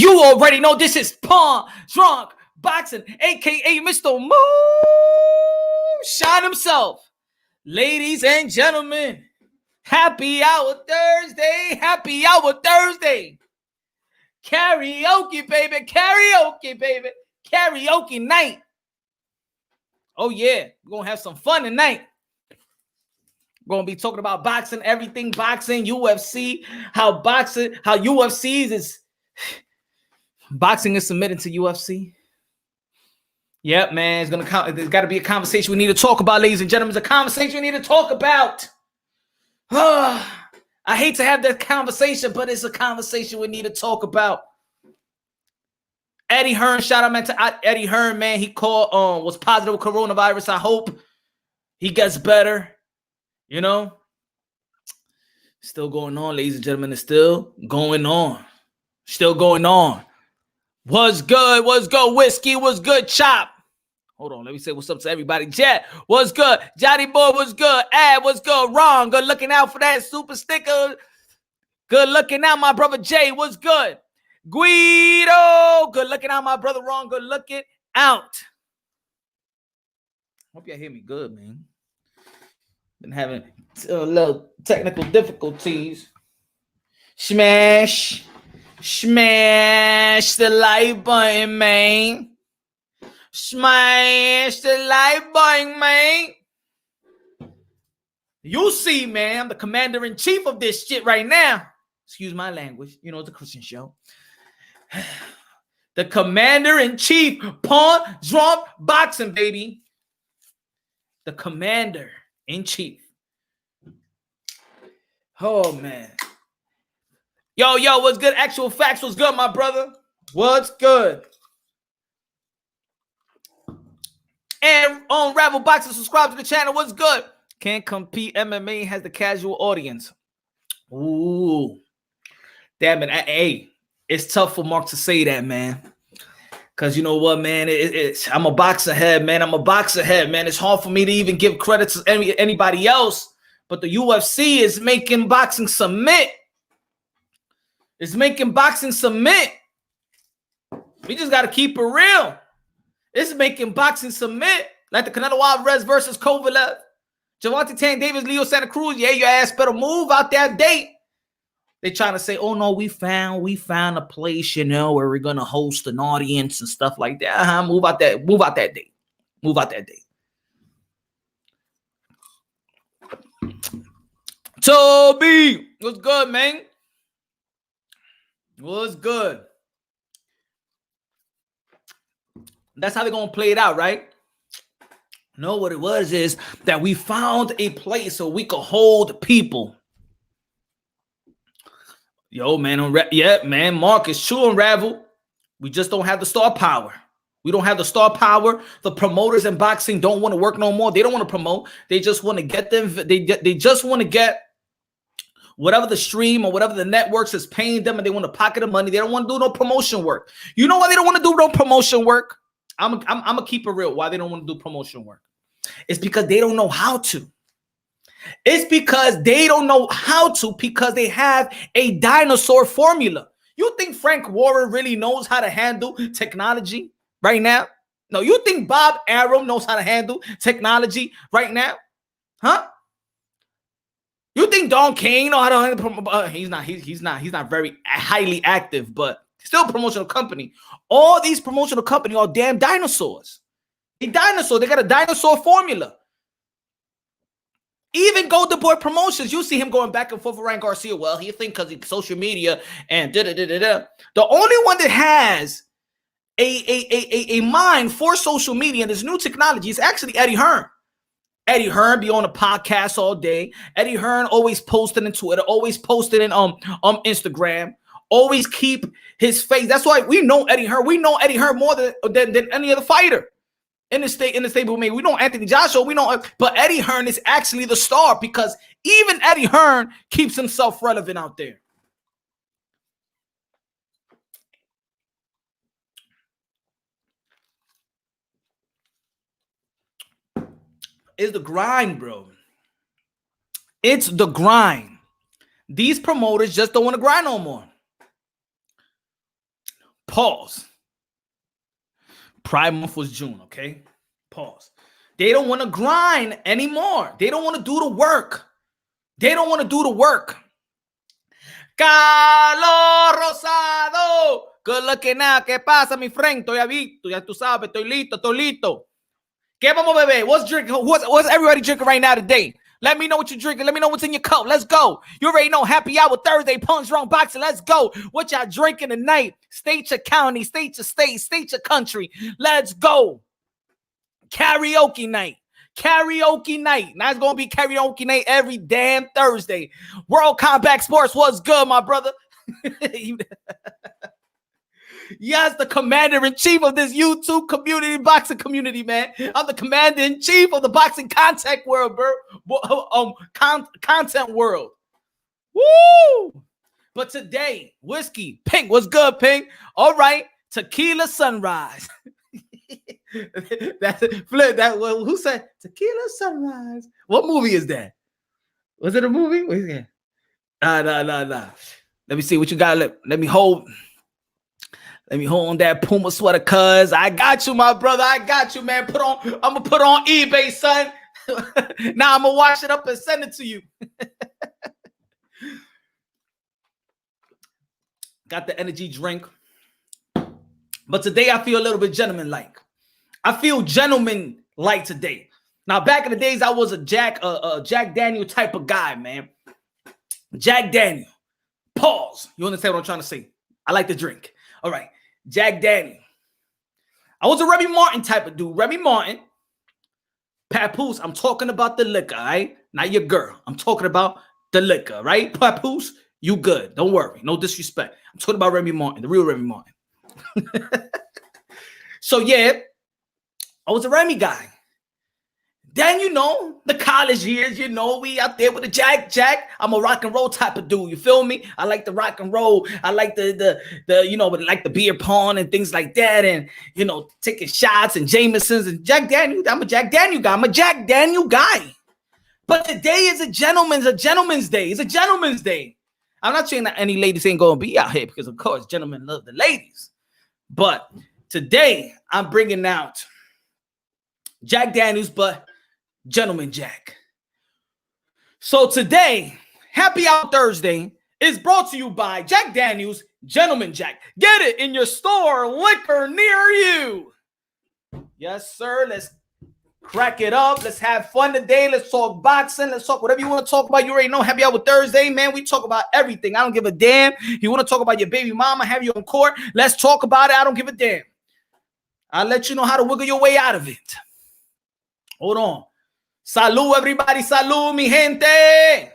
You already know this is Pawn Drunk Boxing, aka Mr. Moonshine himself. Ladies and gentlemen, happy hour Thursday, happy hour Thursday. Karaoke, baby, karaoke, baby, karaoke night. Oh yeah, we're gonna have some fun tonight. We're gonna be talking about boxing, everything boxing, UFC, how UFC's is boxing is submitted to UFC. Yep, man, there's got to be a conversation we need to talk about, ladies and gentlemen. It's a conversation we need to talk about. I hate to have that conversation, but it's a conversation we need to talk about. Eddie Hearn, shout out man to Eddie Hearn, man. He was positive with coronavirus. I hope he gets better. You know, still going on, ladies and gentlemen. It's still going on. Still going on. What's good? What's good? Whiskey? What's good? Chop. Hold on. Let me say what's up to everybody. Jet, what's good? Johnny Boy, what's good? Ad, what's good? Wrong. Good looking out for that super sticker. Good looking out, my brother Jay. What's good? Guido. Good looking out, my brother Wrong. Good looking out. Hope y'all hear me good, man. Been having a little technical difficulties. Smash the like button, man. Smash the like button, man. You see, man, I'm the commander-in-chief of this shit right now. Excuse my language. You know, it's a Christian show. The commander-in-chief, Pawn Drunk Boxing, baby. The commander-in-chief. Oh, man. Yo, what's good? Actual facts, what's good, my brother? What's good? And on Ravel Boxing, subscribe to the channel. What's good? Can't compete. MMA has the casual audience. Ooh. Damn it. Hey, it's tough for Mark to say that, man. Because you know what, man? I'm a boxer head, man. It's hard for me to even give credit to anybody else. But the UFC is making boxing submit. It's making boxing submit. We just got to keep it real. It's making boxing submit. Like the Canelo Alvarez versus Kovalev. Gervonta Davis, Leo Santa Cruz. Yeah, your ass better move out that date. They trying to say, oh no, we found a place, you know, where we're gonna host an audience and stuff like that. Move out that date. Move out that date. Toby, what's good, man? What's good? That's how they're going to play it out, right? No, what it was is that we found a place so we could hold people. Yo, man, yeah, man, Mark is true on Ravel. We just don't have the star power. We don't have the star power. The promoters in boxing don't want to work no more. They don't want to promote. They just want to get them. They just want to get whatever the stream or whatever the networks is paying them, and they want to pocket the money. They don't want to do no promotion work. You know why they don't want to do no promotion work? I'm gonna keep it real. Why they don't want to do promotion work? It's because they don't know how to. It's because they don't know how to because they have a dinosaur formula. You think Frank Warren really knows how to handle technology right now? No, you think Bob Arum knows how to handle technology right now? Huh? You think Don King know how to handle? He's not very highly active, but still a promotional company. All these promotional companies are damn dinosaurs. They dinosaur. They got a dinosaur formula. Even Golden Boy Promotions, you see him going back and forth with Ryan Garcia. Well, he think because he's social media and da-da-da-da-da. The only one that has a mind for social media and this new technology is actually Eddie Hearn. Eddie Hearn be on a podcast all day. Eddie Hearn always posting in Twitter, always posting in Instagram, always keep his face. That's why we know Eddie Hearn. We know Eddie Hearn more than any other fighter in the stable. We know Anthony Joshua. We know, but Eddie Hearn is actually the star because even Eddie Hearn keeps himself relevant out there. It's the grind, bro. It's the grind. These promoters just don't want to grind no more. Pause. Pride month was June, okay? Pause. They don't want to grind anymore. They don't want to do the work. They don't want to do the work. Calor rosado. Good looking now. ¿Qué pasa, mi friend? Estoy abierto. Ya tú sabes. Estoy listo. Estoy listo. ¿Qué vamos a beber? What's drinking? What's everybody drinking right now today? Let me know what you're drinking. Let me know what's in your cup. Let's go. You already know. Happy Hour Thursday. Punch Wrong Boxing. Let's go. What y'all drinking tonight? State your county. State your state. State your country. Let's go. Karaoke night. Karaoke night. Now it's going to be karaoke night every damn Thursday. World Combat Sports. What's good, my brother? Yes, the commander-in-chief of this YouTube community, boxing community, man. I'm the commander-in-chief of the boxing content world, bro. Content world. Woo! But today, whiskey, Pink. What's good, Pink? All right, tequila sunrise. That's it. Flip that. Who said tequila sunrise? What movie is that? Was it a movie? What is that? Nah. Let me see what you got. Let me hold. Let me hold on that Puma sweater, cuz. I got you, my brother. I got you, man. I'm gonna put on eBay, son. Now I'm gonna wash it up and send it to you. Got the energy drink. But today I feel a little bit gentleman-like. I feel gentleman-like today. Now, back in the days, I was a Jack Daniel type of guy, man. Jack Daniel. Pause. You understand what I'm trying to say? I like to drink. All right. Jack Daniel. I was a Remy Martin type of dude. Remy Martin. Papoose, I'm talking about the liquor, all right? Not your girl. I'm talking about the liquor, right? Papoose, you good. Don't worry. No disrespect. I'm talking about Remy Martin, the real Remy Martin. So, yeah, I was a Remy guy. Then, you know, the college years, you know, we out there with the Jack. I'm a rock and roll type of dude. You feel me? I like the rock and roll. I like the you know, like the beer pong and things like that. And, you know, taking shots and Jamesons and Jack Daniel. I'm a Jack Daniel guy. I'm a Jack Daniel guy. But today is a gentleman's day. It's a gentleman's day. I'm not saying that any ladies ain't going to be out here because, of course, gentlemen love the ladies. But today I'm bringing out Jack Daniels, but Gentleman Jack. So today, Happy Hour Thursday is brought to you by Jack Daniels Gentleman Jack. Get it in your store, liquor near you. Yes, sir. Let's crack it up. Let's have fun today. Let's talk boxing. Let's talk whatever you want to talk about. You already know Happy Hour Thursday, man. We talk about everything. I don't give a damn. You want to talk about your baby mama, have you on court? Let's talk about it. I don't give a damn. I'll let you know how to wiggle your way out of it. Hold on. Salud, everybody. Salud, mi gente.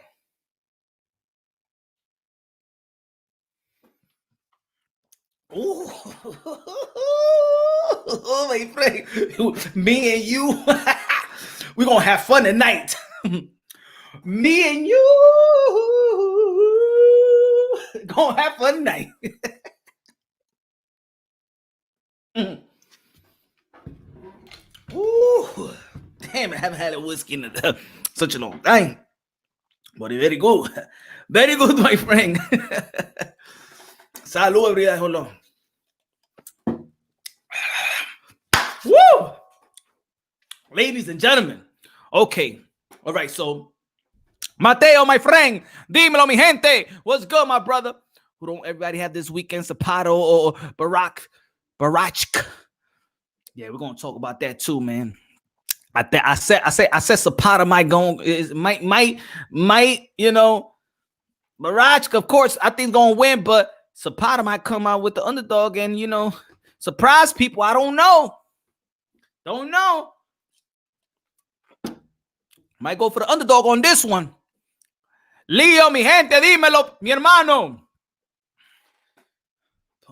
Ooh. Oh, my friend. Me and you. We're going to have fun tonight. Me and you. Going to have fun tonight. Ooh. Damn, I haven't had a whiskey in such a long time. But very good. Very good, my friend. Salud, everybody. Hold on. Woo! Ladies and gentlemen. Okay. All right, so Mateo, my friend. Dímelo, mi gente. What's good, my brother? Who don't everybody have this weekend Zapato or Barachk? Yeah, we're going to talk about that too, man. I said Zapata might go, might, you know, Barachka, of course, I think gonna win, but Zapata might come out with the underdog and, you know, surprise people. I don't know. Might go for the underdog on this one. Leo, mi gente, dímelo, mi hermano.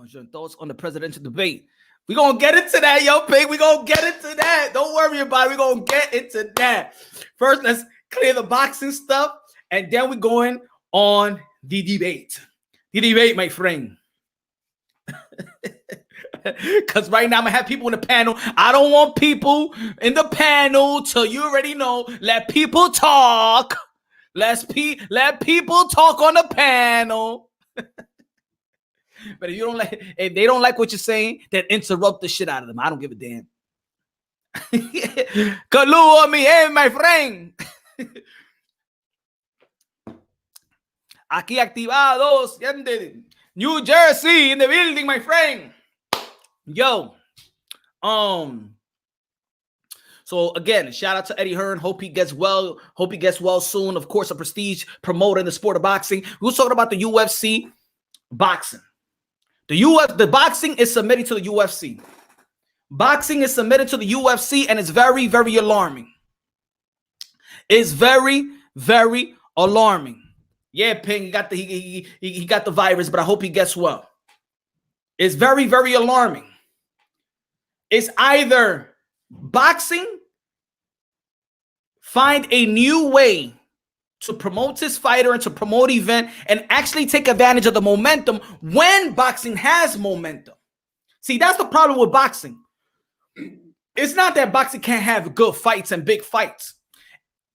Your thoughts on the presidential debate. We're going to get into that, yo, Pig. We're going to get into that. Don't worry about it. We're going to get into that. First, let's clear the boxing stuff, and then we're going on the debate. The debate, my friend. Because right now I'm going to have people in the panel. I don't want people in the panel till you already know. Let people talk. Let people talk on the panel. But if they don't like what you're saying, then interrupt the shit out of them. I don't give a damn. Kalu on me, hey, my friend. Aquí activados, New Jersey in the building, my friend. Yo, so again, shout out to Eddie Hearn. Hope he gets well. Hope he gets well soon. Of course, a prestige promoter in the sport of boxing. We were talking about the UFC boxing. The boxing is submitted to the UFC. Boxing is submitted to the UFC, and it's very, very alarming. It's very, very alarming. Yeah, Ping, he got the virus, but I hope he gets well. It's very, very alarming. It's either boxing find a new way to promote his fighter and to promote event and actually take advantage of the momentum when boxing has momentum. See, that's the problem with boxing. It's not that boxing can't have good fights and big fights.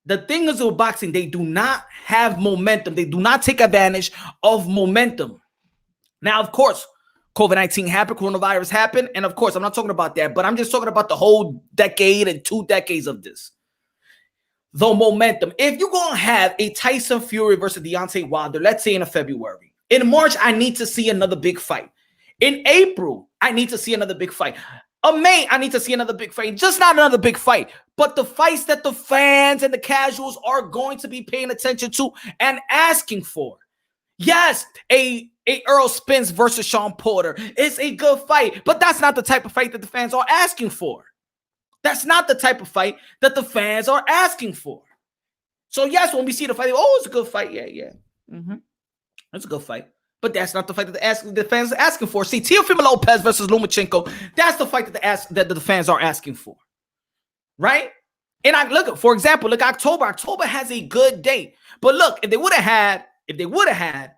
The thing is with boxing, they do not have momentum. They do not take advantage of momentum. Now, of course, COVID-19 happened, coronavirus happened, and of course, I'm not talking about that, but I'm just talking about the whole decade and 2 decades of this. The momentum. If you're going to have a Tyson Fury versus Deontay Wilder, let's say in February. In March, I need to see another big fight. In April, I need to see another big fight. In May, I need to see another big fight. Just not another big fight, but the fights that the fans and the casuals are going to be paying attention to and asking for. Yes, a Earl Spence versus Sean Porter is a good fight, but that's not the type of fight that the fans are asking for. That's not the type of fight that the fans are asking for. So yes, when we see the fight, oh, it's a good fight. Yeah. It's a good fight. But that's not the fight that the fans are asking for. See, Teofimo Lopez versus Lomachenko, that's the fight that the fans are asking for. Right? And I look, for example, look, October. October has a good date. But look, if they would have had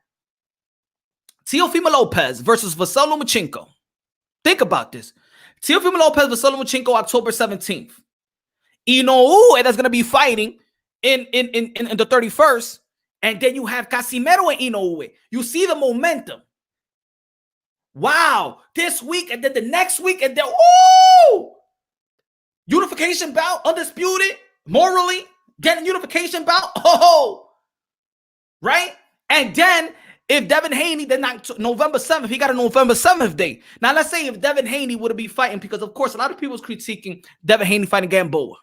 Teofimo Lopez versus Vasily Lomachenko, think about this. Teofimo Lopez versus Lomachenko, October 17th. Inoue that's going to be fighting in the 31st. And then you have Casimero and Inoue. You see the momentum. Wow. This week and then the next week and then, ooh! Unification bout, undisputed, morally, getting unification bout. Oh! Right? And then if Devin Haney, then November 7th, he got a November 7th date. Now, let's say if Devin Haney would be fighting, because, of course, a lot of people was critiquing Devin Haney fighting Gamboa.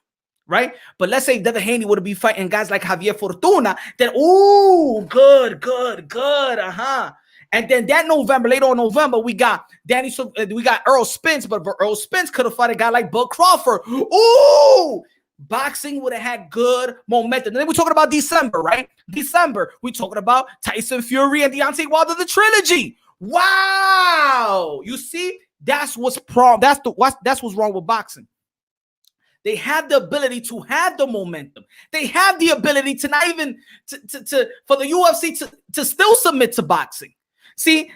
Right? But let's say Devin Haney would be fighting guys like Javier Fortuna, then, ooh, good. And then that November, later on November, we got Earl Spence, but Earl Spence could have fought a guy like Bud Crawford. Ooh, boxing would have had good momentum. And then we're talking about December, right? December, we're talking about Tyson Fury and Deontay Wilder, the trilogy. Wow. You see, that's what's wrong with boxing. They have the ability to have the momentum. They have the ability to not even for the UFC to still submit to boxing. See,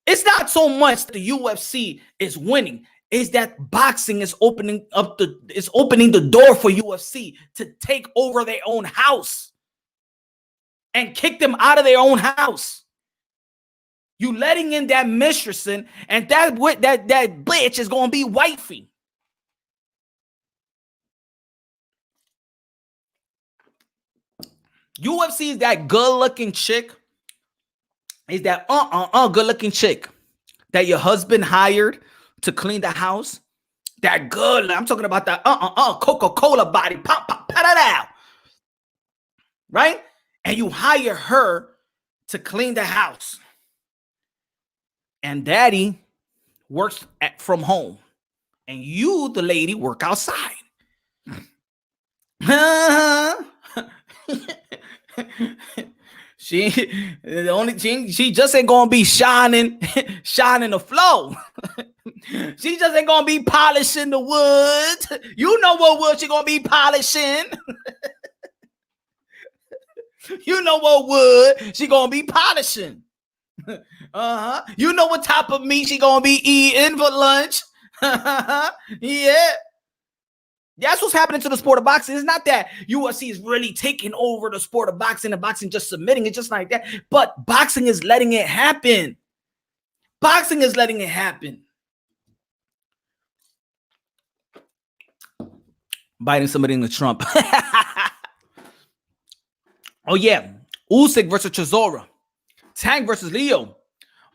it's not so much the UFC is winning, it's that boxing is opening the door for UFC to take over their own house and kick them out of their own house. You letting in that mistress in, and that bitch is gonna be wifey. UFC is that good-looking chick. Is that good-looking chick that your husband hired to clean the house? That good. I'm talking about that Coca-Cola body. Pop, pat it out. Right? And you hire her to clean the house. And daddy works from home. And you, the lady, work outside. She just ain't gonna be shining the flow. She just ain't gonna be polishing the wood. You know what wood she gonna be polishing. You know what wood she gonna be polishing. You know what type of meat she gonna be eating for lunch. Yeah. That's what's happening to the sport of boxing. It's not that UFC is really taking over the sport of boxing and boxing just submitting it just like that. But boxing is letting it happen. Boxing is letting it happen. Biting somebody in the trump. Oh, yeah. Usyk versus Chisora. Tank versus Leo.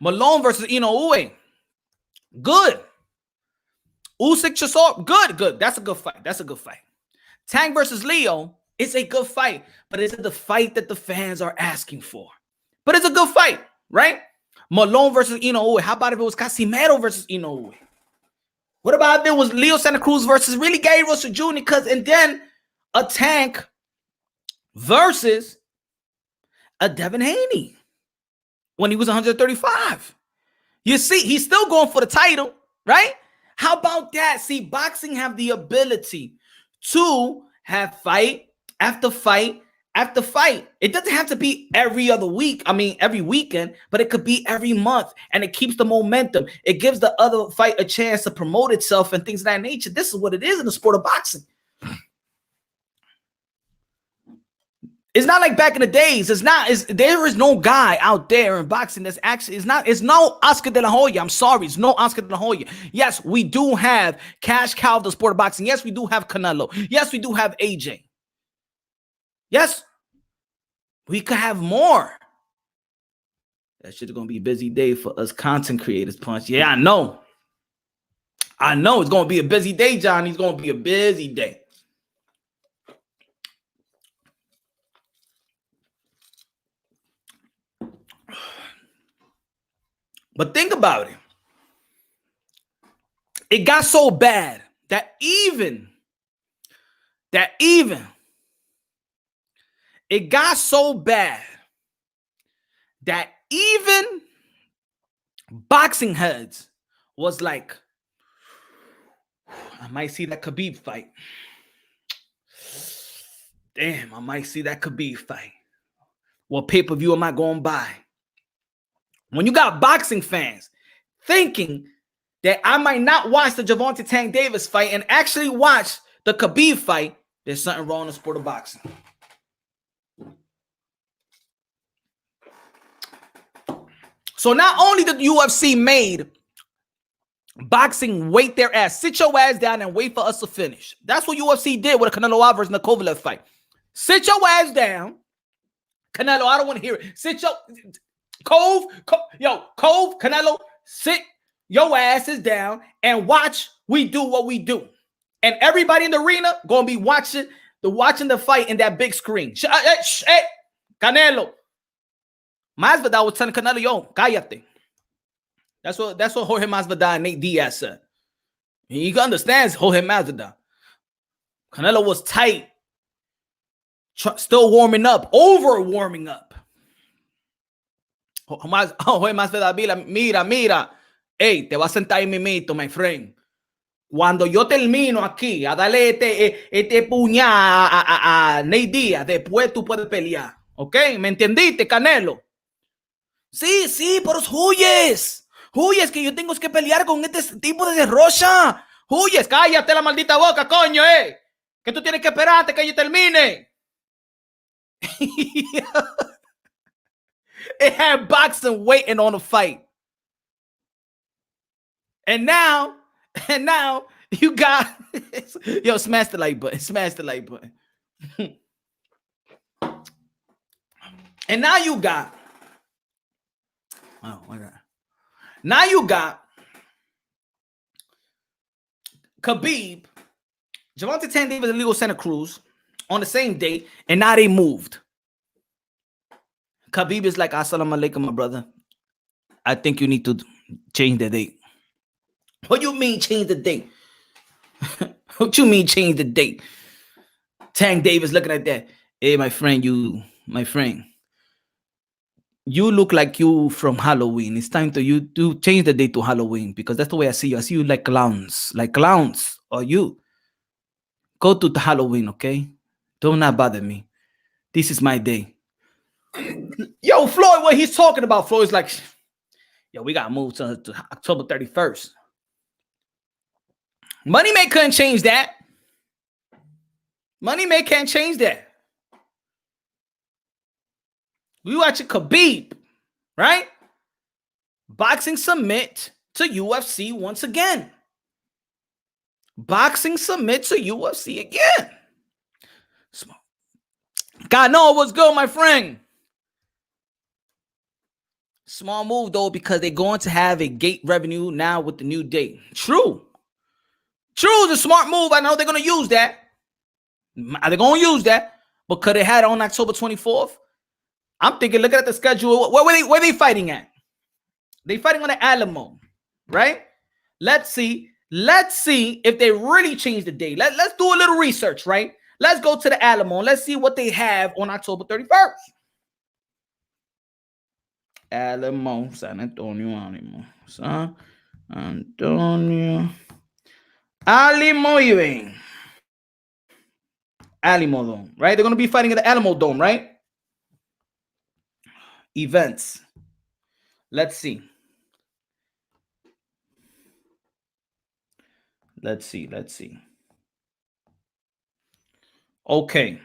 Malone versus Inoue. Good. Usyk Chisora. Good. That's a good fight. That's a good fight. Tank versus Leo. It's a good fight. But is it the fight that the fans are asking for? But it's a good fight, right? Malone versus Inoue. How about if it was Casimero versus Inoue? What about if it was Leo Santa Cruz versus really Gary Russell Jr.? And then a Tank versus a Devin Haney when he was 135. You see, he's still going for the title, right? How about that? See, boxing have the ability to have fight after fight after fight. It doesn't have to be every other week. I mean, every weekend, but it could be every month, and it keeps the momentum. It gives the other fight a chance to promote itself and things of that nature. This is what it is in the sport of boxing. It's not like back in the days. There is no guy out there in boxing that's actually, it's no Oscar de la Hoya. I'm sorry. It's no Oscar de la Hoya. Yes, we do have cash cow of the sport of boxing. Yes, we do have Canelo. Yes, we do have AJ. Yes, we could have more. That shit's going to be a busy day for us content creators, Punch. Yeah, I know. It's going to be a busy day, John. It's going to be a busy day. But think about it. It got so bad that even it got so bad that even boxing heads was like, I might see that Khabib fight. Damn, I might see that Khabib fight. What pay-per-view am I going to buy? When you got boxing fans thinking that I might not watch the Gervonta Tank Davis fight and actually watch the Khabib fight, there's something wrong in the sport of boxing. So not only did the UFC made boxing wait their ass, sit your ass down and wait for us to finish. That's what UFC did with the Canelo Alvarez and the Kovalev fight. Sit your ass down. Canelo, I don't want to hear it. Sit your... Cove, Canelo, sit your asses down and watch we do what we do. And everybody in the arena gonna be watching the fight in that big screen. Hey, Canelo. Masvidal was telling Canelo, yo, cállate. That's what Jorge Masvidal and Nate Diaz said. He understands Jorge Masvidal. Canelo was tight, still warming up, over warming up. Jorge Masvidal, mira, hey, te vas a sentar ahí mimito, my friend. Cuando yo termino aquí a darle este puñal a Nate Diaz, después tú puedes pelear, ¿ok? ¿Me entendiste, Canelo? Sí, pero huyes, que yo tengo que pelear con este tipo de derrocha. Huyes, cállate la maldita boca, coño, que tú tienes que esperarte que yo termine. It had boxing waiting on the fight. And now you got yo, smash the like button. And now you got, oh my God. Now you got Khabib, Gervonta Davis, and Leo Santa Cruz on the same day, and now they moved. Khabib is like, assalamu alaikum, my brother. I think you need to change the date. What do you mean change the date? What you mean change the date? Tank Davis looking at that. Hey, my friend, you look like you from Halloween. It's time to change the date to Halloween, because that's the way I see you. I see you like clowns. Or you. Go to the Halloween, okay? Do not bother me. This is my day. Yo, Floyd, what he's talking about, Floyd's like, yo, we got to move to October 31st. Money May couldn't change that. Money May can't change that. We watching Khabib, right? Boxing submit to UFC once again. Boxing submit to UFC again. God know what's good, my friend. Small move, though, because they're going to have a gate revenue now with the new date. True. True is a smart move. I know they're going to use that. They're going to use that. But could they had it on October 24th? I'm thinking, looking at the schedule, where they fighting at? They fighting on the Alamo, right? Let's see. Let's see if they really change the date. Let's do a little research, right? Let's go to the Alamo. Let's see what they have on October 31st. Alamo, San Antonio, Alamo. San Antonio. Alamo, Alamo Dome, right? They're going to be fighting at the Alamo Dome, right? Events. Let's see. Let's see. Okay.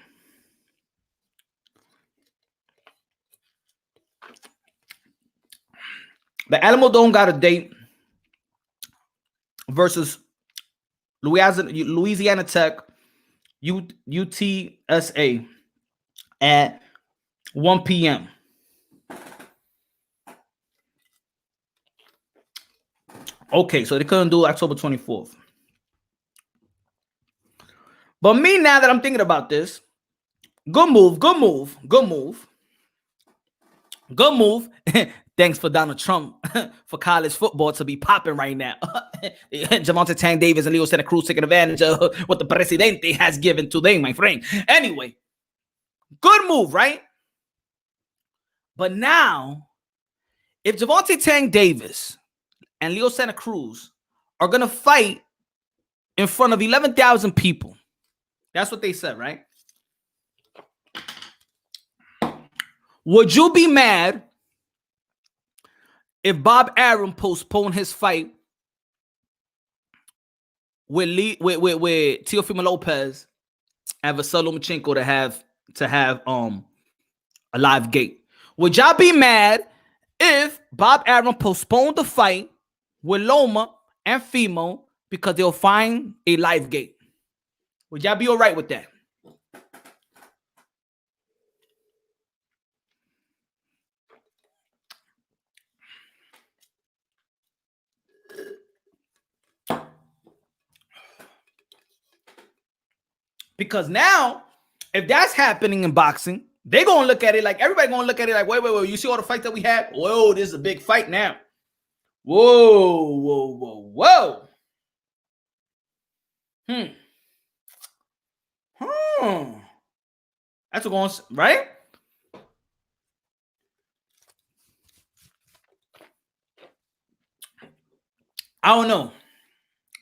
The Alamo Dome got a date versus Louisiana Tech, UTSA at 1 p.m. Okay, so they couldn't do October 24th. But me, now that I'm thinking about this, good move. Thanks for Donald Trump for college football to be popping right now. Gervonta Davis and Leo Santa Cruz taking advantage of what the presidente has given to them, my friend. Anyway, good move, right? But now, if Gervonta Davis and Leo Santa Cruz are going to fight in front of 11,000 people, that's what they said, right? Would you be mad if Bob Arum postponed his fight with Teofimo Lopez and Vasily Lomachenko to have a live gate? Would y'all be mad if Bob Arum postponed the fight with Loma and Fimo because they'll find a live gate? Would y'all be all right with that? Because now, if that's happening in boxing, they're going to look at it like, everybody going to look at it like, wait, you see all the fights that we had? Whoa, this is a big fight now. Whoa. That's what going, right? I don't know.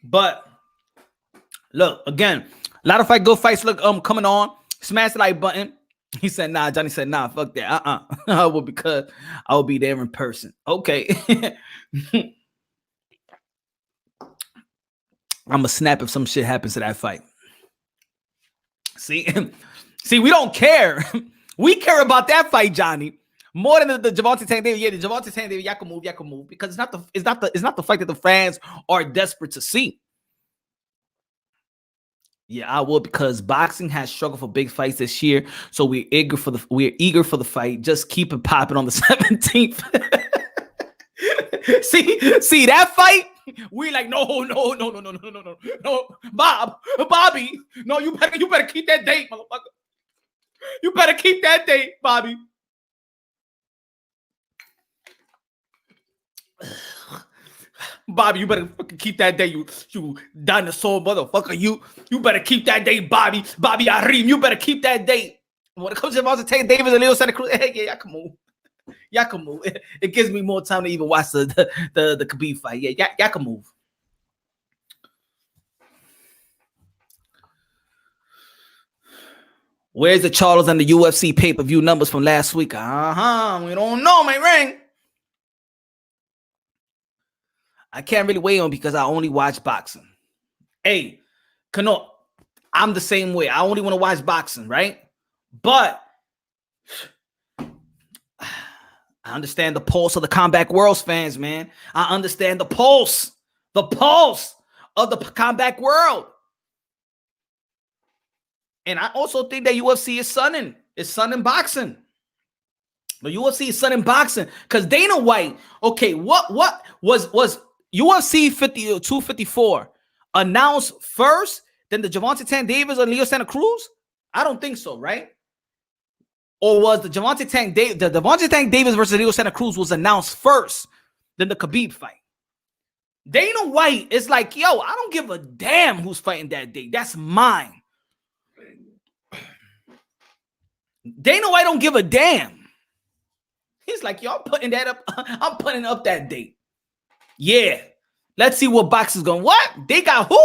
But look, again, a lot of good fights look coming on. Smash the like button. He said, nah. Johnny said, nah, fuck that. Well, because I will be there in person. Okay. I'm gonna snap if some shit happens to that fight. See, we don't care. We care about that fight, Johnny, more than the Gervonta Davis. Yeah, the Gervonta Davis, y'all can move because it's not the fight that the fans are desperate to see. Yeah, I will, because boxing has struggled for big fights this year, so we're eager for the fight. Just keep it popping on the 17th. see that fight? We like no, Bobby, no, you better keep that date, motherfucker. You better keep that date, Bobby. Bobby, you better fucking keep that day, you dinosaur motherfucker. You better keep that day, Bobby Arim. You better keep that date. When it comes to Gervonta Davis and Leo Santa Cruz, hey, yeah, y'all can move. It gives me more time to even watch the Khabib fight. Yeah, y'all can move. Where's the Charlos and the UFC pay-per-view numbers from last week? We don't know, my ring. I can't really weigh on because I only watch boxing. Hey, Canelo, I'm the same way. I only want to watch boxing, right? But I understand the pulse of the Comeback Worlds fans, man. I understand the pulse of the Comeback world. And I also think that UFC is sunning. It's sunning boxing. The UFC is sunning boxing because Dana White. Okay, what was UFC 254 announced first than the Gervonta Davis or Leo Santa Cruz? I don't think so, right? Or was the Gervonta Davis versus Leo Santa Cruz was announced first than the Khabib fight? Dana White is like, yo, I don't give a damn who's fighting that day. That's mine. Dana White don't give a damn. He's like, yo, I'm putting that up. I'm putting up that date. Yeah. Let's see what box is going. What? They got who?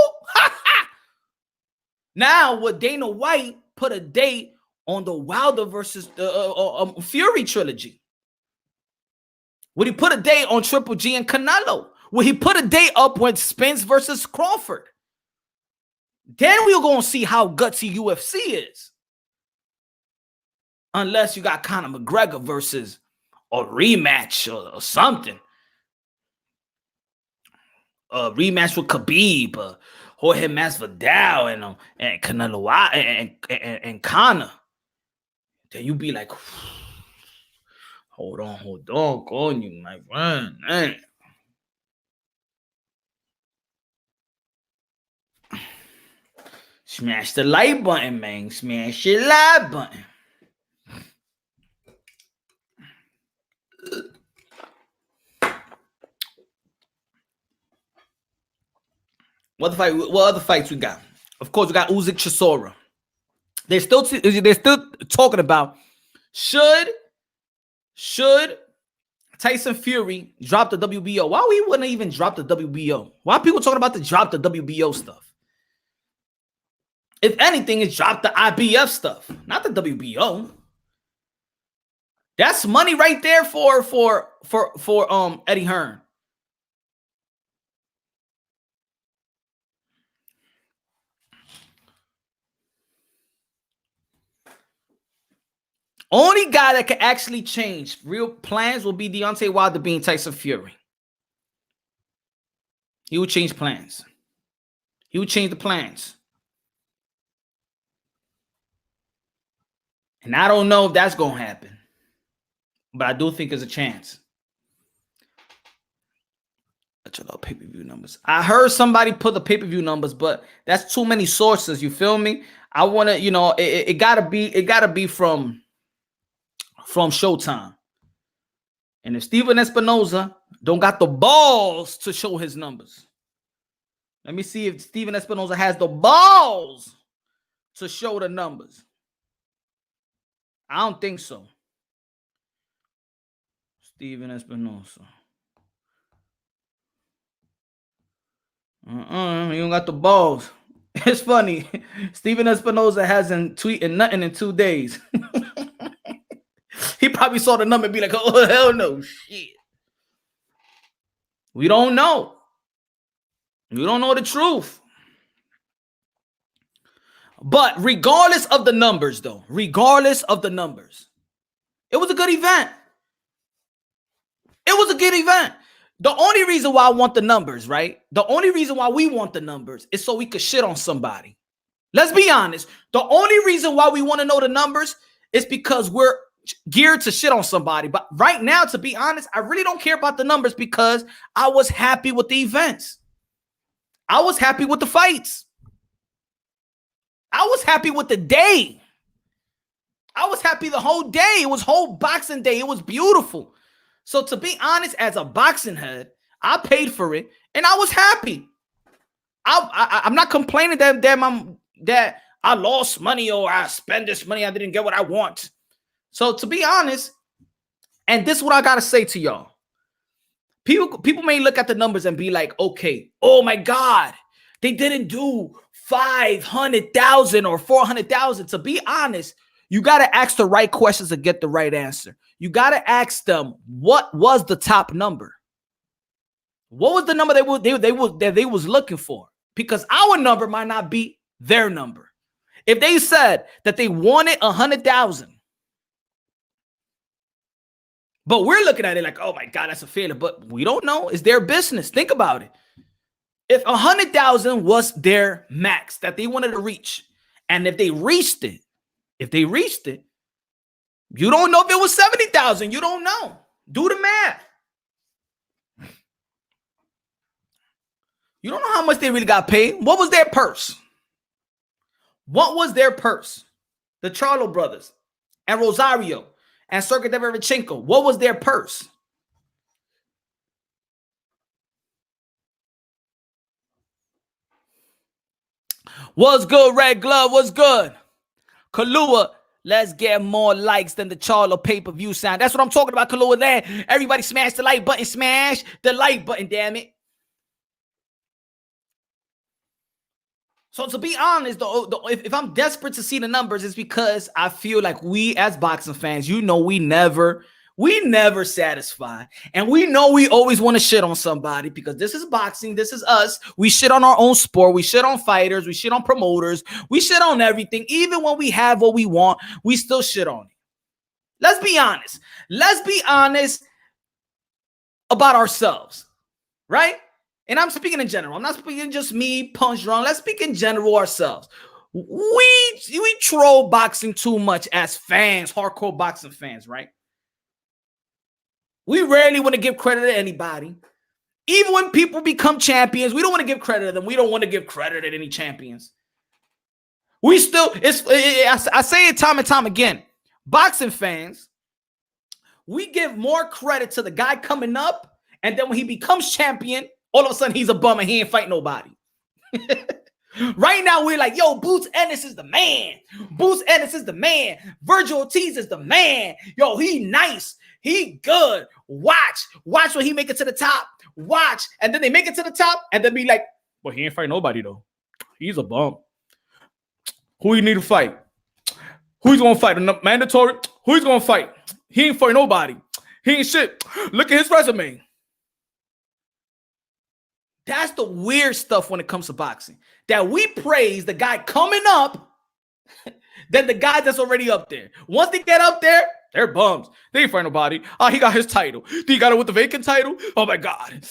Now, would Dana White put a date on the Wilder versus the Fury trilogy? Would he put a date on Triple G and Canelo? Would he put a date up with Spence versus Crawford? Then we're going to see how gutsy UFC is. Unless you got Conor McGregor versus a rematch or something. A rematch with Khabib, Jorge Masvidal, and Canelo and Conor. Then you be like, hold on, calling you, my friend. Man. Smash the like button, man. Smash your like button. What other fights we got? Of course, we got Usyk Chisora. They're still talking about should Tyson Fury drop the WBO? Why we wouldn't even drop the WBO? Why are people talking about the drop the WBO stuff? If anything, it's drop the IBF stuff, not the WBO. That's money right there for Eddie Hearn. Only guy that can actually change real plans will be Deontay Wilder being Tyson Fury. He would change plans. He would change the plans. And I don't know if that's going to happen. But I do think there's a chance. Pay-per-view numbers. I heard somebody put the pay-per-view numbers, but that's too many sources. You feel me? I want to, it gotta be from Showtime. And if Steven Espinoza don't got the balls to show his numbers, let me see if Steven Espinoza has the balls to show the numbers. I don't think so. Steven Espinoza. He don't got the balls. It's funny. Steven Espinoza hasn't tweeted nothing in 2 days. He probably saw the number and be like, oh, hell no, shit. We don't know. We don't know the truth. But regardless of the numbers, though, it was a good event. It was a good event. The only reason why I want the numbers, right? The only reason why we want the numbers is so we could shit on somebody. Let's be honest. The only reason why we want to know the numbers is because we're geared to shit on somebody. But right now, to be honest, I really don't care about the numbers because I was happy with the events. I was happy with the fights. I was happy with the day. I was happy the whole day. It was whole Boxing Day. It was beautiful. So to be honest, as a boxing head, I paid for it and I was happy. I'm not complaining that I lost money or I spent this money. I didn't get what I want. So to be honest, and this is what I got to say to y'all. People may look at the numbers and be like, okay, oh my God, they didn't do 500,000 or 400,000. To be honest, you got to ask the right questions to get the right answer. You got to ask them, what was the top number? What was the number they was looking for? Because our number might not be their number. If they said that they wanted 100,000, But we're looking at it like, oh my God, that's a failure. But we don't know. It's their business. Think about it. If 100,000 was their max that they wanted to reach, and if they reached it, you don't know if it was 70,000. You don't know. Do the math. You don't know how much they really got paid. What was their purse? What was their purse? The Charlo brothers and Rosario and Sergey Deverchenko. What was their purse? What's good, Red Glove? What's good? Kalua, let's get more likes than the Charlo pay-per-view sound. That's what I'm talking about, Kalua. There, everybody smash the like button. Smash the like button, damn it. So to be honest, if I'm desperate to see the numbers, it's because I feel like we as boxing fans, we never satisfy. And we know we always want to shit on somebody because this is boxing. This is us. We shit on our own sport. We shit on fighters. We shit on promoters. We shit on everything. Even when we have what we want, we still shit on it. Let's be honest. Let's be honest about ourselves, right? And I'm speaking in general. I'm not speaking just me, Punch, Duran. Let's speak in general ourselves. We troll boxing too much as fans, hardcore boxing fans, right? We rarely want to give credit to anybody. Even when people become champions, we don't want to give credit to them. We don't want to give credit to any champions. We still, I say it time and time again, boxing fans, we give more credit to the guy coming up, and then when he becomes champion, all of a sudden, he's a bum and he ain't fight nobody. Right now, we're like, yo, Boots Ennis is the man. Boots Ennis is the man. Virgil Ortiz is the man. Yo, he nice. He good. Watch when he make it to the top. Watch. And then they make it to the top and then be like, well, he ain't fight nobody, though. He's a bum. Who you need to fight? Who's going to fight? Mandatory? Who's going to fight? He ain't fight nobody. He ain't shit. Look at his resume. That's the weird stuff when it comes to boxing. That we praise the guy coming up than the guy that's already up there. Once they get up there, they're bums. They ain't fight nobody. Oh, he got his title. He got it with the vacant title. Oh my God.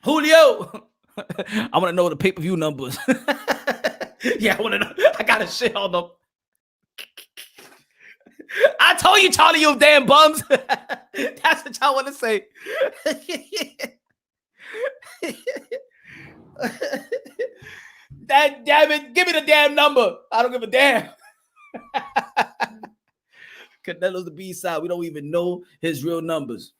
Julio. I want to know the pay-per-view numbers. Yeah, I want to know. I got to shit on them. I told you, Charlie, you damn bums. That's what y'all want to say. That damn it, give me the damn number. I don't give a damn. Canelo's the B-side. We don't even know his real numbers.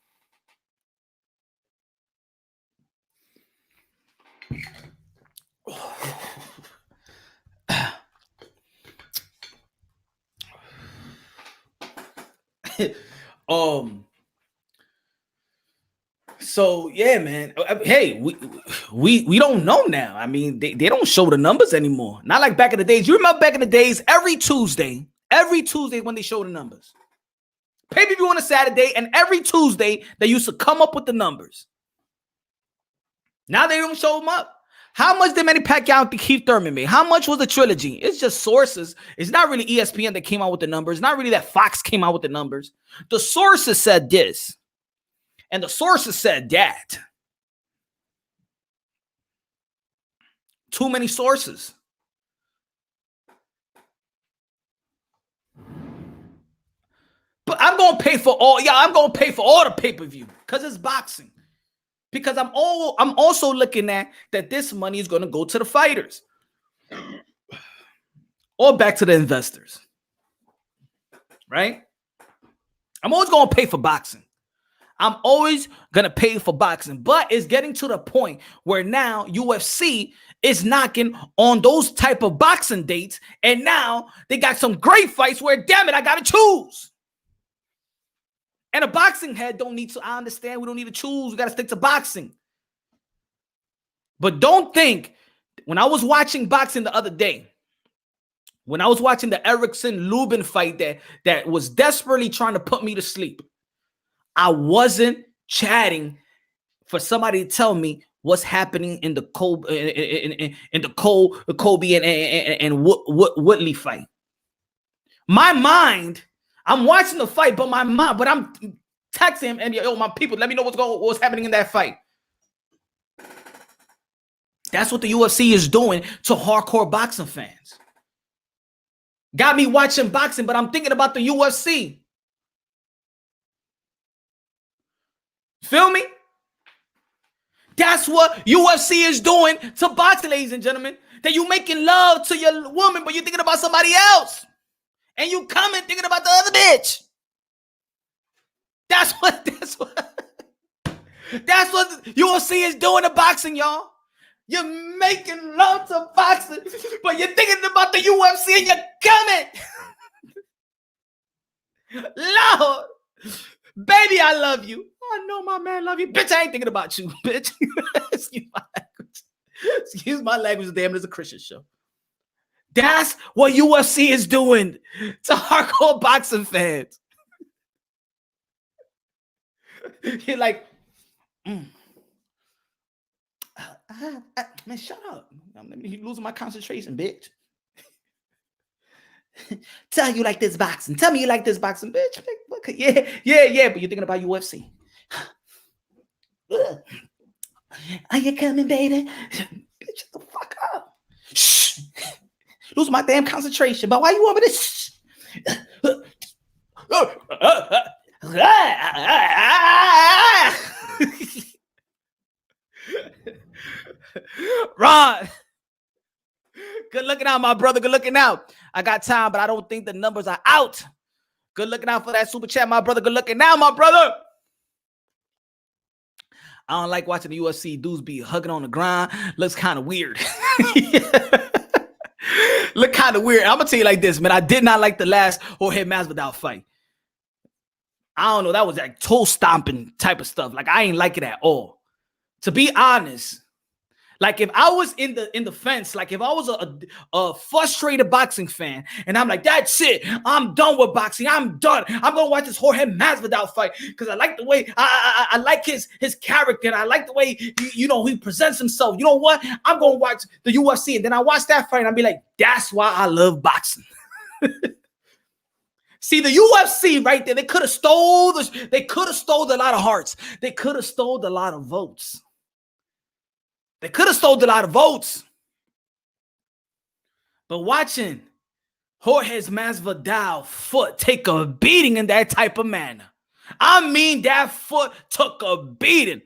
So yeah, man. Hey, we don't know now. I mean, they don't show the numbers anymore. Not like back in the days. You remember back in the days, every Tuesday when they show the numbers. Pay-per-view on a Saturday, and every Tuesday they used to come up with the numbers. Now they don't show them up. How much did Manny Pacquiao and Keith Thurman make? How much was the trilogy? It's just sources. It's not really ESPN that came out with the numbers. It's not really that Fox came out with the numbers. The sources said this, and the sources said that. Too many sources. But I'm going to pay for all. Yeah, I'm going to pay for all the pay-per-view because it's boxing. Because I'm also looking at that this money is going to go to the fighters or back to the investors, right? I'm always going to pay for boxing. I'm always going to pay for boxing, but it's getting to the point where now UFC is knocking on those type of boxing dates, and now they got some great fights where, damn it, I got to choose. And a boxing head don't need to, I understand we don't need to choose. We got to stick to boxing. But don't think, when I was watching boxing the other day, when I was watching the Erickson-Lubin fight that was desperately trying to put me to sleep, I wasn't chatting for somebody to tell me what's happening in the Kobe and Woodley fight. My mind, I'm watching the fight, but my mind, but I'm texting him and yo, my people, let me know what's happening in that fight. That's what the UFC is doing to hardcore boxing fans. Got me watching boxing, but I'm thinking about the UFC. Feel me? That's what UFC is doing to boxing, ladies and gentlemen. That you making love to your woman, but you're thinking about somebody else. And you coming thinking about the other bitch. That's what UFC is doing to boxing, y'all. You're making love to boxing, but you're thinking about the UFC and you're coming. Lord, baby, I love you. I know my man love you. Bitch, I ain't thinking about you, bitch. Excuse my language. Excuse my language, damn, it's a Christian show. That's what UFC is doing to hardcore boxing fans. You're like, man, shut up. You're losing my concentration, bitch. Tell you like this boxing. Tell me you like this boxing, bitch. Yeah, but you're thinking about UFC. Are you coming, baby? Bitch, shut the fuck up. Shh. Lose my damn concentration. But why you over this? Ron, good looking out, my brother. Good looking out. I got time, but I don't think the numbers are out. Good looking out for that super chat, my brother. Good looking out, my brother. I don't like watching the UFC dudes be hugging on the ground. Looks kind of weird. Look kind of weird. I'm gonna tell you like this, man. I did not like the last Jorge Masvidal fight. I don't know. That was like toe stomping type of stuff. Like I ain't like it at all. To be honest, like if I was in the fence, like if I was a frustrated boxing fan, and I'm like, that's it, I'm done with boxing, I'm done. I'm gonna watch this Jorge Masvidal fight because I like the way I like his character, and I like the way he presents himself. You know what? I'm gonna watch the UFC, and then I watch that fight, and I'll be like, that's why I love boxing. See, the UFC right there, they could have stole a lot of hearts. They could have stole a lot of votes. They could have stole a lot of votes. But watching Jorge Masvidal foot take a beating in that type of manner. I mean, that foot took a beating.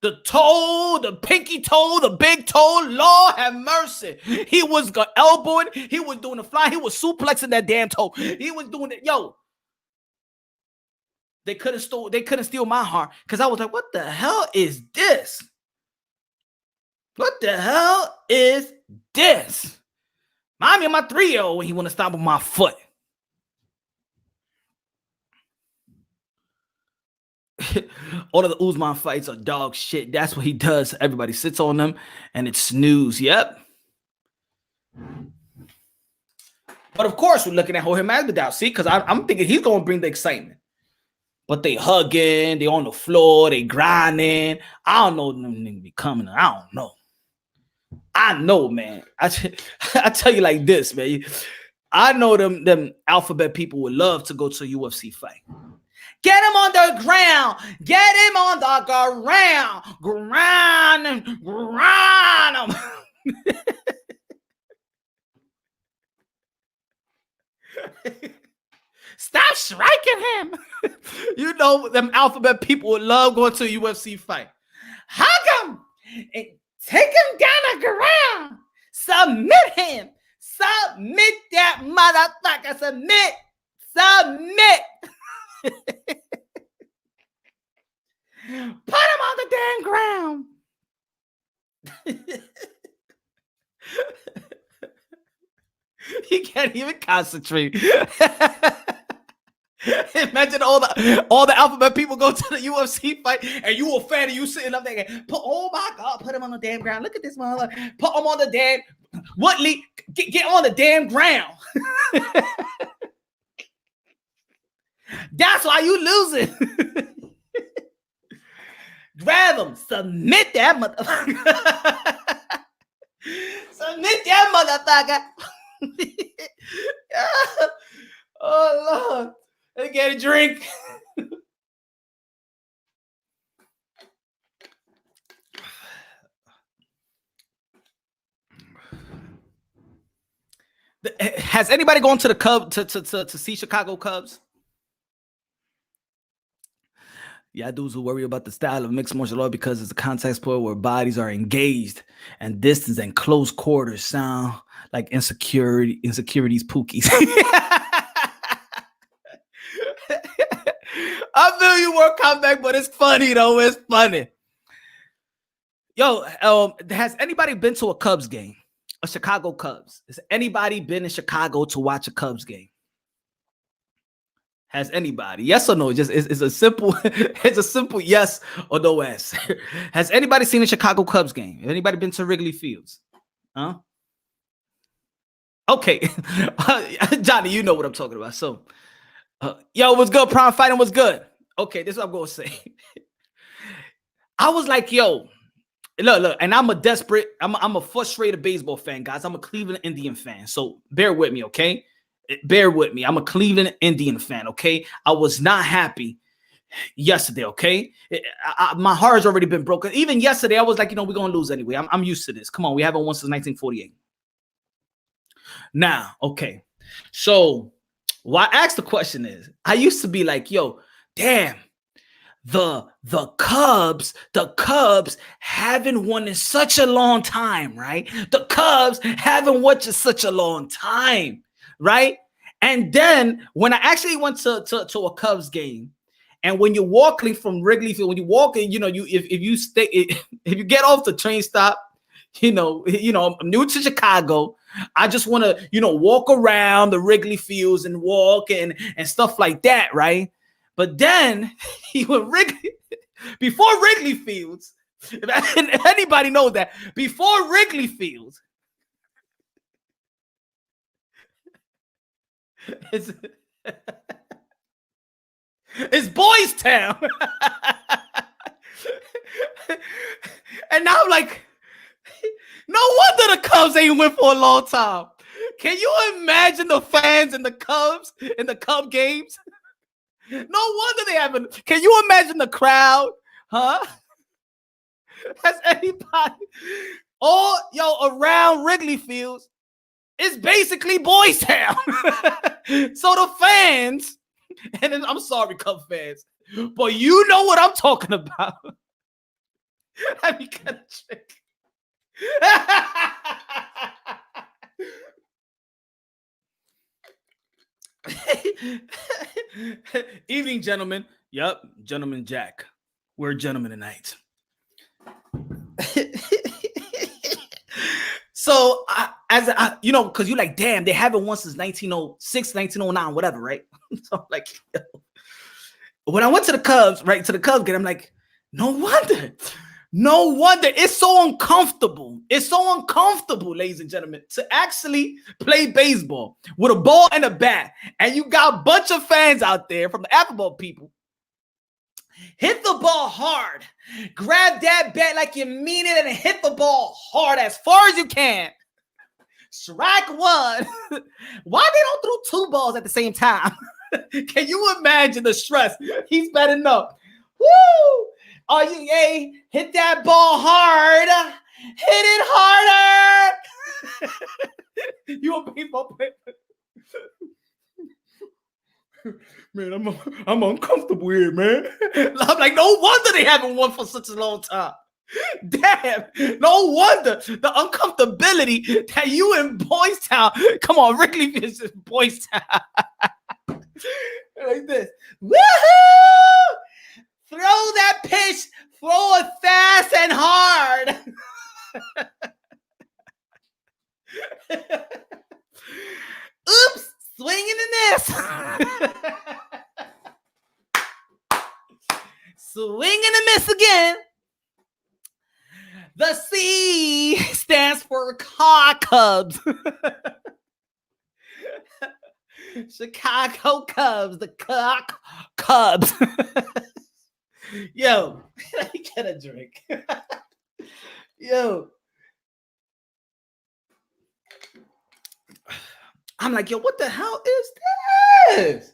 The toe, the pinky toe, the big toe, Lord have mercy. He was elbowing, he was doing the fly, he was suplexing that damn toe. He was doing it. Yo, they couldn't steal my heart because I was like, what the hell is this? What the hell is this? Remind me of my 3-year-old when he want to stop with my foot. All of the Usman fights are dog shit. That's what he does. Everybody sits on them and it's snooze. Yep. But of course, we're looking at Jorge Masvidal. See, because I'm thinking he's going to bring the excitement. But they hugging, they on the floor, they grinding. I don't know them niggas be coming. I don't know. I know, man. I tell you like this, man. I know them alphabet people would love to go to a UFC fight. Get him on the ground. Get him on the ground. Grind him. Grind him. Stop striking him. You know them alphabet people would love going to a UFC fight. Hug him. And take him down the ground. Submit him. Submit that motherfucker. Submit. Submit. Put him on the damn ground. He can't even concentrate. Imagine all the alphabet people go to the UFC fight, and you a fan, and you sitting up there. Oh my God, put him on the damn ground. Look at this motherfucker. Put him on the damn. Woodley, get on the damn ground. That's why you losing. Grab him. Submit that motherfucker. Submit that motherfucker. Oh, Lord. Let me get a drink. Has anybody gone to the Cubs to see Chicago Cubs? Yeah, dudes who worry about the style of mixed martial art because it's a contact sport where bodies are engaged and distance and close quarters sound like insecurities pookies. I feel you were comeback, but it's funny though. It's funny. Yo, has anybody been to a Cubs game? A Chicago Cubs? Has anybody been in Chicago to watch a Cubs game? Has anybody? Yes or no? Just it's a simple, it's a simple yes or no answer. Has anybody seen a Chicago Cubs game? Has anybody been to Wrigley Fields? Huh? Okay, Johnny, you know what I'm talking about. So, yo, what's good? Prime fighting was good. Okay, this is what I'm gonna say. I was like, yo, look, and I'm a frustrated baseball fan, guys. I'm a Cleveland Indian fan, so bear with me, okay? Bear with me. I'm a Cleveland Indian fan, okay? I was not happy yesterday, okay? My heart's already been broken. Even yesterday, I was like, we're going to lose anyway. I'm used to this. Come on, we haven't won since 1948. Now, okay. So, why I asked the question is, I used to be like, yo, damn, the Cubs haven't won in such a long time, right? The Cubs haven't won in such a long time. Right? And then when I actually went to a Cubs game, and when you're walking from Wrigley Field, when you walk in, if you get off the train stop, I'm new to Chicago. I just want to, walk around the Wrigley Fields and walk and stuff like that, right? But then before Wrigley Fields, if anybody knows that, before Wrigley Fields, it's Boys Town. And now I'm like, no wonder the Cubs ain't win for a long time. Can you imagine the fans in the Cubs in the Cub games? No wonder they haven't. Can you imagine the crowd? Huh? Has anybody around Wrigley Fields? It's basically Boys Town. So the fans, and I'm sorry, Cub fans, but you know what I'm talking about. Let me get a trick. Evening, gentlemen. Yep, Gentleman Jack. We're gentlemen tonight. So, because you're like, damn, they haven't won since 1906, 1909, whatever, right? So I'm like, yo. When I went to the Cubs, right, to the Cubs game, I'm like, no wonder. It's so uncomfortable. It's so uncomfortable, ladies and gentlemen, to actually play baseball with a ball and a bat. And you got a bunch of fans out there from the Appleball people. Hit the ball hard. Grab that bat like you mean it and hit the ball hard as far as you can. Strike one. Why they don't throw two balls at the same time? Can you imagine the stress? He's batting up. Woo! Are you hit that ball hard? Hit it harder. You a baseball player? Man, I'm uncomfortable here, man. I'm like, no wonder they haven't won for such a long time. Damn, no wonder the uncomfortability that you in Boys Town. Come on, Wrigley Field is Boys Town. Like this. Woohoo! Throw that pitch, throw it fast and hard. Oops, swinging and miss. Swing and a miss again. The C stands for Cubs. Chicago Cubs, the Cubs. Yo, let me get a drink. Yo. I'm like, yo, what the hell is this?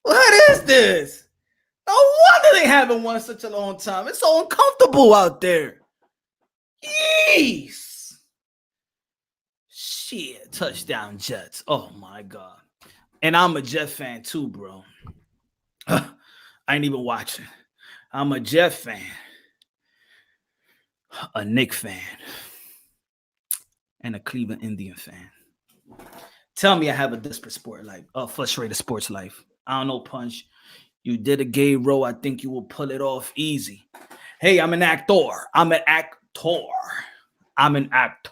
What is this? No wonder they haven't won such a long time. It's so uncomfortable out there. Jeez. Shit, touchdown Jets. Oh my God. And I'm a Jet fan too, bro. I ain't even watching. I'm a Jet fan. A Knicks fan. And a Cleveland Indian fan. Tell me I have a desperate sport life, a frustrated sports life. I don't know, Punch. You did a gay role. I think you will pull it off easy. Hey, I'm an actor. I'm an actor. I'm an actor.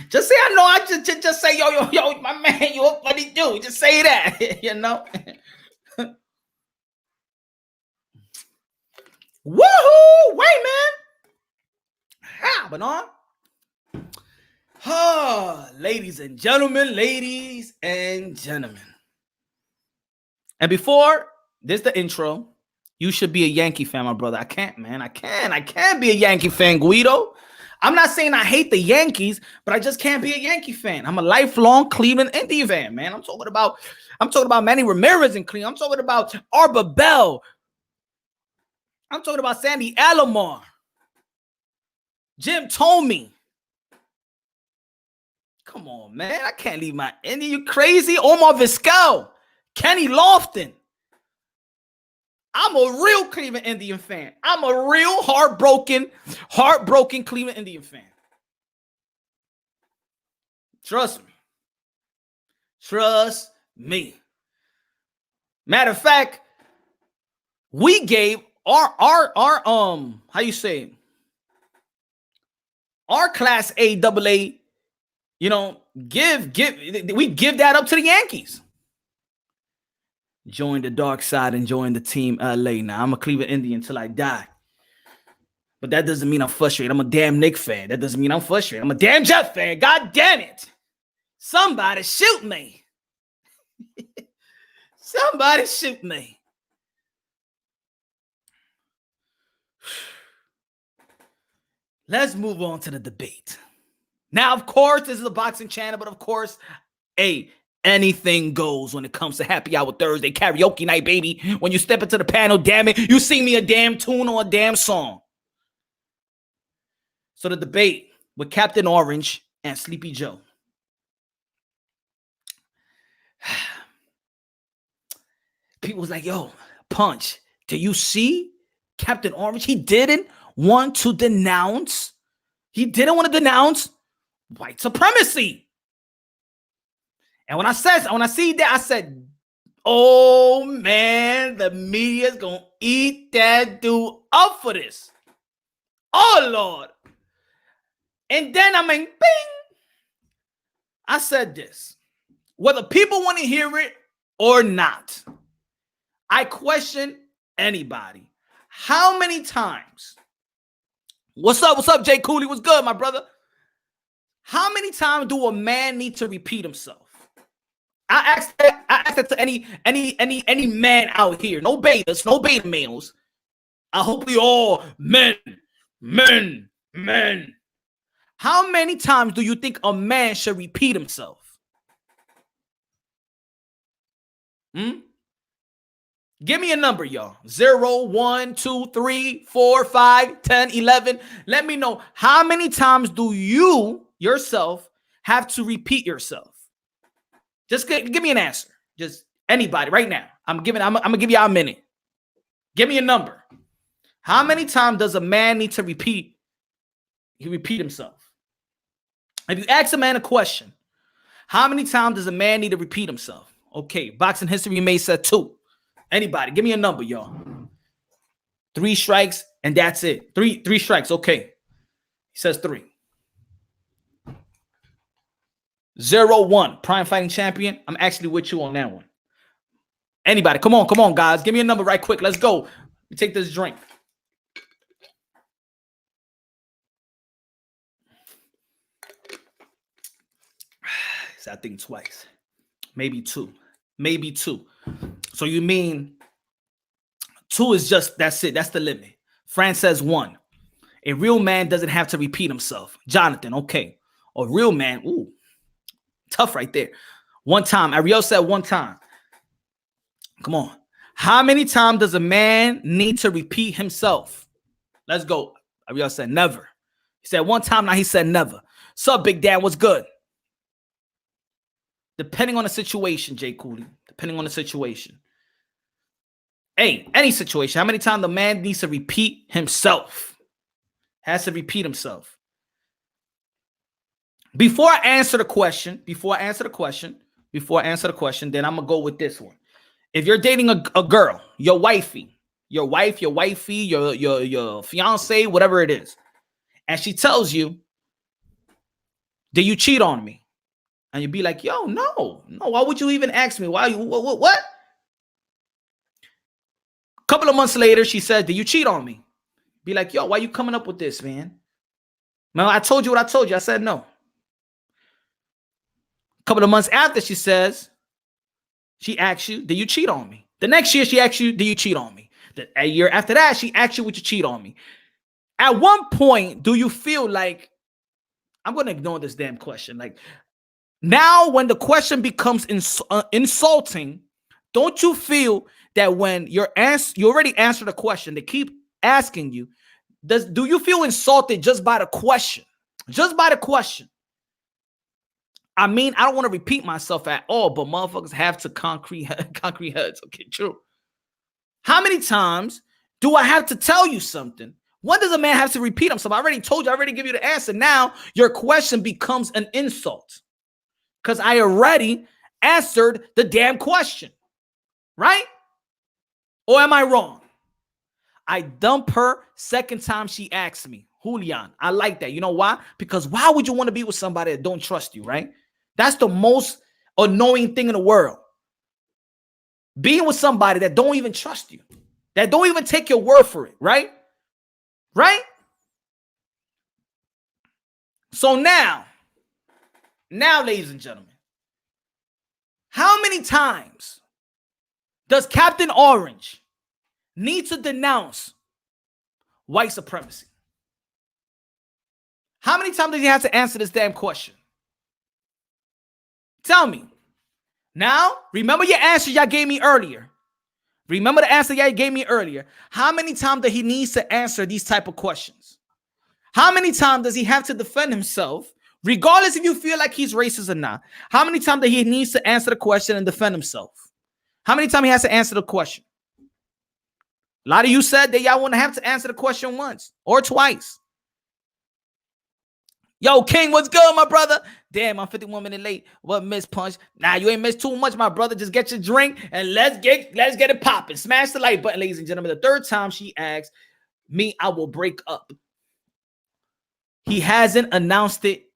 Just say I know. I just say yo, my man, you a funny dude. Just say that, you know. Woohoo! Wait, man. How, but on. Ladies and gentlemen. And before this, the intro. You should be a Yankee fan, my brother. I can't, man. I can't be a Yankee fan, Guido. I'm not saying I hate the Yankees, but I just can't be a Yankee fan. I'm a lifelong Cleveland Indian fan, man. I'm talking about Manny Ramirez in Cleveland. I'm talking about Arbor Bell. I'm talking about Sandy Alomar. Jim Tomey. Come on, man. I can't leave my Indian. You crazy? Omar Vizquel. Kenny Lofton. I'm a real Cleveland Indian fan. I'm a real heartbroken Cleveland Indian fan. Trust me. Matter of fact, we gave our how you say it? Our Class A, AA, you know, we give that up to the Yankees. Join the dark side and join the team LA. Now, I'm a Cleveland Indian until I die. But that doesn't mean I'm frustrated. I'm a damn Knicks fan. That doesn't mean I'm frustrated. I'm a damn Jet fan. God damn it. Somebody shoot me. Somebody shoot me. Let's move on to the debate. Now, of course, this is a boxing channel, but of course, anything goes when it comes to Happy Hour Thursday, karaoke night, baby. When you step into the panel, damn it, you sing me a damn tune or a damn song. So the debate with Captain Orange and Sleepy Joe. People was like, yo, Punch, do you see Captain Orange? He didn't want to denounce white supremacy. And when I see that, I said, oh man, the media's gonna eat that dude up for this. Oh Lord. And then bing. I said this. Whether people want to hear it or not, I question anybody. How many times? What's up, Jay Cooley? What's good, my brother? How many times do a man need to repeat himself? I asked that to any man out here. No betas, no beta males. I hope we all men. How many times do you think a man should repeat himself? Give me a number, y'all. 0, 1, 2, 3, 4, 5, 10, 11. Let me know how many times do you yourself have to repeat yourself? Just give me an answer. Just anybody right now. I'm gonna give y'all a minute. Give me a number. How many times does a man need to repeat? He repeat himself. If you ask a man a question, how many times does a man need to repeat himself? Okay, boxing history may say 2. Anybody, give me a number, y'all. 3 strikes and that's it. Three strikes. Okay, he says 3. 0, 1, prime fighting champion. I'm actually with you on that one. Anybody, come on, guys. Give me a number right quick. Let's go. Let me take this drink. So I think twice. Maybe 2. So you mean 2 is just, that's it. That's the limit. Fran says 1. A real man doesn't have to repeat himself. Jonathan, okay. A real man, ooh. Tough right there. One time. Ariel said one time. Come on. How many times does a man need to repeat himself? Let's go. Ariel said never. He said one time. Now he said never. Sup, Big Dan? What's good? Depending on the situation, Jay Cooley. Depending on the situation. Hey, any situation. How many times the man needs to repeat himself? Has to repeat himself. Before I answer the question, then I'm gonna go with this one. If you're dating a girl, your wifey, your fiance, whatever it is, and she tells you, "Did you cheat on me?" And you be like, "Yo, no. Why would you even ask me? Why? What?" A couple of months later, she says, "Did you cheat on me?" Be like, "Yo, why you coming up with this, man? Man, I told you what I told you. I said no." A couple of months after, she asks you, "Did you cheat on me?" The next year, she asks you, "Did you cheat on me?" A year after that, she asks you, "Would you cheat on me?" At one point, do you feel like, I'm going to ignore this damn question. Like, now when the question becomes insulting, don't you feel that when you already answered the question, they keep asking you, do you feel insulted just by the question? Just by the question. I mean, I don't want to repeat myself at all, but motherfuckers have to concrete heads. Okay, true. How many times do I have to tell you something? When does a man have to repeat himself? I already told you, I already give you the answer. Now your question becomes an insult because I already answered the damn question, right? Or am I wrong? I dump her second time she asks me. Julian, I like that. You know why? Because why would you want to be with somebody that don't trust you, right? That's the most annoying thing in the world. Being with somebody that don't even trust you, that don't even take your word for it, right? Right? So now, ladies and gentlemen, how many times does Captain Orange need to denounce white supremacy? How many times does he have to answer this damn question? Tell me. Now, remember your answer y'all gave me earlier. Remember the answer y'all gave me earlier. How many times does he need to answer these type of questions? How many times does he have to defend himself, regardless if you feel like he's racist or not? How many times that he needs to answer the question and defend himself? How many times he has to answer the question? A lot of you said that y'all wouldn't have to answer the question once or twice. Yo, King, what's good, my brother? Damn, I'm 51 minutes late. What, Miss Punch? Nah, you ain't missed too much, my brother. Just get your drink and let's get it popping. Smash the like button, ladies and gentlemen. The third time she asks me, I will break up. He hasn't denounced it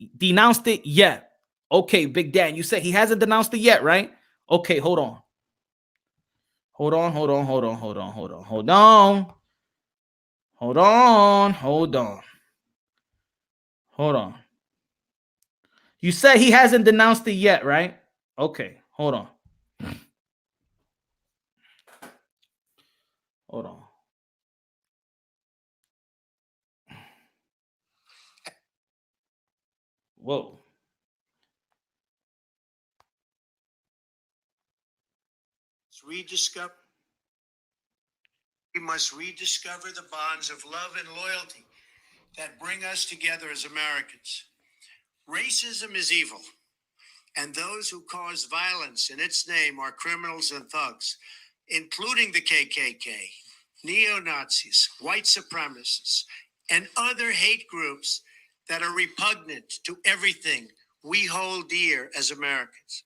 yet. Okay, Big Dan, you said he hasn't denounced it yet, right? Okay, hold on. Hold on. You said he hasn't denounced it yet, right? Okay, hold on. Whoa. We must rediscover the bonds of love and loyalty that bring us together as Americans. Racism is evil, and those who cause violence in its name are criminals and thugs, including the KKK, neo-Nazis, white supremacists, and other hate groups that are repugnant to everything we hold dear as Americans.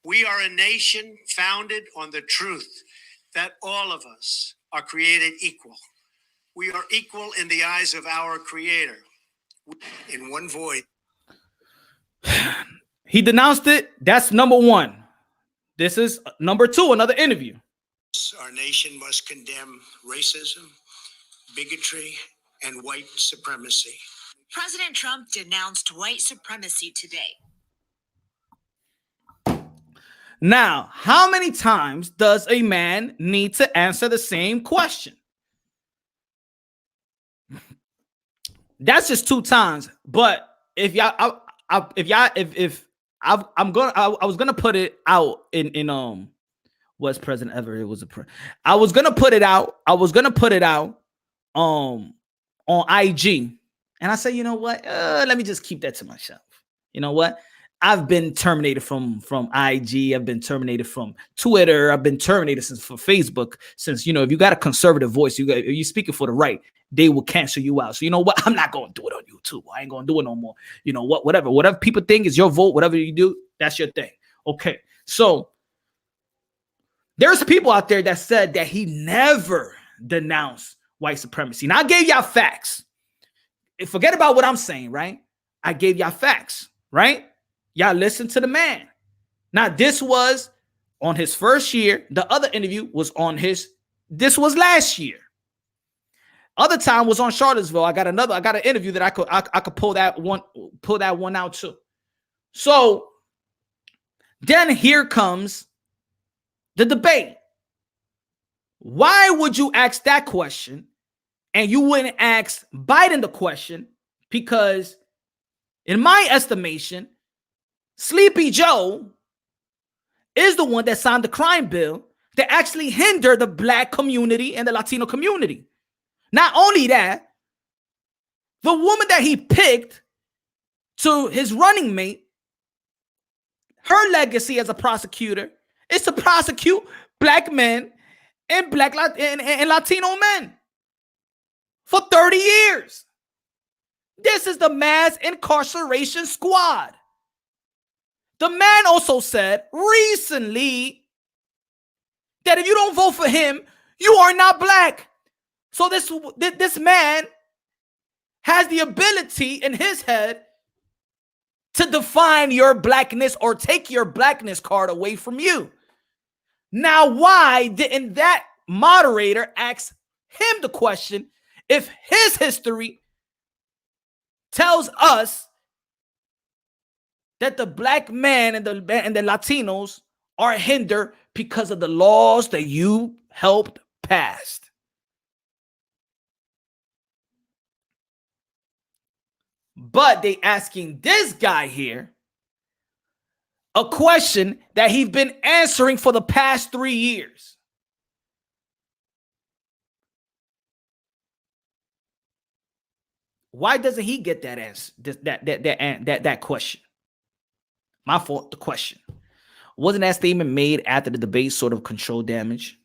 We are a nation founded on the truth that all of us are created equal. We are equal in the eyes of our Creator. In one voice. He denounced it. That's number one. This is number two, another interview. Our nation must condemn racism, bigotry, and white supremacy. President Trump denounced white supremacy today. Now, how many times does a man need to answer the same question? That's just 2 times. But if I was gonna put it out in was President ever? It was I was gonna put it out. On IG, and I said, you know what? Let me just keep that to myself. You know what? I've been terminated from IG. I've been terminated from Twitter. I've been terminated from Facebook. Since, you know, if you got a conservative voice, if you're speaking for the right, they will cancel you out. So you know what? I'm not going to do it on YouTube. I ain't going to do it no more. You know what? Whatever people think is your vote. Whatever you do, that's your thing. Okay. So there's people out there that said that he never denounced white supremacy. Now I gave y'all facts. Forget about what I'm saying, right? I gave y'all facts, right? Y'all listen to the man. Now, this was on his first year. The other interview was this was last year. Other time was on Charlottesville. I got an interview that I could pull that one out too. So then here comes the debate. Why would you ask that question and you wouldn't ask Biden the question? Because in my estimation, Sleepy Joe is the one that signed the crime bill that actually hindered the black community and the Latino community. Not only that, the woman that he picked to his running mate, her legacy as a prosecutor is to prosecute black men and and Latino men for 30 years. This is the mass incarceration squad. The man also said recently that if you don't vote for him, you are not black. So this man has the ability in his head to define your blackness or take your blackness card away from you. Now, why didn't that moderator ask him the question if his history tells us that the black man and the Latinos are hindered because of the laws that you helped pass? But they asking this guy here a question that he's been answering for the past 3 years. Why doesn't he get that answer? That question? My fault. The question. Wasn't that statement made after the debate sort of control damage?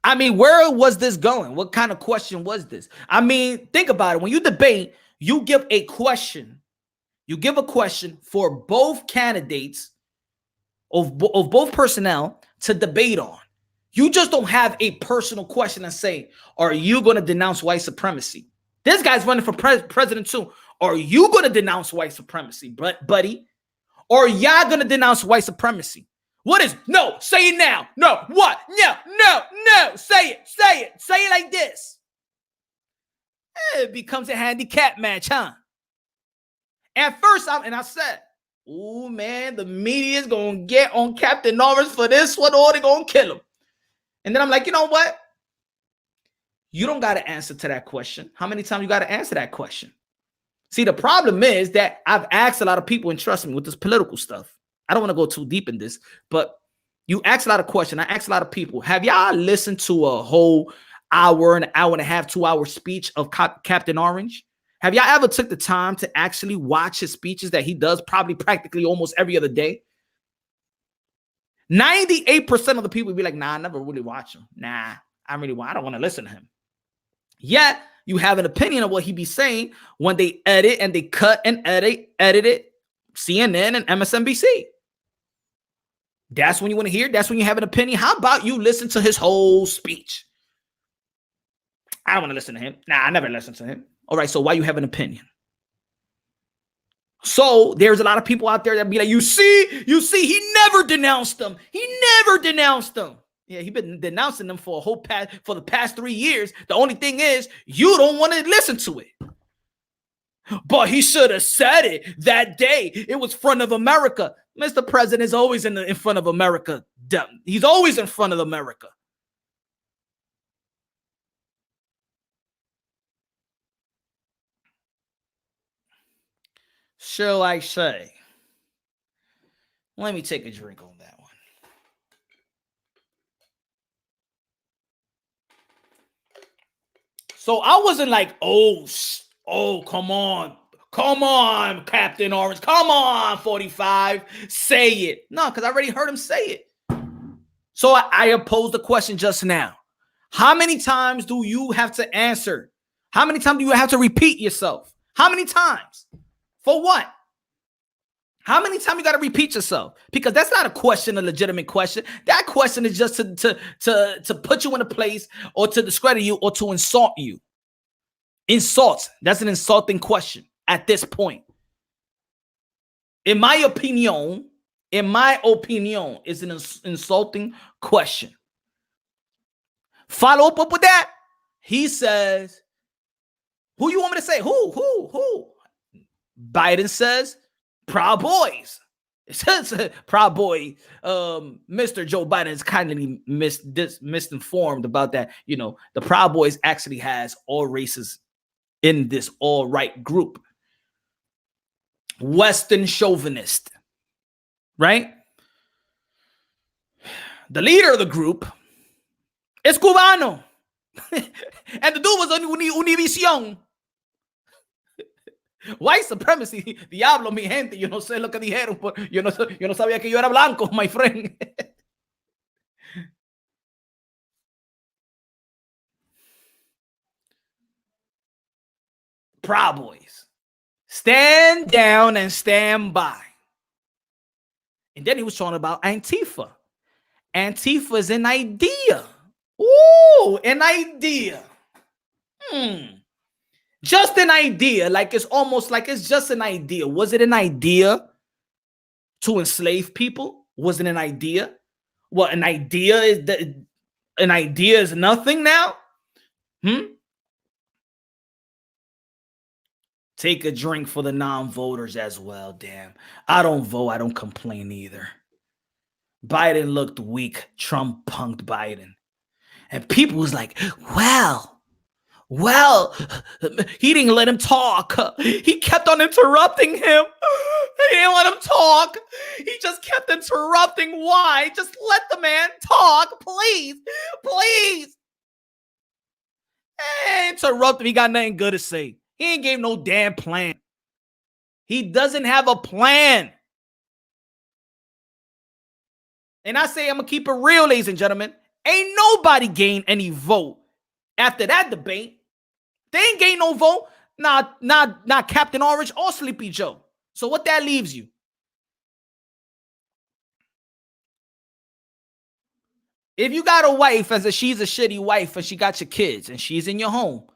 I mean, where was this going? What kind of question was this? I mean, think about it. When you debate, you give a question. You give a question for both candidates of both personnel to debate on. You just don't have a personal question and say, are you going to denounce white supremacy? This guy's running for president too. Are you going to denounce white supremacy, buddy? Or y'all going to denounce white supremacy? What is, no, say it now. No, what? No, say it. Say it like this. It becomes a handicap match, huh? At first, I said, oh man, the media is going to get on Captain Norris for this one, or they're going to kill him. And then I'm like, you know what? You don't got to answer to that question. How many times you got to answer that question? See, the problem is that I've asked a lot of people, and trust me, with this political stuff, I don't want to go too deep in this, but you ask a lot of questions. I asked a lot of people, have y'all listened to a whole hour, an hour and a half, 2 hour speech of Captain Orange? Have y'all ever took the time to actually watch his speeches that he does probably practically almost every other day? 98% of the people would be like, nah, I never really watch him. Nah, I don't want to listen to him. Yet you have an opinion of what he be saying when they edit and they cut and edit it, CNN and MSNBC. That's when you want to hear. That's when you have an opinion. How about you listen to his whole speech? I don't want to listen to him. Nah, I never listen to him. All right, so why you have an opinion? So there's a lot of people out there that be like, you see, he never denounced them. Yeah, he's been denouncing them for the past 3 years. The only thing is, you don't want to listen to it. But he should have said it that day. It was front of America. Mr. President is always in front of America. He's always in front of America. shall I say? Let me take a drink on that one. So I wasn't like, oh, come on. Come on, Captain Orange. Come on, 45. Say it. No, because I already heard him say it. So I posed the question just now. How many times do you have to answer? How many times do you have to repeat yourself? How many times? For what? How many times you got to repeat yourself? Because that's not a question, a legitimate question. That question is just to put you in a place or to discredit you or to insult you. Insult. That's an insulting question at this point. In my opinion, is an insulting question. Follow up with that. He says, who you want me to say? Who? Biden says, Proud Boys. It says Proud Boy. Mr. Joe Biden is kind of misinformed about that. You know, the Proud Boys actually has all races in this all right group. Western chauvinist, right? The leader of the group is Cubano. And the dude was on Univision. White supremacy, diablo, mi gente, yo no sé lo que dijeron, yo no sabía que yo era blanco, my friend. Proud Boys. Stand down and stand by. And then he was talking about Antifa. Antifa is an idea. Ooh, an idea. Just an idea. Like it's almost like it's just an idea. Was it an idea to enslave people? Was it an idea? What, an idea is that an idea is nothing now? Take a drink for the non-voters as well. Damn. I don't vote. I don't complain either. Biden looked weak. Trump punked Biden. And people was like, well, he didn't let him talk. He kept on interrupting him. He didn't let him talk. He just kept interrupting. Why? Just let the man talk, please. Please. Interrupt him. He got nothing good to say. He ain't gave no damn plan. He doesn't have a plan. And I say I'm going to keep it real, ladies and gentlemen. Ain't nobody gained any vote after that debate. They ain't gained no vote. Not Captain Orange or Sleepy Joe. So what that leaves you? If you got a wife she's a shitty wife and she got your kids and she's in your home,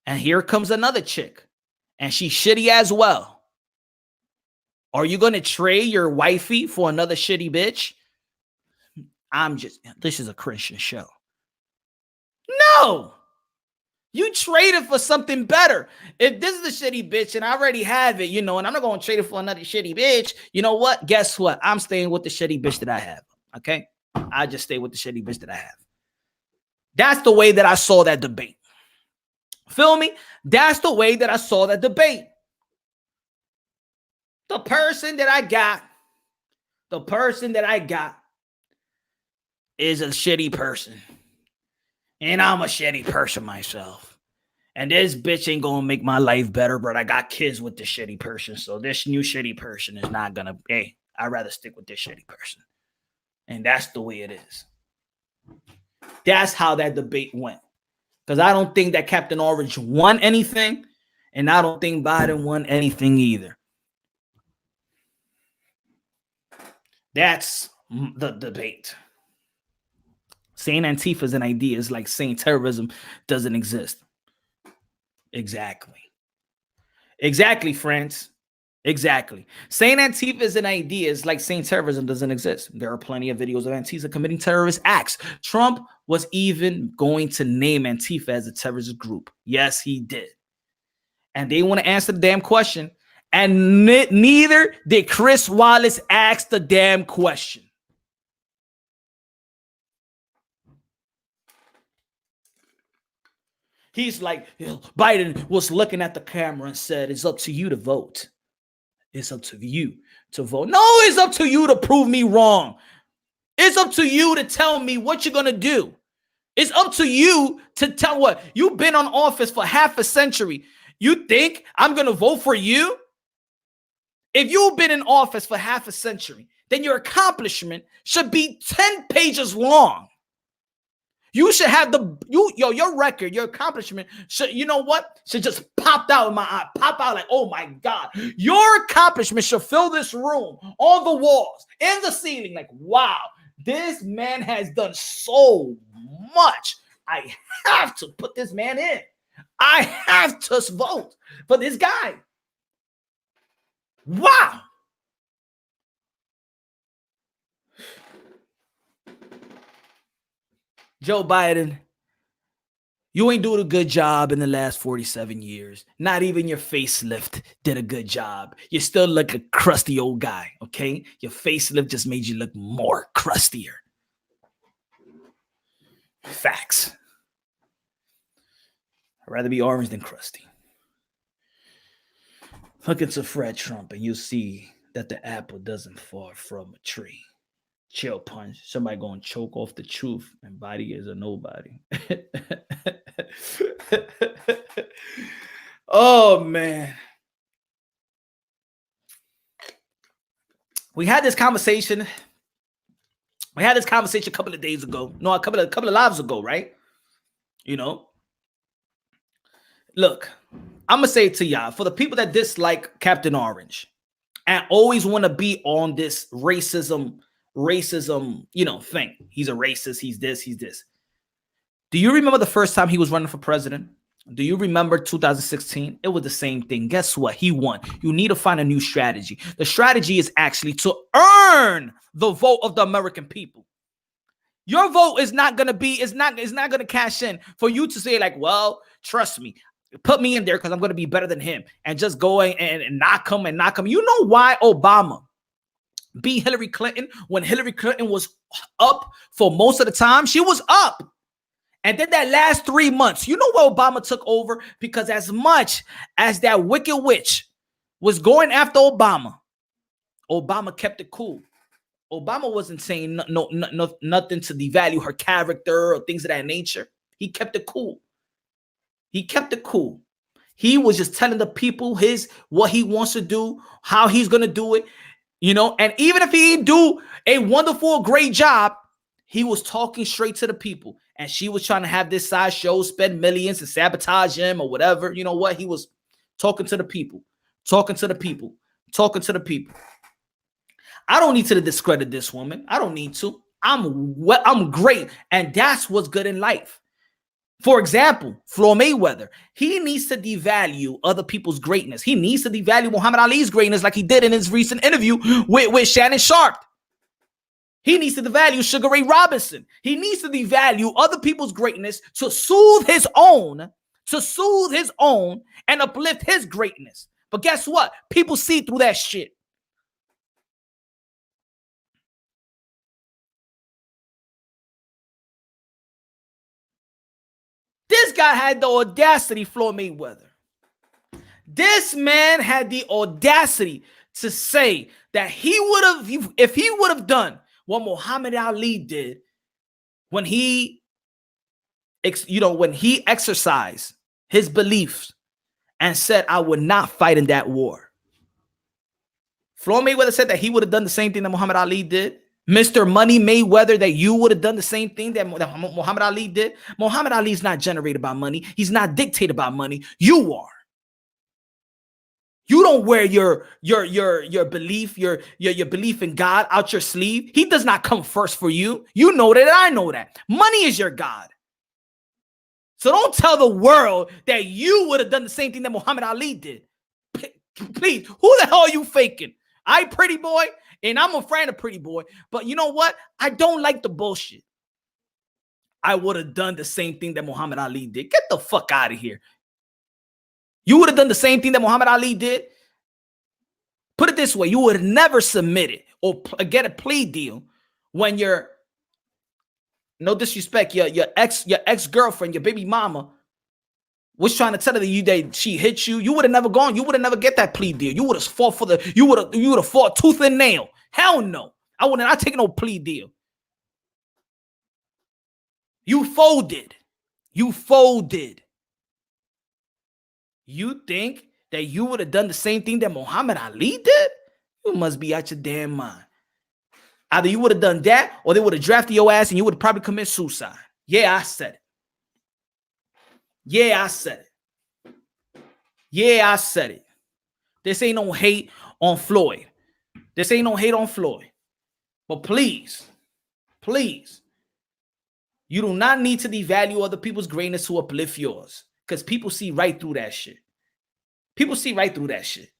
and here comes another chick and she's shitty as well, are you going to trade your wifey for another shitty bitch? This is a Christian show. No. You traded for something better. If this is a shitty bitch and I already have it, and I'm not going to trade it for another shitty bitch, you know what? Guess what? I'm staying with the shitty bitch that I have. Okay? I just stay with the shitty bitch that I have. That's the way that I saw that debate. Feel me? That's the way that I saw that debate. The person that I got is a shitty person. And I'm a shitty person myself. And this bitch ain't gonna make my life better, but I got kids with this shitty person. So this new shitty person is not gonna, I'd rather stick with this shitty person. And that's the way it is. That's how that debate went. Because I don't think that Captain Orange won anything. And I don't think Biden won anything either. That's the debate. Saying Antifa is an idea is like saying terrorism doesn't exist. Exactly, friends. Exactly. Saying Antifa is an idea is like saying terrorism doesn't exist. There are plenty of videos of Antifa committing terrorist acts. Trump was even going to name Antifa as a terrorist group. Yes, he did. And they want to answer the damn question. And neither did Chris Wallace ask the damn question. He's like, Biden was looking at the camera and said, it's up to you to vote. It's up to you to vote. No, it's up to you to prove me wrong. It's up to you to tell me what you're going to do. It's up to you to tell what. You've been on office for half a century. You think I'm going to vote for you? If you've been in office for half a century, then your accomplishment should be 10 pages long. You should have your record, your accomplishment should, you know what? Should just pop out in my eye, pop out like, oh my God. Your accomplishment should fill this room, on the walls, in the ceiling. Like, wow, this man has done so much. I have to put this man in. I have to vote for this guy. Wow. Joe Biden, you ain't doing a good job in the last 47 years. Not even your facelift did a good job. You still look a crusty old guy, okay? Your facelift just made you look more crustier. Facts. I'd rather be orange than crusty. Look into Fred Trump and you'll see that the apple doesn't fall from a tree. Chill, Punch. Somebody gonna choke off the truth, and body is a nobody. Oh man, we had this conversation. We had this conversation a couple of days ago. No, a couple of lives ago, right? You know, look, I'm gonna say it to y'all, for the people that dislike Captain Orange and always want to be on this racism, you know, thing. He's a racist. He's this, he's this. Do you remember the first time he was running for president? Do you remember 2016? It was the same thing. Guess what? He won. You need to find a new strategy. The strategy is actually to earn the vote of the American people. Your vote is not going to be, it's not going to cash in for you to say like, well, trust me, put me in there because I'm going to be better than him, and just go and knock him and knock him. You know why Obama beat Hillary Clinton when Hillary Clinton was up for most of the time? She was up. And then that last 3 months, you know what Obama took over? Because as much as that wicked witch was going after Obama, Obama kept it cool. Obama wasn't saying nothing to devalue her character or things of that nature. He kept it cool. He kept it cool. He was just telling the people what he wants to do, how he's going to do it. You know, and even if he didn't do a wonderful, great job, he was talking straight to the people. And she was trying to have this side show, spend millions and sabotage him or whatever. You know what? He was talking to the people, talking to the people, talking to the people. I don't need to discredit this woman. I don't need to. I'm great. And that's what's good in life. For example, Floyd Mayweather, he needs to devalue other people's greatness. He needs to devalue Muhammad Ali's greatness like he did in his recent interview with Shannon Sharp. He needs to devalue Sugar Ray Robinson. He needs to devalue other people's greatness to soothe his own and uplift his greatness. But guess what? People see through that shit. This guy had the audacity, Floyd Mayweather. This man had the audacity to say that he would have, if he would have done what Muhammad Ali did when he exercised his beliefs and said, I would not fight in that war. Floyd Mayweather said that he would have done the same thing that Muhammad Ali did. Mr. Money Mayweather, that you would have done the same thing that Muhammad Ali did. Muhammad Ali is not generated by money. He's not dictated by money. You are. You don't wear your belief, your belief in God out your sleeve. He does not come first for you. You know that. I know that. Money is your God. So don't tell the world that you would have done the same thing that Muhammad Ali did. Please, who the hell are you faking? I Pretty Boy, and I'm a friend of Pretty Boy. But you know what? I don't like the bullshit. I would have done the same thing that Muhammad Ali did. Get the fuck out of here. You would have done the same thing that Muhammad Ali did. Put it this way. You would have never submitted or get a plea deal when your, no disrespect, your ex-girlfriend, your baby mama was trying to tell you that she hit you, you would have never gone. You would have never get that plea deal. You would have fought for the. You would have fought tooth and nail. Hell no. I wouldn't. I take no plea deal. You folded. You folded. You think that you would have done the same thing that Muhammad Ali did? You must be out your damn mind. Either you would have done that, or they would have drafted your ass, and you would have probably committed suicide. Yeah, I said it. Yeah, I said it. Yeah, I said it. This ain't no hate on Floyd. This ain't no hate on Floyd. But please, please, you do not need to devalue other people's greatness to uplift yours. Because people see right through that shit. People see right through that shit.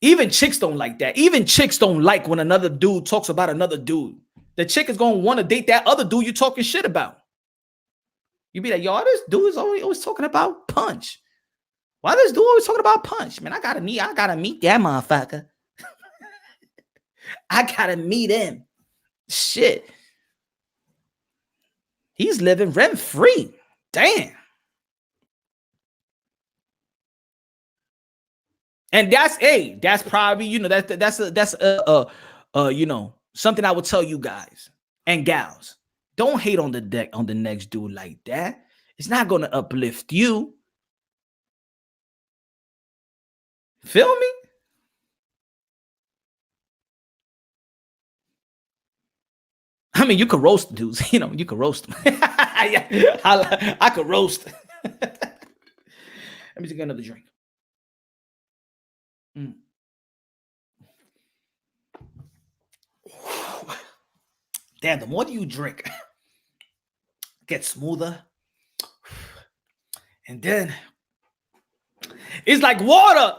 Even chicks don't like that. Even chicks don't like when another dude talks about another dude. The chick is going to want to date that other dude you talking shit about. You be like, yo, this dude is always talking about Punch. Why this dude always talking about Punch? Man, I gotta meet that motherfucker. I gotta meet him. Shit. He's living rent free. Damn. And that's probably, you know, that's you know, something I would tell you guys and gals. Don't hate on the next dude like that. It's not gonna uplift you. Feel me? I mean, you could roast dudes, you know, you could roast them. I could roast. Let me take another drink. Damn, the more you drink, it gets smoother. And then it's like water.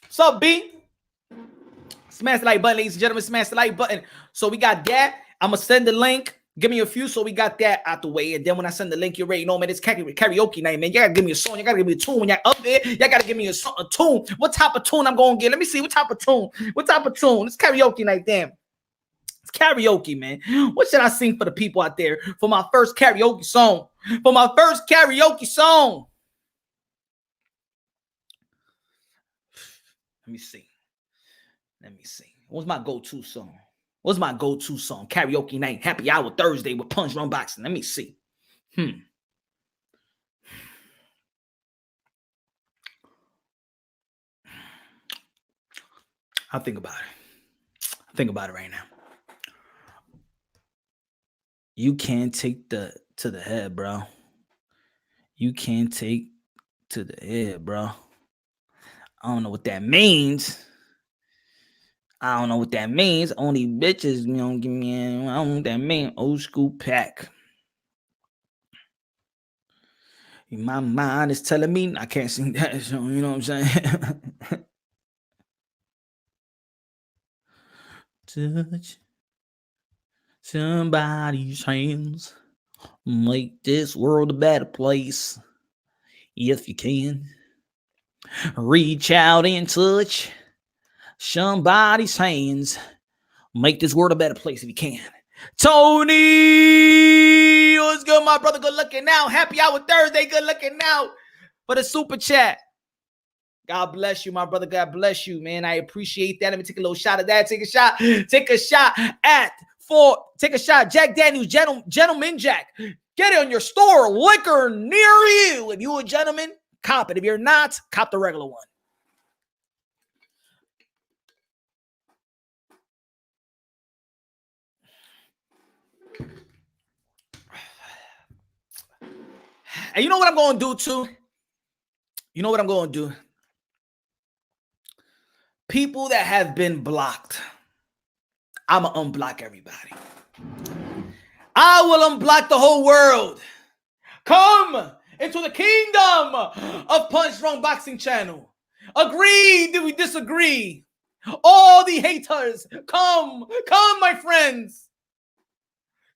What's up, B? Smash the like button, ladies and gentlemen. Smash the like button. So we got that. I'm going to send the link. Give me a few. So we got that out the way. And then when I send the link, you already know, man, it's karaoke night, man. You got to give me a song. You got to give me a tune. When you're up there, you got to give me a tune. What type of tune I'm going to get? Let me see. What type of tune? What type of tune? It's karaoke night, damn. It's karaoke, man. What should I sing for the people out there for my first karaoke song? For my first karaoke song. Let me see. What's my go-to song? What's my go-to song? Karaoke night, happy hour Thursday with Punch Run Boxing. Let me see. I'll think about it. Think about it right now. You can't take to the head, bro. You can't take to the head, bro. I don't know what that means. Only bitches, you know, give me. I don't know what that means. Old school pack. My mind is telling me I can't sing that song. You know what I'm saying? Touch somebody's hands. Make this world a better place. If you can. Reach out and touch somebody's hands. Make this world a better place if you can. Tony, what's good, my brother? Good looking out. Happy hour Thursday. Good looking out for the super chat. God bless you, my brother. God bless you, man. I appreciate that. Let me take a little shot of that. Take a shot. Take a shot. Jack Daniels, Gentleman Jack. Get it on your store liquor near you. If you're a gentleman, cop it. If you're not, cop the regular one. And you know what I'm going to do too? You know what I'm going to do? People that have been blocked, I'm going to unblock everybody. I will unblock the whole world. Come into the kingdom of Punch Wrong Boxing Channel. Agree, do we disagree? All the haters, come, my friends.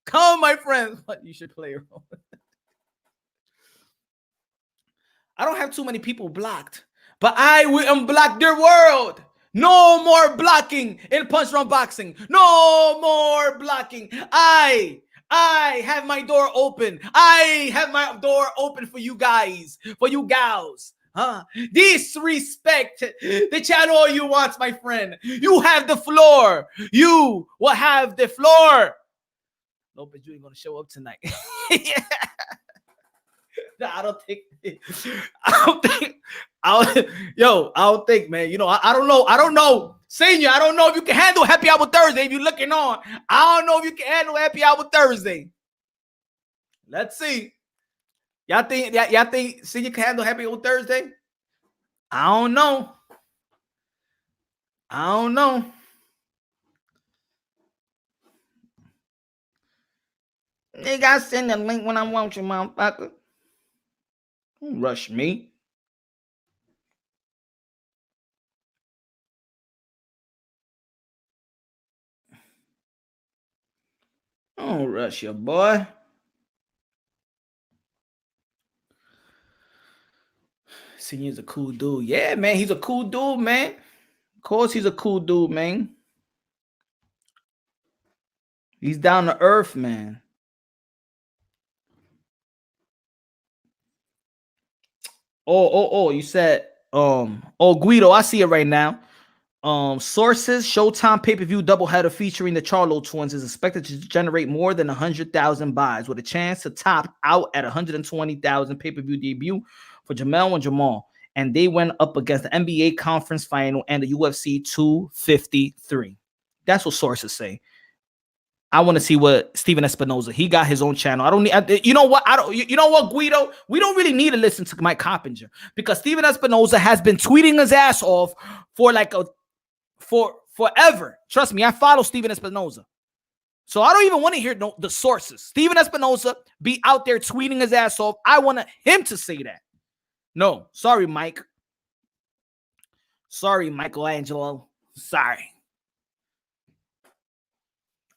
Come, my friends. What, you should play a role. I don't have too many people blocked, but I will unblock their world. No more blocking in Punch Wrong Boxing. No more blocking. I I have my door open. I have my door open for you guys, for you gals. Disrespect the channel all you want, my friend. You have the floor. You will have the floor. No, but you ain't gonna show up tonight. No, I don't think. I don't think, man. You know, I don't know. I don't know, Senior. I don't know if you can handle Happy Hour Thursday. If you're looking on, I don't know if you can handle Happy Hour Thursday. Let's see. Y'all think Senior can handle Happy Hour Thursday? I don't know. I don't know. They got to send the link when I want you, motherfucker. Don't rush me. Don't rush your boy. Senior's a cool dude. Yeah, man. He's a cool dude, man. Of course he's a cool dude, man. He's down to earth, man. Oh, you said, Guido, I see it right now. Sources, Showtime pay-per-view doubleheader featuring the Charlo twins is expected to generate more than 100,000 buys with a chance to top out at 120,000 pay-per-view debut for Jamel and Jamal. And they went up against the NBA conference final and the UFC 253. That's what sources say. I want to see what Steven Espinoza. He got his own channel. I don't need. You know what? You know what, Guido? We don't really need to listen to Mike Coppinger because Steven Espinoza has been tweeting his ass off for forever. Trust me, I follow Steven Espinoza, so I don't even want to hear the sources. Steven Espinoza be out there tweeting his ass off. I want him to say that. No, sorry, Mike. Sorry, Michelangelo. Sorry.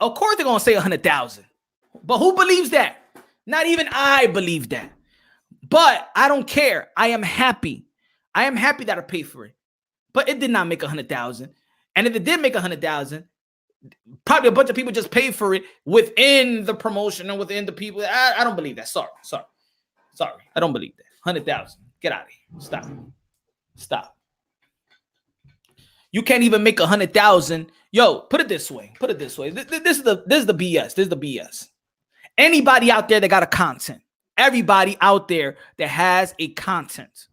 Of course they're going to say 100,000. But who believes that? Not even I believe that. But I don't care. I am happy. I am happy that I paid for it. But it did not make 100,000. And if it did make 100,000, probably a bunch of people just paid for it within the promotion and within the people. I don't believe that. Sorry. I don't believe that. 100,000. Get out of here. Stop. You can't even make 100,000. Yo, put it this way. This is the BS. Anybody out there that got a content, everybody out there that has a content,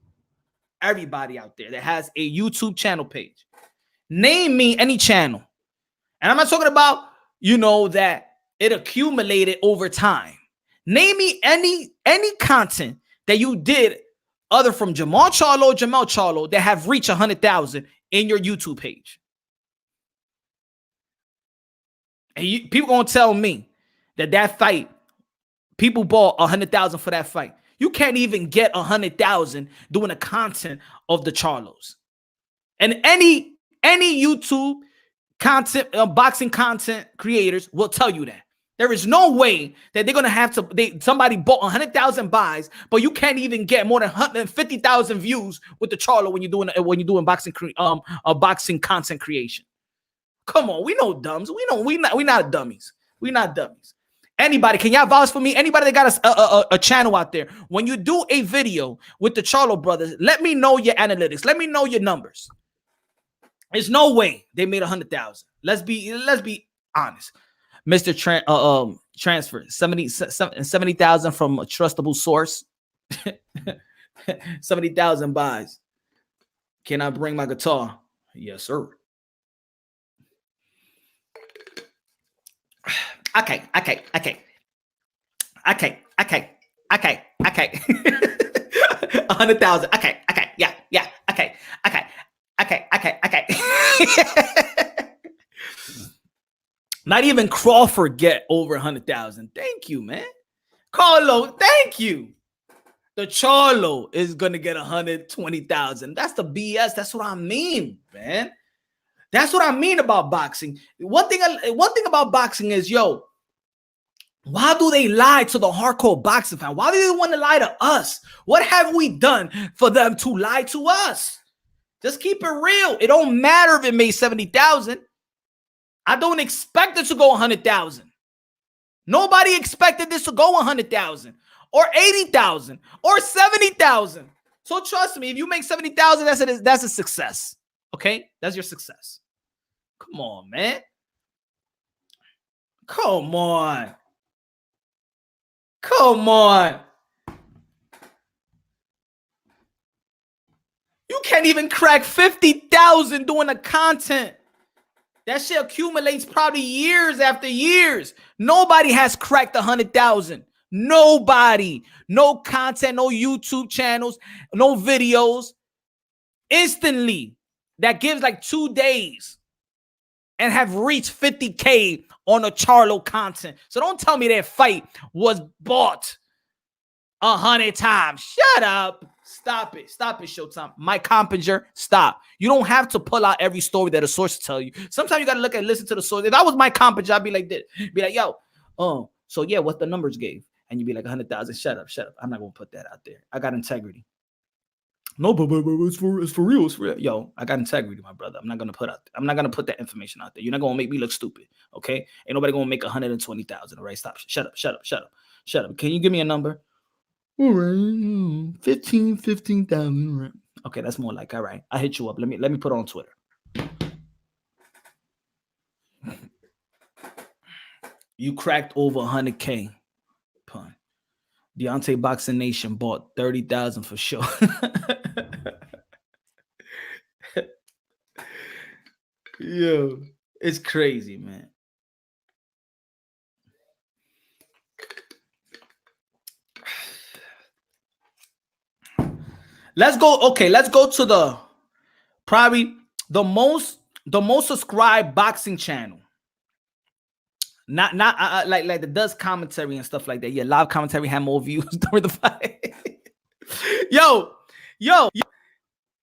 everybody out there that has a YouTube channel page, name me any channel. And I'm not talking about, that it accumulated over time. Name me any content that you did other from Jamel Charlo that have reached 100,000 in your YouTube page. And people gonna tell me that fight, people bought 100,000 for that fight. You can't even get 100,000 doing the content of the Charlos. And any YouTube content, boxing content creators will tell you that. There is no way that they're gonna have to. Somebody bought 100,000 buys, but you can't even get more than 150,000 views with the Charlo when you're doing boxing content creation. Come on, we know dumbs. We not dummies. We not dummies. Anybody, can y'all vouch for me? Anybody that got a channel out there, when you do a video with the Charlo brothers, let me know your analytics. Let me know your numbers. There's no way they made 100,000. Let's be honest. Mr. Transfer 70,000 from a trustable source. 70,000 buys. Can I bring my guitar? Yes, sir. Okay. 100,000. Okay. Yeah. Okay. Not even Crawford get over 100,000. Thank you, man. Carlo, thank you. The Charlo is gonna get 120,000. That's the BS. That's what I mean, man. That's what I mean about boxing. One thing about boxing is, why do they lie to the hardcore boxing fan? Why do they want to lie to us? What have we done for them to lie to us? Just keep it real. It don't matter if it made 70,000. I don't expect it to go 100,000. Nobody expected this to go 100,000 or 80,000 or 70,000. So trust me, if you make 70,000, that's a success. Okay, that's your success. Come on, man. Come on. Come on. You can't even crack 50,000 doing the content. That shit accumulates probably years after years. Nobody has cracked 100,000. Nobody. No content, no YouTube channels, no videos. Instantly. That gives like 2 days and have reached 50K on a Charlo content. So don't tell me that fight was bought 100 times. Shut up. Stop it. Stop it, Showtime. Mike Compinger, stop. You don't have to pull out every story that a source tell you. Sometimes you got to listen to the source. If I was Mike Compinger, I'd be like this. Be like, yo, so yeah, what the numbers gave? And you'd be like 100,000. Shut up, shut up. I'm not going to put that out there. I got integrity. No, but it's for real. It's for real. Yo, I got integrity, my brother. I'm not going to put that information out there. You're not going to make me look stupid, okay? Ain't nobody going to make 120,000, all right? Stop. Shut up. Can you give me a number? All right, 15,000. Right. Okay, that's more like, all right. I hit you up. Let me put it on Twitter. You cracked over 100K. Pun. Deontay Boxing Nation bought 30,000 for sure. Yo, it's crazy, man. Let's go. Okay, let's go to the probably the most subscribed boxing channel. Not like that does commentary and stuff like that. Yeah, live commentary had more views during the fight. yo.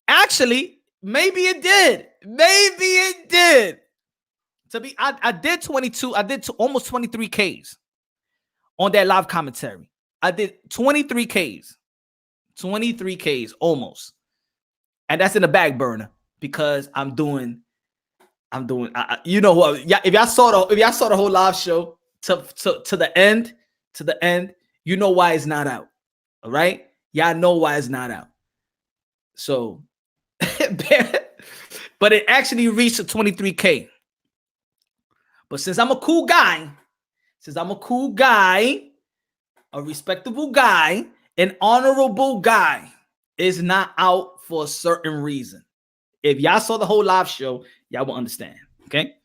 Actually, maybe it did. To be, I did 22. I did almost 23Ks on that live commentary. I did 23Ks. 23Ks almost, and that's in the back burner because I'm doing. You know what? Yeah, if y'all saw the whole live show to the end, you know why it's not out. All right, y'all know why it's not out. So, but it actually reached a 23K. But since I'm a cool guy, a respectable guy, an honorable guy, is not out for a certain reason. If y'all saw the whole live show, y'all will understand. Okay.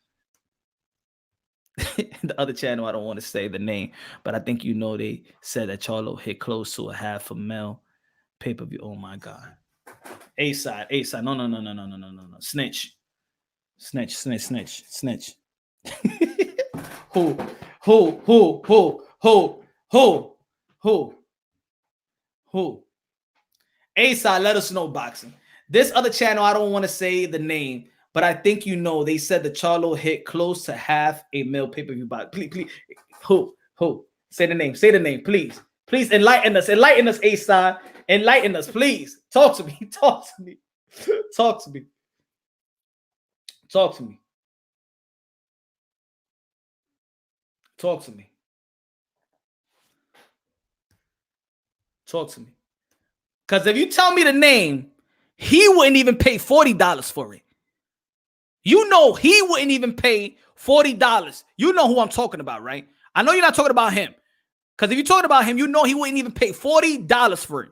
The other channel, I don't want to say the name, but I think you know they said that Charlo hit close to a $500,000 pay-per-view. Oh my God. A side. No. Snitch. Who? A-side, let us know, boxing. This other channel, I don't want to say the name, but I think you know they said the Charlo hit close to $500,000 pay-per-view box. Please. Who? Say the name, please. Please enlighten us, A-side. Enlighten us, please. Talk to me. Because if you tell me the name, he wouldn't even pay $40 for it. You know he wouldn't even pay $40. You know who I'm talking about, right? I know you're not talking about him. Because if you're talking about him, you know he wouldn't even pay $40 for it.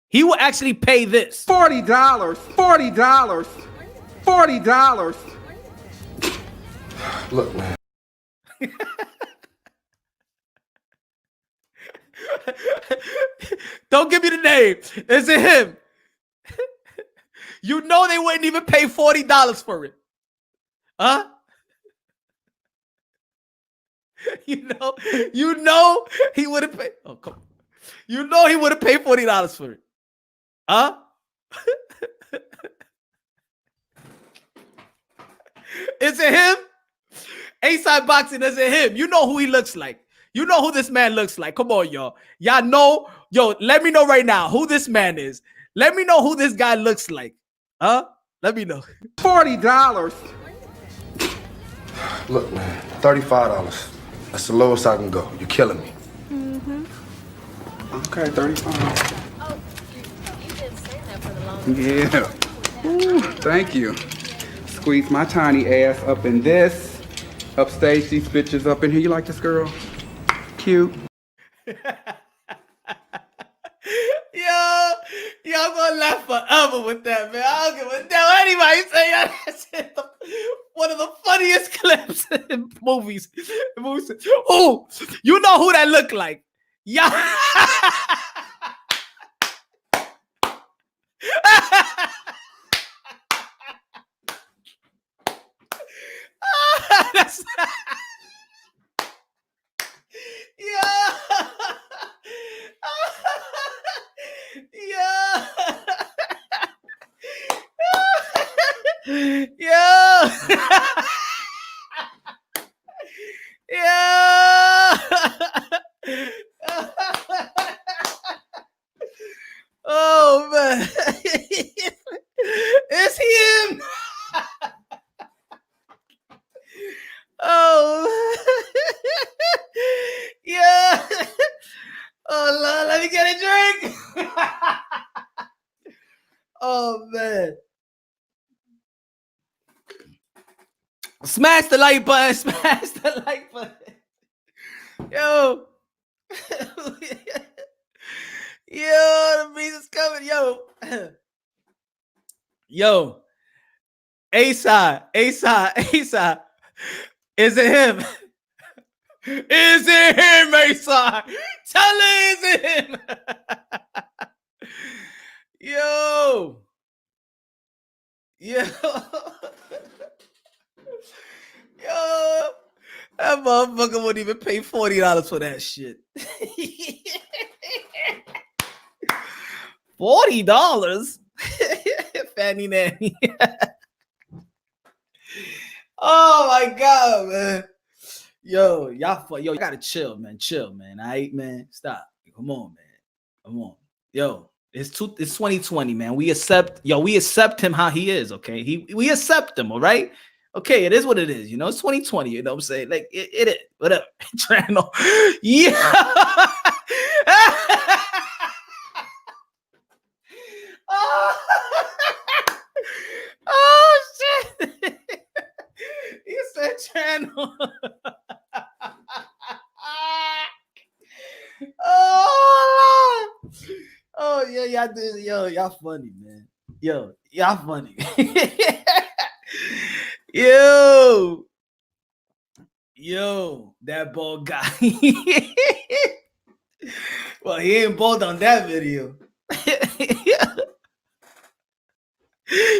He would actually pay this. $40. Look, man. Don't give me the name. Is it him? You know they wouldn't even pay $40 for it. Huh? You know he would have paid. Oh, come on. You know he would have paid $40 for it. Huh? Is it him? A-side boxing, is it him? You know who he looks like. You know who this man looks like. Come on, y'all. Y'all know. Yo, let me know right now who this man is. Let me know who this guy looks like. Huh? Let me know. $40. Look, man. $35. That's the lowest I can go. You're killing me. Okay, 35. Oh, you've been saying that for the longest. Yeah. Ooh, thank you. Squeeze my tiny ass up in this. Upstage these bitches up in here. You like this girl? Cute. Yo, I'm gonna laugh forever with that, man. I don't give a damn anybody say that. That's one of the funniest clips in movies. Oh, you know who that look like? Yeah. That's yeah. Yeah. Yeah. Yeah. Oh man. It's him. Oh. Yeah. Oh Lord, let me get a drink. Oh man. Smash the like button. Smash the like button. Yo. Yo, the breeze is coming. Yo. Yo. A-side. Is it him? Is it him, A-side? Tell her, is it him? Yo. Yo. Yo. That motherfucker wouldn't even pay $40 for that shit. $40? Fanny nanny. Oh my God, man. Yo, you gotta chill, man. Chill, man. All right, man. Stop. Come on, man. Come on. Yo, it's 2020, man. We accept him how he is, okay? We accept him, all right? Okay, it is what it is, you know. It's 2020, you know what I'm saying? Like it is, whatever. Trano. Yeah. Oh shit. You said channel. Oh yeah, y'all do. Yo, y'all funny, man. Yo, y'all funny. Yo, that bald guy. Well, he ain't bald on that video.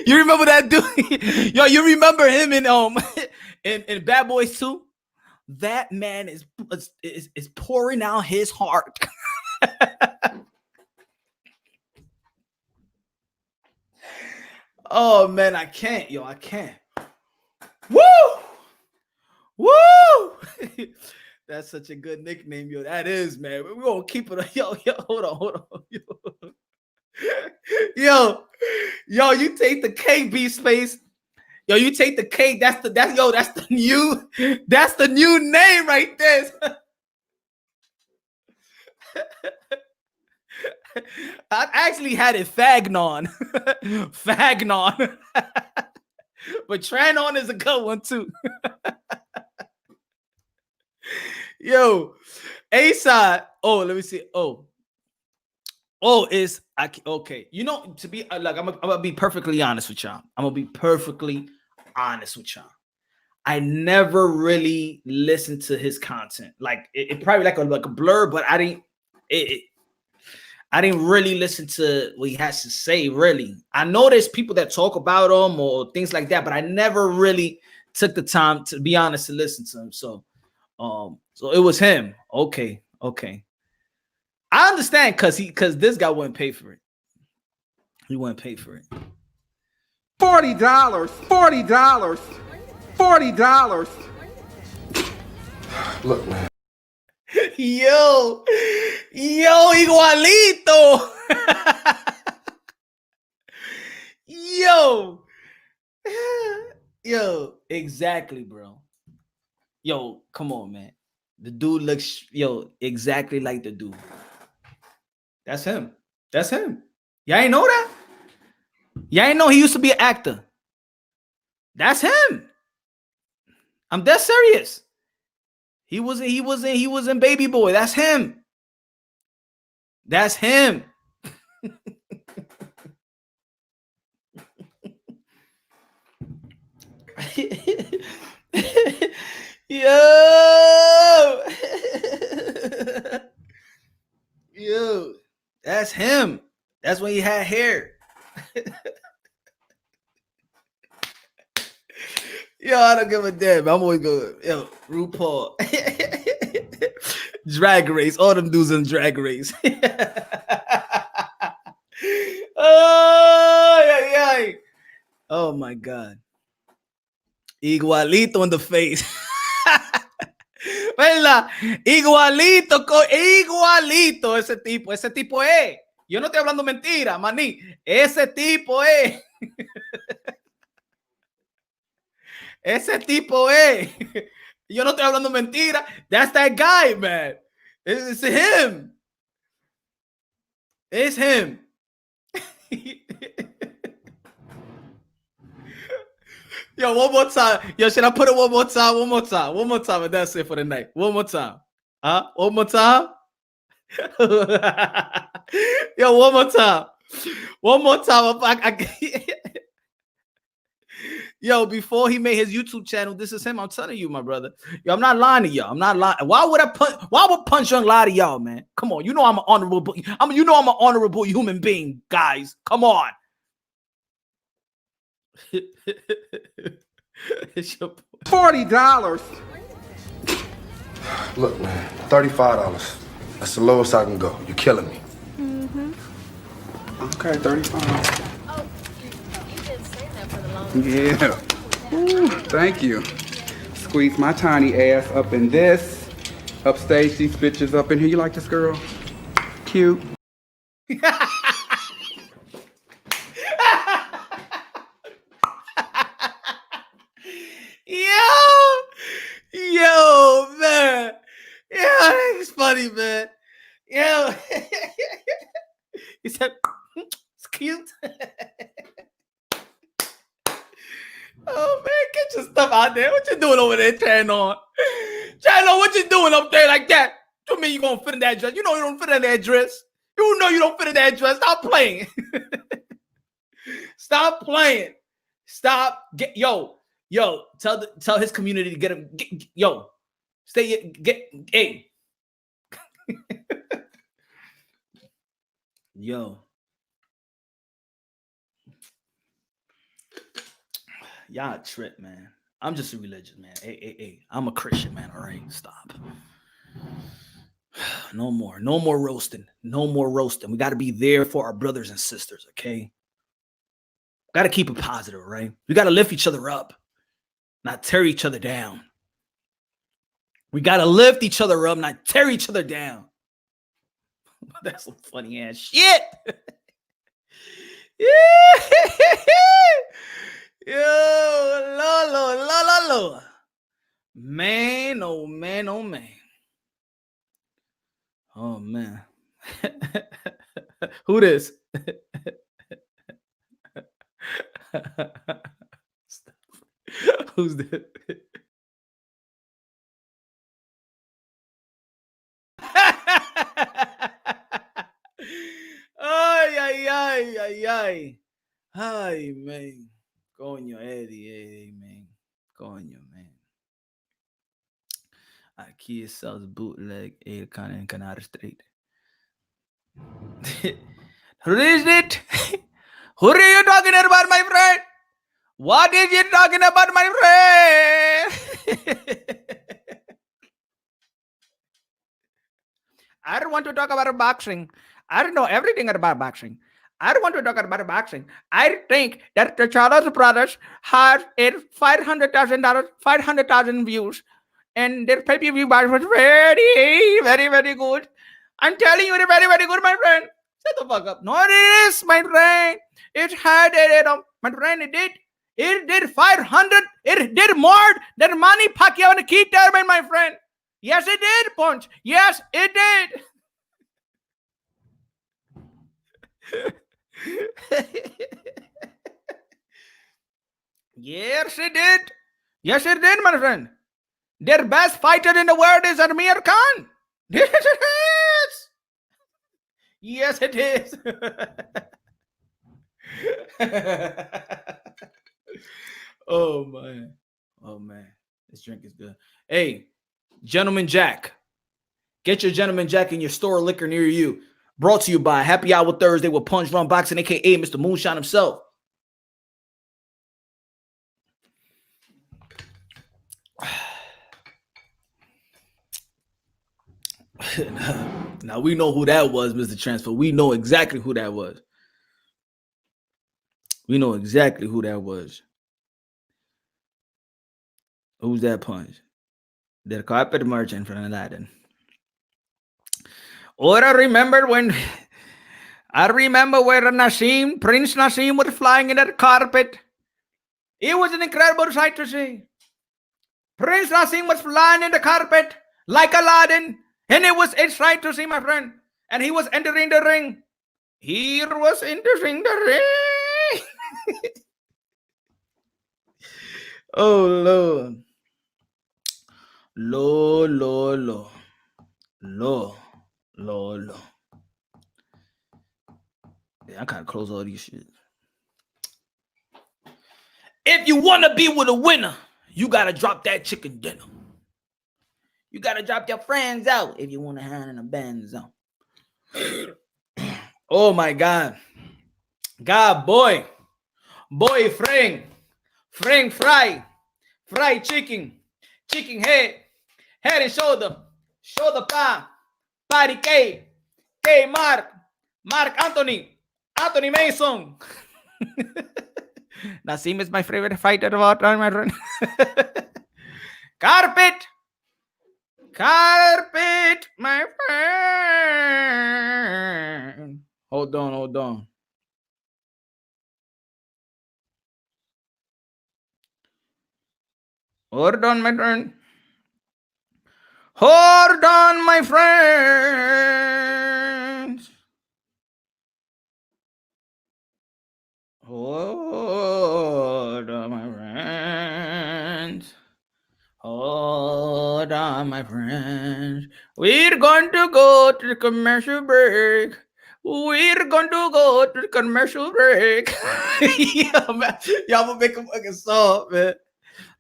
You remember that dude? Yo, you remember him in in Bad Boys 2? That man is pouring out his heart. Oh man, I can't, yo, I can't. Woo! Woo! That's such a good nickname, yo. That is, man. We're gonna keep it. Yo, hold on. Yo, you take the KB space. Yo, you take the K. That's the new name right there. I actually had it Fagnon. Fagnon. But Tranon is a good one too. Yo, A-side. Oh, let me see. Is okay. You know, to be like, I'm gonna be perfectly honest with y'all. I never really listened to his content. Like it probably like a blur, but I didn't really listen to what he has to say. Really, I know there's people that talk about him or things like that, but I never really took the time, to be honest, to listen to him. So it was him. Okay. I understand because this guy wouldn't pay for it. He wouldn't pay for it. $40. Look, man. Yo, igualito. Yo, exactly, bro. Yo, come on, man. The dude looks, exactly like the dude. That's him. That's him. Y'all ain't know that? Y'all ain't know he used to be an actor. That's him. I'm dead serious. He was in Baby Boy. That's him. That's him. Yo, that's him. That's when he had hair. Yo, I don't give a damn. I'm always going, RuPaul. Drag Race. All them dudes in Drag Race. Oh my God. Igualito in the face. ¿Verdad? Igualito, igualito ese tipo. Ese tipo es. Yo no estoy hablando mentira, maní. Ese tipo es. Ese tipo es. Yo no estoy hablando mentira. That's that guy, man. It's him. It's him. Yo, one more time. Yo, should I put it one more time? One more time. One more time, and that's it for the night. One more time. Huh? One more time? Yo, one more time. One more time. Yo, before he made his YouTube channel, this is him. I'm telling you, my brother. Yo, I'm not lying to y'all. I'm not lying. Why would Punch Young lie to y'all, man? Come on. You know I'm an honorable. I'm an honorable human being, guys. Come on. $40. Look, man, $35. That's the lowest I can go. You're killing me. Okay, 35. Oh, you've been saying that for the longest. Yeah. Ooh, thank you. Squeeze my tiny ass up in this. Upstage these bitches up in here. You like this girl? Cute. Yo, man. Yeah, it's funny, man. Yo. He said, it's cute. Oh, man, get your stuff out there. What you doing over there, Chano? Chano, what you doing up there like that? You mean you gonna fit in that dress? You know you don't fit in that dress. You know you don't fit in that dress. Stop playing. Stop playing. Stop. Yo, tell his community to get him. Hey. Yo. Y'all trip, man. I'm just a religious man. Hey. I'm a Christian, man. All right, stop. No more roasting. No more roasting. We got to be there for our brothers and sisters, okay? Got to keep it positive, right? We got to lift each other up, not tear each other down. We got to lift each other up, not tear each other down. That's some funny ass shit. Yeah. Yo, Lolo. Man, oh man, oh man. Oh man. Who this? Who's this? Ay. Ay, man. Coño, Eddie, man. Coño, man. Aquí sells bootleg El Cana in Canada Street. Who is it? Who are you talking about, my friend? What is you talking about, my friend? I don't want to talk about boxing. I don't know everything about boxing. I don't want to talk about boxing. I think that the Charlo's brothers had $500,000, 500,000 views, and their pay-per-view buy was very, very, very good. I'm telling you, they're very, very good, my friend. Shut the fuck up. No, it is, my friend. It had my friend. It did 500. It did more than Manny Pacquiao and Keith Thurman, my friend. Yes, it did, Punch. Yes, it did. Yes, it did. Yes, it did, my friend. Their best fighter in the world is Amir Khan. Yes, it is. Yes, it is. Oh, man. Oh, man. This drink is good. Hey, Gentleman Jack. Get your Gentleman Jack in your store liquor near you. Brought to you by Happy Hour Thursday with Punch Run Boxing, a.k.a. Mr. Moonshine himself. Now, we know who that was, Mr. Transfer. We know exactly who that was. We know exactly who that was. Who's that, Punch? The carpet merchant from Aladdin. Or I remember when Nassim, Prince Nassim, was flying in that carpet. It was an incredible sight to see. Prince Nassim was flying in the carpet like Aladdin. And it was a sight to see, my friend. And he was entering the ring. He was entering the ring. Oh, Lord. Lord. Yeah, I gotta close all these shit. If you want to be with a winner, you gotta drop that chicken dinner. You gotta drop your friends out if you want to hand in a Benzo. Oh my God. Boy, Frank fry chicken head and shoulder Patty K Mark Anthony Mason. Nassim is my favorite fighter of all time, my friend. Carpet, my friend. Hold on. Hold on, my friend. Hold on, my friends. Hold on, my friends. Hold on, my friends. We're going to go to the commercial break. Yeah, man. Y'all will make a fucking song, man.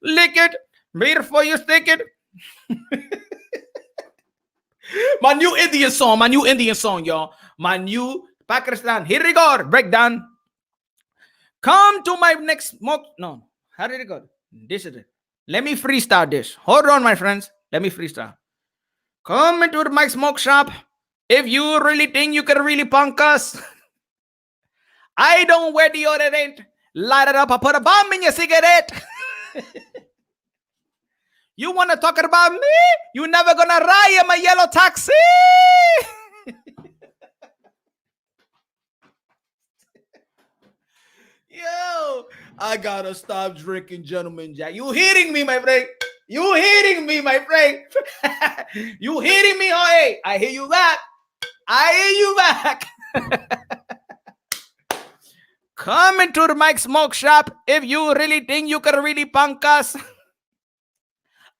Lick it before you stick it. My new Indian song, y'all. My new Pakistan. Here we go. Breakdown. Come to my next smoke. No. How did it go? This is it. Let me freestyle this. Hold on, my friends. Let me freestyle. Come into my smoke shop. If you really think you can really punk us. I don't wear deodorant. Light it up. I put a bomb in your cigarette. You want to talk about me? You never gonna ride in my yellow taxi. Yo, I gotta stop drinking, Gentleman Jack. You hitting me, my friend? You hitting me, my friend? You hitting me? Oh, hey, I hear you back. Come into the Mike Smoke Shop if you really think you can really punk us.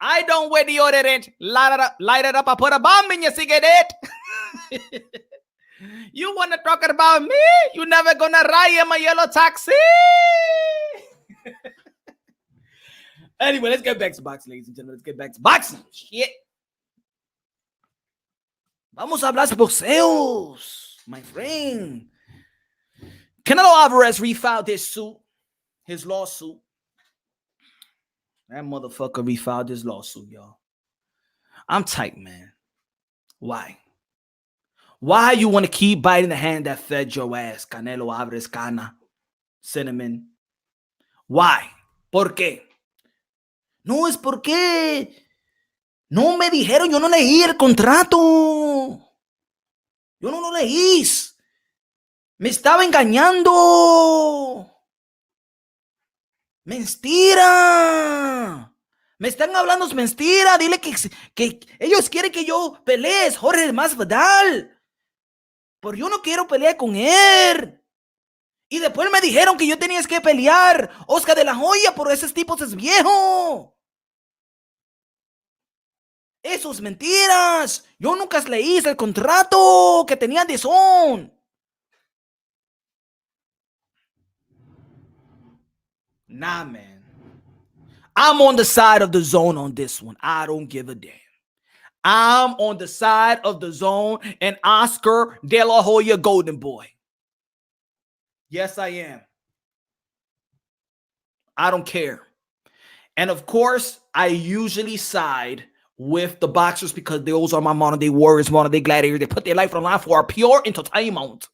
I don't wear deodorant. Light it up. I put a bomb in your cigarette. You want to talk about me? You never gonna ride in my yellow taxi. Anyway, let's get back to boxing, ladies and gentlemen. Let's get back to boxing. Shit. Vamos a hablar de boxeos, my friend. Canelo Alvarez refiled his lawsuit. That motherfucker refiled his lawsuit, y'all. I'm tight, man. Why? Why you want to keep biting the hand that fed your ass, Canelo Alvarez, Cana, Cinnamon? Why? ¿Por qué? No, es porque no me dijeron, yo no leí el contrato. Yo no lo leí. Me estaba engañando. Mentira. Me están hablando es mentira. Dile que ellos quieren que yo pelee. Es Jorge Masvidal. Pero yo no quiero pelear con él. Y después me dijeron que yo tenía que pelear. Oscar de la Hoya, por esos tipos es viejo. Eso es mentiras. Yo nunca leí el contrato que tenía DAZN. Nah, man. I'm on the side of the zone on this one. I don't give a damn. I'm on the side of the zone and Oscar De La Hoya Golden Boy. Yes, I am. I don't care. And of course, I usually side with the boxers because those are my modern day warriors, modern day gladiators. They put their life on the line for our pure entertainment.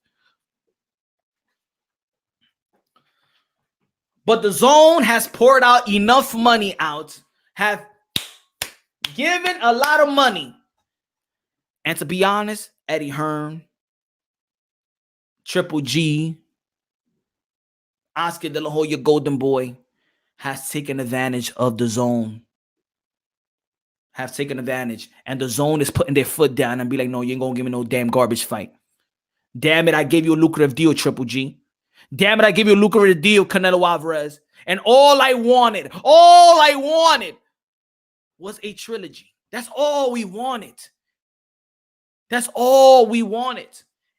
But the zone has poured out enough money out, have given a lot of money. And to be honest, Eddie Hearn, Triple G, Oscar De La Hoya Golden Boy has taken advantage of the zone. Have taken advantage. And the zone is putting their foot down and be like, no, you ain't going to give me no damn garbage fight. Damn it, I gave you a lucrative deal, Triple G. Damn it, I gave you a lucrative deal, Canelo Alvarez. And all I wanted was a trilogy. That's all we wanted. That's all we wanted.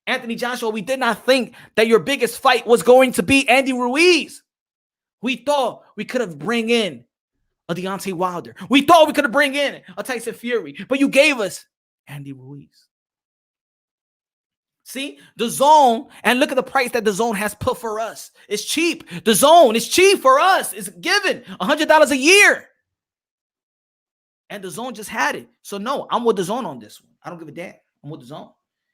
Anthony Joshua, we did not think that your biggest fight was going to be Andy Ruiz. We thought we could have bring in a Deontay Wilder. We thought we could have bring in a Tyson Fury. But you gave us Andy Ruiz. See, the zone, and look at the price that the zone has put for us. It's cheap. The zone is cheap for us. It's given $100 a year. And the zone just had it. So no, I'm with the zone on this one. I don't give a damn. I'm with the zone.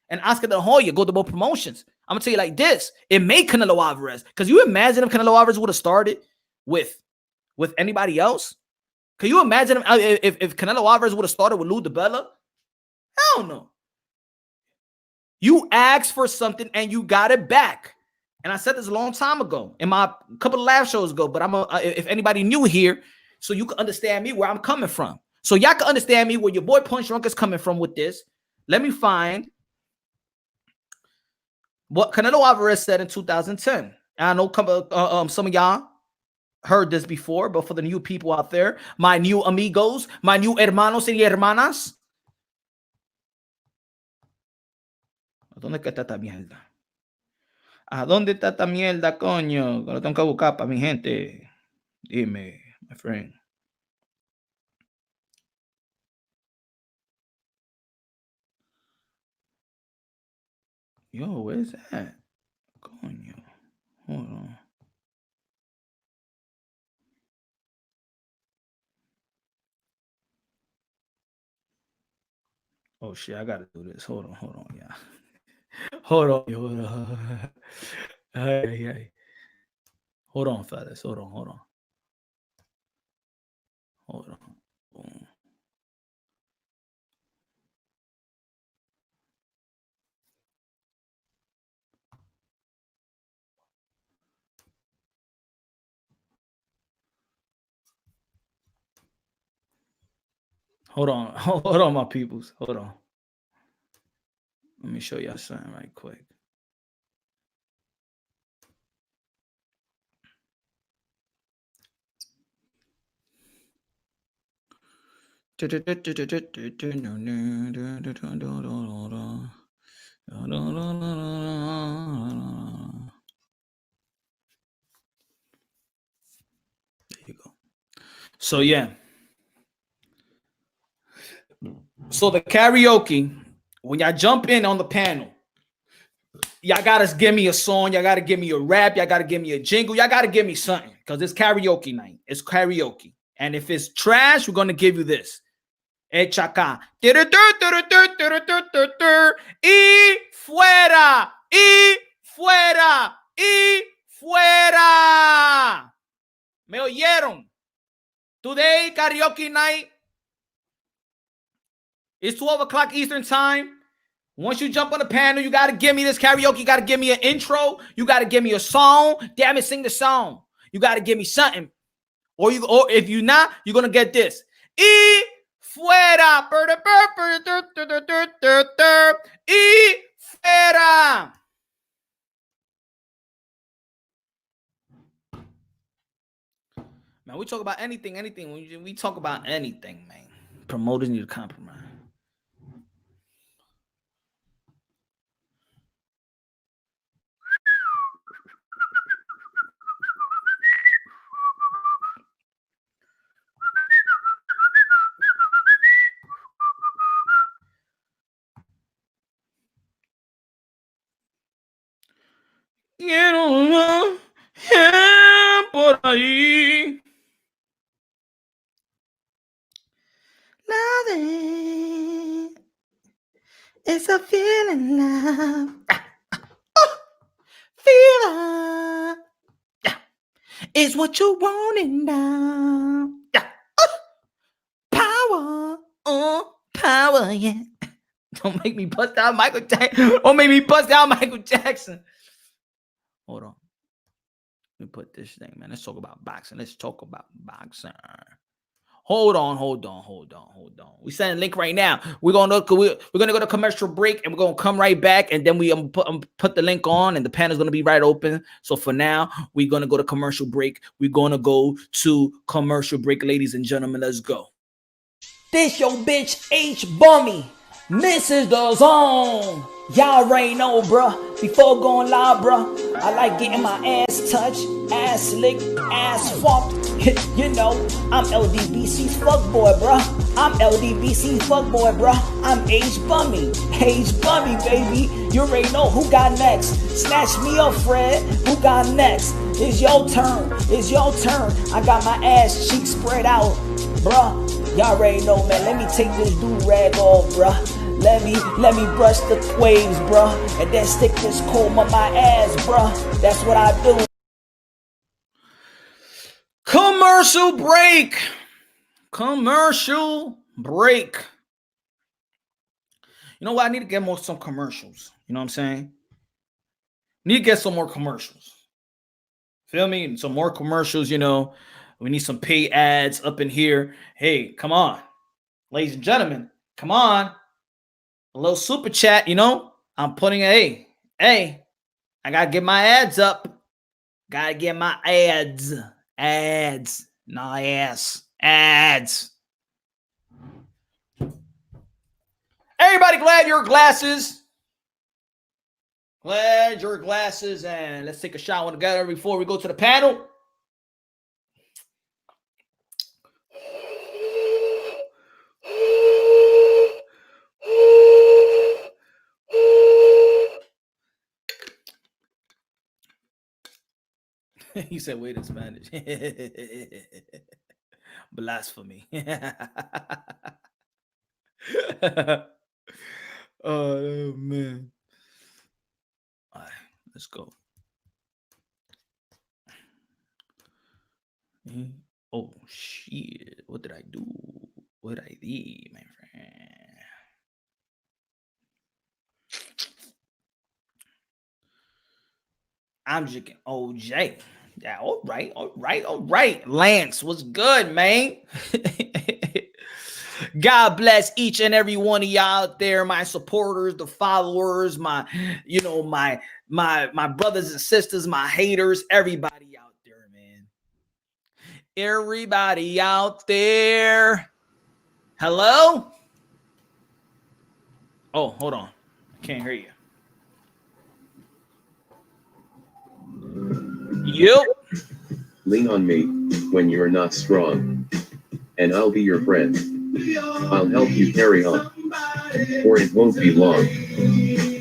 And Oscar De La Hoya, go to both promotions. I'm going to tell you like this. It made Canelo Alvarez. Because you imagine if Canelo Alvarez would have started with anybody else? Can you imagine if Canelo Alvarez would have started with Lou DiBella? Hell no. You asked for something and you got it back. And I said this a long time ago in my couple of live shows ago, but if anybody new here, so you can understand me where I'm coming from. So y'all can understand me where your boy Punch Drunk is coming from with this. Let me find what Canelo Alvarez said in 2010. I know some of y'all heard this before, but for the new people out there, my new amigos, my new hermanos y hermanas. ¿Dónde está esta mierda? ¿A dónde está esta mierda, coño? Que lo tengo que buscar para mi gente. Dime, my friend. Yo, where's that? Coño. Hold on. Oh, shit, I got to do this. Hold on, yeah. Hold on. Hey. Hold on, fellas. Hold on. Boom. Hold on, my peoples. Hold on. Let me show y'all something right quick. There you go. So yeah. So the karaoke, when y'all jump in on the panel, y'all gotta give me a song, y'all gotta give me a rap, y'all gotta give me a jingle, y'all gotta give me something, because it's karaoke night. It's karaoke. And if it's trash, we're gonna give you this. Echa acá. Y fuera. ¿Me oyeron? Today, karaoke night. It's 12 o'clock Eastern time. Once you jump on the panel, you got to give me this karaoke. You got to give me an intro. You got to give me a song. Damn it, sing the song. You got to give me something. Or if you're not, you're going to get this. Y fuera. Y fuera. Man, we talk about anything. We talk about anything, man. Promoters need to compromise. Quiero por ahí. Loving is a feeling love. Fever is what you wanting now. Power, power, yeah. Don't make me bust out Michael Jackson. Don't make me bust out Michael Jackson. Hold on. Let me put this thing, man. Let's talk about boxing. Hold on. We send a link right now. We're gonna go to commercial break, and we're gonna come right back, and then we put the link on, and the panel's gonna be right open. So for now, we're gonna go to commercial break. We're gonna go to commercial break, ladies and gentlemen. Let's go. This your bitch H Bummy, Mrs. DAZN. Y'all already know, bruh. Before going live, bruh, I like getting my ass touched, ass licked, ass fucked. You know, I'm LDBC's fuckboy, bruh. I'm H Bummy, baby. You already know who got next. Snatch me up, Fred. Who got next? It's your turn. I got my ass cheeks spread out, bruh. Y'all already know, man. Let me take this do-rag off, bruh. Let me brush the waves, bruh, and then stick this comb on my ass, bruh. That's what I do. Commercial break. You know what? I need to get some commercials. You know what I'm saying? Need to get some more commercials. Feel me? Some more commercials, you know. We need some pay ads up in here. Hey, come on. Ladies and gentlemen, come on. A little super chat, you know. I'm putting I gotta get my ads up. Gotta get my ads. Not ass. Ads. Everybody glad your glasses. And let's take a shot together before we go to the panel. He said, wait in Spanish. Blasphemy. Oh, man. All right, let's go. Oh, shit. What did I do? What did I do, my friend? I'm just OJ. Yeah, all right. Lance, what's good, man? God bless each and every one of y'all out there, my supporters, the followers, my brothers and sisters, my haters, everybody out there, man. Everybody out there. Hello? Oh, hold on. I can't hear you. Yep. Lean on me when you're not strong, and I'll be your friend. I'll help you carry on, or it won't be long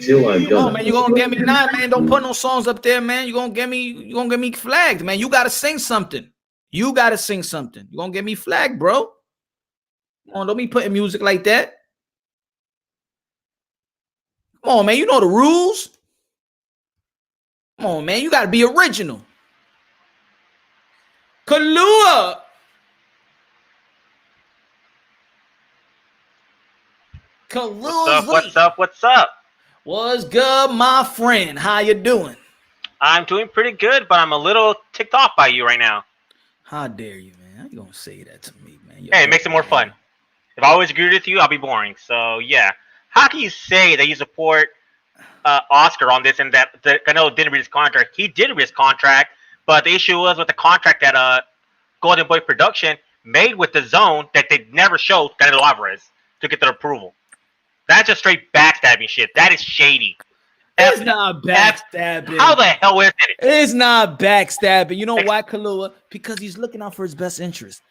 till I'm done. Oh man, you gonna get me now, man? Don't put no songs up there, man. You gonna get me flagged, man. You gotta sing something. You gonna get me flagged, bro. Come on, don't be putting music like that. Come on, man. You know the rules. Come on, man. You gotta be original. Kalua. What's up? What's good, my friend? How you doing? I'm doing pretty good, but I'm a little ticked off by you right now. How dare you, man? How you gonna say that to me, man? Hey, it makes it more fun. If I always agree with you, I'll be boring. So yeah, how can you say that you support Oscar on this and that Canelo didn't read his contract? He did read his contract, but the issue was with the contract that Golden Boy Production made with the Zone that they never showed Canelo Alvarez to get their approval. That's just straight backstabbing shit. That is shady. It's not backstabbing. How the hell is it? It's not backstabbing. You know why, Kalua? Because he's looking out for his best interest.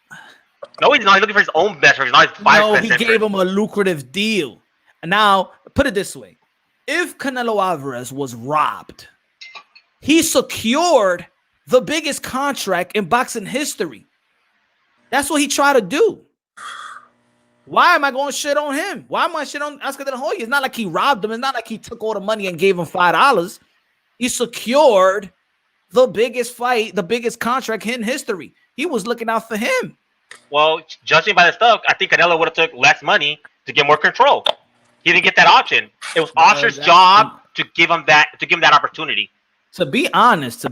No, he's not. He's looking for his own best interest, not his No, he gave him a lucrative deal. Now, put it this way. If Canelo Alvarez was robbed, he secured the biggest contract in boxing history. That's what he tried to do. Why am I going to shit on him? Why am I shit on Oscar De La Hoya? It's not like he robbed him. It's not like he took all the money and gave him $5. He secured the biggest fight, the biggest contract in history. He was looking out for him. Well, judging by the stuff, I think Canelo would have took less money to get more control. He didn't get that option. It was Oscar's job to give him that opportunity. To be honest,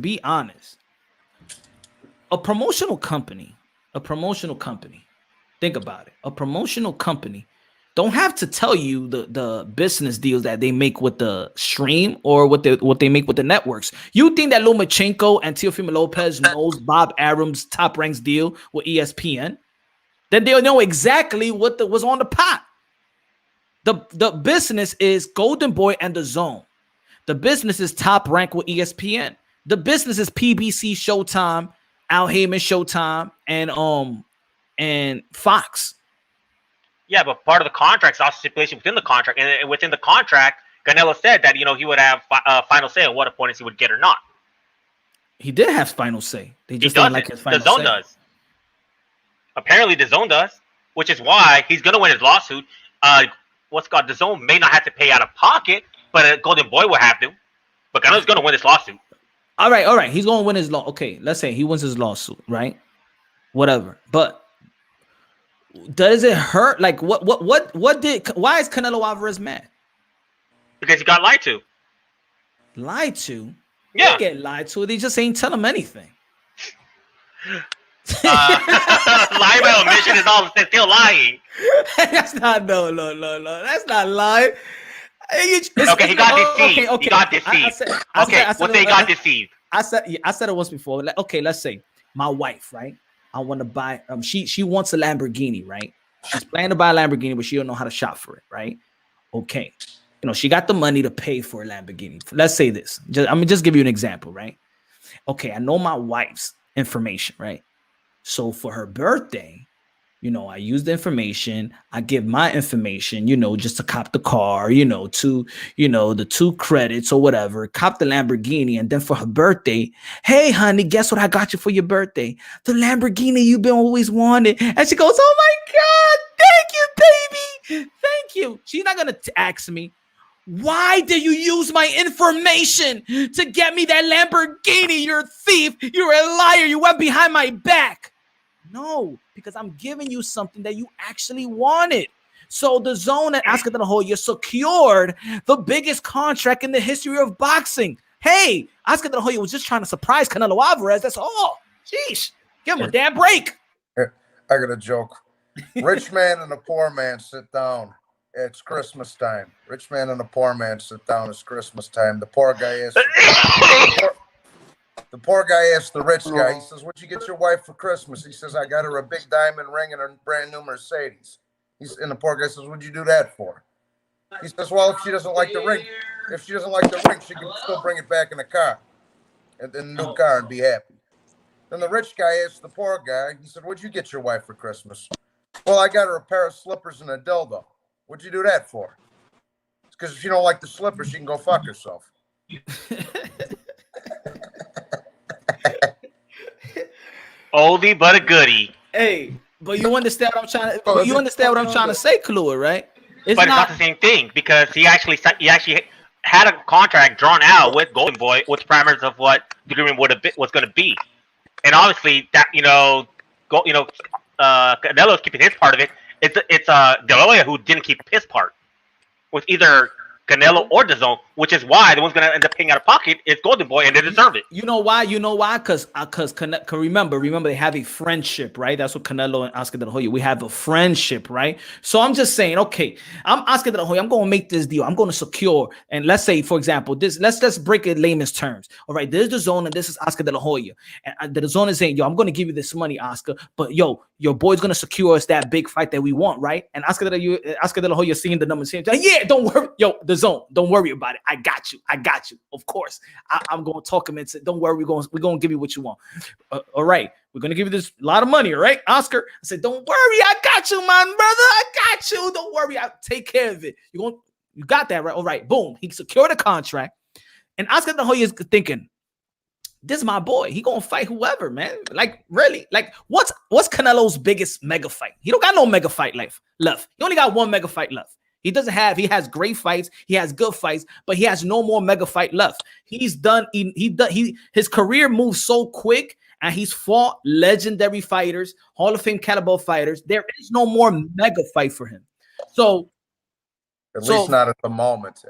a promotional company, think about it. A promotional company don't have to tell you the business deals that they make with the stream or what they make with the networks. You think that Lomachenko and Teofimo Lopez knows Bob Arum's Top Ranks deal with ESPN? Then they'll know exactly what was on the pot. The business is Golden Boy and the Zone. The business is Top Rank with ESPN. The business is PBC, Showtime, Al Heyman, Showtime, and Fox. Yeah, but part of the contract is also stipulation within the contract, and within the contract, Canelo said that he would have final say on what opponents he would get or not. He did have final say. They just don't like his final say. The Zone does. Apparently, the Zone does, which is why he's going to win his lawsuit. The Zone may not have to pay out of pocket, but Golden Boy will have to. But Canelo's going to win this lawsuit. All right. He's going to win his law. Okay, let's say he wins his lawsuit, right? Whatever. But does it hurt? Like, why is Canelo Alvarez mad? Because he got lied to. Lied to? Yeah. They get lied to. They just ain't tell him anything. Lying by omission is all still lying. That's not no. That's not lying. Okay, he got deceived. Okay. He got deceived. He got deceived. I said it once before. Okay, let's say my wife, right? I want to buy. She wants a Lamborghini, right? She's planning to buy a Lamborghini, but she don't know how to shop for it, right? Okay, she got the money to pay for a Lamborghini. Let's say this. Just give you an example, right? Okay, I know my wife's information, right? So for her birthday, I use the information. I give my information, just to cop the car, the 2 credits or whatever, cop the Lamborghini. And then for her birthday, hey, honey, guess what I got you for your birthday? The Lamborghini you've been always wanting. And she goes, oh my God, thank you, baby. Thank you. She's not going to ask me, why did you use my information to get me that Lamborghini? You're a thief. You're a liar. You went behind my back. No, because I'm giving you something that you actually wanted. So the Zone and Oscar De La Hoya secured the biggest contract in the history of boxing. Hey, Oscar De La Hoya was just trying to surprise Canelo Alvarez. That's all. Sheesh. Give him a damn break. I got a joke. Rich man and a poor man sit down. It's Christmas time. Rich man and a poor man sit down. It's Christmas time. The poor guy asks the rich guy, he says, what'd you get your wife for Christmas? He says, I got her a big diamond ring and a brand new Mercedes. And the poor guy says, what'd you do that for? He says, well, if she doesn't like the ring, she can still bring it back in the car, in the new car, and be happy. Then the rich guy asks the poor guy, he said, what'd you get your wife for Christmas? Well, I got her a pair of slippers and a dildo. What'd you do that for? It's because if she don't like the slippers, she can go fuck herself. Oldie but a goodie. Hey, but you understand what I'm trying to? You understand what I'm trying to say, Clue, right? It's not the same thing because he actually had a contract drawn out with Golden Boy with the parameters of what the agreement was going to be, and obviously that Canelo's keeping his part of it. It's De La Hoya who didn't keep his part with either Canelo or DAZN which is why the one's going to end up paying out of pocket is Golden Boy, and they deserve it. You know why? You know why? Because remember, they have a friendship, right? That's what Canelo and Oscar De La Hoya. We have a friendship, right? So I'm just saying, okay, I'm Oscar De La Hoya. I'm going to make this deal. I'm going to secure, and let's say, for example, this. Let's break it layman's terms. All right, this is the zone, and this is Oscar De La Hoya, and the zone is saying, yo, I'm going to give you this money, Oscar, but yo, your boy's going to secure us that big fight that we want, right? And Oscar De La Hoya seeing the numbers, saying, yeah, don't worry, yo, the zone, don't worry about it. I got you. Of course, I'm going to talk him into. Don't worry, we're going to give you what you want. All right, we're going to give you this lot of money. All right, Oscar. I said, don't worry, I got you, man, brother. I got you. Don't worry, I'll take care of it. You got that right? All right, boom. He secured a contract, and Oscar De La Hoya is thinking, this is my boy. He gonna fight whoever, man. Like, really? Like, what's Canelo's biggest mega fight? He don't got no mega fight left. He only got one mega fight left. He has great fights, he has good fights, but he has no more mega fight left. He's done. His career moves so quick, and he's fought legendary fighters, Hall of Fame caliber fighters. There is no more mega fight for him. So at least not at the moment.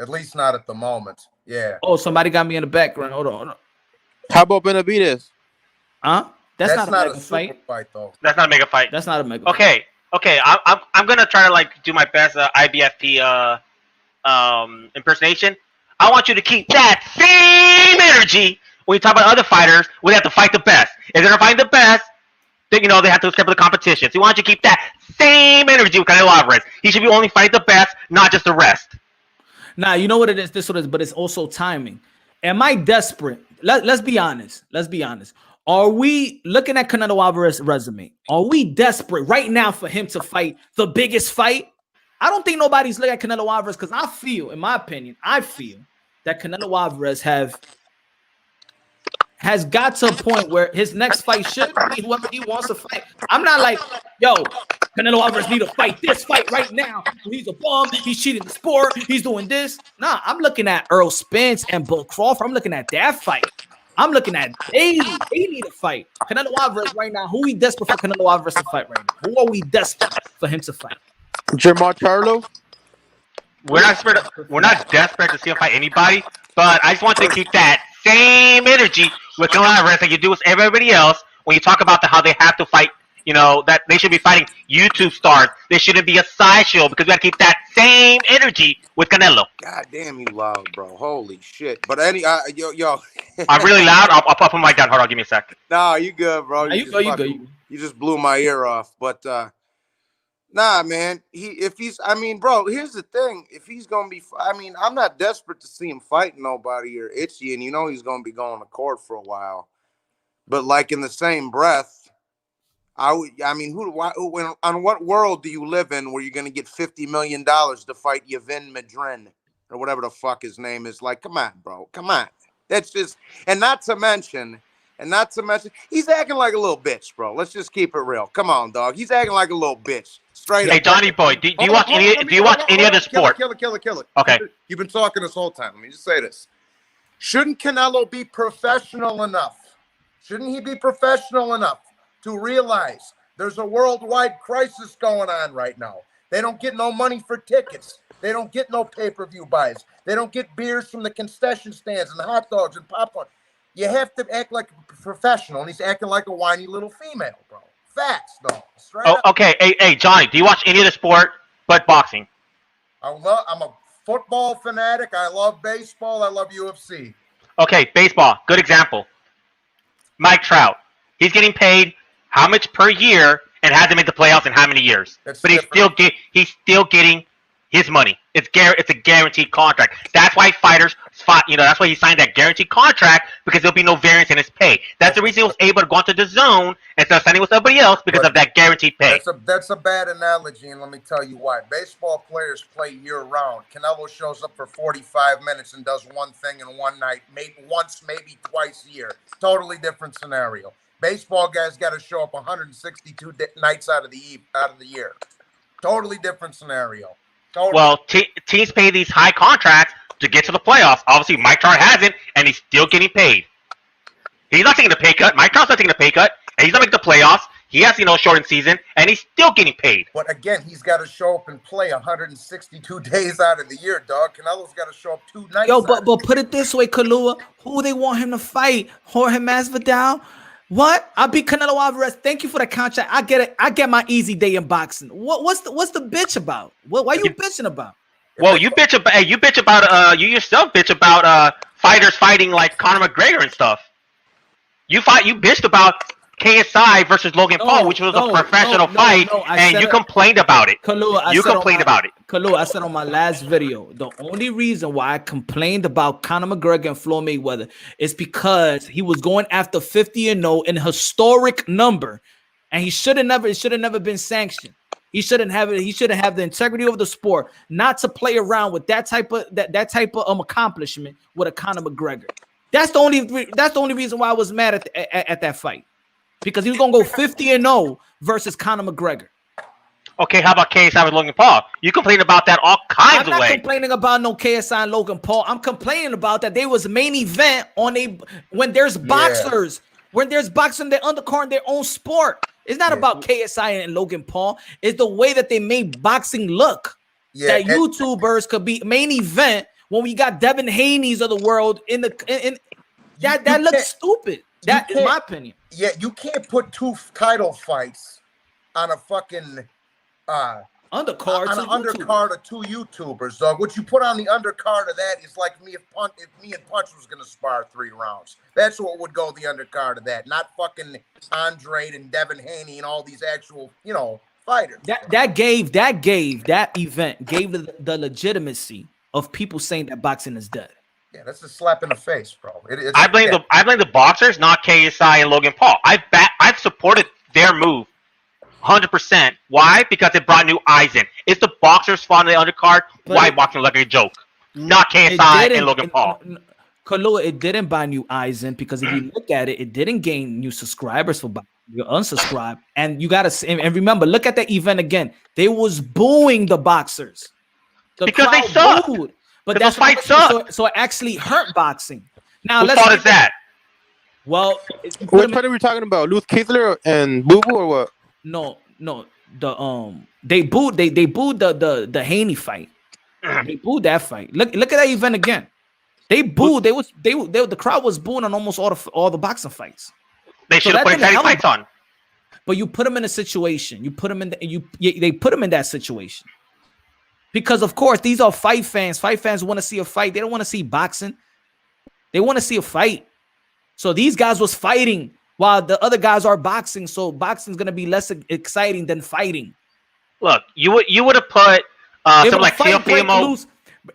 Yeah. Oh, somebody got me in the background. Hold on. How about Benavidez? Huh? That's not a mega fight, though. That's not a mega fight. That's not a mega fight. Okay. I'm gonna try to like do my best IBFP impersonation. I want you to keep that same energy when you talk about other fighters. We have to fight the best. If they're not fighting the best, then they have to step up the competition. So we want you to keep that same energy with Canelo Alvarez. He should be only fighting the best, not just the rest. Nah, you know what it is. This one is, but it's also timing. Am I desperate? Let's be honest. Are we looking at Canelo Alvarez's resume? Are we desperate right now for him to fight the biggest fight? I don't think nobody's looking at Canelo Alvarez because I feel, in my opinion, that Canelo Alvarez has got to a point where his next fight should be whoever he wants to fight. I'm not like, yo, Canelo Alvarez need to fight this fight right now. He's a bum. He's cheating the sport. He's doing this. Nah, I'm looking at Earl Spence and Bull Crawford. I'm looking at that fight. I'm looking at they need to fight. Canelo Alvarez right now. Who we desperate for Canelo Alvarez to fight right now? Who are we desperate for him to fight? Charlo. We're not desperate to see him fight anybody, but I just want to keep that same energy with Canelo Alvarez like you do with everybody else when you talk about how they have to fight. That they should be fighting YouTube stars. They shouldn't be a sideshow because we got to keep that same energy with Canelo. God damn, you loud, bro. Holy shit. But yo. I'm really loud. I'll pop my mic down. Hold on, give me a second. Nah, you good, bro. You good. You just blew my ear off. But nah, man. Bro, here's the thing. If he's gonna be, I'm not desperate to see him fight nobody or itchy, and he's gonna be going to court for a while. But like in the same breath. On what world do you live in where you're going to get $50 million to fight Yevin Madrin or whatever the fuck his name is? Like, come on, bro. Come on. That's just, and not to mention, he's acting like a little bitch, bro. Let's just keep it real. Come on, dog. He's acting like a little bitch. Straight up. Hey, Johnny boy, do you watch any other sport? Kill it. Okay. You've been talking this whole time. Let me just say this. Shouldn't Canelo be professional enough? Shouldn't he be professional enough to realize there's a worldwide crisis going on right now? They don't get no money for tickets. They don't get no pay-per-view buys. They don't get beers from the concession stands and hot dogs and popcorn. You have to act like a professional, and he's acting like a whiny little female, bro. Facts, though. Okay. Hey, Johnny, do you watch any other sport but boxing? I'm a football fanatic. I love baseball. I love UFC. Okay, baseball. Good example. Mike Trout. He's getting paid how much per year and hasn't made the playoffs in how many years? But he's still getting his money. It's a guaranteed contract. That's why fighters fought. That's why he signed that guaranteed contract, because there'll be no variance in his pay. That's the reason he was able to go into the zone instead of signing with somebody else, because of that guaranteed pay. That's a bad analogy, and let me tell you why. Baseball players play year round. Canelo shows up for 45 minutes and does one thing in one night, maybe once, maybe twice a year. Totally different scenario. Baseball guys got to show up 162 nights out of the year. Totally different scenario. Totally. Well, teams pay these high contracts to get to the playoffs. Obviously, Mike Trout hasn't, and he's still getting paid. He's not taking a pay cut. Mike Trout's not taking a pay cut, and he's not making the playoffs. He has, shortened season, and he's still getting paid. But again, he's got to show up and play 162 days out of the year, dog. Canelo's got to show up 2 nights. Yo, but put it this way, Kalua, who they want him to fight? Jorge Masvidal? What? I beat Canelo Alvarez. Thank you for the contract. I get it. I get my easy day in boxing. What's the bitch about? Why you bitching about? Well, you bitch about you yourself bitch about fighters fighting like Conor McGregor and stuff. You bitched about KSI versus Logan Paul, which was a professional fight, and you complained about it. You complained about it. Kalua, I said on my last video, the only reason why I complained about Conor McGregor and Floyd Mayweather is because he was going after 50-0 in a historic number, and it should have never been sanctioned. He shouldn't have it. He shouldn't have the integrity of the sport not to play around with that type of accomplishment with a Conor McGregor. That's the only reason why I was mad at that fight. Because he was gonna go 50-0 versus Conor McGregor. Okay, how about KSI with Logan Paul? You complain about that all kinds of ways. I'm not complaining about no KSI and Logan Paul. I'm complaining about that they was main event when there's boxers, when there's boxing, their undercard in their own sport. It's not about KSI and Logan Paul. It's the way that they made boxing look. That YouTubers could be main event when we got Devin Haney's of the world that looks stupid. That is my opinion. Yeah, you can't put 2 title fights on a fucking undercard. On an undercard of 2 YouTubers, dog. What you put on the undercard of that is like me if me and Punch was gonna spar 3 rounds. That's what would go the undercard of that, not fucking Andre and Devin Haney and all these actual, fighters. That event gave the legitimacy of people saying that boxing is dead. Yeah, that's a slap in the face, bro. I blame the boxers, not KSI and Logan Paul. I've supported their move 100%. Why? Because it brought new eyes in. It's the boxers' fault in the undercard. Why boxing like a joke? Not KSI and Logan Paul. Kalua, it didn't buy new eyes in because if you look at it, it didn't gain new subscribers for boxing. You're unsubscribed, and you gotta and remember, look at that event again. They was booing the boxers because they suck. But that's fight suck. So it actually hurt boxing. Now whose fault is that? Well, what fight are we talking about? Luz Kiesler and Boo Boo or what? No. They booed the Haney fight. They booed that fight. Look at that event again. They booed. The crowd was booing on almost all the boxing fights. They should have put exciting fights on. But you put them in a situation. They put them in that situation. Because of course these are fight fans. Fight fans want to see a fight. They don't want to see boxing. They want to see a fight. So these guys was fighting while the other guys are boxing. So boxing's gonna be less exciting than fighting. Look, you would have put something like Teofimo.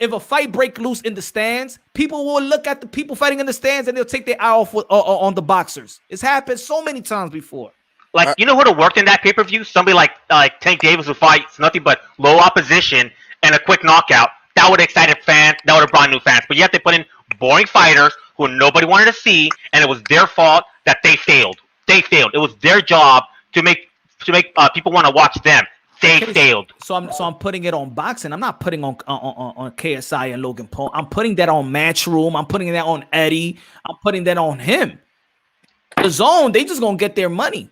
If a fight break loose in the stands, people will look at the people fighting in the stands and they'll take their eye off on the boxers. It's happened so many times before. Like, you know who would have worked in that pay-per-view? Somebody like Tank Davis who fights nothing but low opposition and a quick knockout. That would have excited fans. That would have brought new fans. But yet they put in boring fighters who nobody wanted to see, and it was their fault that they failed. They failed. It was their job to make people want to watch them. They failed. So I'm putting it on boxing. I'm not putting on KSI and Logan Paul. I'm putting that on Matchroom. I'm putting that on Eddie. I'm putting that on him. The Zone, they just gonna get their money.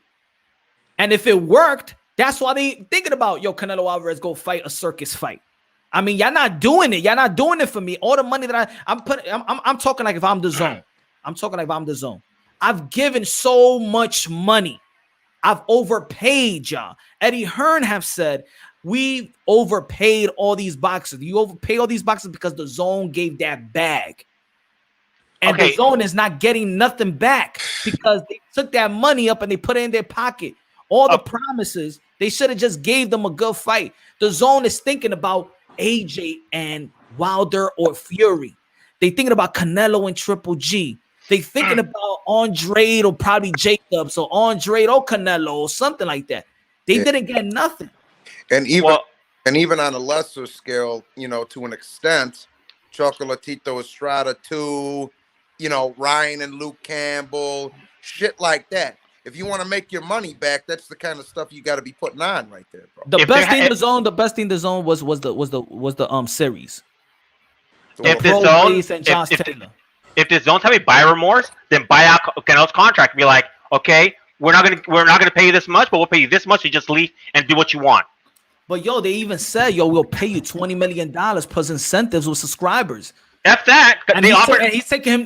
And if it worked, that's why they thinking about, Canelo Alvarez go fight a circus fight. I mean, y'all not doing it. Y'all not doing it for me. All the money that I'm talking like if I'm the Zone. I'm talking like if I'm the Zone. I've given so much money. I've overpaid y'all. Eddie Hearn have said, we overpaid all these boxers. You overpay all these boxers because the Zone gave that bag. And the Zone is not getting nothing back because they took that money up and they put it in their pocket. All the promises, they should have just gave them a good fight. The Zone is thinking about AJ and Wilder or Fury. They thinking about Canelo and Triple G. They thinking about Andre or probably Jacobs or Andre or Canelo or something like that. They didn't get nothing. And even on a lesser scale, to an extent, Chocolatito Estrada too, Ryan and Luke Campbell, shit like that. If you want to make your money back, that's the kind of stuff you got to be putting on right there, bro. The best thing in the zone was the series. If the Zone's having buyer remorse, then buy out Canelo's contract and be like, okay, we're not gonna pay you this much, but we'll pay you this much. You just leave and do what you want. But yo, they even said, yo, we'll pay you $20 million plus incentives with subscribers. F that. And he's taking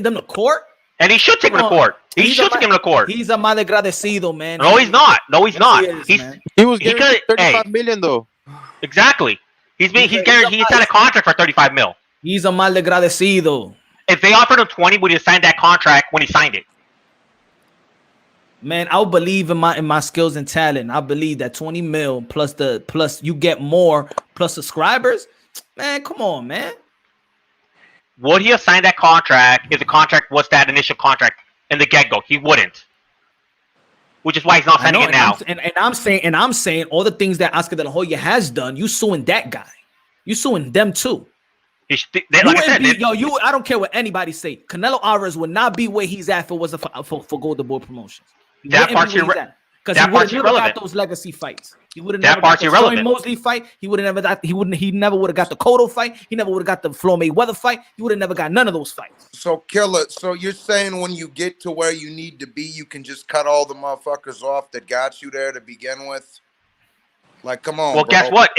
them to court. And he should take him to court. He should take him to court. He's a malagradecido, man. No, he's not. No, he's not. He was getting 35 million though. Exactly. He's signed a contract for 35 mil. He's a malagradecido. If they offered him 20, would he sign that contract when he signed it? Man, I'll believe in my skills and talent. I believe that 20 mil plus you get more plus subscribers. Man, come on, man. Would he have signed that contract if the contract was that initial contract in the get-go? He wouldn't. Which is why he's not signing it now. And I'm saying all the things that Oscar De La Hoya has done, you suing that guy. You suing them too. I don't care what anybody say. Canelo Alvarez would not be where he's at if it wasn't for Golden Boy Promotions. That part's irrelevant. Because he would have never got those legacy fights. He would have never got the Floyd Mosley fight. He never would have got the Cotto fight. He never would have got the Floyd Mayweather fight. He would have never got none of those fights. So Killer, so you're saying when you get to where you need to be, you can just cut all the motherfuckers off that got you there to begin with? Like, come on. Well, bro. Guess what?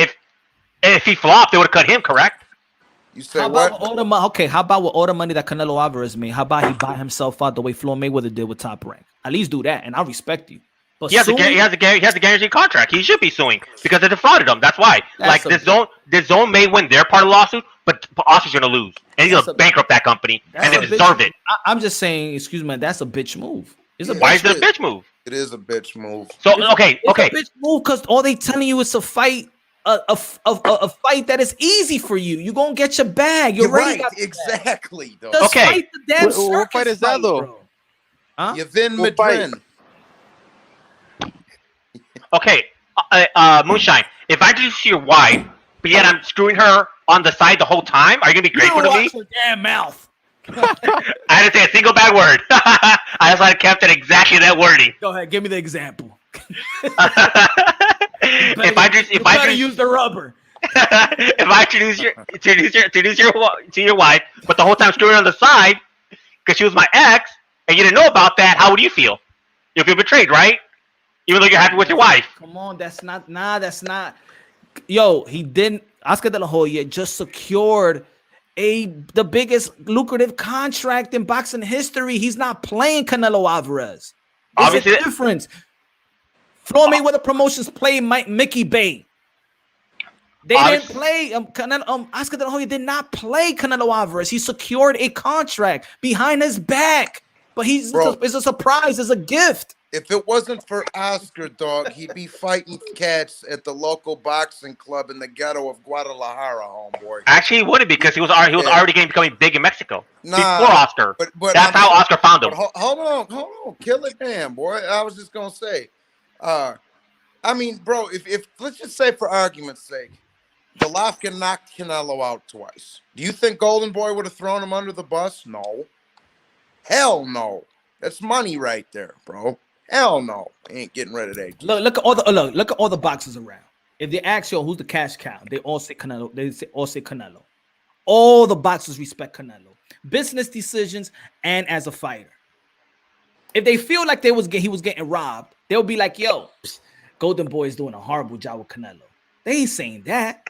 If he flopped, they would have cut him, correct? You say how what? How about with all the money that Canelo Alvarez made? How about he buy himself out the way Floyd Mayweather did with Top Rank? At least do that, and I respect you. But he has a guaranteed contract. He should be suing because they defrauded him. That's why. This zone may win their part of the lawsuit, but Oscar's gonna lose, and he's gonna bankrupt that company, and they deserve it. I'm just saying, excuse me, that's a bitch move. Why is it a bitch move? It is a bitch move. So okay. It's a bitch move because all they telling you is to fight. A fight that is easy for you. You're gonna get your bag. You're right. Exactly. Though. Just fight the damn what fight is that though? Huh? You've been Madrid. Okay, Moonshine. If I introduce your wife, but yet I'm screwing her on the side the whole time, are you gonna be grateful to me? Watch your damn mouth. I didn't say a single bad word. I just kept it exactly that wording. Go ahead, give me the example. If I use the rubber. If I introduce your wife, but the whole time screwing her on the side because she was my ex, and you didn't know about that, how would you feel? You'll feel betrayed, right? Even though you're happy with your wife. Come on, that's not. Yo, he didn't. Oscar De La Hoya just secured the biggest lucrative contract in boxing history. He's not playing Canelo Alvarez. There's Obviously, a difference. Floyd Mayweather Promotions played Mickey Bay. They didn't play Oscar De La Hoya did not play Canelo Alvarez. He secured a contract behind his back, but it's a surprise. It's a gift. If it wasn't for Oscar, dog, he'd be fighting cats at the local boxing club in the ghetto of Guadalajara, homeboy. Actually, he wouldn't because he was already becoming big in Mexico before Oscar. But that's how Oscar found him. Hold on, kill it, damn boy. I was just gonna say, I mean, bro, if let's just say for argument's sake, Golovkin knocked Canelo out twice. Do you think Golden Boy would have thrown him under the bus? No. Hell no. That's money right there, bro. Hell no. He ain't getting rid of that. Look at all the boxers around. If they ask you who's the cash cow, they all say Canelo. They all say Canelo. All the boxers respect Canelo. Business decisions and as a fighter. If they feel like he was getting robbed, they'll be like, yo, Golden Boy is doing a horrible job with Canelo. They ain't saying that.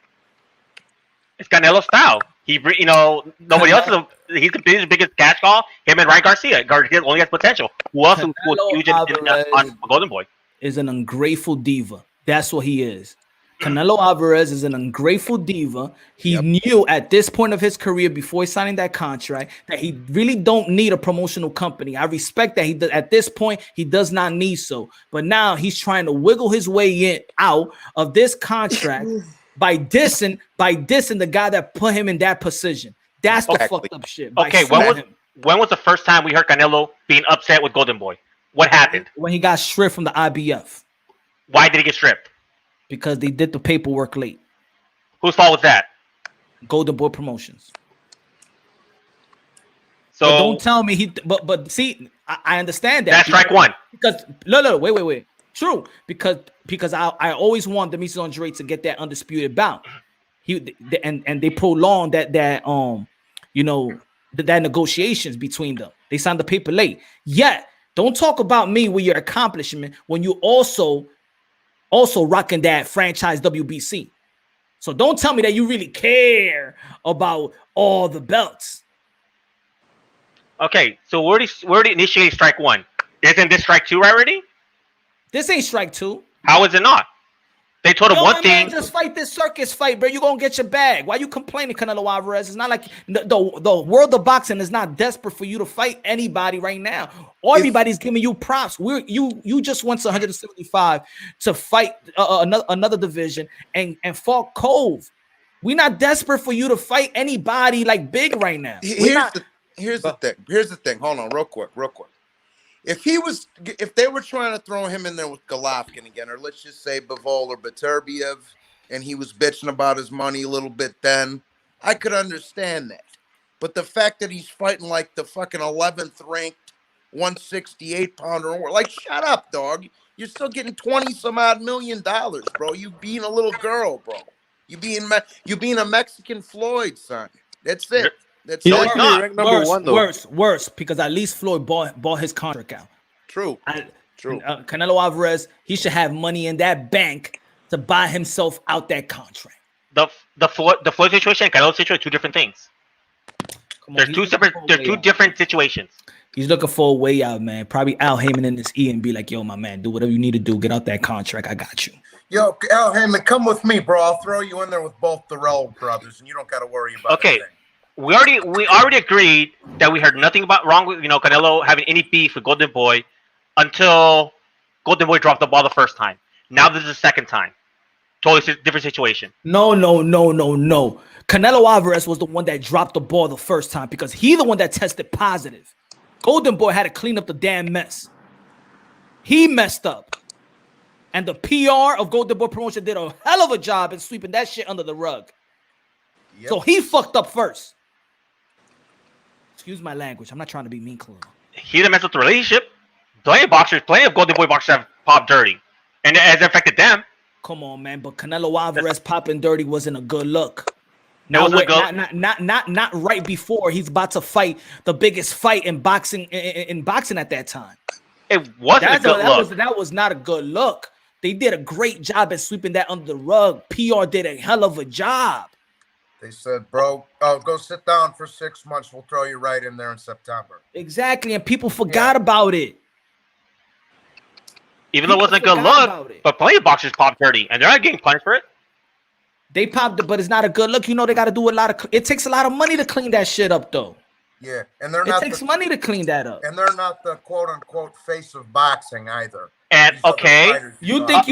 It's Canelo's style. Nobody else he's the biggest cash call. Him and Ryan Garcia. Garcia only has potential. Who else was huge on Golden Boy? Is an ungrateful diva. That's what he is. Canelo Alvarez is an ungrateful diva. He knew at this point of his career, before signing that contract, that he really don't need a promotional company. I respect that. At this point, he does not need so. But now he's trying to wiggle his way out of this contract by dissing the guy that put him in that position. That's the fucked up shit. Okay, when was the first time we heard Canelo being upset with Golden Boy? What happened? When he got stripped from the IBF. Why did he get stripped? Because they did the paperwork late. Whose fault was that? Golden Boy Promotions. So but don't tell me but see, I understand that. That's strike one. Because no, wait. True, because I always want Demetrius Andrade to get that undisputed bout. And they prolonged that negotiations between them. They signed the paper late. Yet Don't talk about me with your accomplishment when you also rocking that franchise WBC. So don't tell me that you really care about all the belts. Okay, so we already initiated strike 1. Isn't this strike 2 already? This ain't strike 2. How is it not? They told him one man, thing. Just fight this circus fight, bro. You're going to get your bag. Why you complaining, Canelo Alvarez? It's not like the world of boxing is not desperate for you to fight anybody right now. Everybody's giving you props. You just went to 175 to fight another division and fought Cove. We're not desperate for you to fight anybody like big right now. Here's the thing. Hold on, real quick. If they were trying to throw him in there with Golovkin again, or let's just say Bivol or Beterbiev, and he was bitching about his money a little bit, then I could understand that. But the fact that he's fighting like the fucking 11th ranked 168 pounder, like, shut up, dog. You're still getting 20 some odd $1 million, bro. You being a little girl, bro. You being a Mexican Floyd, son. That's it. That's worse, because at least Floyd bought his contract out. True. Canelo Alvarez, he should have money in that bank to buy himself out that contract. The Floyd situation and Canelo situation are two different things. They're two different situations. He's looking for a way out, man. Probably Al Heyman in his ear and be like, "Yo, my man, do whatever you need to do. Get out that contract. I got you." Yo, Al Heyman, come with me, bro. I'll throw you in there with both the Rell brothers, and you don't got to worry about anything. We already agreed that we heard nothing wrong with Canelo having any beef with Golden Boy until Golden Boy dropped the ball the first time. Now this is the second time. Totally different situation. No. Canelo Alvarez was the one that dropped the ball the first time because he's the one that tested positive. Golden Boy had to clean up the damn mess. He messed up. And the PR of Golden Boy Promotion did a hell of a job in sweeping that shit under the rug. Yep. So he fucked up first. Excuse my language. I'm not trying to be mean, Clue. He didn't mess up the relationship. Plenty of Golden Boy boxers have popped dirty. And it has affected them. Come on, man. But Canelo Alvarez popping dirty wasn't a good look. Not right before he's about to fight the biggest fight in boxing at that time. It wasn't a good look. That was not a good look. They did a great job at sweeping that under the rug. PR did a hell of a job. They said, bro, go sit down for 6 months. We'll throw you right in there in September. Exactly, and people forgot about it. Even though it wasn't a good look, but plenty of boxers popped dirty, and they're not getting punished for it. They popped it, but it's not a good look. They got to do a lot of. It takes a lot of money to clean that shit up, though. Yeah, and it takes money to clean that up. And they're not the quote unquote face of boxing either. And you think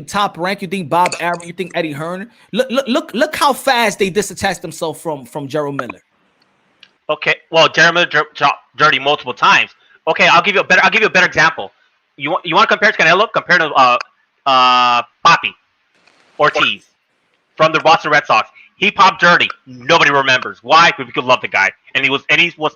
Top Rank, you think Bob Arum, you think Eddie Hearn. Look how fast they disattached themselves from Gerald Miller. Okay, well, Gerald Miller dropped dirty multiple times. Okay, I'll give you a better example. You want to compare to Canelo? Compare to Papi Ortiz from the Boston Red Sox. He popped dirty. Nobody remembers. Why? Because we could love the guy, and he was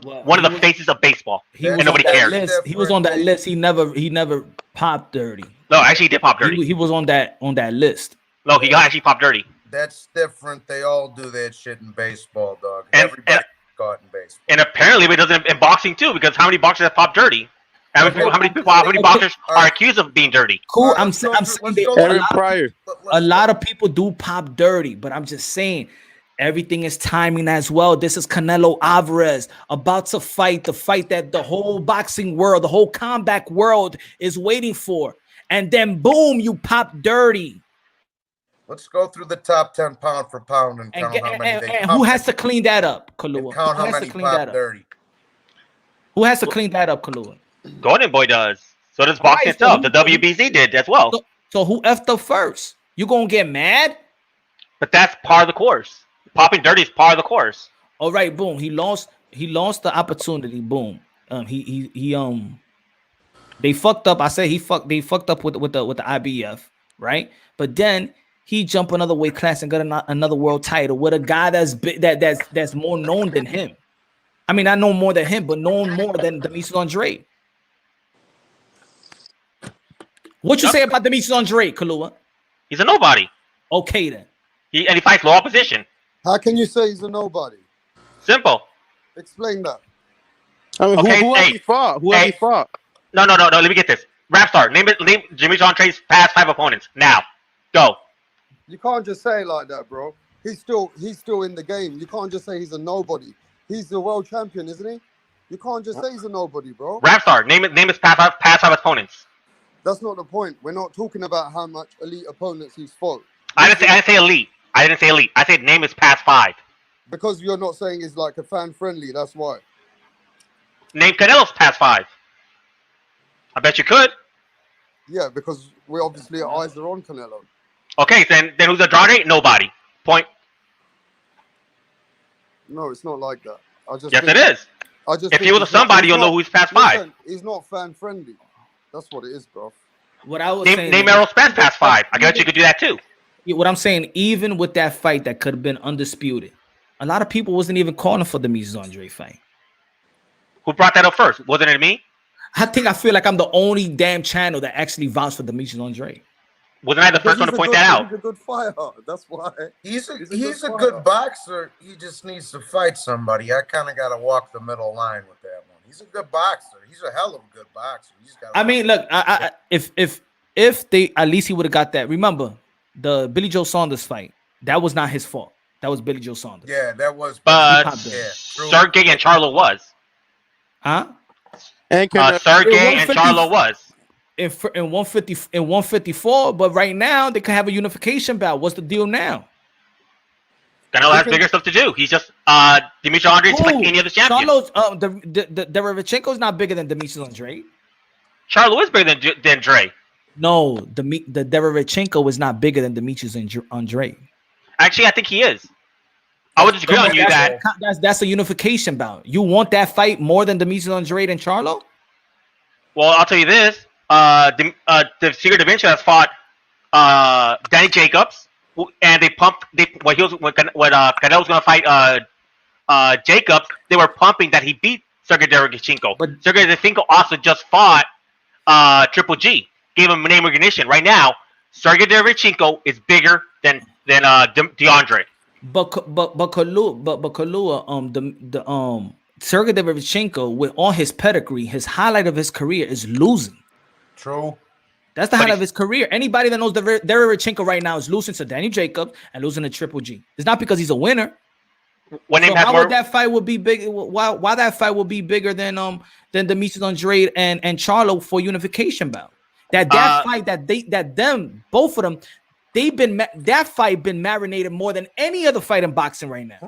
one of the faces of baseball, and nobody cared. He was on that list. He never popped dirty. No, actually, he did pop dirty. He was on that list. No, he actually popped dirty. That's different. They all do that shit in baseball, dog. Everybody caught in baseball. And apparently, it doesn't in boxing too, because how many boxers have popped dirty? How many boxers are accused of being dirty? Cool. I'm saying a lot of people do pop dirty, but I'm just saying everything is timing as well. This is Canelo Alvarez about to fight the fight that the whole boxing world, the whole combat world is waiting for. And then boom, you pop dirty. Let's go through the top 10 pound for pound and count how many they and who has to clean that up, Kalua? Count how many pop dirty. Who has to clean that up, Kalua? Golden Boy does. So does boxing itself. The WBC did as well. So who effed up first? You gonna get mad? But that's part of the course. Popping dirty is part of the course. All right, boom. He lost the opportunity. Boom. They fucked up. I say they fucked up with the IBF, right? But then he jumped another weight class and got another world title with a guy that's more known than him. I mean, I know more than him, but known more than Demetrius Andrade. What you say about Demetrius Andrade, Kalua? He's a nobody. Okay then. He fights low opposition. How can you say he's a nobody? Simple. Explain that. I mean, Okay, who hey, else he fought? Who else hey. he fought? No. Let me get this. Rapstar, name Jimmy Andre's past 5 opponents now. Go. You can't just say it like that, bro. He's still in the game. You can't just say he's a nobody. He's the world champion, isn't he? You can't just say he's a nobody, bro. Rapstar, name his past 5 opponents. That's not the point. We're not talking about how much elite opponents he's fought. I didn't say elite. I said name his past 5. Because you're not saying he's like a fan friendly. That's why. Name Canelo's past 5. I bet you could. Yeah, because we obviously our eyes are on Canelo. Okay, then who's Andrade? Nobody. Point. No, it's not like that. Yes, it is. If he was a somebody, you'll know who's past 5. He's not fan friendly. That's what it is, bro. What I was saying. Name Errol Spence past 5. I bet you could do that too. Yeah, what I'm saying, even with that fight that could have been undisputed, a lot of people wasn't even calling for the Demetrius Andre fight. Who brought that up first? Wasn't it me? I feel like I'm the only damn channel that actually vouched for Demetrius Andre. Wasn't I the first one to point that out? He's a good fighter. That's why. He's a good boxer. He just needs to fight somebody. I kind of got to walk the middle line with that one. He's a good boxer. He's a hell of a good boxer. I mean, look, if they at least he would have got that. Remember the Billy Joe Saunders fight? That was not his fault. That was Billy Joe Saunders. Yeah, that was. But Sergey and Charlo was. Huh? Sergey and Charlo was. In 154, but right now they can have a unification bout. What's the deal now? Canelo has bigger stuff to do. He's just Demetrius Andre is like any other champion. Charlo's the Derevchenko's not bigger than Demetrius Andre. Charlo is bigger than Dre. No, the Derevchenko is not bigger than Demetrius Andre. Actually, I think he is. I would disagree on you that that's a unification bout. You want that fight more than Demetrius Andre and Charlo? Well, I'll tell you this. The Secret Da Vinci has fought Danny Jacobs, and when Canelo was going to fight Jacobs, they were pumping that he beat Sergey Derevchenko. But Sergey Derevchenko also just fought Triple G, gave him name recognition. Right now, Sergey Derevchenko is bigger than DeAndre. But Sergey Derevchenko, with all his pedigree, his highlight of his career is losing. True. That's the highlight of his career. Anybody that knows Derevchenko right now is losing to Danny Jacobs and losing to Triple G. It's not because he's a winner. Would that fight would be big? Why that fight would be bigger than Demetrius Andre and Charlo for unification bout? That fight both of them, that fight been marinated more than any other fight in boxing right now.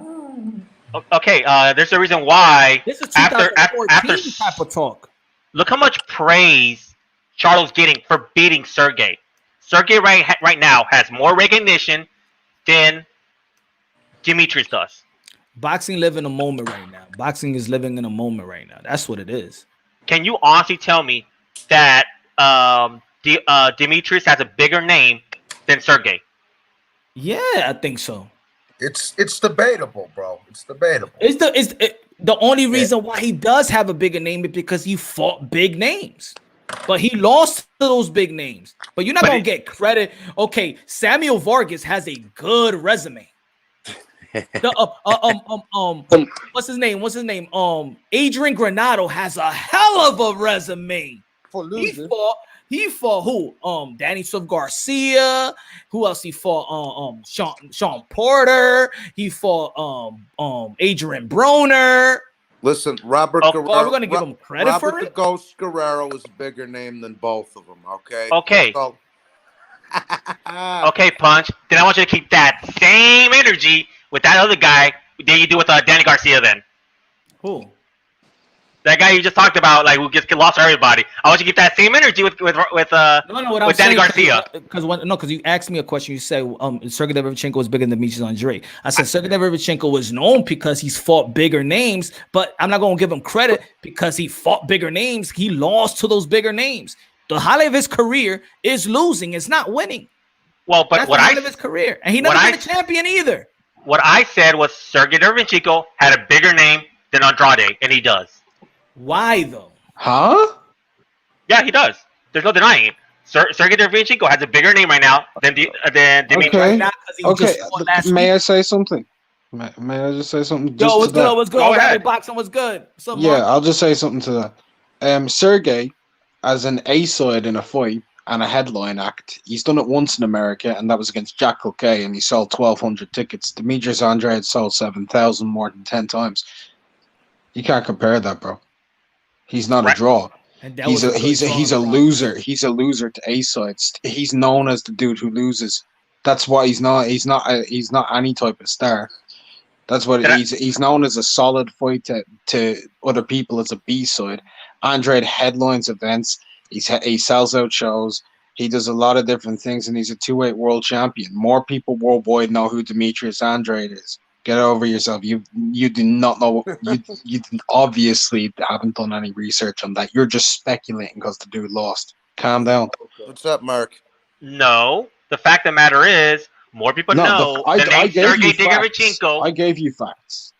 Okay, there's a reason why. This is 2014 type of talk. Look how much praise Charlo's getting for beating Sergey. Sergey right now has more recognition than Demetrius does. Boxing live in a moment right now. Boxing is living in a moment right now. That's what it is. Can you honestly tell me that Demetrius has a bigger name than Sergey? Yeah, I think so. It's debatable, bro. It's debatable. The only reason why he does have a bigger name is because he fought big names, but he lost to those big names. But you're not gonna get credit. Okay, Samuel Vargas has a good resume. What's his name? Adrian Granado has a hell of a resume for losing. He fought who? Danny Silva Garcia. Who else he fought? Sean Porter. He fought Adrian Broner. Listen, Robert Guerrero. We're gonna give him credit for it. Robert the Ghost Guerrero is a bigger name than both of them. Okay. Okay. Okay, Punch. Then I want you to keep that same energy with that other guy that you do with Danny Garcia. Then who? That guy you just talked about, like who gets lost to everybody. I want you to keep that same energy with Danny Garcia. Because you asked me a question. You said Sergey Derevchenko is bigger than Demetrius Andre. I said Sergey Derevchenko was known because he's fought bigger names, but I'm not going to give him credit because he fought bigger names. He lost to those bigger names. The highlight of his career is losing. It's not winning. Well, but that's the highlight of his career, and he never been a champion either. What I said was Sergey Derevchenko had a bigger name than Andrade, and he does. Why though? Huh? Yeah, he does. There's no denying it. Sergey Derevchenko has a bigger name right now than Demetrius. Okay. May I say something? May I just say something? Yo, Just what's to that? good? What's good? Rapid boxing, what's good? What's up, Yeah, Mark? I'll just say something to that. Sergey, as an A side in a fight and a headline act, he's done it once in America, and that was against Jack Coquet, and he sold 1,200 tickets. Demetrius Andrade sold 7,000, more than 10 times. You can't compare that, bro. He's not a draw. He's a loser. He's a loser to A sides. He's known as the dude who loses. That's why he's not any type of star. That's what he's known as, a solid fight to other people as a B side. Andrade headlines events. He sells out shows. He does a lot of different things, and he's a 2-weight world champion. More people worldwide know who Demetrius Andrade is. Get over yourself. You do not know. You obviously haven't done any research on that. You're just speculating because the dude lost. Calm down. What's up, Mark? No, the fact of the matter is, more people know the name Sergey Derevyanchenko. I gave you facts.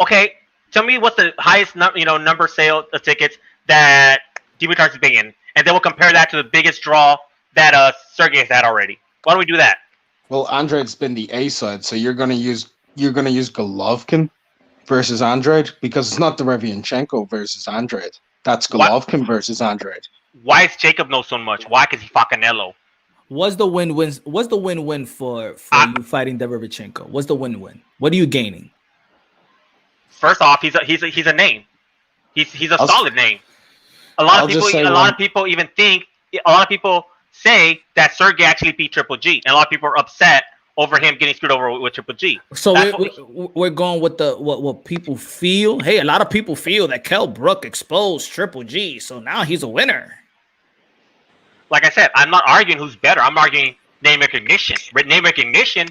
Okay, tell me what's the highest number sale of tickets that Dimitri's is bringing, and then we'll compare that to the biggest draw that Sergey has had already. Why don't we do that? Well, Andrade's been the A side, so you're gonna use Golovkin versus Andrade, because it's not Derevyanchenko versus Andrade. That's Golovkin versus Andrade. Why is Jacob know so much? Why? Because he fought Canelo. What's the win-win for you fighting Derevyanchenko? What's the win-win? What are you gaining? First off, he's a name. He's a solid name. A lot of people say that Sergey actually beat Triple G, and a lot of people are upset over him getting screwed over with Triple G. So we're going with what people feel. Hey, a lot of people feel that Kell Brook exposed Triple G, so now he's a winner. Like I said, I'm not arguing who's better. I'm arguing name recognition. Name recognition.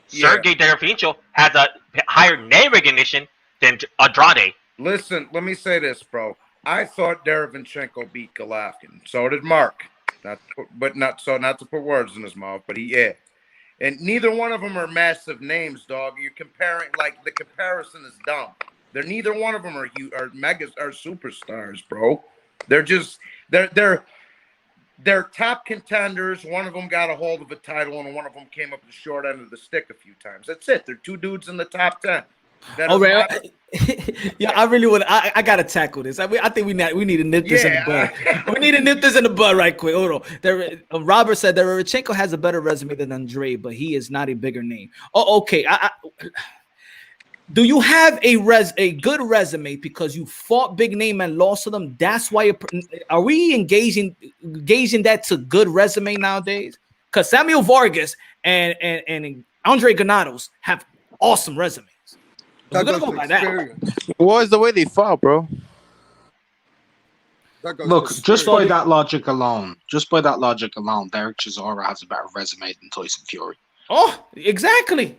Yeah. Sergey Derevyanchenko has a higher name recognition than Andrade. Listen, let me say this, bro. I thought Derevyanchenko beat Golovkin. So did Mark. Not to put words in his mouth, but and neither one of them are massive names, dog. You're comparing, like, the comparison is dumb. Neither one of them are superstars, bro. They're top contenders. One of them got a hold of a title, and one of them came up the short end of the stick a few times. That's it. They're two dudes in the top 10. Yeah, I really want. I gotta tackle this. I think we need to nip this in the bud. We need to nip this in the bud right quick. Hold on. Robert said that Derevyanchenko has a better resume than Andre, but he is not a bigger name. Oh, okay. Do you have a good resume because you fought big name and lost to them? That's why. Are we engaging that to good resume nowadays? Because Samuel Vargas and Andre Granados have awesome resumes. We're gonna go by that. What is the way they fought, bro? Look, just by that logic alone, Derek Chisora has a better resume than Tyson Fury. Oh, exactly.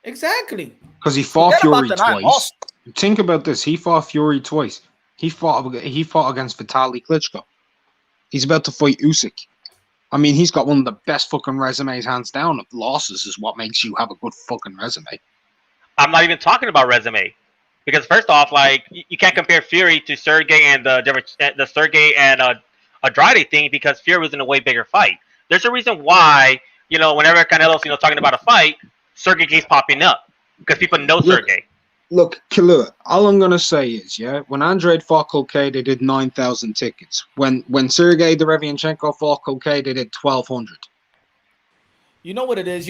Because he fought Fury twice. Think about this: he fought Fury twice. He fought against Vitaly Klitschko. He's about to fight Usyk. I mean, he's got one of the best fucking resumes, hands down. Losses is what makes you have a good fucking resume. I'm not even talking about resume, because first off, like, you can't compare Fury to Sergey and the Sergey and Andrade thing, because Fury was in a way bigger fight. There's a reason why, whenever Canelo's talking about a fight, Sergey keeps popping up, because people know Sergey. Look, Killer, all I'm gonna say is, when Andrade fought Coquet, they did 9,000 tickets. When Sergey Derevyanchenko fought Coquet, they did 1,200. You know what it is?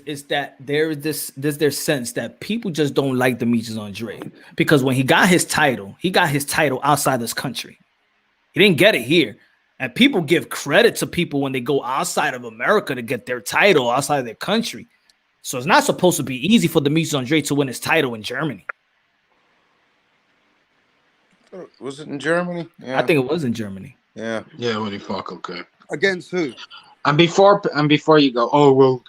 Is that there's their sense that people just don't like Demetrius Andrade, because when he got his title outside this country. He didn't get it here. And people give credit to people when they go outside of America to get their title outside of their country. So it's not supposed to be easy for Demetrius Andrade to win his title in Germany. Was it in Germany? Yeah. I think it was in Germany. Yeah. Yeah, when he fought Coquet. Against who? And before you go, oh well,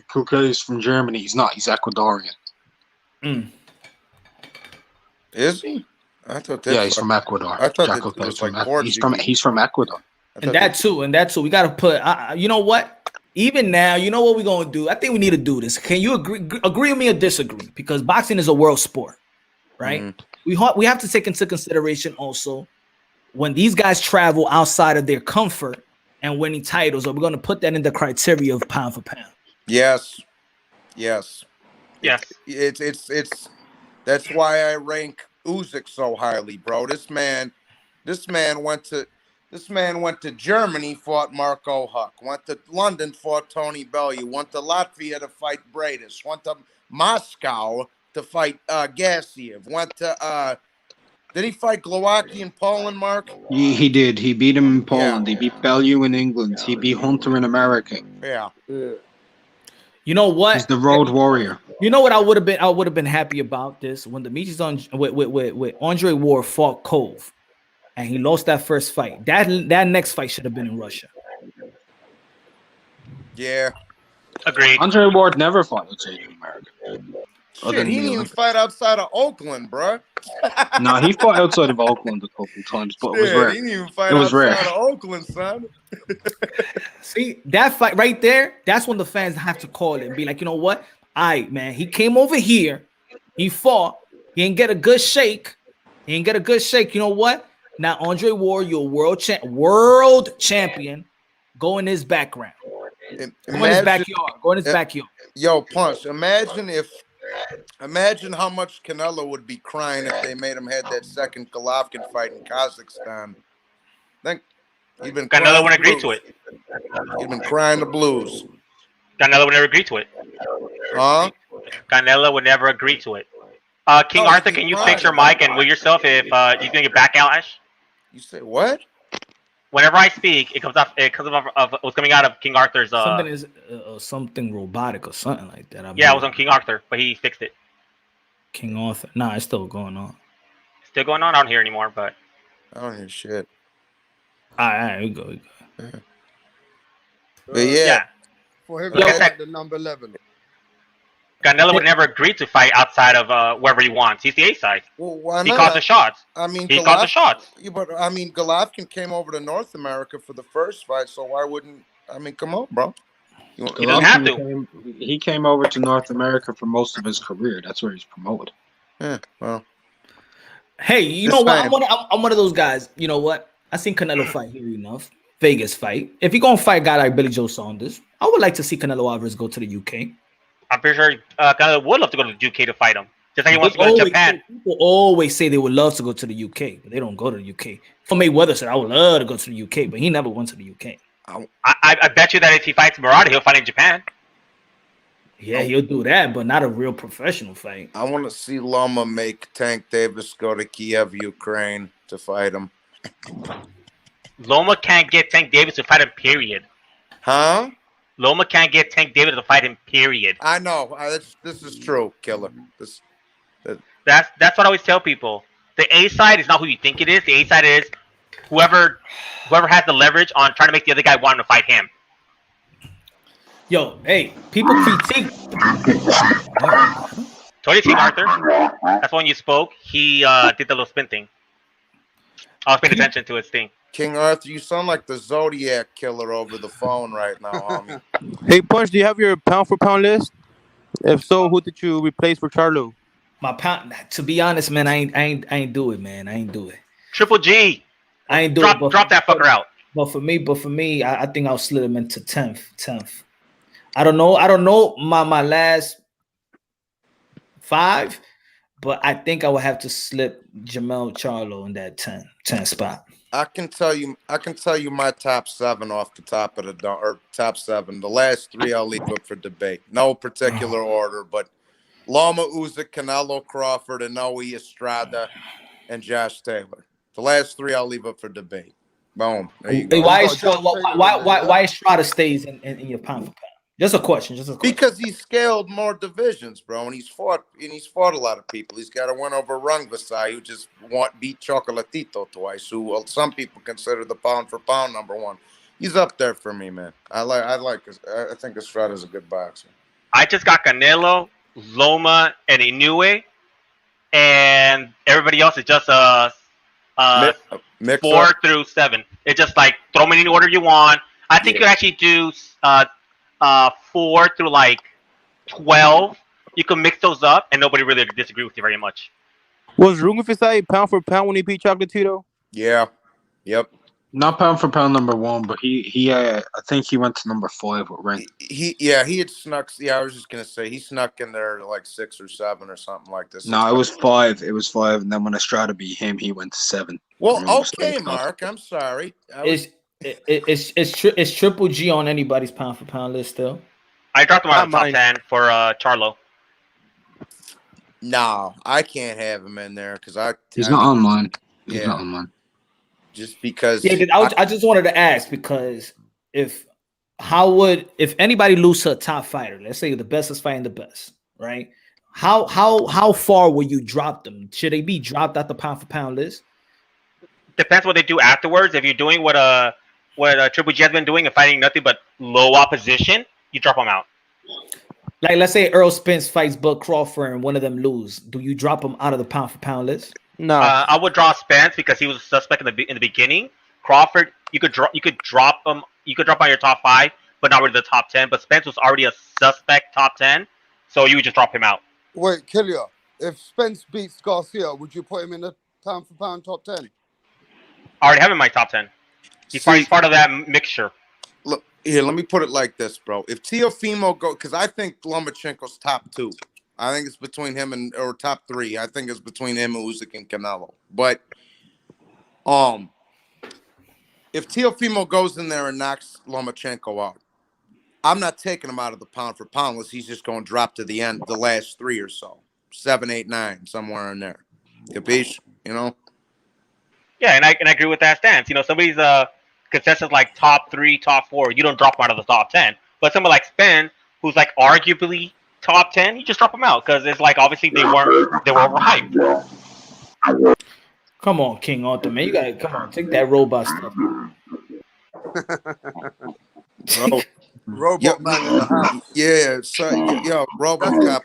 Coquet is from Germany. He's not. He's Ecuadorian. Is he? I thought that. Yeah, he's from Ecuador. I thought that was like he's from Ecuador. And that too. We got to put. You know what? Even now, you know what we're gonna do? I think we need to do this. Can you agree with me or disagree? Because boxing is a world sport, right? Mm-hmm. We have to take into consideration also when these guys travel outside of their comfort and winning titles. Are we going to put that in the criteria of pound for pound? Yes. Yes. It's that's why I rank Usyk so highly, bro. This man went to Germany, fought Marco Huck, went to London, fought Tony Bellew, went to Latvia to fight Bradis, went to Moscow to fight Gassiev, went to did he fight Glowacki in Poland, Mark? He did. He beat him in Poland. He beat Bellew in England. He beat Hunter in America. Yeah. You know what? He's the road warrior. You know what I would have been happy about this when Demetrius with Andre Ward fought Cove, and he lost that first fight. That next fight should have been in Russia. Yeah. Agreed. Andre Ward never fought outside of America. Shit, he didn't even fight outside of Oakland, bro. No, he fought outside of Oakland a couple times, but it was rare. He didn't even fight it was outside rare. of Oakland, son. See, that fight right there, that's when the fans have to call it and be like, you know what? All right, man, he came over here, he fought, he didn't get a good shake. You know what? Now, Andre Ward, you're world champion. Go in his background. Go in his backyard. Yo, Punch, imagine how much Canelo would be crying if they made him have that second Golovkin fight in Kazakhstan. Canelo wouldn't agree to it. He'd been crying the blues. Canelo would never agree to it. Huh? Canelo would never agree to it. King Arthur, can you fix your mic and mute yourself if you're gonna get backlash? You say what? Whenever I speak, it comes off of what's coming out of King Arthur's. Something is something robotic or something like that. Yeah, it was on King Arthur, but he fixed it. King Arthur. Nah, it's still going on. Still going on? I don't hear anymore, but I don't hear shit. All right, we go. But yeah. For him, Like I said, the number 11. Canelo would never agree to fight outside of wherever he wants. He's the A side. Well, why He not? calls the shots. I mean, he calls the shots. Yeah, but I mean, Golovkin came over to North America for the first fight, so why wouldn't? I mean, come on, bro. He doesn't have to. He came over to North America for most of his career. That's where he's promoted. Yeah, well. Hey, you know what? I'm one of those guys. You know what? I seen Canelo fight here enough. Vegas fight. If you're gonna fight a guy like Billy Joe Saunders, I would like to see Canelo Alvarez go to the UK. I'm pretty sure Canelo would love to go to the UK to fight him. Just like he wants to go to Japan. People always say they would love to go to the UK, but they don't go to the UK. For Mayweather said, I would love to go to the UK, but he never went to the UK. I bet you that if he fights Murata, he'll fight in Japan. Yeah, he'll do that, but not a real professional fight. I want to see Loma make Tank Davis go to Kiev, Ukraine to fight him. Loma can't get Tank Davis to fight him, period. Huh? Loma can't get Tank Davis to fight him, period. I know. This is true, Killer. That's what I always tell people. The A side is not who you think it is. The A side is whoever has the leverage on trying to make the other guy want him to fight him. Yo, hey, people critique. Tony King Arthur. That's when you spoke. He did the little spin thing. I was paying attention to his thing. King Arthur, you sound like the Zodiac Killer over the phone right now, homie. Hey, Punch, do you have your pound for pound list? If so, who did you replace for Charlo? My pound. To be honest, man, I ain't do it, man. I ain't do it. Triple G. I ain't do it. Drop that fucker out. But for me, I think I'll slid him into 10th. I don't know my last 5, but I think I would have to slip Jamel Charlo in that 10 spot. I can tell you my top 7 off the top of the dome, or top 7. The last 3 I'll leave up for debate. No particular order, but Loma, Usyk, Canelo, Crawford, Inoue, Estrada, and Josh Taylor. The last 3 I'll leave up for debate. Boom. There you go. Why Estrada stays in your pound for pound? Just a question. Because he's scaled more divisions, bro, and he's fought a lot of people. He's got a win over Rungvisai, who just beat Chocolatito twice, who some people consider the pound for pound number 1. He's up there for me, man. I think Estrada's a good boxer. I just got Canelo, Loma, and Inoue, and everybody else is just 4 through 7. It's just like throw them in any order you want. I think you actually do 4 through like 12. You can mix those up, and nobody really disagree with you very much. Was Rungvisai pound for pound when he beat Chocolatito? Yeah. Yep. Not pound for pound number 1, but he I think he went to number 5 with rank. He had snuck. Yeah, I was just gonna say he snuck in there to like 6 or 7 or something like this. No, it was 5. It was 5, and then when Estrada beat him, he went to 7. Well, okay, Mark. I'm sorry. Is Triple G on anybody's pound for pound list still? I dropped him out of the top 10 for Charlo. No, I can't have him in there because he's not on mine. He's not on mine. Just because. Yeah, I just wanted to ask because if anybody lose to a top fighter, let's say the best is fighting the best, right? How far will you drop them? Should they be dropped out the pound for pound list? Depends what they do afterwards. If you're doing what Triple G has been doing and fighting nothing but low opposition, you drop them out. Like, let's say Earl Spence fights Bud Crawford and one of them lose. Do you drop him out of the pound for pound list? No, I would draw Spence because he was a suspect in the beginning. Crawford, you could drop him. You could drop out your top 5, but not really the top 10. But Spence was already a suspect top 10, so you would just drop him out. Wait, Killian, if Spence beats Garcia, would you put him in the pound for pound top 10? I already have him in my top 10. He's part of that mixture. Look here, let me put it like this, bro. If Teofimo because I think Lomachenko's top 2. I think it's between him or top 3. I think it's between him and Usyk and Canelo. But if Teofimo goes in there and knocks Lomachenko out, I'm not taking him out of the pound for pound unless he's just going to drop to the end, the last 3 or so, 7, 8, 9, somewhere in there. Capiche? You know. Yeah, and I agree with that stance. You know, somebody's consensus like top 3, top 4, you don't drop them out of the top 10. But someone like Spence, who's like arguably top 10, you just drop them out because it's like obviously they were overhyped. Come on, King Arthur, man, you gotta come on, take that robot stuff. Robot man in the house. Yeah, so yo, Robot cop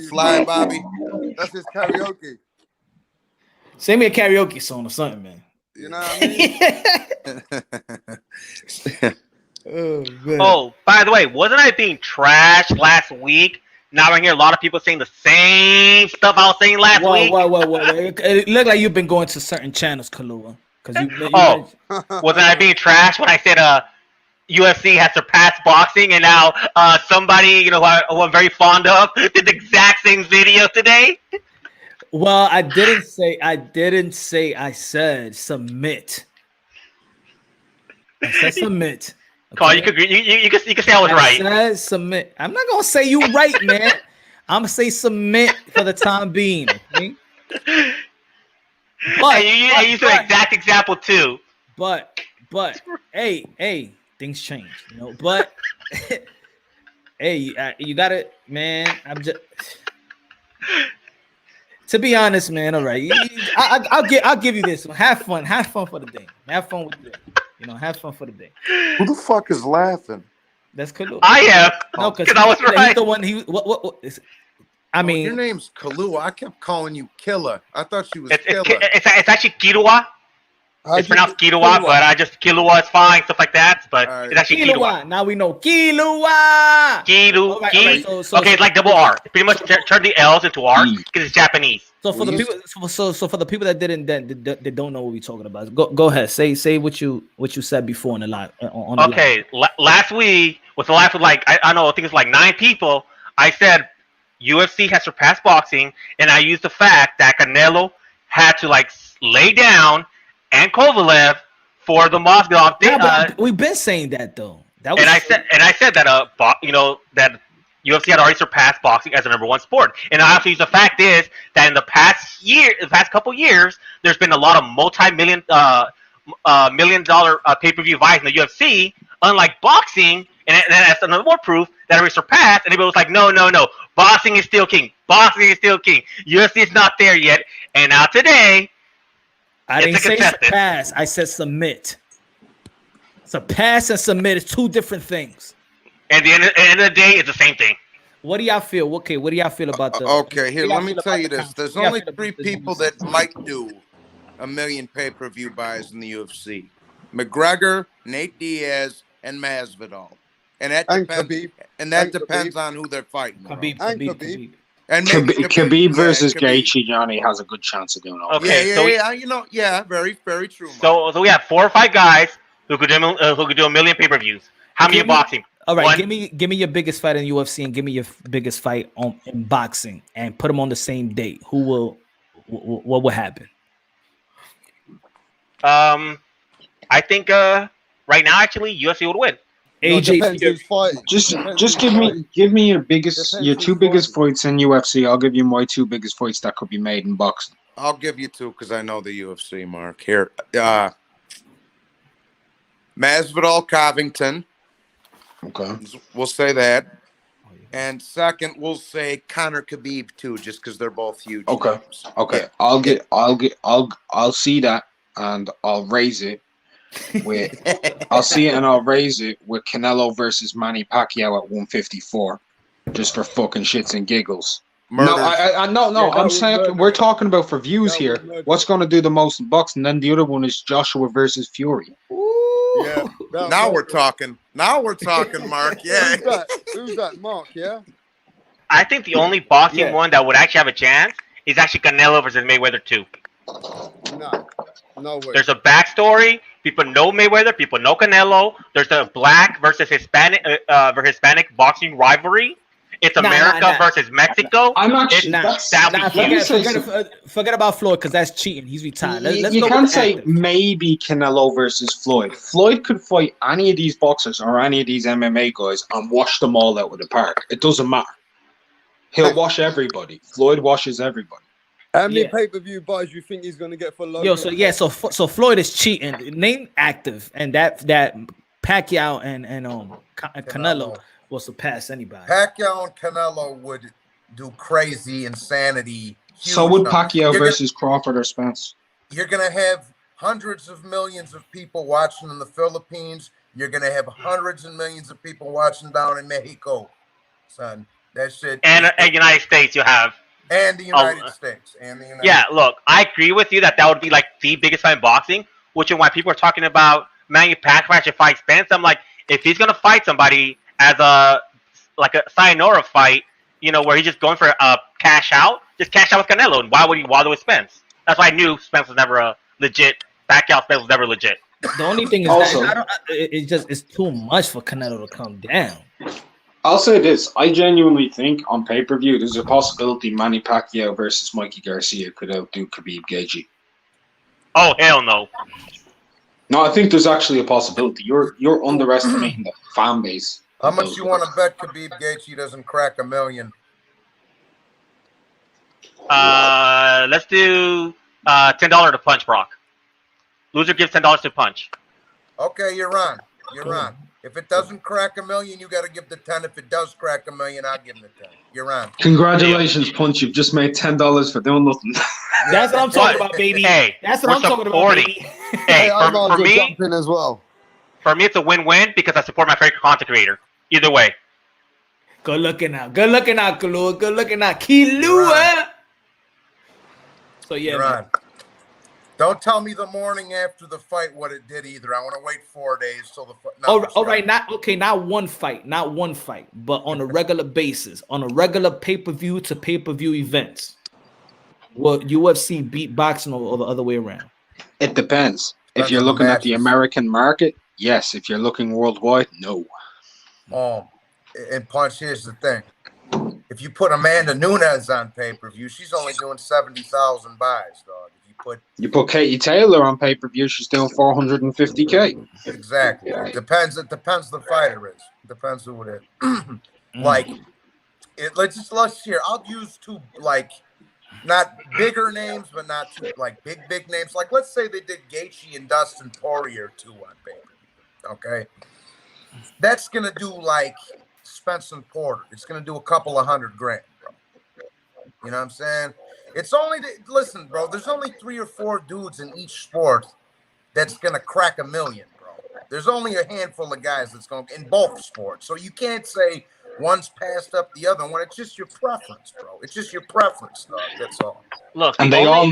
Fly Bobby. That's his karaoke. Send me a karaoke song or something, man. You know what I mean? Oh, by the way, wasn't I being trashed last week? Now I hear a lot of people saying the same stuff I was saying last week. It looked like you've been going to certain channels, Kalua. Wasn't I being trashed when I said UFC has surpassed boxing, and now somebody who I'm very fond of did the exact same video today? Well, I didn't say. I said submit. I said submit. Okay? Carl, you can say I was right. I said submit. I'm not gonna say you right, man. I'm gonna say submit for the time being. Okay? But I used the exact example too. But hey, things change, you know. But hey, you got it, man. I'm just. To be honest, man, all right. I'll give you this one. Have fun for the day. Have fun with it. Have fun for the day. Who the fuck is laughing? That's Kalu. I am. No, because I was right. He's the one. I mean, your name's Kalua. I kept calling you Killer. I thought she was Killer. It's actually Kirua. It's pronounced Kirua, but I just Kilua is fine, stuff like that. But it's actually Kirua. Now we know Kilua. Okay, it's like double R. Pretty much turn the L's into R because it's Japanese. So for the people, so for the people that don't know what we're talking about, go ahead. Say what you said before on the live. Last week was the last with I don't know. I think it's like 9 people. I said UFC has surpassed boxing, and I used the fact that Canelo had to lay down and Kovalev for the Masvidal thing. We've been saying that though. I said that that UFC had already surpassed boxing as the #1 sport. And I also use the fact is that in the past couple years, there's been a lot of multi-million $1 pay-per-view fights in the UFC, unlike boxing, and that's another more proof that it surpassed. And everybody was like, no, boxing is still king. Boxing is still king. UFC is not there yet. And now today, I didn't say surpass. I said submit. Surpass and submit is 2 different things. And at the end of the day, it's the same thing. What do y'all feel? Okay, what do y'all feel about the? Okay, here, let me tell you this. There's only 3 people that might do 1 million pay-per-view buys in the UFC: McGregor, Nate Diaz, and Masvidal. And that depends. And that depends on who they're fighting. Khabib. And Khabib versus Gaethje, Johnny has a good chance of doing it. Okay, very, very true. So we have 4 or 5 guys who could do a million pay-per-views. How many in boxing? All right, One? give me your biggest fight in UFC and give me your biggest fight in boxing and put them on the same date. What will happen? I think right now actually UFC would win. Just give me your 2 biggest fights in UFC. I'll give you my 2 biggest fights that could be made in boxing. I'll give you 2 because I know the UFC, Mark. Here, Masvidal Covington. Okay, we'll say that. And second, we'll say Conor Khabib too, just because they're both huge. Okay, names. okay. I'll see that and I'll raise it with I'll raise it with Canelo versus Manny Pacquiao at 154, just for fucking shits and giggles. Murders. No, I'm saying we're talking about for views here. What's going to do the most in boxing? Then the other one is Joshua versus Fury. Yeah. Now we're talking. Now we're talking, Mark. Yeah. Who's that, Mark? Yeah. I think the only boxing one that would actually have a chance is actually Canelo versus Mayweather 2. No way. There's a backstory. People know Mayweather. People know Canelo. There's a black versus Hispanic boxing rivalry. It's America versus Mexico. I'm not. Forget about Floyd because that's cheating. He's retired. You can't say maybe Canelo versus Floyd. Floyd could fight any of these boxers or any of these MMA guys and wash them all out of the park. It doesn't matter. He'll wash everybody. Floyd washes everybody. How many pay-per-view buys you think he's going to get for Logan? So Floyd is cheating. Name active, and that Pacquiao and Canelo will surpass anybody. Pacquiao and Canelo would do crazy insanity. So would Pacquiao versus Crawford or Spence. You're going to have hundreds of millions of people watching in the Philippines. You're going to have hundreds of millions of people watching down in Mexico, son. That shit. And United States, you have. And the United States. Look, I agree with you that would be like the biggest fight in boxing, which is why people are talking about Manny Pacquiao should fight Spence. I'm like, if he's gonna fight somebody as a sayonara fight, where he's just going for a cash out, just cash out with Canelo. And why would he bother with Spence? That's why I knew Spence was never a legit. Pacquiao Spence was never legit. The only thing is that it's too much for Canelo to come down. I'll say this. I genuinely think on pay-per-view, there's a possibility Manny Pacquiao versus Mikey Garcia could outdo Khabib Gaethje. Oh, hell no. No, I think there's actually a possibility. You're underestimating the fan base. How much you want to bet Khabib Gaethje doesn't crack $1 million? Let's do $10 to Punch, Brock. Loser gives $10 to Punch. Okay, you're on. You're on. If it doesn't crack $1 million, you got to give the 10. If it does crack $1 million, I'll give him the 10. You're on. Congratulations, Punch. You've just made $10 for doing nothing. That's what I'm talking about, baby. Hey, that's what I'm talking about, baby. Hey, for me, jump in as well. For me, it's a win-win because I support my favorite content creator. Either way. Good looking out. Good looking out, Kalua. Good looking out. Kilua. So, yeah. You're on. Don't tell me the morning after the fight what it did either. I want to wait 4 days till the fight. All right, not one fight, but on a regular basis, on a regular pay-per-view to pay-per-view events. Will UFC beat boxing or the other way around? It depends. If you're looking at the American market, yes. If you're looking worldwide, no. And Punch, here's the thing. If you put Amanda Nunes on pay-per-view, she's only doing 70,000 buys, dog. You put Katie Taylor on pay-per-view, she's doing 450K. Exactly. It depends the fighter is. It depends who it is. Let's hear. I'll use 2 not bigger names, but not too big names. Like let's say they did Gaethje and Dustin Poirier 2 on pay-per-view. Okay. That's gonna do Spence and Porter. It's gonna do a couple of $100,000, bro. You know what I'm saying? It's only listen, bro. There's only 3 or 4 dudes in each sport that's gonna crack $1 million, bro. There's only a handful of guys that's going in both sports. So you can't say one's passed up the other one. It's just your preference, bro. It's just your preference, dog. That's all. Look, and they all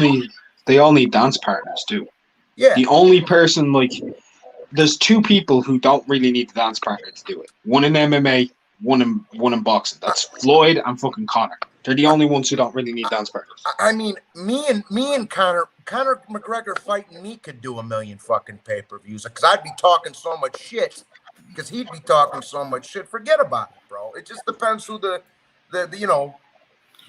need dance partners too. Yeah. The only person there's 2 people who don't really need the dance partner to do it. One in MMA, one in boxing. That's Floyd and fucking Conor. They're the only ones who don't really need dance partners. I mean, me and Conor McGregor fighting me could do 1 million fucking pay-per-views because I'd be talking so much shit. Because he'd be talking so much shit. Forget about it, bro. It just depends who the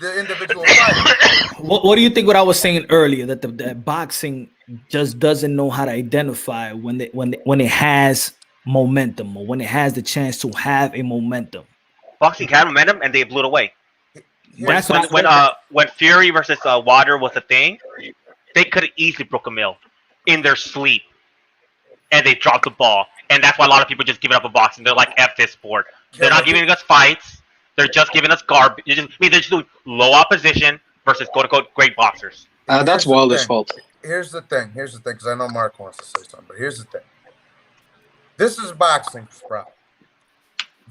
individual fighter. What do you think? What I was saying earlier, that the boxing just doesn't know how to identify when it has momentum or when it has the chance to have a momentum. Boxing had momentum and they blew it away. That's when Fury versus Wilder was a thing, they could have easily broke a mill in their sleep, and they dropped the ball. And that's why a lot of people just give it up on boxing. They're like, F this sport. They're not giving us fights. They're just giving us garbage. They're just doing low opposition versus quote-unquote great boxers. That's Wilder's fault. Here's the thing, because I know Mark wants to say something, but here's the thing. This is boxing, bro.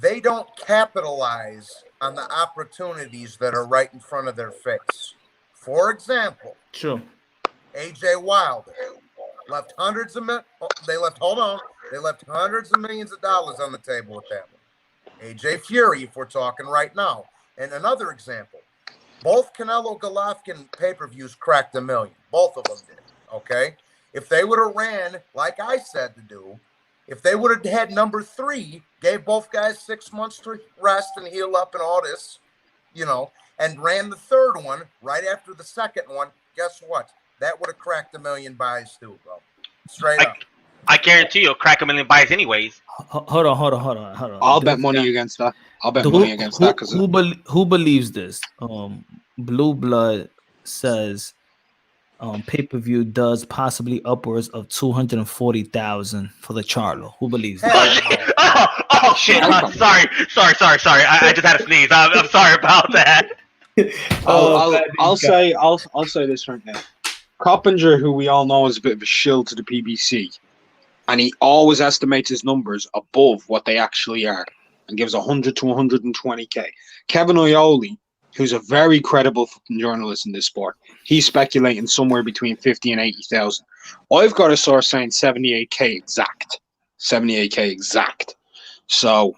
They don't capitalize on the opportunities that are right in front of their face. For example, AJ Wilder left hundreds of They left hundreds of millions of dollars on the table with that one. AJ Fury, if we're talking right now. And another example, both Canelo Golovkin pay-per-views cracked 1 million. Both of them did, okay? If they would have ran, like I said to do, if they would have had number 3, gave both guys 6 months to rest and heal up and all this, and ran the third one right after the second one, guess what? That would have cracked 1 million buys too, bro. Straight up. I guarantee you'll crack 1 million buys anyways. Hold on. I'll bet money against that. Because who believes this? Blue Blood says pay-per-view does possibly upwards of 240,000 for the Charlo. Who believes that? Oh shit! Sorry. I just had a sneeze. I'm sorry about that. I'll say this right now. Coppinger, who we all know is a bit of a shill to the PBC, and he always estimates his numbers above what they actually are and gives 100 to 120K. Kevin Ioli, who's a very credible journalist in this sport, he's speculating somewhere between 50 and 80,000. I've got a source saying 78K exact. 78K exact. So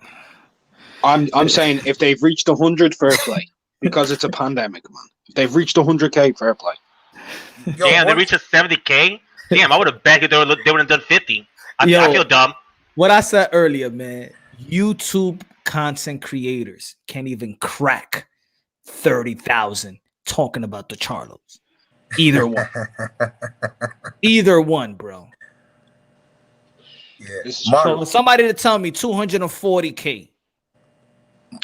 I'm saying if they've reached 100, fair play, because it's a pandemic, man. If they've reached 100K, fair play. Damn, they reached a 70K? Damn, I would have bet they would have done 50. I feel dumb. What I said earlier, man, YouTube content creators can't even crack 30,000 talking about the Charlos. Either one. Either one, bro. Yeah. So somebody to tell me 240K.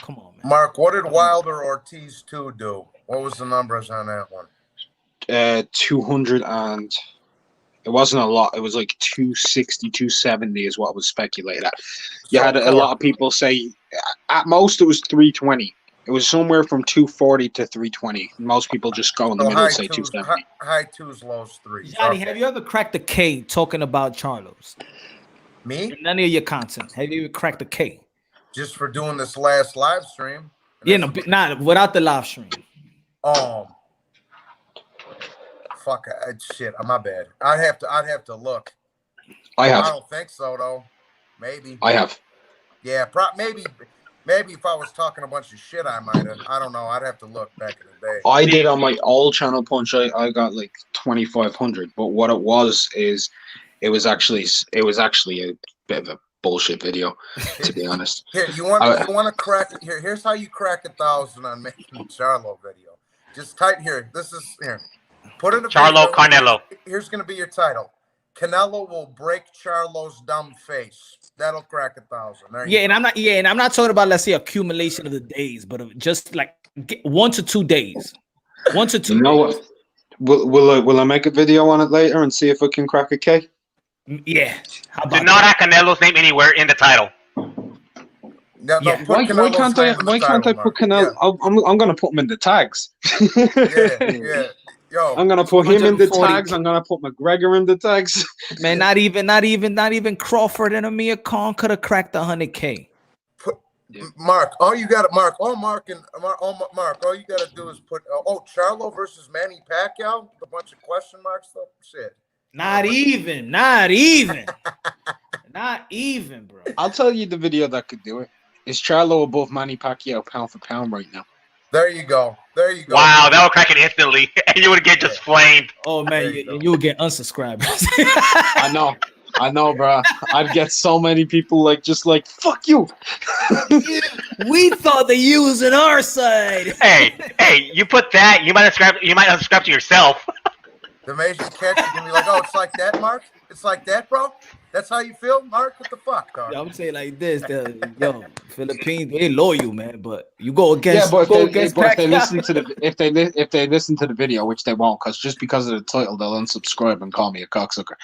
Come on, man. Mark, what did Wilder Ortiz 2 do? What was the numbers on that one? 200 and it wasn't a lot. It was like 260, 270 is what was speculated at. You had a lot of people say at most it was 320. It was somewhere from 240 to 320. Most people just go in the middle and say 270. High 2s, lows 3s. Johnny, have you ever cracked a K talking about Charlos? Me? None of your content. Have you ever cracked a K? Just for doing this last live stream. Yeah, no, not without the live stream. Fuck, shit, my bad. I'd have to look. I have. I don't think so though. Maybe. I have. Yeah, maybe if I was talking a bunch of shit, I might have. I don't know. I'd have to look back in the day. I did on my old channel Punch. I got like 2,500. But what it was is, it was actually a bit of a bullshit video, to be honest. Here, you want to crack it? Here's how you crack 1,000 on making a Charlo video. Just type here. This is here. Put in a Charlo video. Canelo. Here's gonna be your title. Canelo will break Charlo's dumb face. That'll crack 1,000. Yeah, and I'm not talking about, let's say, accumulation of the days, but just like 1 to 2 days. 1 to 2 You know days. what? Will I make a video on it later and see if I can crack a K? Yeah. Do not have Canelo's name anywhere in the title. No, Yeah. Why can't I put Canelo? Yeah. I'm gonna put him in the tags. Yeah. Yo, I'm gonna put him in the tags. I'm gonna put McGregor in the tags. Man, not even Crawford and Amir Khan could have cracked 100K. Mark, all you got to do is put Charlo versus Manny Pacquiao, a bunch of question marks though. Shit. Not even, bro. I'll tell you the video that could do it. Is Charlo above Manny Pacquiao pound for pound right now? There you go. There you go. Wow, that would crack it instantly, and you would get just flamed. Oh man, you would get unsubscribed. I know, bro. I'd get so many people just like fuck you. We thought that you was on our side. Hey, you put that, you might unsubscribe to yourself. The major catch is gonna be like, oh, it's like that, Mark? It's like that, bro? That's how you feel, Mark? What the fuck, dog? I'm saying like this, yo, Philippines, they loyal, man. But you go against, but if they listen to the if they listen to the video, which they won't, because of the title, they'll unsubscribe and call me a cocksucker.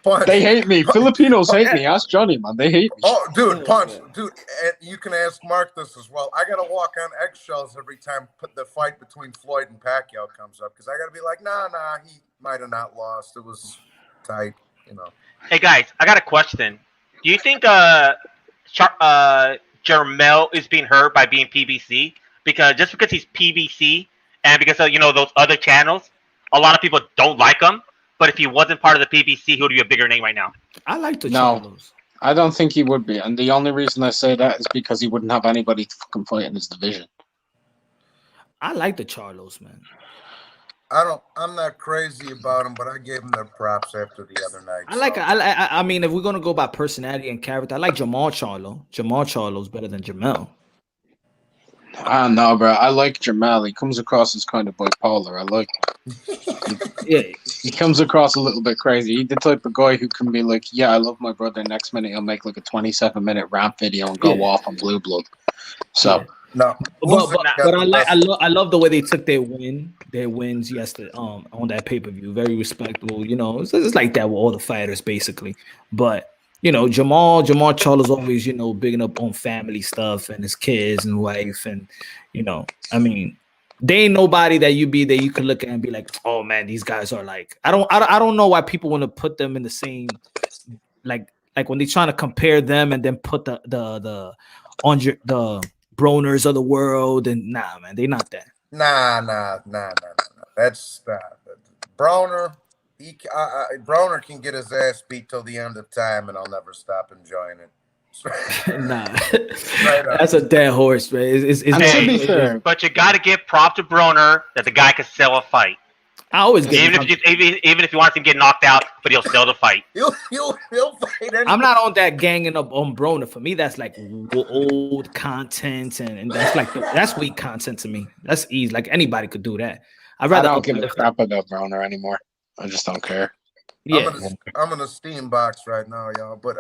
But they hate me. Filipinos hate me. Ask Johnny, man. They hate me. Oh, dude, Punch, dude. And you can ask Mark this as well. I gotta walk on eggshells every time the fight between Floyd and Pacquiao comes up because I gotta be like, nah, he might have not lost. It was tight, you know. Hey guys, I got a question. Do you think Jermel is being hurt by being PBC? Because just because he's PBC and because of those other channels, a lot of people don't like him. But if he wasn't part of the PBC, he would be a bigger name right now. I like the Charlos. I don't think he would be, and the only reason I say that is because he wouldn't have anybody to fucking fight in his division. I like the Charlos, man. I'm not crazy about him, but I gave him their props after the other night. I mean, if we're gonna go by personality and character, I like Jamal Charlo. Jamal Charlo's better than Jamel. I don't know, bro. I like Jamal. He comes across as kind of bipolar. I like he comes across a little bit crazy. He's the type of guy who can be like, yeah, I love my brother. Next minute, he'll make like a 27-minute rap video and go off on Blue Blood. So no, but I love the way they took their wins yesterday on that pay-per-view. Very respectable. It's like that with all the fighters basically. But Jamal Charlo's always bigging up on family stuff and his kids and wife, and I mean, they ain't nobody that you could look at and be like, oh man, these guys are like, I don't know why people want to put them in the same like when they're trying to compare them and then put the Broners of the world, and nah, man, they not that. Nah. That's Broner. Broner can get his ass beat till the end of time, and I'll never stop enjoying it. Nah, that's a dead horse, man. But you got to give prop to Broner that the guy can sell a fight. I always get even if you want him to get knocked out, but he'll sell the fight. He'll fight. I'm not on that ganging up on Broner. For me, that's like old content, and that's like that's weak content to me. That's easy. Like anybody could do that. I don't give a crap about Broner anymore. I just don't care. Yeah, I'm in a Steam box right now, y'all. But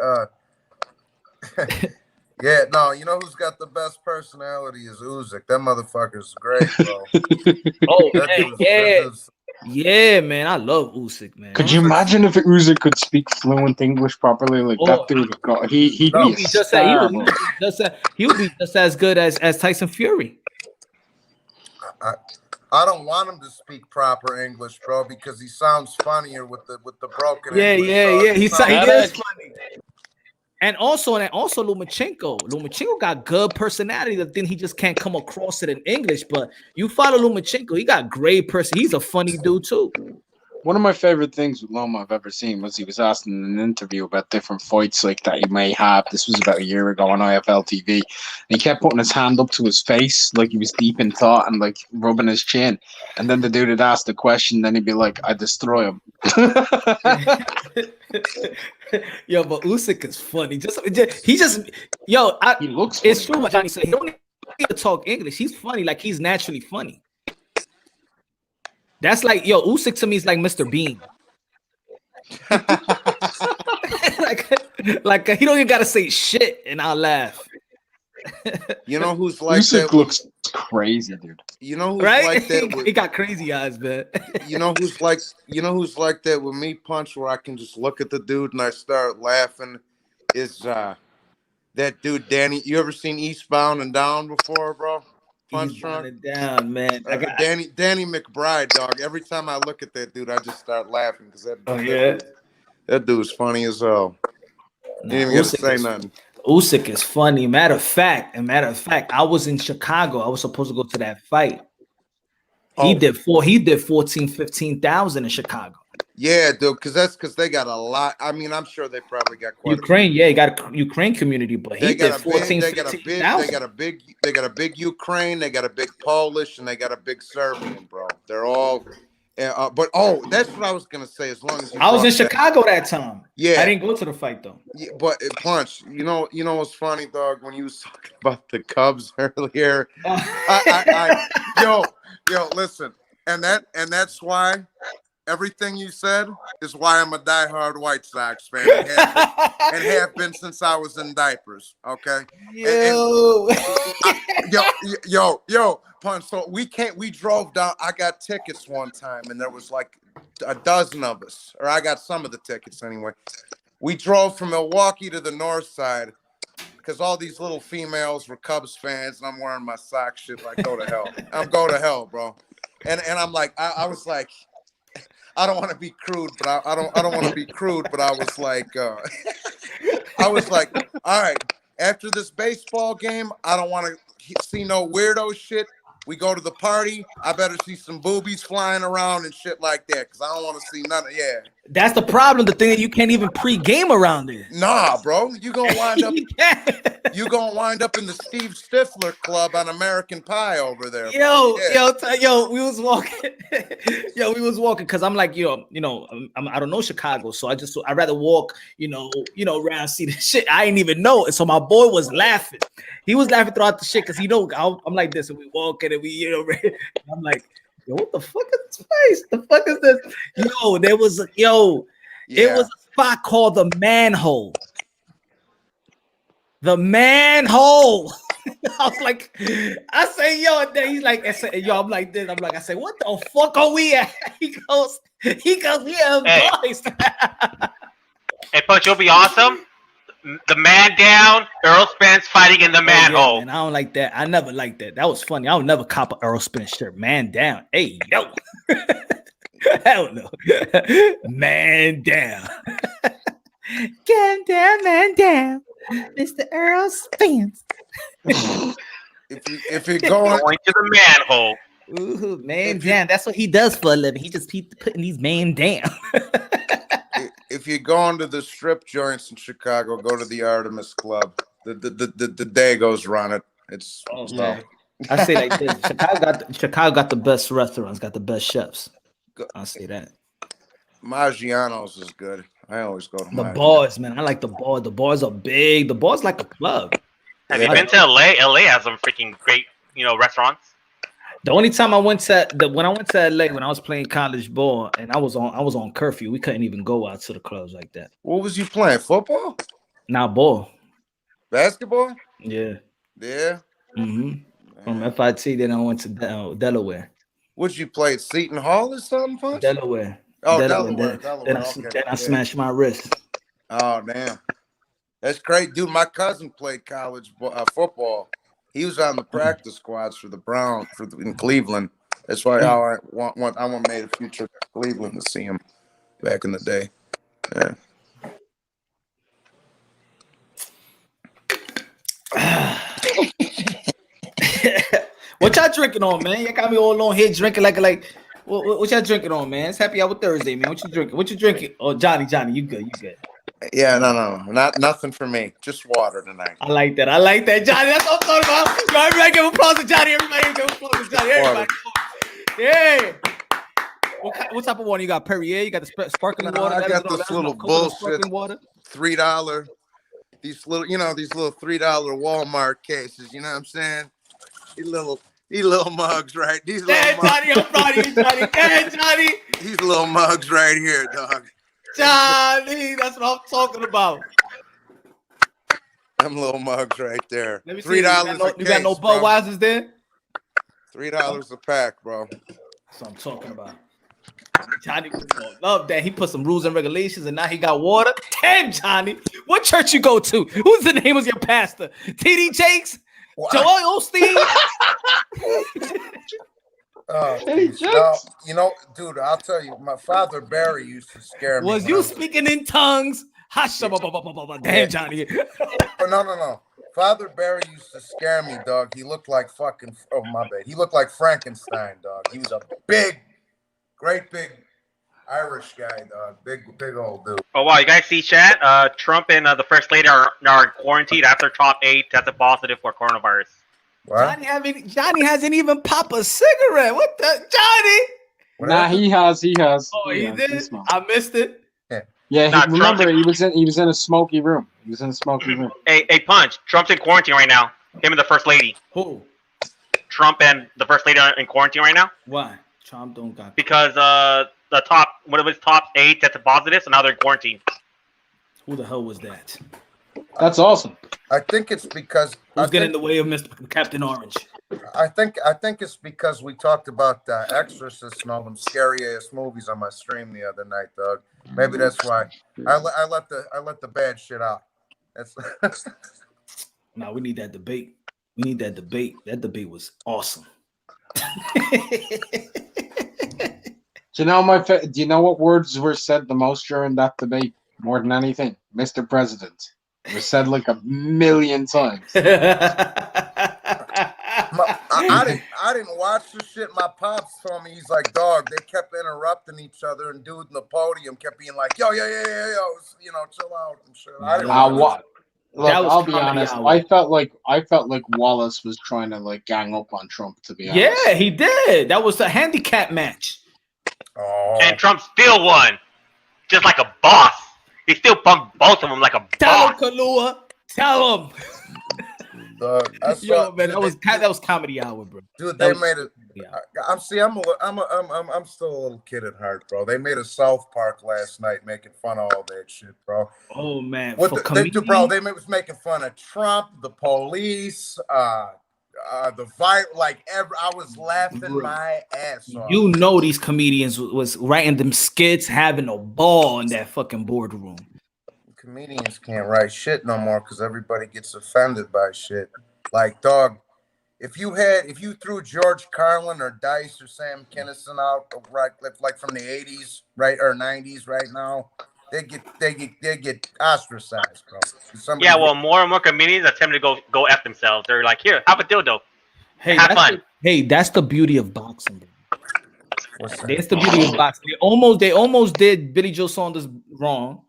yeah, no, you know who's got the best personality is Usyk. That motherfucker's great, bro. Yeah, man, I love Usyk, man. Could you imagine if Usyk could speak fluent English properly? Like that dude, he'd be just as good as Tyson Fury. I don't want him to speak proper English, bro, because he sounds funnier with the broken English. Yeah. He is funny. And also Lomachenko got good personality. The thing he just can't come across it in English. But you follow Lomachenko, he got great person. He's a funny dude too. One of my favorite things with Loma I've ever seen was he was asked in an interview about different fights like that he may have. This was about a year ago on IFL TV. And he kept putting his hand up to his face like he was deep in thought and like rubbing his chin. And then the dude would ask the question, then he'd be like, I destroy him. Yo, but Usyk is funny. He looks funny. It's true what Johnny said. He don't need to talk English. He's funny, like he's naturally funny. That's like, Usyk to me is like Mr. Bean. like he don't even gotta say shit, and I'll laugh. You know who's like Usyk that? Looks crazy, dude. You know who's right? like that? He got crazy eyes, man. You know who's like that with me, Punch, where I can just look at the dude and I start laughing. Is that dude Danny? You ever seen Eastbound and Down before, bro? Punch Drunk down, man. Danny McBride, dog. Every time I look at that dude, I just start laughing because that dude's funny as hell. You didn't even get to say nothing. Usyk is funny. Matter of fact, I was in Chicago. I was supposed to go to that fight. He did 15,000 in Chicago. Yeah, dude, because they got a lot. I mean, I'm sure they probably got quite Ukraine, yeah, you got a Ukraine community, but he did 14, they got a big Ukraine, they got a big Polish, and they got a big Serbian, bro. They're all, but that's what I was gonna say. As long as you I was in brought that- Chicago that time. Yeah, I didn't go to the fight though. Yeah, but Punch, you know what's funny, dog? When you was talking about the Cubs earlier, yo, listen, and that's why everything you said is why I'm a diehard White Sox fan and have been since I was in diapers. Okay, yo, Punch. So we drove down. I got tickets one time, and there was like a dozen of us, or I got some of the tickets anyway. We drove from Milwaukee to the north side because all these little females were Cubs fans, and I'm wearing my sock shit like, go to hell. I'm go to hell, bro. And I'm like, I was like, I don't want to be crude, but I don't want to be crude, but I was like, all right, after this baseball game, I don't want to see no weirdo shit. We go to the party. I better see some boobies flying around and shit like that because I don't want to see none of That's the problem. The thing that you can't even pre-game around it. Nah, bro. You gonna wind up. You gonna wind up in the Steve Stifler Club on American Pie over there. Yo, we was walking. We was walking because I'm like, I don't know Chicago, so I'd rather walk, around, see the shit. I didn't even know it. So my boy was laughing. He was laughing throughout the shit because I'm like this, and we walking, and we, I'm like, yo, what the fuck is this place? The fuck is this? There was it was a spot called the Manhole. The Manhole. I was like, I say, and then he's like, I'm like this. I'm like, I say, what the fuck are we at? He goes, we have boys. Hey, Punch, you'll be awesome. The man down, Earl Spence fighting in the manhole. Man, I don't like that. I never liked that. That was funny. I would never cop an Earl Spence shirt. Man down. Hey, yo. Hell no. Man down. Get him down, man down. Mr. Earl Spence. if you're going to the manhole. Ooh, man down. That's what he does for a living. He just keeps putting these man down. If you're going to the strip joints in Chicago, go to the Artemis Club. The Dagos run it. It's I say like this. Chicago got the best restaurants, got the best chefs. I'll say that. Maggiano's is good. I always go to the bars, man. I like the bar. The bars are big. The bars like a club. Have you been to LA? LA has some freaking great, restaurants. The only time I went to when I went to LA when I was playing college ball and I was on curfew, we couldn't even go out to the clubs like that. What was you playing? Football? Nah, ball. Basketball? Yeah. Yeah. Mm-hmm. From FIT, then I went to Delaware. Would you play at Seton Hall or something, Punch? Delaware. Oh, Delaware. Then I smashed my wrist. Oh, damn. That's great, dude. My cousin played college football. He was on the practice squads for the Browns in Cleveland. That's why I want made a future Cleveland to see him back in the day. Yeah. What y'all drinking on, man? Y'all got me all on here drinking like what y'all drinking on, man? It's Happy Hour Thursday, man. What you drinking? What you drinking? Oh, Johnny, you good? Yeah, no, nothing for me. Just water tonight. I like that, Johnny. That's what I'm talking about. Everybody give applause to Johnny. Everybody. Yeah. What type of water you got? Perrier? You got the sparkling water? I got this little bullshit water. $3. These little $3 Walmart cases. You know what I'm saying? These little mugs, right? These little mugs. Johnny, I'm proud of you, Johnny. Yeah, Johnny. These little mugs right here, dog. Johnny, that's what I'm talking about. Them little mugs right there. Let me see. $3 You got no Budweisers there? $3 a pack, bro. That's what I'm talking about. Johnny love that. He put some rules and regulations, and now he got water. Damn, Johnny. What church you go to? Who's the name of your pastor? T.D. Jakes? Joel Osteen? Dude, I'll tell you, my father Barry used to scare me. Was you speaking in tongues? Damn, Johnny. No. Father Barry used to scare me, dog. He looked like He looked like Frankenstein, dog. He was a great big Irish guy, dog. Big old dude. Oh wow, you guys see chat? Trump and the first lady are quarantined after top 8 tested positive for coronavirus. What? Johnny hasn't even popped a cigarette. What the Johnny? Nah, he has. Oh, he has. did. I missed it. Yeah, Nah, remember he was in a smoky room. He was in a smoky room. Hey, Punch. Trump's in quarantine right now. Him and the first lady. Who? Trump and the first lady are in quarantine right now. Why? Trump don't got. Because the top one of his top 8 tested positive, so now they're in quarantine. Who the hell was that? That's awesome. I think it's because who's getting in the way of Mr. Captain Orange? I think it's because we talked about Exorcist and all them scary ass movies on my stream the other night, dog. Maybe that's why I let the bad shit out. That's No, we need that debate. We need that debate. That debate was awesome. Do you know what words were said the most during that debate? More than anything, Mr. President. It was said like 1,000,000 times. I didn't watch the shit. My pops told me, he's like, dog, they kept interrupting each other, and dude in the podium kept being like, yo, you know, chill out and shit. I didn't Look, I'll be honest. I felt like Wallace was trying to like gang up on Trump. To be honest, yeah, he did. That was a handicap match. Oh. And Trump still won, just like a boss. He still punked both of them like a boss. Tell him, Kalua. Tell him. Yo, man, that was comedy hour, bro. Dude, they made it. I'm still a little kid at heart, bro. They made a South Park last night making fun of all that shit, bro. Oh man, bro, they was making fun of Trump, the police, the virus. I was laughing my ass off. You know these comedians was writing them skits, having a ball in that fucking boardroom. Comedians can't write shit no more because everybody gets offended by shit. Like, dog, if you threw George Carlin or Dice or Sam Kinison out, right, like from the 80s, right, or 90s, right now, they get ostracized, bro. Yeah, well, more and more comedians attempt to go F themselves. They're like, here, have a dildo. Hey, have fun. That's the beauty of boxing, bro. That's the beauty of boxing. They almost did Billy Joe Saunders wrong.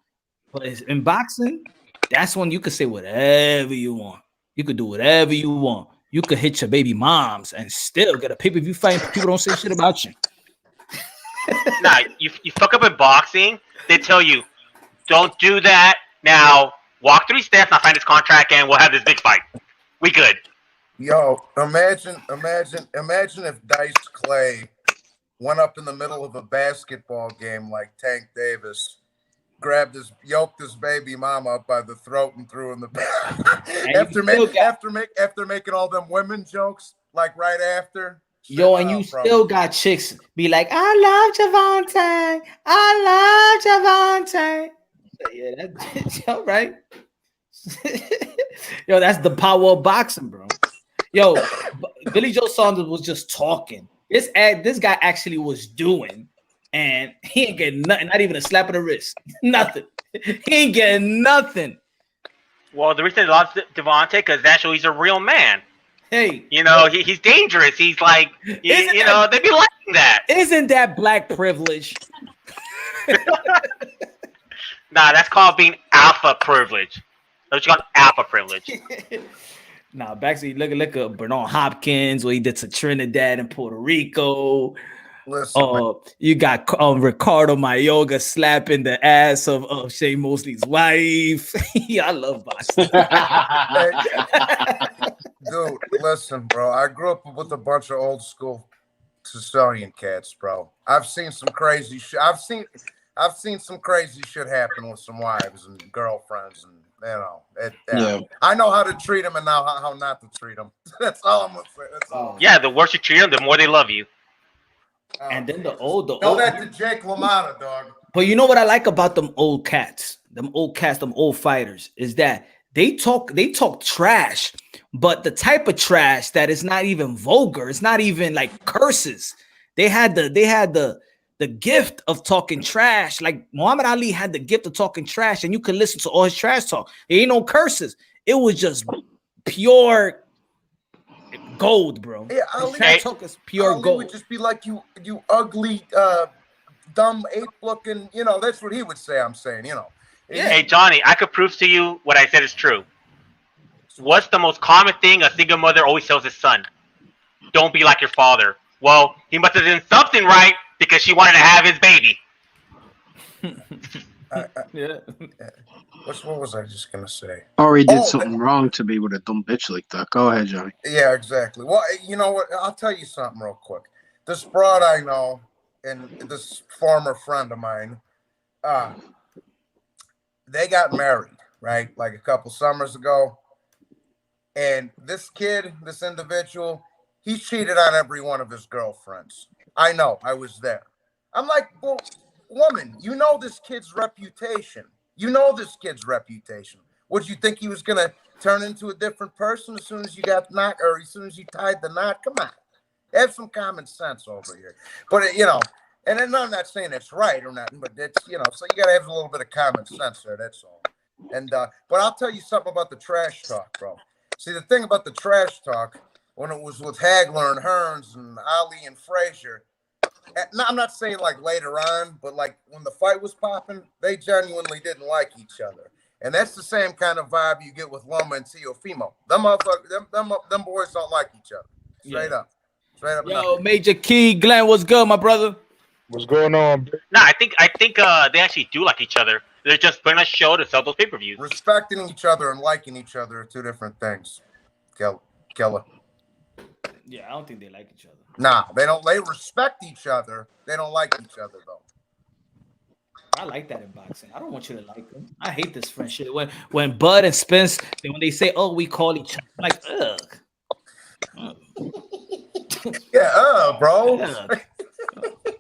But in boxing, that's when you could say whatever you want. You could do whatever you want. You could hit your baby moms and still get a pay-per-view fight. People don't say shit about you. Nah, you fuck up in boxing, they tell you, don't do that. Now, walk 3 steps, I'll sign this contract, and we'll have this big fight. We good. Yo, imagine if Dice Clay went up in the middle of a basketball game like Tank Davis, yoked his baby mama up by the throat and threw in the after making all them women jokes, like right after. Yo, and you still got chicks be like, I love Gervonta. Yeah, that's all right. Yo, that's the power of boxing, bro. Yo, Billy Joe Saunders was just talking. This guy actually was doing. And he ain't getting nothing, not even a slap of the wrist. Nothing. He ain't getting nothing. Well, the reason they lost Gervonta because actually he's a real man. Hey, you know, he's dangerous. He's like, you know, they'd be liking that. Isn't that black privilege? Nah, that's called being alpha privilege. That's called alpha privilege. Nah, backseat, look at Bernard Hopkins, what he did to Trinidad and Puerto Rico. Listen, you got Ricardo Mayorga slapping the ass of Shane Mosley's wife. Yeah, I love boxing. Dude, listen, bro. I grew up with a bunch of old school Sicilian cats, bro. I've seen some crazy shit. I've seen some crazy shit happen with some wives and girlfriends, and you know, I know how to treat them and now how not to treat them. That's all I'm gonna say. That's all. Yeah, the worse you treat them, the more they love you. And then the Tell that to Jake LaMotta, dog. But you know what I like about them old cats, them old fighters, is that they talk trash, but the type of trash that is not even vulgar. It's not even like curses. They had the gift of talking trash. Like Muhammad Ali had the gift of talking trash, and you could listen to all his trash talk. There ain't no curses. It was just pure gold, bro. Yeah, Ali, talk is pure Ali gold. would just be like, you ugly dumb ape looking. You know, that's what he would say. I'm saying, you know. Yeah. Hey Johnny, I could prove to you what I said is true. What's the most common thing a single mother always tells his son? Don't be like your father. Well, he must have done something right because she wanted to have his baby. Yeah. What was I just gonna say? Or he did something wrong to be with a dumb bitch like that. Go ahead, Johnny. Yeah, exactly. Well, you know what? I'll tell you something real quick. This broad I know, and this former friend of mine, they got married, right? Like a couple summers ago. And this kid, this individual, he cheated on every one of his girlfriends. I know. I was there. I'm like, well, woman, you know this kid's reputation. You know this kid's reputation. Would you think he was going to turn into a different person as soon as you got knocked or as soon as you tied the knot? Come on. Have some common sense over here. But, you know, and I'm not saying it's right or nothing, but it's, you know, so you got to have a little bit of common sense there. That's all. And, but I'll tell you something about the trash talk, bro. See, the thing about the trash talk, when it was with Hagler and Hearns and Ali and Frazier, I'm not saying like later on, but like when the fight was popping, they genuinely didn't like each other. And that's the same kind of vibe you get with Loma and Teofimo. Them boys don't like each other. Straight up. Straight up. Yo, Major Key, Glenn, what's good, my brother? What's going on? Nah, I think they actually do like each other. They're just putting a show to sell those pay-per-views. Respecting each other and liking each other are two different things. Killer. Yeah, I don't think they like each other. Nah, they don't. They respect each other. They don't like each other though. I like that in boxing. I don't want you to like them. I hate this friendship. When Bud and Spence, when they say, "Oh, we call each other," I'm like, ugh. Yeah, bro. Ugh.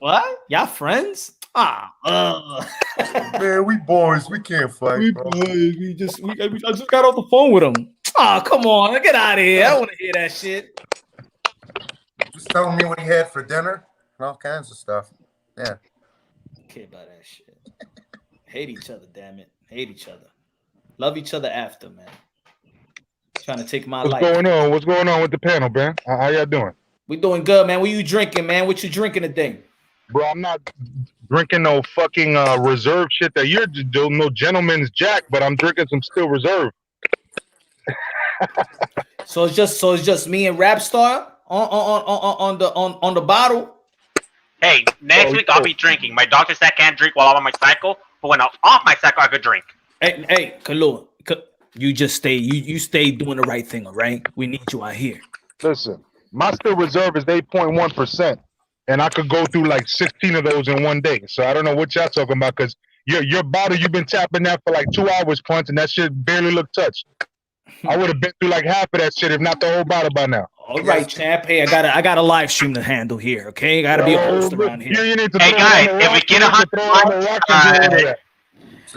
What? Y'all friends? Man, we boys. We can't fight. We bro. boys. I just got off the phone with him. Oh, come on, get out of here. I don't want to hear that shit. Just telling me what he had for dinner and all kinds of stuff. Yeah. Don't care about that shit. Hate each other, damn it. Hate each other. Love each other after, man. Trying to take my life. What's going on? What's going on with the panel, man? How y'all doing? We doing good, man. What you drinking, man? What you drinking today? Bro, I'm not drinking no fucking reserve shit that you're doing, no gentleman's jack, but I'm drinking some still reserve. So it's just me and Rapstar on the bottle. Hey, next week I'll be drinking. My doctor said I can't drink while I'm on my cycle, but when I'm off my cycle, I could drink. Hey, Kalu, you just stay. You stay doing the right thing, all right? We need you out here. Listen, my still reserve is 8.1%, and I could go through like 16 of those in one day. So I don't know what y'all talking about, because your bottle, you've been tapping that for like 2 hours, Punch, and that shit barely looked touched. I would have been through like half of that shit, if not the whole bottle by now. All right, champ. Hey, I got a live stream to handle here. Okay, got to be a host around here. Hey guys, if we get 100 likes,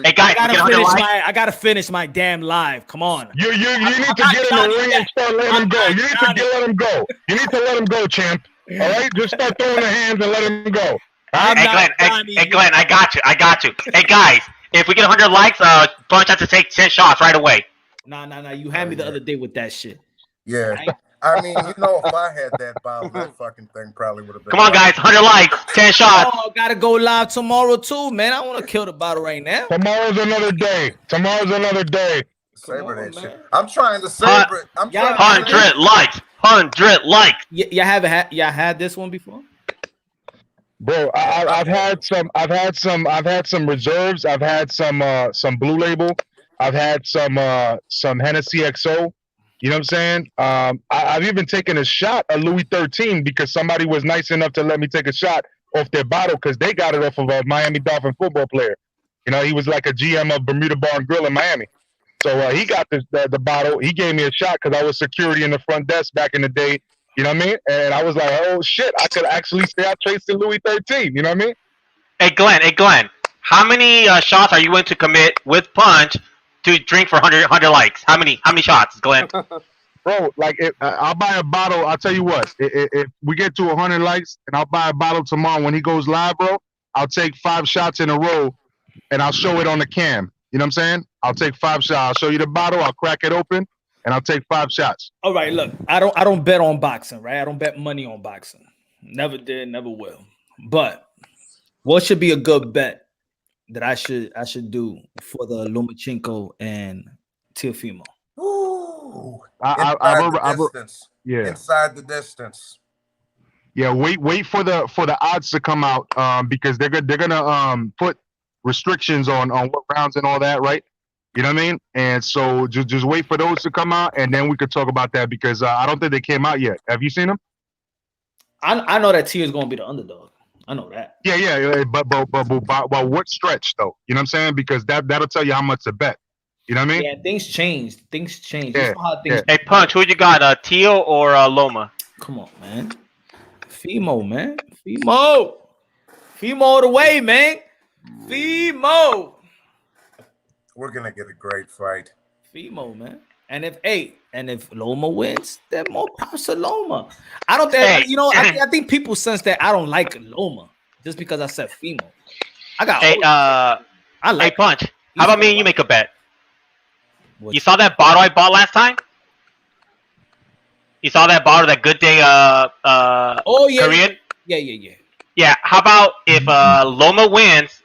hey guys, I gotta finish my damn live. Come on. You need to get in the ring and start letting him go. You need to let him go. You need to let him go, champ. All right, just start throwing the hands and let him go. Hey Glenn, I got you. Hey guys, if we get 100 likes, Punch has to take 10 shots right away. Nah. You had me the other day with that shit. Yeah. I mean, you know, if I had that bottle, that fucking thing probably would have been. Come on, guys, 100 likes, 10 shots. Oh, gotta go live tomorrow too, man. I want to kill the bottle right now. Tomorrow's another day. Savor that shit. I'm trying to savor it. I'm trying 100 likes. 100 likes. You haven't had this one before? Bro, I've had some reserves. I've had some Blue Label. I've had some Hennessy XO. You know what I'm saying? I've even taken a shot of Louis 13 because somebody was nice enough to let me take a shot off their bottle because they got it off of a Miami Dolphin football player. You know, he was like a GM of Bermuda Bar and Grill in Miami. So he got the bottle. He gave me a shot because I was security in the front desk back in the day. You know what I mean? And I was like, oh, shit, I could actually say I traced in Louis 13. You know what I mean? Hey, Glenn, how many shots are you going to commit with Punch to drink for 100 likes? How many shots, Glenn? Bro, like, I'll buy a bottle. I'll tell you what. If we get to 100 likes and I'll buy a bottle tomorrow when he goes live, bro, I'll take 5 shots in a row and I'll show it on the cam. You know what I'm saying? I'll take 5 shots. I'll show you the bottle. I'll crack it open and I'll take 5 shots. All right, look, I don't bet on boxing, right? I don't bet money on boxing. Never did, never will. But What should be a good bet that I should do for the Lomachenko and Teofimo? Ooh. I Distance. yeah. Inside the distance. Yeah, wait for the odds to come out because they're gonna put restrictions on what rounds and all that, right? You know what I mean? And so just wait for those to come out, and then we could talk about that because I don't think they came out yet. Have you seen them? I know that T is gonna be the underdog. I know that. Yeah. But what stretch though? You know what I'm saying? Because that'll tell you how much to bet. You know what I mean? Yeah, things change. Things change. Yeah, You know how things Hey, Punch, who you got? Teo or Loma? Come on, man. Fimo, man. Fimo the way, man. Fimo. We're gonna get a great fight. Fimo, man. And if Loma wins, then more props to Loma. I don't think I think people sense that I don't like Loma just because I said Fimo. I got I like Punch. How about me and you make a bet? You saw that bottle I bought last time? You saw that bottle, that Good Day Korean? Yeah. Yeah, how about if Loma wins,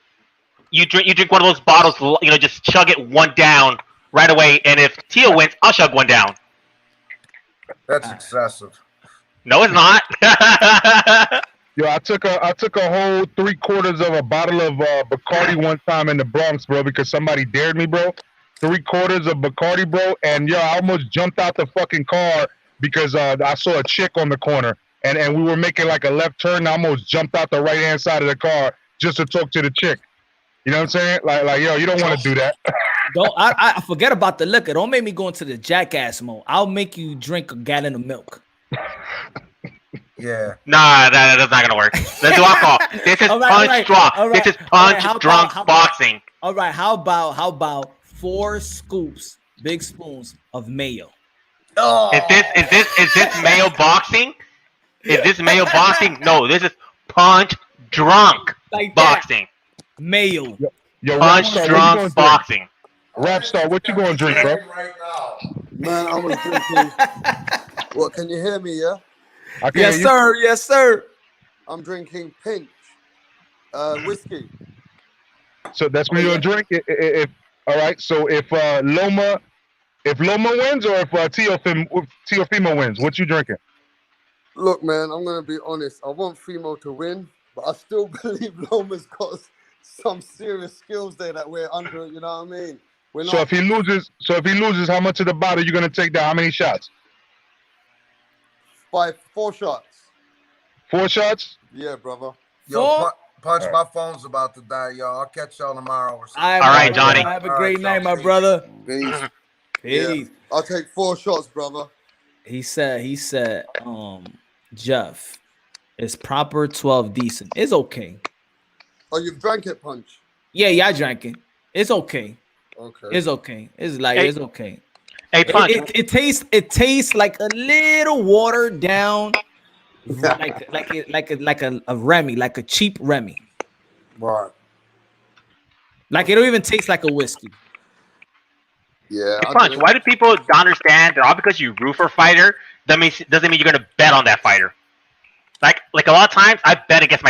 you drink one of those bottles, just chug it one down right away, and if Teo wins, I'll chug one down. That's excessive. No, it's not. Yo, I took a whole 3/4 of a bottle of Bacardi one time in the Bronx, bro, because somebody dared me, bro. 3/4 of Bacardi, bro, and yo, I almost jumped out the fucking car because I saw a chick on the corner, and we were making like a left turn. And I almost jumped out the right hand side of the car just to talk to the chick. You know what I'm saying? Like yo, you don't want to do that. Don't I forget about the liquor. Don't make me go into the jackass mode. I'll make you drink a gallon of milk. Yeah. Nah, that's not gonna work. Let's do alcohol. This is punch drunk. Right. This is punch drunk boxing. All right, how about 4 scoops, big spoons of mayo? Oh. Is this mayo boxing? Is this mayo boxing? No, this is punch drunk boxing. Mayo. Yo, punch drunk boxing. Rap star, what you going to drink, bro? Right now. Man, I'm drinking. What, can you hear me, yeah? Yes, sir. Yes, sir. I'm drinking Pinch whiskey. So that's what you're gonna drink. All right. So if Loma wins, or if Teofimo wins, what you drinking? Look, man, I'm gonna be honest. I want Fimo to win, but I still believe Loma's got some serious skills there that we're under. You know what I mean? So if he loses, how much of the bottle you gonna take down? How many shots? 4 shots. 4 shots? Yeah, brother. Yo, Punch, my phone's about to die, y'all. I'll catch y'all tomorrow or something. All right, Johnny. Have a great night, my brother. Peace. Peace. Yeah, I'll take 4 shots, brother. He said, Jeff, it's proper 12 decent. It's okay. Oh, you've drank it, Punch? Yeah, I drank it. It's okay. Okay. It's okay. It's like it's okay. Hey, Punch. It tastes like a little watered down, like a Remy, like a cheap Remy. Right. Like it don't even taste like a whiskey. Yeah. Hey, Punch, why do people not understand that all because you root for a fighter doesn't mean you're gonna bet on that fighter? Like a lot of times I bet against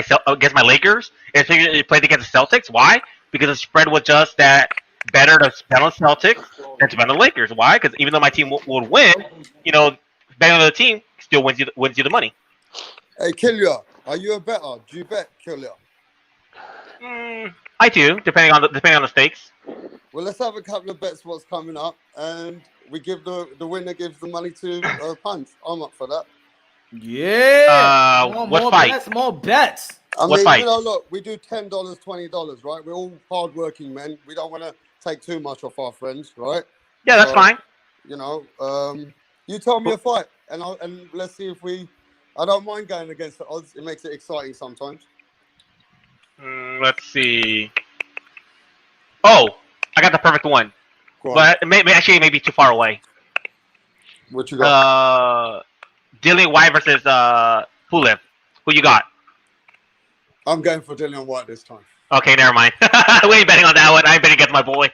my Lakers and they played against the Celtics. Why? Because the spread was just that better to bet on Celtics than to bet on the Lakers. Why? Because even though my team would win, betting on the team still wins you the money. Hey, Killia, are you a better? Do you bet, Killia? I do, depending on the stakes. Well, let's have a couple of bets. What's coming up, and we give the winner gives the money to Punch. I'm up for that. Yeah. What fight? More bets. I What mean, fight? look, we do $10, $20, right? We're all hardworking men. We don't want to take too much off our friends, right? Yeah, that's fine. You tell me a fight, and let's see if I don't mind going against the odds. It makes it exciting sometimes. Let's see. Oh, I got the perfect one. But it may be too far away. What you got? Dillian White versus Pulev. Who you got? I'm going for Dillian White this time. Okay, never mind. We ain't betting on that one. I ain't betting against my boy.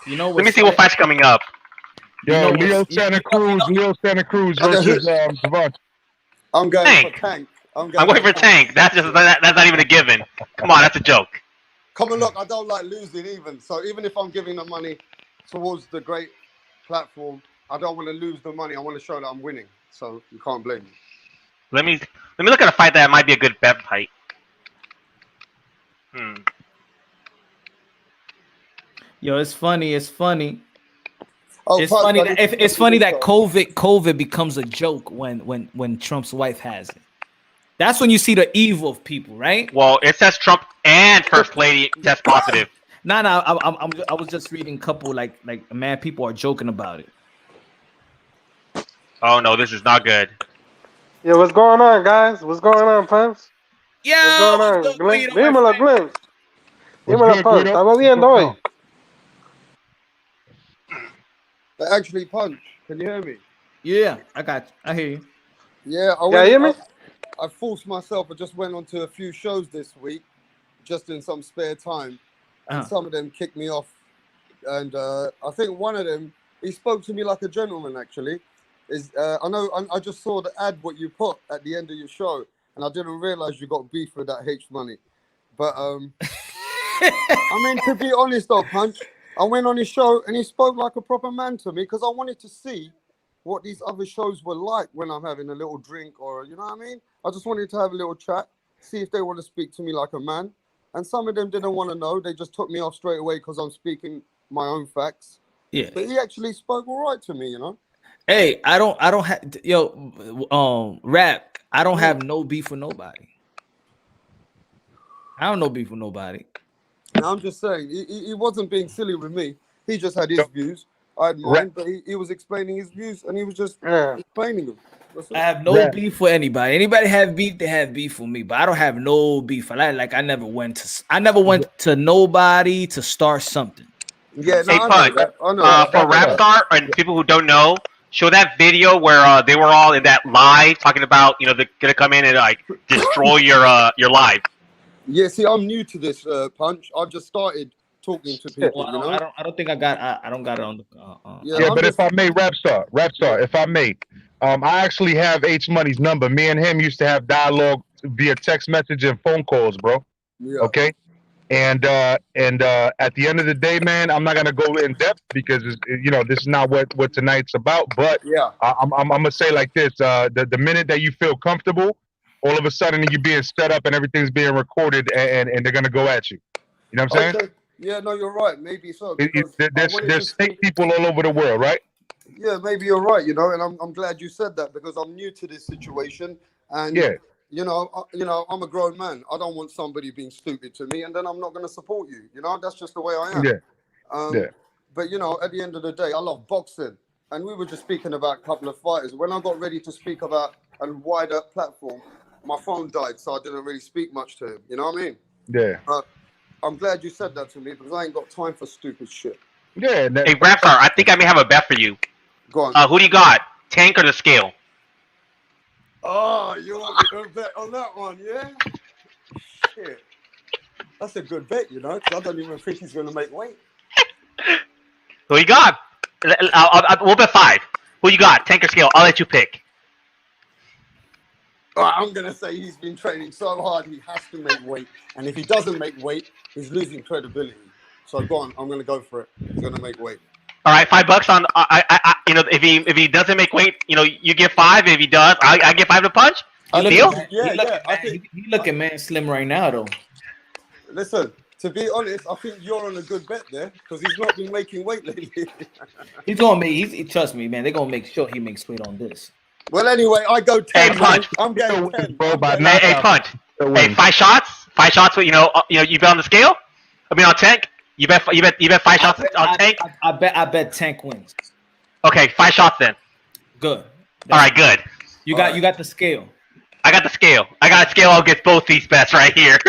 Let me see what fight's coming up. Leo Santa Cruz versus Gervonta. I'm going for Tank. I'm going for Tank. That's not even a given. Come on, that's a joke. Come on, look, I don't like losing even. So even if I'm giving the money towards the great platform, I don't want to lose the money. I want to show that I'm winning. So you can't blame me. Let me look at a fight that might be a good bet fight. Yo, it's funny. It's funny. Oh, It's funny that it's funny that COVID becomes a joke when Trump's wife has it. That's when you see the evil of people, right? Well, it says Trump and First Lady test positive. No, I was just reading a couple like man, people are joking about it. Oh no, this is not good. Yeah, what's going on, guys? What's going on, Punch? Yo, what's going on? Dímelo, Glenn. Dímelo, Punch. Estamos viendo hoy. Actually, Punch, can you hear me? Yeah, I got you. I hear you. Yeah, I forced myself. I just went on to a few shows this week, just in some spare time. And some of them kicked me off. And I think one of them, he spoke to me like a gentleman, actually. I just saw the ad what you put at the end of your show, and I didn't realize you got beef with that H money. But I mean, to be honest though, Punch, I went on his show and he spoke like a proper man to me because I wanted to see what these other shows were like when I'm having a little drink or, you know what I mean? I just wanted to have a little chat, see if they want to speak to me like a man. And some of them didn't want to know. They just took me off straight away because I'm speaking my own facts. Yeah. But he actually spoke all right to me, you know? Hey, I don't have rap. I don't have no beef with nobody. I don't know beef with nobody. And I'm just saying, he wasn't being silly with me. He just had his views. I had mine, but he was explaining his views, and he was just explaining them. I have no beef with anybody. Anybody have beef, they have beef with me. But I don't have no beef. I never went to nobody to start something. Yeah, hey, Punch, for Rapstar and people who don't know, show that video where they were all in that live talking about, you know, they're gonna come in and like destroy your live. Yeah, see, I'm new to this, Punch. I've just started talking to people. Well, you know, I don't think I don't got it on the. Yeah, but if I may, Rapstar, if I may, I actually have H Money's number. Me and him used to have dialogue via text message and phone calls, bro. Yeah. Okay. And at the end of the day, man, I'm not gonna go in depth because this is not what tonight's about. But yeah, I'm gonna say like this: the minute that you feel comfortable, all of a sudden you're being set up and everything's being recorded, and they're gonna go at you. You know what I'm saying? Yeah, no, you're right. Maybe so. There's snake people all over the world, right? Yeah, maybe you're right. You know, and I'm glad you said that because I'm new to this situation, and yeah. You know, I'm a grown man. I don't want somebody being stupid to me, and then I'm not going to support you. You know, that's just the way I am. Yeah. But you know, at the end of the day, I love boxing, and we were just speaking about a couple of fighters. When I got ready to speak about a wider platform, my phone died, so I didn't really speak much to him. You know what I mean? Yeah. I'm glad you said that to me because I ain't got time for stupid shit. Yeah. Hey, Rapstar, I think I may have a bet for you. Go on. Who do you got? Tank or the scale? Oh, you want me to bet on that one, yeah? Shit. That's a good bet, you know, because I don't even think he's going to make weight. Who you got? We'll bet 5. Who you got? Tank or scale? I'll let you pick. I'm going to say he's been training so hard he has to make weight. And if he doesn't make weight, he's losing credibility. So go on, I'm going to go for it. He's going to make weight. All right, $5 on. If he doesn't make weight, you get 5. If he does, I get 5 to Punch. Deal? He looking man slim right now though. Listen, to be honest, I think you're on a good bet there because he's not been making weight lately. He's gonna make. Trust me, man. They're gonna make sure he makes weight on this. Well, anyway, I go 10. Hey, Punch. I'm getting 10. Hey, Punch. Hey, 5 shots. 5 shots. You bet on the scale. I mean, on Tank. You bet 5 shots on Tank. I bet Tank wins. Okay, 5 shots then. Good. All right, good. You got the scale. I got the scale. I got a scale against both these bets right here.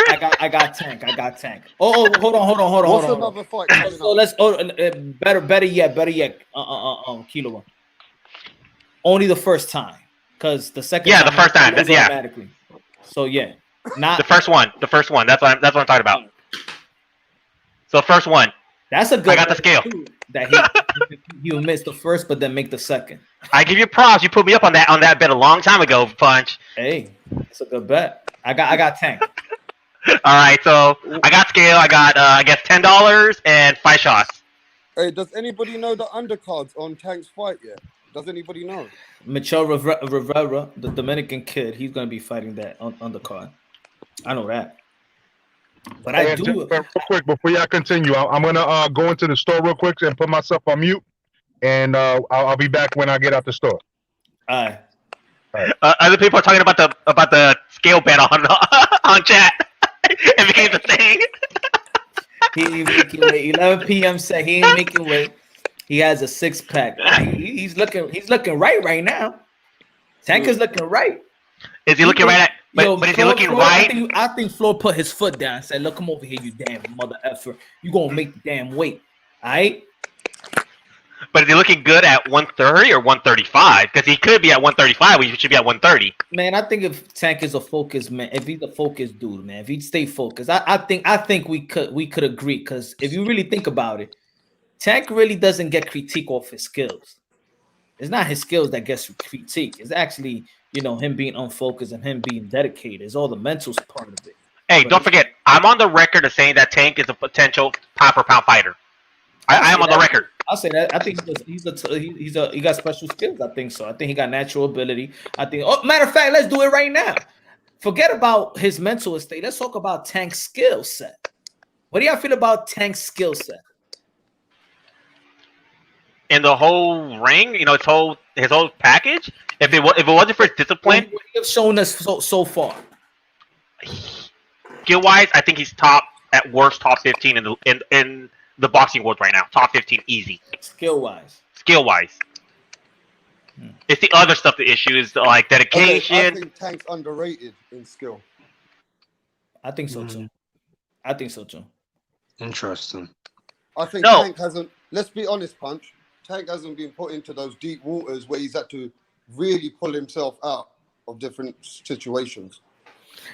I got Tank. Oh, hold on. What's another fight? So let's better yet, Kilo. Only the first time, because the second. Yeah, the first time. Yeah. Automatically. So yeah, not the first one. The first one. That's what I'm talking about. So first one. That's a good. I got the scale. That you missed the first, but then make the second. I give you props. You put me up on that bet a long time ago, Punch. Hey, It's a good bet. I got Tank. All right, so I got scale. I got I guess $10 and 5 shots. Hey, does anybody know the undercards on Tank's fight yet? Does anybody know? Michel Rivera, the Dominican kid, he's gonna be fighting that on the card. I know that. But I do. Real quick before y'all continue, I'm gonna go into the store real quick and put myself on mute, and I'll be back when I get out the store. All right. Other people are talking about the scale bet on chat. It became the thing. He ain't making weight. 11 p.m. said he ain't making weight. He has a 6-pack. He's looking right now. Tank is looking right. Is he looking right? But is he looking right? I think Floyd put his foot down and said, "Look, come over here, you damn mother effer. You gonna make the damn weight, all right?" But is he looking good at 130 or 135? Because he could be at 135. We should be at 130. Man, I think if Tank is a focused man, if he's a focused dude, man, if he'd stay focused, I think we could agree. Because if you really think about it, Tank really doesn't get critique off his skills. It's not his skills that gets critique. It's actually, him being unfocused and him being dedicated. It's all the mental part of it. Hey, don't forget, I'm on the record of saying that Tank is a potential pound-for-pound fighter. I am on the record. I'll say that. I think he got special skills. I think so. I think he got natural ability. I think. Oh, matter of fact, let's do it right now. Forget about his mental state. Let's talk about Tank's skill set. What do y'all feel about Tank's skill set? In the whole ring, his whole package. If it wasn't for his discipline, what he have shown us so far. Skill wise, I think he's top 15 in the boxing world right now. Top 15 easy. Skill wise. It's the other stuff. The issue is like dedication. Okay, I think Tank's underrated in skill. I think so too. Interesting. I think Tank hasn't. Let's be honest, Punch. Tank hasn't been put into those deep waters where he's had to really pull himself out of different situations.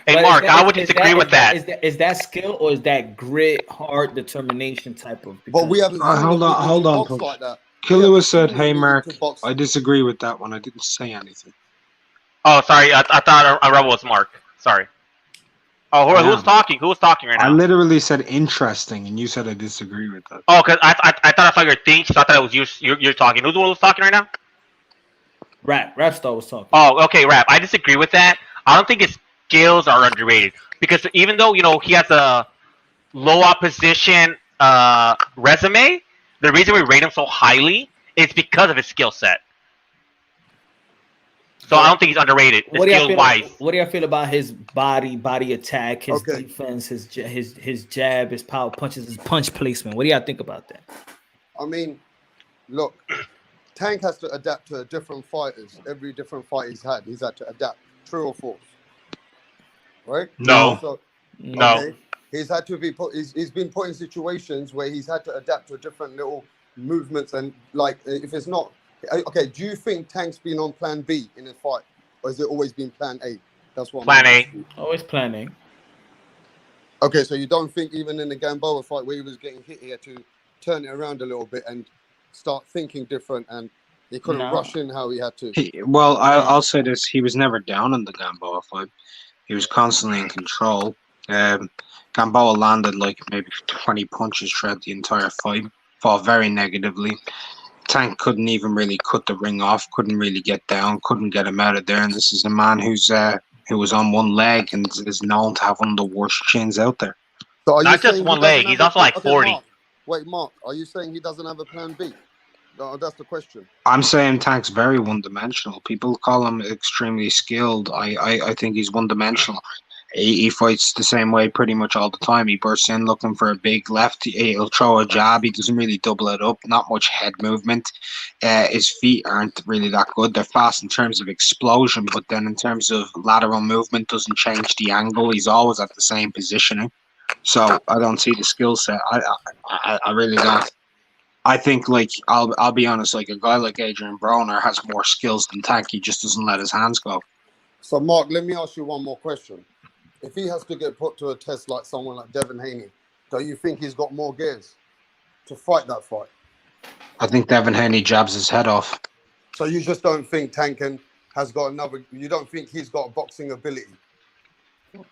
Hey, Mark, I would disagree with that. Is that skill or is that grit, hard determination type of? But we haven't. Hold on. Like that. Killer said, "Hey, Mark, I disagree with that one. I didn't say anything." Oh, sorry. I thought a rebel was Mark. Sorry. Oh, who's talking? Who's talking right now? I literally said interesting, and you said I disagree with that. Oh, because I thought I saw your thing. So I thought it was you're talking. Who's the one who's talking right now? Rap Star was talking. Oh, okay, Rap. I disagree with that. I don't think his skills are underrated because even though he has a low opposition resume, the reason we rate him so highly is because of his skill set. So I don't think he's underrated. What do you feel about his body attack, his defense, his jab, his power punches, his punch placement? What do y'all think about that? I mean, look, Tank has to adapt to different fighters. Every different fight he's had to adapt. True or false? Right? No. Okay. He's had to be put. He's been put in situations where he's had to adapt to different little movements and like if it's not. Okay, do you think Tank's been on plan B in a fight? Or has it always been plan A? That's what plan A. Always plan A. Okay, so you don't think even in the Gamboa fight where he was getting hit, he had to turn it around a little bit and start thinking different and he couldn't rush in how he had to? I'll say this. He was never down in the Gamboa fight. He was constantly in control. Gamboa landed like maybe 20 punches throughout the entire fight. Fought very negatively. Tank couldn't even really cut the ring off, couldn't really get down, couldn't get him out of there. And this is a man who was on one leg and is known to have one of the worst chins out there. So not just one leg, he's also like 40. Mark, are you saying he doesn't have a plan B? No, that's the question. I'm saying Tank's very one-dimensional. People call him extremely skilled. I think he's one-dimensional. He fights the same way pretty much all the time. He bursts in looking for a big left. He'll throw a jab. He doesn't really double it up. Not much head movement. His feet aren't really that good. They're fast in terms of explosion, but then in terms of lateral movement, doesn't change the angle. He's always at the same positioning. So I don't see the skill set. I really don't. I think, like, I'll be honest, like a guy like Adrian Broner has more skills than Tank. He just doesn't let his hands go. So, Mark, let me ask you one more question. If he has to get put to a test like someone like Devin Haney, do you think he's got more gears to fight that fight? I think Devin Haney jabs his head off. So you just don't think Tank has got another... You don't think he's got boxing ability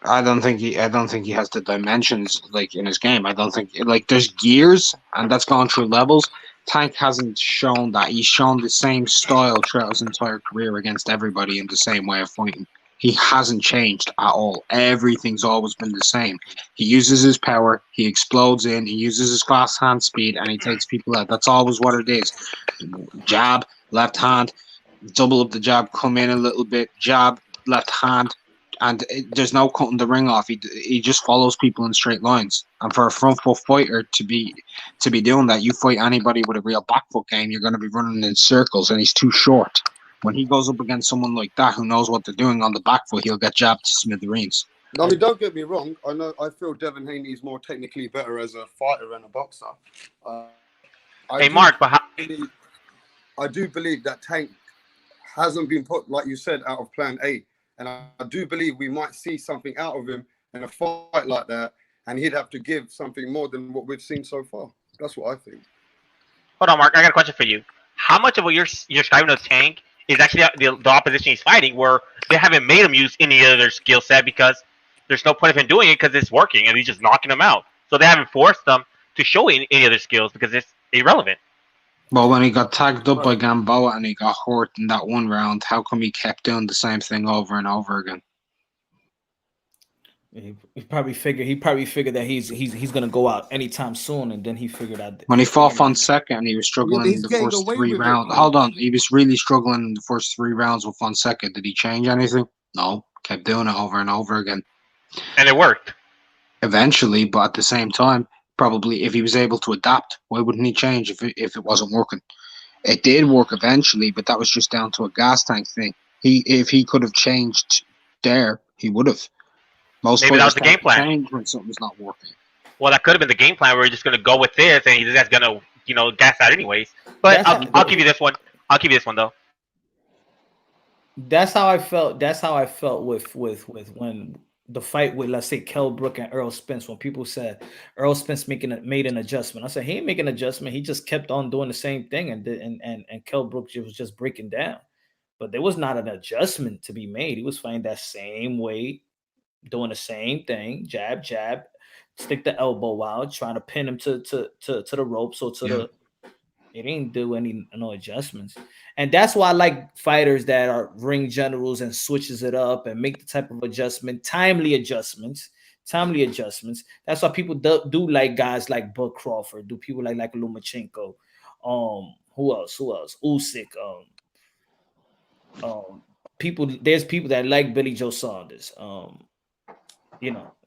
I don't think he has the dimensions like in his game. I don't think like there's gears and that's gone through levels. Tank hasn't shown that. He's shown the same style throughout his entire career against everybody in the same way of fighting. He hasn't changed at all. Everything's always been the same. He uses his power, he explodes in, he uses his fast hand speed, and he takes people out. That's always what it is. Jab, left hand, double up the jab, come in a little bit, jab, left hand, and there's no cutting the ring off. He just follows people in straight lines. And for a front foot fighter to be doing that, you fight anybody with a real back foot game, you're going to be running in circles, and he's too short. When he goes up against someone like that who knows what they're doing on the back foot, he'll get jabbed to smithereens. I mean, don't get me wrong. I feel Devin Haney is more technically better as a fighter and a boxer. I do believe that Tank hasn't been put, like you said, out of plan A. And I do believe we might see something out of him in a fight like that. And he'd have to give something more than what we've seen so far. That's what I think. Hold on, Mark. I got a question for you. How much of what you're describing of Tank is actually the opposition he's fighting, where they haven't made him use any of their skill set because there's no point of him doing it because it's working and he's just knocking them out. So they haven't forced them to show any of their skills because it's irrelevant. Well, when he got tagged up by Gamboa and he got hurt in that one round, how come he kept doing the same thing over and over again? He probably figured that he's gonna go out anytime soon, and then he figured out when he fought Fonseca and he was struggling in the first 3 rounds. Hold on, he was really struggling in the first 3 rounds with Fonseca. Did he change anything? No, kept doing it over and over again, and it worked eventually. But at the same time, probably if he was able to adapt, why wouldn't he change if it wasn't working? It did work eventually, but that was just down to a gas tank thing. If he could have changed there, he would have. Maybe that was the game plan. When something's not working. Well, that could have been the game plan where we're just going to go with this, and he's just going to, gas out anyways. But I'll give you this one. I'll give you this one though. That's how I felt. That's how I felt with when the fight with, let's say, Kell Brook and Errol Spence. When people said Errol Spence made an adjustment, I said he ain't making an adjustment. He just kept on doing the same thing, and Kell Brook was just breaking down. But there was not an adjustment to be made. He was fighting that same way, doing the same thing, jab, stick the elbow out, trying to pin him to the ropes or he didn't do no adjustments. And that's why I like fighters that are ring generals and switches it up and make the type of adjustment, timely adjustments. That's why people do like guys like Bud Crawford, do people like Lomachenko, who else? Usyk, there's people that like Billy Joe Saunders.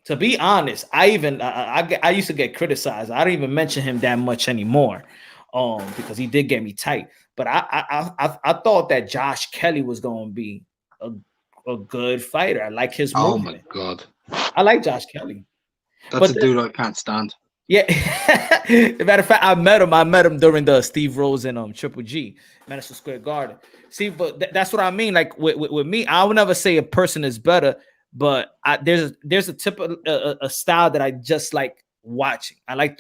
To be honest, I used to get criticized. I don't even mention him that much anymore, because he did get me tight. But I thought that Josh Kelly was going to be a good fighter. I like his movement. Oh my god, I like Josh Kelly. That's a dude I can't stand. Yeah, as a matter of fact, I met him during the Steve Rose and Triple G Madison Square Garden. See, but that's what I mean. Like with me, I would never say a person is better. But there's a tip of a style that I just like watching. I like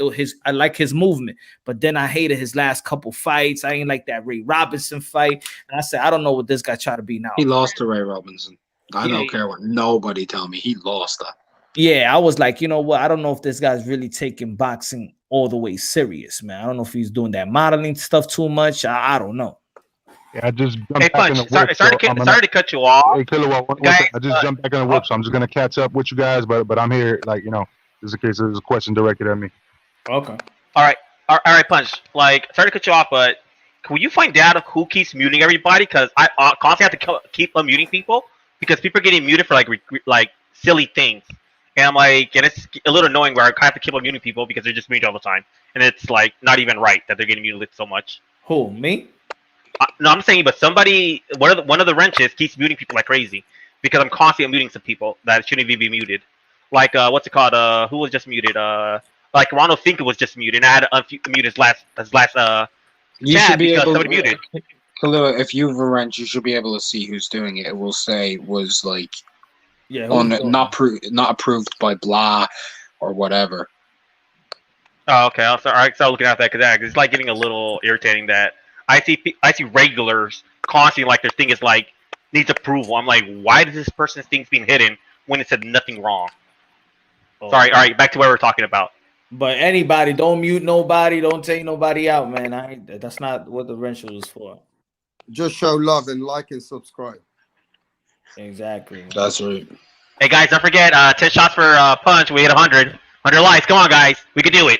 his movement, but then I hated his last couple fights. I ain't like that Ray Robinson fight, and I said I don't know what this guy trying to be now. He lost to Ray Robinson. I don't care what nobody tell me. He lost that. Yeah, I was like, you know what? I don't know if this guy's really taking boxing all the way serious, man. I don't know if he's doing that modeling stuff too much. I don't know. Yeah, I just jumped back Punch, in the whip. Sorry to cut you off. Hey, Killer, I just jumped back in the whip, so I'm just gonna catch up with you guys. But I'm here, this is a case. There's a question directed at me. Okay. All right, Punch. Sorry to cut you off, but can you find out who keeps muting everybody? Because I constantly have to keep unmuting people because people are getting muted for like silly things, and I'm like, and it's a little annoying where I have to keep unmuting people because they're just muted all the time, and it's like not even right that they're getting muted so much. Who, me? No, I'm saying, but somebody, one of the wrenches keeps muting people like crazy because I'm constantly muting some people that shouldn't even be muted. Like, what's it called? Who was just muted? Like Ronald Finkel was just muted, and I had to unmute his last you should be able somebody muted. Khalil, if you have a wrench, you should be able to see who's doing it. It will say was like, not approved by blah or whatever. Oh, okay. I'll start looking at that because it's like getting a little irritating that I see regulars constantly like their thing is like needs approval. I'm like, why does this person's thing's being hidden when it said nothing wrong. Sorry. All right, back to what we're talking about. But anybody, don't mute nobody. Don't take nobody out, man. That's not what the wrench was for. Just show love and like and subscribe. Exactly. That's right. Hey guys, don't forget 10 shots for Punch. We hit 100 likes. Come on, guys, we can do it.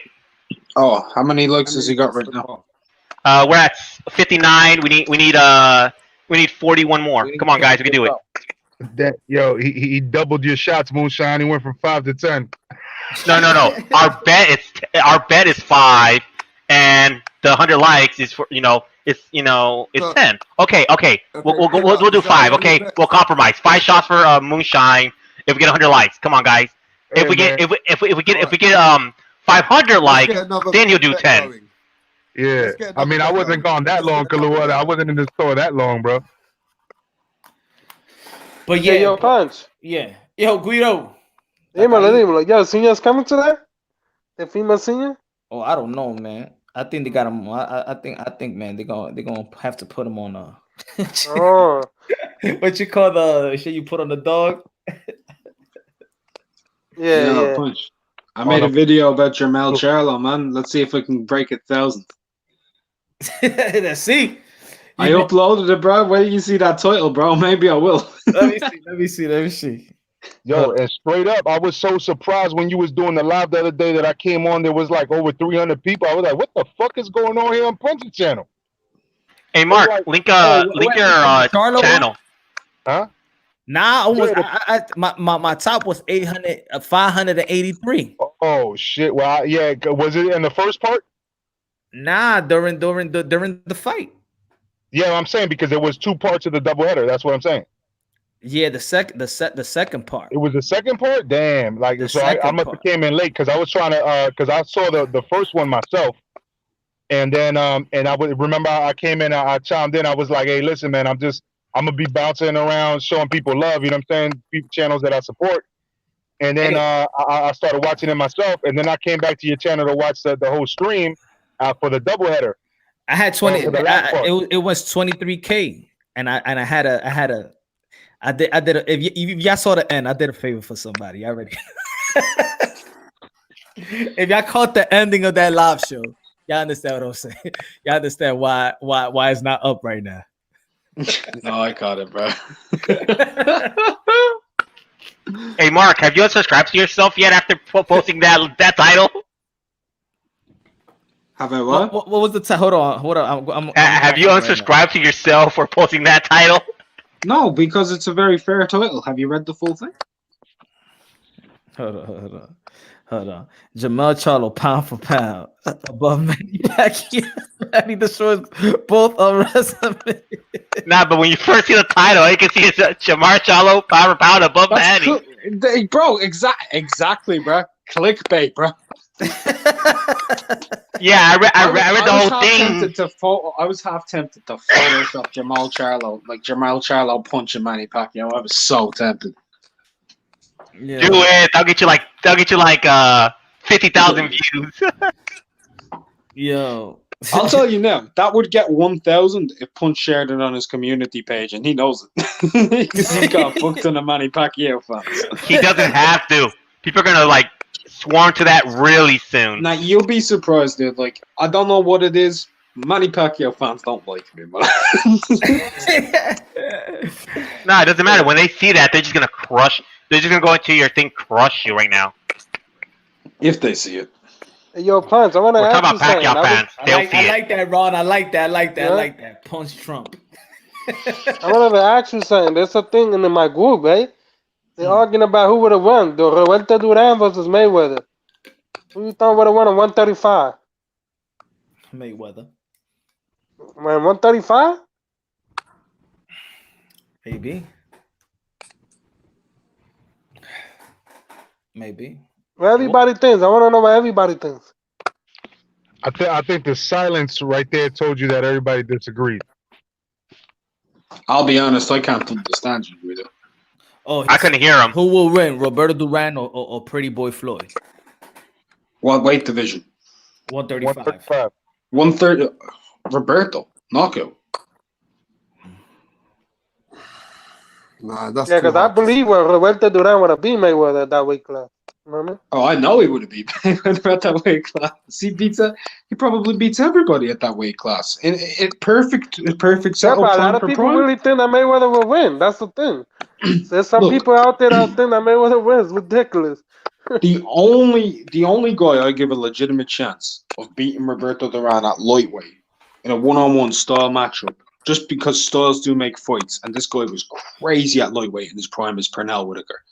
Oh, how many likes has he got right now? We're at 59. We need 41 more. Come on, guys, we can do it. He doubled your shots, Moonshine. He went from 5 to 10. No. Our bet is 5, and the 100 likes is for it's 10. Okay. We'll do 5. Okay, we'll compromise. 5 shots for Moonshine if we get 100 likes. Come on, guys. If we get 500 likes, then you'll do 10. Yeah, I mean, I wasn't gone that long, Kaluwa. I wasn't in the store that long, bro. But yeah, yo, Punch. Yeah, yo, Guido. Dímelo. Yo, Senior's coming today? The female senior? Oh, I don't know, man. I think they got him. I think, man, they're gonna have to put him on a. Oh. What you call the shit you put on the dog? Yeah. Punch. I made a video about Jermell Charlo, man. Let's see if we can break 1,000. Let's see. I uploaded it, bro. Where do you see that title, bro? Maybe I will. Let me see. Yo, and straight up, I was so surprised when you was doing the live the other day that I came on. There was like over 300 people. I was like, "What the fuck is going on here on Punch's channel?" Hey, Mark, link your channel. Huh? Nah, almost. My top was 583. Oh shit! Well, yeah. Was it in the first part? Nah, during the fight. Yeah, I'm saying because there was 2 parts of the doubleheader. That's what I'm saying. Yeah, the second part. It was the second part. Damn, like so I must have came in late because I was trying to because I saw the first one myself, and then and I would remember I came in, I chimed in, I was like, hey, listen, man, I'm gonna be bouncing around showing people love, you know what I'm saying, people channels that I support, and then I started watching it myself, and then I came back to your channel to watch the whole stream for the doubleheader. I had 20. It was 23K, and I did if y'all saw the end, I did a favor for somebody already. If y'all caught the ending of that live show, y'all understand what I'm saying. Y'all understand why it's not up right now. No, I caught it, bro. Hey, Mark, have you unsubscribed to yourself yet after posting that title? Have I what? What was the title? Hold on. Have you unsubscribed to yourself for posting that title? No, because it's a very fair title. Have you read the full thing? Hold on. Jermell Charlo, pound for pound, above Manny Pacquiao. Manny destroys both on resume. Nah, but when you first see the title, you can see it's Jermell Charlo, pound for pound, above Manny. Cool. Bro, exactly, bro. Clickbait, bro. Yeah, I read the whole thing. I was half tempted to Photoshop Jermell Charlo, like Jermell Charlo punching Manny Pacquiao. I was so tempted. Yeah. Do it. I'll get you like 50,000 views. Yo, I'll tell you now, that would get 1,000 if Punch shared it on his community page, and he knows it. He got booked on the Manny Pacquiao fans. He doesn't have to. People are gonna like swarm to that really soon. Now you'll be surprised, dude. Like, I don't know what it is. Manny Pacquiao fans don't like me, man. Nah, it doesn't matter. When they see that, they're just gonna crush. They're just gonna go into your thing, crush you right now. If they see it. Hey, yo, Punch, I want to ask you something. I like that, Ron. I like that. Punch Trump. I wanted to ask you something. There's a thing in my group, right? They're arguing about who would have won, the Roberto Duran versus Mayweather. Who you thought would have won at 135? Mayweather. Man, 135? Maybe. What everybody thinks. I want to know what everybody thinks. I think the silence right there told you that everybody disagreed. I'll be honest, I can't understand you, Guido. Oh, I couldn't hear him. Who will win, Roberto Duran or Pretty Boy Floyd? What weight division? 135. 130. Roberto, knockout. Nah, that's Yeah, too because I hard to believe Roberto Duran would have beat Mayweather at that weight class. You know what I mean? Oh, I know he would have beat Mayweather at that weight class. He probably beats everybody at that weight class. Perfect Yeah, setup but a for lot him of for people Prime. really think that Mayweather will win. That's the thing. There's some Look, people out there that think that Mayweather wins. Ridiculous. the only guy I give a legitimate chance of beating Roberto Duran at lightweight in a one-on-one style matchup, just because styles do make fights, and this guy was crazy at lightweight in his prime, is Pernell Whitaker.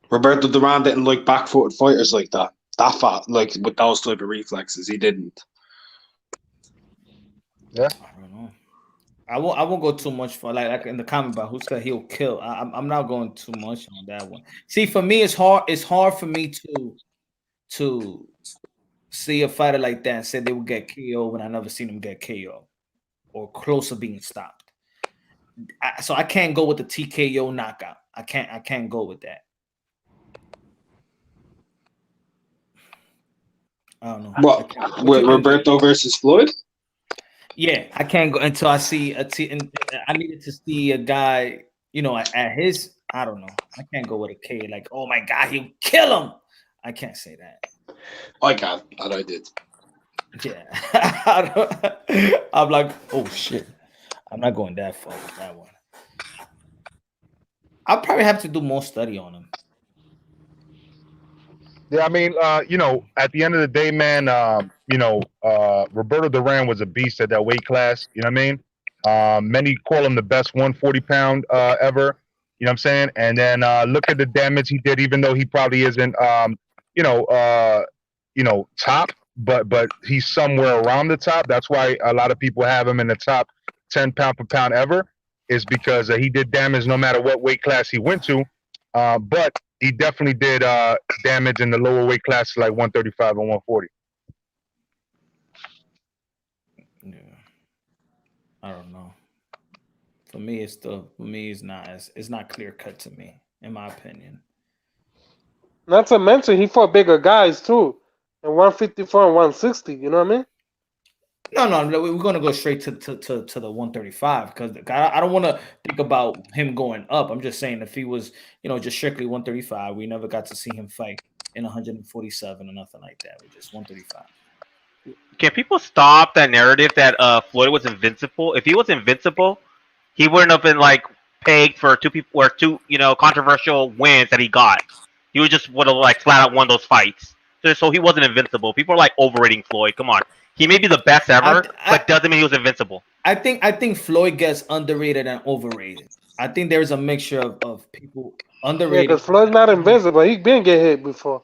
Roberto Duran didn't like back-footed fighters like that. That fat, like with those type of reflexes, he didn't. Yeah. I don't know. I won't go too much for like in the comment about who's gonna he'll kill. I'm not going too much on that one. See, for me, it's hard. It's hard for me to see a fighter like that and say they will get KO when I never seen them get KO or close to being stopped. So I can't go with the TKO knockout. I can't go with that. I don't know. What? With Roberto versus Floyd? Yeah, I can't go until I see a T. And I needed to see a guy, you know, at his. I don't know. I can't go with a K. Like, oh my God, he'll kill him. I can't say that. I can, and I did. Yeah, I'm like, oh shit. I'm not going that far with that one. I'll probably have to do more study on him. Yeah, I mean, you know, at the end of the day, man, you know, Roberto Duran was a beast at that weight class. You know what I mean? Many call him the best 140-pound ever. You know what I'm saying? And then look at the damage he did, even though he probably isn't, you know, top, but he's somewhere around the top. That's why a lot of people have him in the top 10 pound per pound ever, is because he did damage no matter what weight class he went to. But he definitely did damage in the lower weight classes like 135 and 140. Yeah, I don't know. For me, it's not clear cut to me, in my opinion. Not to mention, he fought bigger guys too, and 154 and 160. You know what I mean? No, we're gonna go straight to the 135 because I don't want to think about him going up. I'm just saying if he was, you know, just strictly 135, we never got to see him fight in 147 or nothing like that. We just 135. Can people stop that narrative that Floyd was invincible? If he was invincible, he wouldn't have been like pegged for two you know, controversial wins that he got. He would have like flat out won those fights. So he wasn't invincible. People are like overrating Floyd. Come on. He may be the best ever, but doesn't mean he was invincible. I think Floyd gets underrated and overrated. I think there's a mixture of people underrated. Yeah, because Floyd's not invincible. He been get hit before.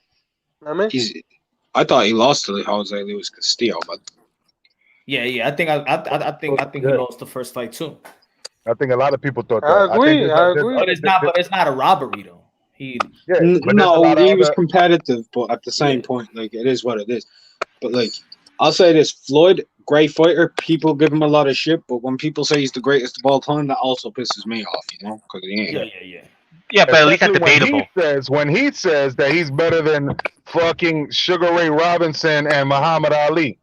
I mean, I thought he lost to Jose Luis Castillo, but yeah. I think he lost the first fight too. I think a lot of people thought that. I agree. But it's not a robbery though. He was competitive, but at the same point, like it is what it is. But like, I'll say this: Floyd, great fighter. People give him a lot of shit, but when people say he's the greatest of all time, that also pisses me off, you know, because he ain't. Yeah, but at least that's debatable. When he says that he's better than fucking Sugar Ray Robinson and Muhammad Ali,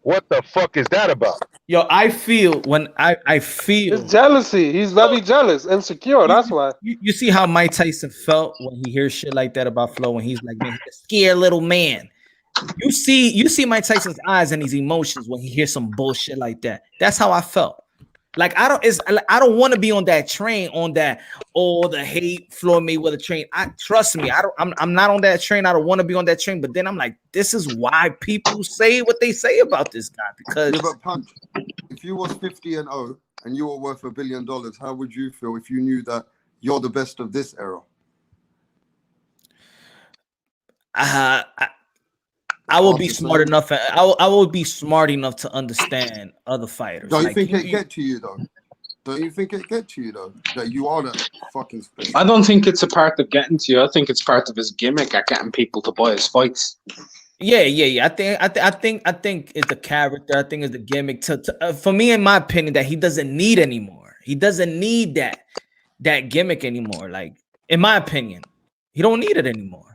what the fuck is that about? Yo, I feel it's jealousy. He's very jealous, insecure. That's why. You see how Mike Tyson felt when he hears shit like that about Flo, when he's like, man, he's a scared little man. You see Mike Tyson's eyes and his emotions when he hears some bullshit like that. That's how I felt. Like I don't want to be on that train, on that the hate Floyd Mayweather train. Trust me, I'm not on that train. I don't want to be on that train. But then I'm like, this is why people say what they say about this guy. Because but Punch, if you was 50-0 and you were worth $1 billion, how would you feel if you knew that you're the best of this era? I will be smart enough. I will be smart enough to understand other fighters. Don't you think it get to you though? Don't you think it get to you though? That you are the fucking special? I don't think it's a part of getting to you. I think it's part of his gimmick at getting people to buy his fights. Yeah. I think it's the character. I think it's the gimmick. For me, in my opinion, that he doesn't need anymore. He doesn't need that gimmick anymore. Like in my opinion, he don't need it anymore.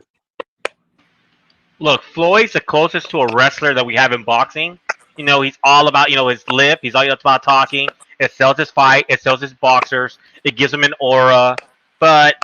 Look, Floyd's the closest to a wrestler that we have in boxing. You know, he's all about, you know, his lip. He's all about talking. It sells his fight. It sells his boxers. It gives him an aura. But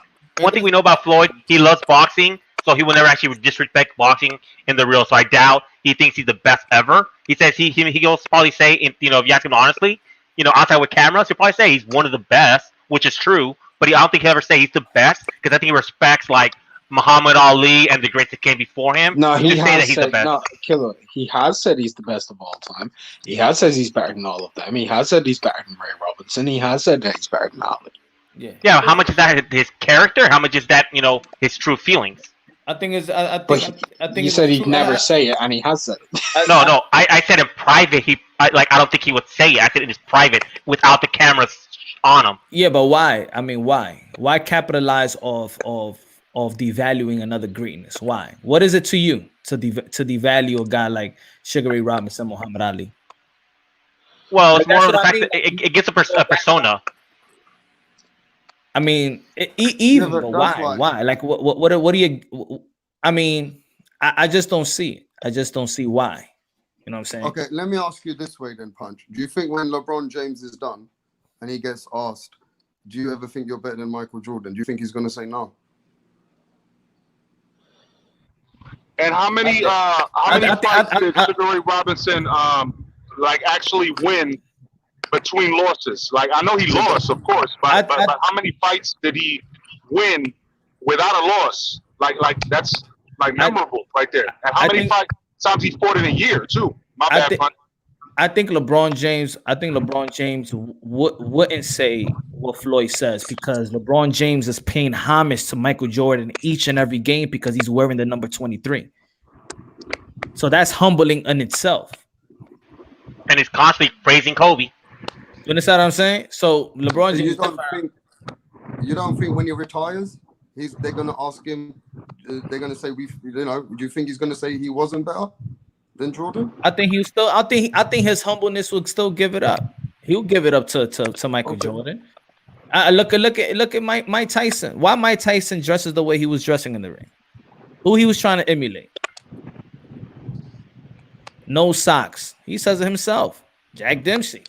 one thing we know about Floyd, he loves boxing, so he will never actually disrespect boxing in the real. So I doubt he thinks he's the best ever. He says he'll probably say, you know, if you ask him honestly, you know, outside with cameras, he'll probably say he's one of the best, which is true. But I don't think he'll ever say he's the best, because I think he respects like Muhammad Ali and the greats that came before him. No, he to say that has he's said the best. no, Killer. He has said he's the best of all time. He has said he's better than all of them. He has said he's better than Ray Robinson. He has said that he's better than Ali. Yeah. How much is that his character? How much is that, you know, his true feelings? I think He said he'd never say it, and he has said it. No. I said in private. I don't think he would say it. I said it is private without the cameras on him. Yeah, but why? I mean, why? Why capitalize of devaluing another greatness? Why? What is it to you to devalue a guy like Sugar Ray Robinson, Muhammad Ali? Well, it's more of the fact that it gets a persona. I mean, even but why? Why? Like, what do you? I mean, I just don't see it. I just don't see why. You know what I'm saying? Okay, let me ask you this way then, Punch. Do you think when LeBron James is done and he gets asked, do you ever think you're better than Michael Jordan? Do you think he's going to say no? And how many fights did Sugar Ray Robinson like actually win between losses? Like, I know he lost, of course, but how many fights did he win without a loss? Like that's like memorable right there. And how many times he fought in a year too? My bad, Punch. I think LeBron James wouldn't say what Floyd says, because LeBron James is paying homage to Michael Jordan each and every game because he's wearing the number 23. So that's humbling in itself. And he's constantly praising Kobe. You understand what I'm saying? So LeBron James. You don't think when he retires, they're going to ask him? They're going to say do you think he's going to say he wasn't better than Jordan? I think he was still. I think his humbleness would still give it up. He'll give it up to Michael Jordan. Look at Mike Tyson. Why Mike Tyson dresses the way he was dressing in the ring? Who he was trying to emulate? No socks. He says it himself. Jack Dempsey.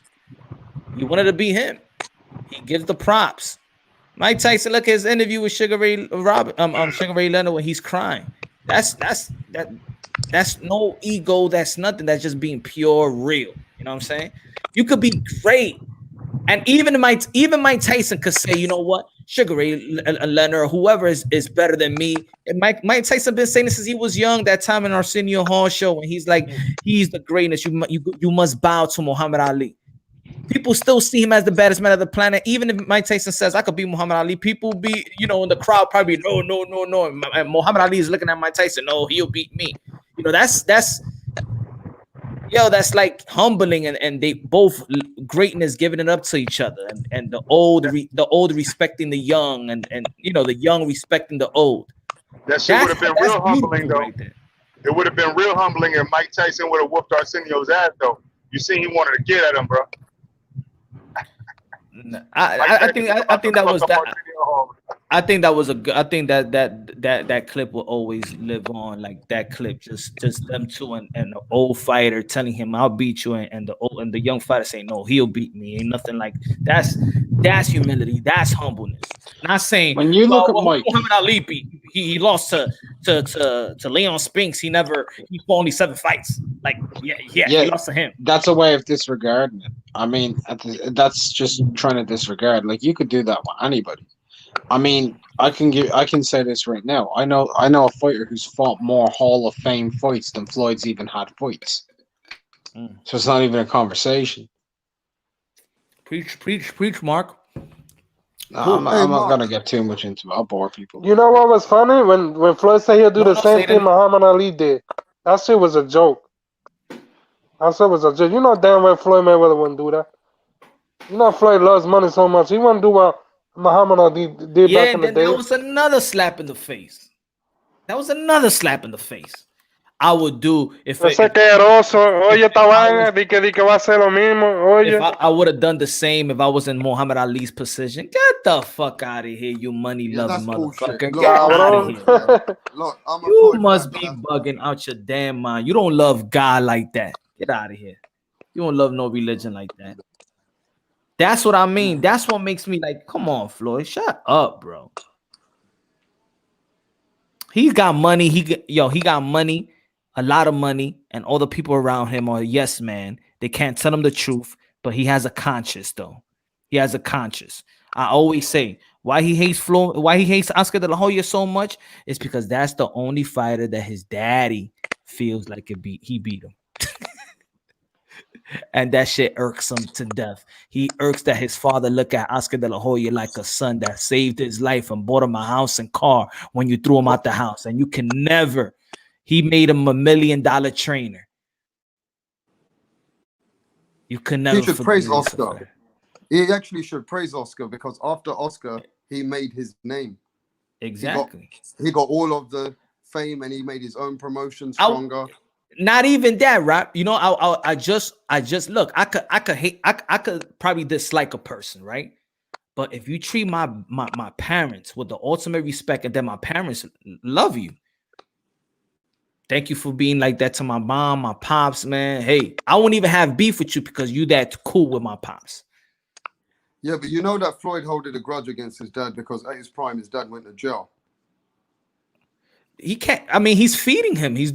He wanted to be him. He gives the props. Mike Tyson. Look at his interview with Sugar Ray Leonard when he's crying. That's no ego. That's nothing. That's just being pure real. You know what I'm saying? You could be great, and even Mike Tyson could say, you know what, Sugar Ray Leonard or whoever is better than me. And Mike Tyson been saying this since he was young. That time in Arsenio Hall show when he's like, he's the greatness. You must bow to Muhammad Ali. People still see him as the baddest man of the planet. Even if Mike Tyson says I could beat Muhammad Ali, people be, in the crowd probably no. And Muhammad Ali is looking at Mike Tyson. No, he'll beat me. That's like humbling, and they both greatness giving it up to each other, and the old respecting the young, and the young respecting the old. That shit would have been real humbling though. Right, it would have been real humbling if Mike Tyson would have whooped Arsenio's ass though. You see, he wanted to get at him, bro. I think that clip will always live on. Like that clip, just them two and the old fighter telling him I'll beat you, and the young fighter saying no, he'll beat me. Ain't nothing like that's humility. That's humbleness. Not saying when you look at Mike Muhammad Ali beat, he lost to Leon Spinks. He fought only 7 fights. Like yeah, he lost to him. That's a way of disregarding it. I mean, that's just trying to disregard. Like you could do that with anybody. I mean, I can say this right now. I know a fighter who's fought more Hall of Fame fights than Floyd's even had fights. So it's not even a conversation. Preach, Mark. No, I'm not gonna get too much into it. I'll bore people. You know what was funny? When Floyd said he'll do the same thing Muhammad Ali did. That shit was a joke. That shit was a joke. You know damn well Floyd Mayweather wouldn't do that. You know Floyd loves money so much. He wouldn't do what Muhammad Ali did back in the day. That was another slap in the face. I would do if I would have done the same if I was in Muhammad Ali's position. Get the fuck out of here, you money loving motherfucker. Get out of here. You must be bugging out your damn mind. You don't love God like that. Get out of here. You don't love no religion like that. That's what I mean. That's what makes me like, come on, Floyd, shut up, bro. He's got money. He got money, a lot of money, and all the people around him are yes, man. They can't tell him the truth, but he has a conscience, though. He has a conscience. I always say why he hates Floyd, why he hates Oscar De La Hoya so much is because that's the only fighter that his daddy feels like he beat him. And that shit irks him to death. He irks that his father look at Oscar De La Hoya like a son that saved his life and bought him a house and car when you threw him out the house. And you can never. He made him $1 million trainer. You can never. He should praise Oscar. He actually should praise Oscar because after Oscar, he made his name. Exactly. He got all of the fame and he made his own promotion stronger. Not even that, right? You know, I just look. I could hate. I could probably dislike a person, right? But if you treat my parents with the ultimate respect, and then my parents love you. Thank you for being like that to my mom, my pops, man. Hey, I won't even have beef with you because you that cool with my pops. Yeah, but you know that Floyd holded a grudge against his dad because at his prime, his dad went to jail. He can't. I mean, he's feeding him. He's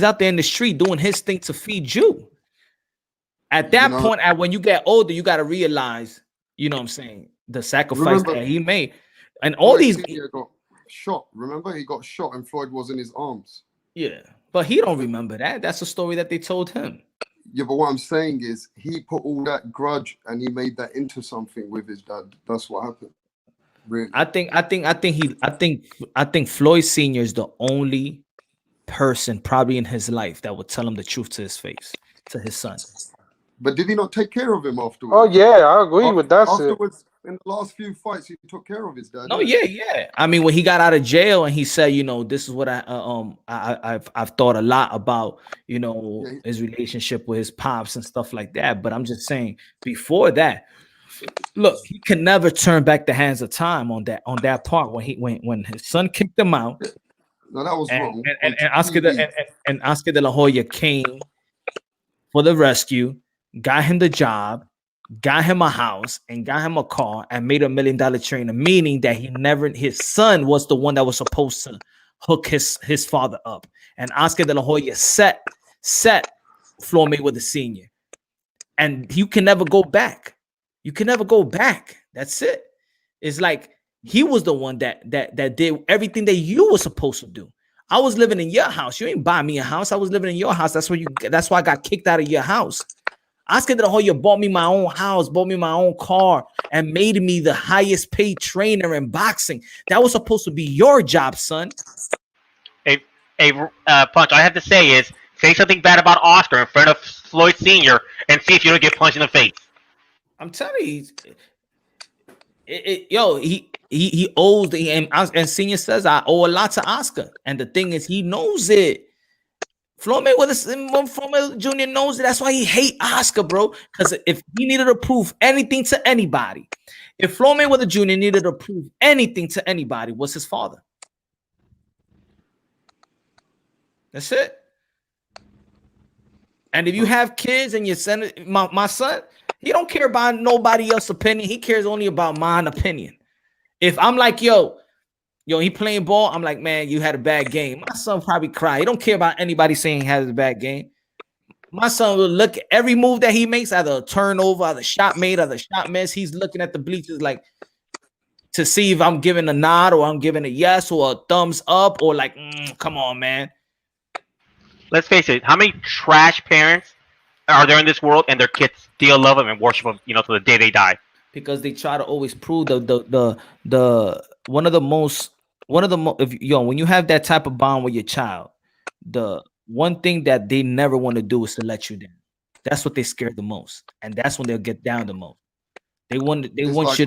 out there in the street doing his thing to feed you. At that point, when you get older, you got to realize, you know what I'm saying, the sacrifice that he made. And all Floyd these got shot. Remember, he got shot and Floyd was in his arms. Yeah, but he don't remember that. That's a story that they told him. Yeah, but what I'm saying is he put all that grudge and he made that into something with his dad. That's what happened. Really. I think Floyd Sr. is the only person probably in his life that would tell him the truth to his face, to his son. But did he not take care of him afterwards? Oh yeah, I agree with that. Afterwards, in the last few fights, he took care of his dad. No, yeah. I mean, when he got out of jail and he said, you know, this is what I've thought a lot about, you know, his relationship with his pops and stuff like that. But I'm just saying, before that, look, he can never turn back the hands of time on that part when his son kicked him out. No, that was wrong. And Oscar De La Hoya came for the rescue, got him the job, got him a house, and got him a car, and made $1 million trainer. Meaning that his son was the one that was supposed to hook his father up, and Oscar De La Hoya set Floyd Mayweather Sr. And you can never go back. You can never go back. That's it. It's like he was the one that did everything that you were supposed to do. I was living in your house. You ain't buy me a house. I was living in your house. That's why I got kicked out of your house. Oscar De La Hoya bought me my own house, bought me my own car, and made me the highest paid trainer in boxing. That was supposed to be your job, son. Punch, all I have to say is say something bad about Oscar in front of Floyd Sr. and see if you don't get punched in the face. I'm telling you, he owes and Senior says I owe a lot to Oscar, and the thing is he knows it. Floyd Mayweather Jr. knows it. That's why he hate Oscar, bro. Because if he needed to prove anything to anybody, if Floyd Mayweather Jr. needed to prove anything to anybody, was his father. That's it. And if you have kids and you send my son, he don't care about nobody else's opinion. He cares only about my opinion. If I'm like, yo, he playing ball, I'm like, man, you had a bad game. My son probably cry. He don't care about anybody saying he has a bad game. My son will look at every move that he makes, either a turnover, either shot made, either shot miss. He's looking at the bleachers like to see if I'm giving a nod or I'm giving a yes or a thumbs up or like, come on, man. Let's face it. How many trash parents are there in this world and their kids still love them and worship them, you know, to the day they die? Because they try to always prove the one of the most when you have that type of bond with your child, the one thing that they never want to do is to let you down. That's what they scared the most, and that's when they'll get down the most. They want you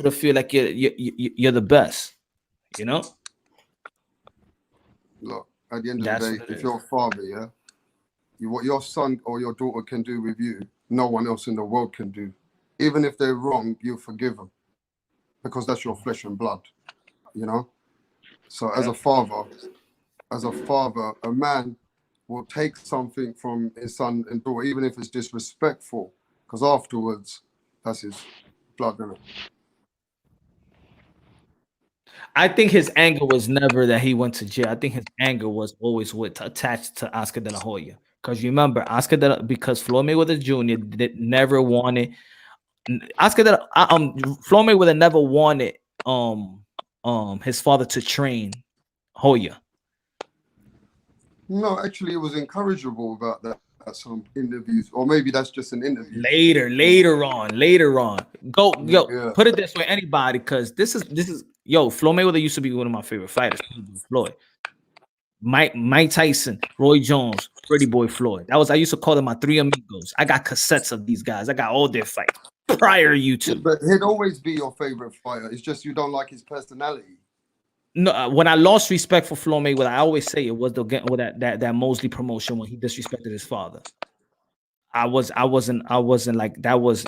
to feel like you're the best, you know. Look, at the end of the day, if you're a father, what your son or your daughter can do with you, no one else in the world can do. Even if they're wrong, you forgive them because that's your flesh and blood, you know. So as a father, a man will take something from his son and daughter, even if it's disrespectful, because afterwards, that's his blood in it. I think his anger was never that he went to jail. I think his anger was always attached to Oscar De La Hoya. Because you remember, because Floyd Mayweather Jr. never wanted Floyd Mayweather never wanted his father to train Hoya. No, actually, it was encourageable about that at some interviews, or maybe that's just an interview. Later on. Put it this way, anybody, because this is Floyd Mayweather used to be one of my favorite fighters. Floyd, Mike Tyson, Roy Jones, Pretty Boy Floyd. I used to call them my three amigos. I got cassettes of these guys. I got all their fights prior to YouTube. But he'd always be your favorite fighter. It's just you don't like his personality. No, when I lost respect for Floyd Mayweather, I always say it was that Mosley promotion when he disrespected his father. I wasn't like that was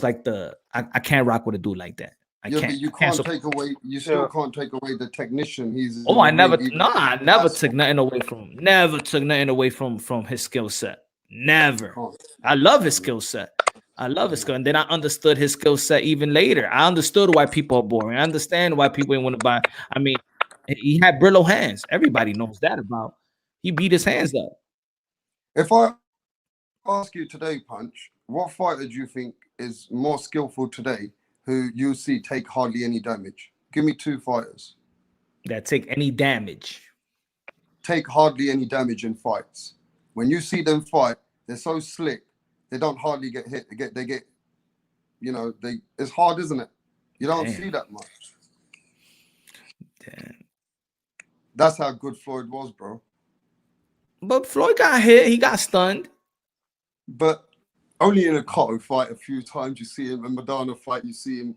like I can't rock with a dude like that. But you can't take away. You still can't take away the technician. I never took nothing away from him. Never took nothing away from his skill set. Never. I love his skill set. I love his skill, and then I understood his skill set even later. I understood why people are boring. I understand why people ain't want to buy. I mean, he had brillo hands. Everybody knows that about. He beat his hands up. If I ask you today, Punch, what fighter do you think is more skillful today who you see take hardly any damage? Give me two fighters that take any damage. Take hardly any damage in fights. When you see them fight, they're so slick. They don't hardly get hit. They get, it's hard, isn't it? You don't see that much. Damn. That's how good Floyd was, bro. But Floyd got hit. He got stunned. But only in a Cotto fight a few times you see him. In Madonna fight, you see him,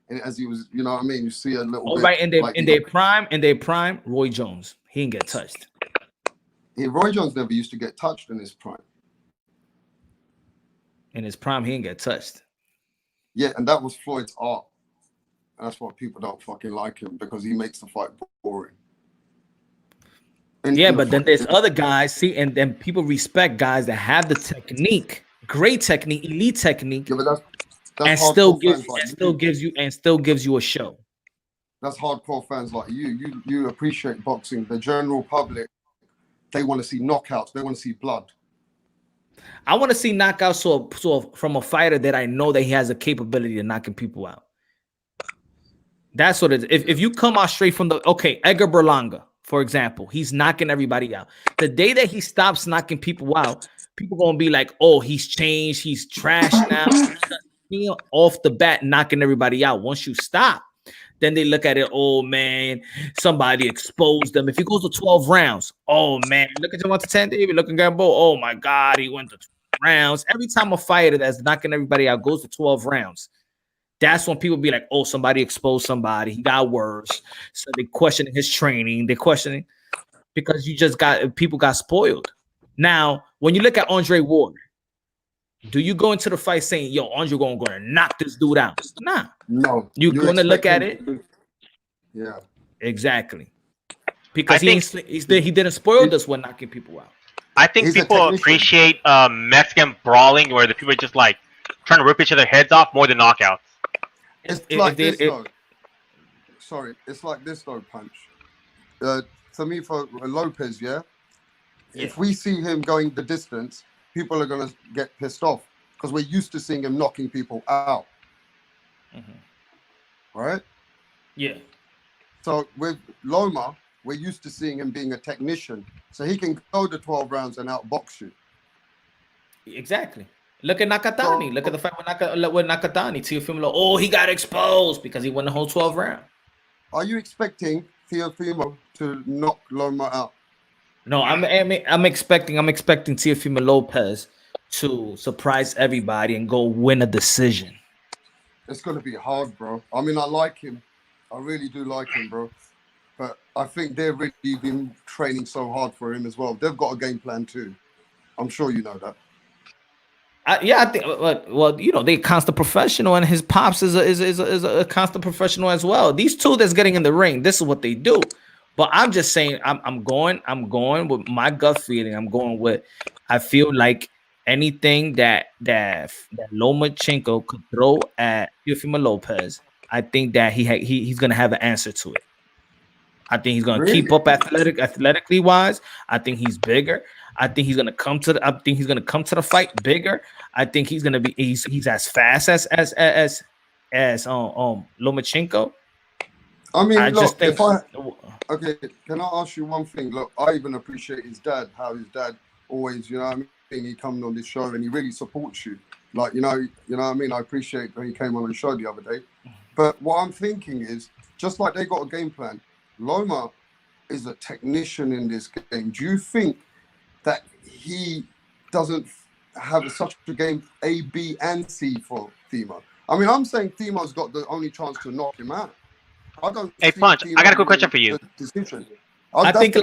and as he was, you know what I mean. You see a little. Right in their prime, Roy Jones, he didn't get touched. Yeah, Roy Jones never used to get touched in his prime. In his prime, he didn't get touched. Yeah, and that was Floyd's art. And that's why people don't fucking like him, because he makes the fight boring. But then there's other guys, and then people respect guys that have the technique, great technique, elite technique, that's and still gives you a show. That's hardcore fans like you. You appreciate boxing. The general public, they want to see knockouts. They want to see blood. I want to see knockouts so from a fighter that I know that he has a capability of knocking people out. That's what it is. If you come out straight from Edgar Berlanga, for example, he's knocking everybody out. The day that he stops knocking people out, people gonna be like, "Oh, he's changed. He's trash now." Off the bat, knocking everybody out. Once you stop, then they look at it. Oh man, somebody exposed them. If he goes to 12 rounds, oh man, look at Gervonta Davis, look at Gambo. Oh my God, he went to 12 rounds. Every time a fighter that's knocking everybody out goes to 12 rounds, that's when people be like, oh, somebody exposed somebody. He got worse. So they questioning his training. They're questioning because people got spoiled. Now, when you look at Andre Ward, do you go into the fight saying, yo, Andre going to knock this dude out? Nah. No. You're going to look at it? Yeah. Exactly. Because he didn't spoil us when knocking people out. I think people appreciate Mexican brawling where the people are just like trying to rip each other's heads off more than knockouts. It's like this though. Sorry, it's like this though, Punch. For me, for Lopez, if we see him going the distance, people are gonna get pissed off because we're used to seeing him knocking people out. Right? Yeah. So with Loma, we're used to seeing him being a technician, so he can go to 12 rounds and outbox you. Exactly. Look at Nakatani. Look at the fight with Nakatani. Teofimo, oh, he got exposed because he won the whole 12 round. Are you expecting Teofimo to knock Loma out? No, I'm expecting Teofimo Lopez to surprise everybody and go win a decision. It's gonna be hard, bro. I mean, I like him. I really do like him, bro. But I think they've really been training so hard for him as well. They've got a game plan too. I'm sure you know that. I think. Well, you know, they're constant professional, and his pops is a constant professional as well. These two that's getting in the ring, this is what they do. But I'm just saying, I'm going with my gut feeling. I'm going with, I feel like anything that Lomachenko could throw at Teofimo Lopez, I think that he's gonna have an answer to it. I think he's gonna keep up athletically wise. I think he's bigger. I think he's gonna come to the fight bigger. I think he's gonna be he's as fast as Lomachenko. I mean, I look, just think. Okay, can I ask you one thing? Look, I even appreciate his dad, how his dad always, you know what I mean, he comes on this show and he really supports you. Like, you know what I mean? I appreciate that he came on the show the other day. But what I'm thinking is, just like they got a game plan, Loma is a technician in this game. Do you think that he doesn't have such a game A, B, and C for Themo? I mean, I'm saying Themo's got the only chance to knock him out. I don't. Hey, Punch, I got a quick question for you. I think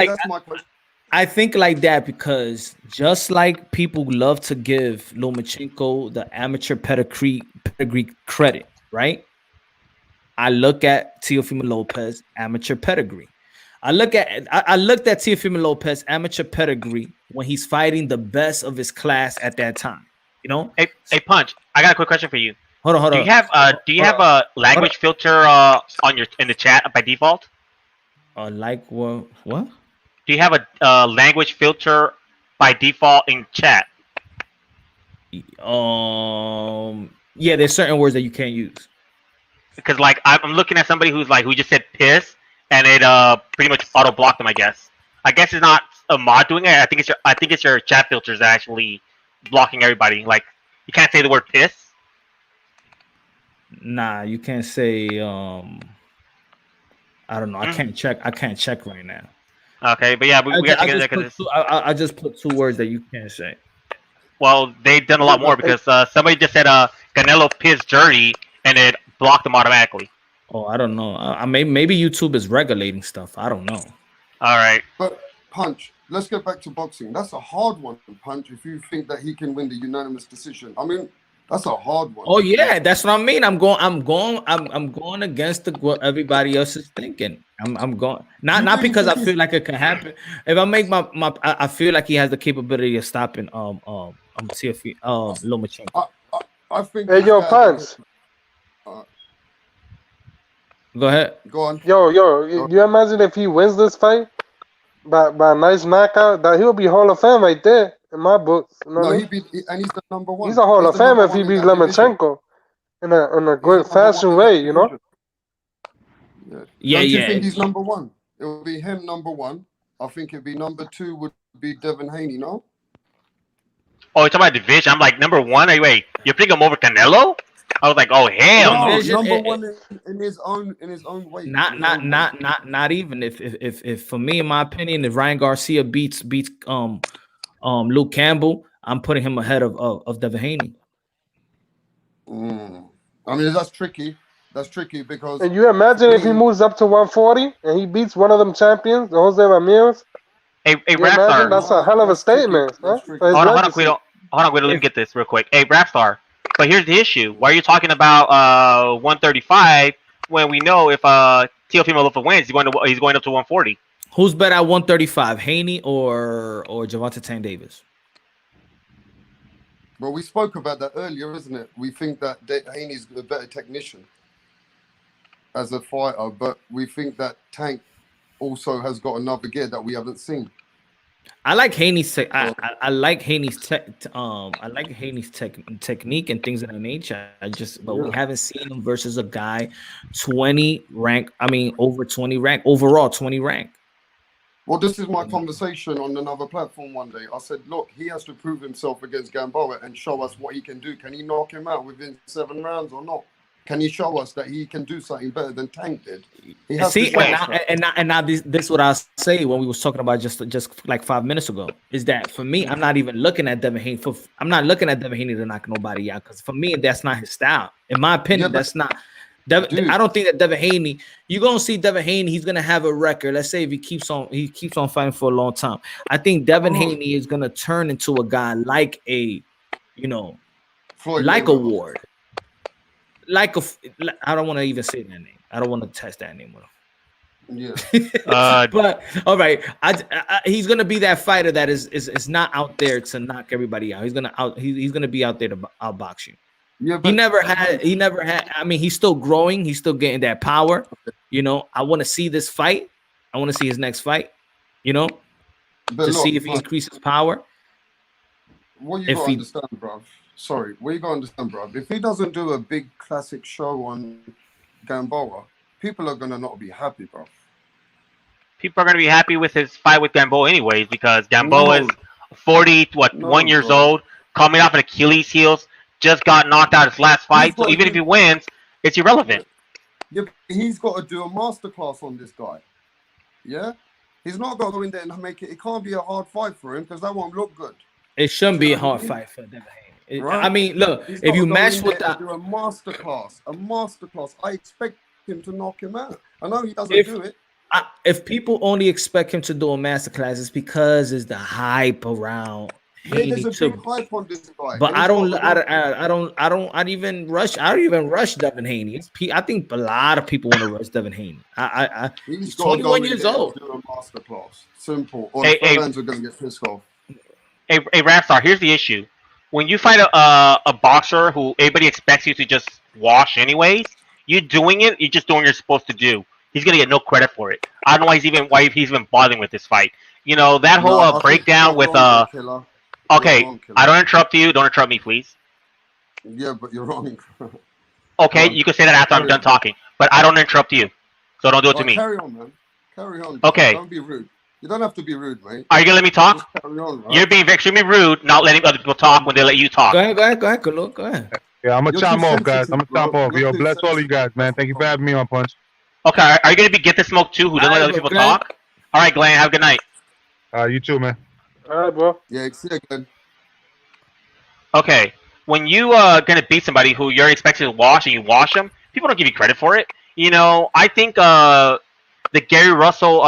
like that because just like people love to give Lomachenko the amateur pedigree credit, right? I look at Teofimo Lopez amateur pedigree. I looked at Teofimo Lopez amateur pedigree when he's fighting the best of his class at that time. You know. Hey, Punch, I got a quick question for you. Hold on. Do you have a language filter in the chat by default? Like what? What? Do you have a language filter by default in chat? Yeah, there's certain words that you can't use. Because like I'm looking at somebody who just said piss and it pretty much auto blocked them. I guess it's not a mod doing it. I think it's your chat filters actually blocking everybody. Like you can't say the word piss. Nah, you can't say. I don't know. I can't check right now. Okay, but yeah, we got to get there. I just put two words that you can't say. Well, they've done a lot more because somebody just said Canelo piss dirty and it blocked them automatically. Oh, I don't know. Maybe YouTube is regulating stuff. I don't know. All right. But Punch, let's get back to boxing. That's a hard one, Punch. If you think that he can win the unanimous decision, I mean, that's a hard one. Oh yeah, that's what I mean. I'm going against what everybody else is thinking. I'm going not because I feel like it can happen. If I make I feel like he has the capability of stopping Lomachenko. I think. Hey, yo, Punch. Go ahead. Go on. Yo, you imagine if he wins this fight by a nice knockout, that he'll be Hall of Fame right there in my books. You know and he's the number one. He's a Hall of Fame if he beats Lomachenko in a great fashion way, you know. Yeah. Don't you think he's number one? It will be him number one. I think it'd be number two would be Devin Haney. No. Oh, you're talking about division. I'm like number one. Wait, you pick him over Canelo? I was like, oh hell no. Number one in his own way. Not even if for me, in my opinion, if Ryan Garcia beats Luke Campbell, I'm putting him ahead of Devin Haney. I mean, that's tricky. That's tricky because. And you imagine if he moves up to 140 and he beats one of them champions, the Jose Ramirez. Hey, Rapstar. That's a hell of a statement. Huh? Hold on, Guido, let me get this real quick. Hey, Rapstar. But here's the issue. Why are you talking about 135 when we know if Teofimo Lopez wins, he's going up to 140? Who's better at 135, Haney or Gervonta Davis? Well, we spoke about that earlier, isn't it? We think that Haney's a better technician as a fighter, but we think that Tank also has got another gear that we haven't seen. I like Haney's. I like Haney's technique and things of that nature. We haven't seen him versus a guy 20 rank. I mean, over 20 rank overall, 20 rank. Well, this is my conversation on another platform one day. I said, look, he has to prove himself against Gamboa and show us what he can do. Can he knock him out within 7 rounds or not? Can he show us that he can do something better than Tank did? See, and now this is what I say when we was talking about just like 5 minutes ago. Is that for me, I'm not even looking at Devin Haney. I'm not looking at Devin Haney to knock nobody out because for me, that's not his style. In my opinion, that's not. I don't think that Devin Haney. You're gonna see Devin Haney. He's gonna have a record. Let's say if he keeps on fighting for a long time. I think Devin Haney is gonna turn into a guy like a, Floyd like a Ward. I don't want to even say that name. I don't want to test that name with him. Yeah. But all right, he's gonna be that fighter that is not out there to knock everybody out. He's gonna be out there to outbox you. Yeah, he never had. I mean, he's still growing. He's still getting that power. You know, I want to see this fight. I want to see his next fight. You know, see if he increases power. What you gotta understand, bro? Sorry, what you gotta understand, bro? If he doesn't do a big classic show on Gamboa, people are gonna not be happy, bro. People are going to be happy with his fight with Gamboa anyways, because Gamboa is 1 years old, coming off an Achilles heels, just got knocked out his last fight. So even if he wins, it's irrelevant. Yeah, he's got to do a masterclass on this guy. Yeah, he's not got to go in there and make it. It can't be a hard fight for him because that won't look good. It shouldn't be a hard fight for Devin Haney. Right? I mean, look, if you match with that, do a masterclass. I expect him to knock him out. I know he doesn't do it. If people only expect him to do a masterclass, it's because it's the hype around Haney there's a big hype on this guy. But I don't even rush Devin Haney. I think a lot of people want to rush Devin Haney. He's 21 years old. Do a masterclass. Simple. Or the fans are going to get pissed off. Hey, Rapstar, here's the issue. When you fight a boxer who everybody expects you to just wash anyways, you're doing it. You're just doing what you're supposed to do. He's gonna get no credit for it. I don't know why he's even bothering with this fight. You know that whole breakdown with Okay, I don't interrupt you. Don't interrupt me, please. Yeah, but you're wrong. Okay, you can say that after I'm done talking, but I don't interrupt you, so don't do it to me. Carry on, man. Carry on. Okay. Don't be rude. You don't have to be rude, mate. Are you gonna let me talk? Just carry on, right? You're being extremely rude, not letting other people talk when they let you talk. Go ahead, Kalo. Go ahead. Yeah, I'm gonna chime off, guys. I'm gonna chime off. Yo, bless all of you guys, man. Thank you for having me on Punch. Okay, are you gonna be Get the Smoke too, who doesn't let other people talk? All right, Glenn, have a good night. You too, man. All right, bro. Yeah, see you again. Okay, when you gonna beat somebody who you're expected to wash and you wash them, people don't give you credit for it. You know, I think the Gary Russell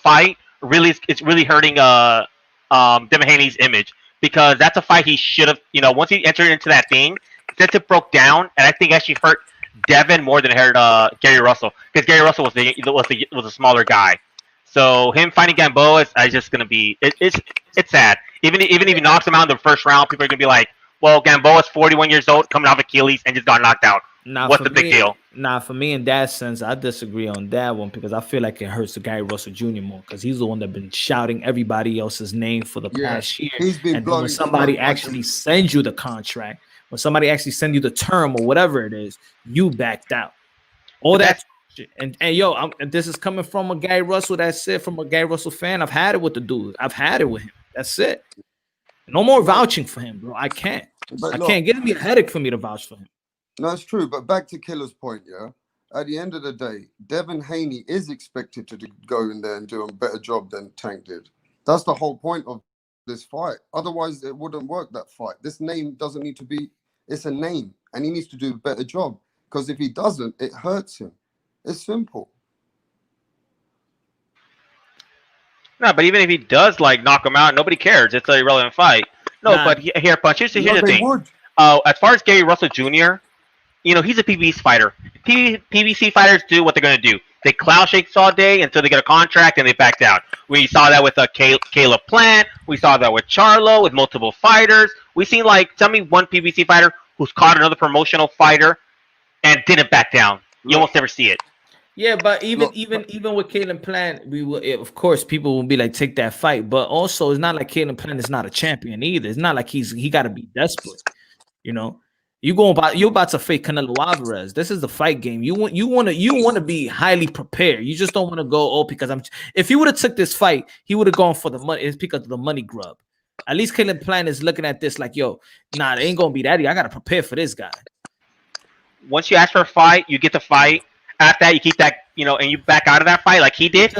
fight it's really hurting Devin Haney's image, because that's a fight he should have. You know, once he entered into that thing, since it broke down, and I think actually hurt Devin more than it hurt Gary Russell, because Gary Russell was a smaller guy. So him fighting Gamboa is just gonna be it's sad. Even if he knocks him out in the first round, people are gonna be like, "Well, Gamboa's 41 years old, coming off Achilles, and just got knocked out. What's the big deal?" Nah, for me in that sense, I disagree on that one, because I feel like it hurts the Gary Russell Jr. more, because he's the one that's been shouting everybody else's name for the past year. And when somebody actually sends you the contract, when somebody actually sends you the term or whatever it is, you backed out. All that shit. And yo, this is coming from a Gary Russell. That's it. From a Gary Russell fan. I've had it with the dude. I've had it with him. That's it. No more vouching for him, bro. I can't. I can't. Give me a headache for me to vouch for him. No, it's true. But back to Killer's point, yeah. At the end of the day, Devin Haney is expected to go in there and do a better job than Tank did. That's the whole point of this fight. Otherwise, it wouldn't work, that fight. This name doesn't need to be. It's a name, and he needs to do a better job. Because if he doesn't, it hurts him. It's simple. No, but even if he does knock him out, nobody cares. It's an irrelevant fight. No, but here, Punch. Here's the thing. As far as Gary Russell Jr., you know, he's a PBC fighter. PBC fighters do what they're gonna do. They clown shakes all day until they get a contract and they back down. We saw that with Caleb Plant. We saw that with Charlo, with multiple fighters. We seen tell me one PBC fighter who's caught another promotional fighter and didn't back down. You almost never see it. Yeah, but even with Caleb Plant, we will, of course, people will be like, take that fight. But also, it's not like Caleb Plant is not a champion either. It's not like he got to be desperate. You know, you're about to fight Canelo Alvarez. This is the fight game. You want to be highly prepared. You just don't want to go because if he would have took this fight, he would have gone for the money. It's because of the money grub. At least Caleb Plant is looking at this like, yo, nah, it ain't gonna be that easy. I gotta prepare for this guy. Once you ask for a fight, you get the fight. After that, you keep that, and you back out of that fight like he did.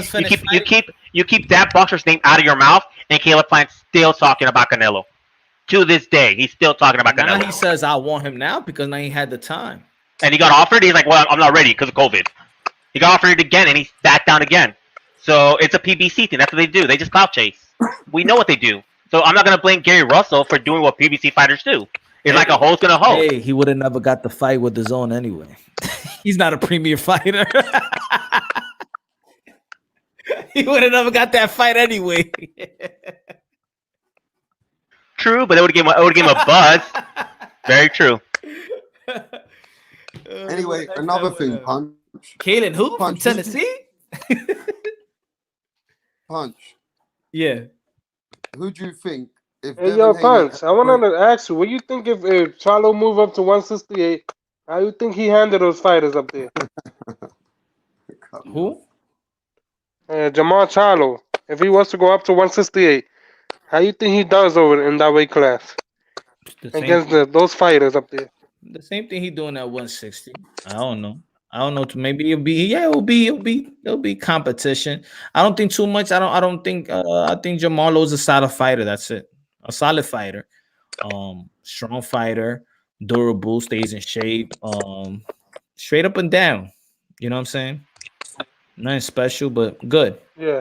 You keep that boxer's name out of your mouth, and Caleb Plant's still talking about Canelo. To this day, he's still talking about Canelo. Now he says, I want him now because now he had the time. And he got offered. He's like, well, I'm not ready because of COVID. He got offered it again, and he's back down again. So it's a PBC thing. That's what they do. They just clout chase. We know what they do. So I'm not going to blame Gary Russell for doing what PBC fighters do. It's like a host going to host. Hey, he would have never got the fight with DAZN anyway. He's not a premier fighter. He would have never got that fight anyway. True, but it would give him a buzz. Very true. Anyway, another thing, Punch. Kalen, who from Punch, Tennessee? Punch. Yeah. Who do you think? If Hey, yo, Punch, I wanted to ask you, what do you think if Charlo move up to 168, how you think he handled those fighters up there? Who? Jamal Charlo. If he was to go up to 168, how you think he does over in that weight class against those fighters up there? The same thing he doing at 160. I don't know. Maybe it'll be competition. I don't think too much. I think Jamarlo's a solid fighter. That's it. A solid fighter. Strong fighter, durable, stays in shape. Straight up and down. You know what I'm saying? Nothing special, but good. Yeah.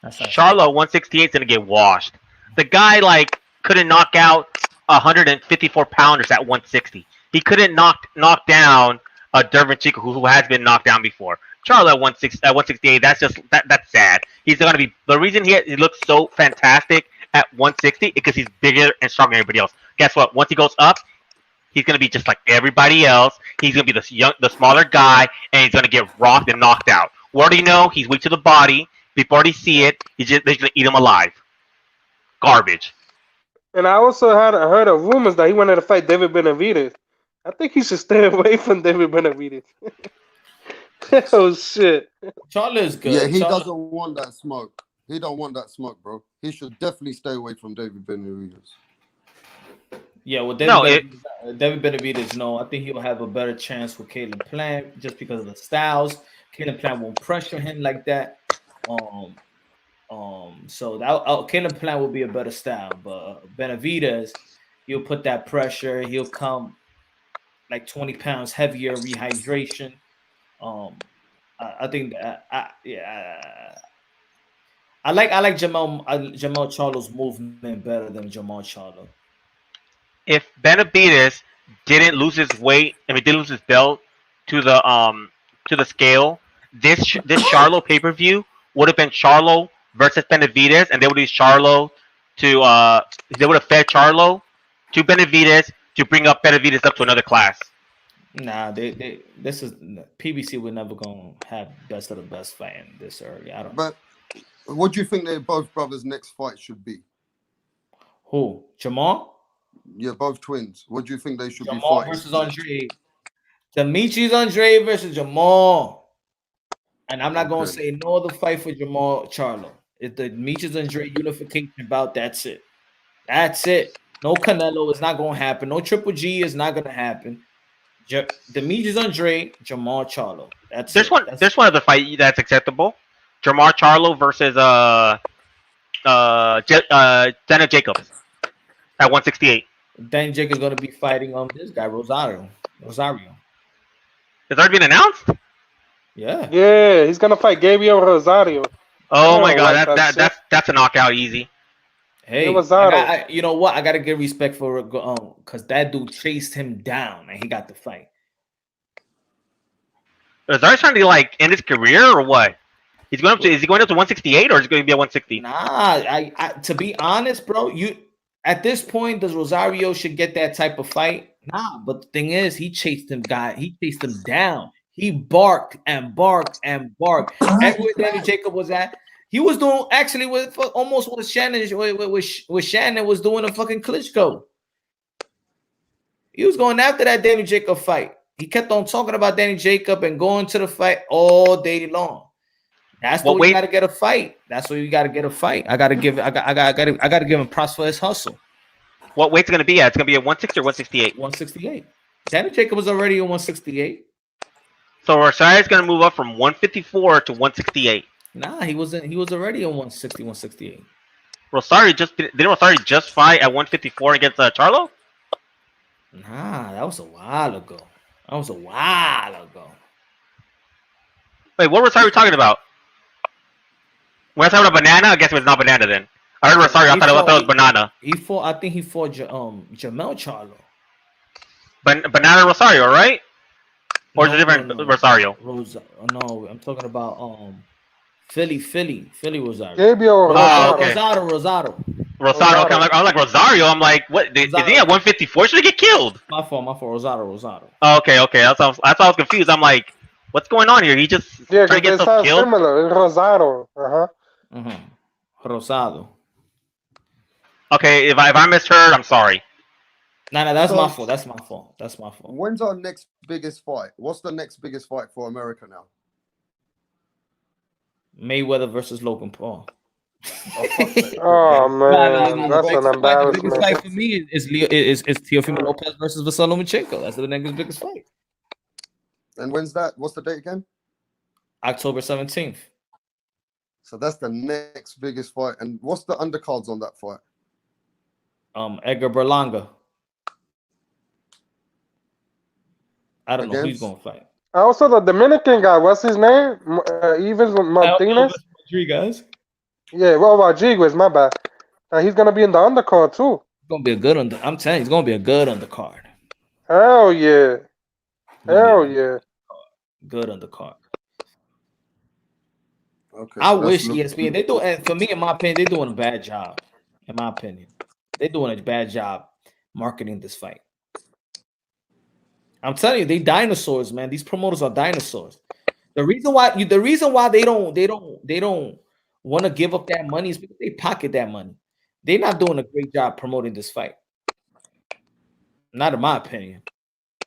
Charlo 168 is gonna get washed. The guy couldn't knock out 154 pounders at 160. He couldn't knock down a Gervonta who has been knocked down before. Charlo at 168. That's sad. He's gonna be the reason he looks so fantastic at 160 because he's bigger and stronger than everybody else. Guess what? Once he goes up, he's gonna be just like everybody else. He's gonna be the smaller guy, and he's gonna get rocked and knocked out. We already know he's weak to the body. People already see it. They're gonna eat him alive. Garbage. And I also heard of rumors that he wanted to fight David Benavidez. I think he should stay away from David Benavidez. Oh shit. Charlo is good. Yeah, he doesn't want that smoke. He don't want that smoke, bro. He should definitely stay away from David Benavidez. Yeah, well, David Benavidez, no. I think he'll have a better chance with Caleb Plant just because of the styles. Caleb Plant won't pressure him like that. So that Caleb Plant will be a better style, but Benavidez, he'll put that pressure. He'll come like 20 pounds heavier, rehydration. I think that I like Jamal Charlo's movement better than Jamal Charlo. If Benavidez didn't lose his weight, didn't lose his belt to the scale, this Charlo pay-per-view would have been Charlo versus Benavidez, and they would use Charlo they would have fed Charlo to Benavidez to bring up Benavidez up to another class. Nah, this is PBC. We're never gonna have best of the best fighting this early. I don't. But what do you think their both brothers' next fight should be? Who? Jamal? Yeah, both twins. What do you think they should be Jamal fighting? versus Andre. Demetrius Andre versus Jamal. And I'm not gonna say no other fight for Jamal Charlo. If the Demetrius Andre unification bout, that's it. That's it. No Canelo is not gonna happen. No Triple G is not gonna happen. Demetrius Andre, Jamal Charlo. There's one other fight that's acceptable. Jamal Charlo versus Dana Jacobs at 168. Dan Jacobs gonna be fighting this guy Rosario. It's already been announced. Yeah, he's gonna fight Gabriel Rosario. Oh my god, that's a knockout easy. Hey, you know what? I gotta give respect for because that dude chased him down and he got the fight. Is Rosario trying to end his career or what? Is he going up to 168 or is he going to be at 160? Nah, I to be honest, bro, at this point, does Rosario should get that type of fight? Nah, but the thing is, he chased him down. He barked and barked and barked. Everywhere Danny Jacob was at, he was doing actually almost what Shannon with Shannon was doing a fucking Klitschko. He was going after that Danny Jacob fight. He kept on talking about Danny Jacob and going to the fight all day long. That's what we got to get a fight. That's where you got to get a fight. I got to give him props for his hustle. What weight's going to be at? It's going to be at 160 or 168? 168. Danny Jacob was already at 168. So Rosario's going to move up from 154 to 168. Nah, he was already on 160, 168. Didn't Rosario just fight at 154 against Charlo? Nah, that was a while ago. Wait, what Rosario talking about? We're talking about banana? I guess it was not banana then. I heard Rosario. I thought it was banana. I think he fought Jamel Charlo. Banana Rosario, right? Or is it different Rosario? No, I'm talking about Philly Rosario. Gabriel Rosado. Rosado. Okay, I'm like Rosario. I'm like, what? Is he at 154? Should he get killed? My fault. Rosado. Okay. That's why I was confused. I'm like, what's going on here? He just yeah, trying to get they himself sound killed. similar. Rosado. Rosado. Okay, if I misheard, I'm sorry. No, that's my fault. That's my fault. When's our next biggest fight? What's the next biggest fight for America now? Mayweather versus Logan Paul. Oh man, that's an The embarrassment. biggest fight for me is Teofimo Lopez versus Vasily Lomachenko. That's the next biggest fight. And when's that? What's the date again? October 17th. So that's the next biggest fight. And what's the undercards on that fight? Edgar Berlanga. I don't know who he's gonna fight. Also, the Dominican guy, what's his name? Evans Martinez. Rodriguez. Yeah, well, Rodriguez, my bad. He's gonna be in the undercard too. Gonna be a good I'm telling you, he's gonna be a good undercard. Hell yeah. Hell yeah. Good undercard. Okay. I wish ESPN they do, and for me, in my opinion, they're doing a bad job. In my opinion, they're doing a bad job marketing this fight. I'm telling you, they dinosaurs, man. These promoters are dinosaurs. The reason why they don't want to give up that money is because they pocket that money. They're not doing a great job promoting this fight. Not in my opinion.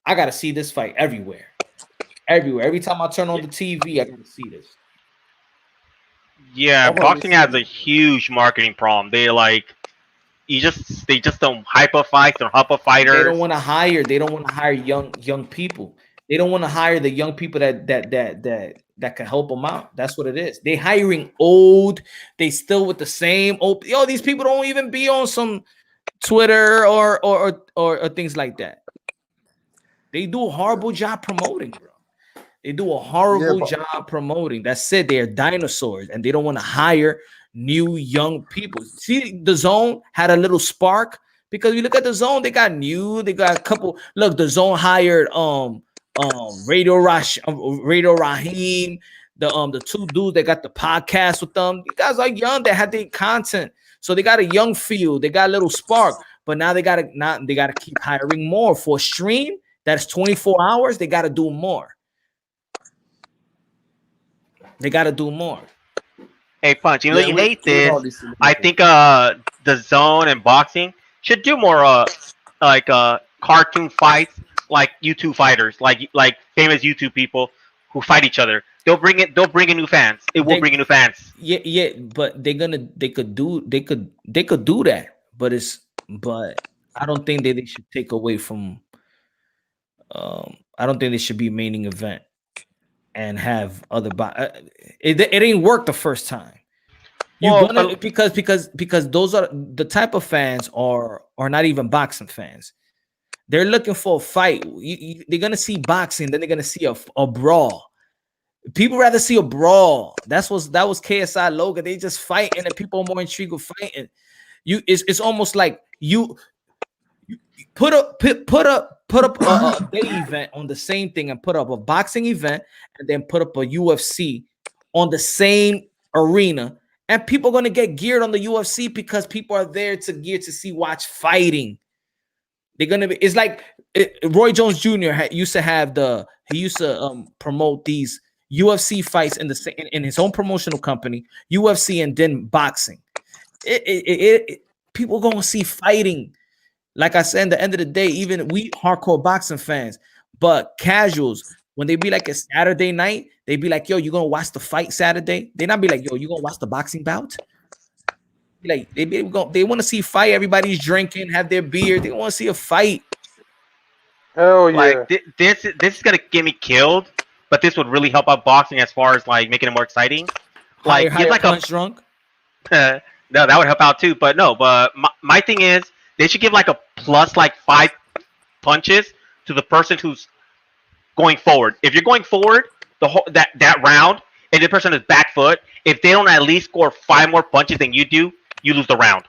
I gotta see this fight everywhere. Every time I turn on the TV, I gotta see this. Yeah, boxing has a huge marketing problem. They just don't hype up fights or hype up fighters. They don't want to hire young people. They don't want to hire the young people that can help them out. That's what it is. They hiring old. They still with the same old. These people don't even be on some Twitter or things like that. They do a horrible job promoting, bro. They do a horrible job promoting. That's it. They're dinosaurs, and they don't want to hire new young people. See, the Zone had a little spark because you look at the Zone. They got a couple. Look, the Zone hired Radio Raheem, the two dudes that got the podcast with them. You guys are young. They had their content, so they got a young feel. They got a little spark, but now they gotta keep hiring more for a stream that's 24 hours. They gotta do more. They gotta do more. Hey, Punch, you hate this. I think the Zone and boxing should do more cartoon fights, like YouTube fighters, like famous YouTube people who fight each other. They'll bring in new fans. It will bring in new fans. Yeah, but they could do that. But I don't think that they should take away from. I don't think they should be main event and have other. It ain't work the first time. Because those are the type of fans are not even boxing fans. They're looking for a fight. They're gonna see boxing, then they're gonna see a brawl. People rather see a brawl. That was KSI Logan. They just fight, and then people are more intrigued with fighting. It's almost like you put up a day event on the same thing, and put up a boxing event, and then put up a UFC on the same arena. And people are going to get geared on the UFC because people are there to watch fighting. They're going to be, it's like Roy Jones Jr. used to promote these UFC fights in his own promotional company, UFC and then boxing. People are going to see fighting. Like I said, at the end of the day, even we hardcore boxing fans, but casuals, when they be like a Saturday night, they be like, yo, you gonna watch the fight Saturday? They not be like, yo, you gonna watch the boxing bout? Like they want to see fight. Everybody's drinking, have their beer. They want to see a fight. Hell yeah! Like this is gonna get me killed, but this would really help out boxing as far as like making it more exciting. Like he's like Punch drunk. No, that would help out too. But no, but my thing is they should give like a plus like 5 punches to the person who's going forward. If you're going forward the whole that round and the person is back foot, if they don't at least score 5 more punches than you do, you lose the round.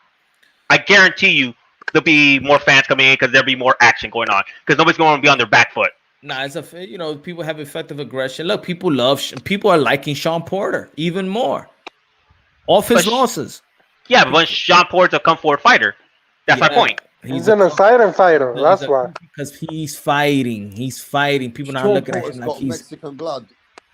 I guarantee you there'll be more fans coming in because there'll be more action going on because nobody's going to be on their back foot. Nah, it's people have effective aggression. Look, people are liking Sean Porter even more off his losses. Yeah, but when Sean Porter's a come forward fighter, that's my point. He's an exciting fighter. That's why. Because he's fighting. People not looking at him like he's Mexican blood.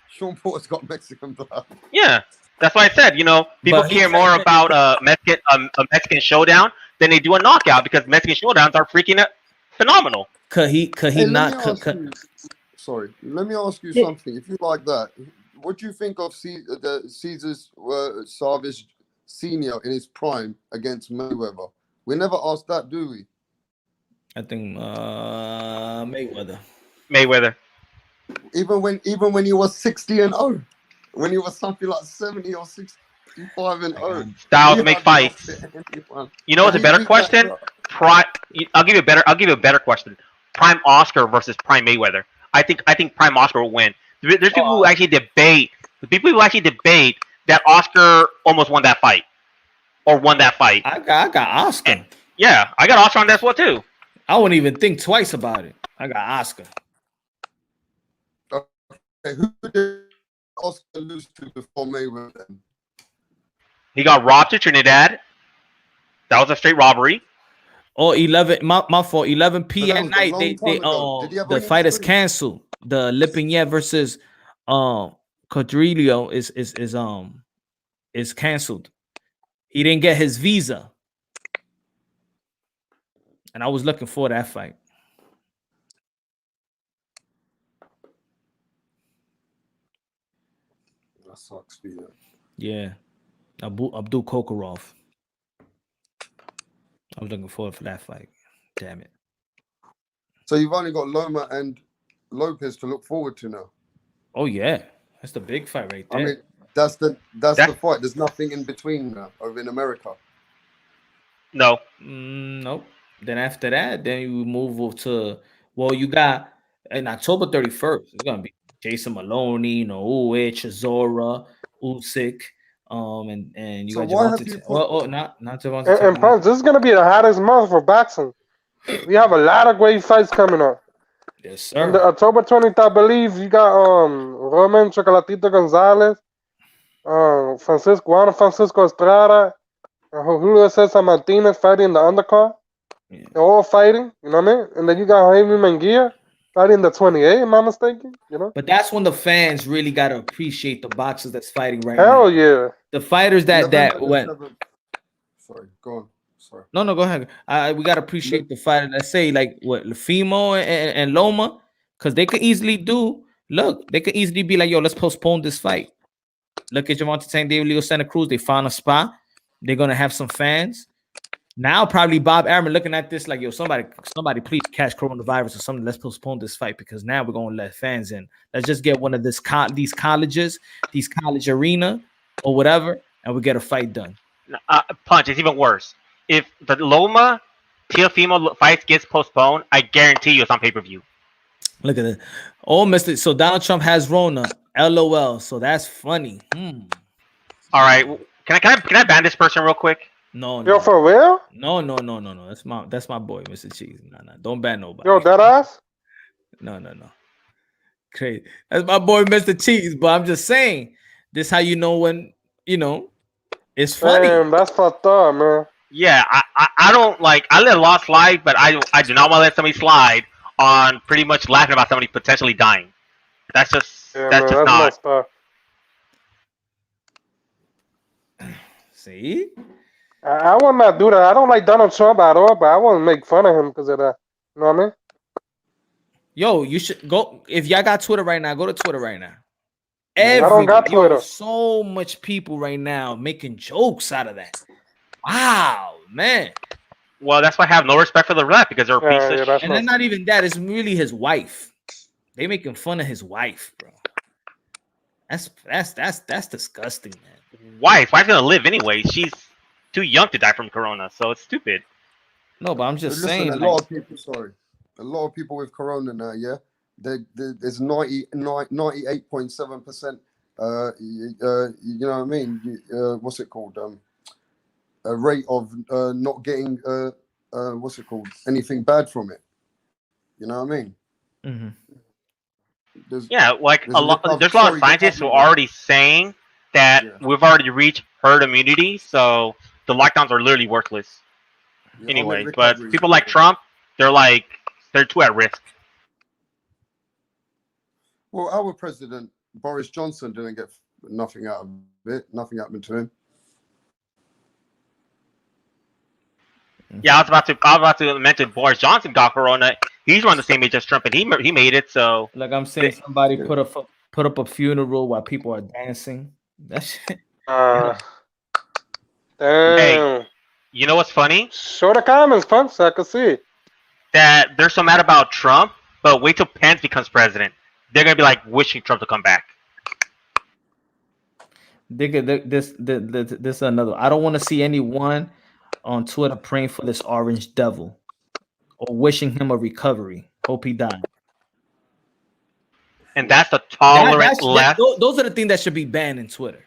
Sean Porter's got Mexican blood. Yeah, that's why I said, people care more about a Mexican showdown than they do a knockout because Mexican showdowns are freaking phenomenal. Sorry, let me ask you something. If you like that, what do you think of Cesar Chavez Senior in his prime against Mayweather? We never asked that, do we? I think Mayweather. Even when he was 60-0, when he was something like 70 or 65 and 0. Styles make fights. You know what's a better question? I'll give you a better question. Prime Oscar versus Prime Mayweather. I think Prime Oscar will win. There's people who actually debate. The people who actually debate that Oscar almost won that fight, or won that fight. I got Oscar. And, yeah, I got Oscar on that one too. I wouldn't even think twice about it. I got Oscar. Okay, who did Oscar lose to before Mayweather? He got robbed to Trinidad. That was a straight robbery. Oh, 11. My fault. 11 p at night. The fight is canceled. The Lipinette versus Codrillo is canceled. He didn't get his visa, and I was looking for that fight. That sucks for you. Yeah, Abdul Kokorov. I was looking forward for that fight. Damn it. So you've only got Loma and Lopez to look forward to now. Oh yeah, that's the big fight right there. I mean, that's the fight. There's nothing in between now over in America. No. Nope. Then after that, then you move to you got in October 31st. It's gonna be Jason Maloney, Chisora, Usyk. And you So got Gervonta. Not Gervonta. And Punch, this is gonna be the hottest month for boxing. We have a lot of great fights coming up. Yes, sir. On the October 20th, I believe you got Roman Chocolatito Gonzalez, Francisco Estrada, Julio Cesar Martinez fighting the undercard. Yeah. They're all fighting, you know what I mean? And then you got Jaime Munguia fighting the 28th, am I mistaken? But that's when the fans really gotta appreciate the boxers that's fighting right now. Hell yeah. The fighters that went. Sorry, go on. Sorry. No, go ahead. We gotta appreciate the fighter that say like what Teofimo and Loma, because they could easily be like, yo, let's postpone this fight. Look at Gervonta Davis, Leo Santa Cruz. They found a spot. They're gonna have some fans. Now probably Bob Arum looking at this like, yo, somebody please catch coronavirus or something. Let's postpone this fight because now we're gonna let fans in. Let's just get one of these colleges, these college arena or whatever, and we get a fight done. Punch, it's even worse. If the Loma Teofimo fight gets postponed, I guarantee you it's on pay-per-view. Look at it. Oh, Mr. So Donald Trump has Rona. LOL. So that's funny. All right. Can I ban this person real quick? No. Yo, for real? No. That's my boy, Mr. Cheese. No. Don't ban nobody. Yo, that ass? No. Crazy. That's my boy, Mr. Cheese. But I'm just saying, this how you know when it's funny. Damn, that's fucked up, man. Yeah, I don't like. I let a lot slide, but I do not want to let somebody slide on pretty much laughing about somebody potentially dying. That's just not. See, I will not do that. I don't like Donald Trump at all, but I won't make fun of him because of that. You know what I mean? Yo, you should go. If y'all got Twitter right now, go to Twitter right now. I don't got Twitter. So much people right now making jokes out of that. Wow, man. Well, that's why I have no respect for the rep because they're a piece of shit. And then not even that. It's really his wife. They making fun of his wife, bro. That's disgusting, man. Wife's gonna live anyway. She's too young to die from corona, so it's stupid. No, but I'm just saying. A lot of people with corona now, yeah. There's 98.7%. You know what I mean? What's it called? A rate of not getting anything bad from it. You know what I mean? Mm-hmm. Yeah, like there's a lot of scientists who are already saying that we've already reached herd immunity, so the lockdowns are literally worthless anyway. But people like Trump, they're too at risk. Well, our president Boris Johnson didn't get nothing out of it. Nothing happened to him. Yeah, I was about to mention Boris Johnson got corona. He's around the same age as Trump, and he made it. So, like I'm saying, somebody put up a funeral while people are dancing. That shit. Damn. Hey, you know what's funny? Show the comments, Punch, so I can see. That they're so mad about Trump, but wait till Pence becomes president. They're gonna be like wishing Trump to come back. This is another. I don't want to see anyone on Twitter praying for this orange devil or wishing him a recovery. Hope he died. And that's the tolerant left. Those are the things that should be banned in Twitter.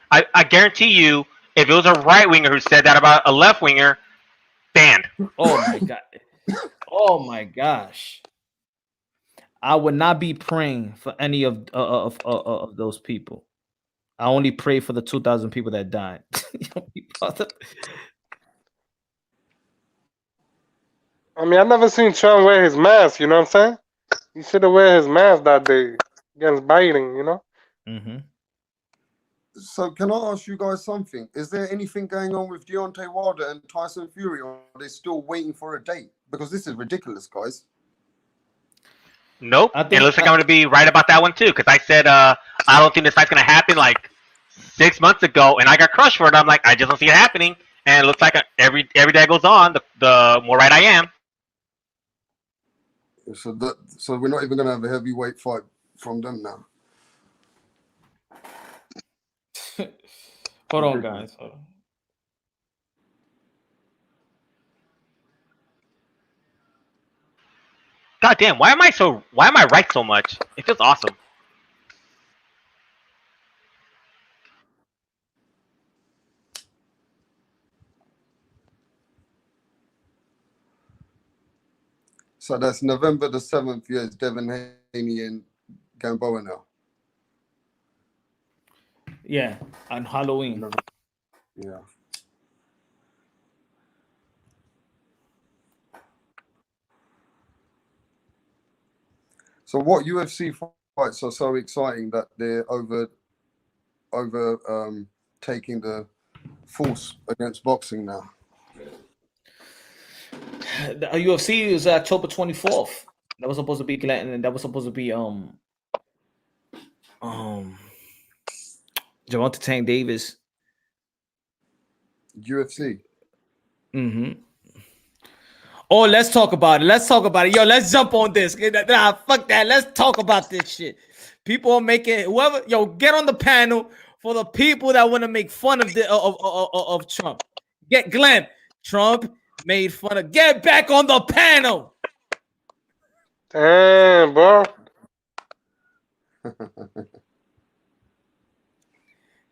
I guarantee you, if it was a right winger who said that about a left winger, banned. Oh my god! Oh my gosh! I would not be praying for any of those people. I only pray for the 2,000 people that died. I mean, I've never seen Trump wear his mask. You know what I'm saying? He should have wear his mask that day against Biden. You know. Mm-hmm. So can I ask you guys something? Is there anything going on with Deontay Wilder and Tyson Fury, or are they still waiting for a date? Because this is ridiculous, guys. Nope. It looks like I'm going to be right about that one too, because I said I don't think this fight's going to happen like 6 months ago, and I got crushed for it. I'm like, I just don't see it happening, and it looks like every day goes on, the more right I am. So we're not even going to have a heavyweight fight from them now. Hold on, guys. Hold on. God damn, why am I right so much? It feels awesome. So that's November the 7th. Yeah, it's Devin Haney and Gamboa now. Yeah, on Halloween. Yeah. So what UFC fights are so exciting that they're over taking the force against boxing now? The UFC is October 24th. That was supposed to be Glenn, and that was supposed to be Gervonta Davis. UFC. Mm-hmm. Oh, let's talk about it. Yo, let's jump on this. Nah, fuck that. Let's talk about this shit. People are making get on the panel for the people that want to make fun of Trump. Get Glenn. Trump made fun of. Get back on the panel. Damn, bro.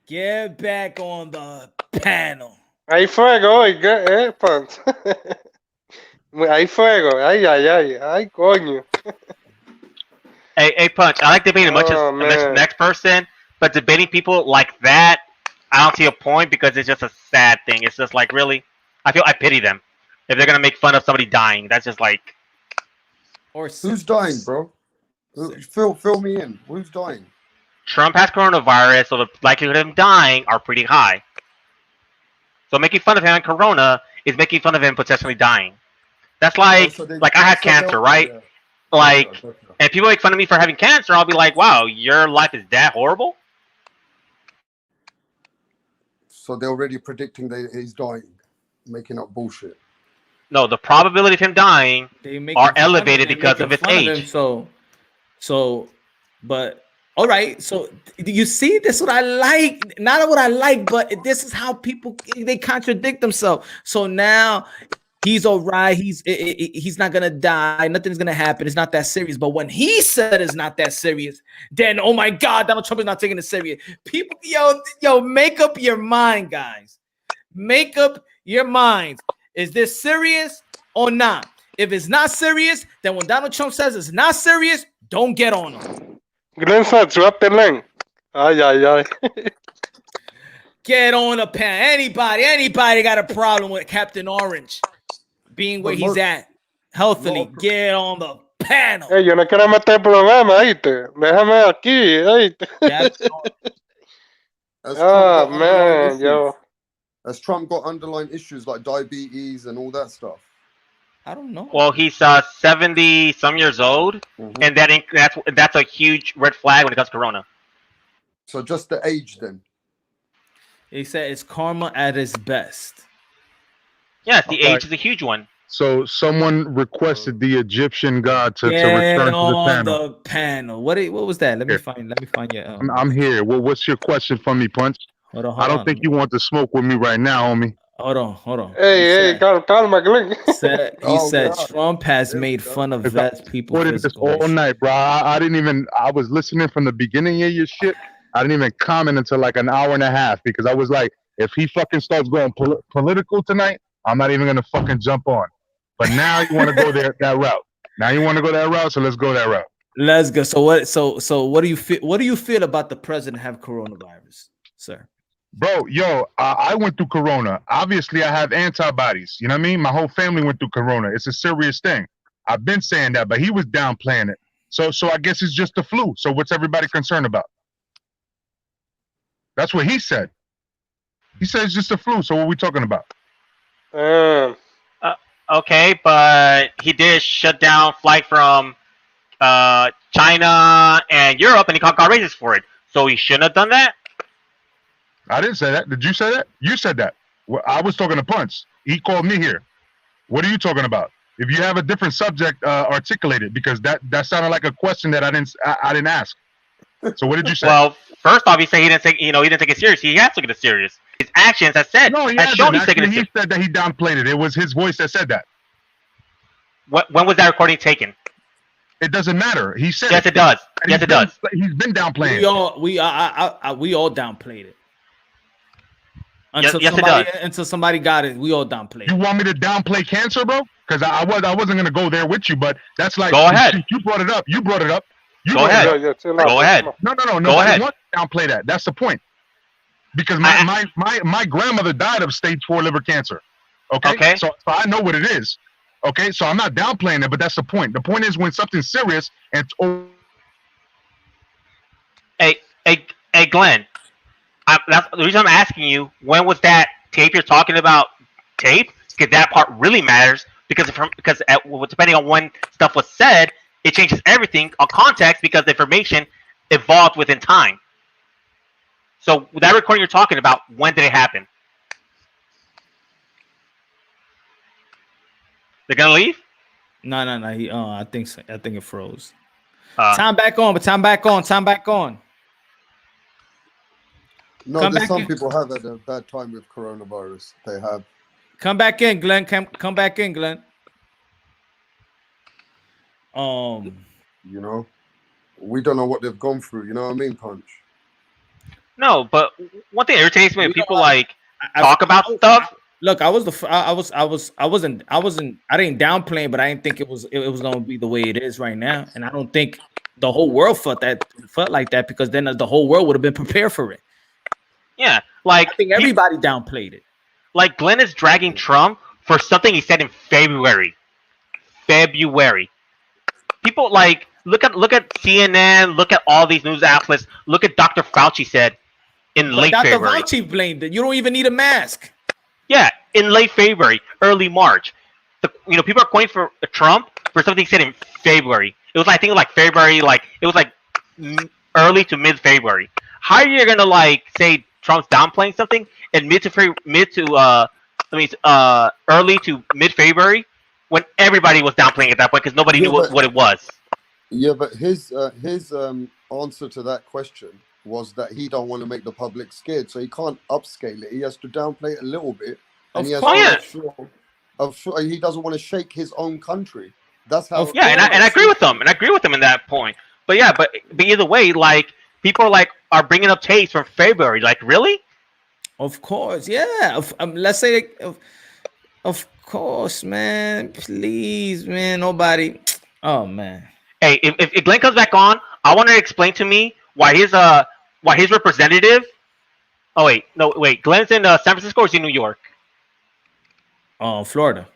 Get back on the panel. Ahí fuego, oiga, Punch. Ahí fuego, ay, coño. Hey, Punch, I like debating much as next person, but debating people like that, I don't see a point because it's just a sad thing. It's just like, really, I pity them. If they're gonna make fun of somebody dying, that's just like. Or who's dying, bro? Fill me in. Who's dying? Trump has coronavirus, so the likelihood of him dying are pretty high. So making fun of him on corona is making fun of him potentially dying. That's like, I had cancer, right? Yeah. Like, and people make fun of me for having cancer, I'll be like, wow, your life is that horrible? So they're already predicting that he's dying, making up bullshit. No, the probability of him dying are elevated because of his age. But all right. So you see, this is what I like. Not what I like, but this is how people they contradict themselves. So now he's all right. He's not gonna die. Nothing's gonna happen. It's not that serious. But when he said it's not that serious, then oh my God, Donald Trump is not taking it serious. People, yo, make up your mind, guys. Make up your minds. Is this serious or not? If it's not serious, then when Donald Trump says it's not serious, Don't get on him. Glenn said, drop the link. Ay, ay, ay. Get on the panel. Anybody got a problem with Captain Orange being where he's at healthily? Get on the panel. Hey, yo no quiero meter problema, ¿oíste? Déjame aquí, ¿oíste? Oh, man, yo. Has Trump got underlying issues like diabetes and all that stuff? I don't know. Well, he's 70 some years old, and that's a huge red flag when it comes to corona. So just the age then. He said it's karma at its best. Yes, the age is a huge one. So someone requested the Egyptian god to Get return to the on panel. the panel. What was that? Let me find your. I'm here. Well, what's your question for me, Punch? Hold on, I don't think you want to smoke with me right now, homie. Hold on. Hey, calma, Glenn. He said Trump has made fun of vets people. This all night, bro. I didn't even. I was listening from the beginning of your shit. I didn't even comment until like an hour and a half because I was like, if he fucking starts going political tonight, I'm not even gonna fucking jump on. But now you want to go that route. Now you want to go that route, so let's go that route. Let's go. So what? So what do you feel? What do you feel about the president have coronavirus, sir? Bro, yo, I went through corona. Obviously, I have antibodies. You know what I mean? My whole family went through corona. It's a serious thing. I've been saying that, but he was downplaying it. So I guess it's just the flu. So what's everybody concerned about? That's what he said. He said it's just the flu. So what are we talking about? Okay, but he did shut down flight from China and Europe, and he got raises for it. So he shouldn't have done that. I didn't say that. Did you say that? You said that. Well, I was talking to Punch. He called me here. What are you talking about? If you have a different subject, articulate it, because that sounded like a question that I didn't ask. So what did you say? Well, first off, he said he didn't take it serious. He has taken it serious. His actions has said. No, he has shown he's taken it serious. He said that he downplayed it. It was his voice that said that. When was that recording taken? It doesn't matter. He said. Yes, it does. Yes, it does. He's been downplaying. We all downplayed it. Until somebody got it, we all downplayed. You want me to downplay cancer, bro? Because I wasn't gonna go there with you, but that's like. Go ahead. You brought it up. Go ahead. Go ahead. No. Go ahead. Want to downplay that. That's the point. Because my grandmother died of stage 4 liver cancer. Okay. So I know what it is. Okay. So I'm not downplaying it, but that's the point. The point is when something's serious and. Hey, Glenn. That's the reason I'm asking you. When was that tape you're talking about? Tape? Because that part really matters. Because depending on when stuff was said, it changes everything on context because the information evolved within time. So that recording you're talking about, when did it happen? They're gonna leave? No. I think so. I think it froze. Time back on. No, there's some people have had a bad time with coronavirus. They have. Come back in, Glenn. Come back in, Glenn. You know, we don't know what they've gone through. You know what I mean, Punch? No, but one thing irritates me when people talk about stuff. Look, I didn't downplay, but I didn't think it was gonna be the way it is right now, and I don't think the whole world felt like that because then the whole world would have been prepared for it. Yeah, like I think everybody downplayed it. Like Glenn is dragging Trump for something he said in February. People look at CNN, look at all these news outlets, look at Dr. Fauci said in late February. Dr. Fauci blamed it. You don't even need a mask. Yeah, in late February, early March. People are going for Trump for something he said in February. It was February, it was early to mid February. How are you gonna say Trump's downplaying something in early to mid February when everybody was downplaying at that point because nobody knew what it was? Yeah, but his answer to that question was that he don't want to make the public scared, so he can't upscale it. He has to downplay it a little bit, and he doesn't want to shake his own country. That's how. Yeah, and I agree with them, in that point. But yeah, but either way, people are bringing up tapes from February. Really? Of course, yeah. Let's say, of course, man. Please, man. Nobody. Oh man. Hey, if Glenn comes back on, I want to explain to me why his representative. Oh wait, no wait. Glenn's in San Francisco or is he in New York? Florida.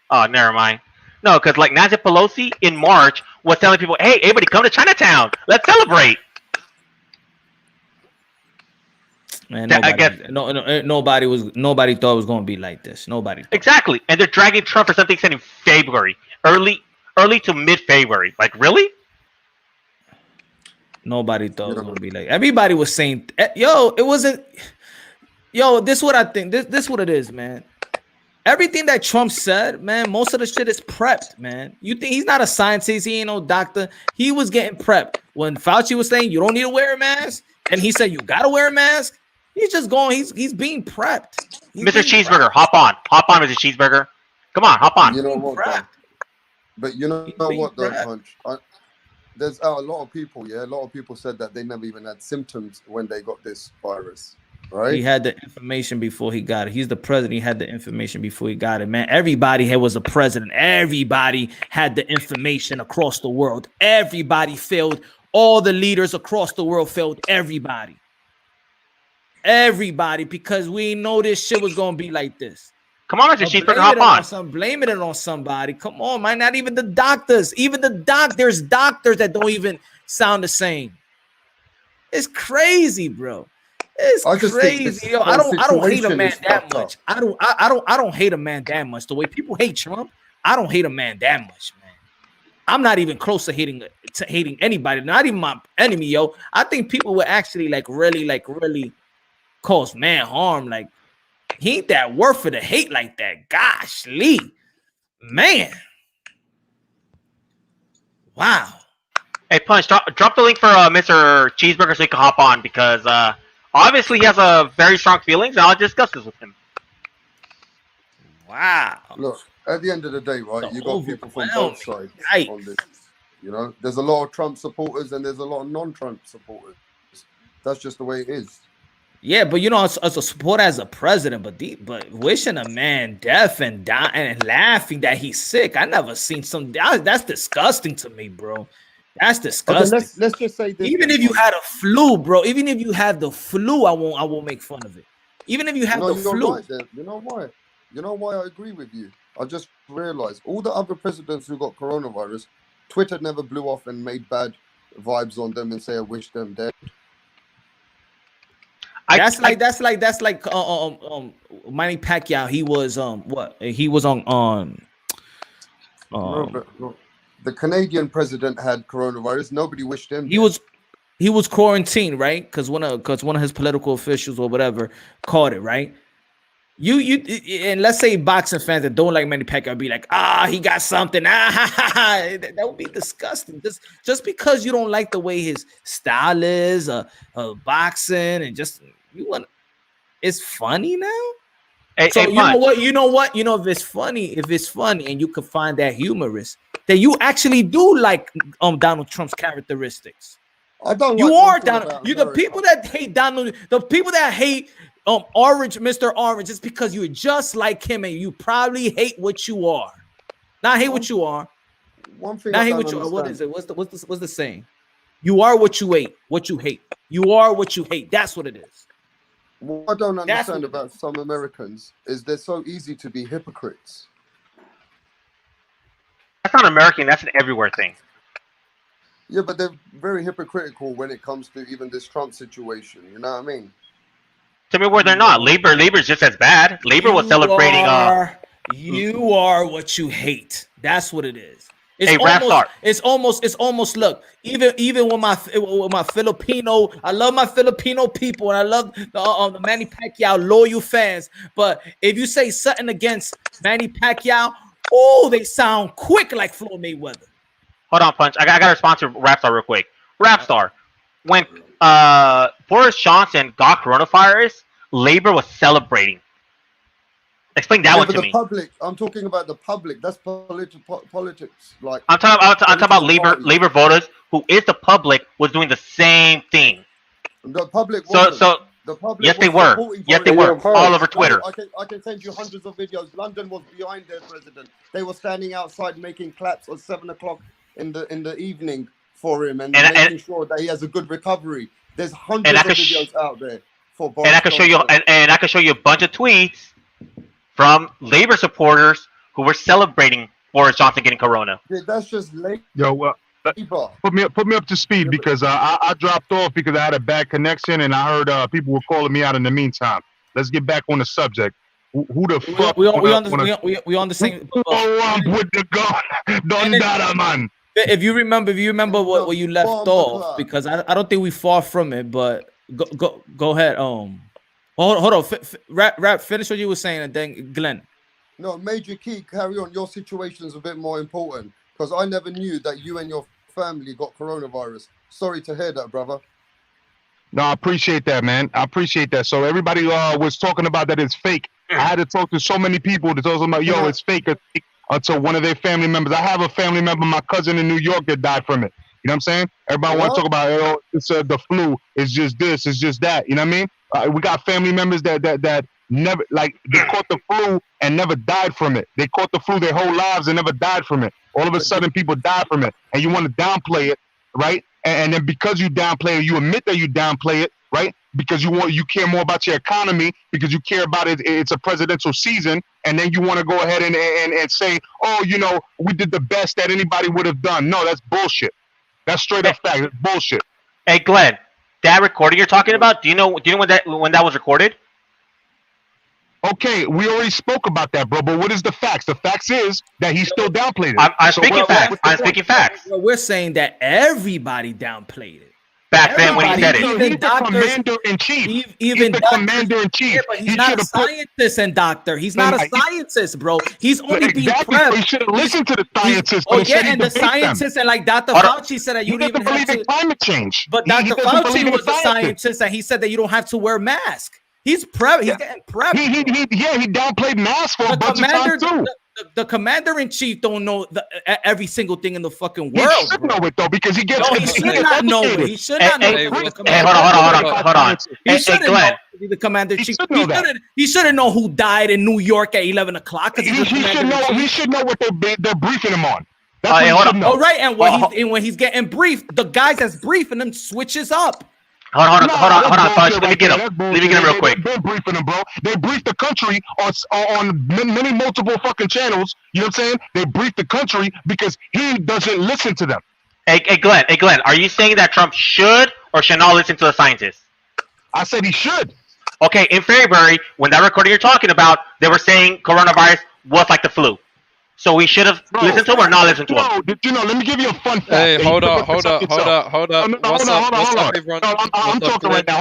Oh, never mind. No, because like Nancy Pelosi in March was telling people, "Hey, everybody, come to Chinatown. Let's celebrate." Man, nobody thought it was going to be like this. Nobody. Exactly, and they're dragging Trump for something said in February, early to mid-February. Like, really? Nobody thought it was going to be like. Everybody was saying, "Yo, it wasn't." Yo, this is what I think. This is what it is, man. Everything that Trump said, man, most of the shit is prepped, man. You think he's not a scientist? He ain't no doctor. He was getting prepped. When Fauci was saying you don't need to wear a mask, and he said you gotta wear a mask, he's just going. He's being prepped. Mr. Cheeseburger, hop on, Mr. Cheeseburger. Come on, hop on. You know what? But you know what, though, Punch? There's a lot of people. Yeah, a lot of people said that they never even had symptoms when they got this virus. Right. He had the information before he got it. He's the president. He had the information before he got it, man. Everybody here was a president. Everybody had the information across the world. Everybody failed. All the leaders across the world failed. Everybody, because we know this shit was gonna be like this. Come on, Mr. Cheeseburger, hop on. Blaming it on somebody. Come on, man. Not even the doctors. Even the there's doctors that don't even sound the same. It's crazy, bro. It's crazy, yo. I don't hate a man that much. I don't hate a man that much. The way people hate Trump, I don't hate a man that much, man. I'm not even close to hating anybody, not even my enemy, yo. I think people would actually really cause man harm. Like, he ain't that worth for the hate like that. Gosh, Lee, man. Wow. Hey, Punch, drop the link for Mr. Cheeseburger so he can hop on because obviously he has a very strong feelings, and I'll discuss this with him. Wow. Look, at the end of the day, right, you got people from both sides on this. You know, there's a lot of Trump supporters and there's a lot of non-Trump supporters. That's just the way it is. Yeah, but you know, as a support as a president, but wishing a man death and dying and laughing that he's sick, I never seen some. That's disgusting to me, bro. That's disgusting. Okay, let's just say this. Even if you had a flu, bro. Even if you had the flu, I won't make fun of it. Even if you have the flu. Right, you know why? You know why I agree with you? I just realized all the other presidents who got coronavirus, Twitter never blew off and made bad vibes on them and say I wish them dead. That's like Manny Pacquiao. He was what? He was on no. The Canadian president had coronavirus. Nobody wished him. He was quarantined, right? Because one of his political officials or whatever caught it, right? You and let's say boxing fans that don't like Manny Pacquiao be like, he got something. That would be disgusting. Just because you don't like the way his style is, boxing, and just you want. It's funny now. So you know what? If it's funny, and you can find that humorous, then you actually do like Donald Trump's characteristics. I don't. You are Donald. You the people that hate Donald. The people that hate Orange, Mr. Orange, it's because you're just like him, and you probably hate what you are. Not hate what you are. One thing. Not hate what you are. What is it? What's the saying? You are what you hate. What you hate. You are what you hate. That's what it is. What I don't understand about some Americans is they're so easy to be hypocrites. That's not American. That's an everywhere thing. Yeah, but they're very hypocritical when it comes to even this Trump situation. You know what I mean? Tell me where they're not. Labor is just as bad. Labor was celebrating. You are what you hate. That's what it is. It's almost. Look, even with my Filipino, I love my Filipino people, and I love the Manny Pacquiao loyal fans. But if you say something against Manny Pacquiao, they sound quick like Floyd Mayweather. Hold on, Punch. I got to respond to Rapstar real quick. Rapstar, when Boris Johnson got coronavirus, Labor was celebrating. Explain that one to me. The public. I'm talking about the public. That's politics. Like I'm talking about labor voters, who is the public, was doing the same thing. The public. So the public. Yes, they were. Yes, they were. All over Twitter. I can send you hundreds of videos. London was behind their president. They were standing outside making claps at 7 o'clock in the evening for him and making sure that he has a good recovery. There's hundreds of videos out there for Boris and I can show you and I can show you a bunch of tweets from labor supporters who were celebrating Boris Johnson getting corona. Yeah, that's just late. Yo, put me up to speed because I dropped off because I had a bad connection and I heard people were calling me out in the meantime. Let's get back on the subject. Who the fuck? We on the same. With the gun, don't man. If you remember what you left off, because I don't think we far from it, but go ahead. Hold on. Rap. Finish what you were saying, and then Glenn. No, Major Key, carry on. Your situation is a bit more important because I never knew that you and your family got coronavirus. Sorry to hear that, brother. No, I appreciate that, man. I appreciate that. So everybody was talking about that it's fake. I had to talk to so many people to tell them about, yo, it's fake. Until one of their family members. I have a family member, my cousin in New York, that died from it. You know what I'm saying? Everybody want to talk about, oh, it's the flu. It's just this. It's just that. You know what I mean? We got family members that never, like, they caught the flu and never died from it. They caught the flu their whole lives and never died from it. All of a sudden, people die from it, and you want to downplay it, right? And then because you downplay it, you admit that you downplay it, right? Because you care more about your economy, because you care about it. It's a presidential season, and then you want to go ahead and say, oh, you know, we did the best that anybody would have done. No, that's bullshit. That's straight up fact. It's bullshit. Hey, Glenn, that recording you're talking about, do you know when that was recorded? Okay, we already spoke about that, bro. But what is the facts? The facts is that he still downplayed it. I'm speaking facts. I'm speaking facts. Well, we're saying that everybody downplayed it. Back then when he said it. He's the commander-in-chief. Even the commander-in-chief. Yeah, but he's not a scientist and doctor. He's not a scientist, bro. He's only being prepped. He should have listened to the scientists. Oh, yeah, and the scientists and like Dr. Fauci said that you don't even have to. Climate change. But Dr. Fauci was a scientist and he said that you don't have to wear masks. He's prepped. He's getting prepped. He downplayed masks for a bunch of time too. The commander-in-chief don't know every single thing in the fucking world. He should know it though because he gets. No, he should not know it. He should not know. Hey, hold on. He shouldn't know the commander-in-chief. He shouldn't know who died in New York at 11 o'clock. He should know what they're briefing him on. All right, and when he's getting briefed, the guys that's briefing him switches up. Hold on, Punch. Let me get him real quick. They're briefing him, bro. They briefed the country on many multiple fucking channels. You know what I'm saying? They briefed the country because he doesn't listen to them. Hey, Glenn, are you saying that Trump should or should not listen to the scientists? I said he should. Okay, in February, when that recording you're talking about, they were saying coronavirus was like the flu. So we should have listened to him or not listened to him. Did you know? Let me give you a fun fact. Hey, hold up. I'm talking right now.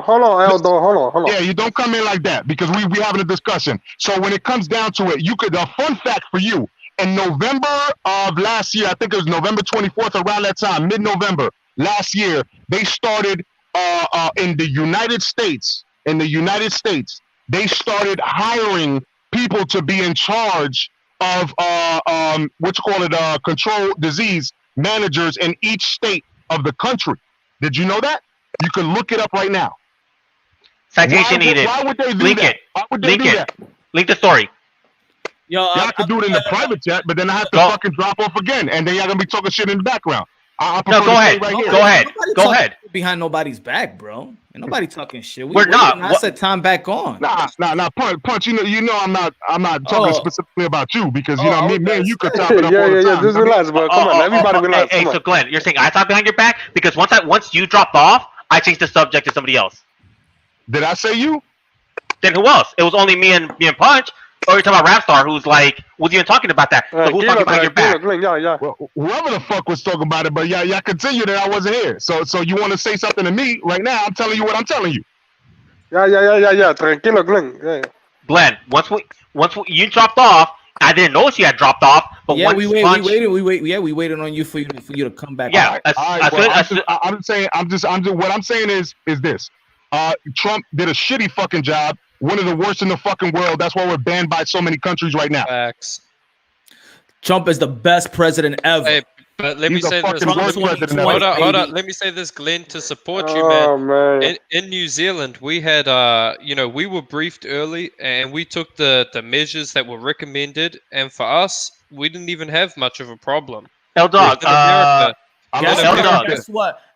Hold on. Yeah, you don't come in like that because we having a discussion. So when it comes down to it, a fun fact for you. In November of last year, I think it was November 24th, around that time, mid-November last year, they started in the United States. They started hiring people to be in charge of control disease managers in each state of the country. Did you know that? You can look it up right now. Citation needed. Why would they do Link that? it. Why would they do that? Link the story. Y'all can do it in the private chat, but then I have to fucking drop off again, and then y'all gonna be talking shit in the background. No, go ahead. Go ahead. Behind nobody's back, bro. Ain't nobody talking shit. We're not. I said time back on. Nah. Punch. You know, I'm not talking specifically about you because you know me and you could top it up all the time. Just relax, bro. Come on, everybody relax. Hey, so Glenn, you're saying I talk behind your back because once you dropped off, I changed the subject to somebody else. Did I say you? Then who else? It was only me and Punch. Or you're talking about Rapstar, who's like, was even talking about that? So who's talking behind your back? Well, whoever the fuck was talking about it, but y'all continue that I wasn't here. So you want to say something to me right now? I'm telling you what I'm telling you. Yeah. Tranquilo, Glenn. Yeah. Glenn, once you dropped off, I didn't know she had dropped off. But yeah, once we waited on you for you to come back. Yeah, I'm saying what I'm saying is this. Trump did a shitty fucking job. One of the worst in the fucking world. That's why we're banned by so many countries right now. Facts. Trump is the best president ever. Hey, but let me say this. Hold up. Let me say this, Glenn, to support you, man. In New Zealand, we had, we were briefed early, and we took the measures that were recommended. And for us, we didn't even have much of a problem. L Dog.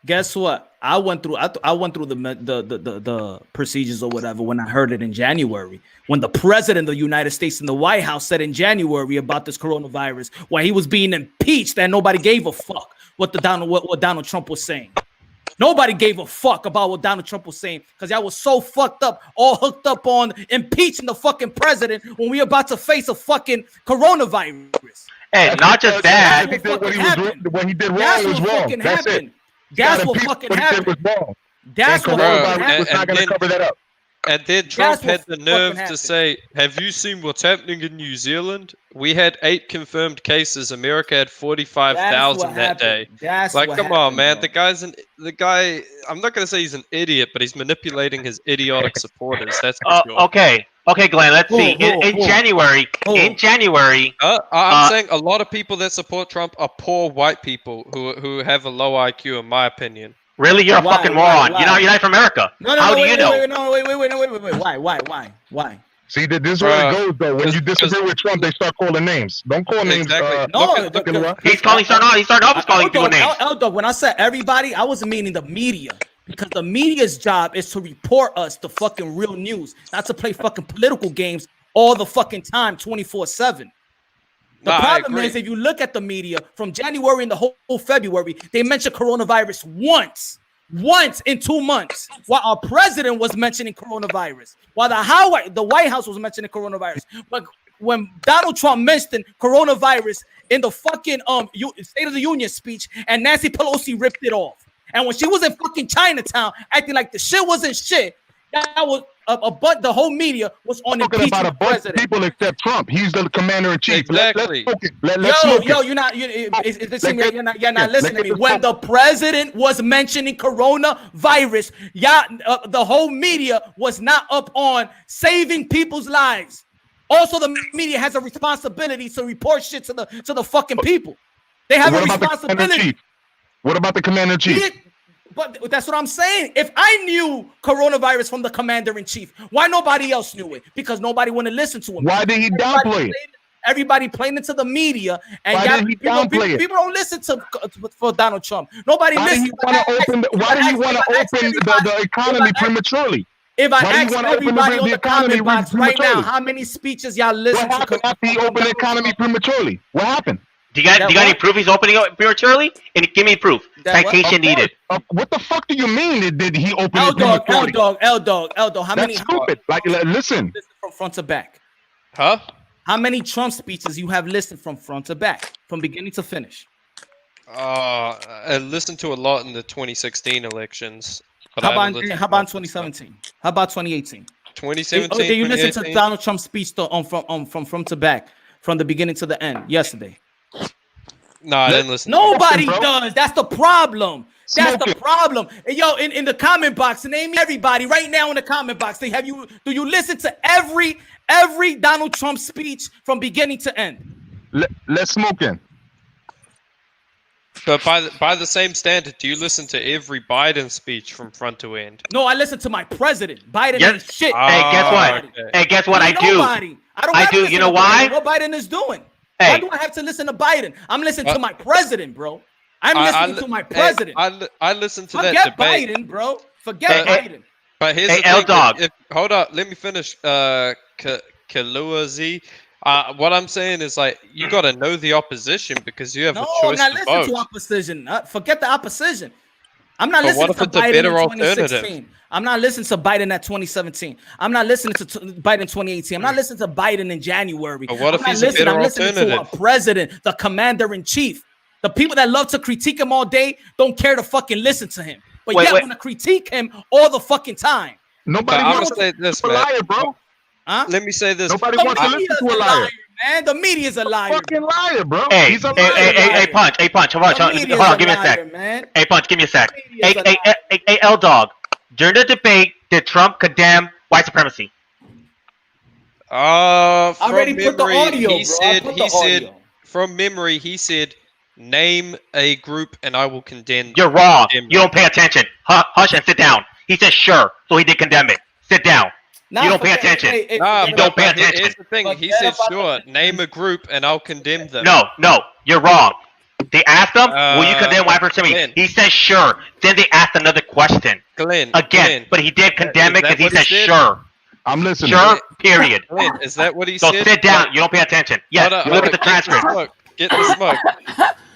Guess what? I went through the procedures or whatever when I heard it in January. When the president of the United States in the White House said in January about this coronavirus, why he was being impeached, and nobody gave a fuck what Donald Trump was saying. Nobody gave a fuck about what Donald Trump was saying because y'all was so fucked up, all hooked up on impeaching the fucking president when we about to face a fucking coronavirus. And not just that. What he did wrong was wrong. That's it. That's what fucking happened. That's what happened. Not going to cover that up. And then Trump had the nerve to say, have you seen what's happening in New Zealand? We had 8 confirmed cases. America had 45,000 that day. Come on, man. The guy, I'm not going to say he's an idiot, but he's manipulating his idiotic supporters. That's for sure. Okay, Glenn, let's see. In January, I'm saying a lot of people that support Trump are poor white people who have a low IQ, in my opinion. Really? You're a fucking moron. You're not from America. How do you know? Why? See, this is where it goes, though. When you disagree with Trump, they start calling names. Don't call names. He's starting off calling people names. Dog, when I said everybody, I wasn't meaning the media. Because the media's job is to report us the fucking real news, not to play fucking political games all the fucking time, 24/7. The problem is, if you look at the media from January and the whole February, they mentioned coronavirus once in 2 months, while our president was mentioning coronavirus, while the White House was mentioning coronavirus. But when Donald Trump mentioned coronavirus in the fucking State of the Union speech, and Nancy Pelosi ripped it off, and when she was in fucking Chinatown acting like the shit wasn't shit, that was the whole media was on impeaching about a bunch of people except Trump. He's the commander in chief. Exactly. You're not listening to me. When the president was mentioning coronavirus, the whole media was not up on saving people's lives. Also, the media has a responsibility to report shit to the fucking people. They have a responsibility. What about the commander in chief? But that's what I'm saying. If I knew coronavirus from the commander in chief, why nobody else knew it? Because nobody wanted to listen to him. Why did he downplay it? Everybody playing into the media, and why did he downplay it? People don't listen for Donald Trump. Nobody listens. Why did he want to open the economy prematurely? If I ask everybody on the comment box right now, how many speeches y'all listen to? What happened after he opened the economy prematurely? What happened? Do you got any proof he's opening it prematurely? And give me proof. Citation needed. What the fuck do you mean? Did he open it prematurely? L dog. How many? That's stupid. Listen from front to back. Huh? How many Trump speeches you have listed from front to back, from beginning to finish? I listened to a lot in the 2016 elections. But how about 2017? How about 2018? 2017. Did you listen to Donald Trump's speech from front to back, from the beginning to the end yesterday? No, I didn't listen. Nobody does. That's the problem. That's the problem. Yo, in the comment box, name everybody right now in the comment box. Do you listen to every Donald Trump speech from beginning to end? Let's smoke in. But by the same standard, do you listen to every Biden speech from front to end? No, I listen to my president. Biden ain't shit. Hey, guess what? Okay. Hey, guess what? I do. I do. You know why? What Biden is doing? Hey. Why do I have to listen to Biden? I'm listening to my president, bro. I'm listening to my president. I listen to Forget that debate. Biden, bro. Forget Biden. But here's the thing. Dog. Hold up. Let me finish. Kalua Z. What I'm saying is, you got to know the opposition because you have a choice I'm not to listening vote. to opposition. Forget the opposition. I'm not listening what if to it's a Biden better in alternative? 2016. I'm not listening to Biden at 2017. I'm not listening to Biden 2018. I'm not listening to Biden in January. But what if he's I'm a better listening to alternative? a president, the commander in chief. The people that love to critique him all day don't care to fucking listen to him. But yet want to critique him all the fucking time. Nobody wants to say this, a liar, bro. Huh? Let me say this. Nobody wants to listen to a liar. Man, the media's a liar. Fucking liar, bro. Hey, he's a liar. Hey, Punch. Hey, Punch. Hold on, give me a sec. Man. Hey, Punch, give me a sec. Hey, L Dog. During the debate, did Trump condemn white supremacy? I already put the audio, he said from memory, he said, name a group and I will condemn. You're wrong. You don't pay attention. Hush and sit down. He said sure, so he did condemn it. Sit down. You don't pay attention. You don't pay attention. Here's the thing. He said sure, name a group and I'll condemn them. No, you're wrong. They asked him, "Will you condemn white supremacy?" He said, "Sure." Then they asked another question. Again, but he did condemn it because he said, "Sure." I'm listening. Sure. Period. Is that what he So said? sit down. You don't pay attention. Yes. Look at the transcript. Get the smoke.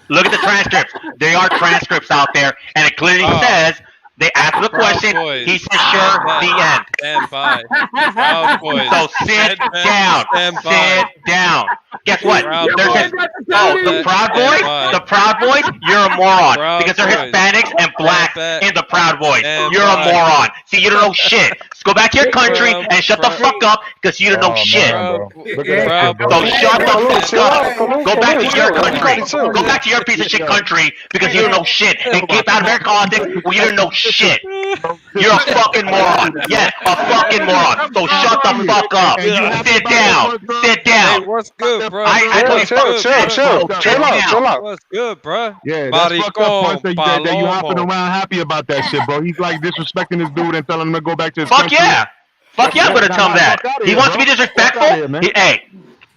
Look at the transcripts. There are transcripts out there, and it clearly says they asked the question. He said, "Sure." The end. Stand by. Proud Boys. So sit down. Sit down. Guess what? The Proud Boys. The Proud Boys. You're a moron because they're Hispanics and blacks in the Proud Boys. You're a moron. See, you don't know shit. Go back to your country and shut the fuck up because you don't know shit. So shut the fuck up. Go back to your country. Go back to your piece of shit country because you don't know shit. And get out of American politics where you don't know shit. You're a fucking moron. Yes, a fucking moron. So shut the fuck up. Sit down. Sit down. Hey, what's good, bro? Chill out. What's good, bro? Yeah, that's fucked up. That you hopping around happy about that shit, bro. He's like disrespecting this dude and telling him to go back to his country. Fuck yeah, I'm gonna tell him that. He wants to be disrespectful. Hey,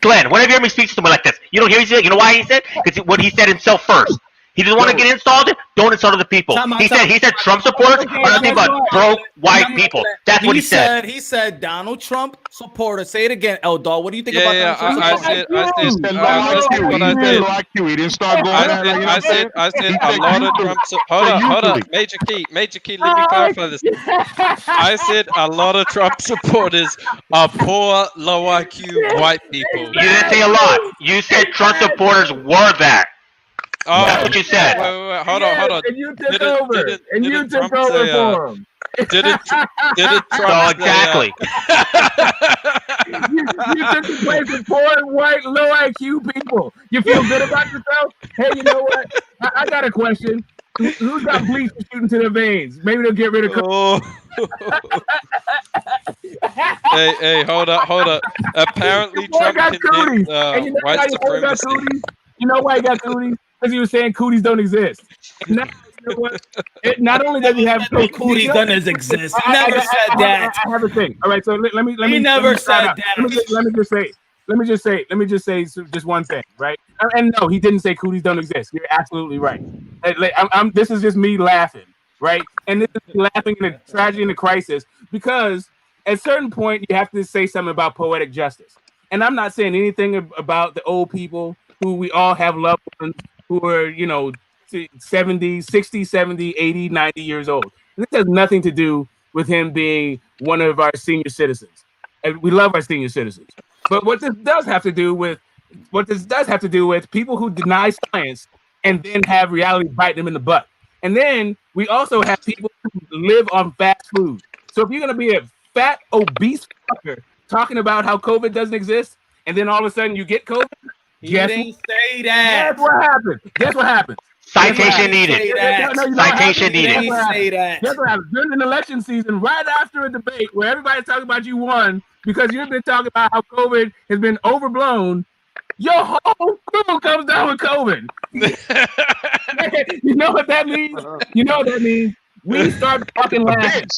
Glenn, whenever you hear me speak to someone like this, you don't hear me say, you know why he said? Because what he said himself first. He didn't want to get insulted. Don't insult other people. He said Trump supporters are nothing but broke white people. That's what he said. He said Donald Trump supporters. Say it again, Eldar. What do you think about that? He didn't start going. I said a lot of Trump. Hold up. Major key. Let me clarify this. I said a lot of Trump supporters are poor, low IQ white people. You didn't say a lot. You said Trump supporters were that. Oh, that's what you said. Wait, hold on. And you took over. You took over for him. Didn't Trump so exactly. you took the place of poor, white, low IQ people. You feel good about yourself? Hey, you know what? I got a question. Who's got bleach shooting to their veins? Maybe they'll get rid of. Hey, hold up. Apparently, Trump condemned white supremacy. You know why he got cooties? Because he was saying cooties don't exist. Now, you know what? Not only does he have cooties doesn't exist. He never said that. I have a thing. All right, so let me. He never said that. Let me just say just one thing, right? And no, he didn't say cooties don't exist. You're absolutely right. This is just me laughing, right? And this is laughing in a tragedy and a crisis because at a certain point you have to say something about poetic justice. And I'm not saying anything about the old people who we all have loved ones who are, 70, 60, 70, 80, 90 years old. And this has nothing to do with him being one of our senior citizens. And we love our senior citizens. But what this does have to do with people who deny science and then have reality bite them in the butt. And then we also have people who live on fast food. So if you're going to be a fat, obese fucker talking about how COVID doesn't exist, and then all of a sudden you get COVID, He didn't say that. Guess what happened? Citation needed. Citation needed. Guess what happened? During an election season, right after a debate where everybody's talking about you won because you've been talking about how COVID has been overblown, your whole crew comes down with COVID. You know what that means? We start fucking laughing.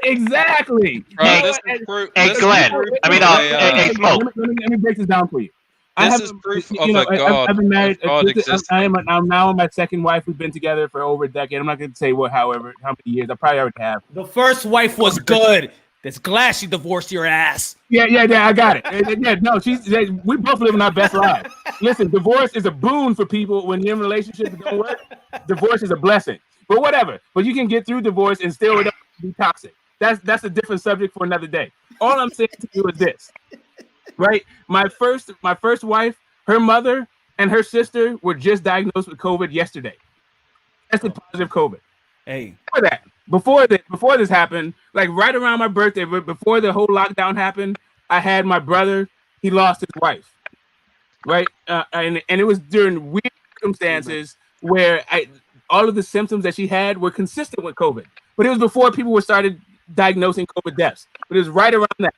Exactly. Hey, Glenn. Hey, Smoke. Let me break this down for you. This is proof of a God. I've been married. I'm now on my second wife. We've been together for over a decade. I'm not going to say how many years. I probably already have. The first wife was good. That's glad she divorced your ass. Yeah. I got it. Yeah, no, we both living our best lives. Listen, divorce is a boon for people when you're in a relationship that don't work. Divorce is a blessing. But whatever. But you can get through divorce and still be toxic. That's a different subject for another day. All I'm saying to you is this. Right, my first wife, her mother and her sister were just diagnosed with COVID yesterday. Tested positive COVID. Hey, before this happened, like right around my birthday, but before the whole lockdown happened, I had my brother. He lost his wife. Right, and it was during weird circumstances where all of the symptoms that she had were consistent with COVID. But it was before people were started diagnosing COVID deaths. But it was right around that.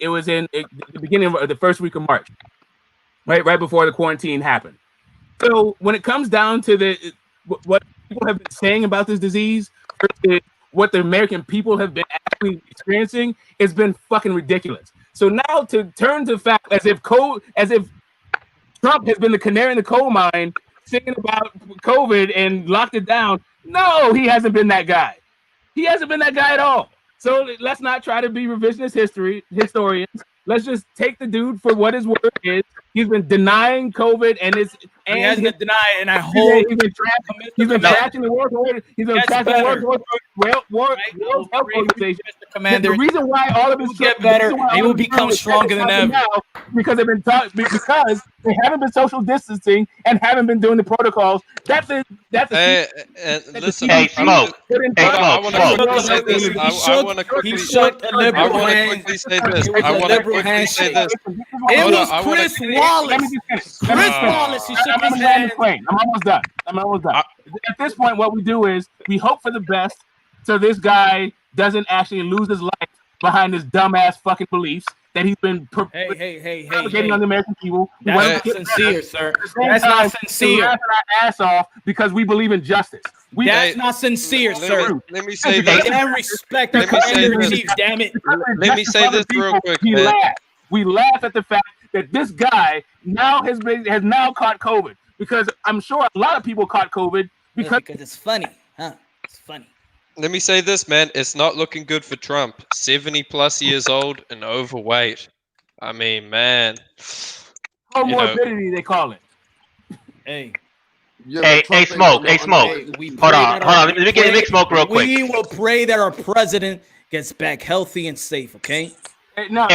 It was in the beginning of the first week of March, right before the quarantine happened. So when it comes down to what people have been saying about this disease, versus what the American people have been actually experiencing, it's been fucking ridiculous. So now to turn to fact as if Trump has been the canary in the coal mine, singing about COVID and locked it down. No, he hasn't been that guy. He hasn't been that guy at all. So let's not try to be revisionist historians. Let's just take the dude for what his word is. He's been denying COVID and he hasn't been denying, and I hope he's been trashing the World Health Organization. Commander, the reason why all of his get better, he will become stronger than ever. Because they've been because they haven't been social distancing and haven't been doing the protocols. Listen, hey, Smoke. I want to quickly say this. I want to quickly say this. It was Chris Wallace. Chris Wallace, he shook his hand. I'm almost done. At this point, what we do is we hope for the best so this guy doesn't actually lose his life behind his dumbass fucking beliefs that he's been propagating on the American people. That's not sincere, sir. That's not sincere. Laughing our ass off because we believe in justice. That's not sincere, sir. Let me say this. And respect the commander-in-chief, damn it. Let me say this real quick, man. We laugh at the fact that this guy now has now caught COVID, because I'm sure a lot of people caught COVID because it's funny, huh? It's funny. Let me say this, man. It's not looking good for Trump. 70+ years old and overweight. I mean, man. Comorbidity, they call it. Hey, Smoke. Hold on. Let me get Smoke real quick. We will pray that our president gets back healthy and safe, okay? Hey, hold on.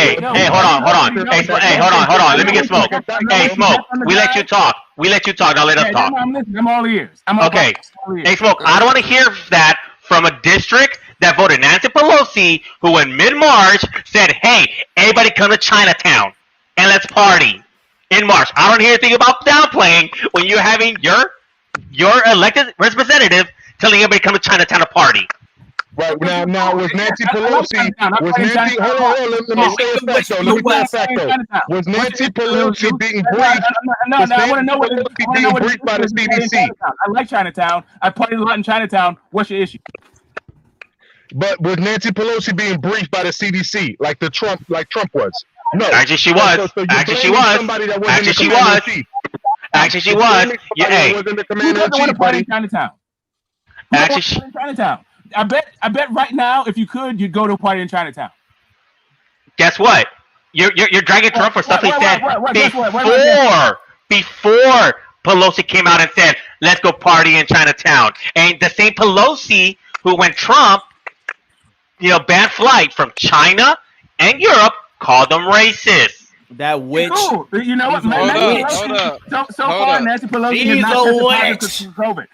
Hey, hold on. Let me get Smoke. Hey, Smoke. We let you talk. Now let us talk. I'm all ears. Okay. Hey, Smoke. I don't want to hear that from a district that voted Nancy Pelosi, who in mid-March said, "Hey, everybody come to Chinatown and let's party in March." I don't hear anything about downplaying when you're having your elected representative telling everybody come to Chinatown to party. Right now, was Nancy Pelosi? Hold on. Let me say a fact though. Was Nancy Pelosi being briefed? No, I want to know what being briefed by the CDC. I like Chinatown. I partied a lot in Chinatown. What's your issue? But was Nancy Pelosi being briefed by the CDC like Trump was? No. Actually, she was. Actually, she was. Yeah. Hey. Who doesn't want to party in Chinatown? Chinatown. I bet right now, if you could, you'd go to a party in Chinatown. Guess what? You're dragging Trump for stuff he said before Pelosi came out and said, "Let's go party in Chinatown." And the same Pelosi who, when Trump, banned flight from China and Europe, called them racist. That witch. Cool. You know what? So far, Nancy Pelosi did not testify for COVID.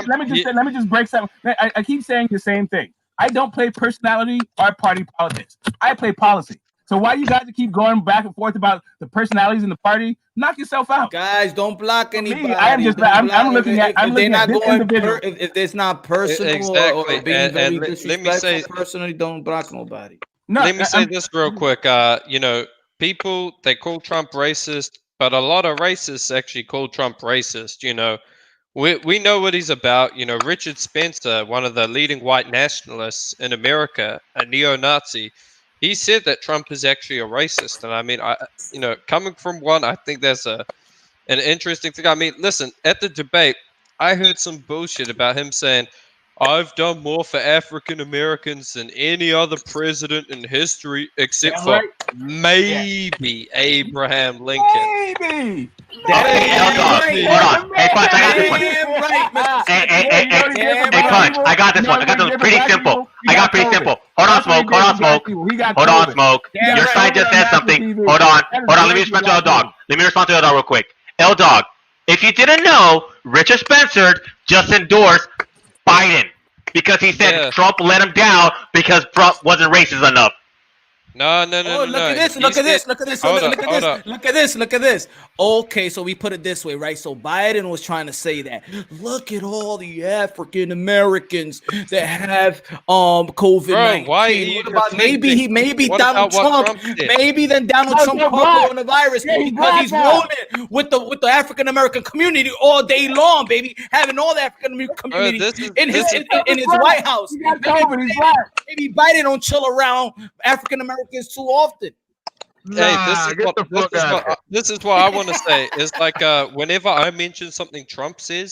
Let me just break something. I keep saying the same thing. I don't play personality or party politics. I play policy. So why you guys keep going back and forth about the personalities in the party? Knock yourself out, guys. Don't block anybody. I'm looking at. If it's not personal or being very disrespectful, personally, don't block nobody. No, let me say this real quick. People, they call Trump racist, but a lot of racists actually call Trump racist. We know what he's about. Richard Spencer, one of the leading white nationalists in America, a neo-Nazi, he said that Trump is actually a racist. And I mean, coming from one, I think that's an interesting thing. I mean, listen, at the debate, I heard some bullshit about him saying, "I've done more for African Americans than any other president in history, except for maybe Abraham Lincoln." Maybe. Hold on. Hey, Punch, I got this one. Hey, Punch, I got this one. I got this one. Pretty simple. Hold on, Smoke. Your side just said something. Hold on. Let me respond to L Dog. Real quick. L Dog, if you didn't know, Richard Spencer just endorsed Biden because he said Trump let him down because Trump wasn't racist enough. No. Look at this. Okay, so we put it this way, right? So Biden was trying to say that, look at all the African Americans that have COVID-19. Maybe Donald Trump, maybe then Donald Trump caught coronavirus because he's rolling with the African American community all day long, baby, having all the African American community in his White House. Maybe Biden don't chill around African Americans too often. this is what I want to say. Is like whenever I mention something Trump says,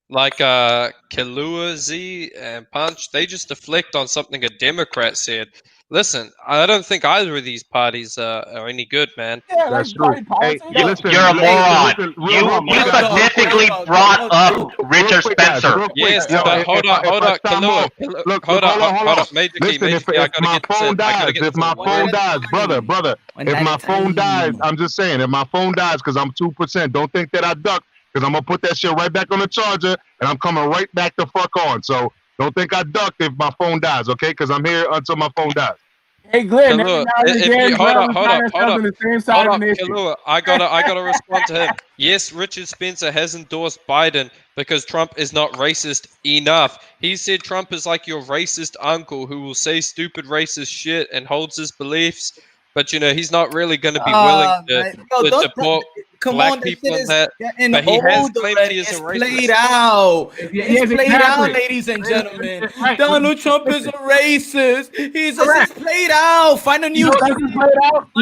like Kalua Z and Punch, they just deflect on something a Democrat said. Listen, I don't think either of these parties are any good, man. Yeah, That's like, true. Hey, You're a moron. You specifically brought up Richard Spencer. Yes, but hold on, Kalua. Hold on. Major key, I gotta get this in. If my phone dies, brother, if my phone dies, I'm just saying, if my phone dies because I'm 2%, don't think that I duck, because I'm gonna put that shit right back on the charger and I'm coming right back the fuck on. So don't think I ducked if my phone dies, okay? Because I'm here until my phone dies. Hey Glenn, hold on. Kalua, I gotta respond to him. Yes, Richard Spencer has endorsed Biden because Trump is not racist enough. He said Trump is like your racist uncle who will say stupid racist shit and holds his beliefs, but you know he's not really going to be willing to support black people in that. But he has claimed he is a racist. Played out. It's played out, exactly. ladies and gentlemen. Donald Trump is a racist. He's played out. Find a new. You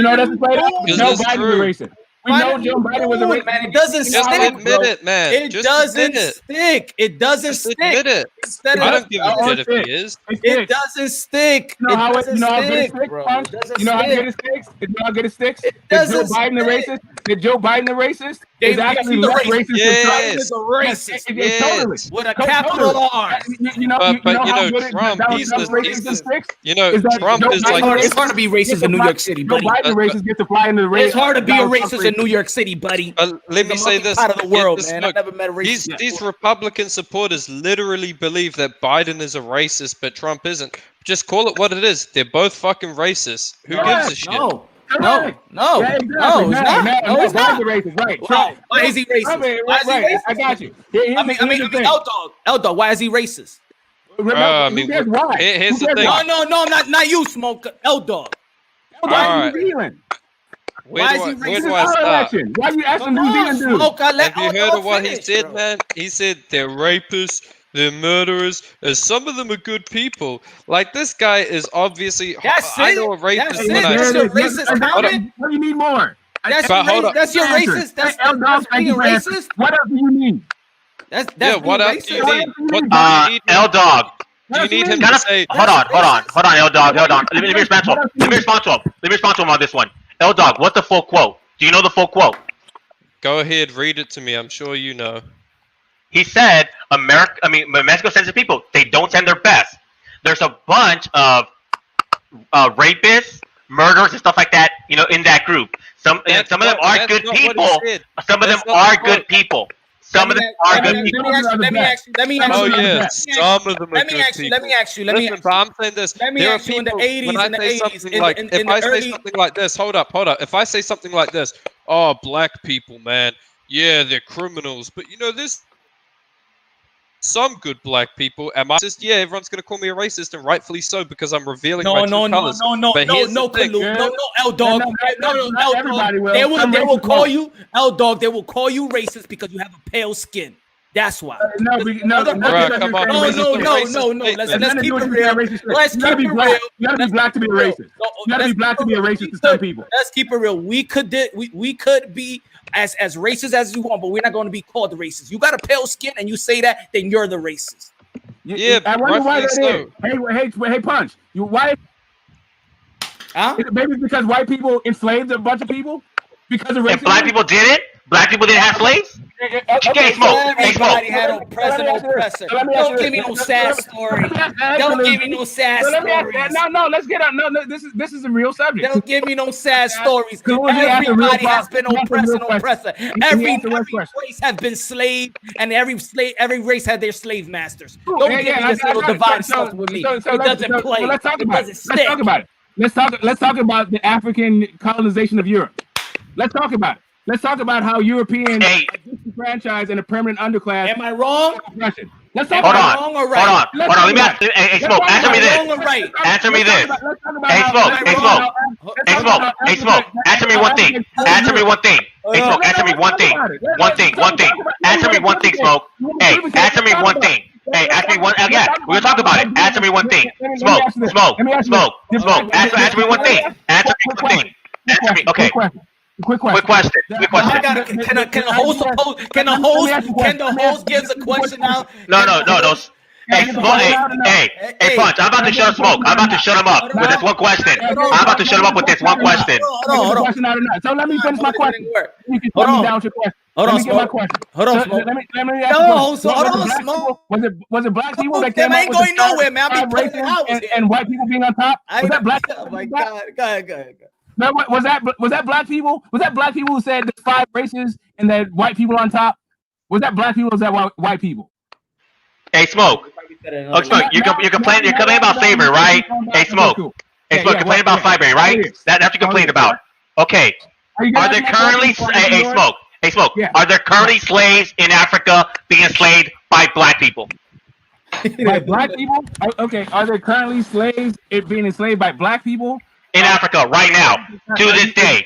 know that's played out. No, Biden's a racist. We know Joe Biden was a racist. Man, it doesn't Just stick. admit it, man. It doesn't stick. It doesn't stick. Admit it. I don't give a shit if he is. It doesn't stick. You know how good it sticks, bro. Punch? You know how good it sticks? You know how good it sticks? Is Joe Biden a racist? Is Joe Biden a racist? Is actually less racist than Trump? Is a racist. Totally. With a capital R. You know Trump, he's Trump is like. It's hard to be racist in New York City, buddy. Joe Biden racist gets to fly into the race. It's hard to be a racist in New York City, buddy. Let me say this. Part of the world, man. I've never met a racist. These Republican supporters literally believe that Biden is a racist, but Trump isn't. Just call it what it is. They're both fucking racist. Who gives a shit? No, it's not. Racist, right? Why is he racist? Why is he racist? I got you. L-Dog, why is he racist? Why? Here's the thing. No, not you, Smoke. L-Dog. L-Dog New Zealand. Where do I start? Why you asking New Zealand dude? Have you heard of what he said, man? He said they're rapists, they're murderers, and some of them are good people. Like, this guy is obviously. I know a rapist when I see him. What do you need more? That's your racist. That's being racist. What else do you need? What else do you need? L-Dog. Do you need him to say? Hold on, L-Dog. Hold on. Let me respond to him on this one. L-Dog, what's the full quote? Do you know the full quote? Go ahead, read it to me. I'm sure you know. He said, Mexico sends the people. They don't send their best. There's a bunch of rapists, murderers, and stuff like that, you know, in that group. Some of them are good people. Some of them are good people. Some of them are good people. Let me ask you. Oh yeah, some of them are good people. Let me ask you. But I'm saying this. Let me ask you. In the 80s, when I say something like, if I say something like this, hold up. If I say something like this, oh, black people, man, yeah, they're criminals, but you know, there's some good black people. Am I just everyone's gonna call me a racist, and rightfully so, because I'm revealing my true colors. No, L-Dog. No. They will call you L-Dog. They will call you racist because you have a pale skin. That's why. No. Come on. No. Let's keep it real. Let's keep it real. You gotta be black to be a racist. You gotta be black to be a racist to some people. Let's keep it real. We could be as racist as you want, but we're not going to be called the racist. You got a pale skin and you say that, then you're the racist. I wonder why that is. Hey, Punch. Why? Maybe because white people enslaved a bunch of people because of racism. And black people did it. Black people didn't have slaves. Okay, everybody had oppressor. Don't give me no sad story. Don't give me no sad stories. No. Let's get on. No, this is a real subject. Don't give me no sad stories. Everybody has been oppressor. Every race has been slave, and every race had their slave masters. Don't give me this little divide stuff with me. It doesn't play. Let's talk about it. Let's talk about the African colonization of Europe. Let's talk about it. Let's talk about how Europeans franchise and a permanent underclass. Am I wrong? Let's talk about wrong or right. Hold on. Let me ask. Hey, Smoke. Answer me this. Answer me this. Hey, Smoke. Answer me one thing. Hey, Smoke. Answer me one thing. Answer me one thing, Smoke. Hey, answer me one thing. Hey, ask me one. Yeah, we'll talk about it. Answer me one thing. Smoke. Answer me one thing. Okay. Quick question. Quick question. Can the host give the question out? No. Hey, Punch, I'm about to shut Smoke. I'm about to shut him up with this one question. I'm about to shut him up with this one question. Hold on. So let me finish my question. You can put me down with your question. Hold on, Smoke. Hold on, Smoke. Let me ask you. Hold on, Smoke. Was it black people that came up with going nowhere, man? I'm and white people being on top? Was that black? Oh my God. Go ahead. No, was that black people? Was that black people who said there's 5 races and that white people on top? Was that black people or was that white people? Hey, Smoke. Oh, Smoke, you're complaining about slavery, right? Hey, Smoke. Hey, Smoke, complaining about slavery, right? That's what you're complaining about. Okay. Are there currently Smoke? Are there currently slaves in Africa being enslaved by black people? By black people? Okay. Are there currently slaves being enslaved by black people? In Africa, right now, to this day.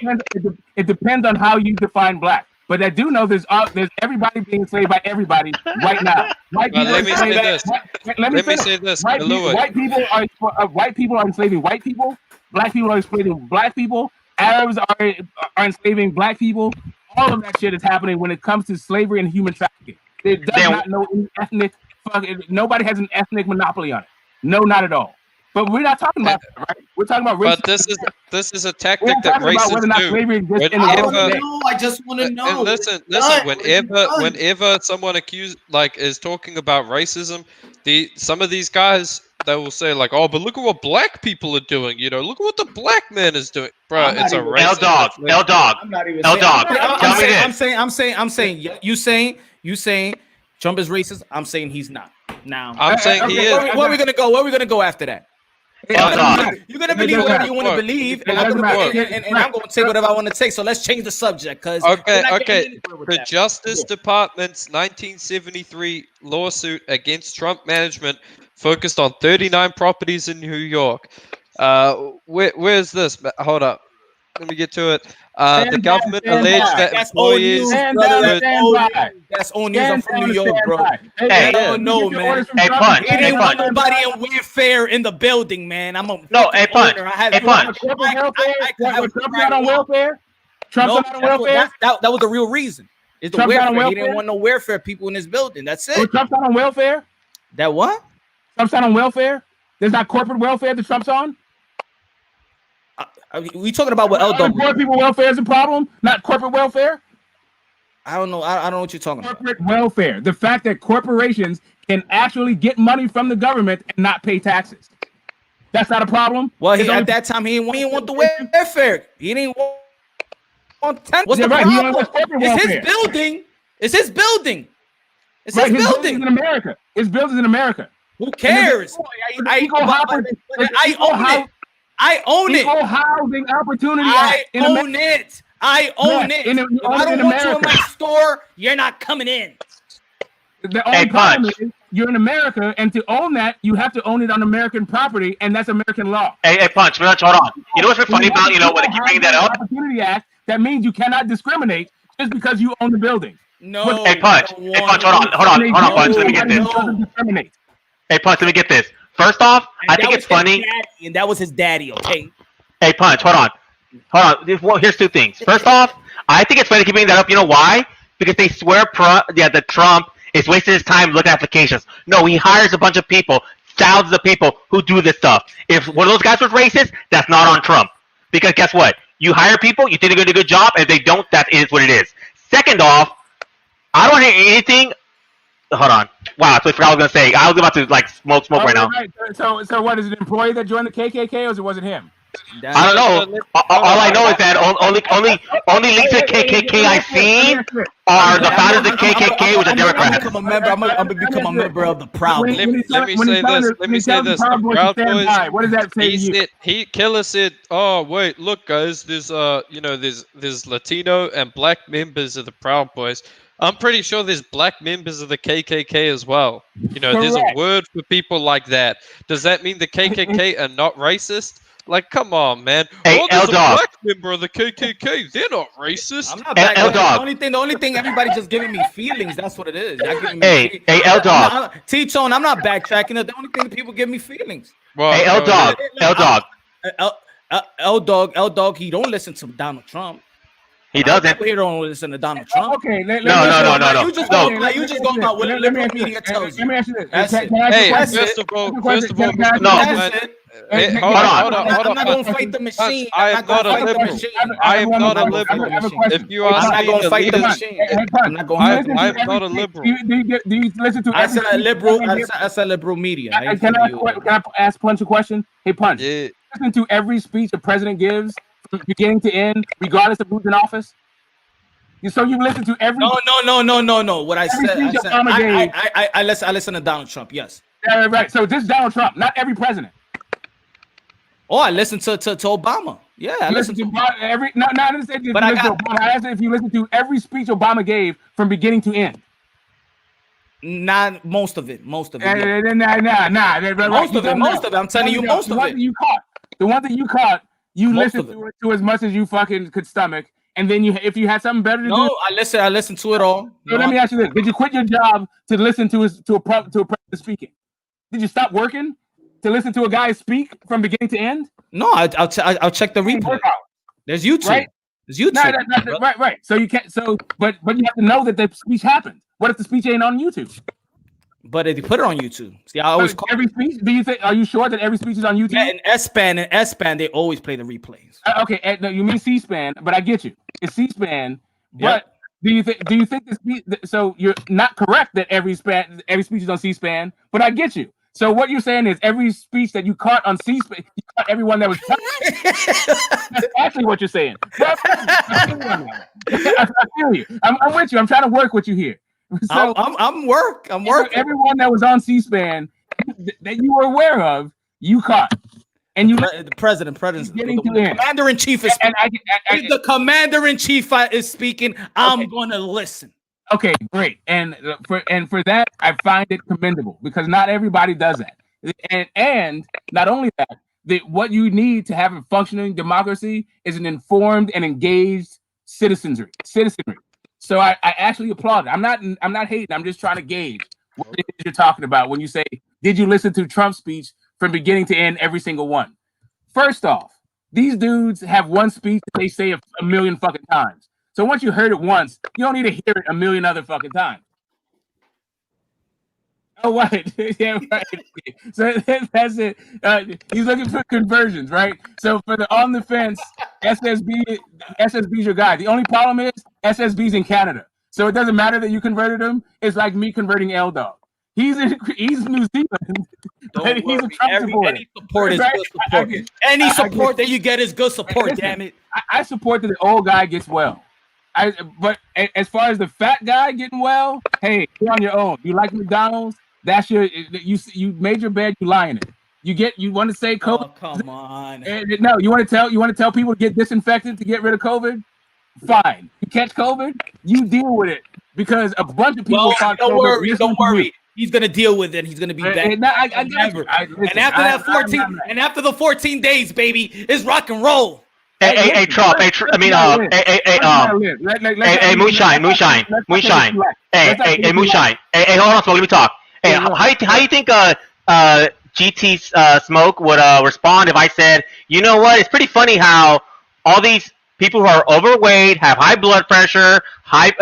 It depends on how you define black. But I do know there's everybody being enslaved by everybody right now. Let me say this. White people are enslaving white people. Black people are enslaving black people. Arabs are enslaving black people. All of that shit is happening when it comes to slavery and human trafficking. It does not know any ethnic. Nobody has an ethnic monopoly on it. No, not at all. But we're not talking about that, right? We're talking about racism. But this is a tactic that racists do. I just want to know. And listen. Whenever someone is talking about racism, some of these guys, they will say like, "Oh, but look at what black people are doing. Look at what the black man is doing, bro. It's a racist." L dog. Tell me this. I'm saying. You saying Trump is racist. I'm saying he's not. Now I'm saying he is. Where are we gonna go? Where are we gonna go after that? You're gonna believe whatever you want to believe, and I'm gonna take whatever I want to take. So let's change the subject, because The Justice Department's 1973 lawsuit against Trump management focused on 39 properties in New York. Where's this? Hold up. Let me get to it. The government alleged that employees. That's old news. I'm from New York, bro. Hey, no, man. Hey, Punch. It ain't want nobody in welfare in the building, man. Hey, Punch. Hey, Punch. Trump not on welfare. Trump's not on welfare. That was the real reason. It's the welfare. He didn't want no welfare people in his building. That's it. Trump's not on welfare. That what? Trump's not on welfare. There's not corporate welfare that Trump's on. We talking about what LW? Poor people welfare is a problem, not corporate welfare. I don't know. I don't know what you're talking about. Corporate welfare. The fact that corporations can actually get money from the government and not pay taxes. That's not a problem. Well, at that time, he didn't want the welfare. He didn't want 10. What's the problem? It's his building. It's his building. It's his building in America. His building's in America. Who cares? I own it. I own it. Equal housing opportunity. I own it. I own it. If I don't want you in my store, you're not coming in. The only problem is you're in America, and to own that, you have to own it on American property, and that's American law. Hey, Punch, hold on. You know what's funny about, when they keep bringing that up? Opportunity Act, that means you cannot discriminate just because you own the building. No. Hey, Punch, hold on, Punch, let me get this. Hey, Punch, let me get this. First off, I think it's funny. And that was his daddy, okay? Hey, Punch, hold on. Here's 2 things. First off, I think it's funny keeping that up. You know why? Because they swear that Trump is wasting his time looking at applications. No, he hires a bunch of people, thousands of people who do this stuff. If one of those guys was racist, that's not on Trump. Because guess what? You hire people, you think they're going to do a good job, and if they don't, that is what it is. Second off, I don't hear anything. Hold on. Wow, I forgot what I was going to say. I was about to smoke right now. Right. So what, is it an employee that joined the KKK, or was it him? I don't know. All I know is that only links to KKK I've seen are the founders of the KKK, which are Democrats. I'm gonna become a member of the Proud Boys. Let me say this. The Proud Boys. What does that say? Killer said, "Oh wait, look, guys. There's there's Latino and black members of the Proud Boys. I'm pretty sure there's black members of the KKK as well. There's a word for people like that. Does that mean the KKK are not racist?" Like, come on, man. Hey, there's a black member of the KKK. They're not racist. I'm not the only thing, everybody just giving me feelings. That's what it is. Hey, L-Dog. T-Tone, I'm not backtracking. The only thing that people give me feelings. Well, hey, L-Dog. L Dog, he don't listen to Donald Trump. He doesn't. He don't listen to Donald Trump. Okay, No. You just go by what liberal media tells you. Let me ask you this. That's it. Hey, first of all, Mr. Bowman, hold on. I'm not going to fight the machine. I am not a liberal. I am not a liberal. If you ask me to fight the lead machine. I'm not a liberal. Do you listen to? I said a liberal. I said liberal media. Can I ask Punch a question? Hey, Punch. Listen to every speech the president gives from beginning to end, regardless of who's in office. So you listen to every. No. What I said. I listen to Donald Trump. Yes. Right. So this Donald Trump, not every president. Oh, I listened to Obama. Yeah, I listened to every. No, I didn't say this. But I asked if you listen to every speech Obama gave from beginning to end. Not most of it. Most of it. Most of it. I'm telling you, most of it. The one that you caught, you listened to as much as you fucking could stomach, and then if you had something better to do. No, I listened to it all. So let me ask you this: did you quit your job to listen to a president speaking? Did you stop working to listen to a guy speak from beginning to end? No, I'll check the replay. There's YouTube. Right? There's YouTube. Right. So you can't. So, but you have to know that the speech happened. What if the speech ain't on YouTube? But if you put it on YouTube, see, I always every speech. Do you think? Are you sure that every speech is on YouTube? Yeah, in S-Span, they always play the replays. Okay, no, you mean C-SPAN, but I get you. It's C-SPAN. But do you think the speech? So you're not correct that every speech is on C-SPAN, but I get you. So what you're saying is every speech that you caught on C-SPAN, you caught everyone that was. That's actually what you're saying. I feel you. I'm with you. I'm trying to work with you here. So I'm working. Everyone that was on C-SPAN that you were aware of, you caught, and you the president, commander in chief is speaking. If the commander in chief is speaking, I'm going to listen. Okay, great, and for that, I find it commendable because not everybody does that, and not only that, what you need to have a functioning democracy is an informed and engaged citizenry. So I actually applaud it. I'm not hating. I'm just trying to gauge what it is you're talking about when you say, did you listen to Trump's speech from beginning to end, every single one? First off, these dudes have one speech that they say a million fucking times. So once you heard it once, you don't need to hear it a million other fucking times. Oh, what? Yeah, right. So that's it. He's looking for conversions, right? So for the on the fence, SSB's your guy. The only problem is SSB's in Canada, so it doesn't matter that you converted him. It's like me converting L Dog. He's New Zealand. He's a Trump supporter. Any support is good support. Any support that you get is good support. Damn it! I support that the old guy gets well. But as far as the fat guy getting well, hey, you're on your own. You like McDonald's? That's you made your bed, you lie in it. You want to say COVID? Oh, come on. No, you want to tell people to get disinfected to get rid of COVID? Fine. You catch COVID, you deal with it because a bunch of people don't worry. He's gonna deal with it. He's gonna be back. And after the 14 days, baby, it's rock and roll. Hey, Trump. Moonshine. Hey, Moonshine. Hey, hold on, Smoke. Let me talk. Hey, how you think GT Smoke would respond if I said, you know what? It's pretty funny how all these people who are overweight, have high blood pressure, high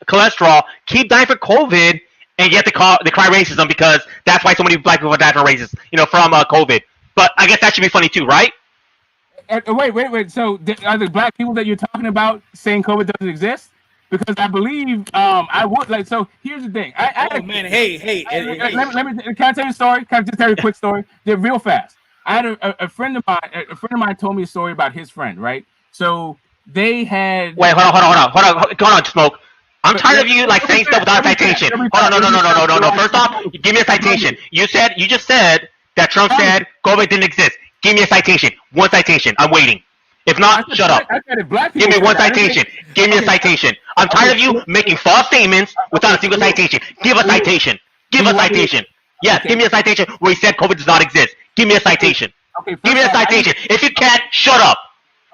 cholesterol, keep dying for COVID, and yet they cry racism because that's why so many black people die from racism, from COVID. But I guess that should be funny too, right? Wait. So are the black people that you're talking about saying COVID doesn't exist? Because I believe I would like. So here's the thing. Let me. Can I tell you a story? Can I just tell you a quick story? They're real fast. I had a friend of mine. A friend of mine told me a story about his friend. Right. So they had. Wait, hold on, Smoke. I'm tired of you saying stuff without a citation. Hold on, no. First off, give me a citation. You just said that Trump said COVID didn't exist. Give me a citation. One citation. I'm waiting. If not, shut up. Give me one citation. Give me a citation. I'm tired of you making false statements without a single citation. Give a citation. Yes, give me a citation where he said COVID does not exist. Give me a citation. Give me a citation. If you can't, shut up.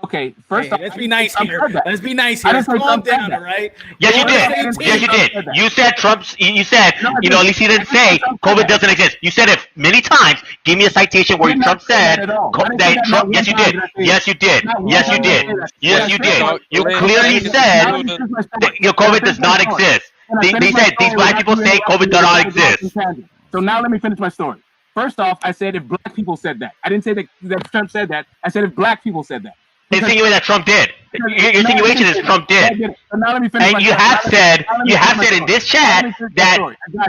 Okay, first off, let's be nice here. Let's be nice I here. didn't say Calm Trump said down, that. all right? Yes, you did. Yes, you did. You said Trump's. You said, you know, at least you didn't say COVID doesn't exist. You said it many times. Give me a citation where Trump said that Trump. Yes, you did. Yes, you did. Yes, you did. Yes, you did. You clearly said that COVID does not exist. They said these black people say COVID does not exist. So now let me finish my story. First off, I said if black people said that. I didn't say that Trump said that. I said if black people said that. Insinuating that Trump did. Your insinuation is Trump did. So now let me finish And you have said in this chat that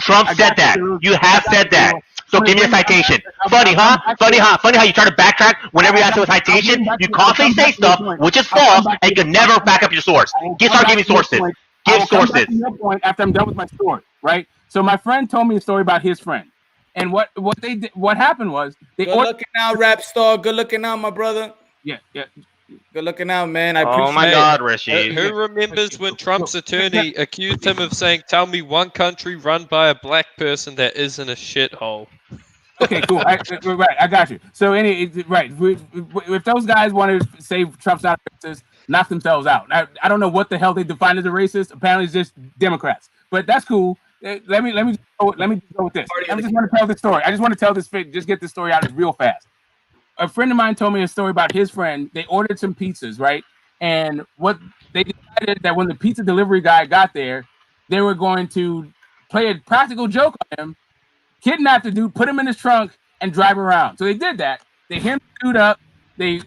Trump said that. You have said that. So give me a citation. Funny, huh? Funny how you try to backtrack whenever you ask for a citation. You constantly say stuff which is false, and you can never back up your source. Start giving sources. Give sources. Your point after I'm done with my story, right? So my friend told me a story about his friend, and what they did. What happened was they. Good looking out, rap star. Good looking out, my brother. Yeah. Good looking out, man. I appreciate Oh my God, Rashid. Who remembers when Trump's attorney accused him of saying, "Tell me one country run by a black person that isn't a shithole"? Okay, cool. Right, I got you. So if those guys want to say Trump's not a racist, knock themselves out. I don't know what the hell they define as a racist. Apparently, it's just Democrats. But that's cool. Let me go with this. I just want to tell this story. I just want to tell this. Just get this story out real fast. A friend of mine told me a story about his friend. They ordered some pizzas, right? And what they decided that when the pizza delivery guy got there, they were going to play a practical joke on him, kidnap the dude, put him in his trunk, and drive around. So they did that. They hemmed the dude up. They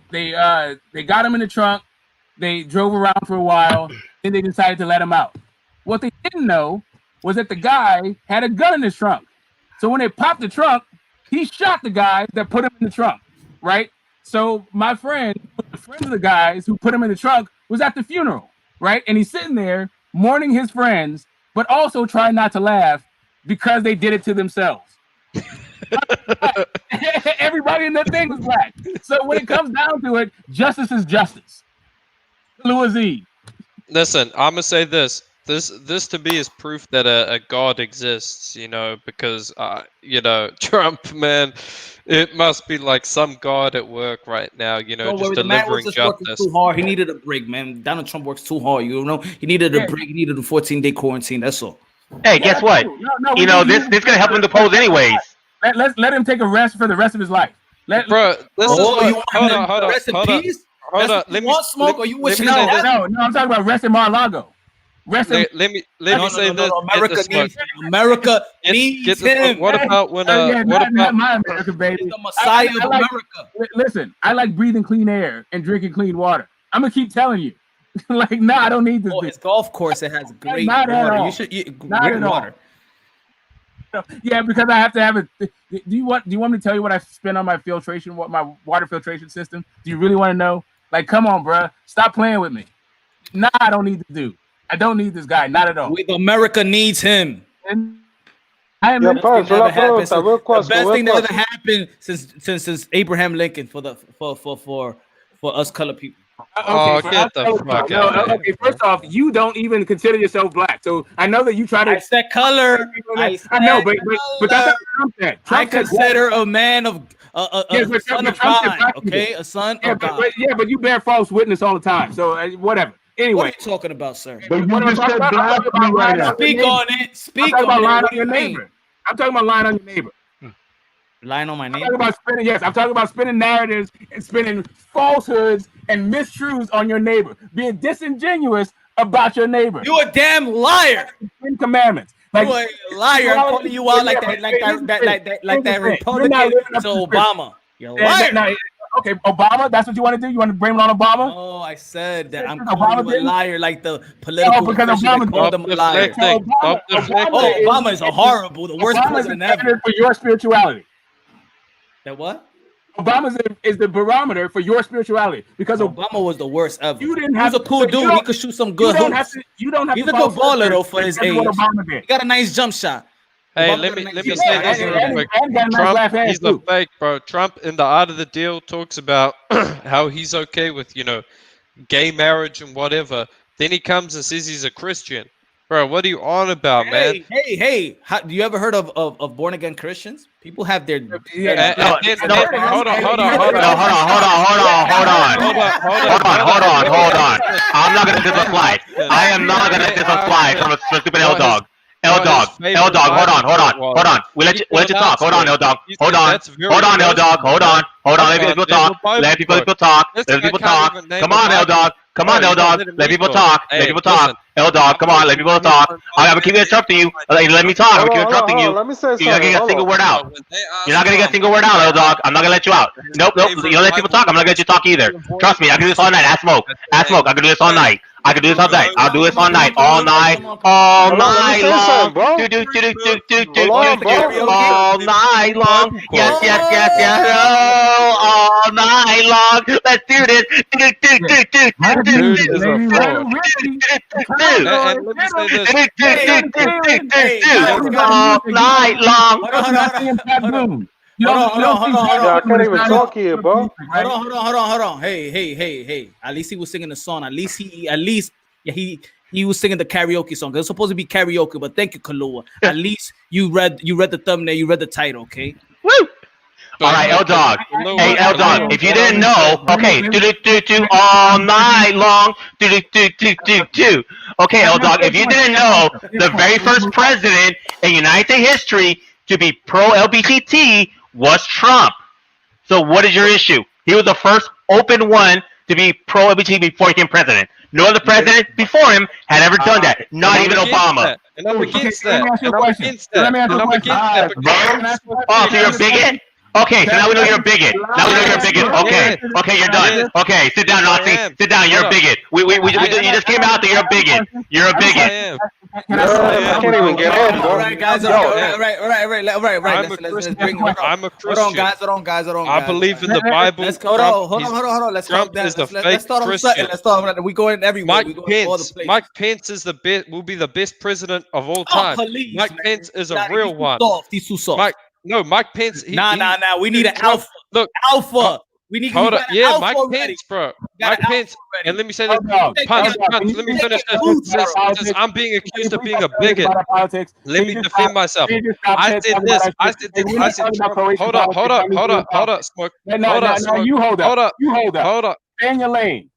got him in the trunk. They drove around for a while. Then they decided to let him out. What they didn't know was that the guy had a gun in his trunk. So when they popped the trunk, he shot the guy that put him in the trunk. Right? So my friend, the friend of the guys who put him in the trunk, was at the funeral, right? And he's sitting there mourning his friends, but also trying not to laugh because they did it to themselves. Everybody in that thing was black. So when it comes down to it, justice is justice. Louis. Listen, I'm gonna say this. This to me is proof that a God exists, you know, because Trump, man, it must be like some God at work right now, you know, just delivering justice. Too hard. He needed a break, man. Donald Trump works too hard, you know. He needed a break. He needed a 14-day quarantine. That's all. Hey, guess what? You know, this gonna help him depose anyways. Let him take a rest for the rest of his life. Bro, this is what. Hold on. Let me smoke, or you wishing no, I'm talking about rest in Mar-a-Lago. Let me say this. America needs him. What about when? Not my America, baby. The Messiah of America. Listen, I like breathing clean air and drinking clean water. I'm gonna keep telling you. I don't need this. His golf course, it has great water. You should eat great water. Yeah, because I have to have it. Do you want me to tell you what I spend on my filtration? What my water filtration system? Do you really want to know? Like, come on, bruh. Stop playing with me. Nah, I don't need this dude. I don't need this guy. Not at all. America needs him. And I am the best thing that ever happened since Abraham Lincoln for us color people. Get the fuck out. Okay, first off, you don't even consider yourself black. So I know that you try to. I said color. I know, but that's what Trump said. I consider a man of a son of God. Okay, a son of God. But you bear false witness all the time. So whatever. Anyway, what are you talking about, sir? But you just said black right now. Speak on it. Speak on it. Lying on your neighbor. I'm talking about lying on your neighbor. Lying on my neighbor. I'm talking about spinning narratives and spinning falsehoods and mistruths on your neighbor, being disingenuous about your neighbor. You a damn liar. 10 Commandments. Like, you a liar. I'm calling you out like that Republican to Obama. You're a liar. Okay, Obama, that's what you want to do? You want to blame it on Obama? Oh, I said that. I'm calling you a liar like the political because Obama called him a liar. Obama is the worst president ever. For your spirituality. That what? Obama is the barometer for your spirituality because Obama was the worst ever. You didn't He's a cool dude. He could shoot some good hoops. You don't have He's a good baller though for his age. He got a nice jump shot. Hey, let me say this real quick. Trump, he's a fake, bro. Trump, in the art of the deal, talks about how he's okay with, gay marriage and whatever. Then he comes and says he's a Christian. Bro, what are you on about, man? Hey! Do you ever heard of born again Christians? People have their Hold on. I'm not gonna disapply. I am not gonna disapply from a stupid L dog. Hold on. We'll let you talk. Hold on, L dog. Hold on, L dog. Hold on. Let people talk. Let people talk. Come on, L dog. Let people talk. L dog, come on, let people talk. I'm gonna keep interrupting you. Let me talk. I'm gonna keep interrupting you. Let me say You're not gonna get a single word out. You're not gonna get a single word out, L dog. I'm not gonna let you out. Nope. You don't let people talk. I'm not gonna let you talk either. Trust me, I can do this all night. Ask Smoke. I can do this all night. I'll do this all night. I'll do this all night long. All night long. Yes. All night long. Let's do this. All night long. I can't even talk here, bro. Hold on. Hey. At least he was singing the song. At least he was singing the karaoke song. It was supposed to be karaoke, but thank you, Kalua. At least you read the thumbnail, you read the title, okay? Woo! All right, L Dog. Hey, L Dog. If you didn't know, okay, all night long. Okay, L Dog. If you didn't know, the very first president in United States history to be pro LGBT was Trump. So what is your issue? He was the first open one to be pro LGBT before he became president. No other president before him had ever done that. Not even Obama. And I'm against that. Oh, so you're a bigot? Okay, so now we know you're a bigot. Okay, you're done. Okay, sit down, Nazi. Sit down. You're a bigot. You just came out that you're a bigot. You're a bigot. I can't even get on, bro. All right, guys. All right. Let's bring. I'm a Christian. Hold on, guys. I believe in the Bible. Hold on. Let's Trump is the fake Christian. Let's start. We going everywhere. Mike Pence is the best. Will be the best president of all time. Mike Pence is a real one. He's too soft. Mike Pence. Nah. We need an alpha. Look, alpha. We need. Hold up. Yeah, Mike Pence, bro. Mike Pence. And let me say this. Punch. Let me finish this. Since I'm being accused of being a bigot, let me defend myself. I said this. I said hold up. Smoke. Hold up.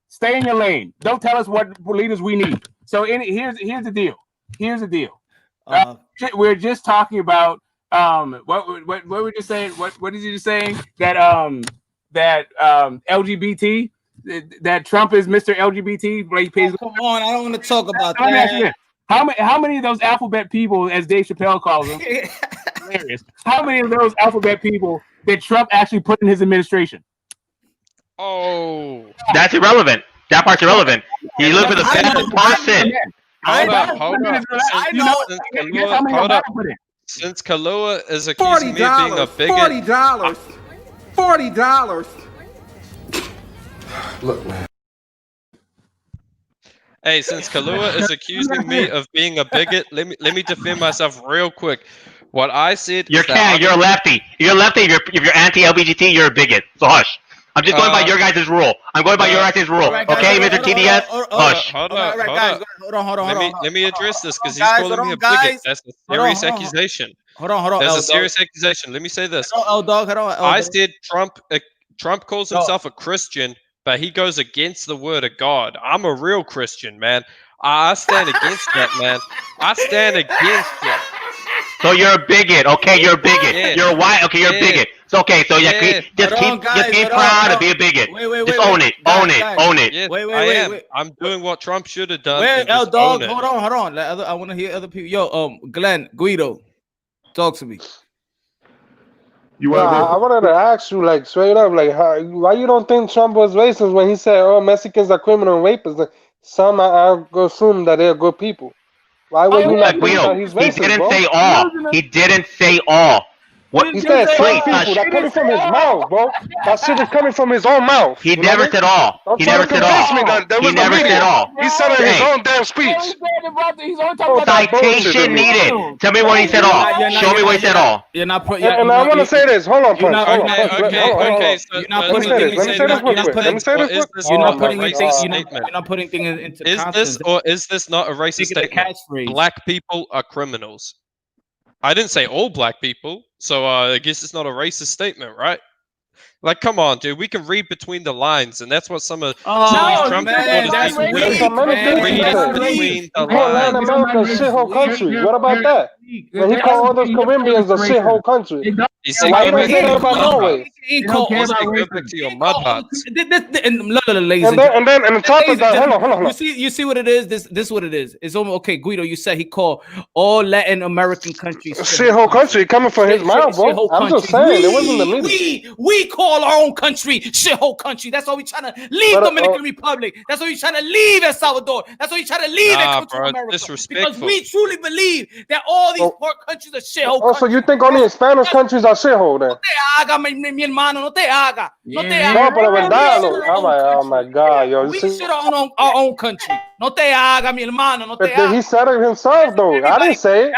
Stay in your lane. Don't tell us what leaders we need. So here's the deal. We're just talking about what were you saying? What did you just saying that LGBT, that Trump is Mr. LGBT? Come on, I don't want to talk about that. How many of those alphabet people, as Dave Chappelle calls them, hilarious? How many of those alphabet people did Trump actually put in his administration? Oh, that's irrelevant. That part's irrelevant. He looked for the best person. Hold up. Since Kalua is accusing me of being a bigot, $40. Look, man. Hey, since Kalua is accusing me of being a bigot, let me defend myself real quick. What I said. You're a lefty. You're a lefty. If you're anti-LGBT, you're a bigot. So hush. I'm just going by your guys' rule. I'm going by your guys' rule. Okay, Mr. TDS? Hush. Hold on. Let me address this because he's calling me a bigot. That's a serious accusation. Hold on. That's a serious accusation. Let me say this. Hold on. I said Trump calls himself a Christian, but he goes against the word of God. I'm a real Christian, man. I stand against that, man. I stand against it. So you're a bigot. Okay, you're a bigot. Yeah. You're white. Okay, you're a bigot. So okay, so just keep proud to be a bigot. Just own it. Yes, wait. I'm doing what Trump should have done. Wait, dog. Hold on. I want to hear other people. Yo, Glenn, Guido, talk to me. I wanted to ask you, like, straight up, like, why you don't think Trump was racist when he said, "Oh, Mexicans are criminal and rapists"? Like, some I assume that they're good people. Why would you not think that he's racist? He didn't say all. He didn't say all. What? He said some Wait, people. That coming from his mouth, bro. That shit is coming from his own mouth. He never said all. He never said all. He never said all. He said it in his own damn speech. Citation needed. Tell me when he said all. Show me when he said all. You're not putting. And I want to say this. Hold on, Punch. Okay. So you're not putting let things. me say this real quick. Let me say this real quick. You're not not a putting racist things. statement. You're not putting things into Is context. this or is this not a racist Speaking of statement? catchphrase. Black people are criminals. I didn't say all black people, so I guess it's not a racist statement, right? Like, come on, dude. We can read between the lines, and that's what some of Trump man, that's supporters weak, do. man. Read That's between weak. the He called Latin lines. America a shithole country. What about that? When he called all those Caribbeans a shithole country. You see, Why you go don't back say to that your about mud Norway? huts. He called Go back to your mud huts. And then on top of that, hold on. You see what it is? This is what it is. It's almost okay, Guido. You said he called all Latin American countries shithole country coming from his mouth, bro. I'm just saying, it wasn't the media. We call our own country shithole country. That's why we trying to leave Dominican Republic. That's why we trying to leave El Salvador. That's why we trying to leave Central America. Because we truly believe that all these poor countries are shithole countries. So you think only in Spanish countries are shithole then? No te haga, mi hermano, no te haga. No te haga. No, pero verdad, look. Oh my God, yo. We shit on our own country. No te haga, mi hermano, no te haga. He said it himself, though. I didn't say it.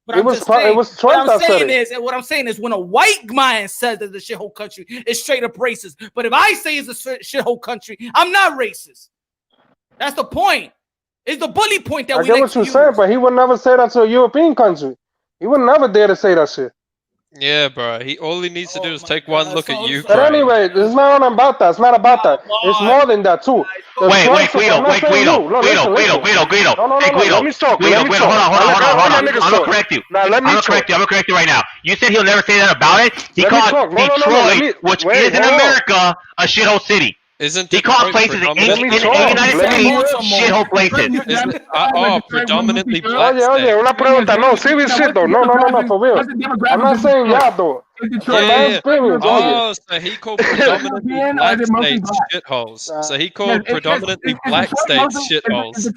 It was Trump that said it. What I'm saying is when a white man says that the shithole country is straight up racist. But if I say it's a shithole country, I'm not racist. That's the point. It's the bully point that I we get what you're saying, but he would never say that to a European country. He would never dare to say that shit. Yeah, bro. All he needs to do is take one look at you. But anyway, it's not about that. It's not about that. It's more than that too. Wait, Guido. Let me talk. Hold on. I'm gonna correct you. I'm gonna correct you right now. You said he'll never say that about it. He called Detroit, which is in America, a shithole city. Isn't he called places in the United States shithole places? Predominantly black. Oye, una pregunta. No, serious shit though. No, for real. I'm not saying yeah though. Oh, so he called predominantly black states shitholes. So he called predominantly black states shitholes.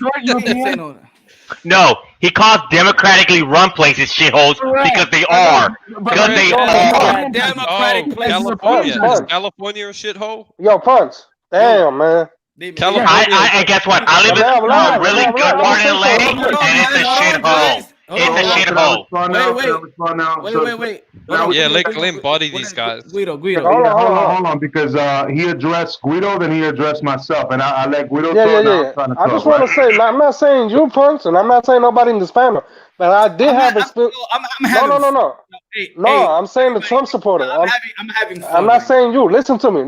No, he calls democratically run places shitholes because they are. Because they are. Democratic places. California. Is California a shithole? Yo, Punch. Damn, man. I guess what? I live in a really good part of LA, and it's a shithole. It's a shithole. Wait. Yeah, let Glenn body these guys. Guido. Hold on, because he addressed Guido, then he addressed myself, and I let Guido talk. Yeah. I just want to say, I'm not saying you, Punch, and I'm not saying nobody in this panel, but I did have experience. No. No, I'm saying the Trump supporter. I'm having fun. I'm not saying you. Listen to me.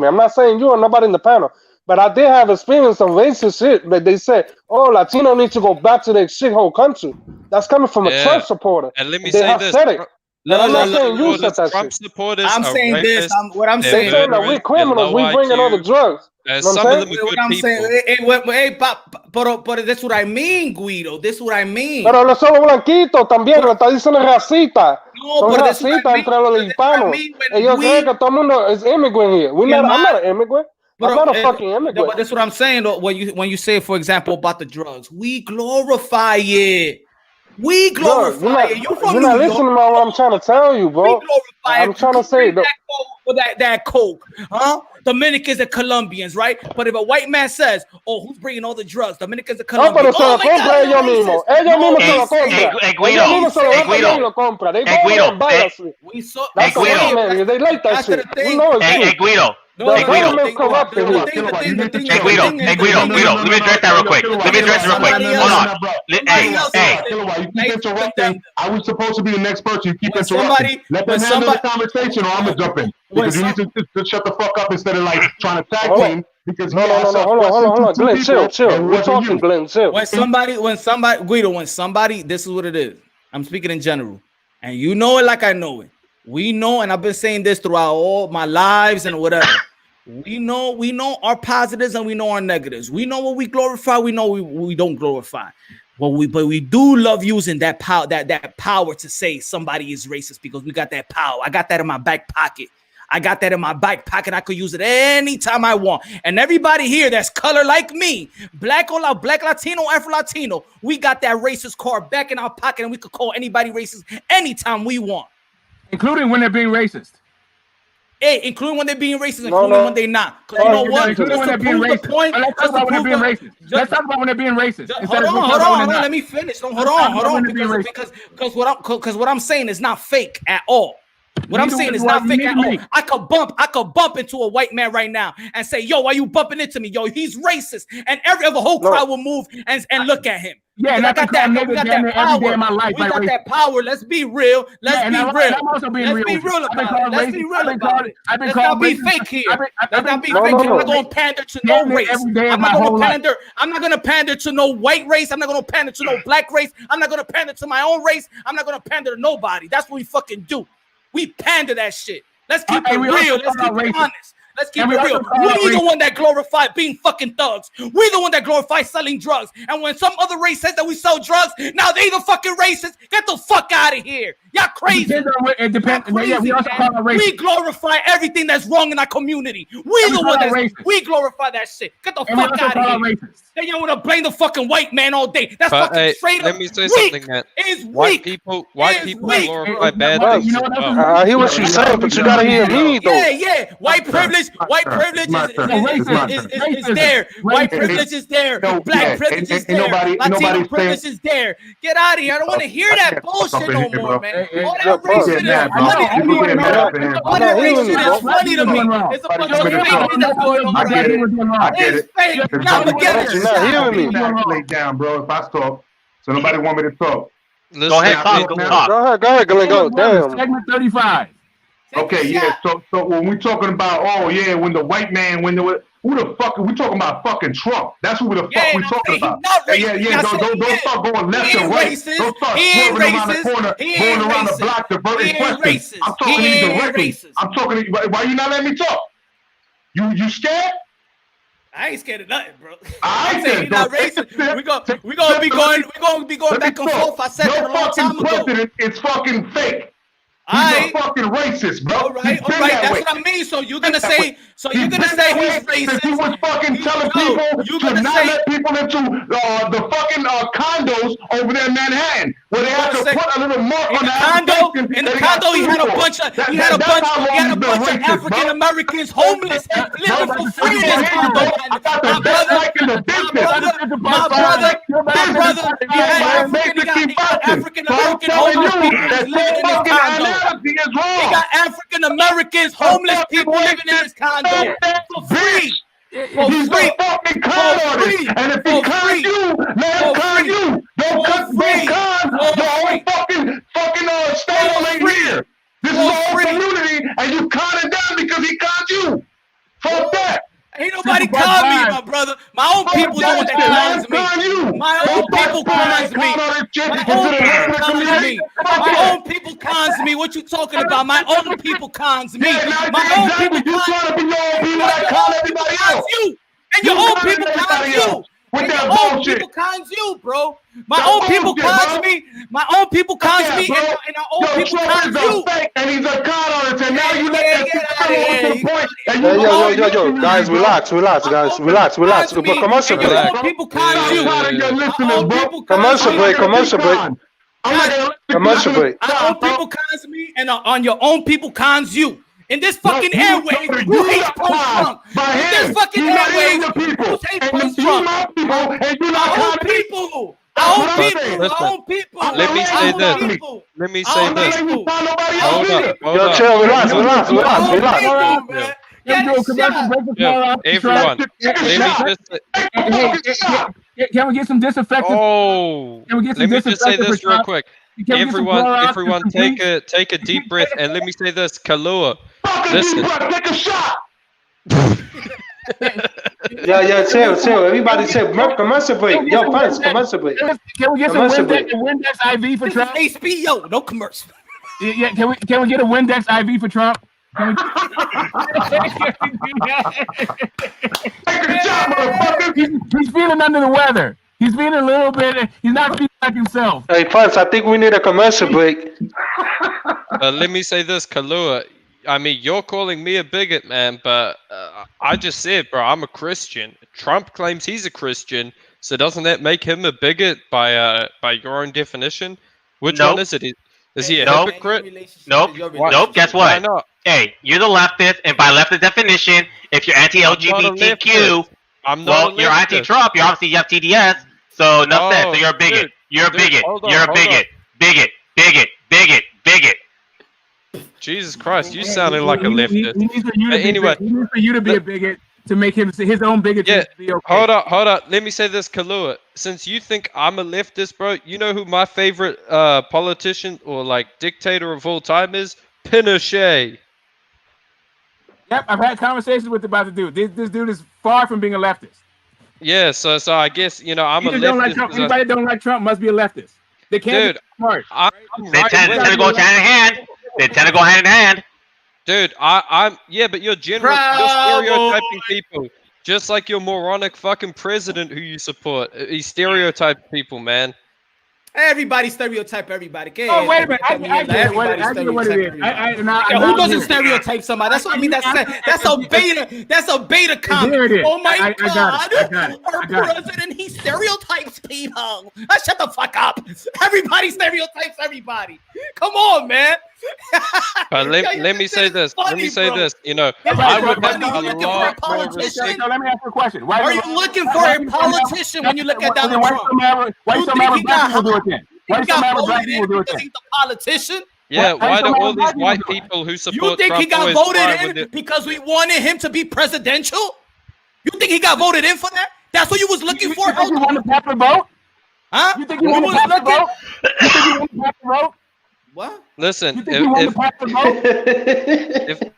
I'm not saying you or nobody in the panel. But I did have experience of racist shit. But they said, "Oh, Latino need to go back to their shithole country." That's coming from a Trump supporter. And let me they say have this. Said it. I'm not saying you said that Trump shit. supporters I'm saying racist, this. What I'm saying that we're criminals. We bringing all the drugs. Some of them are good I'm people. saying, but that's what I mean, Guido. This is what I mean. Pero no solo blanquitos también, lo está diciendo racista. No, son pero racistas entre los hispanos. Ellos creen que todo el mundo is immigrant here. I'm not an immigrant. I'm not a fucking immigrant. No, but that's what I'm saying. Though, when you say, for example, about the drugs, we glorify it. We glorify it. You're not listening to what I'm trying to tell you, bro. I'm trying to say that coke, huh? Dominicans and Colombians, right? But if a white man says, "Oh, who's bringing all the drugs?" Dominicans and Colombians. No, pero se lo compra ellos mismos. Ellos mismos se lo compran. Ellos mismos se lo compran y lo compran. They go and buy us. That's the way, man. They like that shit. We know it's true. Guido. The government's corrupt in here. Hey, Guido. Let me address that real quick. Hold on. You keep interrupting. I was supposed to be the next person. You keep interrupting. Let them handle the conversation, or I'm gonna jump in. Because you need to shut the fuck up instead of like trying to tag team. Because no, hold on. Glenn, chill. We're talking, Glenn, chill. When somebody, Guido, this is what it is. I'm speaking in general, and you know it like I know it. We know, and I've been saying this throughout all my lives and whatever. We know our positives and we know our negatives. We know what we glorify. We know we don't glorify. But we do love using that power, that power to say somebody is racist because we got that power. I got that in my back pocket. I could use it anytime I want. And everybody here that's color like me, black Latino, Afro-Latino, we got that racist card back in our pocket and we could call anybody racist anytime we want. Including when they're being racist. Hey, including when they're being racist, including when they're not. Because you know what? Including when they're being racist. Let's talk about when they're being racist. Let's talk about when they're being racist. Hold on. Let me finish. Hold on. Because what I'm saying is not fake at all. What I'm saying is not fake at all. I could bump into a white man right now and say, "Yo, why you bumping into me? Yo, he's racist," and the whole crowd will move and look at him. Yeah, and I got that. We got that power. Every day of my life, we got that power. Let's be real. Let's be real. I'm also being real. Let's be real about it. Let's be real about it. Let's not be fake here. Let's not be fake. I'm not going to pander to no race. I'm not going to pander. I'm not going to pander to no white race. I'm not going to pander to no black race. I'm not going to pander to my own race. I'm not going to pander to nobody. That's what we fucking do. We pander that shit. Let's keep it real. Let's keep it honest. Let's keep it real. We the one that glorify being fucking thugs. We the one that glorify selling drugs. And when some other race says that we sell drugs, now they the fucking racist. Get the fuck out of here. Y'all crazy. It depends. We glorify everything that's wrong in our community. We the one that we glorify that shit. Get the fuck out of here. Then you want to blame the fucking white man all day. That's fucking straight up. Let me say something, man. White people glorify bad things. I hear what you're saying, but you gotta hear me though. Yeah. White privilege is there. White privilege is there. Black privilege is there. Latino privilege is there. Get out of here. I don't want to hear that bullshit no more, man. All that race shit is funny to me. All that race shit is funny to me. It's a bunch of fake that's going on. It's fake. Now forget it. You're not hearing me. Lay down, bro. If I talk, so nobody want me to talk. Go ahead, talk. Go ahead, go. Damn. Segment 35. Okay, yeah. So when we talking about, when the white man, who the fuck are we talking about? Fucking Trump. That's who the fuck we talking about. Yeah. Don't start going left and right. Don't start swerving around the corner, going around the block, diverting questions. I'm talking to you directly. I'm talking to you. Why you not letting me talk? You scared? I ain't scared of nothing, bro. I'm saying you're not racist. We're gonna be going back and forth. I said that a long time ago. Your fucking president is fucking fake. He's a fucking racist, bro. All right. That's what I mean. So you're gonna say he's racist. He was fucking telling people to not let people into the fucking condos over there in Manhattan, where they have to put a little mark on the condo. In the condo, he had a bunch of African Americans homeless living for free in this condo. My brother, he had African American homeless people living in this condo. He got African Americans, homeless people living in this condo for free. He's a fucking con artist. And if he cons you, let him con you. Don't con the whole fucking stable ain't here. This is all community, and you con it down because he cons you. Fuck that. Ain't nobody con me, my brother. My own people know what that cons me. My own people cons me. My own people cons me. What you talking about? My own people cons me. My own people cons me. You and your own people cons you. With that bullshit. People cons you, bro. My own people cons me. My own people cons me, and our own people cons you. And he's a con artist, and now you let that yo, guys, relax, guys. Commercial break. Your own people cons you. Commercial break. Commercial break. Our own people cons me, and on your own people cons you. In this fucking airway, you hate post-Trump. In this fucking airway, you hate post-Trump. Our own people. Let me say this. Hold up. Yo, chill, relax. Everyone. Can we get some disinfectant? Let me just say this real quick. Everyone, take a deep breath, and let me say this, Kalua. Listen. Take a shot. Yeah, chill. Everybody chill. Commercial break. Yo, Punch, commercial break. Can we get some Windex IV for Trump? HBO, no commercial. Yeah, can we get a Windex IV for Trump? Take a shot, motherfucker. He's feeling under the weather. He's feeling a little bit. He's not feeling like himself. Hey, Punch, I think we need a commercial break. Let me say this, Kalua. I mean, you're calling me a bigot, man, but I just said, bro, I'm a Christian. Trump claims he's a Christian, so doesn't that make him a bigot by your own definition? Which one is it? Is he a Nope. hypocrite? Nope. Why? Nope. Guess Why what? not? Hey, you're the leftist, and by leftist definition, if you're anti-LGBTQ, I'm not well, a you're leftist. anti-Trump. You obviously have TDS, so enough said. So Oh, you're a bigot. dude, You're a dude, bigot. hold on, You're a hold bigot. Bigot. Bigot. Bigot. Bigot. Jesus Christ, you sounded like a leftist. He needs for you to But anyway, he needs for you to be a bigot to make him his own bigotry. yeah, Be okay. hold up. Let me say this, Kalua. Since you think I'm a leftist, bro, you know who my favorite politician or like dictator of all time is? Pinochet. Yep, I've had conversations with about the dude. This dude is far from being a leftist. Yeah, so I guess I'm a Either don't like leftist. Trump. 'cause Anybody that don't like Trump must be a leftist. They can't Dude, be smart. I'm They right tend with to you. go hand in hand. They tend to go hand in hand. Dude, I'm yeah, but you're you're stereotyping people. Just like your moronic fucking president who you support. He stereotypes people, man. Everybody stereotype everybody. Oh, wait a minute. I get what it is. Who doesn't stereotype somebody? That's what I mean. That's a beta. That's a beta comment. Oh my God. Our president, he stereotypes people. Shut the fuck up. Everybody stereotypes everybody. Come on, man. But let me say this. Let me say this. You know, I would have a lot more respect. So let me ask you a question. Why Are you looking for a politician when you look at Donald Trump? Why you so mad when black people do it then? Why you so mad when black people do it then? He's a politician. Yeah, why do all these white people who You support think Trump he got always voted cry with in it? because we wanted him to be presidential? You think he got voted in for that? That's what you was looking for? You think he won the popular vote? Huh? You think he won the popular vote? You think he won the popular vote? What? Listen, You think he won the popular vote?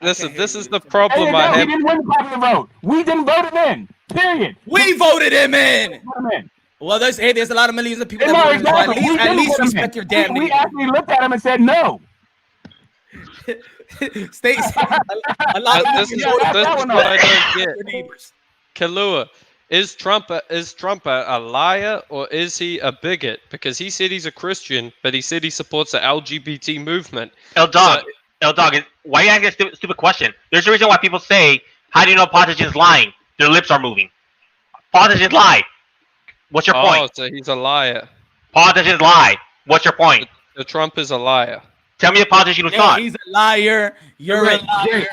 Listen, this is the problem No, I he have. didn't win the popular vote. We didn't vote him in. Period. We voted him in. Voted him in. Well, there's a lot of millions of people No, that voted him. So exactly. at We least didn't respect your damn We name. actually looked at him and said no. States a lot of This is millions what I don't get. your neighbors. Kalua, is Trump a liar or is he a bigot? Because he said he's a Christian, but he said he supports the LGBT movement. L-Dog, why are you asking a stupid question? There's a reason why people say, how do you know a politician's lying? Their lips are moving. Politicians lie. What's your point? So he's a liar. Politicians lie. What's your point? The Trump is a liar. Tell me a politician who's not. He's a liar. You're a liar. Okay,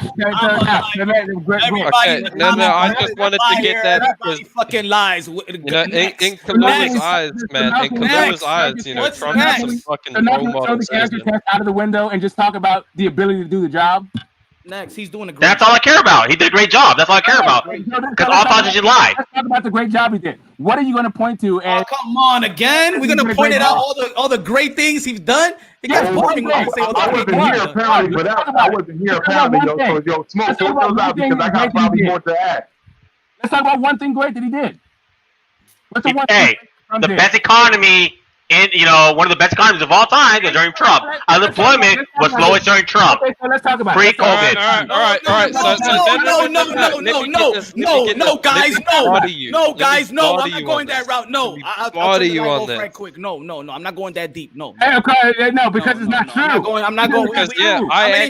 no, I just wanted to get that because fucking lies. you know, in Kalua's eyes, man, in Kalua's eyes, you know, Trump is a fucking So now role we throw model the character citizen. test out of the window and just talk about the ability to do the job. Next, he's doing a great That's all I care about. He did a great job. That's all I care about. Because all politicians lie. Let's talk about the great job he did. What are you going to point to? Oh, come on again. We're gonna point it out all the great things he's done. It gets boring when I say all the great things. Apparently, but I wasn't here apparently, yo. So smoke those out because I got probably more to add. Let's talk about one thing great that he did. What's the one Hey, thing the best economy in one of the best economies of all time was during Trump. Unemployment was lowest during Trump. Okay, so let's talk about it. Pre-COVID. All right. No, guys, no. I'm not going that route. No, I'll tell you on right quick. No. I'm not going that deep. No. Hey, okay, no, because it's not true. I'm not going. Because, yeah,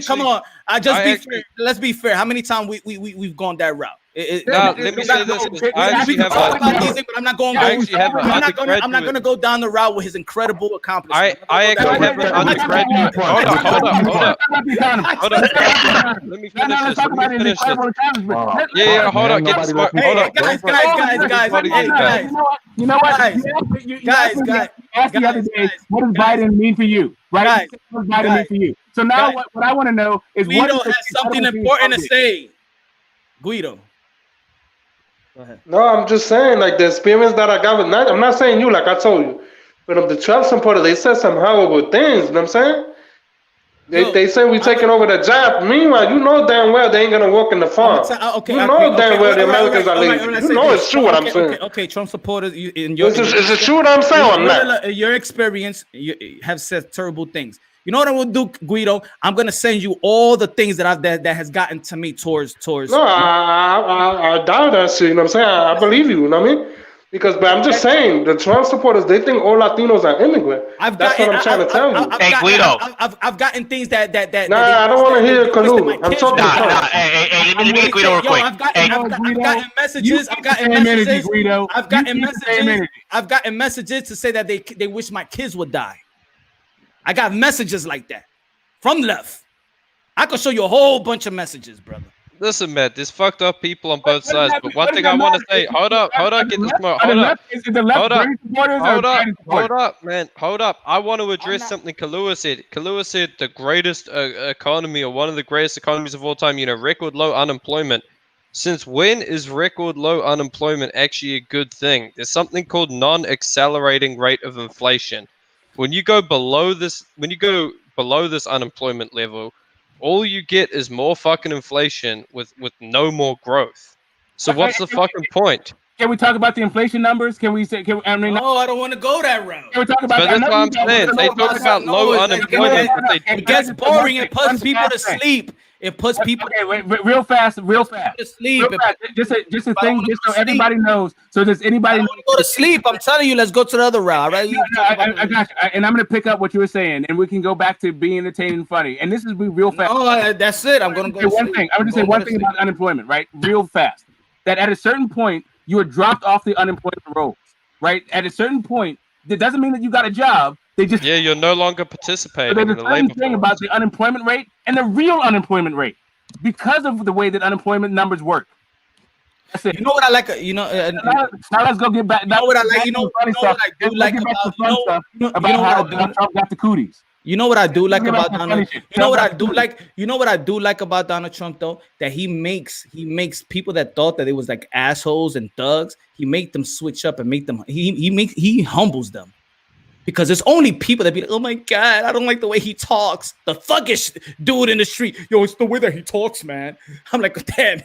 Come on. Fair. Let's be fair. How many times we've gone that route? Let me say this. I actually have I'm not going. I'm not going to go down the route with his incredible accomplishments. I actually have an undergraduate. Hold on. Let me finish this. Yeah, hold on. Get the smoke. Hold on. Guys. You know what? Guys. Ask the other day, what does Biden mean for you? Right? What does Biden mean for you? So now what I want to know is Guido has something important to say. Guido. Go ahead. No, I'm just saying, like, the experience that I got with Nike, I'm not saying you, like I told you, but of the Trump supporters, they said some horrible things, you know what I'm saying? They say we taking over the job. Meanwhile, you know damn well they ain't going to work in the farm. You know damn well the Americans are lazy. You know it's true what I'm saying. Okay, Trump supporters, in your... Is it true what I'm saying or not? Your experience, you have said terrible things. You know what I will do, Guido? I'm gonna send you all the things that that has gotten to me towards. No, I doubt that shit. You know what I'm saying? I believe you. You know what I mean? But I'm just saying, the Trump supporters, they think all Latinos are immigrant. That's what I'm trying to tell you. Hey, Guido. I've gotten things that. Nah, I don't want to hear Kalu. I'm talking to Trump. Hey, let me get Guido real quick. I've gotten messages. I've gotten messages to say that they wish my kids would die. I got messages like that from left. I could show you a whole bunch of messages, brother. Listen, man, there's fucked up people on both sides. But one thing I want to say, hold up, get this more. Hold up, man. Hold up. I want to address something Kalua said. Kalua said the greatest economy, or one of the greatest economies of all time, record low unemployment. Since when is record low unemployment actually a good thing? There's something called non-accelerating rate of inflation. When you go below this unemployment level, all you get is more fucking inflation with no more growth. So what's the fucking point? Can we talk about the inflation numbers? Can we say? No, I don't want to go that route. Can we talk about? But that's what I'm saying. They talk about low unemployment. It gets boring. It puts people to sleep. It puts people. Okay, real fast. To sleep. Just a thing, just so everybody knows. So does anybody go to sleep? I'm telling you, let's go to the other route. Right? I got you. And I'm gonna pick up what you were saying, and we can go back to being entertaining and funny. And this is real fast. No, that's it. I'm gonna go. One thing. I'm gonna say one thing about unemployment, right? Real fast. That at a certain point, you are dropped off the unemployment rolls, right? At a certain point, that doesn't mean that you got a job. You're no longer participating so in the labor thing about the unemployment rate and the real unemployment rate because of the way that unemployment numbers work. That's it. You know what I like? Now let's go get back. You know what I like? You know what I do like about how Trump got the cooties. You know what I do like about Donald? You know what I do like? You know what I do like about Donald Trump though? That he makes people that thought that it was like assholes and thugs. He make them switch up and make them. He humbles them. Because there's only people that be like, oh my God, I don't like the way he talks. The thuggish dude in the street. Yo, it's the way that he talks, man. I'm like, damn,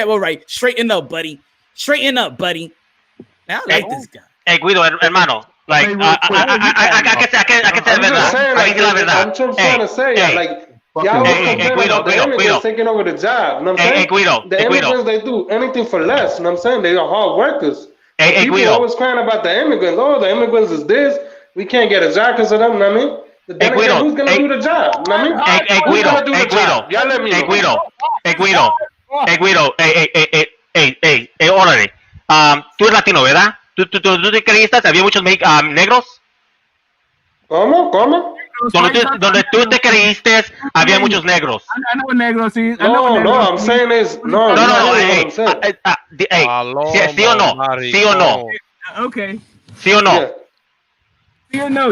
all right. Straighten up, buddy. Now, I like this guy. Hey, Guido, hermano. Like, I can tell I'm just trying to say, like, y'all was complaining about the immigrants taking over the job. You know what I'm saying? The immigrants, they do anything for less. You know what I'm saying? They are hard workers. People always crying about the immigrants. Oh, the immigrants is this. We can't get a job because of them, you know what I mean? Then again, who's going to do the job? You know what I mean? Who's going to do the job? Y'all let me know. Órale. Tú eres latino, ¿verdad? ¿Tú te creíste? ¿Había muchos negros? ¿Cómo? Donde tú te creíste, había muchos negros. I know negros, sí. No, I'm saying is... No. ¿Sí o no? ¿Sí o no? Okay. ¿Sí o no?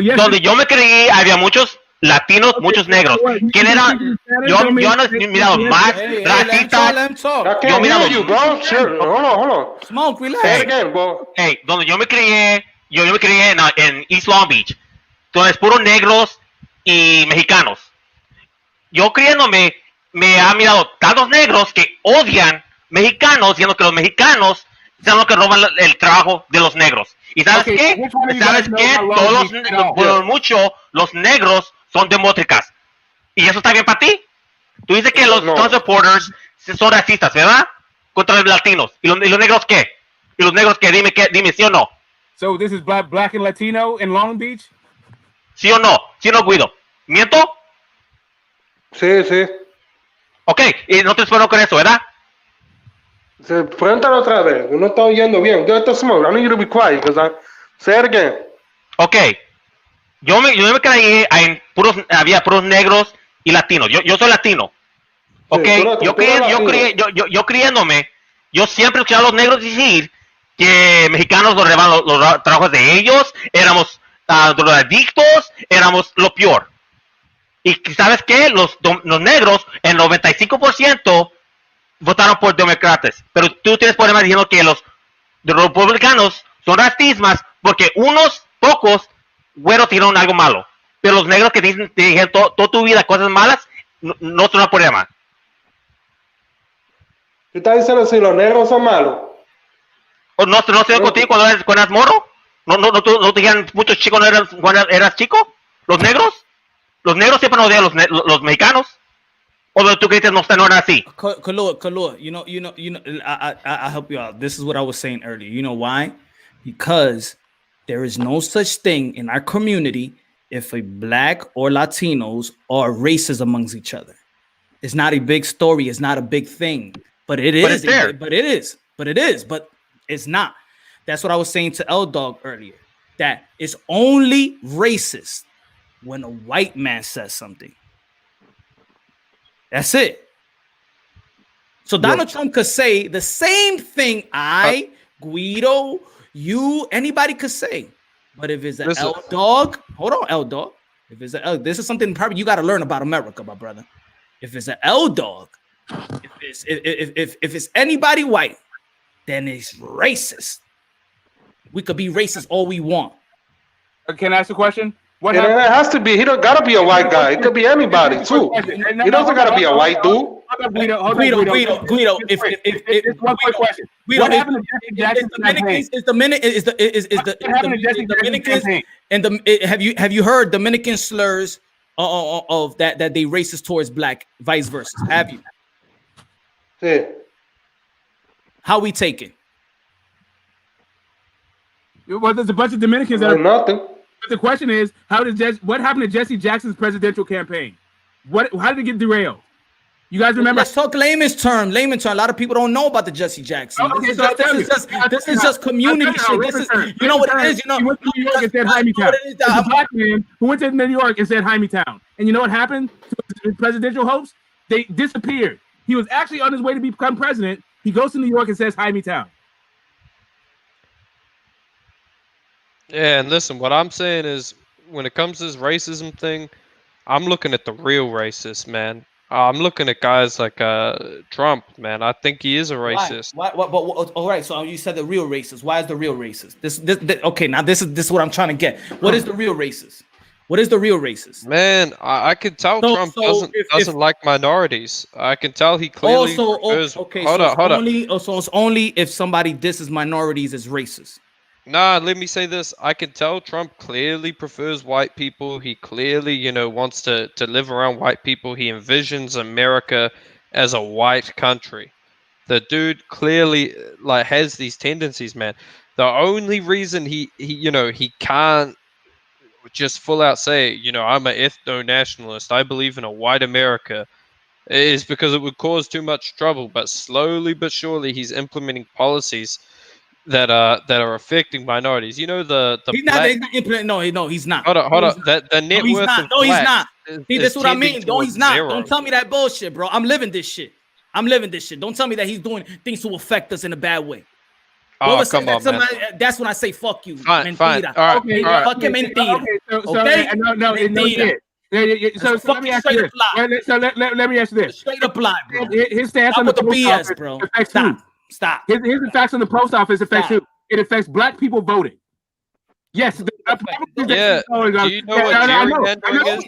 Yes, donde yo me creí había muchos latinos, muchos negros. ¿Quién era? Yo no he mirado más racistas. Yo he mirado. Hold on. Smoke, relax. Say it again, bro. Hey, donde yo me crié en East Long Beach, donde es puros negros y mexicanos. Yo criéndome me ha mirado tantos negros que odian mexicanos, diciendo que los mexicanos son los que roban el trabajo de los negros. ¿Y sabes qué? ¿Sabes qué? Por mucho, los negros son demócratas. ¿Y eso está bien para ti? Tú dices que los Trump supporters son racistas, ¿verdad? Contra los latinos. ¿Y los negros qué? ¿Y los negros qué? Dime, ¿sí o no? So this is black and Latino in Long Beach? ¿Sí o no? ¿Sí o no, Guido? ¿Miento? Sí. Ok, y no te espero con eso, ¿verdad? Pregúntalo otra vez, no está oyendo bien. Get the smoke. I need you to be quiet, because say it again. Ok, yo me creí había puros negros y latinos. Yo soy latino. Ok, yo criéndome, yo siempre escuché a los negros decir que mexicanos nos roban los trabajos de ellos, éramos drogadictos, éramos lo peor. Y ¿sabes qué? Los negros, el 95%, votaron por demócratas, pero tú tienes problemas diciendo que los republicanos son racistas porque unos pocos güeros hicieron algo malo, pero los negros que te dijeron toda tu vida cosas malas no son un problema. ¿Tú estás diciendo si los negros son malos? ¿O no estoy contigo cuando eras morro? ¿No te dijeron muchos chicos cuando eras chico? ¿Los negros siempre nos odian los mexicanos? Or tú crees no eran así? Kalua, you know, I help you out. This is what I was saying earlier. You know why? Because there is no such thing in our community if a black or Latinos are racist amongst each other. It's not a big story. It's not a big thing, but it is. But it's not. That's what I was saying to L Dog earlier. That it's only racist when a white man says something. That's it. So Donald Trump could say the same thing Guido, you, anybody could say. But if it's an L dog, hold on, L dog. If it's an L, this is something probably you got to learn about America, my brother. If it's an L dog, if it's anybody white, then it's racist. We could be racist all we want. Can I ask a question? It has to be. He don't gotta be a white guy. It could be anybody too. He doesn't gotta be a white dude. Guido. If one quick question. What happened to Jesse Jackson's campaign? Have you heard Dominican slurs of that they racist towards black, vice versa? Have you? Yeah. How we take it? Well, there's a bunch of Dominicans that are nothing. But the question is, what happened to Jesse Jackson's presidential campaign? How did it get derailed? You guys remember? Let's talk layman's term. A lot of people don't know about the Jesse Jackson. Okay, this is just community shit. This is, you know what it is. You know, he went to New York and said Hymetown. There's a black man who went to New York and said Hymetown. And you know what happened to his presidential hopes? They disappeared. He was actually on his way to become president. He goes to New York and says Hymetown. Yeah, and listen, what I'm saying is, when it comes to this racism thing, I'm looking at the real racist, man. I'm looking at guys like Trump, man. I think he is a racist. Why? All right, so you said the real racist. Why is the real racist? Okay, now this is what I'm trying to get. What is the real racist? What is the real racist? Man, I can tell Trump doesn't like minorities. I can tell he clearly prefers... Hold on. So it's only if somebody disses minorities as racist. Nah, let me say this. I can tell Trump clearly prefers white people. He clearly, wants to live around white people. He envisions America as a white country. The dude clearly has these tendencies, man. The only reason he can't just full out say, I'm an ethno-nationalist, I believe in a white America, is because it would cause too much trouble. But slowly but surely he's implementing policies that are affecting minorities. He's not implementing. No, he's not. Hold on. The net worth of he's not. See, is that's what I mean. No, he's not. zero. Don't tell me that bullshit, bro. I'm living this shit. Don't tell me that he's doing things to affect us in a bad way. Oh, come on, man. That's when I say fuck you. Fine. Mentira. All right. Okay, fucking mentira. Okay? So let me ask you this. Let me ask you this. Straight up lie, bro. His stance on the BS, bro. Stop. Here's the facts on the post office affects who? It affects black people voting. Yes. Yeah. Do you know what gerrymandering is?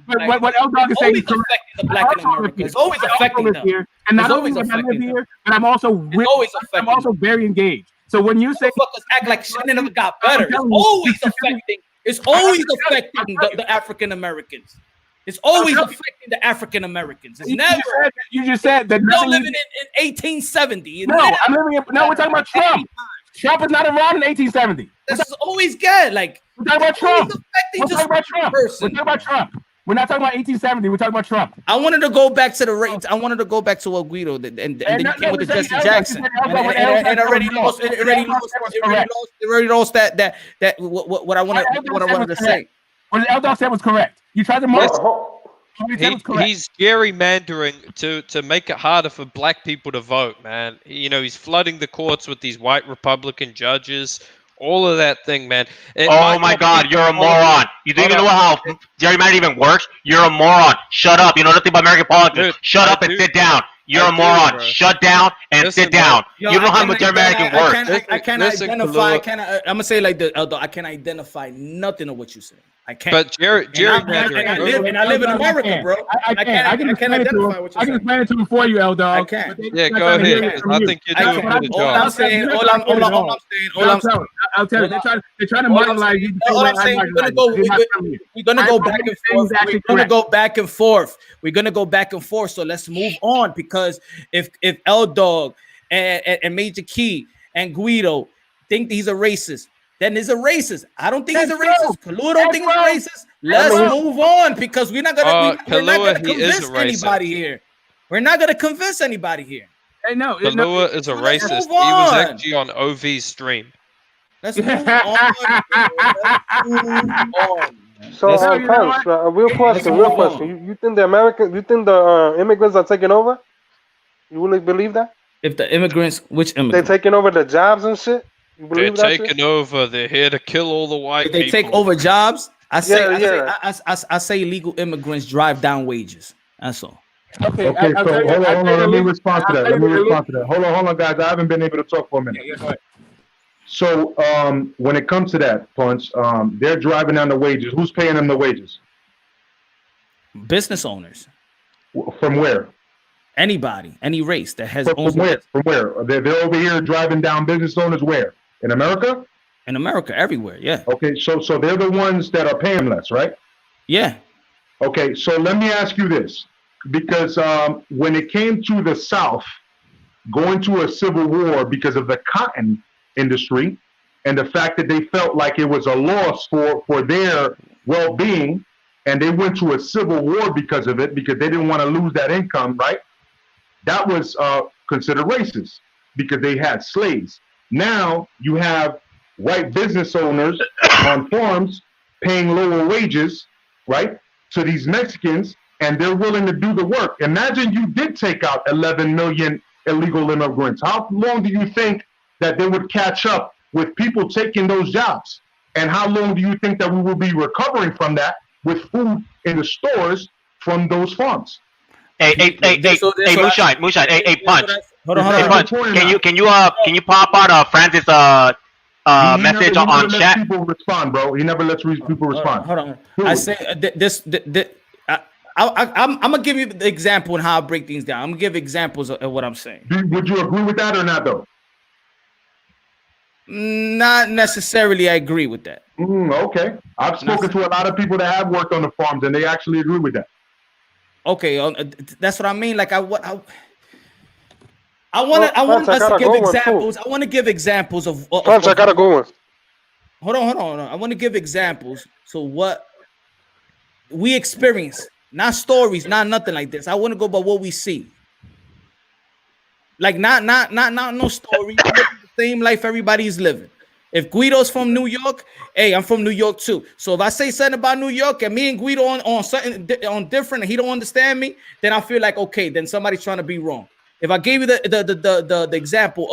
But what L Dog is saying is correct. The black in America. It's always affecting them. And not only am I live here, but I'm also very engaged. So when you say fuckers act like shit never got better, it's always affecting the African Americans. It's always affecting the African Americans. It's never. You just said that. You're living in 1870. No, we're talking about Trump. Trump is not around in 1870. This is always good. We're talking about Trump. We're talking about Trump. We're not talking about 1870. We're talking about Trump. I wanted to go back to the rates. I wanted to go back to Guido and then you came with the Jesse Jackson and already lost. It already lost that what I wanted to say. What L Dog said was correct. You tried to He's gerrymandering to make it harder for black people to vote, man. He's flooding the courts with these white Republican judges. All of that thing, man. Oh my God, you're a moron. You don't even know how gerrymandering even works? You're a moron. Shut up. You know nothing about American politics. Shut up and sit down. You're a moron. Shut down and sit down. You don't know how much gerrymandering works. I can't identify. I'm gonna say like the Elder. I can't identify nothing of what you say. I can't. But gerrymandering. And I live in America, bro. I can't identify what you say. I can explain it to him for you, Elder. I can. Yeah, go ahead. I think you're doing a good job. I'll tell you. They're trying to marginalize you. All I'm saying, we're gonna go back and forth. We're gonna go back and forth. So let's move on, because if L Dog and Major Key and Guido think he's a racist, then he's a racist. I don't think he's a racist. Kahlua don't think he's a racist. Let's move on, because we're not gonna convince anybody here. We're not gonna convince anybody here. Hey, no, Kahlua is a racist. He was actually on OV's stream. Let's move on. So, Punch, a real question. You think the immigrants are taking over? You really believe that? If the immigrants, which immigrants? They're taking over the jobs and shit? You believe They're that taking shit? over. They're here to kill all the white If they people. take over jobs, I say illegal immigrants drive down wages. That's all. Okay, so hold on. Let me respond to that. Hold on, guys. I haven't been able to talk for a minute. Yeah, go ahead. So when it comes to that, Punch, they're driving down the wages. Who's paying them the wages? Business owners. From where? Anybody, any race that has. From where? From where? They're over here driving down business owners where? In America? In America, everywhere, yeah. Okay, so they're the ones that are paying less, right? Yeah. Okay, so let me ask you this. Because when it came to the South going to a civil war because of the cotton industry and the fact that they felt like it was a loss for their well-being, and they went to a civil war because of it, because they didn't want to lose that income, right? That was considered racist because they had slaves. Now you have white business owners on farms paying lower wages, right, to these Mexicans, and they're willing to do the work. Imagine you did take out 11 million illegal immigrants. How long do you think that they would catch up with people taking those jobs? And how long do you think that we will be recovering from that with food in the stores from those farms? Moonshine. Hey, Punch. Hold on. Hey, Punch. Can you pop out Francis message on chat? He never lets people respond, bro. He never lets people respond. Hold on. I say I'm gonna give you the example and how I break things down. I'm gonna give examples of what I'm saying. Would you agree with that or not, though? Not necessarily. I agree with that. Okay, I've spoken to a lot of people that have worked on the farms, and they actually agree with that. Okay, that's what I mean. Like I want us to give examples. I want to give examples of. Punch, I gotta go. Hold on. I want to give examples. So what we experience, not stories, not nothing like this. I want to go by what we see. Like not no story. The same life everybody's living. If Guido's from New York, hey, I'm from New York too. So if I say something about New York and me and Guido on something on different, and he don't understand me, then I feel like okay, then somebody's trying to be wrong. If I gave you the example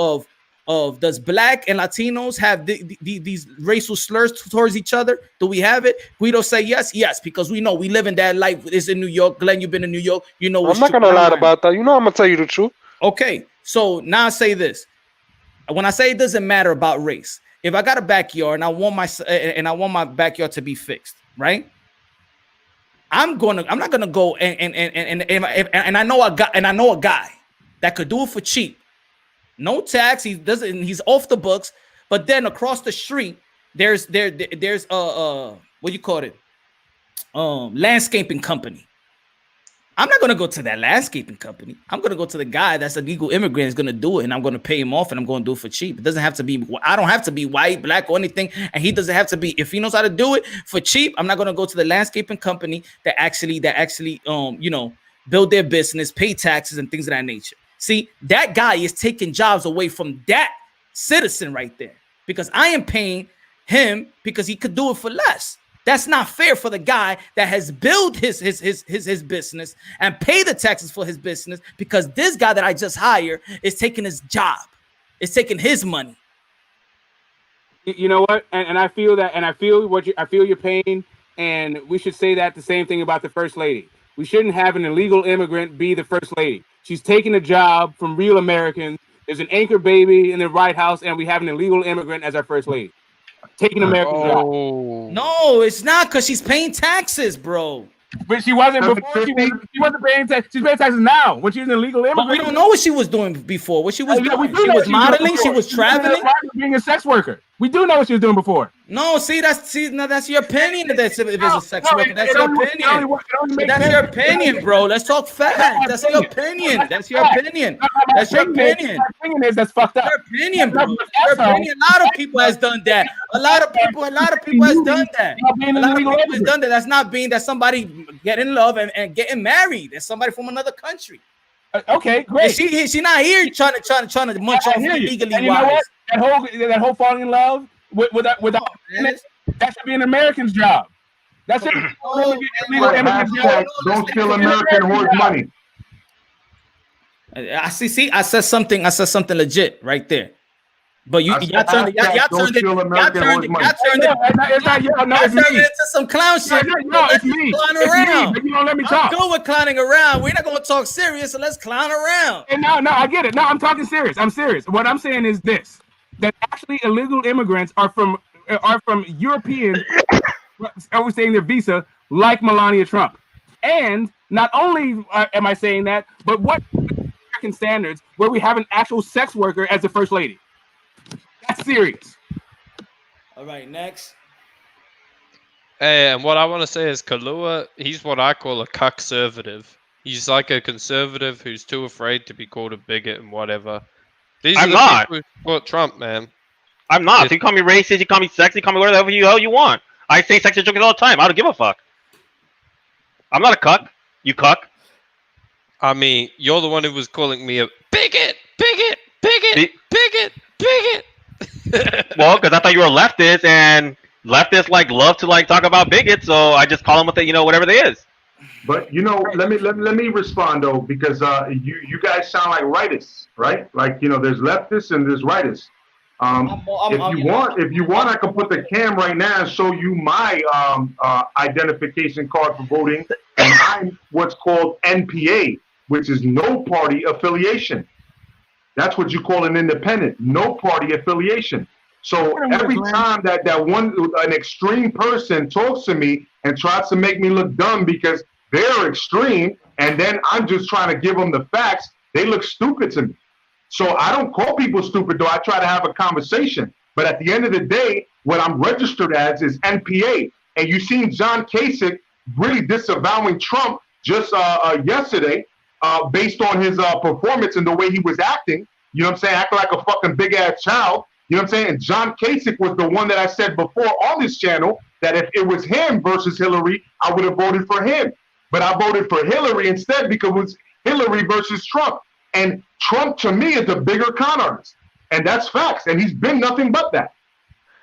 of does black and Latinos have these racial slurs towards each other? Do we have it? Guido say yes, because we know we live in that life. It's in New York. Glenn, you've been in New York. You know. I'm not gonna lie about that. You know, I'm gonna tell you the truth. Okay, so now I say this. When I say it doesn't matter about race. If I got a backyard and I want my backyard to be fixed, right? I'm not gonna go and I know a guy that could do it for cheap, no tax. He's off the books. But then across the street, there's what do you call it? Landscaping company. I'm not gonna go to that landscaping company. I'm gonna go to the guy that's a legal immigrant is gonna do it, and I'm gonna pay him off, and I'm gonna do it for cheap. It doesn't have to be. I don't have to be white, black, or anything, and he doesn't have to be. If he knows how to do it for cheap, I'm not gonna go to the landscaping company that actually build their business, pay taxes, and things of that nature. See, that guy is taking jobs away from that citizen right there because I am paying him because he could do it for less. That's not fair for the guy that has built his business and pay the taxes for his business because this guy that I just hired is taking his job. It's taking his money. You know what? And I feel that, and I feel your pain, and we should say that the same thing about the first lady. We shouldn't have an illegal immigrant be the first lady. She's taking a job from real Americans. There's an anchor baby in the White House, and we have an illegal immigrant as our first lady. Taking American job. No, it's not because she's paying taxes, bro. But she wasn't before. She wasn't paying taxes. She's paying taxes now. When she was an illegal immigrant, but we don't know what she was doing before. What she was doing? She was modeling. She was traveling. Being a sex worker. We do know what she was doing before. No, that's your opinion. That's if it's a sex worker. That's your opinion. That's your opinion, bro. Let's talk facts. That's your opinion. That's your opinion. That's your opinion. That's fucked up. Your opinion, bro. Your opinion. A lot of people has done that. A lot of people has done that. A lot of people has done that. That's not being that somebody get in love and getting married. That's somebody from another country. Okay, great. She not here trying to munch off legally. And you know what? That whole falling in love with that should be an American's job. That's it. Don't steal American horse money. I see. I said something legit right there. But y'all turned it into some clown shit. No, it's me. Clown It's around. me, but you don't let me talk. I'm good with clowning around. We're not gonna talk serious, so let's clown around. And no, I get it. No, I'm talking serious. I'm serious. What I'm saying is this: that actually illegal immigrants are from Europeans overstaying their visa, like Melania Trump. And not only am I saying that, but what American standards where we have an actual sex worker as the first lady? That's serious. All right, next. Hey, and what I want to say is Kalua, he's what I call a cuck-servative. He's like a conservative who's too afraid to be called a bigot and whatever. I'm not. People who support Trump, man. I'm not. You call me racist, you call me sexy, you call me whatever you want. I say sexy jokes all the time. I don't give a fuck. I'm not a cuck. You cuck. I mean, you're the one who was calling me a bigot. Well, because I thought you were a leftist, and leftists love to talk about bigots, so I just call them with whatever they is. But let me respond though, because you guys sound like rightists, right? There's leftists and there's rightists. If you want, I can put the cam right now and show you my identification card for voting, and I'm what's called NPA, which is no party affiliation. That's what you call an independent, no party affiliation. So every time that an extreme person talks to me and tries to make me look dumb because they're extreme, and then I'm just trying to give them the facts, they look stupid to me. So I don't call people stupid, though. I try to have a conversation. But at the end of the day, what I'm registered as is NPA. And you seen John Kasich really disavowing Trump just yesterday based on his performance and the way he was acting. You know what I'm saying? Acting like a fucking big-ass child. You know what I'm saying? And John Kasich was the one that I said before on this channel that if it was him versus Hillary, I would have voted for him. But I voted for Hillary instead because it was Hillary versus Trump. And Trump, to me, is the bigger con artist. And that's facts. And he's been nothing but that.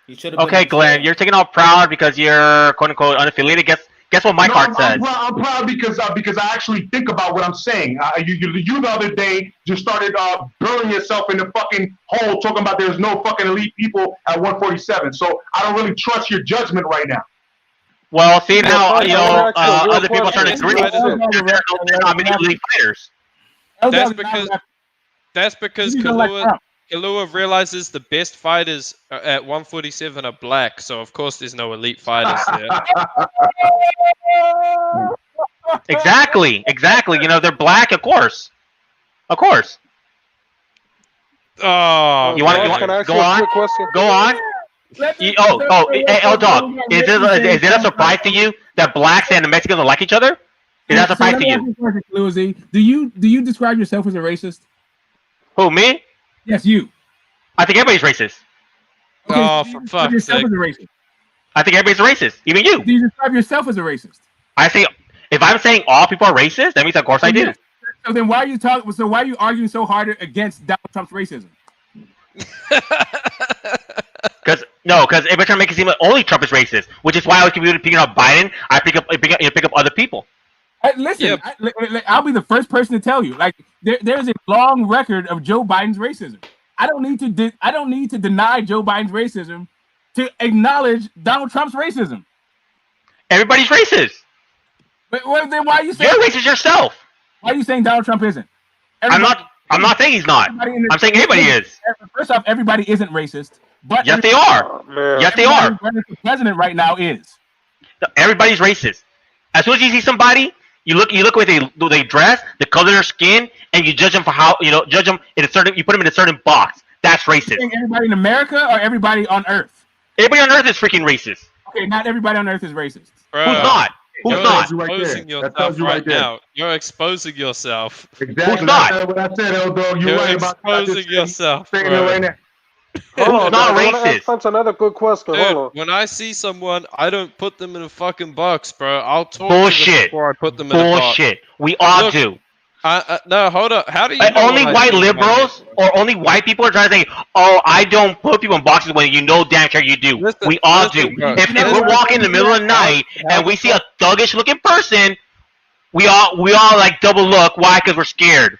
Okay, Glenn, you're taking all proud because you're quote-unquote unaffiliated. Guess what my card says? I'm proud because I actually think about what I'm saying. You the other day just started burning yourself in the fucking hole talking about there's no fucking elite people at 147. So I don't really trust your judgment right now. Well, see now, other people are starting to agree. There's not many elite fighters. That's because Kalua realizes the best fighters at 147 are black, so of course there's no elite fighters there. Exactly. They're black, of course. Oh, you want to go on? Go on. Hey, L-Dog, is it a surprise to you that blacks and the Mexicans don't like each other? Is that a surprise to you? Do you describe yourself as a racist? Who, me? Yes, you. I think everybody's racist. Okay, oh, for fuck's sake. I think everybody's racist, even you. Do you describe yourself as a racist? I say, if I'm saying all people are racist, that means of course I do. So then why are you talking? So why are you arguing so hard against Donald Trump's racism? Because everybody's trying to make it seem like only Trump is racist, which is why I was picking up Biden. I pick up other people. Listen, I'll be the first person to tell you. There's a long record of Joe Biden's racism. I don't need to deny Joe Biden's racism to acknowledge Donald Trump's racism. Everybody's racist. But then why are you saying you're racist yourself? Why are you saying Donald Trump isn't? I'm not saying he's not. I'm saying everybody is. First off, everybody isn't racist. But yes, they are. Yes, they are. The president right now is. Everybody's racist. As soon as you see somebody, you look with they dress, the color of their skin, and you judge them for how judge them in a certain. You put them in a certain box. That's racist. Everybody in America or everybody on Earth? Everybody on Earth is freaking racist. Okay, not everybody on Earth is racist. Who's not? You're exposing yourself right now. You're exposing yourself. Exactly. Who's not? That's what I said, L-Dog. You're right about exposing yourself. Saying it right now. Who's not racist? That's another good question. Dude, Hold on. when I see someone, I don't put them in a fucking box, bro. I'll talk Bullshit. to them before I put them in a box. Bullshit. We all do. No, hold up. How do you Like, only white liberals or only white people are trying to say, "Oh, I don't put people in boxes," when you know damn sure you do. We all do. If we're walking in the middle of the night and we see a thuggish looking person, we all like double look. Why? Because we're scared.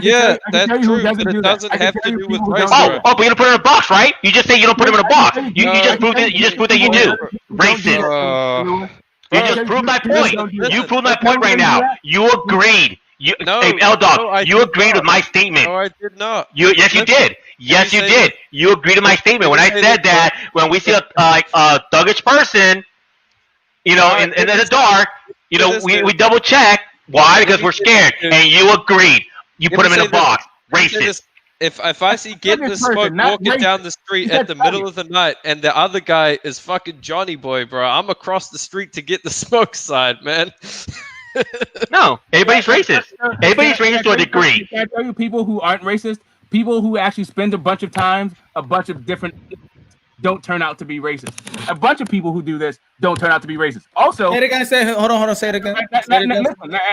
Yeah, that's true, but it doesn't have to do with race. Oh, but you don't put him in a box, right? You just say you don't put him in a box. You just proved it. You just proved that you do. Racist. You just proved my point. You proved my point right now. You agreed. Hey, L-Dog, you agreed with my statement. No, I did not. Yes, you did. Yes, you did. You agreed to my statement when I said that when we see a thuggish person, you know, in the dark, you know, we double check. Why? Because we're scared. And you agreed. You put him in a box. Racist. If I see Get the Smoke walking down the street at the middle of the night and the other guy is fucking Johnny Boy, bro, I'm across the street to Get the Smoke side, man. No, everybody's racist. Everybody's racist to a degree. Can I tell you, people who aren't racist, people who actually spend a bunch of times, a bunch of different, don't turn out to be racist. A bunch of people who do this don't turn out to be racist. Also, say it again. Hold on. Say it again.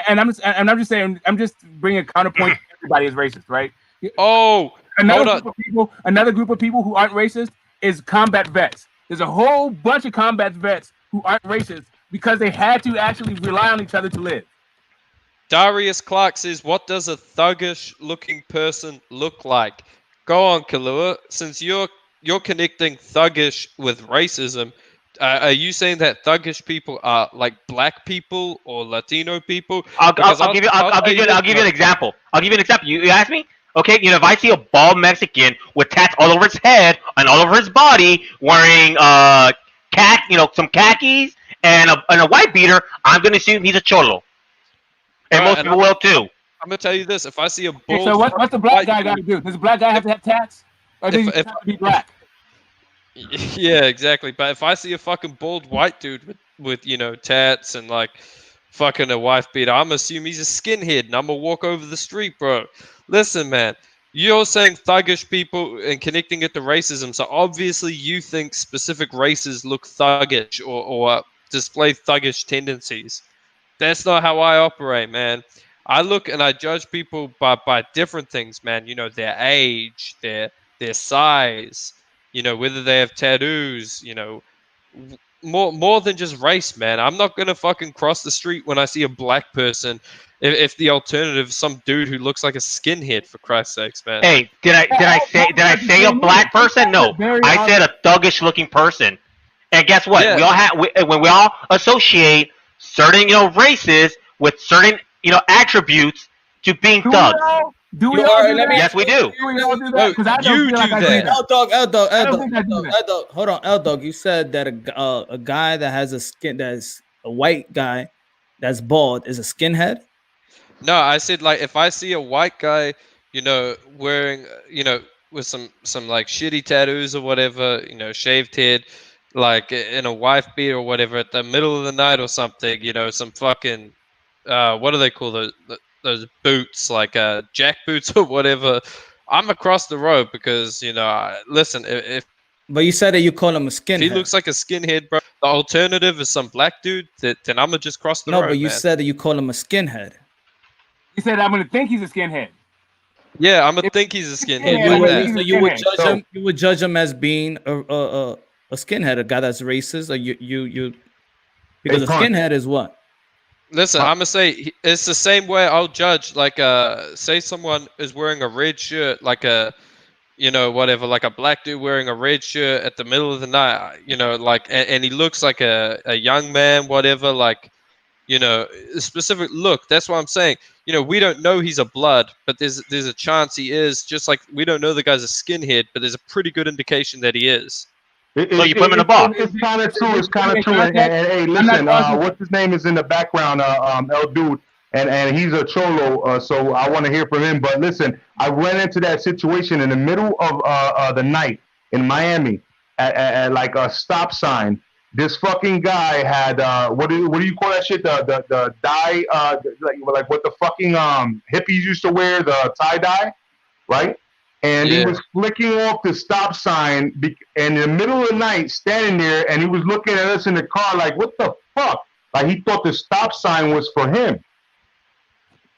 And I'm just saying, I'm just bringing a counterpoint. Everybody is racist, right? Oh, another group of people who aren't racist is combat vets. There's a whole bunch of combat vets who aren't racist because they had to actually rely on each other to live. Darius Clark says, "What does a thuggish-looking person look like?" Go on, Kalua. Since you're connecting thuggish with racism, are you saying that thuggish people are like black people or Latino people? I'll give you an example. I'll give you an example. You asked me? Okay, you know, if I see a bald Mexican with tats all over his head and all over his body, wearing some khakis and a white beater, I'm gonna assume he's a cholo. And most people will too. I'm gonna tell you this: if I see a bald, okay, so what's the black guy got to do? Does the black guy have to have tats, or does he have to be black? Yeah, exactly. But if I see a fucking bald white dude with you know tats and like fucking a wife beater, I'm assuming he's a skinhead, and I'm gonna walk over the street, bro. Listen, man, you're saying thuggish people and connecting it to racism, so obviously you think specific races look thuggish or display thuggish tendencies. That's not how I operate, man. I look and I judge people by different things, man. You know, their age, their size, you know, whether they have tattoos, you know, more than just race, man. I'm not gonna fucking cross the street when I see a black person if the alternative is some dude who looks like a skinhead, for Christ's sakes, man. Hey, did I say a black person? No, I said a thuggish looking person. And guess what? Yeah. We all associate certain races with certain attributes to being thugs. Do we all do that? Yes, we do. Do we all do that? Because I don't feel like I do that. L-Dog, hold on, L-Dog. You said that a guy that has that's a white guy that's bald is a skinhead? No, I said like if I see a white guy, wearing, with some like shitty tattoos or whatever, shaved head, like in a wife beat or whatever at the middle of the night or something, some fucking what do they call those boots, like jack boots or whatever, I'm across the road because listen, if but you said that you call him a skinhead. If he looks like a skinhead, bro. The alternative is some black dude. Then I'm gonna just cross the road. No, but you said that you call him a skinhead. You said I'm gonna think he's a skinhead. Yeah, I'm gonna think he's a skinhead. So you would judge him. You would judge him as being a skinhead, a guy that's racist, or you because a skinhead is what? Listen, I'm gonna say it's the same way I'll judge. Like, say someone is wearing a red shirt, like a, whatever, like a black dude wearing a red shirt at the middle of the night, like, and he looks like a young man, whatever, like, a specific look. That's what I'm saying. We don't know he's a blood, but there's a chance he is. Just like we don't know the guy's a skinhead, but there's a pretty good indication that he is. So you put him in a box. It's kind of true. It's kind of true. And hey, listen, what's his name is in the background, El Dude, and he's a cholo. So I want to hear from him. But listen, I ran into that situation in the middle of the night in Miami at like a stop sign. This fucking guy had what do you call that shit? The dye, like what the fucking hippies used to wear, the tie dye, right? And he was flicking off the stop sign in the middle of the night, standing there, and he was looking at us in the car like, what the fuck? Like he thought the stop sign was for him.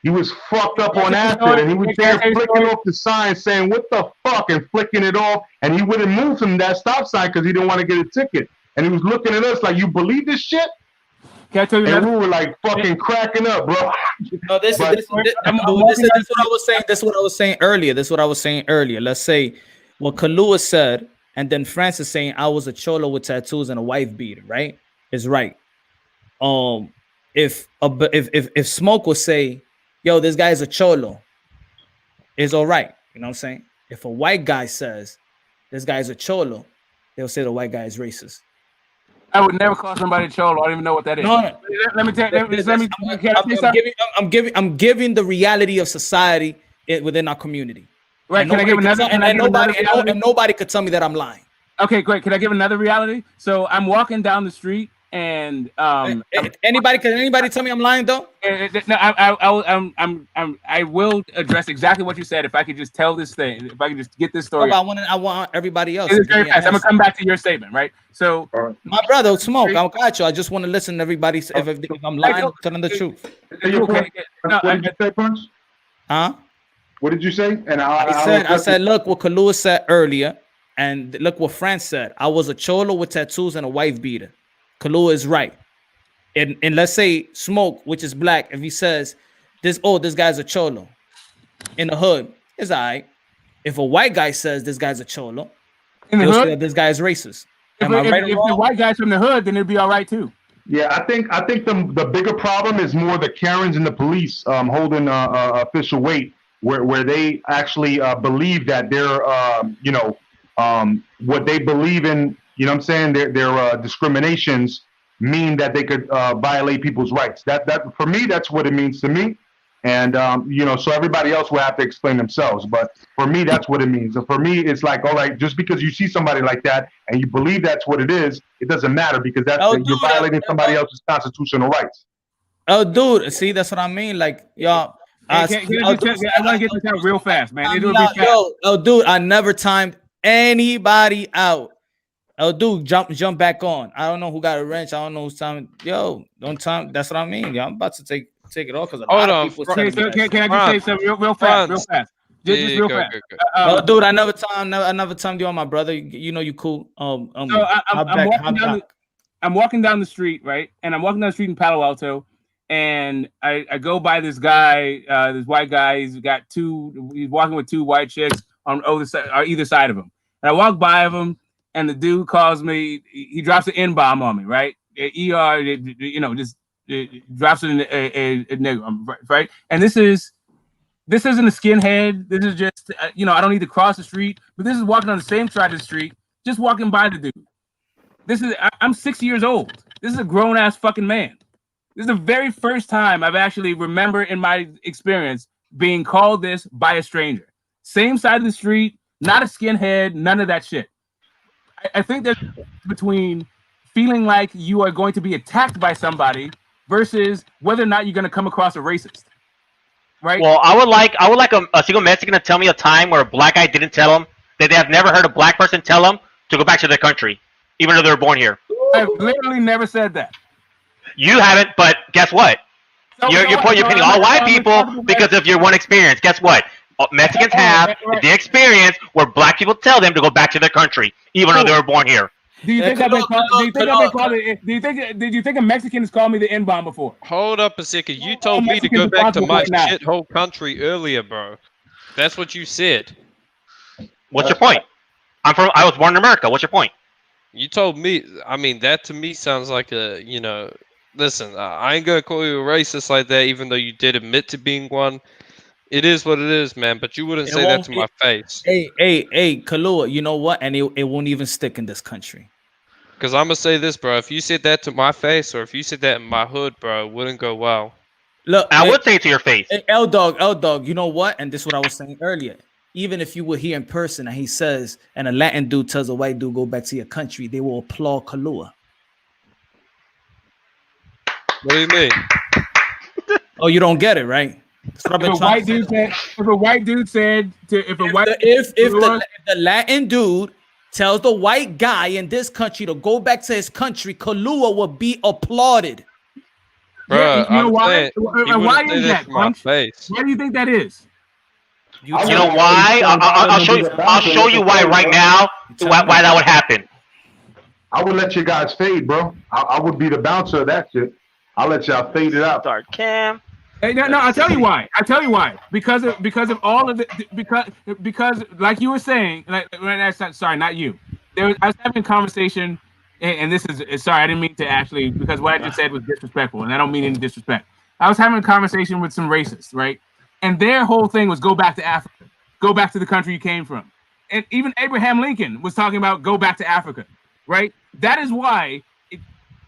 He was fucked up on acid, and he was there flicking off the sign, saying, "What the fuck?" and flicking it off, and he wouldn't move from that stop sign because he didn't want to get a ticket. And he was looking at us like, "You believe this shit?" Can I tell you and we were like fucking cracking up, bro. No, this is what I was saying. This is what I was saying earlier. This is what I was saying earlier. Let's say what Kalua said, and then Francis saying I was a cholo with tattoos and a wife beater, right? Is right. If Smoke would say, "Yo, this guy is a cholo," it's all right. You know what I'm saying? If a white guy says this guy is a cholo, they'll say the white guy is racist. I would never call somebody cholo. I don't even know what that is. No. Let me tell you. I'm giving the reality of society within our community. Right? Can I give another? And nobody could tell me that I'm lying. Okay, great. Can I give another reality? So I'm walking down the street, and can anybody tell me I'm lying though? No, I will address exactly what you said. If I could just tell this thing, if I could just get this story. I want everybody else. It's very fast. I'm gonna come back to your statement, right? So, my brother, Smoke, I got you. I just want to listen to everybody. If I'm lying, telling the truth. Huh? What did you say? And I said, look what Kalua said earlier, and look what France said. I was a cholo with tattoos and a wife beater. Kalua is right. And let's say Smoke, which is black, if he says this guy's a cholo in the hood, it's all right. If a white guy says this guy's a cholo, they'll say that this guy is racist. If the white guy's from the hood, then it'd be all right too. Yeah, I think the bigger problem is more the Karens and the police holding official weight, where they actually believe that they're what they believe in. You know what I'm saying? Their discriminations mean that they could violate people's rights. That for me, that's what it means to me. And so everybody else will have to explain themselves. But for me, that's what it means. And for me, it's like, all right, just because you see somebody like that and you believe that's what it is, it doesn't matter because you're violating somebody else's constitutional rights. Oh, dude, see, that's what I mean. Like, y'all. I want to get this out real fast, man. It'll be fast. Dude, I never timed anybody out. Oh, dude, jump back on. I don't know who got a wrench. I don't know who's timing. Yo, don't time. That's what I mean. Yo, I'm about to take it off because a lot of people. Can I just say something real fast? Real fast. Just real fast. Dude, I never timed you on, my brother. You know you cool. So I'm walking down the street, right? And I'm walking down the street in Palo Alto, and I go by this guy, this white guy. He's walking with two white chicks on either side of him. And I walk by of him. And the dude calls me. He drops an N-bomb on me, right? Just drops it a nigga, right? And this isn't a skinhead. This is just I don't need to cross the street, but this is walking on the same side of the street, just walking by the dude. I'm 6 years old. This is a grown ass fucking man. This is the very first time I've actually remember in my experience being called this by a stranger. Same side of the street, not a skinhead, none of that shit. I think there's between feeling like you are going to be attacked by somebody versus whether or not you're going to come across a racist, right? Well, I would like a single Mexican to tell me a time where a black guy didn't tell them that they have never heard a black person tell them to go back to their country, even though they were born here. I've literally never said that. You haven't, but guess what? You're pinning all white people because of your one experience. Guess what? Mexicans have the experience where black people tell them to go back to their country, even though they were born here. Do you think I've been called? Did you think a Mexican has called me the N-bomb before? Hold up a second. You told me to go back to my shithole country earlier, bro. That's what you said. What's your point? I was born in America. What's your point? You told me. I mean, that to me sounds like a Listen, I ain't gonna call you a racist like that, even though you did admit to being one. It is what it is, man. But you wouldn't say that to my face. Hey, Kalua, you know what? And it won't even stick in this country. Because I'm gonna say this, bro. If you said that to my face, or if you said that in my hood, bro, it wouldn't go well. Look, I would say it to your face. Hey, L Dog, you know what? And this is what I was saying earlier. Even if you were here in person and he says, and a Latin dude tells a white dude, go back to your country, they will applaud Kalua. What do you mean? Oh, you don't get it, right? If a white dude said, if the Latin dude tells the white guy in this country to go back to his country, Kalua will be applauded. Bro, you know why? He Why is that, Punch? Face. Why do you think that is? You know why? I'll show you why right now. Why that would happen. I would let you guys fade, bro. I would be the bouncer of that shit. I'll let y'all fade it out. Start cam. Hey, no, I'll tell you why. Because of all of the because like you were saying, sorry, not you. I was having a conversation, and this is sorry, I didn't mean to actually, because what I just said was disrespectful, and I don't mean any disrespect. I was having a conversation with some racists, right? And their whole thing was go back to Africa, go back to the country you came from. And even Abraham Lincoln was talking about go back to Africa, right? That is why,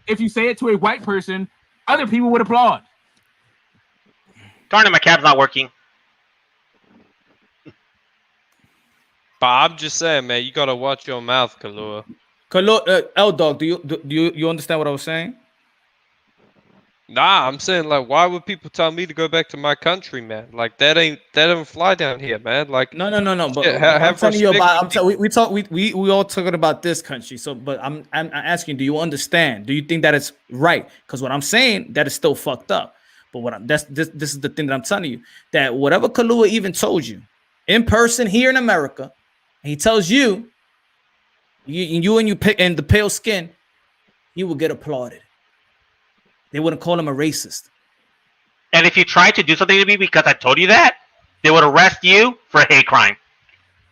if you say it to a white person, other people would applaud. Darn it, my cab's not working. But I'm just saying, man, you gotta watch your mouth, Kalua. L-Dog, do you understand what I was saying? Nah, I'm saying, like, why would people tell me to go back to my country, man? Like, that don't fly down here, man. Like, no. But yeah, I'm telling you about. We all talking about this country. So, but I'm asking, do you understand? Do you think that it's right? Because what I'm saying, that is still fucked up. But this is the thing that I'm telling you, that whatever Kalua even told you in person here in America, and he tells you and you pick and the pale skin, you will get applauded. They wouldn't call him a racist. And if you tried to do something to me because I told you that, they would arrest you for a hate crime.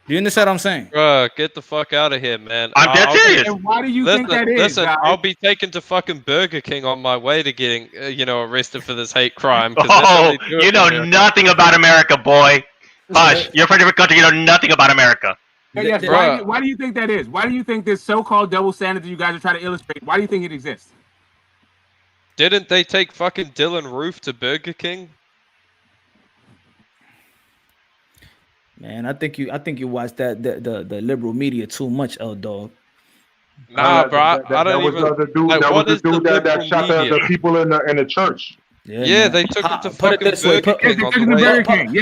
Do you understand what I'm saying? Bro, get the fuck out of here, man. I'm dead serious. And why do you think that is? Listen, guys? I'll be taken to fucking Burger King on my way to getting, arrested for this hate crime. Oh, you know nothing about America, boy. Hush, you're from a different country. You know nothing about America. Yes, why do you think that is? Why do you think this so-called double standard that you guys are trying to illustrate, why do you think it exists? Didn't they take fucking Dylan Roof to Burger King? Man, I think you watch the liberal media too much, L-Dog. Nah, bro, I don't even. That was the dude that shot the people in the church. Yeah, they took him to fucking Burger King.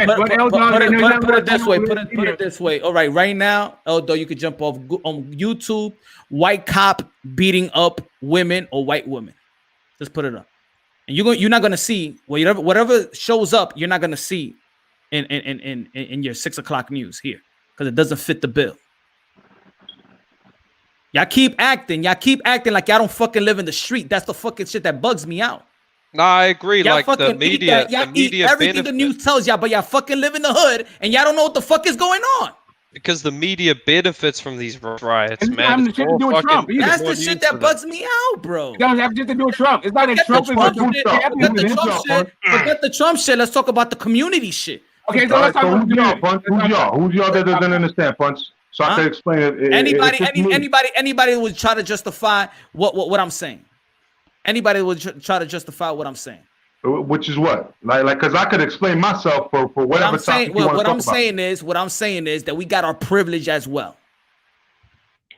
Put it this way. All right, right now, L-Dog, you could jump off on YouTube. White cop beating up women or white women. Just put it up, and you're not gonna see whatever shows up. You're not gonna see in your 6 o'clock news here because it doesn't fit the bill. Y'all keep acting like y'all don't fucking live in the street. That's the fucking shit that bugs me out. Nah, I agree. Y'all like fucking the media, everything the news tells y'all, but y'all fucking live in the hood and y'all don't know what the fuck is going on. Because the media benefits from these riots, man. That's the shit that bugs me out, bro. It doesn't have shit to do with Trump. It's not that Trump is forget the Trump shit. Let's talk about the community shit. Okay, so let's talk about Who's y'all that doesn't understand, Punch? So I can explain it. Anybody would try to justify what I'm saying. Anybody would try to justify what I'm saying. Which is what? Like, because I could explain myself for whatever topic you want to talk about. What I'm saying is that we got our privilege as well.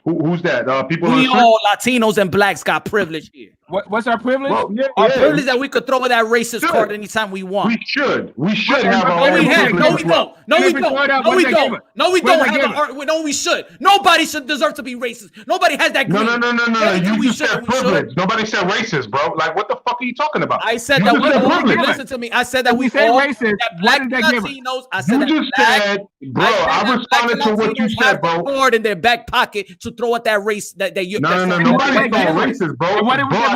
Who's that? People. We all Latinos and blacks got privilege here. What's our privilege? Well, our privilege that we could throw that racist card anytime we want. We should have our own privilege. No, we don't. We should. Nobody should deserve to be racist. Nobody has that. No. You just said privilege. Nobody said racist, bro. Like, what the fuck are you talking about? I said that. Listen to me. I said that we all racist. Black Latinos. I said that. Bro, I responded to what you said, bro. Cord in their back pocket to throw at that race that you. No. Nobody's throwing racist, bro.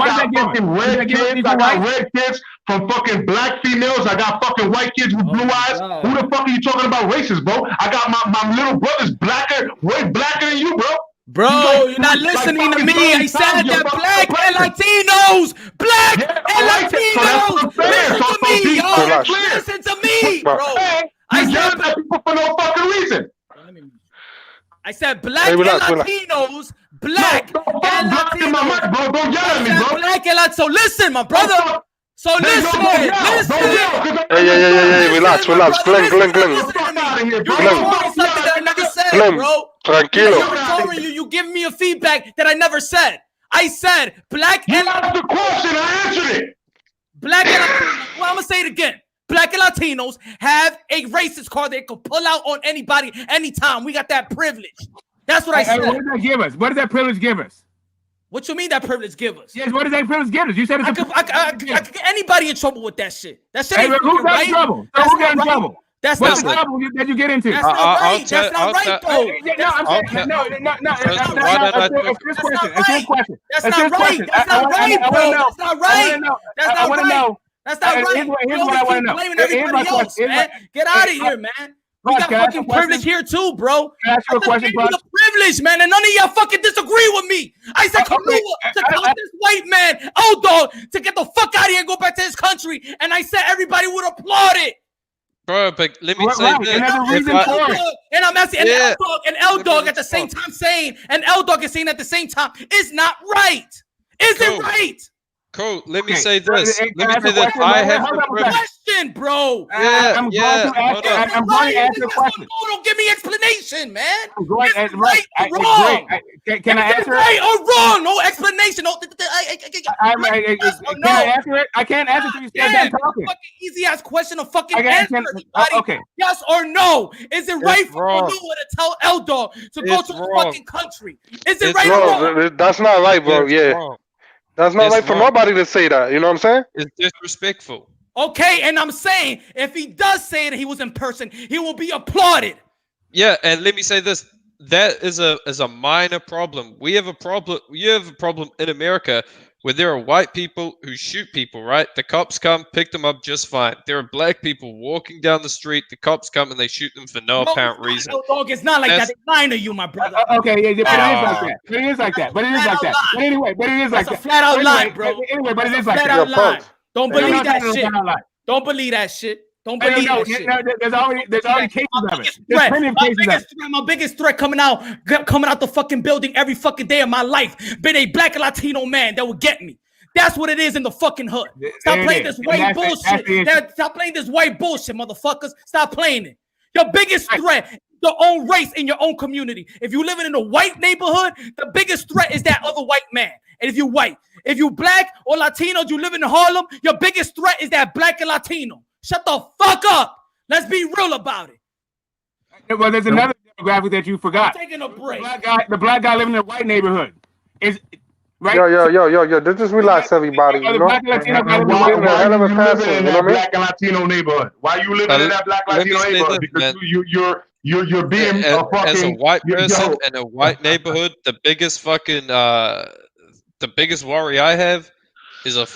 I got fucking red kids. I got red kids from fucking black females. I got fucking white kids with blue eyes. Who the fuck are you talking about racist, bro? I got my little brother's way blacker than you, bro. Bro, you're not listening to me. I said that black and Latinos, listen to me, bro. I said that people for no fucking reason. I said black and Latinos, black and Latinos. Bro, don't yell at me, bro. Black and Latinos. So listen, my brother. So listen. Hey, relax. Glenn. Tranquilo. You give me a feedback that I never said. I said black and asked the question, I answered it. Black and Latinos. Well, I'm gonna say it again. Black and Latinos have a racist card they could pull out on anybody, anytime. We got that privilege. That's what I said. What does that give us? What does that privilege give us? What you mean that privilege give us? Yes, what does that privilege give us? You said it's I could get anybody in trouble with that shit. That shit ain't who got right. in trouble? That's Who got in not right. trouble? That's What's not the right. trouble that you get into? That's not right. That's not right, though. No, I'm saying no. It's his question. That's not right. That's not right, bro. That's not right. That's not right. That's not right. Here's what I want to know. Blaming everybody else, man. Get out of here, man. We got fucking privilege here too, bro. Can I ask you a question, bro? The privilege, man, and none of y'all fucking disagree with me. I said Kalua to tell this white man, Dog, to get the fuck out of here and go back to his country, and I said everybody would applaud it. Bro, but let me say this. And there's a reason for it. And I'm asking, and L-Dog at the same time saying, and L-Dog is saying at the same time, it's not right. Is it right? Cool. Let me say this. Let me say this. I have the privilege. Question, bro. I'm going to ask you a question. Don't give me explanation, man. I'm going to right or wrong. Can I answer right or wrong? No explanation. No. Can I answer it? I can't answer until you stand done talking. Fucking easy ass question of fucking answer. Okay. Yes or no? Is it right for wrong. Kalua to tell L-Dog to go to the fucking country? Is it right or wrong? That's not right, bro. It's wrong. That's not It's right for wrong. nobody to say that. You know what I'm saying? It's disrespectful. Okay, and I'm saying if he does say that he was in person, he will be applauded. Yeah, and let me say this. That is a minor problem. We have a problem. You have a problem in America where there are white people who shoot people, right? The cops come, pick them up just fine. There are black people walking down the street. The cops come and they shoot them for no apparent reason. Dog, it's not like that. They're lying to you, my brother. Okay, yeah, but it is like that. But it is like that. But anyway, but it is like that. That's a flat out lie, bro. Anyway, but it is like that. Flat out lie. Don't believe that shit. Don't believe that shit. Don't believe that shit. There's already cases of it. There's plenty of cases of it. My biggest threat coming out the fucking building every fucking day of my life been a black and Latino man that would get me. That's what it is in the fucking hood. Stop playing this white bullshit. Stop playing this white bullshit, motherfuckers. Stop playing it. Your biggest threat, your own race in your own community. If you living in a white neighborhood, the biggest threat is that other white man. And if you white, if you black or Latino, you live in Harlem, your biggest threat is that black and Latino. Shut the fuck up. Let's be real about it. Well, there's another demographic that you forgot. I'm taking a break. The black guy living in a white neighborhood is right. Yo. Just relax, everybody. You know, Why you living in that black and Latino neighborhood? Why you living in that black Latino neighborhood? Because you're being a fucking as a white person in a white neighborhood. The biggest fucking the biggest worry I have is a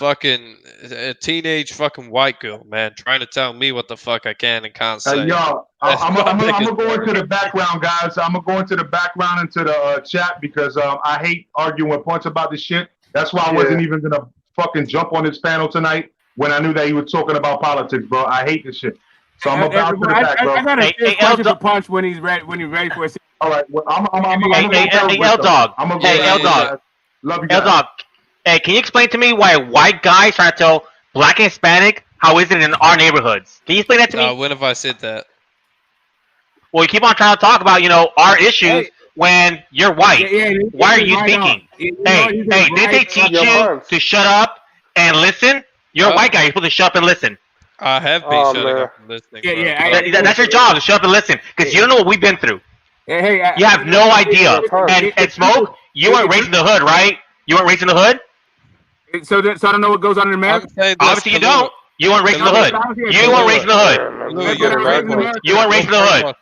teenage fucking white girl, man, trying to tell me what the fuck I can and can't say. Y'all, I'm gonna go into the background, guys. I'm gonna go into the background into the chat because I hate arguing with points about this shit. That's why I wasn't even gonna fucking jump on this panel tonight when I knew that he was talking about politics, bro. I hate this shit. So I'm about to the back, bro. I got a question for Punch when he's ready. When he's ready for it. All right, well, I'm L-Dog. Hey, L-Dog. Love you guys. L-Dog. Hey, can you explain to me why white guys try to tell black and Hispanic how is it in our neighborhoods? Can you explain that to me? When have I said that? Well, you keep on trying to talk about, our issues when you're white. Why are you speaking? Hey, did they teach you to shut up and listen? You're a white guy. You're supposed to shut up and listen. I have been shutting up and listening. That's your job, to shut up and listen, because you don't know what we've been through. You have no idea. And Smoke, you weren't raised in the hood, right? You weren't raised in the hood? So I don't know what goes on in America? Obviously you don't. You weren't raised in the hood. You weren't raised in the hood. You weren't raised in the hood.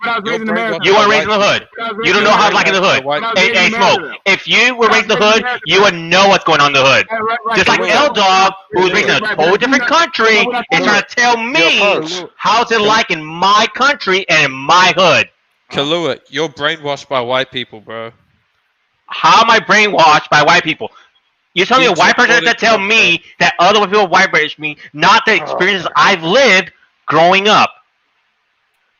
You weren't raised in the hood. You don't know how it's like in the hood. Hey, Smoke, if you were raised in the hood, you would know what's going on in the hood. Just like L-Dog, who was raised in a totally different country, is trying to tell me how's it like in my country and in my hood. Kalua, you're brainwashed by white people, bro. How am I brainwashed by white people? You're telling me a white person to tell me that other people whitewash me, not the experiences I've lived growing up.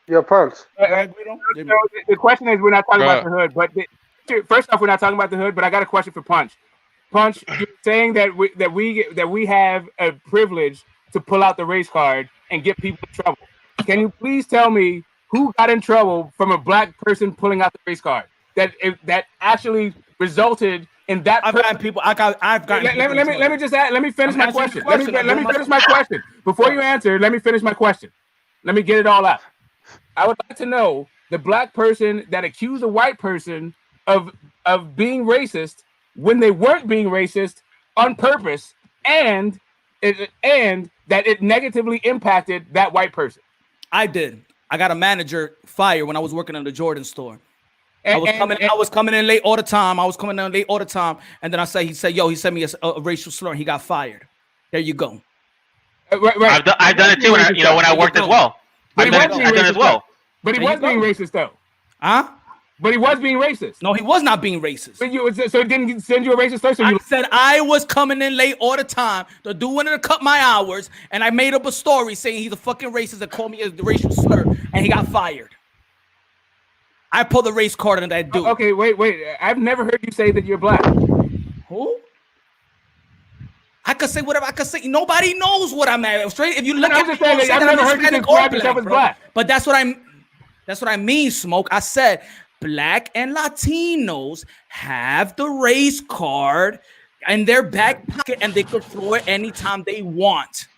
Your Punch. The question is, we're not talking about the hood, but first off, we're not talking about the hood. But I got a question for Punch. Punch, you're saying that we have a privilege to pull out the race card and get people in trouble. Can you please tell me who got in trouble from a black person pulling out the race card? That actually resulted in that. I've gotten people. I've gotten. Let me finish my question. Let me finish my question before you answer. Let me finish my question. Let me get it all out. I would like to know the black person that accused a white person of being racist when they weren't being racist on purpose, and that it negatively impacted that white person? I did. I got a manager fired when I was working in the Jordan store. I was coming in late all the time. And then he said, yo, he sent me a racial slur and he got fired. There you go. Right. I've done it too when I worked as well. I've done it as well. But he was being racist though. Huh? But he was being racist. No, he was not being racist. So it didn't send you a racist slur? I said I was coming in late all the time. The dude wanted to cut my hours, and I made up a story saying he's a fucking racist and called me a racial slur, and he got fired. I pulled the race card on that dude. Okay, wait. I've never heard you say that you're black. Who? I could say whatever I could say. Nobody knows what I'm at. Straight. If you look at me, I've never heard you describe yourself as black. But that's what I mean, Smoke. I said Black and Latinos have the race card in their back pocket, and they could throw it anytime they want.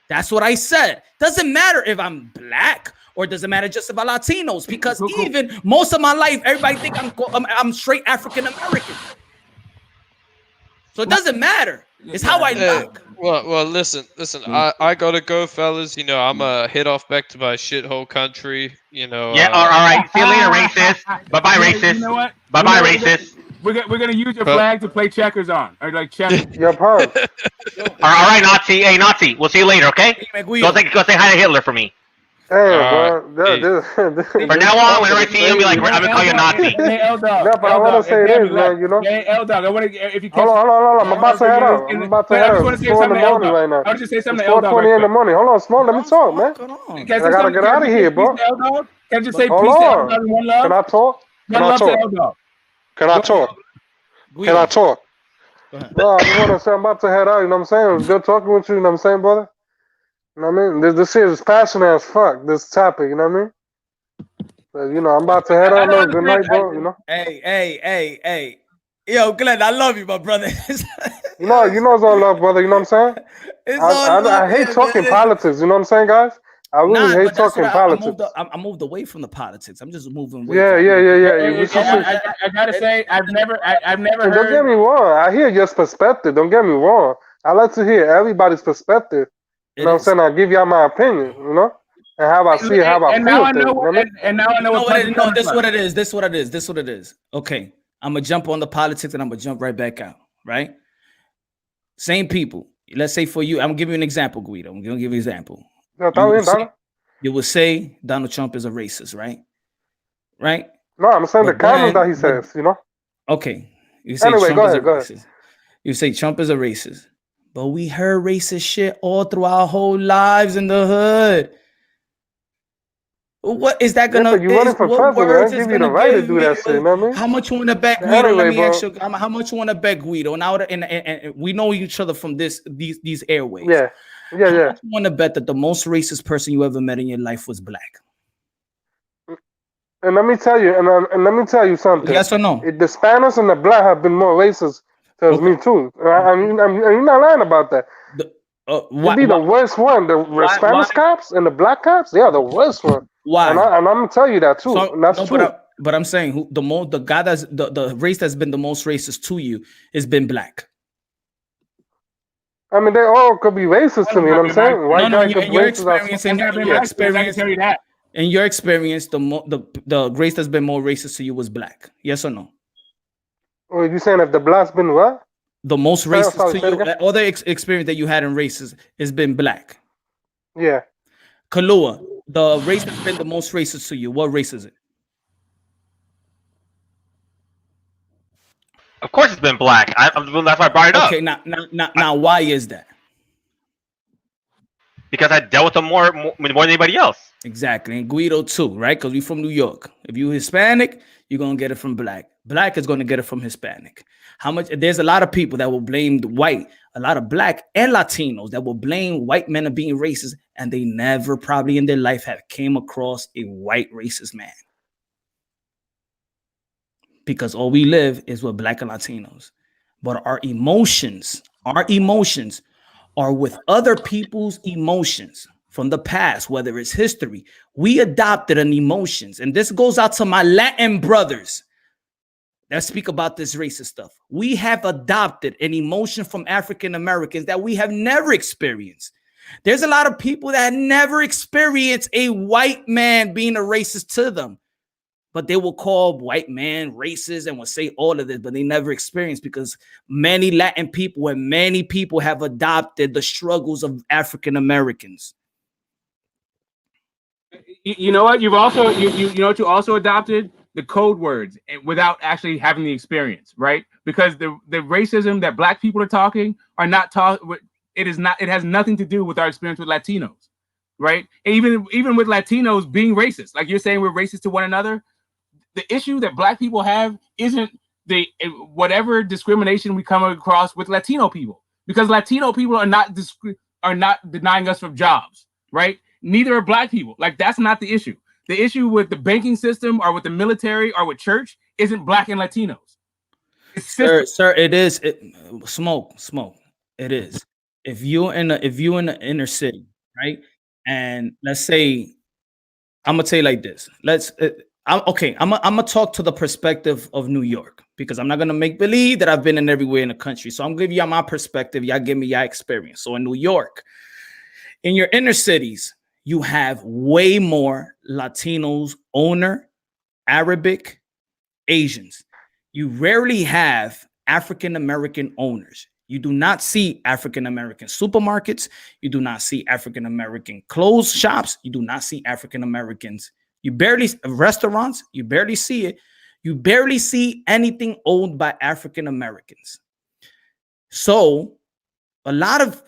That's what I said. Doesn't matter if I'm black. Or does it matter just about Latinos? Because even most of my life, everybody think I'm straight African American. So it doesn't matter. It's how I look. Well, listen. I gotta go, fellas. You know, I'm head off back to my shithole country. You know. Yeah. All right. See you later, racist. Bye, bye, racist. You know what? Bye, bye, racist. We're gonna use your flag to play checkers on, or like checkers. Your part. All right, Nazi. Hey, Nazi. We'll see you later. Okay. Go say hi to Hitler for me. Hey, bro. For now on, whenever I see you, I'll be like, I'm gonna call you a Nazi. Hey, L-Dog. No, but I want to say this, man, you know? Hey, L-Dog, I want to, if you can. Hold on. I'm about to head out. I just want to say something to L-Dog right now. I was just say something to L-Dog. It's 4:20 in the morning. Hold on, Smoke. Let me talk, man. I gotta get out of here, bro. Can I just say peace Hold to on. L-Dog and one love? Can I talk? One love to L-Dog. Can I talk? Bro, I just want to say I'm about to head out, you know what I'm saying? It was good talking with you know what I'm saying, brother? You know what I mean? This shit is passionate as fuck, this topic, you know what I mean? But, you know, I'm about to head out, man. Good night, bro, you know? Hey. Yo, Glenn, I love you, my brother. you know it's all love, brother, you know what I'm saying? I hate talking politics, you know what I'm saying, guys? I really hate talking politics. I moved away from the politics. I'm just moving away. Yeah. I gotta say, I've never heard. Don't get me wrong. I hear your perspective. Don't get me wrong. I like to hear everybody's perspective. You know what I'm saying? I give y'all my opinion, you know? And how I see it, how I feel things. And now I know what this is what it is. Okay. I'm going to jump on the politics and I'm going to jump right back out, right? Same people. Let's say for you, I'm going to give you an example, Guido. I'm going to give you an example. You will say Donald Trump is a racist, right? Right? No, I'm saying the comments that he says, you know? Okay. You say anyway, Trump is a go racist. ahead. You say Trump is a racist. But we heard racist shit all through our whole lives in the hood. What is that gonna? You running for president? I give you the right to do that shit. You know what I mean? How much you want to bet, Guido? Anyway, Let me ask you. How much you want to bet, Guido? Now, and we know each other from these airways. Yeah. How much you want to bet that the most racist person you ever met in your life was black? And let me tell you, and let me tell you something. Yes or no? The Spanish and the black have been more racist towards me too. You're not lying about that. You'd be the worst one. The Spanish cops and the black cops, they are the worst one. Why? And I'm gonna tell you that too. And that's true. But I'm saying the guy that's the race that's been the most racist to you has been black. I mean, they all could be racist to me. You know what I'm saying? White guy could be racist. In your experience, the race that's been more racist to you was black. Yes or no? Well, you saying if the black's been what? The most racist to you, all the experience that you had in races has been black. Yeah. Kalua, the race that's been the most racist to you, what race is it? Of course it's been black. That's why I brought it up. Okay, now why is that? Because I dealt with them more than anybody else. Exactly, and Guido too, right? Because we're from New York. If you're Hispanic, you're gonna get it from black. Black is gonna get it from Hispanic. There's a lot of people that will blame the white, a lot of black and Latinos that will blame white men of being racist, and they never probably in their life have came across a white racist man. Because all we live is with black and Latinos. But our emotions are with other people's emotions from the past, whether it's history. We adopted an emotions. And this goes out to my Latin brothers let's speak about this racist stuff. We have adopted an emotion from African Americans that we have never experienced. There's a lot of people that never experienced a white man being a racist to them, but they will call white man racist and will say all of this, but they never experienced, because many Latin people and many people have adopted the struggles of African Americans. You know what? You've also you know what you also adopted? The code words without actually having the experience, right? Because the racism that black people are talking are not taught. It has nothing to do with our experience with Latinos, right? And even with Latinos being racist, like you're saying we're racist to one another. The issue that black people have isn't whatever discrimination we come across with Latino people, because Latino people are not denying us from jobs, right? Neither are black people. Like, that's not the issue. The issue with the banking system or with the military or with church isn't black and Latinos. Sir, it is. Smoke. It is. If you're in the inner city, right? And let's say, I'm gonna say like this. I'm gonna talk to the perspective of New York, because I'm not gonna make believe that I've been in everywhere in the country. So I'm gonna give you my perspective. Y'all give me your experience. So in New York, in your inner cities, you have way more Latinos, owner, Arabic, Asians. You rarely have African American owners. You do not see African American supermarkets. You do not see African American clothes shops. You do not see African Americans. You barely restaurants. You barely see it. You barely see anything owned by African Americans. So a lot of,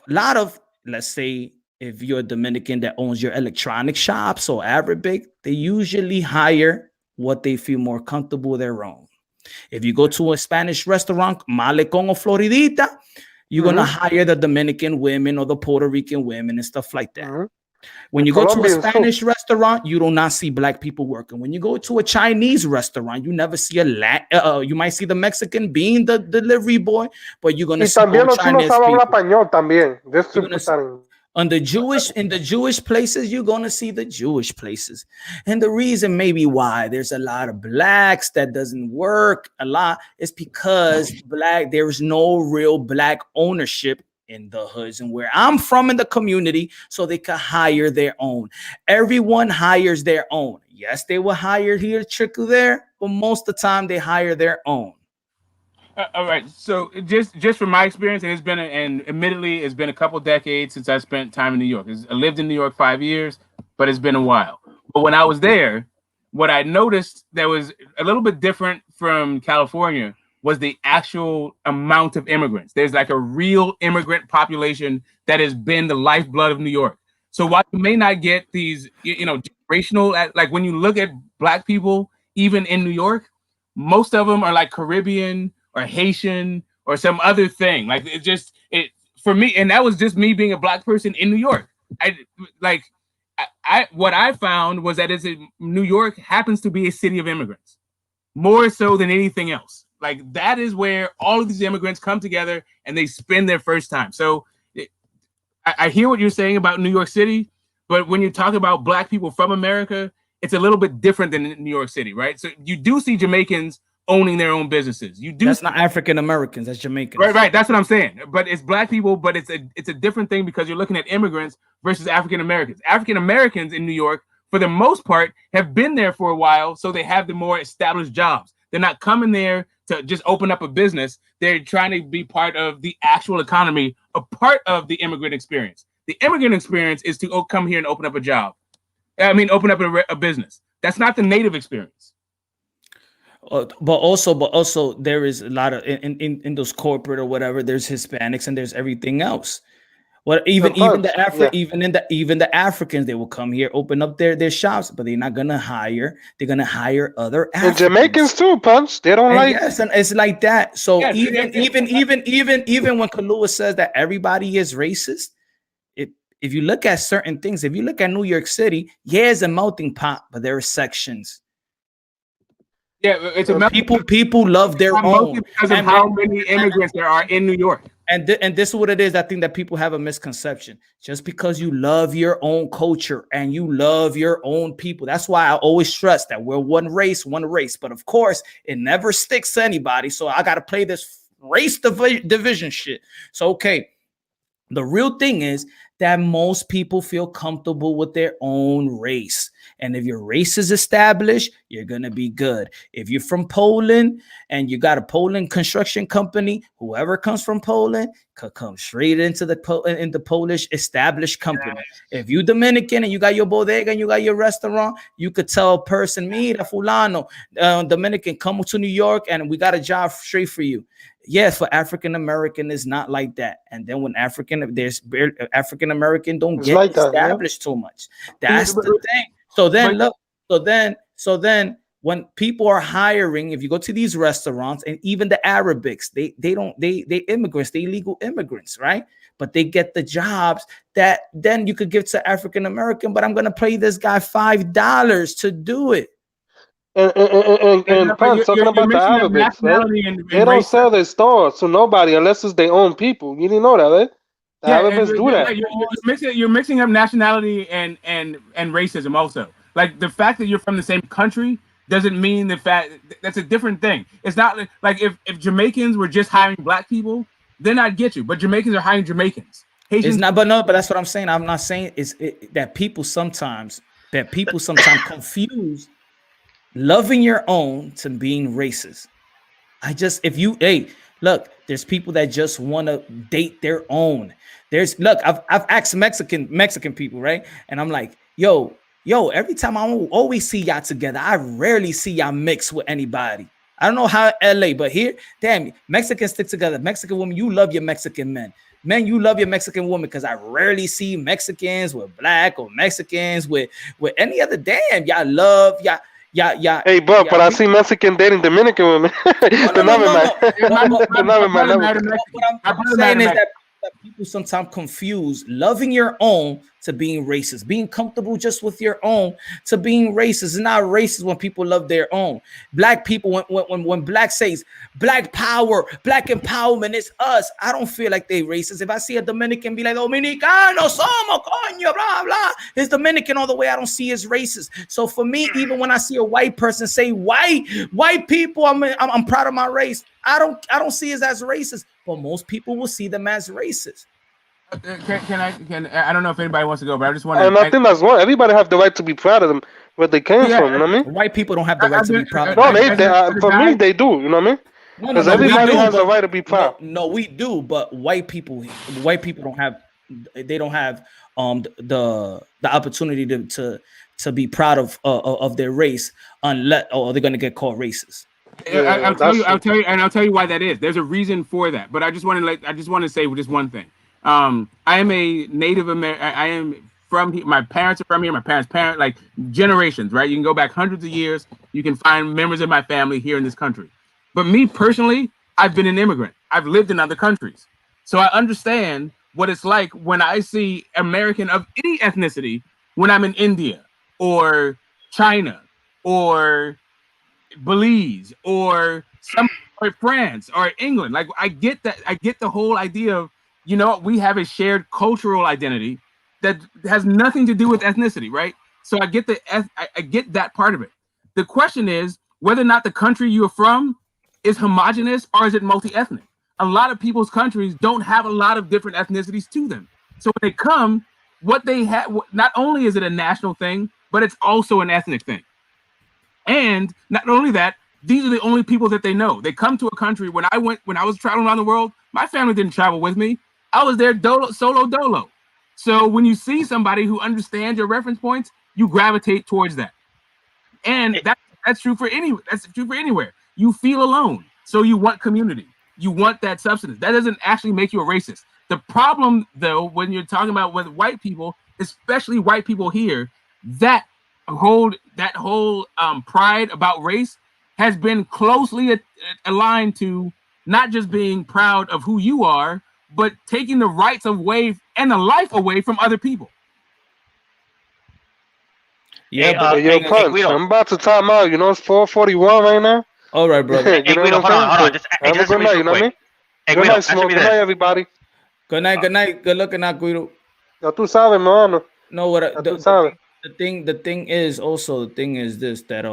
let's say, if you're a Dominican that owns your electronic shops or Arabic, they usually hire what they feel more comfortable their own. If you go to a Spanish restaurant, Malecon or Floridita, you're going to hire the Dominican women or the Puerto Rican women and stuff like that. When you go to a Spanish restaurant, you do not see black people working. When you go to a Chinese restaurant, you never see you might see the Mexican being the delivery boy, but you're going to see Chinese people. In the Jewish places, you're going to see the Jewish places. And the reason maybe why there's a lot of blacks that doesn't work a lot is because there's no real black ownership in the hoods and where I'm from in the community, so they can hire their own. Everyone hires their own. Yes, they will hire here, trickle there, but most of the time they hire their own. All right. So just from my experience, and admittedly, it's been a couple decades since I spent time in New York. I lived in New York 5 years, but it's been a while. But when I was there, what I noticed that was a little bit different from California was the actual amount of immigrants. There's like a real immigrant population that has been the lifeblood of New York. So while you may not get these, generational, like when you look at black people, even in New York, most of them are like Caribbean or Haitian or some other thing. Like for me, and that was just me being a black person in New York. What I found was that New York happens to be a city of immigrants, more so than anything else. Like, that is where all of these immigrants come together and they spend their first time. So I hear what you're saying about New York City, but when you talk about black people from America, it's a little bit different than in New York City, right? So you do see Jamaicans owning their own businesses. That's not African Americans, that's Jamaicans. Right. That's what I'm saying. But it's black people, but it's a different thing because you're looking at immigrants versus African Americans. African Americans in New York, for the most part, have been there for a while, so they have the more established jobs. They're not coming there to just open up a business. They're trying to be part of the actual economy, a part of the immigrant experience. The immigrant experience is to come here and open up a job. Open up a business. That's not the native experience. But also, there is a lot of in those corporate or whatever. There's Hispanics and there's everything else. Well, even the Africans, they will come here, open up their shops, but they're not gonna hire. They're gonna hire other Africans. And Jamaicans too, Punch. They don't like. Yes, and it's like that. So even when Kalua says that everybody is racist, if you look at certain things, if you look at New York City, it's a melting pot, but there are sections. Yeah, it's a people love their own because of how many immigrants there are in New York. And this is what it is. I think that people have a misconception. Just because you love your own culture and you love your own people, that's why I always stress that we're one race. But of course, it never sticks to anybody. So I got to play this race division shit. So, okay, the real thing is that most people feel comfortable with their own race. And if your race is established, you're going to be good. If you're from Poland and you got a Poland construction company, whoever comes from Poland could come straight into the Polish established company. If you Dominican and you got your bodega and you got your restaurant, you could tell a person, mira, fulano, Dominican, come to New York and we got a job straight for you. Yes, for African American, it's not like that. And then when African American don't get like established too much. That's the thing. So then look, so then when people are hiring, if you go to these restaurants and even the Arabics, they immigrants, they illegal immigrants, right? But they get the jobs that then you could give to African American, but I'm gonna pay this guy $5 to do it. And Punch, talking about the Arabics, right? They don't sell their stores to nobody unless it's their own people. You didn't know that, right? The Arabics do that. You're mixing up nationality and racism also. Like the fact that you're from the same country doesn't mean the fact that's a different thing. It's not like if Jamaicans were just hiring black people, then I'd get you. But Jamaicans are hiring Jamaicans. Haitians, it's not, but that's what I'm saying. I'm not saying that people sometimes confuse loving your own to being racist. Look, there's people that just want to date their own. I've asked Mexican people, right? And I'm like, yo, every time I always see y'all together, I rarely see y'all mix with anybody. I don't know how LA, but here, damn, Mexicans stick together. Mexican women, you love your Mexican men. Men, you love your Mexican woman, because I rarely see Mexicans with black or Mexicans with any other. Damn, y'all love y'all. Yeah. Hey, but I see Mexican dating Dominican women. What I'm saying is that people sometimes confuse loving your own to being racist, being comfortable just with your own to being racist. It's not racist when people love their own. Black people, when black says black power, black empowerment, it's us. I don't feel like they racist. If I see a Dominican be like Dominicano somos coño blah blah, it's Dominican all the way. I don't see as racist. So for me, even when I see a white person say white people, I'm proud of my race. I don't see it as racist, but most people will see them as racist. I don't know if anybody wants to go, but I just want to. And I think that's one. Everybody have the right to be proud of them, where they came from. You know what I mean? White people don't have the right to be proud. No, for me, they do. You know what I mean? Because everybody has the right to be proud. No, we do, but white people don't have. They don't have the opportunity to be proud of their race unless they're going to get called racist. I'll tell you why that is. There's a reason for that, but I just want to say just one thing. I am a Native American. I am from here. My parents are from here. My parents' parents, like generations, right? You can go back hundreds of years. You can find members of my family here in this country. But me personally, I've been an immigrant. I've lived in other countries, so I understand what it's like when I see American of any ethnicity when I'm in India or China or Belize or France or England. Like I get that. I get the whole idea of, we have a shared cultural identity that has nothing to do with ethnicity, right? So I get I get that part of it. The question is whether or not the country you're from is homogenous or is it multi-ethnic. A lot of people's countries don't have a lot of different ethnicities to them. So when they come, what they have, not only is it a national thing, but it's also an ethnic thing. And not only that, these are the only people that they know. They come to a country. When I was traveling around the world, my family didn't travel with me. I was there solo dolo. So when you see somebody who understands your reference points, you gravitate towards that. And that's true for anywhere. You feel alone, so you want community. You want that substance. That doesn't actually make you a racist. The problem, though, when you're talking about with white people, especially white people here, that whole pride about race has been closely aligned to not just being proud of who you are, but taking the rights away and the life away from other people. Yeah, I'm about to time out. It's 4:41 right now. All right, brother. Hold on. Just a good night, you know what I mean? Hey, Good Guido, night, answer Smoke. me Good this. night, everybody. Good night. Good night. Good looking out, Guido. Ya tú sabes, mano. No, what Ya tú sabes. the thing is also this that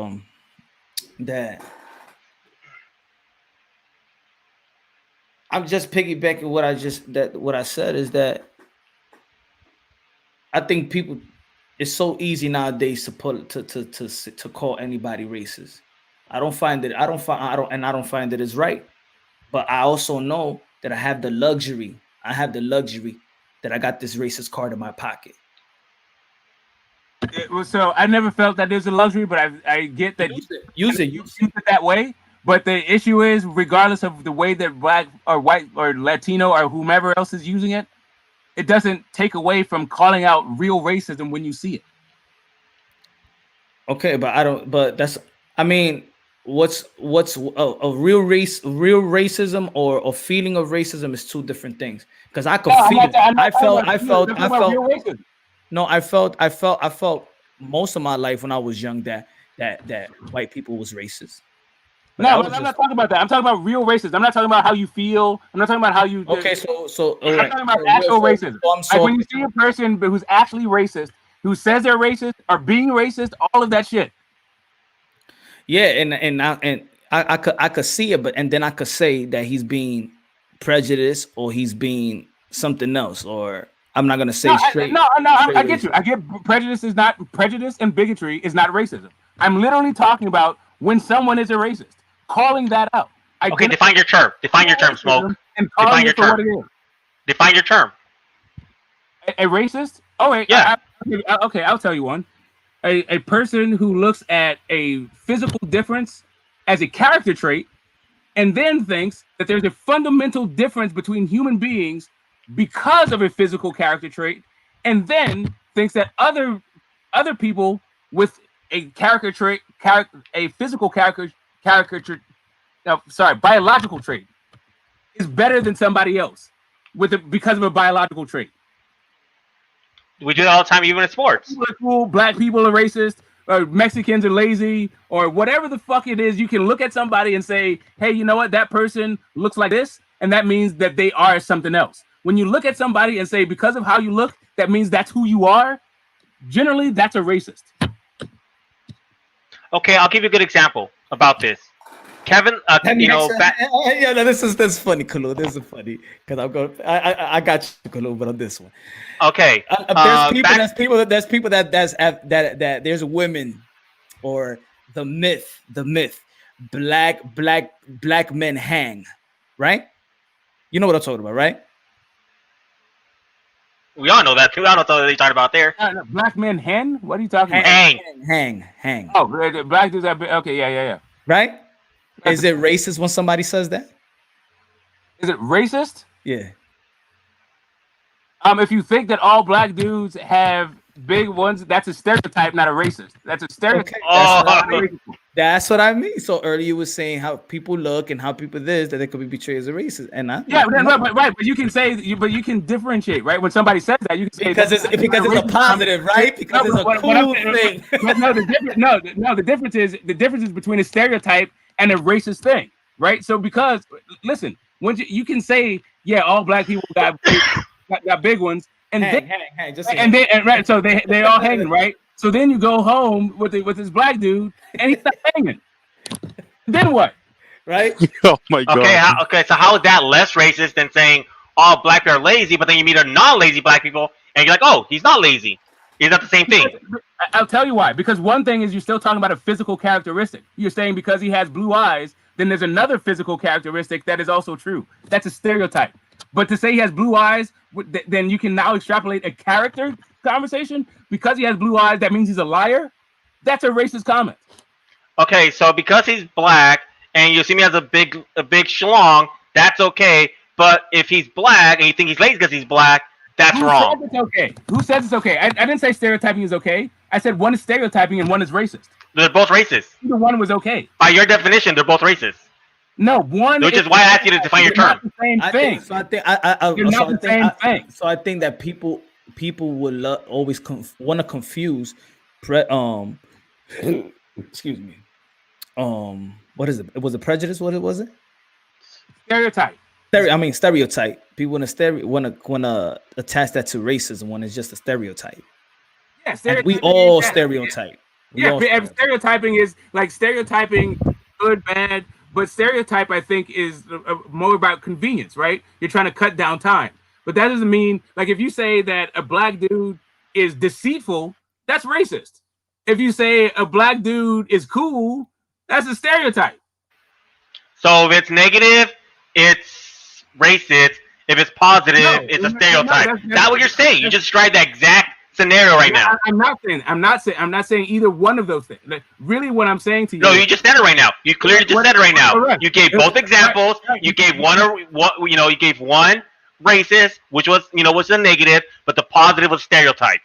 I'm just piggybacking what I said is that I think people, it's so easy nowadays to call anybody racist. I don't find it it's right. But I also know that I have the luxury that I got this racist card in my pocket. So I never felt that there's a luxury, but I get that use it that way. But the issue is, regardless of the way that black or white or Latino or whomever else is using it, it doesn't take away from calling out real racism when you see it. Okay, but what's a real racism or a feeling of racism is two different things. Because I could feel it. I felt most of my life when I was young that white people was racist. But no, I'm not talking about that. I'm talking about real racism. I'm not talking about how you feel. I'm not talking about how you. Okay, so I'm talking about actual racism. Like when you see a person who's actually racist, who says they're racist, or being racist, all of that shit. Yeah, and I could see it, but and then I could say that he's being prejudiced or he's being something else, or I'm not gonna say straight. I get you. I get prejudice, and bigotry is not racism. I'm literally talking about when someone is a racist, calling that out. Okay, define your term. Define your term, Smoke. Define your term. Define your term. A racist? Oh wait, yeah. Okay, I'll tell you one. A person who looks at a physical difference as a character trait and then thinks that there's a fundamental difference between human beings because of a physical character trait, and then thinks that other people with a character trait, a physical biological trait is better than somebody else because of a biological trait. We do it all the time, even in sports. People are cool, black people are racist, or Mexicans are lazy, or whatever the fuck it is. You can look at somebody and say, hey, you know what? That person looks like this, and that means that they are something else. When you look at somebody and say, because of how you look, that means that's who you are, generally, that's a racist. Okay, I'll give you a good example about this. Kevin, this is funny, Kulu. This is funny because I'm going. I got you, Kulu, but on this one. Okay. There's people that there's women, or the myth, black men hang, right? You know what I'm talking about, right? We all know that too. I don't know what you're talking about there. Black men hang? What are you talking about? Hang. Oh, black dudes have. Okay, yeah. Right? Is it racist when somebody says that? Is it racist? Yeah. If you think that all black dudes have big ones, that's a stereotype, not a racist. That's a stereotype. Okay. That's what I mean. So earlier you were saying how people look and how people this, that they could be portrayed as a racist. And right. But you can say, but you can differentiate, right? When somebody says that, you can say because it's a positive, right? Because it's a cool thing. The difference is between a stereotype and a racist thing, right? So because listen, when you can say, yeah, all black people got big ones, and so they all hanging, right? So then you go home with this black dude, and he's not hanging. Then what? Right? Oh my god. Okay. So how is that less racist than saying all black people are lazy, but then you meet a non-lazy black people, and you're like, oh, he's not lazy. Is that the same thing? I'll tell you why. Because one thing is you're still talking about a physical characteristic. You're saying because he has blue eyes, then there's another physical characteristic that is also true. That's a stereotype. But to say he has blue eyes, then you can now extrapolate a character conversation. Because he has blue eyes, that means he's a liar. That's a racist comment. Okay, so because he's black and you see me as a big schlong, that's okay. But if he's black and you think he's lazy because he's black, that's wrong. Who says it's okay? Who says it's okay? I didn't say stereotyping is okay. I said one is stereotyping and one is racist. They're both racist. Either one was okay. By your definition, they're both racist. No, one. Which is why I asked you to define your term. The same thing. So I think that people will always want to confuse. Excuse me. What is it? Was it prejudice? What was it? Stereotype. Stereotype. People want to attach that to racism when it's just a stereotype. Yeah, and we all stereotype. Stereotyping is like stereotyping, good, bad. But stereotype, I think, is more about convenience, right? You're trying to cut down time. But that doesn't mean, like, if you say that a black dude is deceitful, that's racist. If you say a black dude is cool, that's a stereotype. So if it's negative, it's racist. If it's positive, it's a stereotype. That's what you're saying. You just described that exact scenario right now. I'm not saying either one of those things. Like, really, what I'm saying to you. No, you just said it right now. You clearly just said it right now. You gave both examples. You gave one, you gave one racist, which was, was a negative, but the positive was stereotype.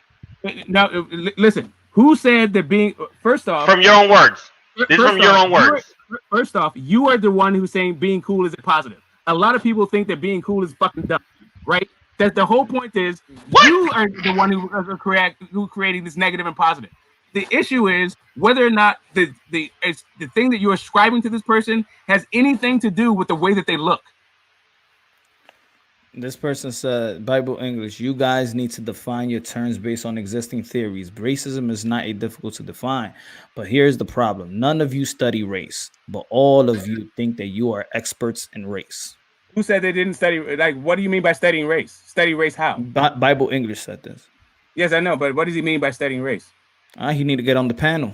Now, listen. Who said that being first off? From your own words. This is from your own words. First off, you are the one who's saying being cool is a positive. A lot of people think that being cool is fucking dumb, right? That the whole point is you are the one who creating this negative and positive. The issue is whether or not the thing that you're ascribing to this person has anything to do with the way that they look. This person said, Bible English, you guys need to define your terms based on existing theories. Racism is not difficult to define, but here's the problem. None of you study race, but all of you think that you are experts in race. Who said they didn't study? Like, what do you mean by studying race? Study race how? Bible English said this. Yes, I know, but what does he mean by studying race? He need to get on the panel.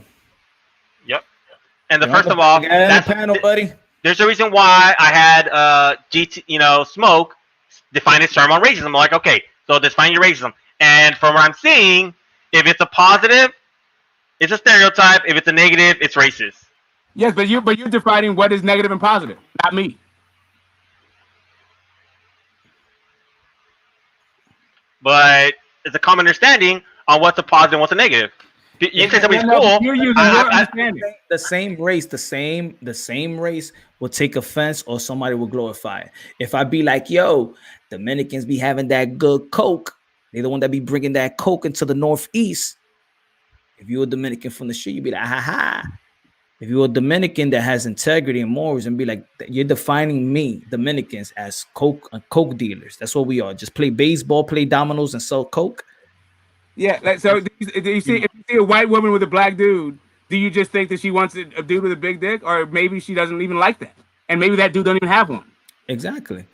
Yep. And first of all, that's the panel, buddy. There's a reason why I had Smoke define his term on racism. I'm like, okay, so define your racism. And from what I'm seeing, if it's a positive, it's a stereotype. If it's a negative, it's racist. Yes, but you're defining what is negative and positive, not me. But it's a common understanding on what's a positive and what's a negative. You say somebody's cool. You're using your understanding. The same race will take offense or somebody will glorify it. If I be like, yo, Dominicans be having that good Coke. They're the one that be bringing that Coke into the Northeast. If you're a Dominican from the street, you'd be like, ha ha. If you're a Dominican that has integrity and morals and be like, you're defining me, Dominicans, as Coke dealers. That's what we are. Just play baseball, play dominoes, and sell Coke. Yeah, like, so do you see if you see a white woman with a black dude, do you just think that she wants a dude with a big dick, or maybe she doesn't even like that, and maybe that dude don't even have one? Exactly.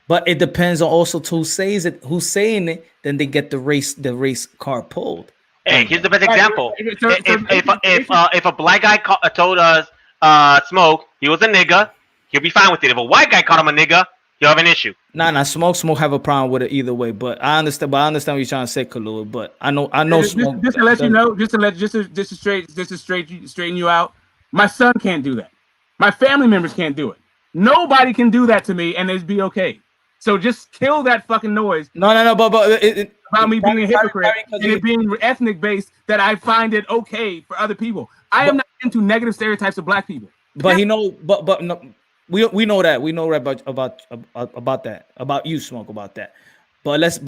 But it depends on also who's saying it. Then they get the race card pulled. Hey, here's the best example. If a black guy told us Smoke he was a nigga, he'll be fine with it. If a white guy called him a nigga, he'll have an issue. Nah, Smoke have a problem with it either way. But I understand. What you're trying to say, Kalua. But I know. Smoke. Just to let you know, just to straighten you out. My son can't do that. My family members can't do it. Nobody can do that to me, and it'd be okay. So just kill that fucking noise. No. But about me being a hypocrite and it being ethnic based, that I find it okay for other people. I am not into negative stereotypes of black people. But no, we know that about that, about you, Smoke, about that. But let's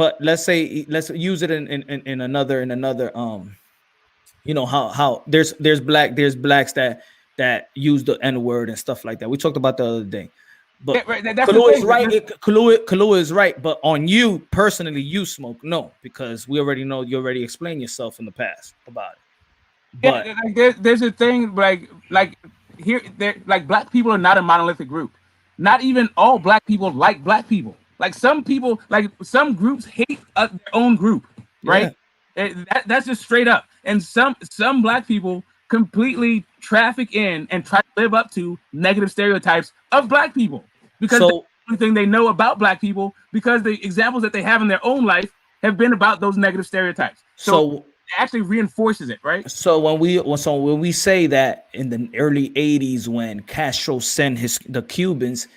use it in another how there's blacks that use the N-word and stuff like that. We talked about the other day. But Kalua is right. Kalua is right. But on you personally, you Smoke, no, because we already know you already explained yourself in the past about it. But there's a thing like here, like black people are not a monolithic group. Not even all black people like black people. Like some people, like some groups hate their own group, right? Yeah. That's just straight up. And some black people completely traffic in and try to live up to negative stereotypes of black people because the only thing they know about black people, because the examples that they have in their own life have been about those negative stereotypes. So it actually reinforces it, right? So when we say that in the early 80s when Castro sent the Cubans,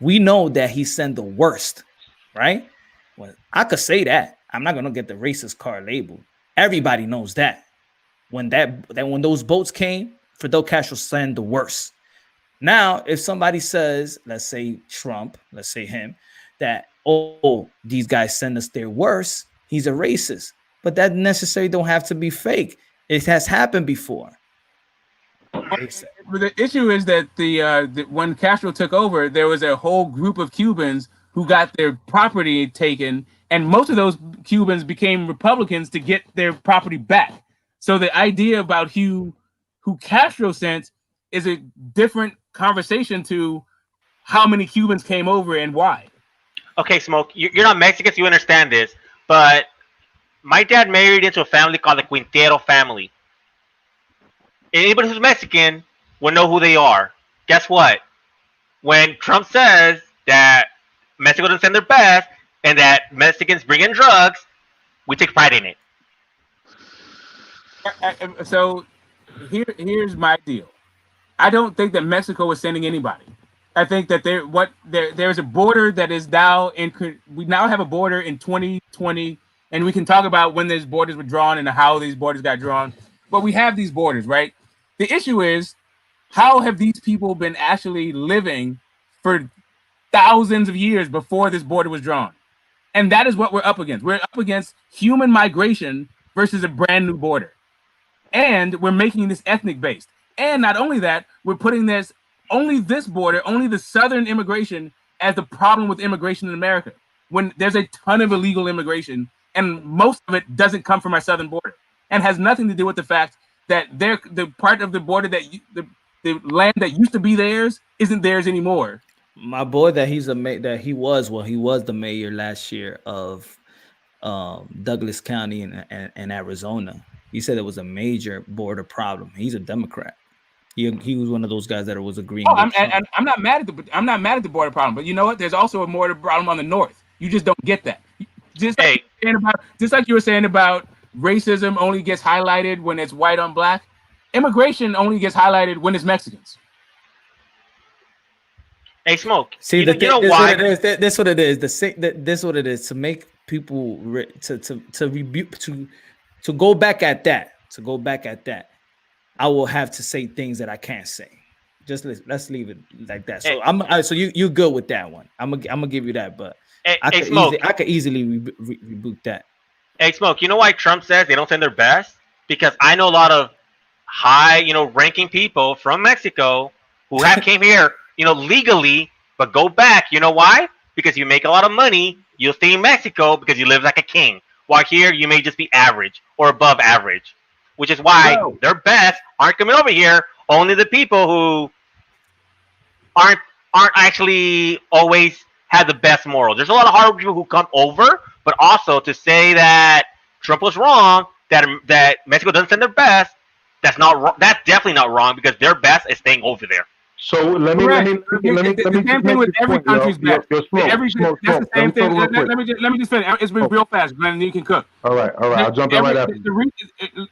we know that he sent the worst, right? Well, I could say that. I'm not gonna get the racist card labeled. Everybody knows that. When those boats came, Fidel Castro sent the worst. Now, if somebody says, let's say Trump, let's say him, that these guys send us their worst, he's a racist. But that necessarily don't have to be fake. It has happened before. The issue is that when Castro took over, there was a whole group of Cubans who got their property taken, and most of those Cubans became Republicans to get their property back. So the idea about who Castro sent is a different conversation to how many Cubans came over and why. Okay, Smoke, you're not Mexican, so you understand this, but my dad married into a family called the Quintero family. Anybody who's Mexican will know who they are. Guess what? When Trump says that Mexico doesn't send their best and that Mexicans bring in drugs, we take pride in it. So here's my deal. I don't think that Mexico is sending anybody. I think that there's a border that is now we now have a border in 2020, and we can talk about when these borders were drawn and how these borders got drawn. But we have these borders, right? The issue is, how have these people been actually living for thousands of years before this border was drawn? And that is what we're up against. We're up against human migration versus a brand new border. And we're making this ethnic based. And not only that, we're putting only this border, only the southern immigration as the problem with immigration in America, when there's a ton of illegal immigration and most of it doesn't come from our southern border and has nothing to do with the fact that the part of the border that the land that used to be theirs isn't theirs anymore. My boy, he was the mayor last year of Douglas County in Arizona. He said it was a major border problem. He's a Democrat. He was one of those guys that was agreeing. I'm not mad at the border problem, but you know what? There's also a border problem on the north. You just don't get that. Just like you were saying about racism only gets highlighted when it's white on black. Immigration only gets highlighted when it's Mexicans. Hey, Smoke. See, you know why? That's what it is. This what it is to make people to rebuke to go back at that. To go back at that, I will have to say things that I can't say. Just let's leave it like that. So so you good with that one? I'm gonna give you that, but I could easily reboot that. Hey, Smoke, you know why Trump says they don't send their best? Because I know a lot of high, ranking people from Mexico who have came here, legally, but go back. You know why? Because you make a lot of money, you'll stay in Mexico because you live like a king. While here, you may just be average or above average, which is why their best aren't coming over here. Only the people who aren't actually always have the best morals. There's a lot of hard people who come over, but also to say that Trump was wrong, that Mexico doesn't send their best, that's not wrong. That's definitely not wrong because their best is staying over there. So let me the same thing with every country's best. That's the same thing. Let me just finish. It's real fast, Glenn. You can cook. All right. I'll jump in right after.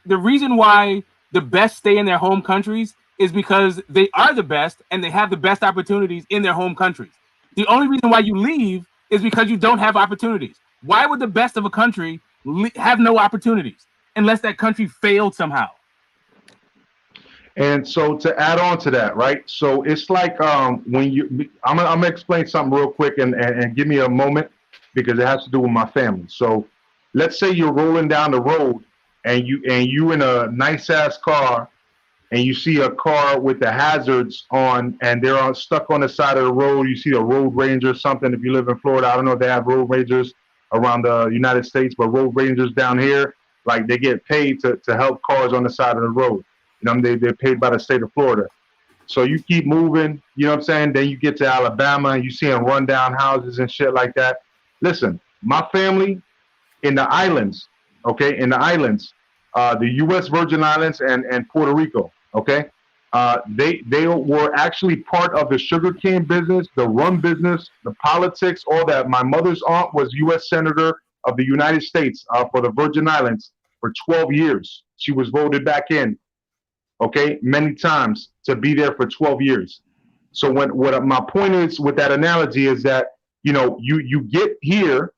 The reason why the best stay in their home countries is because they are the best and they have the best opportunities in their home countries. The only reason why you leave is because you don't have opportunities. Why would the best of a country have no opportunities unless that country failed somehow? And so to add on to that, right? So it's like when I'm gonna explain something real quick and give me a moment because it has to do with my family. So let's say you're rolling down the road and you in a nice ass car and you see a car with the hazards on and they're stuck on the side of the road. You see a road ranger or something. If you live in Florida, I don't know if they have road rangers around the United States, but road rangers down here, like they get paid to help cars on the side of the road. They're paid by the state of Florida. So you keep moving, you know what I'm saying? Then you get to Alabama and you see them run down houses and shit like that. Listen, my family in the islands, okay, the U.S. Virgin Islands and Puerto Rico, okay, they were actually part of the sugarcane business, the rum business, the politics, all that. My mother's aunt was U.S. Senator of the United States for the Virgin Islands for 12 years. She was voted back in. Okay, many times to be there for 12 years. So what my point is with that analogy is that, you get here,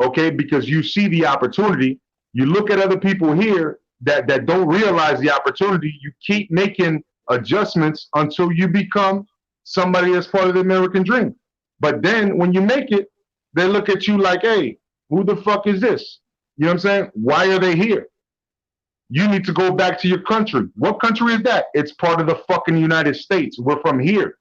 okay, because you see the opportunity. You look at other people here that don't realize the opportunity. You keep making adjustments until you become somebody that's part of the American dream. But then when you make it, they look at you like, hey, who the fuck is this? You know what I'm saying? Why are they here? You need to go back to your country. What country is that? It's part of the fucking United States. We're from here.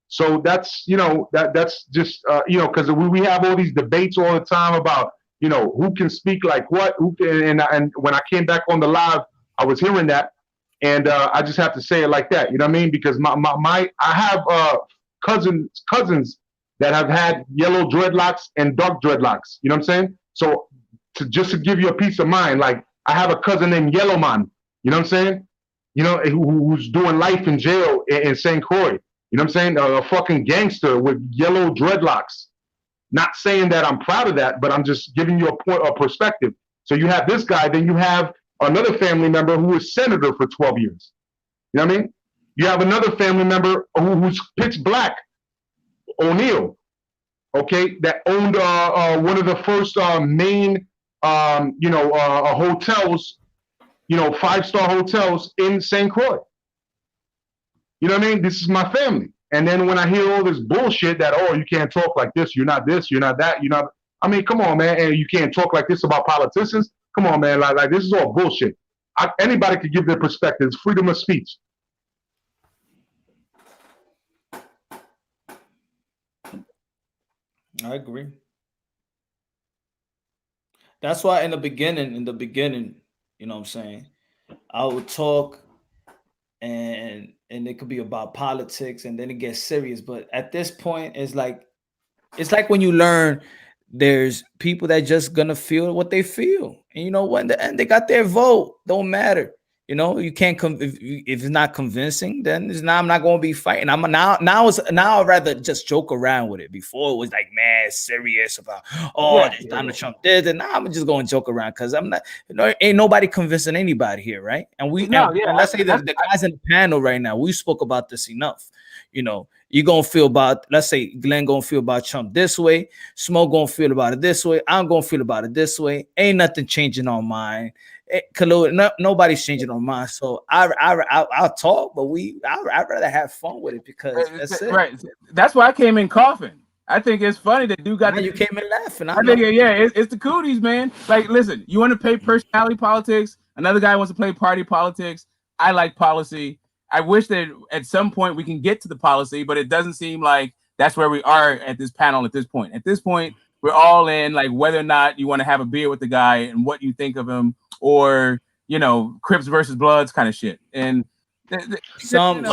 So that's, you know, that's just, you know, because we have all these debates all the time about, you know, who can speak like what, who can, and when I came back on the live, I was hearing that, and I just have to say it like that, you know what I mean? Because I have cousins that have had yellow dreadlocks and dark dreadlocks, you know what I'm saying? So just to give you a peace of mind, like I have a cousin named Yellowman, you know what I'm saying? You know, who's doing life in jail in St. Croix. You know what I'm saying? A fucking gangster with yellow dreadlocks. Not saying that I'm proud of that, but I'm just giving you a perspective. So you have this guy, then you have another family member who was senator for 12 years. You know what I mean? You have another family member who's pitch black, O'Neill, okay, that owned one of the first main, hotels, you know, 5-star hotels in St. Croix. You know what I mean? This is my family. And then when I hear all this bullshit that, oh, you can't talk like this, you're not this, you're not that, you're not. I mean, come on, man. And you can't talk like this about politicians. Come on, man. Like this is all bullshit. Anybody could give their perspective. It's freedom of speech. I agree. That's why in the beginning, you know what I'm saying, I would talk and it could be about politics and then it gets serious. But at this point, it's like when you learn there's people that just gonna feel what they feel. And you know what? In the end, they got their vote. Don't matter. You know, you can't if it's not convincing, then it's not. I'm not going to be fighting. Now I'd rather just joke around with it. Before it was like, man, serious about Donald Trump did, and now I'm just going to joke around because I'm not. You know, ain't nobody convincing anybody here, right? And let's say the guys in the panel right now, we spoke about this enough. You know, you're gonna feel about, let's say Glenn gonna feel about Trump this way, Smoke gonna feel about it this way, I'm gonna feel about it this way. Ain't nothing changing on mine. Nobody's changing on mine. So I'll talk, but I'd rather have fun with it because that's it. Right. That's why I came in coughing. I think it's funny that you got you came in laughing. I think it's the cooties, man. Like, listen, you want to play personality politics? Another guy wants to play party politics. I like policy. I wish that at some point we can get to the policy, but it doesn't seem like that's where we are at this panel at this point. At this point, we're all in, like, whether or not you want to have a beer with the guy and what you think of him, or, you know, Crips versus Bloods kind of shit. And some.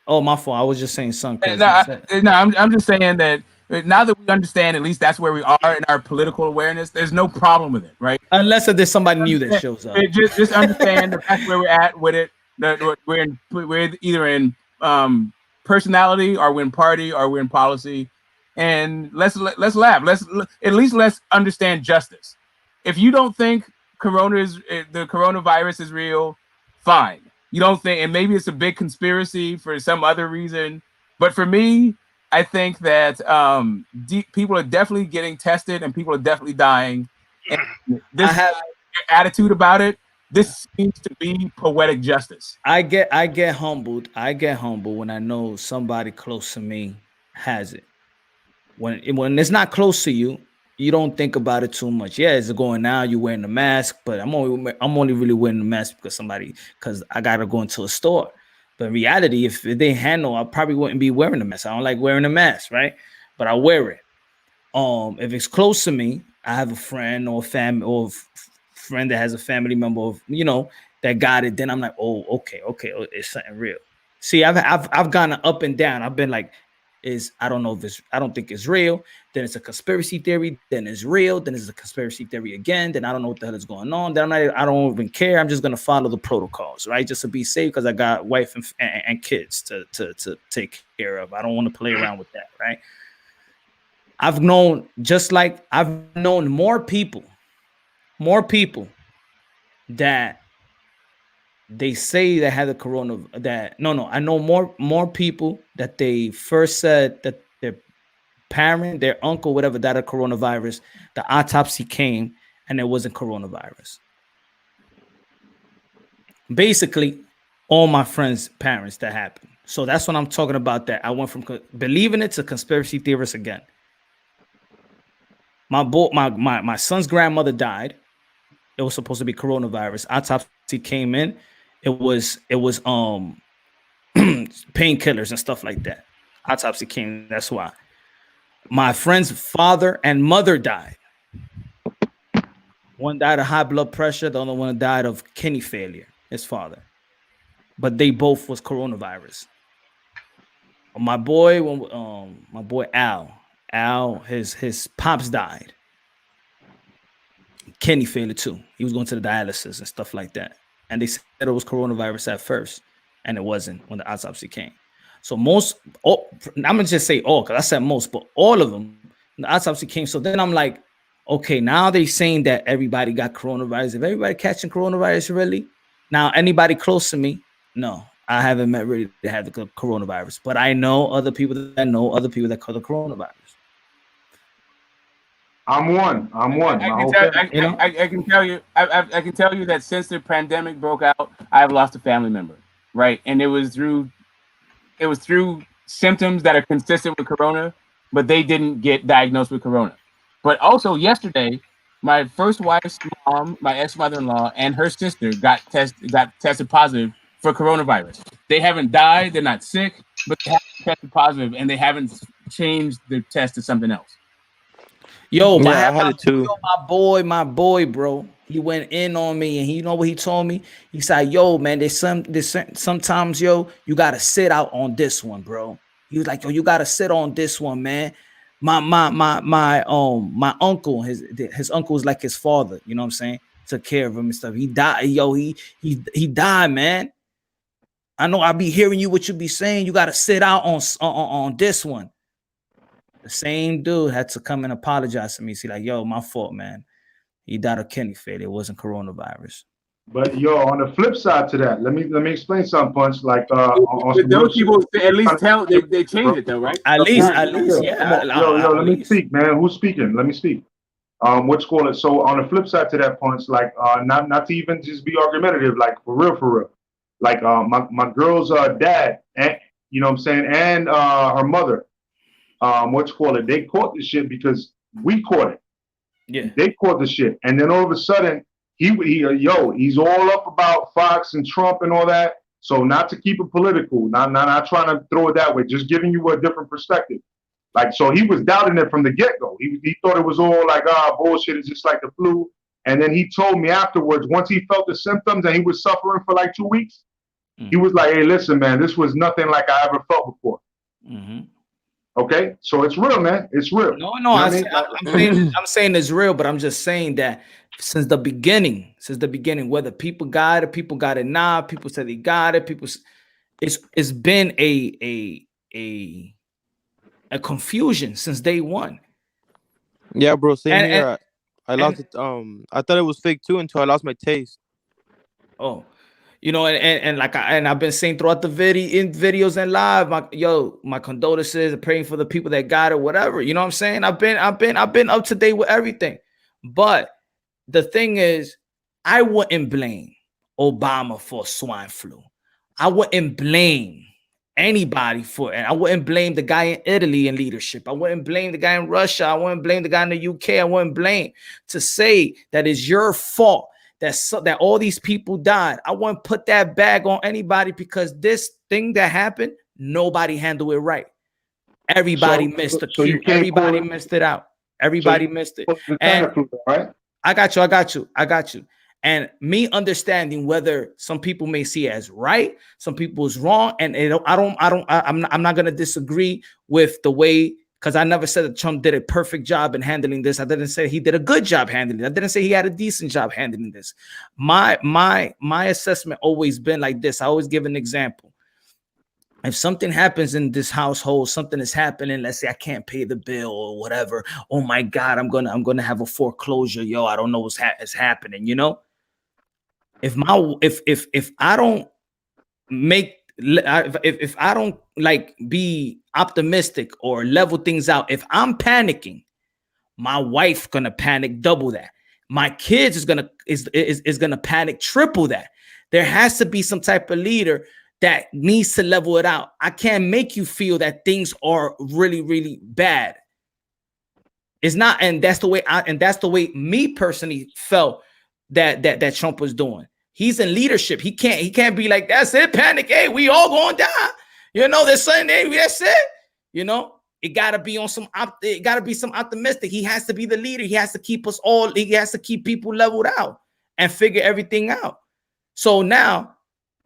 Oh, my fault. I was just saying some. I'm just saying that now that we understand, at least that's where we are in our political awareness. There's no problem with it, right? Unless there's somebody new that shows up. Just understand that that's where we're at with it. We're either in personality, or we're in party, or we're in policy, and let's laugh. Let's understand justice. If you don't think the coronavirus is real, fine. You don't think, and maybe it's a big conspiracy for some other reason, but for me, I think that people are definitely getting tested and people are definitely dying. And this attitude about it. This seems to be poetic justice. I get humbled. I get humbled when I know somebody close to me has it. When it's not close to you, you don't think about it too much. Yeah, it's going now. You're wearing the mask, but I'm only really wearing the mask because I gotta go into a store. But in reality, if they handle, I probably wouldn't be wearing the mask. I don't like wearing a mask, right? But I wear it. If it's close to me, I have a friend or family or friend that has a family member of, you know, that got it, then I'm like, oh, okay, it's something real. See, I've gone up and down. I've been like, I don't think it's real. Then it's a conspiracy theory. Then it's real. Then it's a conspiracy theory again. Then I don't know what the hell is going on. Then I don't even care. I'm just gonna follow the protocols, right? Just to be safe because I got wife and kids to take care of. I don't want to play around with that, right? I've known more people that they say they had the corona. I know more people that they first said that their parent, their uncle, whatever, died of coronavirus. The autopsy came and it wasn't coronavirus. Basically, all my friends' parents that happened. So that's what I'm talking about. That I went from believing it to conspiracy theorists again. My son's grandmother died. it was supposed to be coronavirus. Autopsy came in, it was painkillers and stuff like that. Autopsy came, that's why. My friend's father and mother died. One died of high blood pressure, the other one died of kidney failure, his father. But they both was coronavirus. My boy Al, his pops died. Kidney failure too. He was going to the dialysis and stuff like that. And they said it was coronavirus at first, and it wasn't when the autopsy came. So I'm gonna just say all, because I said most, but all of them, the autopsy came. So then I'm like, okay, now they're saying that everybody got coronavirus. If everybody catching coronavirus, really? Now, anybody close to me? No, I haven't met really that had the coronavirus, but I know other people that know other people that caught the coronavirus. I'm one. I can tell you. I can tell you that since the pandemic broke out, I've lost a family member. Right, and it was through symptoms that are consistent with corona, but they didn't get diagnosed with corona. But also yesterday, my first wife's mom, my ex-mother-in-law, and her sister got tested positive for coronavirus. They haven't died, they're not sick, but they haven't tested positive, and they haven't changed the test to something else. Yo, my boy, bro. He went in on me, and you know what he told me? He said, "Yo, man, sometimes, yo, you gotta sit out on this one, bro." He was like, "Yo, you gotta sit on this one, man." My uncle, his uncle was like his father. You know what I'm saying? Took care of him and stuff. He died, yo. He died, man. I know I be hearing you what you be saying. You gotta sit out on this one. The same dude had to come and apologize to me. See, like, yo, my fault, man. He died of kidney failure. It wasn't coronavirus. But yo, on the flip side to that, let me explain something, Punch. Like those people at least tell they changed it though, right? At least, yeah. Yo, let me speak, man. Who's speaking? Let me speak. What's called it? So on the flip side to that, Punch, like not to even just be argumentative, like for real. Like my girl's dad, and you know what I'm saying, and her mother, what's called it? They caught this shit because we caught it. Yeah, they caught the shit, and then all of a sudden, he's all up about Fox and Trump and all that. So not to keep it political, not trying to throw it that way, just giving you a different perspective. Like, so he was doubting it from the get-go. He thought it was all like, bullshit, it's just like the flu. And then he told me afterwards, once he felt the symptoms and he was suffering for like 2 weeks, he was like, hey, listen, man, this was nothing like I ever felt before. Okay, so it's real, man. It's real. No, I'm saying it's real, but I'm just saying that since the beginning, whether people got it not, people said they got it, it's been a confusion since day one. Yeah, bro. Same here. I lost it. I thought it was fake too until I lost my taste. Oh. You know, and I've been saying throughout the videos and live, my condolences, praying for the people that got it, whatever. You know what I'm saying? I've been up to date with everything. But the thing is, I wouldn't blame Obama for swine flu. I wouldn't blame anybody for it. I wouldn't blame the guy in Italy in leadership. I wouldn't blame the guy in Russia. I wouldn't blame the guy in the UK. I wouldn't blame to say that it's your fault that all these people died. I wouldn't put that bag on anybody because this thing that happened, nobody handled it right. Everybody missed the cue. Everybody missed it out. Everybody missed it. And right? I got you. And me understanding whether some people may see it as right, some people is wrong, and I'm not gonna disagree with the way. Because I never said that Trump did a perfect job in handling this. I didn't say he did a good job handling it. I didn't say he had a decent job handling this. My assessment always been like this. I always give an example. If something happens in this household, something is happening. Let's say I can't pay the bill or whatever. Oh my God, I'm gonna have a foreclosure. Yo, I don't know what's happening. You know, if I don't make. If I don't like be optimistic or level things out, if I'm panicking, my wife gonna panic double that. My kids is gonna panic triple that. There has to be some type of leader that needs to level it out. I can't make you feel that things are really, really bad. It's not, and that's the way me personally felt that Trump was doing. He's in leadership. He can't be like, that's it, panic. Hey, we all going down. You know, there's something, hey, that's it. You know, it gotta be on some it gotta be some optimistic. He has to be the leader. He has to keep us all, he has to keep people leveled out and figure everything out. So now,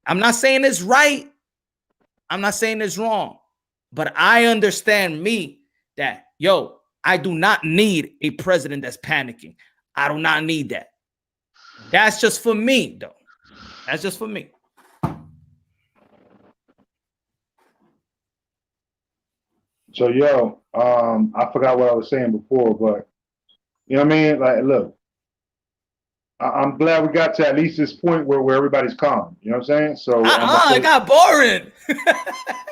I'm not saying it's right. I'm not saying it's wrong, but I understand me that, yo, I do not need a president that's panicking. I do not need that. That's just for me, though. That's just for me. So, yo, I forgot what I was saying before, but you know what I mean? Like, look, I'm glad we got to at least this point where everybody's calm. You know what I'm saying? So, it got boring.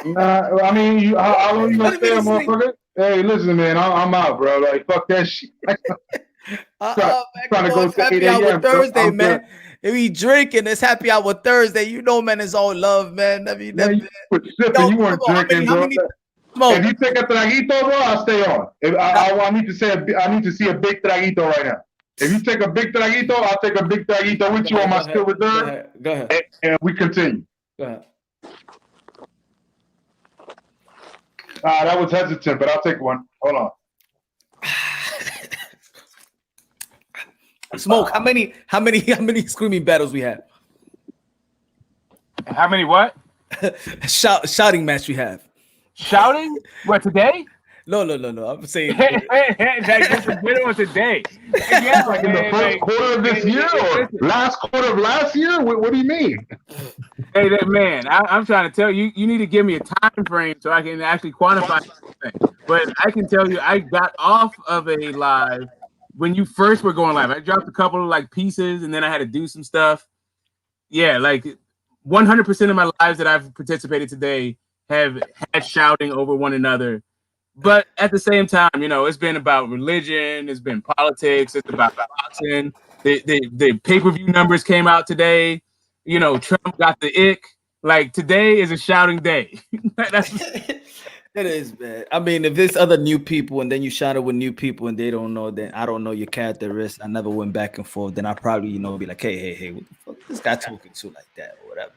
Nah, I mean, how long you gonna stay, motherfucker? Hey, listen, man, I'm out, bro. Like, fuck that shit. Trying to go to happy hour Thursday, man. If we drinking, it's happy hour Thursday. You know, man, it's all love, man. You weren't drinking, bro. If you take a traguito, bro, I'll stay on. I need to see a big traguito right now. If you take a big traguito, I'll take a big traguito with you on my still reserve. Go ahead. And we continue. Go ahead. That was hesitant, but I'll take one. Hold on. Smoke. How many screaming battles we have? How many what? Shouting match we have. Shouting? What, today? No. I'm saying that's the middle of today. Yeah, like in the first quarter of this year or last quarter of last year? What do you mean? Hey, man, I'm trying to tell you, you need to give me a time frame so I can actually quantify something. But I can tell you, I got off of a live when you first were going live. I dropped a couple of like pieces, and then I had to do some stuff. Yeah, like 100% of my lives that I've participated today have had shouting over one another. But at the same time, you know, it's been about religion, it's been politics, it's about boxing. The pay-per-view numbers came out today. You know, Trump got the ick. Like, today is a shouting day. It is, man. I mean, if there's other new people and then you shout it with new people and they don't know, then I don't know your characteristics. I never went back and forth. Then I probably, you know, be like, hey, what the fuck this guy talking to like that or whatever.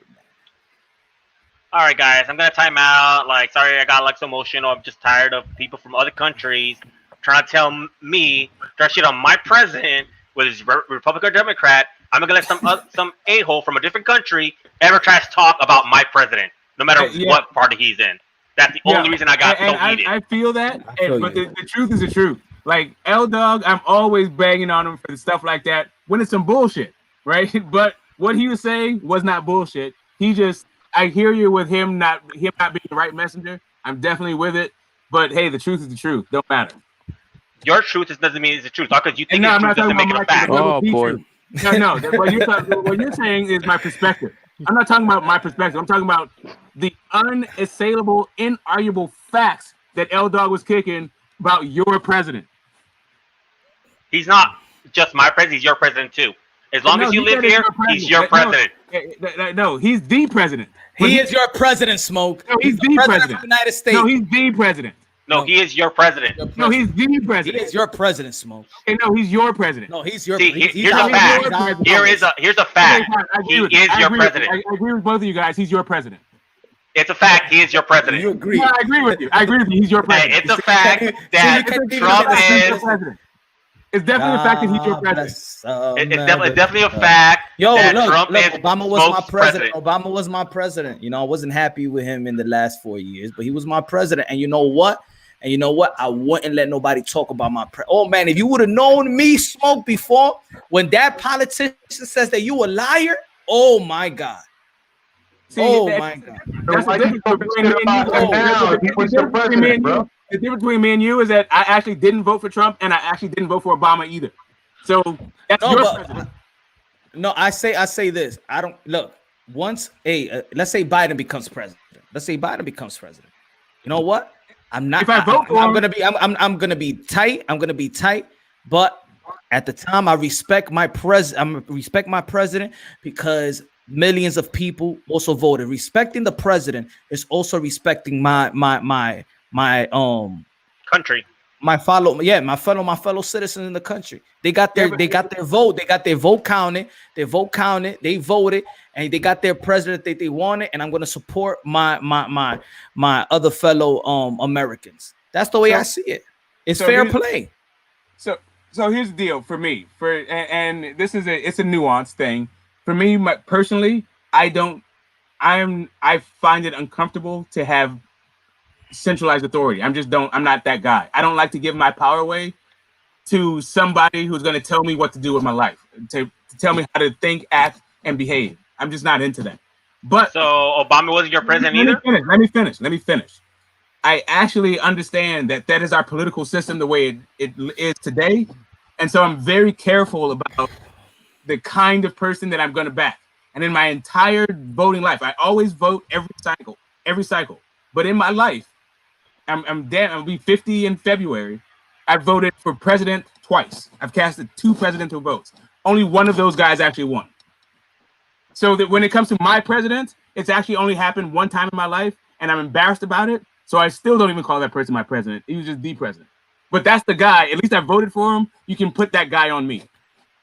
All right, guys, I'm gonna time out. Like, sorry, I got like so emotional. I'm just tired of people from other countries trying to tell me, try shit on my president, whether it's Republican or Democrat. I'm gonna let some a-hole from a different country ever try to talk about my president, no matter what party he's in. That's the only reason I got so heated. I feel that, but the truth is the truth. Like L-Dog, I'm always banging on him for the stuff like that when it's some bullshit, right? But what he was saying was not bullshit. I hear you with him not being the right messenger. I'm definitely with it. But hey, the truth is the truth. Don't matter. Your truth doesn't mean it's the truth. Because you think it's truth doesn't make it a fact. Oh boy. No. What you're saying is my perspective. I'm not talking about my perspective. I'm talking about the unassailable, inarguable facts that L-Dog was kicking about your president. He's not just my president. He's your president too. As long as you live here, he's your president. No, he's the president. He is your president, Smoke. No, he's the president of the United States. No, he's the president. No, he is your president. No, he's the president. He is your president, Smoke. Okay, no, he's your president. No, he's your president. Here's a fact. Here's a fact. He is your president. I agree with both of you guys. He's your president. It's a fact. He is your president. You agree? No, I agree with you. He's your president. Hey, it's a fact that Trump is. President. It's definitely a fact that he's your president. It's definitely a fact that Trump is Obama was my president. president. Obama was my president. You know, I wasn't happy with him in the last 4 years, but he was my president. And you know what? I wouldn't let nobody talk about my Oh man, if you would have known me, Smoke, before, when that politician says that you a liar, oh my God. My God. That's the difference between me and you is that I actually didn't vote for Trump and I actually didn't vote for Obama either. So that's your president. No, I say this. I don't look once. Let's say Biden becomes president. You know what? I'm not. If I vote for him, I'm gonna be tight. But at the time, I respect my president because millions of people also voted. Respecting the president is also respecting my country. my fellow citizens in the country. They got their vote. They got their vote counted. Their vote counted. They voted, and they got their president that they wanted. And I'm going to support my other fellow Americans. That's the way I see it. It's fair play. So here's the deal for me. And this is it's a nuanced thing for me personally. I find it uncomfortable to have centralized authority. I'm not that guy. I don't like to give my power away to somebody who's going to tell me what to do with my life, to tell me how to think, act, and behave. I'm just not into that. But so Obama wasn't your president either? Let me finish. I actually understand that is our political system the way it is today. And so I'm very careful about the kind of person that I'm going to back. And in my entire voting life, I always vote every cycle. But in my life, I'll be 50 in February. I voted for president twice. I've casted 2 presidential votes. Only one of those guys actually won. So that when it comes to my president, it's actually only happened one time in my life, and I'm embarrassed about it. So I still don't even call that person my president. He was just the president. But that's the guy. At least I voted for him. You can put that guy on me.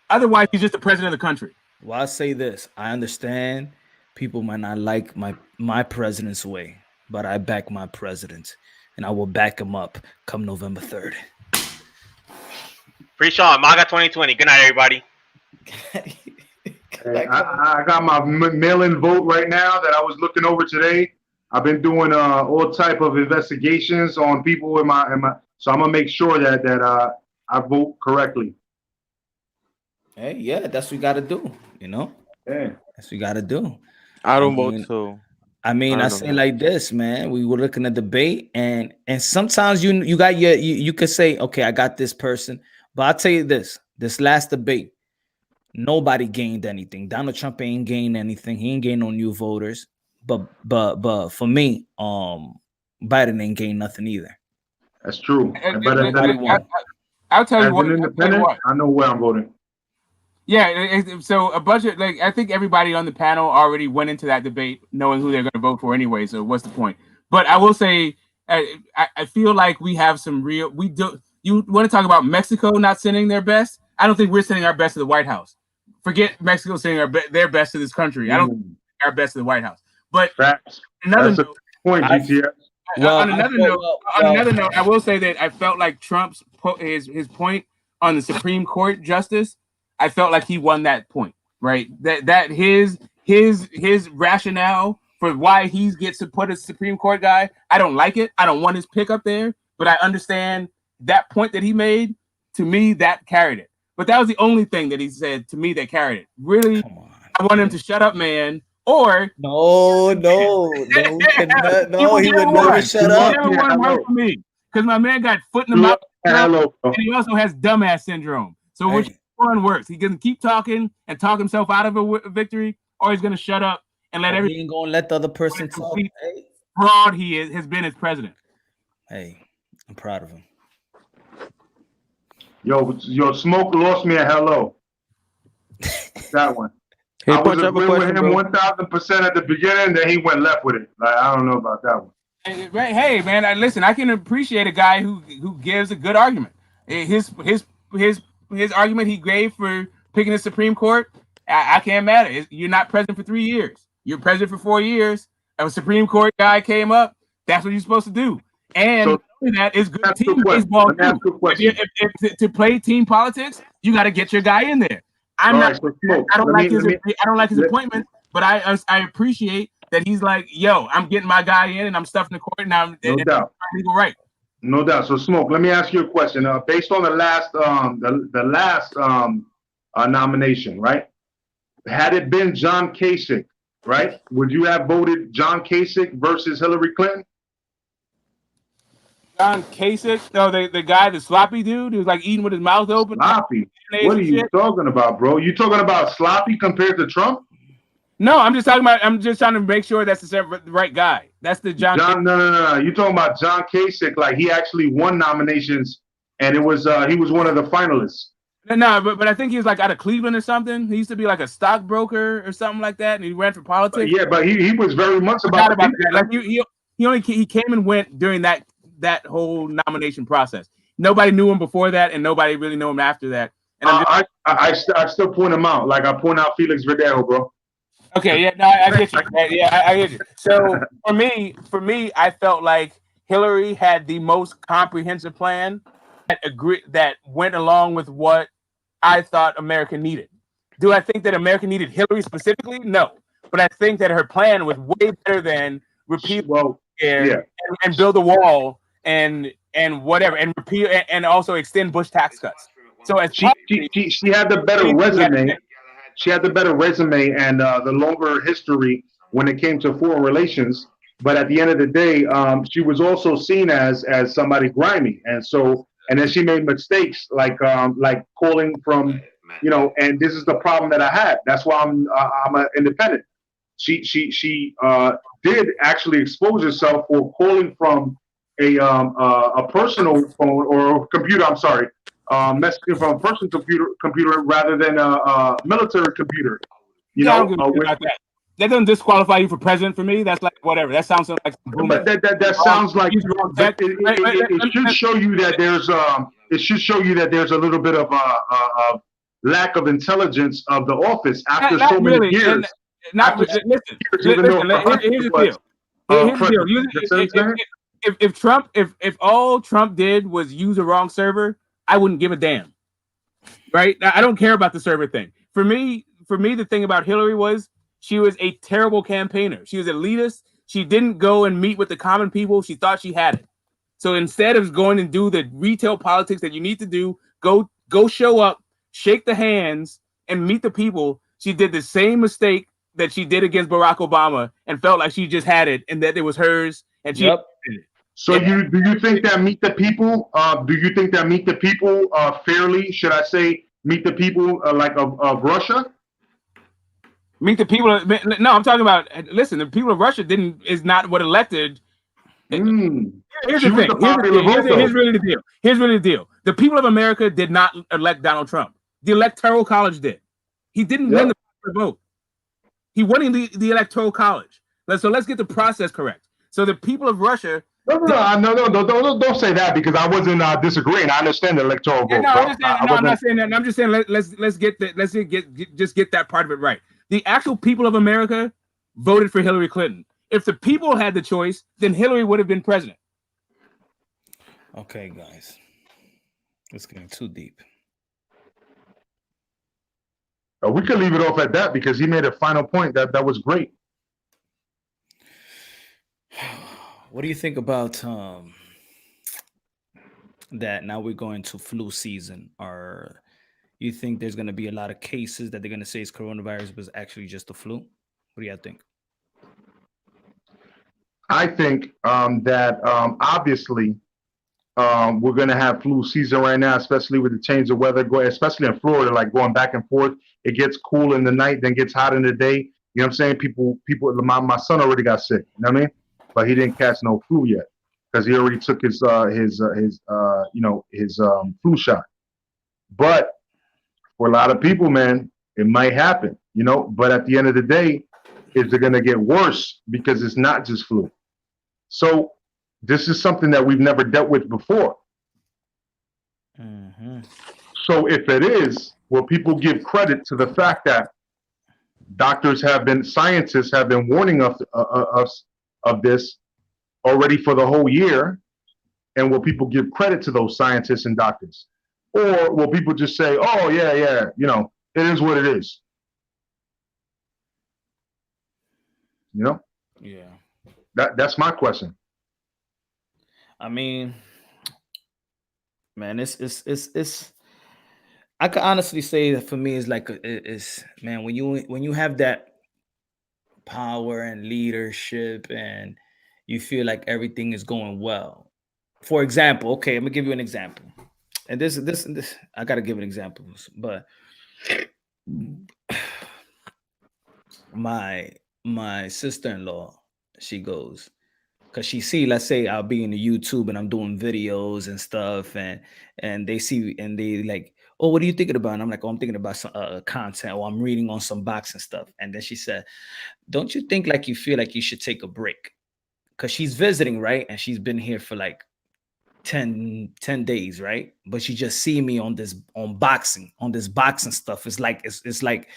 Otherwise, he's just the president of the country. Well, I say this. I understand people might not like my president's way, but I back my president, and I will back him up come November 3rd. Free Sean, MAGA 2020. Good night, everybody. Hey, I got my mail-in vote right now that I was looking over today. I've been doing all type of investigations on people in my so I'm gonna make sure that I vote correctly. Hey, yeah, that's what you got to do. You know, yeah, that's what you got to do. I don't vote, so I say like this, man. We were looking at debate, and sometimes you got you could say, okay, I got this person, but I'll tell you this last debate, nobody gained anything. Donald Trump ain't gained anything. He ain't gained no new voters. But for me, Biden ain't gained nothing either. That's true. I'll tell you what. I know where I'm voting. Yeah, so a bunch of I think everybody on the panel already went into that debate knowing who they're going to vote for anyway. So what's the point? But I will say, I feel like we have some real. We do. You want to talk about Mexico not sending their best? I don't think we're sending our best to the White House. Forget Mexico sending their best to this country. I don't think our best to the White House. But another note, on another note, I will say that I felt like Trump's his point on the Supreme Court justice. I felt like he won that point, right? That his rationale for why he gets to put a Supreme Court guy. I don't like it. I don't want his pick up there, but I understand that point that he made. To me, that carried it. But that was the only thing that he said to me that carried it. Really, I want him to shut up, man. Or no, he would never shut up. Never one word for me because my man got foot in the mouth, and he also has dumbass syndrome. So which one works? He can keep talking and talk himself out of a victory, or he's gonna shut up and let everything. He ain't gonna let the other person talk. Fraud he has been as president. Hey, I'm proud of him. Yo, Smoke lost me a hello. That one. Hey, I was Punch, I have a agreeing with question, him bro. 1,000% at the beginning, then he went left with it. Like, I don't know about that one. Hey, man, listen. I can appreciate a guy who gives a good argument. His argument he gave for picking the Supreme Court, I can't matter. You're not president for 3 years. You're president for 4 years. A Supreme Court guy came up. That's what you're supposed to do. And that is good team baseball too. To play team politics, you got to get your guy in there. I don't like his appointment, but I appreciate that he's like, yo, I'm getting my guy in and I'm stuffing the court now. No doubt. Legal right. No doubt. So, Smoke, let me ask you a question. Based on the last nomination, right? Had it been John Kasich, right? Would you have voted John Kasich versus Hillary Clinton? John Kasich, no, the guy, the sloppy dude who's like eating with his mouth open. Sloppy? What are you talking about, bro? You talking about sloppy compared to Trump? No, I'm just trying to make sure that's the right guy. That's the John. No. You talking about John Kasich? Like he actually won nominations, and it was he was one of the finalists. No, but I think he was like out of Cleveland or something. He used to be like a stockbroker or something like that, and he ran for politics. Yeah, but he was very much about that. Like he came and went during that whole nomination process. nobody knew him before that, and nobody really knew him after that. And I still point him out. Like I point out Felix Verdejo, bro. Okay, yeah, no, I get you. Yeah, I get you. So for me, I felt like Hillary had the most comprehensive plan that went along with what I thought America needed. Do I think that America needed Hillary specifically? No, but I think that her plan was way better than repeal and build a wall and whatever and repeal and also extend Bush tax cuts. So as she had the better resume. She had the better resume and the longer history when it came to foreign relations. But at the end of the day, she was also seen as somebody grimy, and then she made mistakes like calling from, and this is the problem that I had. That's why I'm an independent. She did actually expose herself for calling from a personal phone or computer. I'm sorry. Messaging from a personal computer rather than a military computer. I don't give a shit about that. That doesn't disqualify you for president for me. That's like whatever. That sounds like but that sounds like it should show you that there's a little bit of a lack of intelligence of the office after so many years. Listen, here's the deal. If all Trump did was use a wrong server, I wouldn't give a damn. Right? I don't care about the server thing. For me, the thing about Hillary was she was a terrible campaigner. She was elitist. She didn't go and meet with the common people. She thought she had it. So instead of going and do the retail politics that you need to do, go show up, shake the hands, and meet the people. She did the same mistake that she did against Barack Obama and felt like she just had it and that it was hers. And she did it. So do you think that meet the people? Do you think that meet the people fairly? Should I say meet the people of Russia? Meet the people. No, I'm talking about. Listen, the people of Russia is not what elected. Here's the thing. Here's really the deal. Here's really the deal. The people of America did not elect Donald Trump. The Electoral College did. He didn't win the vote. He won in the Electoral College. So let's get the process correct. So the people of Russia. No, don't say that because I wasn't disagreeing. I understand the electoral vote. I'm not saying that. I'm just saying let's get that part of it right. The actual people of America voted for Hillary Clinton. If the people had the choice, then Hillary would have been president. Okay, guys, it's getting too deep. We could leave it off at that because he made a final point that was great. What do you think about that? Now we're going to flu season. Or you think there's going to be a lot of cases that they're going to say it's coronavirus, but it's actually just the flu? What do you think? I think that obviously we're going to have flu season right now, especially with the change of weather, especially in Florida, like going back and forth. It gets cool in the night, then gets hot in the day. You know what I'm saying? People. My son already got sick. You know what I mean? But he didn't catch no flu yet because he already took his flu shot. But for a lot of people, man, it might happen, But at the end of the day, is it going to get worse because it's not just flu? So this is something that we've never dealt with before. Mm-hmm. So if it is, will people give credit to the fact that scientists have been warning us of this already for the whole year, and will people give credit to those scientists and doctors, or will people just say, "Oh yeah, it is what it is"? Yeah. That's my question. I mean, man, it's. I could honestly say that for me, it's like man, when you have that power and leadership and you feel like everything is going well. For example, okay, I'm gonna give you an example. And this I gotta give an example, but my sister-in-law, she goes, because she see, let's say I'll be in the YouTube and I'm doing videos and stuff, and they see and they like, oh, what are you thinking about? And I'm like, oh, I'm thinking about some content, or I'm reading on some boxing stuff. And then she said, don't you think like you feel like you should take a break? Because she's visiting, right? And she's been here for like 10 days, right? But she just see me on this boxing stuff. It's like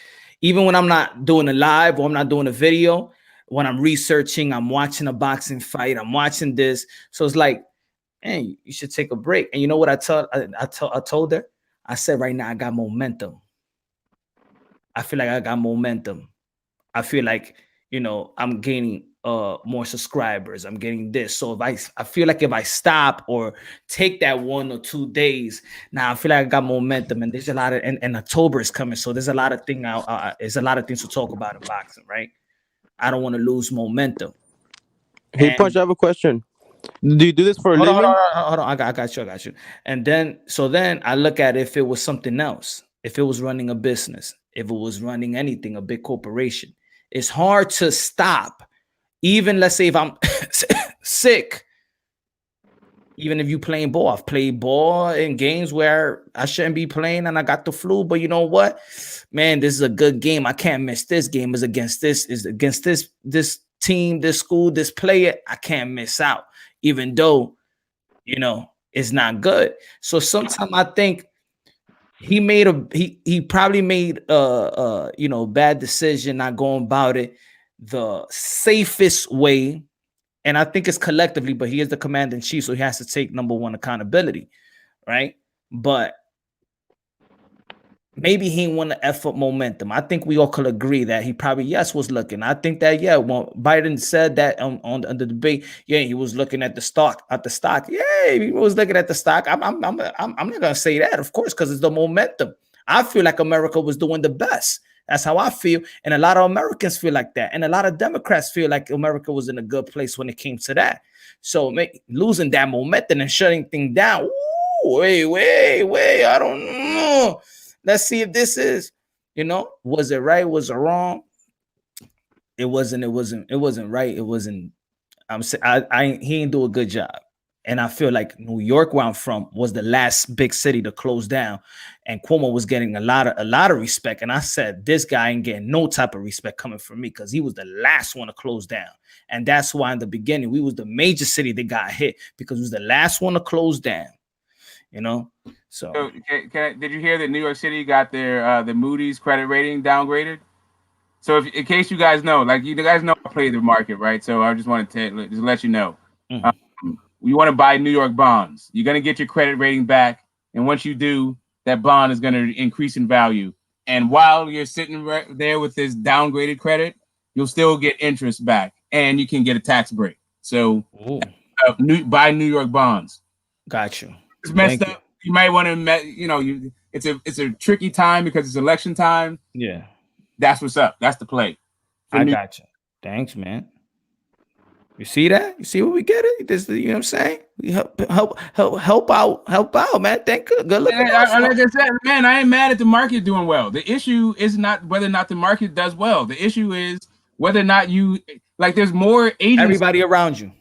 even when I'm not doing a live or I'm not doing a video, when I'm researching, I'm watching a boxing fight, I'm watching this. So it's like, hey, you should take a break. And you know what I told her? I said, right now I got momentum. I feel like I got momentum. I feel like, I'm gaining more subscribers. I'm getting this. So I feel like if I stop or take that 1 or 2 days, now I feel like I got momentum. And there's a lot of, and October is coming. So there's a lot of there's a lot of things to talk about in boxing, right? I don't want to lose momentum. Hey, Punch, I have a question. Do you do this for a living? Hold on. I got you. And then I look at if it was something else, if it was running a business, if it was running anything, a big corporation. It's hard to stop. Even let's say if I'm sick, even if you playing ball, I've played ball in games where I shouldn't be playing and I got the flu, but you know what, man, this is a good game. I can't miss this game. Is against this team, this school, this player. I can't miss out, even though, it's not good. So sometimes I think he probably made bad decision not going about it the safest way. And I think it's collectively, but he is the commander in chief, so he has to take number one accountability, right? But maybe he didn't want to F up momentum. I think we all could agree that he probably, was looking. I think that, when Biden said that on the debate, he was looking at the stock. Yeah, he was looking at the stock. I'm not gonna say that, of course, because it's the momentum. I feel like America was doing the best. That's how I feel. And a lot of Americans feel like that. And a lot of Democrats feel like America was in a good place when it came to that. So losing that momentum and shutting things down. Ooh, wait. I don't know. Let's see if this is, was it right? Was it wrong? It wasn't right. It wasn't. He didn't do a good job. And I feel like New York, where I'm from, was the last big city to close down, and Cuomo was getting a lot of respect. And I said, this guy ain't getting no type of respect coming from me because he was the last one to close down. And that's why in the beginning we was the major city that got hit because it was the last one to close down. So did you hear that New York City got their the Moody's credit rating downgraded? So in case you guys know, you guys know I play the market, right? So I just wanted to just let you know. You want to buy New York bonds. You're going to get your credit rating back. And once you do, that bond is going to increase in value. And while you're sitting right there with this downgraded credit, you'll still get interest back and you can get a tax break. So buy New York bonds. Got you. It's messed up. You might want to, it's a tricky time because it's election time. Yeah. That's what's up. That's the play. I got you. Thanks, man. You see that? You see what we get it? This, you know what I'm saying? We help out, man. Thank you. Good looking. Like I said, man, I ain't mad at the market doing well. The issue is not whether or not the market does well. The issue is whether or not there's more agencies. Everybody around you.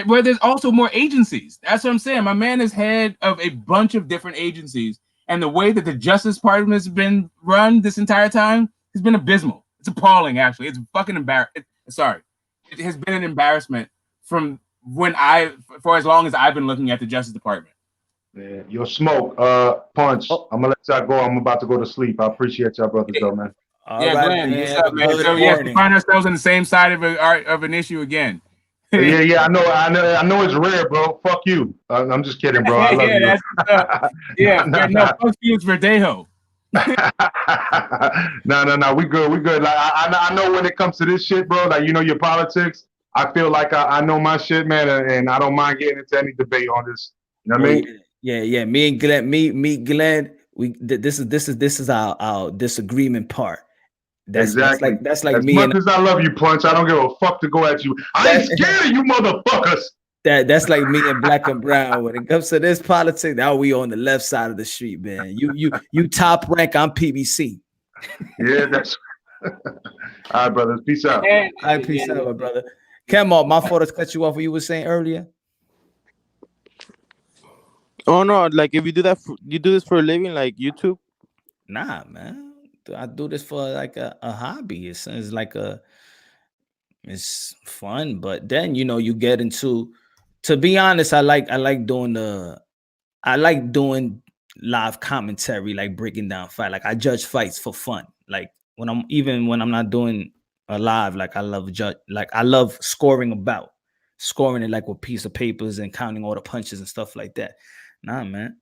Where there's also more agencies. That's what I'm saying. My man is head of a bunch of different agencies. And the way that the Justice Department has been run this entire time has been abysmal. It's appalling, actually. It's fucking embarrassing. Sorry. It has been an embarrassment from for as long as I've been looking at the Justice Department. Yeah, your smoke, Punch. I'm gonna let y'all go. I'm about to go to sleep. I appreciate y'all, brothers, though, man. Glenn, what's up, man? So we find ourselves on the same side of an issue again. Yeah, I know it's rare, bro. Fuck you. I'm just kidding, bro. I love you. No, fuck you, it's Verdejo. No, we good. Like I know when it comes to this shit, bro. Like your politics. I feel like I know my shit, man, and I don't mind getting into any debate on this. You know what I mean? Yeah. Me and Glenn, meet Glenn. This is our disagreement part. That's like as me. As much as I love you, Punch, I don't give a fuck to go at you. I ain't scared of you, motherfuckers. That's like me and Black and Brown. When it comes to this politics, now we on the left side of the street, man. You top rank, I'm PBC. Yeah, that's all right, brothers. Peace out. Peace out, my brother. Kemal, my fault to cut you off what you were saying earlier. Oh no, like if you do that, you do this for a living, like YouTube? Nah, man. I do this for like a hobby. It's like it's fun, but then you get into To be honest, I like doing live commentary, like breaking down fight. Like I judge fights for fun. Like when I'm not doing a live, like I love scoring it like with piece of papers and counting all the punches and stuff like that. Nah, man.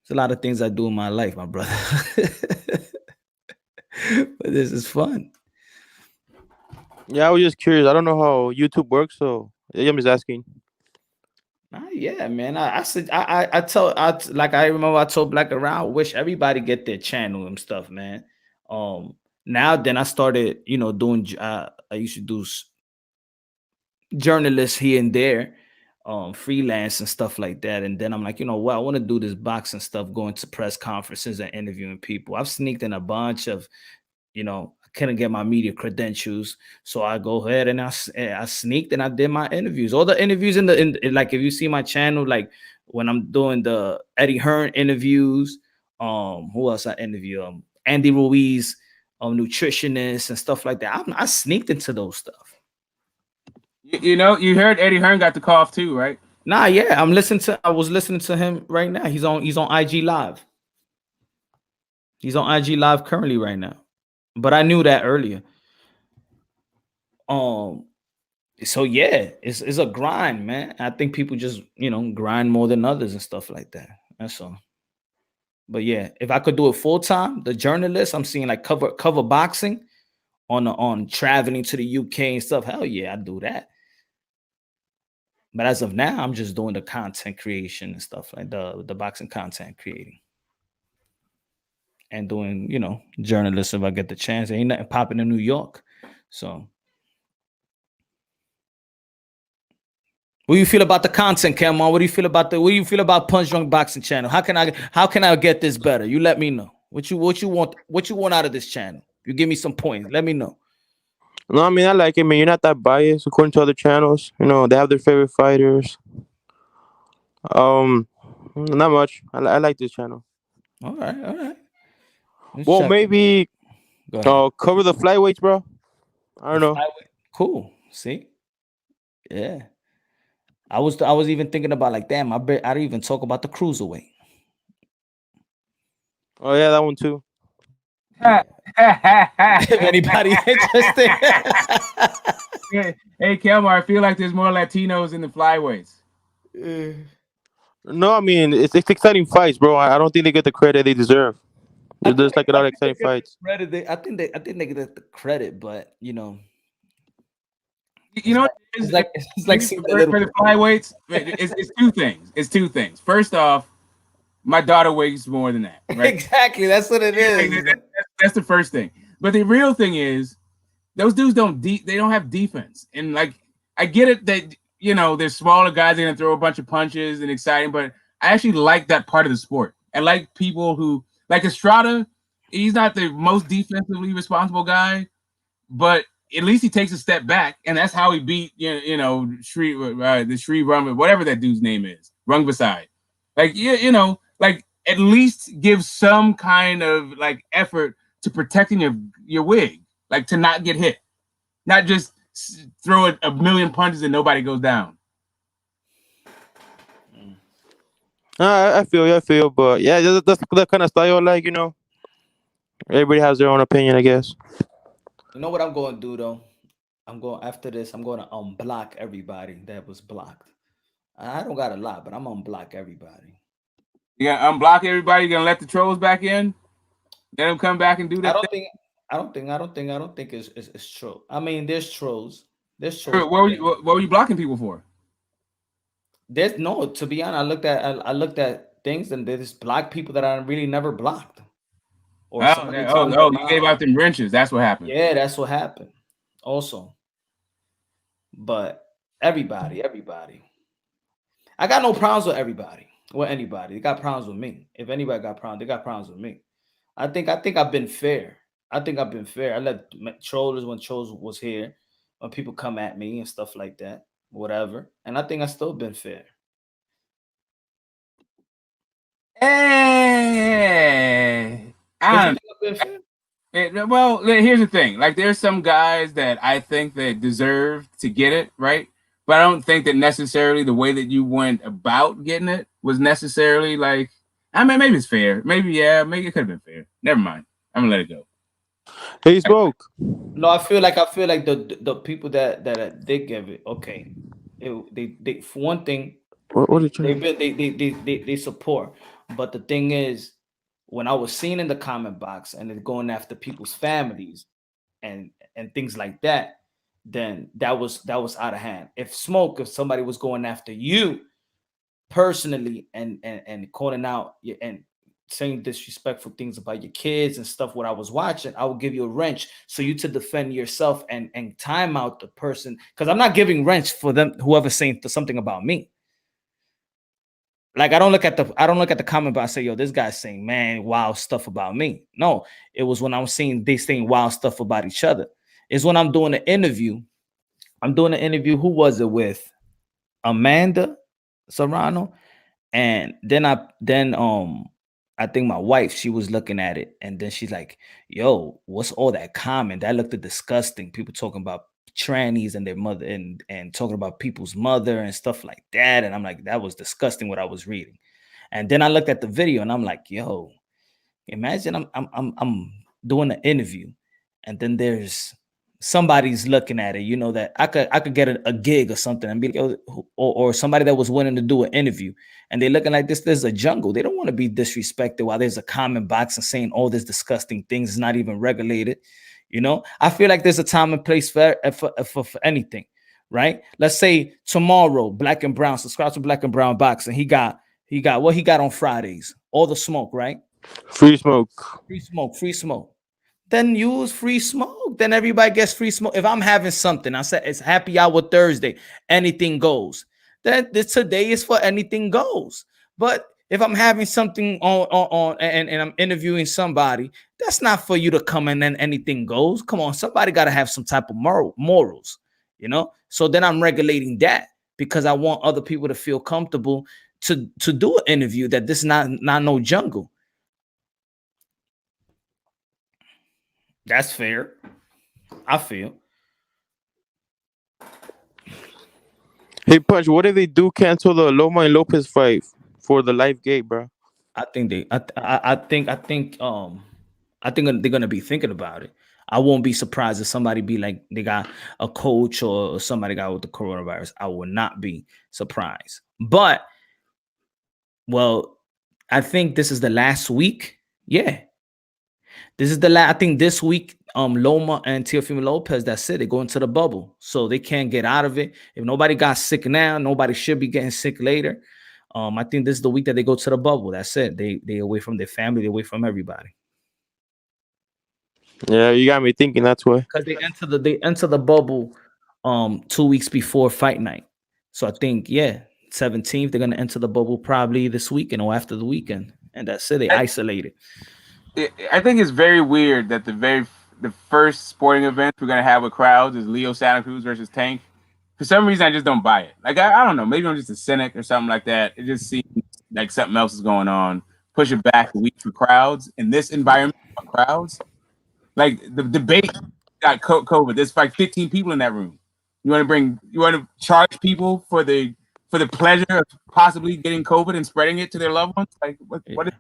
There's a lot of things I do in my life, my brother. But this is fun. Yeah, I was just curious. I don't know how YouTube works, so I'm just asking. Yeah, man. I remember I told Black Around, I wish everybody get their channel and stuff, man. Now then I started, doing. I used to do journalists here and there, freelance and stuff like that. And then I'm like, you know what? I want to do this boxing stuff, going to press conferences and interviewing people. I've sneaked in a bunch of, I couldn't get my media credentials, so I go ahead and I sneaked and I did my interviews. All the interviews in like if you see my channel, like when I'm doing the Eddie Hearn interviews, who else I interview? Andy Ruiz, nutritionist and stuff like that. I sneaked into those stuff. You heard Eddie Hearn got the cough too, right? Nah, yeah, I was listening to him right now. He's on IG Live. He's on IG Live currently right now. But I knew that earlier. So yeah, it's a grind, man. I think people just, grind more than others and stuff like that. That's all. But yeah, if I could do it full time, the journalist, I'm seeing like cover boxing on traveling to the UK and stuff. Hell yeah, I do that. But as of now, I'm just doing the content creation and stuff like the boxing content creating. And doing, journalists if I get the chance. Ain't nothing popping in New York. So what do you feel about the content, Cameron? What do you feel about Punch Drunk Boxing channel? How can I get this better? You let me know. What you want out of this channel? You give me some points. Let me know. No, I mean I like it, man. You're not that biased according to other channels. They have their favorite fighters. Not much. I like this channel. All right. Well, maybe cover the flyweights, bro. I don't know. Cool. See? Yeah. I was even thinking about like, damn, I don't even talk about the cruiserweight. Oh yeah, that one too. If anybody interested. Hey, Kelmar, I feel like there's more Latinos in the flyweights. No, I mean it's exciting fights, bro. I don't think they get the credit they deserve. There's like a lot of exciting fights. I think they get the credit, but it's like for the flyweights, it's two things. It's two things. First off, my daughter weighs more than that. Right? Exactly, that's what it is. That's the first thing. But the real thing is, those dudes they don't have defense. And like, I get it that they're smaller guys, they're gonna throw a bunch of punches and exciting, but I actually like that part of the sport. I like people who like Estrada. He's not the most defensively responsible guy, but at least he takes a step back, and that's how he beat the Sri Run, whatever that dude's name is, Rungvisai. Like like at least give some kind of like effort to protecting your wig, like to not get hit, not just throw a million punches and nobody goes down. I feel, but yeah, that's the kind of style I like, Everybody has their own opinion, I guess. You know what I'm going to do though? After this, I'm going to unblock everybody that was blocked. I don't got a lot, but I'm gonna unblock everybody. You gonna unblock everybody? You gonna let the trolls back in? Let them come back and do that? I don't think it's true. I mean, there's trolls. There's trolls. What were you blocking people for? There's no. To be honest, I looked at things and there's blocked people that I really never blocked. Or you gave out them wrenches. That's what happened. Yeah, that's what happened. Also, but everybody. I got no problems with everybody. With anybody. They got problems with me. If anybody got problems, they got problems with me. I think I've been fair. I let trollers when trolls was here, when people come at me and stuff like that, whatever. And I think I've still been fair. Hey, well, here's the thing. Like, there's some guys that I think that deserve to get it, right? but I don't think that necessarily the way that you went about getting it was necessarily like. I mean, maybe it's fair. Maybe maybe it could have been fair. Never mind. I'm gonna let it go. Hey, Smoke. No, I feel like the people that did give it, okay, they for one thing, What did you? they support, but the thing is, when I was seeing in the comment box and they're going after people's families and things like that, then that was out of hand. If somebody was going after you personally and calling out and saying disrespectful things about your kids and stuff, what I was watching, I would give you a wrench so you to defend yourself and time out the person, because I'm not giving wrench for them, whoever's saying something about me. Like I don't look at the comment box and say, yo, this guy's saying, man, wild stuff about me. No, it was when I'm seeing they saying wild stuff about each other. It's when I'm doing an interview. Who was it with? Amanda Serrano. And then I think my wife, she was looking at it, and then she's like, yo, what's all that comment? That looked disgusting. People talking about trannies and their mother and talking about people's mother and stuff like that. And I'm like, that was disgusting what I was reading. And then I looked at the video and I'm like, yo, imagine I'm doing an interview and then there's somebody's looking at it, you know, that I could get a gig or something and be like, or somebody that was willing to do an interview and they're looking like this. There's a jungle. They don't want to be disrespected while there's a comment box and saying all this disgusting things. It's not even regulated. You know, I feel like there's a time and place for anything, right? Let's say tomorrow, Black and Brown, subscribe to Black and Brown Boxing. He got what he got on Fridays, all the smoke, right? Free smoke. Free smoke. Then use free smoke. Then everybody gets free smoke. If I'm having something, I said it's happy hour Thursday, anything goes. Then today is for anything goes. But if I'm having something on and I'm interviewing somebody, that's not for you to come in and anything goes. Come on, somebody got to have some type of morals, you know? So then I'm regulating that because I want other people to feel comfortable to do an interview, that this is not no jungle. That's fair. I feel. Hey, Punch, what if they do cancel the Loma and Lopez fight for the live gate, bro? I think they're gonna be thinking about it. I won't be surprised if somebody be like they got a coach or somebody got with the coronavirus. I will not be surprised. But well, I think this is the last week. Yeah. This is the last. I think this week, Loma and Teofimo Lopez, that's it. They go into the bubble. So they can't get out of it. If nobody got sick now, nobody should be getting sick later. I think this is the week that they go to the bubble. That's it. They away from their family, they away from everybody. Yeah, you got me thinking that's why. Because they enter the bubble 2 weeks before fight night. So I think, 17th, they're gonna enter the bubble probably this weekend or after the weekend. And that's it. They isolated. I think it's very weird that the first sporting event we're gonna have with crowds is Leo Santa Cruz versus Tank. For some reason, I just don't buy it. Like I don't know, maybe I'm just a cynic or something like that. It just seems like something else is going on. Push it back a week for crowds in this environment. Crowds, like the debate got COVID. There's like 15 people in that room. You want to charge people for the pleasure of possibly getting COVID and spreading it to their loved ones? Like what is?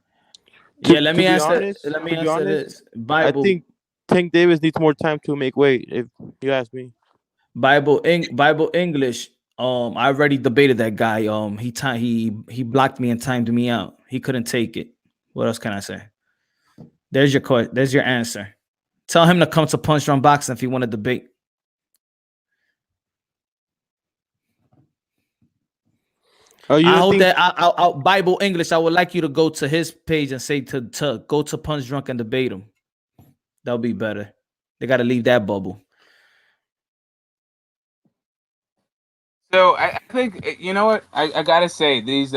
Yeah, let me answer this. Bible. I think Tank Davis needs more time to make weight, if you ask me. Bible English. I already debated that guy. He blocked me and timed me out. He couldn't take it. What else can I say? There's your answer. Tell him to come to Punch Drunk Boxing if you want to debate. I hope that I Bible English. I would like you to go to his page and say to go to Punch Drunk and debate him. That'll be better. They got to leave that bubble. So I think, you know what, I gotta say these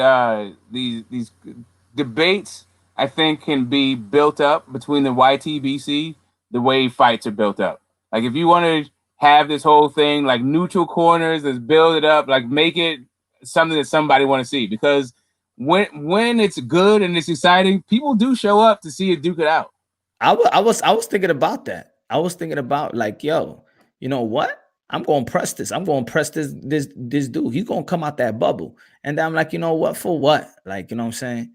debates I think can be built up between the YTBC the way fights are built up. Like if you want to have this whole thing like neutral corners, let's build it up, like make it something that somebody want to see, because when it's good and it's exciting, people do show up to see it duke it out. I was thinking about that. I was thinking about like, yo, you know what? I'm going to press this. I'm going to press this dude. He's going to come out that bubble. And then I'm like, you know what? For what? Like, you know what I'm saying?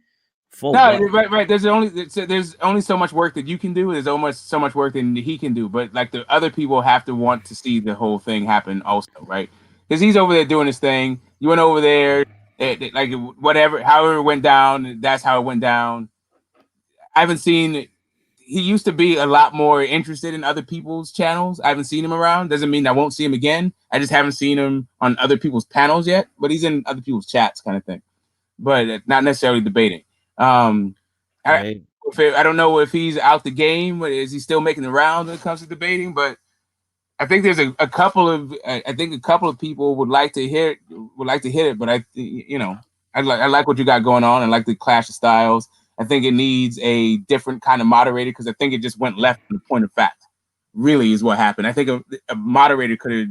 For No, what? right. There's only so much work that you can do. There's almost so much work that he can do. But like the other people have to want to see the whole thing happen also, right? Because he's over there doing his thing. You went over there, like whatever, however it went down, that's how it went down. I haven't seen. He used to be a lot more interested in other people's channels. I haven't seen him around. Doesn't mean I won't see him again. I just haven't seen him on other people's panels yet. But he's in other people's chats, kind of thing. But not necessarily debating. Right. I don't know if he's out the game. Is he still making the rounds when it comes to debating? But I think there's a couple of people would like to hit it. But I like what you got going on. I like the clash of styles. I think it needs a different kind of moderator because I think it just went left in the point of fact. Really is what happened. I think a moderator could have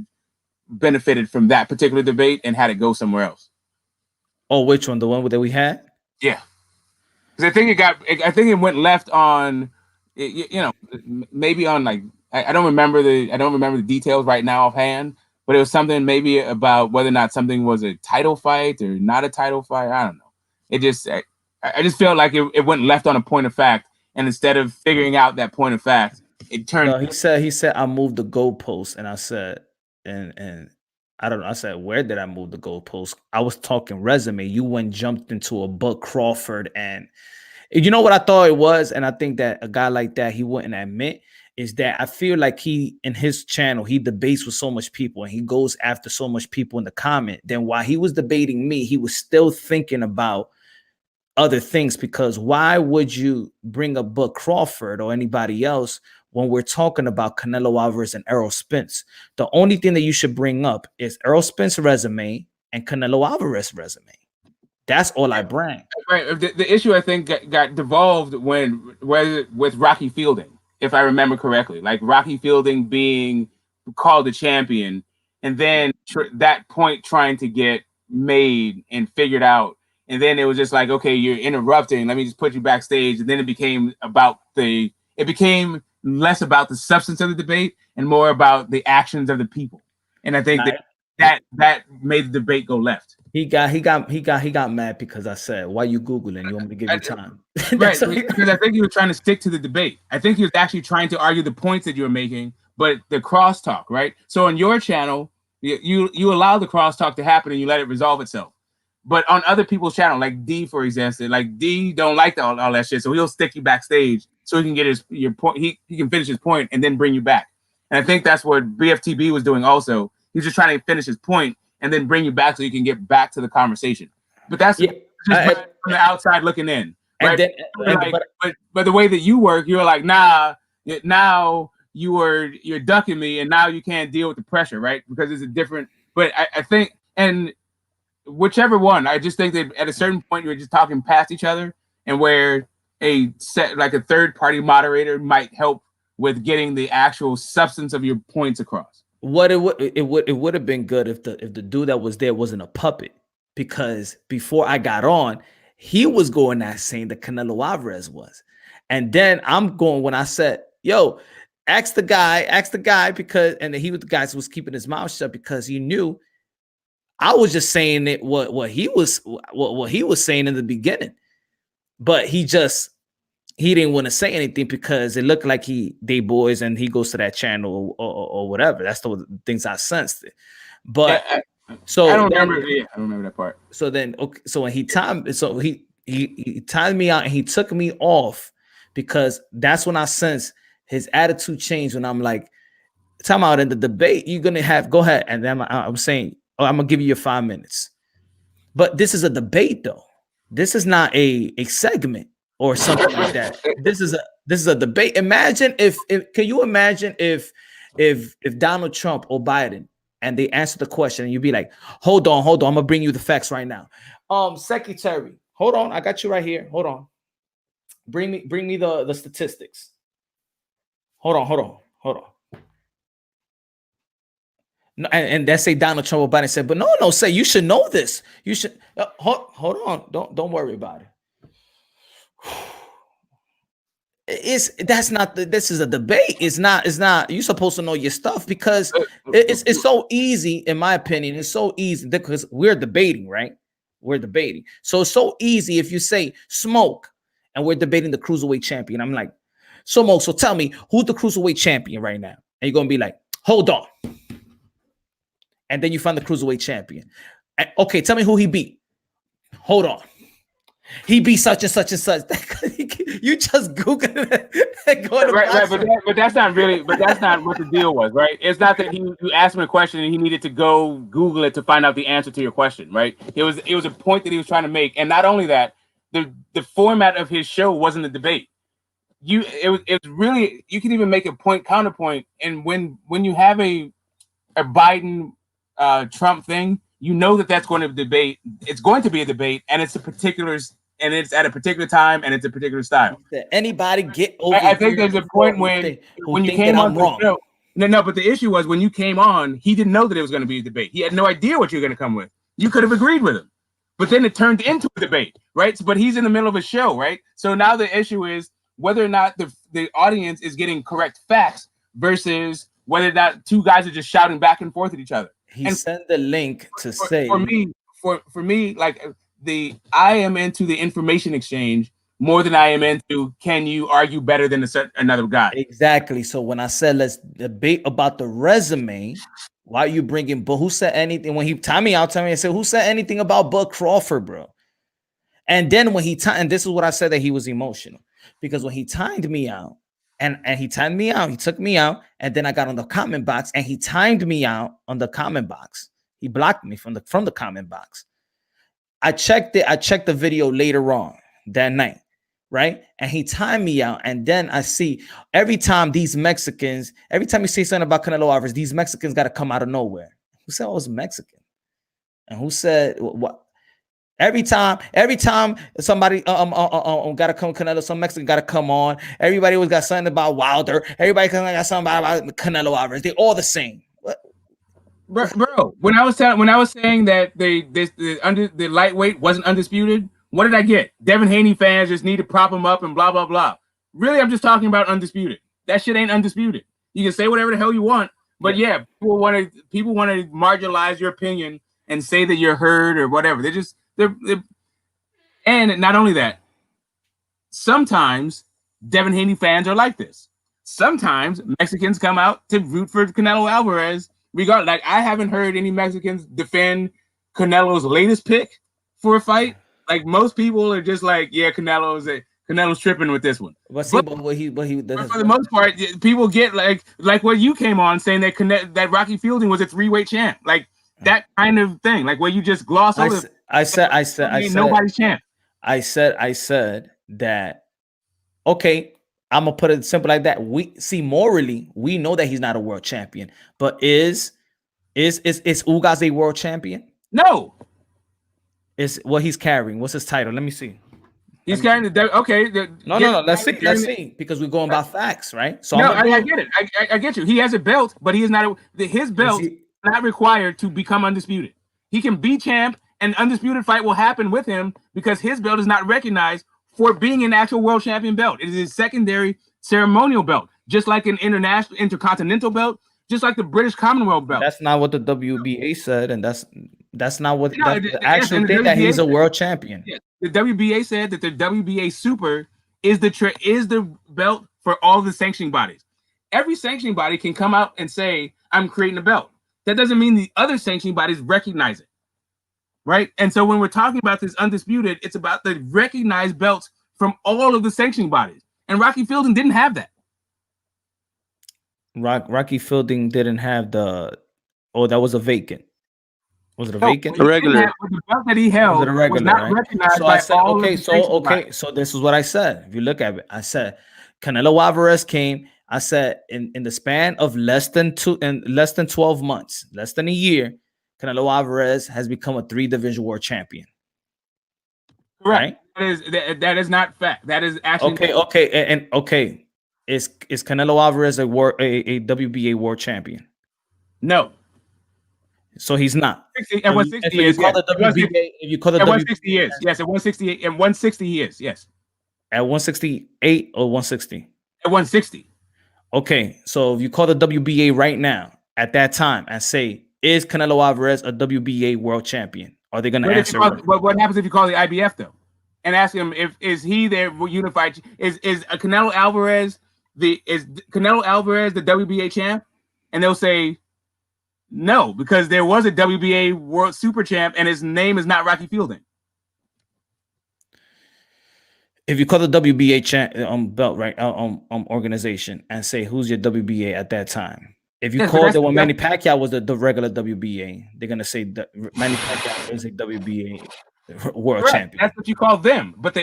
benefited from that particular debate and had it go somewhere else. Oh, which one? The one that we had? Yeah. Because I think it went left on, maybe on like I don't remember the details right now offhand, but it was something maybe about whether or not something was a title fight or not a title fight. I don't know. I just felt like it went left on a point of fact, and instead of figuring out that point of fact, it turned. No, he said I moved the goalpost, and I said and I don't know. I said, where did I move the goalpost? I was talking resume. You went jumped into a Buck Crawford, and you know what I thought it was, and I think that a guy like that he wouldn't admit is that I feel like he in his channel he debates with so much people and he goes after so much people in the comment. Then while he was debating me, he was still thinking about other things, because why would you bring up Buck Crawford or anybody else when we're talking about Canelo Alvarez and Errol Spence? The only thing that you should bring up is Errol Spence's resume and Canelo Alvarez resume. That's all I bring. Right. The issue I think got devolved with Rocky Fielding, if I remember correctly, like Rocky Fielding being called the champion, and then that point trying to get made and figured out. And then it was just like, okay, you're interrupting. Let me just put you backstage. And then it became less about the substance of the debate and more about the actions of the people. And I think that made the debate go left. He got mad because I said, "Why you Googling? You want me to give you time?" Right, because I think he was trying to stick to the debate. I think he was actually trying to argue the points that you were making, but the crosstalk, right? So on your channel, you allow the crosstalk to happen and you let it resolve itself. But on other people's channel, like D, for example, like D don't like all that shit, so he'll stick you backstage so he can get your point. He can finish his point and then bring you back. And I think that's what BFTB was doing also. He was just trying to finish his point and then bring you back so you can get back to the conversation. But that's just from the outside looking in, right? But the way that you work, you're like, nah, now you're ducking me, and now you can't deal with the pressure, right? Because it's a different. But I think, and whichever one, I just think that at a certain point you're just talking past each other, and where a third party moderator might help with getting the actual substance of your points across. What it would have been good if the dude that was there wasn't a puppet, because before I got on, he was going that saying that Canelo Alvarez was, and then I'm going when I said, "Yo, ask the guy," because and the guy was keeping his mouth shut because he knew I was just saying it what he was saying in the beginning, but he didn't want to say anything because it looked like they boys and he goes to that channel or whatever. That's the things I sensed it. But so I don't remember that part. So then, okay, so when he timed me out and he took me off, because that's when I sensed his attitude changed. When I'm like, time out in the debate, you're gonna have go ahead, and then I'm saying, oh, I'm gonna give you your 5 minutes. But this is a debate, though. This is not a segment or something like that. This is a debate. Imagine can you imagine if Donald Trump or Biden and they answer the question and you'd be like, hold on, I'm gonna bring you the facts right now. Secretary, hold on, I got you right here. Hold on. Bring me the statistics. Hold on. No, and that say Donald Trump or Biden said, but no, say you should know this. You should hold on. Don't worry about it. That's not this is a debate. It's not you're supposed to know your stuff because it's so easy, in my opinion. It's so easy because we're debating, right? We're debating. So it's so easy if you say Smoke and we're debating the cruiserweight champion. I'm like, Smoke, so tell me who's the cruiserweight champion right now? And you're gonna be like, hold on. And then you find the cruiserweight champion. Okay, tell me who he beat. Hold on. He beat such and such and such. You just Google it. Right, but that's not really. But that's not what the deal was, right? It's not that you asked him a question and he needed to go Google it to find out the answer to your question, right? It was a point that he was trying to make, and not only that, the format of his show wasn't a debate. It was really, you can even make a point counterpoint, and when you have a Biden Trump thing, you know that's going to debate. It's going to be a debate, and it's it's at a particular time, and it's a particular style. Anybody get over? I think there's a point when you came on the show. No, but the issue was when you came on, he didn't know that it was going to be a debate. He had no idea what you were going to come with. You could have agreed with him, but then it turned into a debate, right? But he's in the middle of a show, right? So now the issue is whether or not the audience is getting correct facts versus whether or not two guys are just shouting back and forth at each other. He sent the link to say for me, like I am into the information exchange more than I am into can you argue better than another guy. Exactly. So when I said let's debate about the resume, why are you bringing? But who said anything when he timed me out? I said who said anything about Bud Crawford, bro? And then when he timed, and this is what I said that he was emotional because when he timed me out. And he timed me out. He took me out, and then I got on the comment box, and he timed me out on the comment box. He blocked me from the comment box. I checked it. I checked the video later on that night, right? And he timed me out, and then I see every time these Mexicans, every time you say something about Canelo Alvarez, these Mexicans got to come out of nowhere. Who said I was Mexican? And who said what? Every time somebody gotta come Canelo, some Mexican gotta come on. Everybody always got something about Wilder. Everybody got something about Canelo Alvarez. They all the same. What? Bro, when I was saying that the lightweight wasn't undisputed, what did I get? Devin Haney fans just need to prop him up and blah blah blah. Really, I'm just talking about undisputed. That shit ain't undisputed. You can say whatever the hell you want, but yeah people want to marginalize your opinion and say that you're heard or whatever. And not only that, sometimes Devin Haney fans are like this. Sometimes Mexicans come out to root for Canelo Alvarez. Regardless, like I haven't heard any Mexicans defend Canelo's latest pick for a fight. Like most people are just like, yeah, Canelo's tripping with this one. But for the most part, people get like what you came on saying that Rocky Fielding was a 3-weight champ, like that kind of thing, like where you just gloss over. I said nobody's champ. I said that. Okay, I'm gonna put it simple like that. We see morally, we know that he's not a world champion, but is Ugas a world champion? No. Is what he's carrying? What's his title? Let me see. He's carrying the okay. No. Let's see because we're going by facts, right? So no, I get it. I get you. He has a belt, but he is not his belt is not required to become undisputed. He can be champ. An undisputed fight will happen with him because his belt is not recognized for being an actual world champion belt. It is a secondary ceremonial belt, just like an international intercontinental belt, just like the British Commonwealth belt. That's not what the WBA said, and that's not what the actual thing that he's a world champion. Yeah, the WBA said that the WBA Super is the belt for all the sanctioning bodies. Every sanctioning body can come out and say, "I'm creating a belt." That doesn't mean the other sanctioning bodies recognize it. Right. And so when we're talking about this undisputed, it's about the recognized belts from all of the sanctioning bodies. And Rocky Fielding didn't have that. Rocky Fielding didn't have that was a vacant. Was it a vacant? A regular. The belt that he held was, regular, was not right? recognized So by I said, all okay, of the bodies. so this is what I said. If you look at it, I said Canelo Alvarez came. I said in the span of less than 12 months, less than a year, Canelo Alvarez has become a 3-division world champion. Correct. Right? That is not fact. That is actually okay. Is Canelo Alvarez a WBA world champion? No. So he's not. At 160 years, if you call the WBA, if you call the at WBA, 160 years, yes. At 168 and 160 he is, yes. At 168 or 160? At 160. Okay, so if you call the WBA right now at that time and say, is Canelo Alvarez a WBA world champion? Are they going to answer? But what happens if you call the IBF though, and ask him if is he their unified? Is Canelo Alvarez the WBA champ? And they'll say no, because there was a WBA world super champ, and his name is not Rocky Fielding. If you call the WBA belt right organization and say who's your WBA at that time, if you call it when Manny Pacquiao was the regular WBA, they're gonna say that Manny Pacquiao is a WBA world champion. That's what you call them. But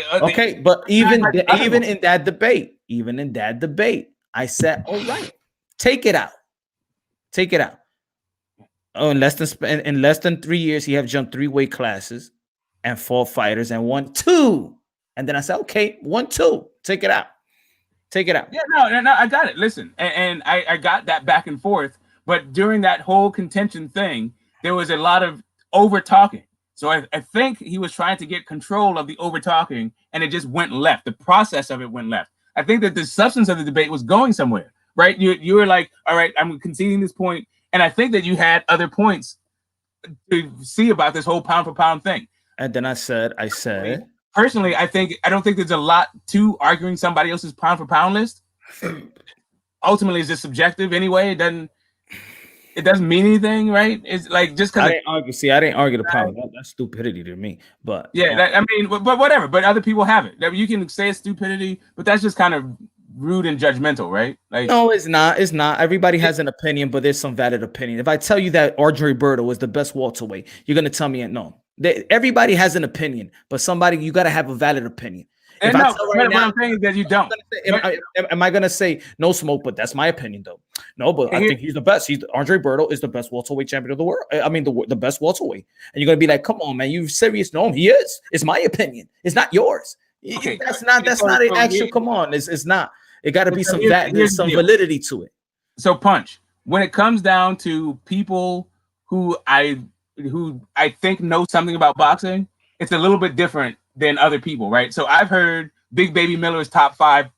but even in that debate, I said, all right, take it out. Oh, in less than 3 years, he have jumped 3 weight classes and 4 fighters and won 2. And then I said, okay, 1-2, take it out. Yeah, no, I got it. Listen, and I got that back and forth. But during that whole contention thing, there was a lot of over talking. So I think he was trying to get control of the over talking, and it just went left. The process of it went left. I think that the substance of the debate was going somewhere, right? You were like, all right, I'm conceding this point. And I think that you had other points to see about this whole pound for pound thing. And then I said, personally, I don't think there's a lot to arguing somebody else's pound for pound list. Ultimately, it's just subjective anyway. It doesn't mean anything, right? It's like just because I didn't argue. See, I didn't argue the pound. That's stupidity to me. But yeah, but whatever. But other people have it. You can say it's stupidity, but that's just kind of rude and judgmental, right? Like, no, it's not. It's not. Everybody has an opinion, but there's some valid opinion. If I tell you that Roberto was the best welterweight, you're gonna tell me no. Everybody has an opinion, but you got to have a valid opinion. And what I'm saying is that you don't. Am I gonna say no smoke? But that's my opinion, though. No, but I think he's the best. Roberto is the best welterweight champion of the world. I mean, the best welterweight. And you're gonna be like, come on, man, you serious? No, he is. It's my opinion. It's not yours. Okay. That's not an actual. Come on, it's not. It got to be some validity to it. So, Punch, when it comes down to people who I think know something about boxing, it's a little bit different than other people, right? So I've heard Big Baby Miller is top 5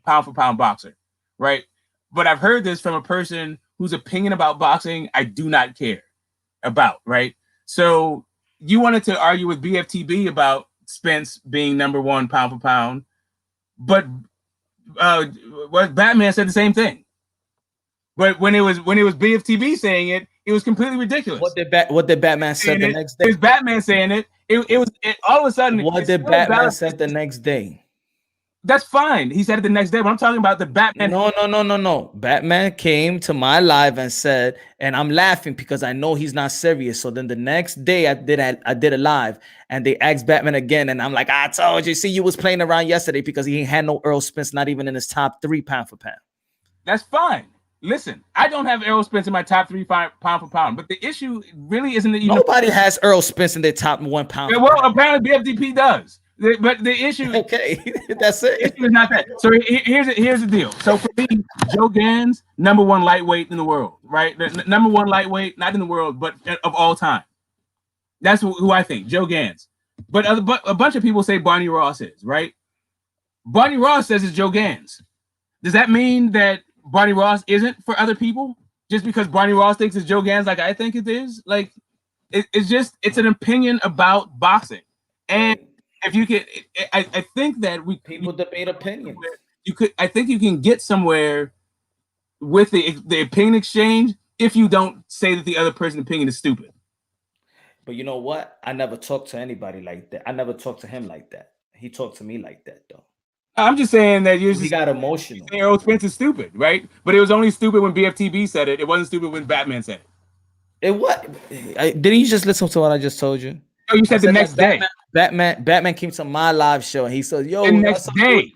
pound for pound boxer, right? But I've heard this from a person whose opinion about boxing I do not care about, right? So you wanted to argue with BFTB about Spence being #1 pound for pound, but Batman said the same thing. But when it was BFTB saying it, it was completely ridiculous. What did Batman say the next day? It was Batman saying it. It was all of a sudden. What did Batman say the next day? That's fine. He said it the next day, but I'm talking about the Batman. No. Batman came to my live and said, and I'm laughing because I know he's not serious. So then the next day I did a live and they asked Batman again. And I'm like, I told you, see, you was playing around yesterday because he had no Errol Spence, not even in his top 3 pound for pound. That's fine. Listen, I don't have Errol Spence in my top 3 pound for pound, but the issue really isn't that nobody has Errol Spence in their top 1 pound. Well, apparently BFDP does. But the issue, okay, that's it. The issue is not that. So here's the deal. So for me, Joe Gans, #1 lightweight in the world, right? The #1 lightweight, not in the world, but of all time. That's who I think, Joe Gans. But a bunch of people say Barney Ross is, right? Barney Ross says it's Joe Gans. Does that mean that Barney Ross isn't for other people? Just because Barney Ross thinks it's Joe Gans like I think it is? Like, it's an opinion about boxing. And if you could, I think that people debate opinions. I think you can get somewhere with the opinion exchange if you don't say that the other person's opinion is stupid. But you know what? I never talked to anybody like that. I never talked to him like that. He talked to me like that, though. I'm just saying that he got emotional. Errol Spence is stupid, right? But it was only stupid when BFTB said it. It wasn't stupid when Batman said it. Didn't you just listen to what I just told you? No, you said the next day. Batman came to my live show and he said, "Yo, the next day."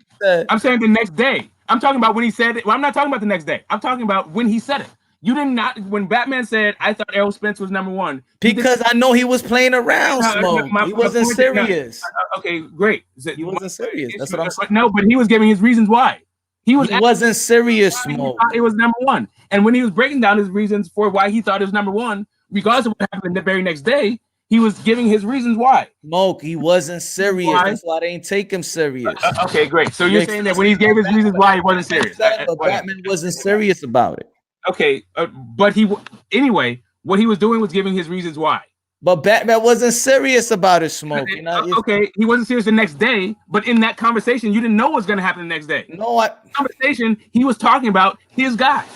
I'm saying the next day. I'm talking about when he said it. Well, I'm not talking about the next day. I'm talking about when he said it. You did not. When Batman said, "I thought Errol Spence was #1," because I know he was playing around. Smoke. He wasn't serious. Okay, great. He wasn't serious. That's what I'm saying. No, but he was giving his reasons why. He wasn't serious. Smoke. It was #1, and when he was breaking down his reasons for why he thought it was #1, regardless of what happened the very next day, he was giving his reasons why. Smoke, he wasn't serious. Why? That's why they didn't take him serious. Okay, great. So you're saying that when he gave his reasons why he wasn't serious. But Batman wasn't serious about it. Okay, but anyway, what he was doing was giving his reasons why. But Batman wasn't serious about it, Smoke. You know, okay, he wasn't serious the next day, but in that conversation, you didn't know what was going to happen the next day. No, what conversation he was talking about his guy.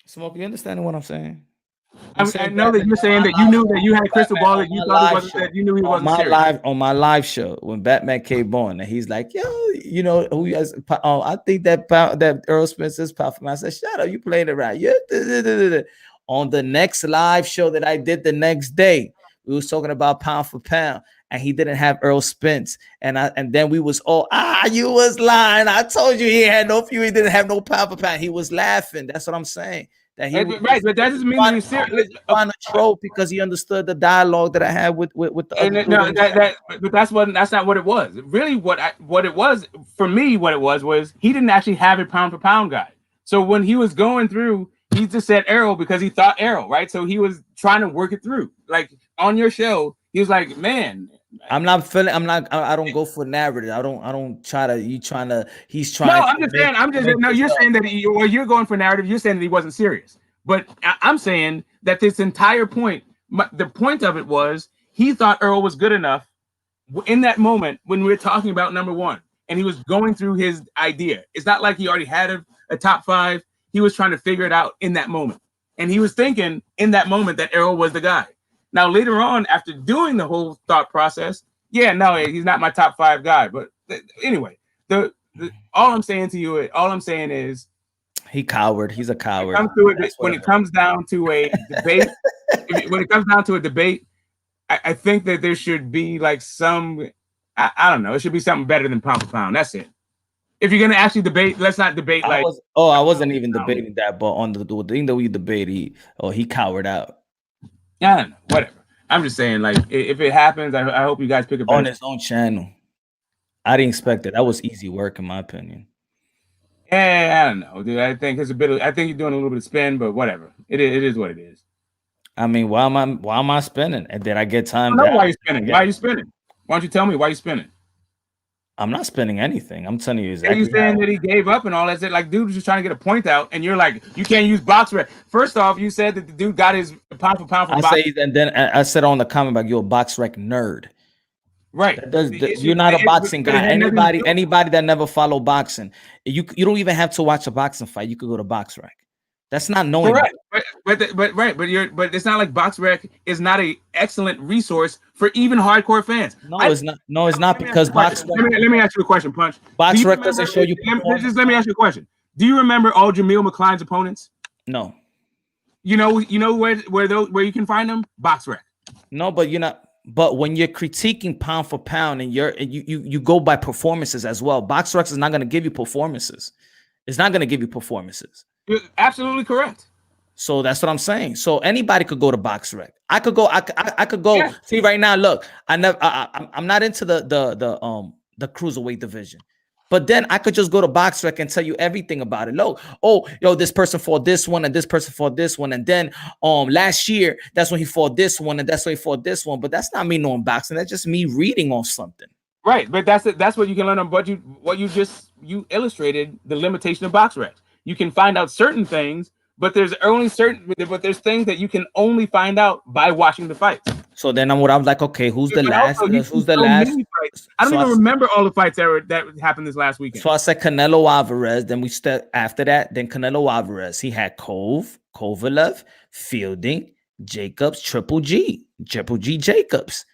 Smoke, you understand what I'm saying? I know that you're saying that you knew that you had a crystal ball, that you thought he wasn't, that you knew he wasn't serious. On my live show, when Batman came on, and he's like, "Yo, you know who has? Oh, I think that Earl Spencer's powerful." I said, "Shut up, you playing it right." Yeah. On the next live show that I did the next day, we was talking about pound for pound, and he didn't have Earl Spence, and then we was all, you was lying. I told you he had no few. He didn't have no pound for pound. He was laughing. That's what I'm saying. That he was, right, but that doesn't mean that he's serious. On a troll because he understood the dialogue that I had with the other. No, but that's not what it was. Really, what it was for me, what it was he didn't actually have a pound for pound guy. So when he was going through, he just said Errol because he thought Errol, right? So he was trying to work it through. Like on your show, he was like, "Man, I don't go for narrative. I don't try to. He's trying. No, you're saying that you're going for narrative. You're saying that he wasn't serious. But I'm saying that this entire point, the point of it was he thought Earl was good enough in that moment when we were talking about number one, and he was going through his idea. It's not like he already had a top five. He was trying to figure it out in that moment, and he was thinking in that moment that Earl was the guy. Now, later on, after doing the whole thought process, he's not my top five guy. But anyway, all I'm saying is he coward. He's a coward. When it comes down to a debate, I think that there should be like some, I don't know, it should be something better than pound for pound. That's it. If you're gonna actually debate, let's not debate I wasn't even debating that, but on the thing that we debate, he cowered out. I don't know, whatever. I'm just saying, like, if it happens, I hope you guys pick it on his own channel. I didn't expect it. That was easy work, in my opinion. Yeah, I don't know, dude. I think you're doing a little bit of spin, but whatever. It is what it is. I mean, why am I spinning? And then I get time. I know why you're spinning. Why are you spinning? Why don't you tell me why you're spinning? I'm not spinning anything. I'm telling you exactly. Are you saying that he gave up and all that? Like, dude was just trying to get a point out, and you're like, you can't use box rec. First off, you said that the dude got his pound for pound for box. And then I said on the comment like, you're a box rec nerd. Right. You're not a boxing guy. Anybody that never followed boxing, you don't even have to watch a boxing fight. You could go to box rec. That's not knowing. Correct. But it's not like box rec is not an excellent resource for even hardcore fans. It's not. No, it's not because box. Let me ask you a question, Punch. Box rec doesn't show you. Let me ask you a question. Do you remember all Jamil McCline's opponents? No. You know where you can find them? Box rec. No, but you're not. But when you're critiquing pound for pound and you go by performances as well, box rec is not going to give you performances. It's not going to give you performances. You're absolutely correct. So that's what I'm saying. So anybody could go to box rec. I could go. I could go. Yeah. See right now. Look, I'm not into the cruiserweight division. But then I could just go to box rec and tell you everything about it. This person fought this one and this person fought this one, and then last year that's when he fought this one and that's when he fought this one. But that's not me knowing boxing. That's just me reading on something. Right, but that's what you can learn on. But you illustrated the limitation of box rec. You can find out certain things, but there's things that you can only find out by watching the fights. So then I'm like, okay, who's the last? Who's the last? I don't even remember all the fights that happened this last weekend. So I said Canelo Alvarez. Then we step after that. Then Canelo Alvarez. He had Kovalev, Fielding, Jacobs, Triple G Jacobs.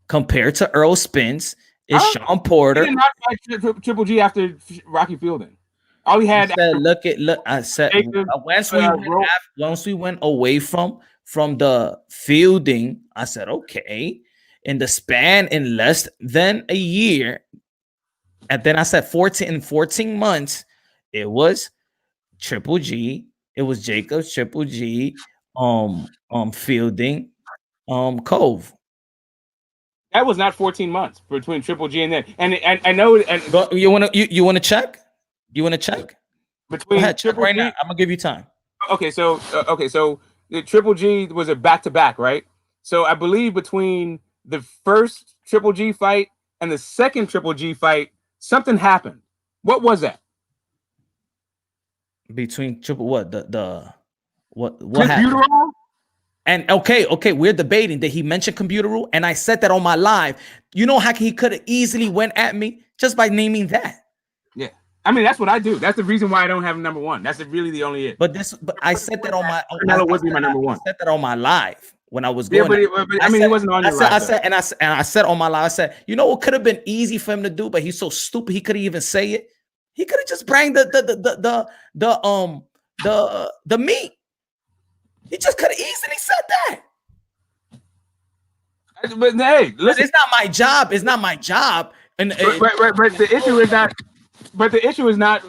Compared to Earl Spence is Sean Porter. He did not fight Triple G after Rocky Fielding. All he had. I said once we went away from the Fielding, I said, okay, in the span in less than a year, and then I said 14 months, it was Triple G, it was Jacobs, Triple G, Fielding, Cove. That was not 14 months between Triple G and then, and I know. But you want to check? You want to check? Between check right now. I'm gonna give you time. Okay, so the Triple G was a back-to-back, right? So I believe between the first Triple G fight and the second Triple G fight, something happened. What was that? Between triple what what Clint happened? Buterol? And okay, we're debating. Did he mention computer rule? And I said that on my live. You know how he could have easily went at me just by naming that. Yeah, I mean that's what I do. That's the reason why I don't have number one. That's really the only it. But I said that on my. Canelo would be my number one. I said that on my live when I was going. Yeah, but I mean, he wasn't on your live. I said on my live. I said, you know what could have been easy for him to do, but he's so stupid he couldn't even say it. He could have just bring the meat. He just could have easily said that. But hey, listen, it's not my job. It's not my job. And but the issue is not. But the issue is not.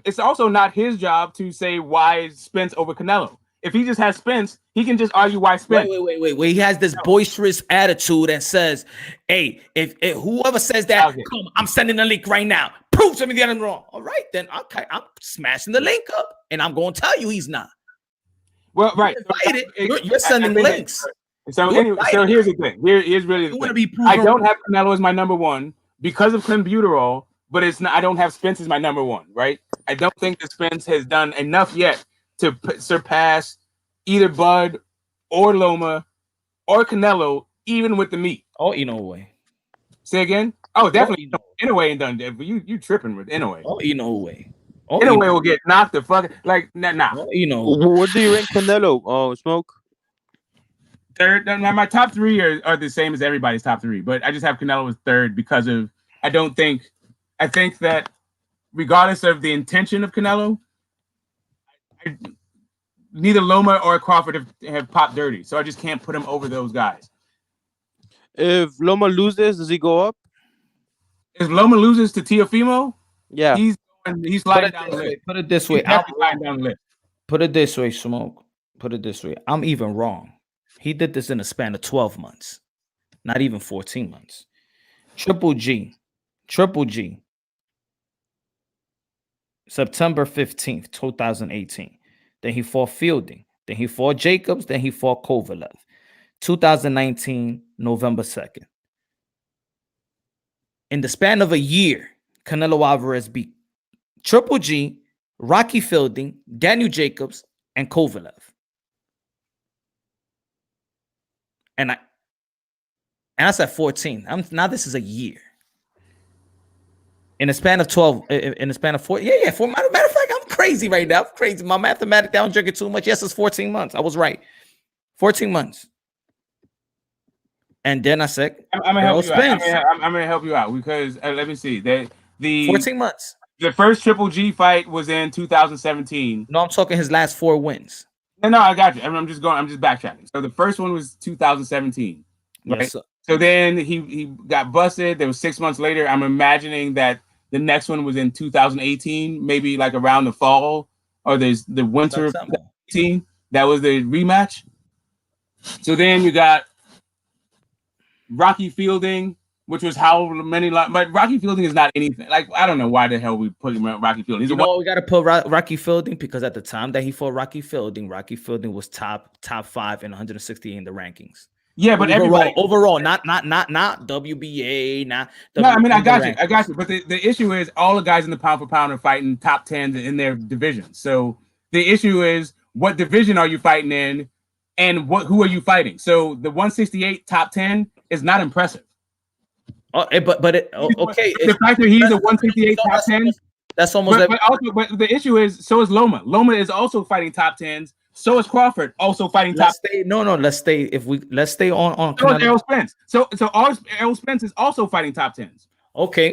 It's also not his job to say why is Spence over Canelo. If he just has Spence, he can just argue why Spence. Wait. He has this boisterous attitude and says, "Hey, if whoever says that, come, I'm sending the link right now. Prove to me that I'm wrong." All right, then okay, I'm smashing the link up, and I'm going to tell you he's not. Well, right. You're sending links. So anyway, so here's the thing. Here's really the thing. I don't have Canelo as my number one because of Clint Buterol, but it's not. I don't have Spence as my number one. Right. I don't think that Spence has done enough yet to surpass either Bud or Loma or Canelo, even with the meat. Oh, Inoue. Say again? Oh, definitely. Inoue ain't done that, but you tripping with Inoue. Oh, Inoue. Inoue will get knocked the fuck like nah. Oh, Inoue. What do you rank Canelo? Oh, Smoke. Third. Now my top three are the same as everybody's top three, but I just have Canelo as third because of I think that regardless of the intention of Canelo, neither Loma or Crawford have popped dirty, so I just can't put him over those guys. If Loma loses, does he go up? If Loma loses to Teofimo, yeah, he's sliding down the list. Put it this way, Put it this way, Smoke. Put it this way. I'm even wrong. He did this in a span of 12 months, not even 14 months. Triple G, September 15th, 2018. Then he fought Fielding. Then he fought Jacobs. Then he fought Kovalev. 2019, November 2nd. In the span of a year, Canelo Alvarez beat Triple G, Rocky Fielding, Daniel Jacobs, and Kovalev. And I said 14. Now this is a year. In a span of 12, in a span of 4, yeah. For matter of fact, I'm crazy right now. I'm crazy. My mathematics, I don't drink it too much. Yes, it's 14 months. I was right. 14 months. And then I said, I'm gonna help you out because let me see. The 14 months. The first Triple G fight was in 2017. No, I'm talking his last 4 wins. No, I got you. I'm just backtracking. So the first one was 2017. Right? Yes, sir. So then he got busted. There was 6 months later. I'm imagining that the next one was in 2018, maybe like around the fall or there's the winter of 2018. That was the rematch. So then you got Rocky Fielding, which was how many, but Rocky Fielding is not anything. Like, I don't know why the hell we put him at Rocky Fielding. We got to put Rocky Fielding because at the time that he fought Rocky Fielding was top 5 and 168 in the rankings. Yeah, but overall, not WBA, not. No, I mean I got you. But the issue is all the guys in the pound for pound are fighting top 10 in their division. So the issue is what division are you fighting in, and who are you fighting? So the 168 top 10 is not impressive. Okay. The fact that he's a 168 top 10, that's almost. But the issue is so is Loma. Loma is also fighting top 10s. So is Crawford also fighting top. Let's stay on. So is Errol Spence. So Errol Spence is also fighting top 10s. Okay,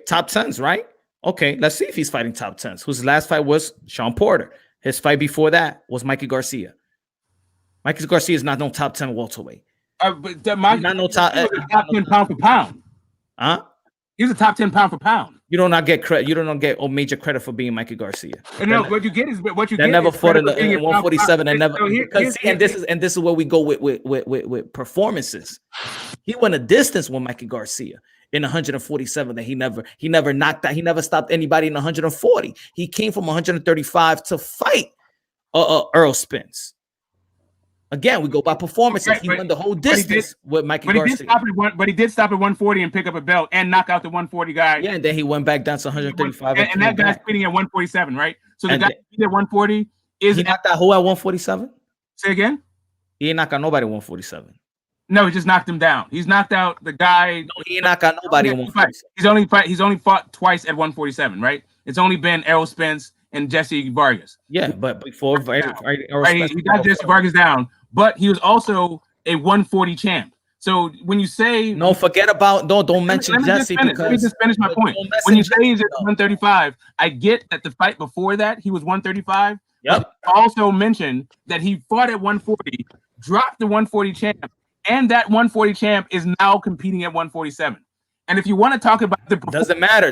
top 10s, right? Okay, let's see if he's fighting top 10s. Whose last fight was Sean Porter. His fight before that was Mikey Garcia. Mikey Garcia is not no top 10 welterweight. But not no top 10 pound for pound. Huh? He's a top 10 pound for pound. You do not get credit. You do not get major credit for being Mikey Garcia. No, what you get is what you get. They never fought in 147 and never. This is where we go with performances. He went a distance with Mikey Garcia in 147 that he never knocked out. He never stopped anybody in 140. He came from 135 to fight Earl Spence. Again, we go by performances. Right, He won the whole distance with Mikey But he Garcia. did stop but he did stop at 140 and pick up a belt and knock out the 140 guy. Yeah, and then he went back down to 135. And that guy's competing at 147, right? So the And guy at 140 is he knocked out who at 147? Say again? He ain't knocked out nobody at 147. No, he just knocked him down. He's knocked out the guy. No, he ain't knocked out nobody at 147. He's only fought twice at 147, right? It's only been Errol Spence and Jesse Vargas. Yeah, but before He got Jesse Vargas down, but he was also a 140 champ. So when you say forget about don't mention Jesse because let me just finish my point. When you say he's at 135, I get that the fight before that he was 135. Yep. Also mentioned that he fought at 140, dropped the 140 champ, and that 140 champ is now competing at 147. And if you want to talk about the doesn't matter.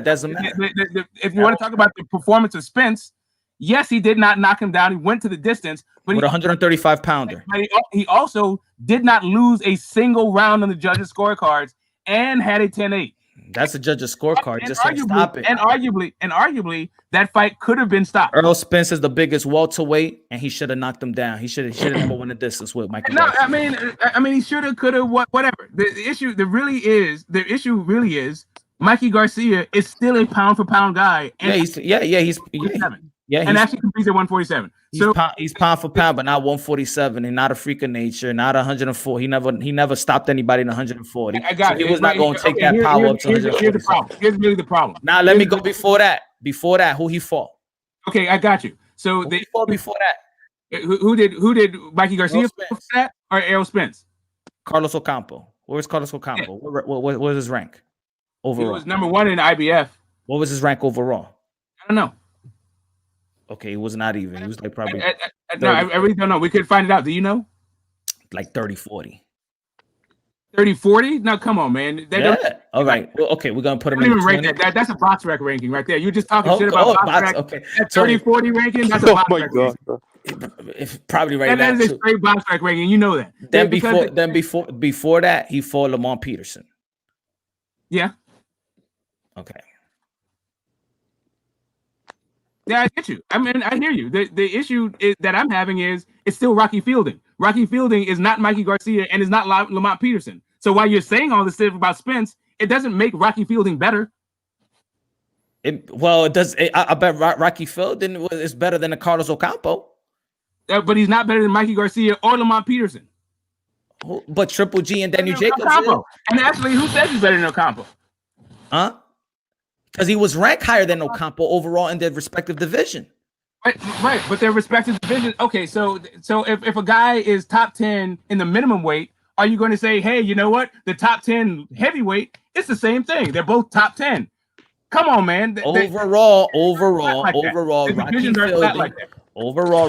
If you want to talk about the performance of Spence, yes, he did not knock him down. He went to the distance, but with a 135 pounder. But he also did not lose a single round on the judges' scorecards and had a 10-8. That's a judge's scorecard. And Just stop it. And arguably, that fight could have been stopped. Errol Spence is the biggest welterweight, and he should have knocked him down. He should have never won a distance with Michael. No, I mean, he should have, could have, whatever. The issue really is, Mikey Garcia is still a pound for pound guy. And and actually competes at 147. He's pound for pound, but not 147, and not a freak of nature, not 104. He never stopped anybody in 140. I got He was not going to take that power up to 140. Here's the problem. Here's really the problem. Now let me go before that. Before that, who he fought? Okay, I got you. So who he fought before that? Who did Mikey Garcia fight for that, or Errol Spence? Carlos Ocampo. Where's Carlos Ocampo? Yeah. What was his rank overall? He was number 1 in IBF. What was his rank overall? I don't know. Okay, he was not even. He was like probably. No, I really don't know. We could find it out. Do you know? Like 30-40. 30-40? No, come on, man. All right. Well, okay, we're gonna put him in. in. Rate that. That's a box rec ranking right there. You're just talking shit about box rec. Okay. That 30-40 ranking. That's a box rec ranking. It's probably right now. That is a straight box rec ranking. You know that. Before that, he fought Lamont Peterson. Yeah. Okay. Yeah, I get you. I mean, I hear you. The issue that I'm having is it's still Rocky Fielding. Rocky Fielding is not Mikey Garcia and is not Lamont Peterson. So while you're saying all this stuff about Spence, it doesn't make Rocky Fielding better. It does. I bet Rocky Fielding is better than the Carlos Ocampo. But he's not better than Mikey Garcia or Lamont Peterson. But Triple G and Daniel Jacobs. And actually, who says he's better than Ocampo? Huh? Because he was ranked higher than Ocampo overall in their respective division. Right, but their respective divisions. Okay, so if a guy is top 10 in the minimum weight, are you going to say, hey, you know what? The top 10 heavyweight, it's the same thing. They're both top 10. Come on, man. Overall,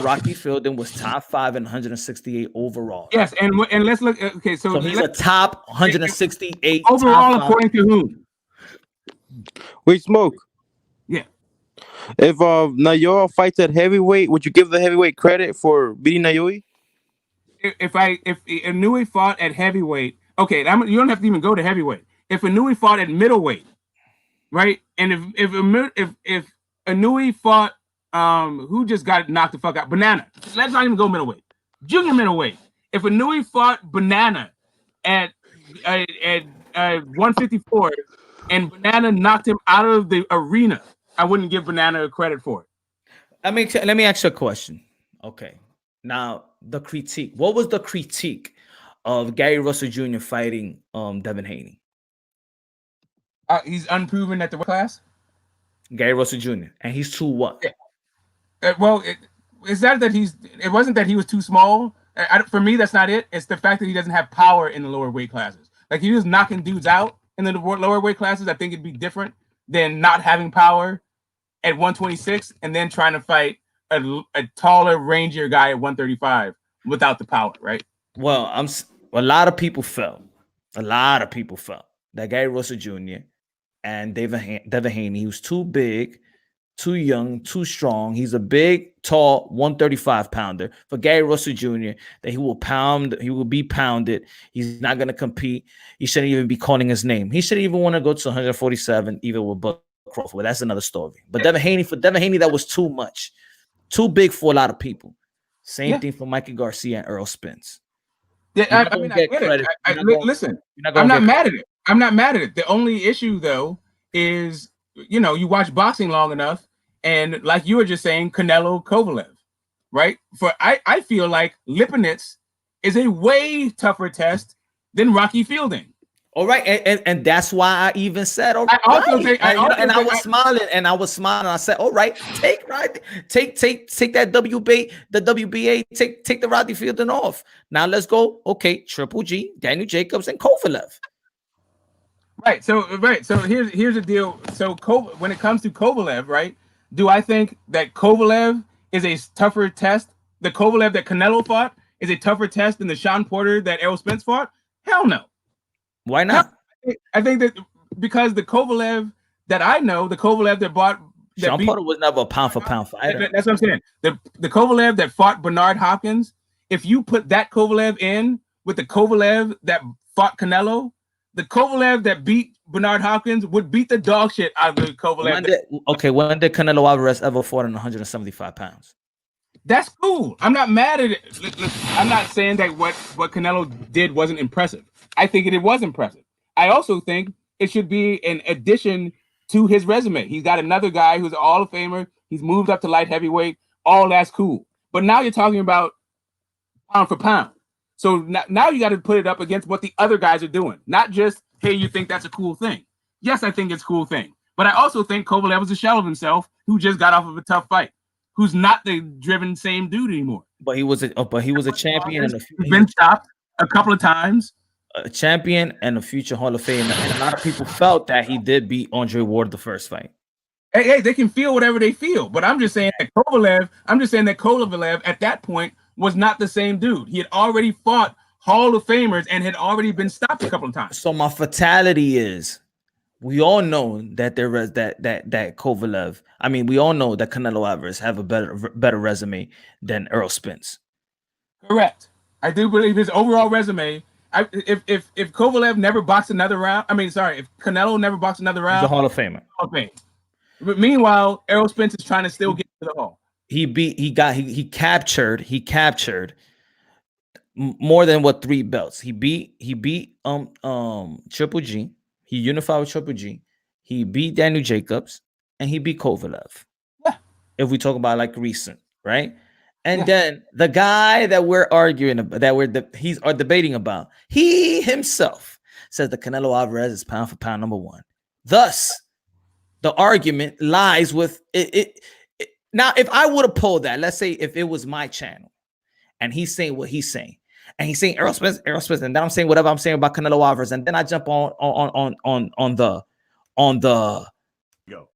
Rocky Fielding was top 5 in 168 overall. Yes, and let's look. Okay, so he's a top 168 overall, according to whom? Wait, Smoke. Yeah. If Nayoa fights at heavyweight, would you give the heavyweight credit for beating Nayoa? If Inouye fought at heavyweight, okay, you don't have to even go to heavyweight. If Inouye fought at middleweight, right? And if Inouye fought, who just got knocked the fuck out? Banana. Let's not even go middleweight. Junior middleweight. If Inouye fought Banana at 154. And Banana knocked him out of the arena, I wouldn't give Banana credit for it. Let me ask you a question. Okay. Now, the critique. What was the critique of Gary Russell Jr. fighting Devin Haney? He's unproven at the weight class? Gary Russell Jr. And he's too what? It wasn't that he was too small. For me, that's not it. It's the fact that he doesn't have power in the lower weight classes. Like, he was knocking dudes out in the lower weight classes. I think it'd be different than not having power at 126 and then trying to fight a taller, rangier guy at 135 without the power, right? Well, a lot of people felt that Gary Russell Jr. and Devin Haney, he was too big, too young, too strong. He's a big, tall 135 pounder. For Gary Russell Jr., that he will be pounded. He's not going to compete. He shouldn't even be calling his name. He shouldn't even want to go to 147, even with Buck Crawford. That's another story. But Devin Haney, that was too much. Too big for a lot of people. Same thing for Mikey Garcia and Earl Spence. Yeah, I mean, I get it. Listen, I'm not mad at it. I'm not mad at it. The only issue, though, is, you know, you watch boxing long enough, and like you were just saying, Canelo Kovalev, right? I feel like Lipinets is a way tougher test than Rocky Fielding. All right, and that's why I even said, all right. I was smiling. I said, all right, take that WBA, take the Rodney Fielding off. Now let's go. Okay, Triple G, Daniel Jacobs, and Kovalev. Right. So here's the deal. So when it comes to Kovalev, right? Do I think that Kovalev is a tougher test? The Kovalev that Canelo fought is a tougher test than the Sean Porter that Errol Spence fought? Hell no. Why not? I think that because the Kovalev that I know, the Kovalev that Sean Porter was never a pound for pound fighter. That's what I'm saying. The Kovalev that fought Bernard Hopkins, if you put that Kovalev in with the Kovalev that fought Canelo, the Kovalev that beat Bernard Hopkins would beat the dog shit out of the Kovalev. When did Canelo Alvarez ever fought in 175 pounds? That's cool. I'm not mad at it. I'm not saying that what Canelo did wasn't impressive. I think it was impressive. I also think it should be an addition to his resume. He's got another guy who's an Hall of Famer. He's moved up to light heavyweight. All that's cool. But now you're talking about pound for pound. So now you got to put it up against what the other guys are doing. Not just, hey, you think that's a cool thing. Yes, I think it's a cool thing. But I also think Kovalev was a shell of himself who just got off of a tough fight, who's not the driven same dude anymore. But he was a champion. He's been stopped a couple of times. A champion and a future Hall of Fame. And a lot of people felt that he did beat Andre Ward the first fight. Hey, they can feel whatever they feel. But I'm just saying that Kovalev at that point was not the same dude. He had already fought Hall of Famers and had already been stopped a couple of times. So my fatality is, we all know that there is that Kovalev. I mean, we all know that Canelo Alvarez have a better resume than Earl Spence. Correct. I do believe his overall resume. If Kovalev never boxed another round, if Canelo never boxed another round, he's a Hall of Famer. Hall of Fame. But meanwhile, Errol Spence is trying to still get to the Hall. He captured more than 3 belts. He beat Triple G. He unified with Triple G. He beat Daniel Jacobs and he beat Kovalev. Yeah. If we talk about like recent, right? And then the guy that we're arguing about, that debating about, he himself says that Canelo Alvarez is pound for pound number 1. Thus, the argument lies with it. Now, if I would have pulled that, let's say if it was my channel, and he's saying what he's saying, and he's saying Errol Spence, and then I'm saying whatever I'm saying about Canelo Alvarez, and then I jump on the go.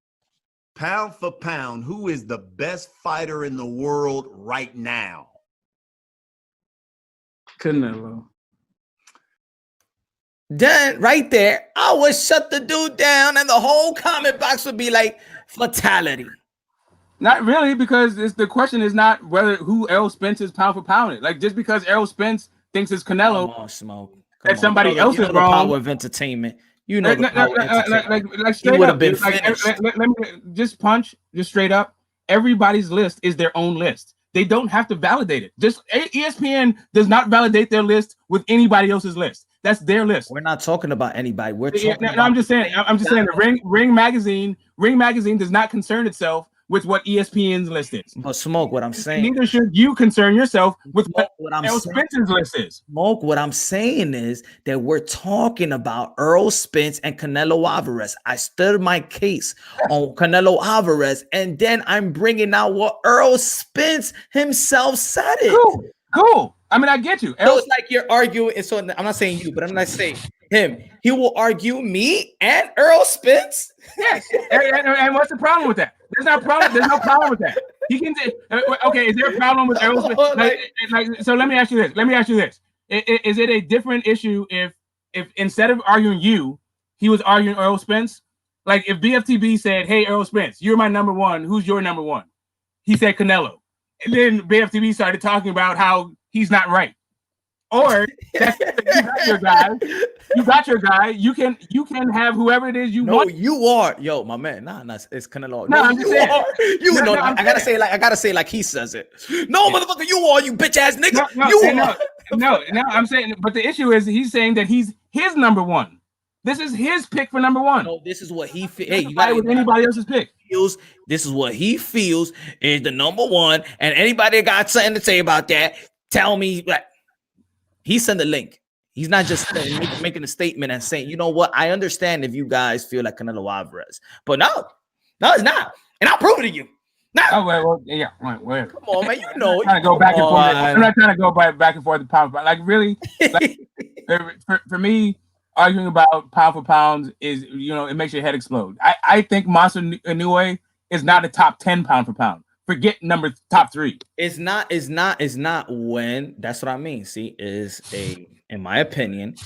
Pound for pound, who is the best fighter in the world right now? Canelo. Then right there, I would shut the dude down, and the whole comment box would be like fatality. Not really, because the question is not who Errol Spence is pound for pound. Like, just because Errol Spence thinks it's Canelo, come on, Smoke. That somebody else is wrong. Power of entertainment. You know, like straight up, let me just punch, just straight up. Everybody's list is their own list. They don't have to validate it. Just ESPN does not validate their list with anybody else's list. That's their list. We're not talking about anybody. We're talking about I'm just saying the Ring Magazine does not concern itself with what ESPN's list is. But Smoke, what I'm saying, neither should you concern yourself with what Errol Spence's list is. Smoke, what I'm saying is that we're talking about Errol Spence and Canelo Alvarez. I stood my case on Canelo Alvarez, and then I'm bringing out what Errol Spence himself said it. Cool. I mean, I get you. So it's like you're arguing. So I'm not saying you, but I'm not saying him. He will argue me and Errol Spence. Yes. And what's the problem with that? There's no problem with that. He can say, okay, is there a problem with Errol Spence? So let me ask you this. Is it a different issue if instead of arguing you, he was arguing Errol Spence? Like if BFTB said, hey, Errol Spence, you're my number 1. Who's your number 1? He said Canelo. And then BFTB started talking about how he's not right. Or that's, you got your guy. You got your guy. You can have whoever it is you want. You are, yo, my man. Nah, it's Canelo. No, I'm just saying. I gotta say like he says it. No, motherfucker, you are, you bitch ass nigga. No, I'm saying, but the issue is he's saying that he's his number one. This is his pick for number one. No, this is what he feels. Hey, you got with anybody else's pick. This is what he feels is the number one, and anybody that got something to say about that, tell me. Like, he sent the link. He's not just making a statement and saying, you know what? I understand if you guys feel like Canelo Alvarez, but no, it's not, and I'll prove it to you. No. Oh well, yeah. Wait. Come on, man. You know, I'm not trying to go back and forth. Pound for pound. Like really, like, for me, arguing about pound for pound is, it makes your head explode. I think Monster Inoue is not a top 10 pound for pound. Forget top 3. It's not when, that's what I mean. See, in my opinion,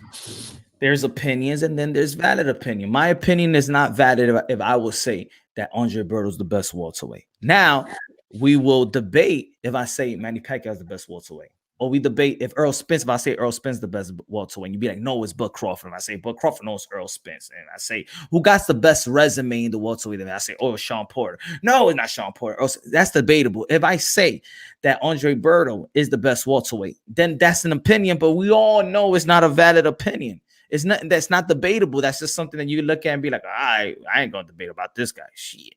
there's opinions and then there's valid opinion. My opinion is not valid if I will say that Andre Berto is the best welterweight. Now, we will debate if I say Manny Pacquiao is the best welterweight. Or we debate if I say Earl Spence the best welterweight, and you'd be like, no, it's Bud Crawford. And I say, Bud Crawford knows Earl Spence. And I say, who got the best resume in the welterweight? And I say, oh, it's Sean Porter. No, it's not Sean Porter. That's debatable. If I say that Andre Berto is the best welterweight, then that's an opinion, but we all know it's not a valid opinion. It's not, that's not debatable. That's just something that you look at and be like, I ain't gonna debate about this guy. Shit.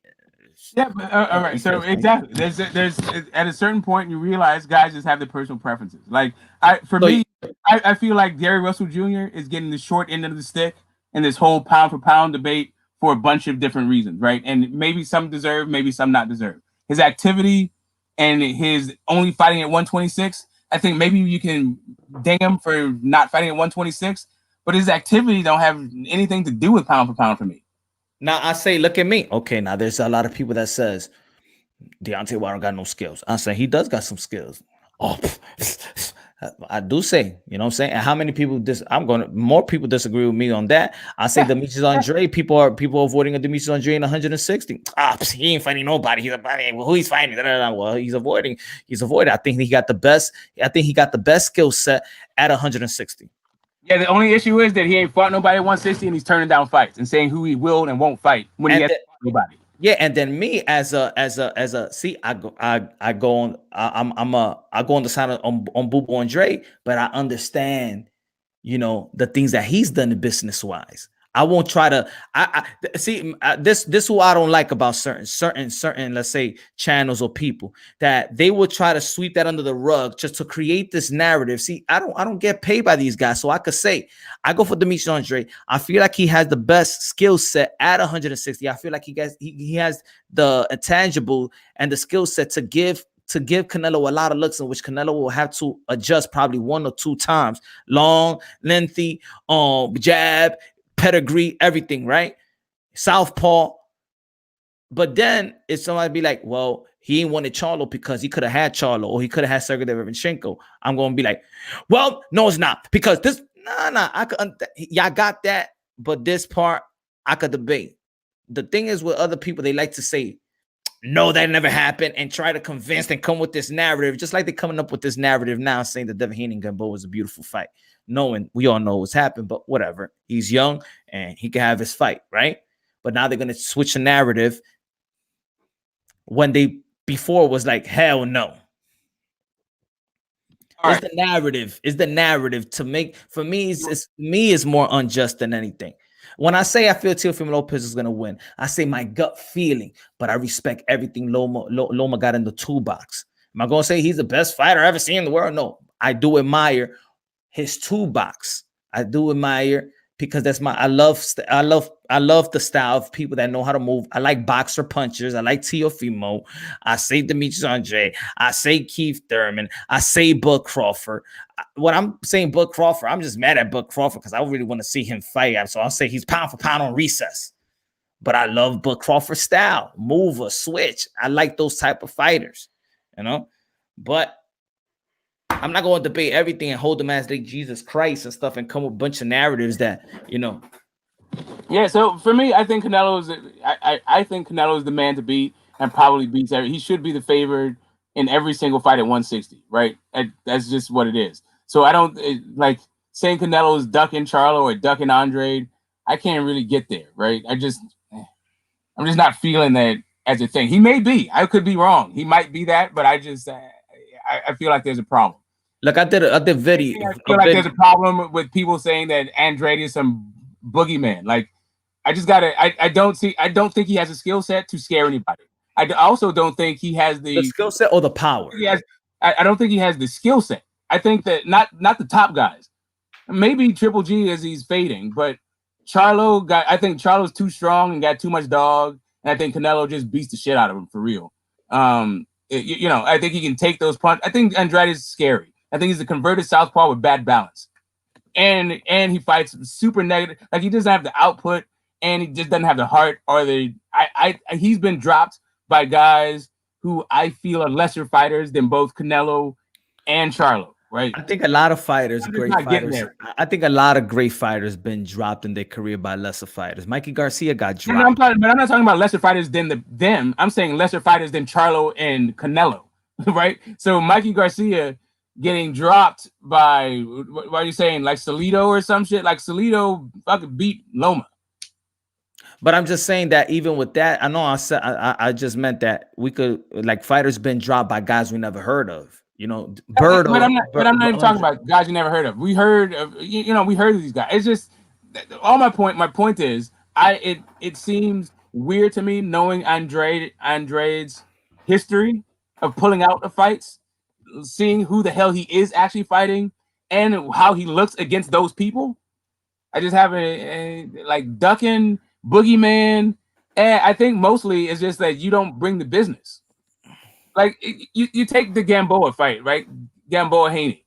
Yeah, but, all right. So exactly, there's at a certain point you realize guys just have their personal preferences. Like I feel like Gary Russell Jr. is getting the short end of the stick in this whole pound for pound debate for a bunch of different reasons, right? And maybe some deserve, maybe some not deserve. His activity and his only fighting at 126. I think maybe you can ding him for not fighting at 126, but his activity don't have anything to do with pound for pound for me. Now I say, look at me. Okay, now there's a lot of people that says Deontay Wilder got no skills. I say he does got some skills. Oh, I do say, you know what I'm saying? And how many people more people disagree with me on that. I say Demetrius Andre, people avoiding a Demetrius Andre in 160. He ain't fighting nobody. Who he's fighting? Well, he's avoiding. I think he got the best skill set at 160. Yeah, the only issue is that he ain't fought nobody at 160 and he's turning down fights and saying who he will and won't fight when he has to fight nobody. Yeah, and then me I go on the side of on Bubo and Dre, but I understand, the things that he's done business wise. I won't try to. This who I don't like about certain let's say channels or people, that they will try to sweep that under the rug just to create this narrative. See, I don't get paid by these guys, so I could say I go for Demetrius Andre. I feel like he has the best skill set at 160. I feel like he has the intangible and the skill set to give Canelo a lot of looks in which Canelo will have to adjust probably 1 or 2 times. Long, lengthy, jab, pedigree, everything, right? Southpaw. But then if somebody be like, well, he ain't wanted Charlo because he could have had Charlo or he could have had Sergey Derevyanchenko, I'm going to be like, well, no, it's not, because this, y'all got that, but this part I could debate. The thing is with other people, they like to say, no, that never happened, and try to convince and come with this narrative, just like they're coming up with this narrative now saying that Devin Haney and Gamboa was a beautiful fight. Knowing we all know what's happened, but whatever. He's young and he can have his fight, right? But now they're going to switch the narrative when they before was like, hell no. It's the narrative to make, for me, it's more unjust than anything. When I say I feel Teofimo Lopez is going to win, I say my gut feeling, but I respect everything Loma got in the toolbox. Am I going to say he's the best fighter I've ever seen in the world? No, I do admire his toolbox. I do admire, because that's I love the style of people that know how to move. I like boxer punchers. I like Teofimo. I say Demetrius Andre. I say Keith Thurman. I say Bud Crawford. When I'm saying Bud Crawford, I'm just mad at Bud Crawford because I really want to see him fight. So I'll say he's pound for pound on recess. But I love Bud Crawford's style, mover, switch. I like those type of fighters, But I'm not going to debate everything and hold them as like Jesus Christ and stuff and come with a bunch of narratives that, Yeah, so for me, I think Canelo is the man to beat and probably beats every. He should be the favorite in every single fight at 160, right? That's just what it is. So I don't like saying Canelo's ducking Charlo or ducking Andre. I can't really get there, right? I'm just not feeling that as a thing. He may be. I could be wrong. He might be that, but I just I feel like there's a problem. Look, I did video. I feel like there's a problem with people saying that Andrade is some boogeyman. Like, I don't think he has a skill set to scare anybody. I also don't think he has the skill set or the power. I don't think he has the skill set. I think that not the top guys. Maybe Triple G as he's fading, but I think Charlo's too strong and got too much dog, and I think Canelo just beats the shit out of him for real. I think he can take those punches. I think Andrade is scary. I think he's a converted southpaw with bad balance, and he fights super negative. Like, he doesn't have the output, and he just doesn't have the heart or the. He's been dropped by guys who I feel are lesser fighters than both Canelo and Charlo. Right. I think a lot of fighters, great fighters. I think a lot of great fighters been dropped in their career by lesser fighters. Mikey Garcia got dropped. But I'm not talking about lesser fighters than them. I'm saying lesser fighters than Charlo and Canelo. Right. So Mikey Garcia getting dropped by, what are you saying, like Salido or some shit? Like, Salido fucking beat Loma. But I'm just saying that even with that, I know I just meant that we could, like, fighters been dropped by guys we never heard of. You know, Bird. But I'm not even talking about guys you never heard of. We heard of, we heard of these guys. It's just my point is, it seems weird to me knowing Andrade's history of pulling out of fights, seeing who the hell he is actually fighting, and how he looks against those people. I just have like ducking, boogeyman, and I think mostly it's just that you don't bring the business. Like, you take the Gamboa fight, right? Gamboa Haney.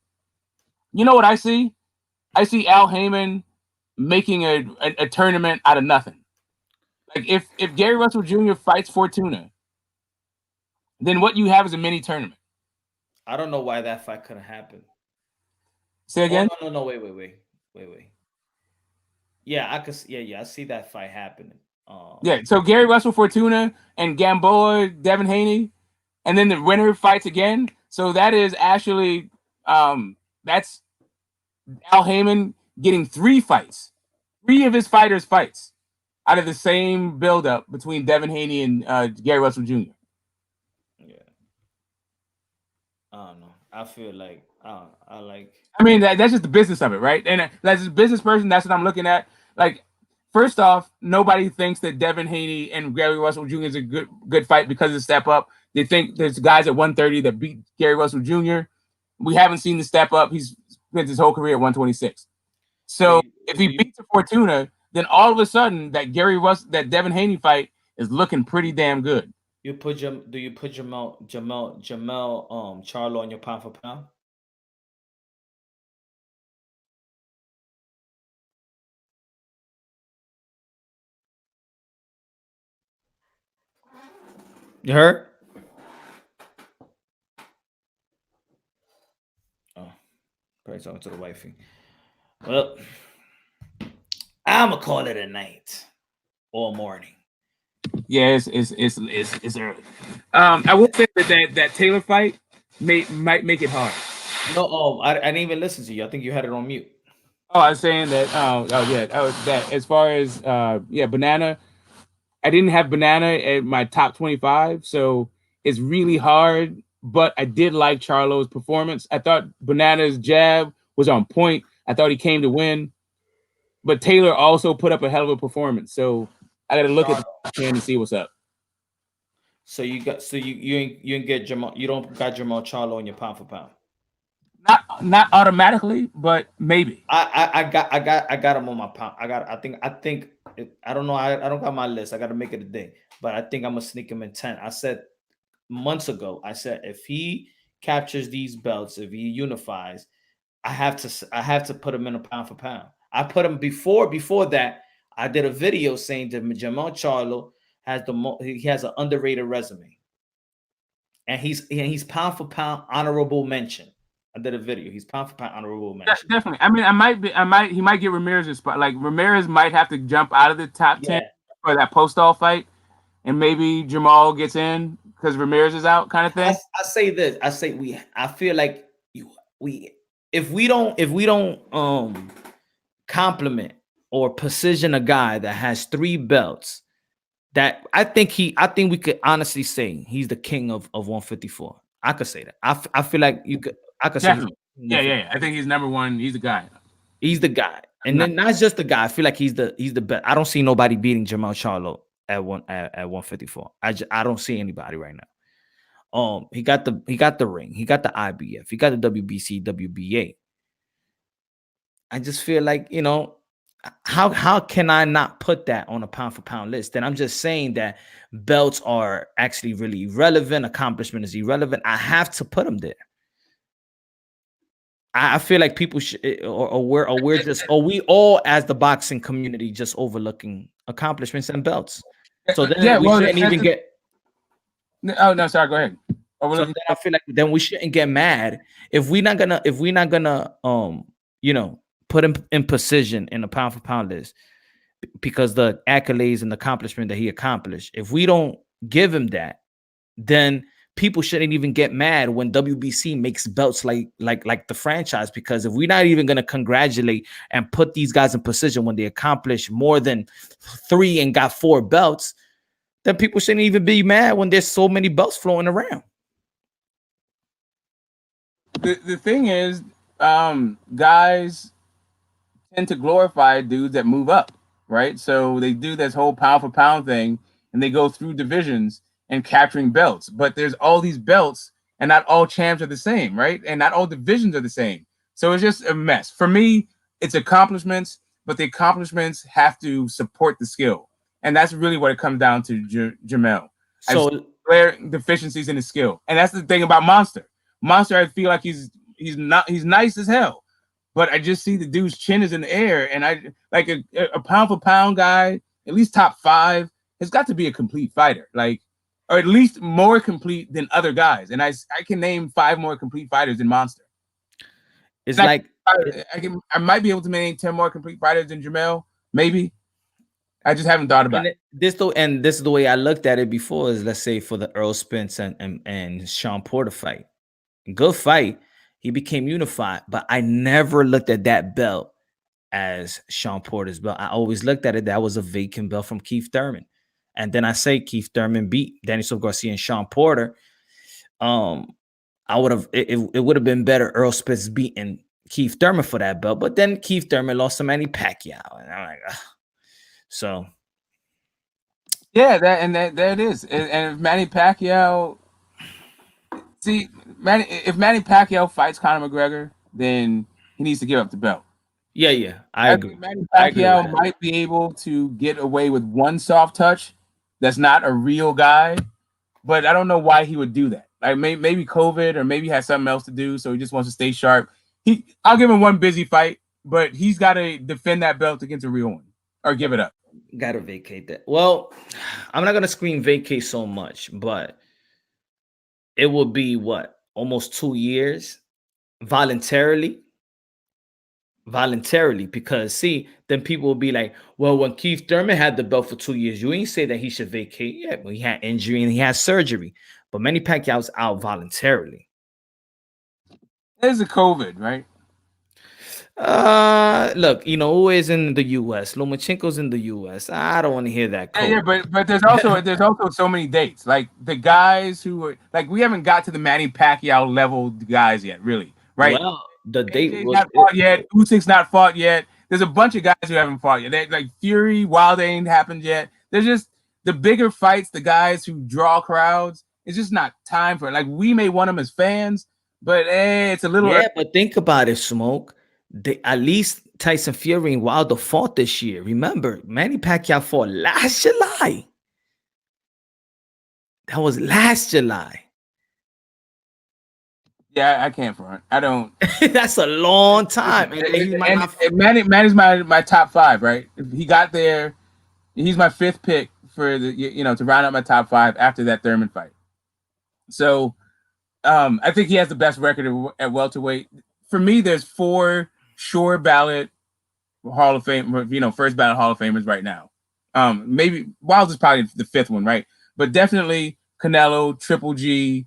You know what I see? I see Al Heyman making a tournament out of nothing. Like, if Gary Russell Jr. fights Fortuna, then what you have is a mini tournament. I don't know why that fight couldn't happen. Say again? Oh, no, wait. Yeah, I see that fight happening. Yeah, so Gary Russell Fortuna and Gamboa Devin Haney, and then the winner fights again. So that is actually that's Al Heyman getting 3 fights, 3 of his fighters fights out of the same buildup between Devin Haney and Gary Russell Jr. Yeah, I don't know. I feel like I mean, that's just the business of it, right? And as a business person, that's what I'm looking at. Like, first off, nobody thinks that Devin Haney and Gary Russell Jr. is a good fight because of the step up. They think there's guys at 130 that beat Gary Russell Jr. We haven't seen the step up. He's spent his whole career at 126. So if he beats a Fortuna, then all of a sudden that Devin Haney fight is looking pretty damn good. Do you put Jamel Charlo on your pound for pound? You heard? Oh, probably talking to the wifey. Well, I'ma call it a night or morning. Yeah, it's early. I will say that Taylor fight might make it hard. No, I didn't even listen to you. I think you had it on mute. Oh, I was saying that. That as far as Banana. I didn't have Banana at my top 25, so it's really hard. But I did like Charlo's performance. I thought Banana's jab was on point. I thought he came to win. But Taylor also put up a hell of a performance. So I got to look at the can and see what's up. So you didn't get Jamal. You don't got Jamal Charlo in your pound for pound. Not automatically, but maybe. I got him on my pound. I think I don't know. I don't got my list. I got to make it a day. But I think I'm gonna sneak him in 10. I said months ago. I said if he captures these belts, if he unifies, I have to put him in a pound for pound. I put him before that. I did a video saying that Jamal Charlo he has an underrated resume, and he's pound for pound honorable mention. I did a video. He's pound for pound honorable mention. Yeah, definitely. I mean, he might get Ramirez's spot. Like, Ramirez might have to jump out of the top 10 for that Postol fight, and maybe Jamal gets in because Ramirez is out, kind of thing. I say this. I feel like if we don't compliment or position a guy that has 3 belts, that I think we could honestly say he's the king of 154. I could say that. I feel like you could. I could say Definitely. Yeah. I think he's number one. He's the guy. He's the guy, and then not just the guy. I feel like he's the best. I don't see nobody beating Jermell Charlo at 154. I don't see anybody right now. He got the ring. He got the IBF. He got the WBC, WBA. I just feel like, you know, how can I not put that on a pound for pound list? And I'm just saying that belts are actually really irrelevant. Accomplishment is irrelevant. I have to put them there. I feel like people should, or we all as the boxing community just overlooking accomplishments and belts. So then we shouldn't even get. Oh no, sorry. Go ahead. So then I feel like then we shouldn't get mad if we're not gonna you know, put him in position in a pound for pound list because the accolades and the accomplishment that he accomplished. If we don't give him that, then people shouldn't even get mad when WBC makes belts like the franchise, because if we're not even going to congratulate and put these guys in position when they accomplish more than 3 and got 4 belts, then people shouldn't even be mad when there's so many belts flowing around. The thing is, guys tend to glorify dudes that move up, right? So they do this whole pound for pound thing and they go through divisions and capturing belts, but there's all these belts and not all champs are the same, right? And not all divisions are the same. So it's just a mess. For me, it's accomplishments, but the accomplishments have to support the skill. And that's really what it comes down to, Jermell. So clear deficiencies in his skill. And that's the thing about Monster. Monster, I feel like he's nice as hell, but I just see the dude's chin is in the air, and I like a pound for pound guy, at least top 5, has got to be a complete fighter. Like, or at least more complete than other guys. And I can name 5 more complete fighters than Monster. It's like I might be able to name 10 more complete fighters than Jermell, maybe. I just haven't thought about it. This is the way I looked at it before, is let's say for the Earl Spence and Sean Porter fight. Good fight. He became unified, but I never looked at that belt as Sean Porter's belt. I always looked at it that was a vacant belt from Keith Thurman. And then I say Keith Thurman beat Daniel Garcia and Sean Porter. I would have it would have been better Earl Spence beating Keith Thurman for that belt, but then Keith Thurman lost to Manny Pacquiao, and I'm like, ugh. So yeah, there it is. And if Manny Pacquiao, if Manny Pacquiao fights Conor McGregor, then he needs to give up the belt. Yeah, I agree. Manny Pacquiao might be able to get away with one soft touch that's not a real guy, but I don't know why he would do that. Like maybe COVID, or maybe he has something else to do, so he just wants to stay sharp. I'll give him one busy fight, but he's got to defend that belt against a real one, or give it up. Got to vacate that. Well, I'm not gonna scream vacate so much, but it will be what, almost 2 years voluntarily, because see, then people will be like, well, when Keith Thurman had the belt for 2 years, you ain't say that he should vacate. Yeah, well, he had injury and he had surgery, but Manny Pacquiao's out voluntarily. There's a COVID, right? Look, you know who is in the U.S. Lomachenko's in the U.S. I don't want to hear that. Yeah, but there's also so many dates. Like the guys who are like, we haven't got to the Manny Pacquiao level guys yet, really, right? Well, the date was not fought yet. Usyk's not fought yet. There's a bunch of guys who haven't fought yet. Like Fury, Wilder ain't happened yet. There's just the bigger fights, the guys who draw crowds. It's just not time for it. Like, we may want them as fans, but it's a little. Yeah, but think about it, Smoke. At least Tyson Fury and Wilder fought this year. Remember, Manny Pacquiao fought last July. That was last July. Yeah, I can't front. I don't. That's a long time. Manny's my top 5, right? If he got there, he's my 5th pick for the to round out my top 5 after that Thurman fight. So, I think he has the best record at welterweight. For me, there's 4 sure ballot Hall of Fame, first ballot Hall of Famers right now. Maybe Wilder's probably the 5th one, right? But definitely Canelo, Triple G,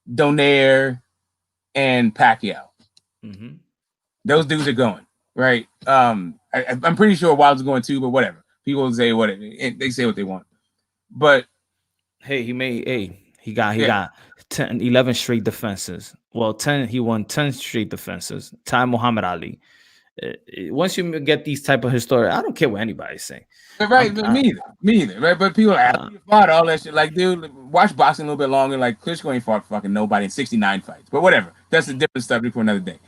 Donaire, and Pacquiao. Mm-hmm. Those dudes are going, right? I'm pretty sure Wilder's going too, but whatever. People say whatever. They say what they want. But hey, he got 10, 11 straight defenses. Well, 10, he won 10 straight defenses. Ty Muhammad Ali. Once you get these type of historic, I don't care what anybody's saying. Right, me either, right? But people fought all that shit. Like, dude, watch boxing a little bit longer. Like, Klitschko ain't fought fucking nobody in 69 fights. But whatever, that's a different stuff for another day.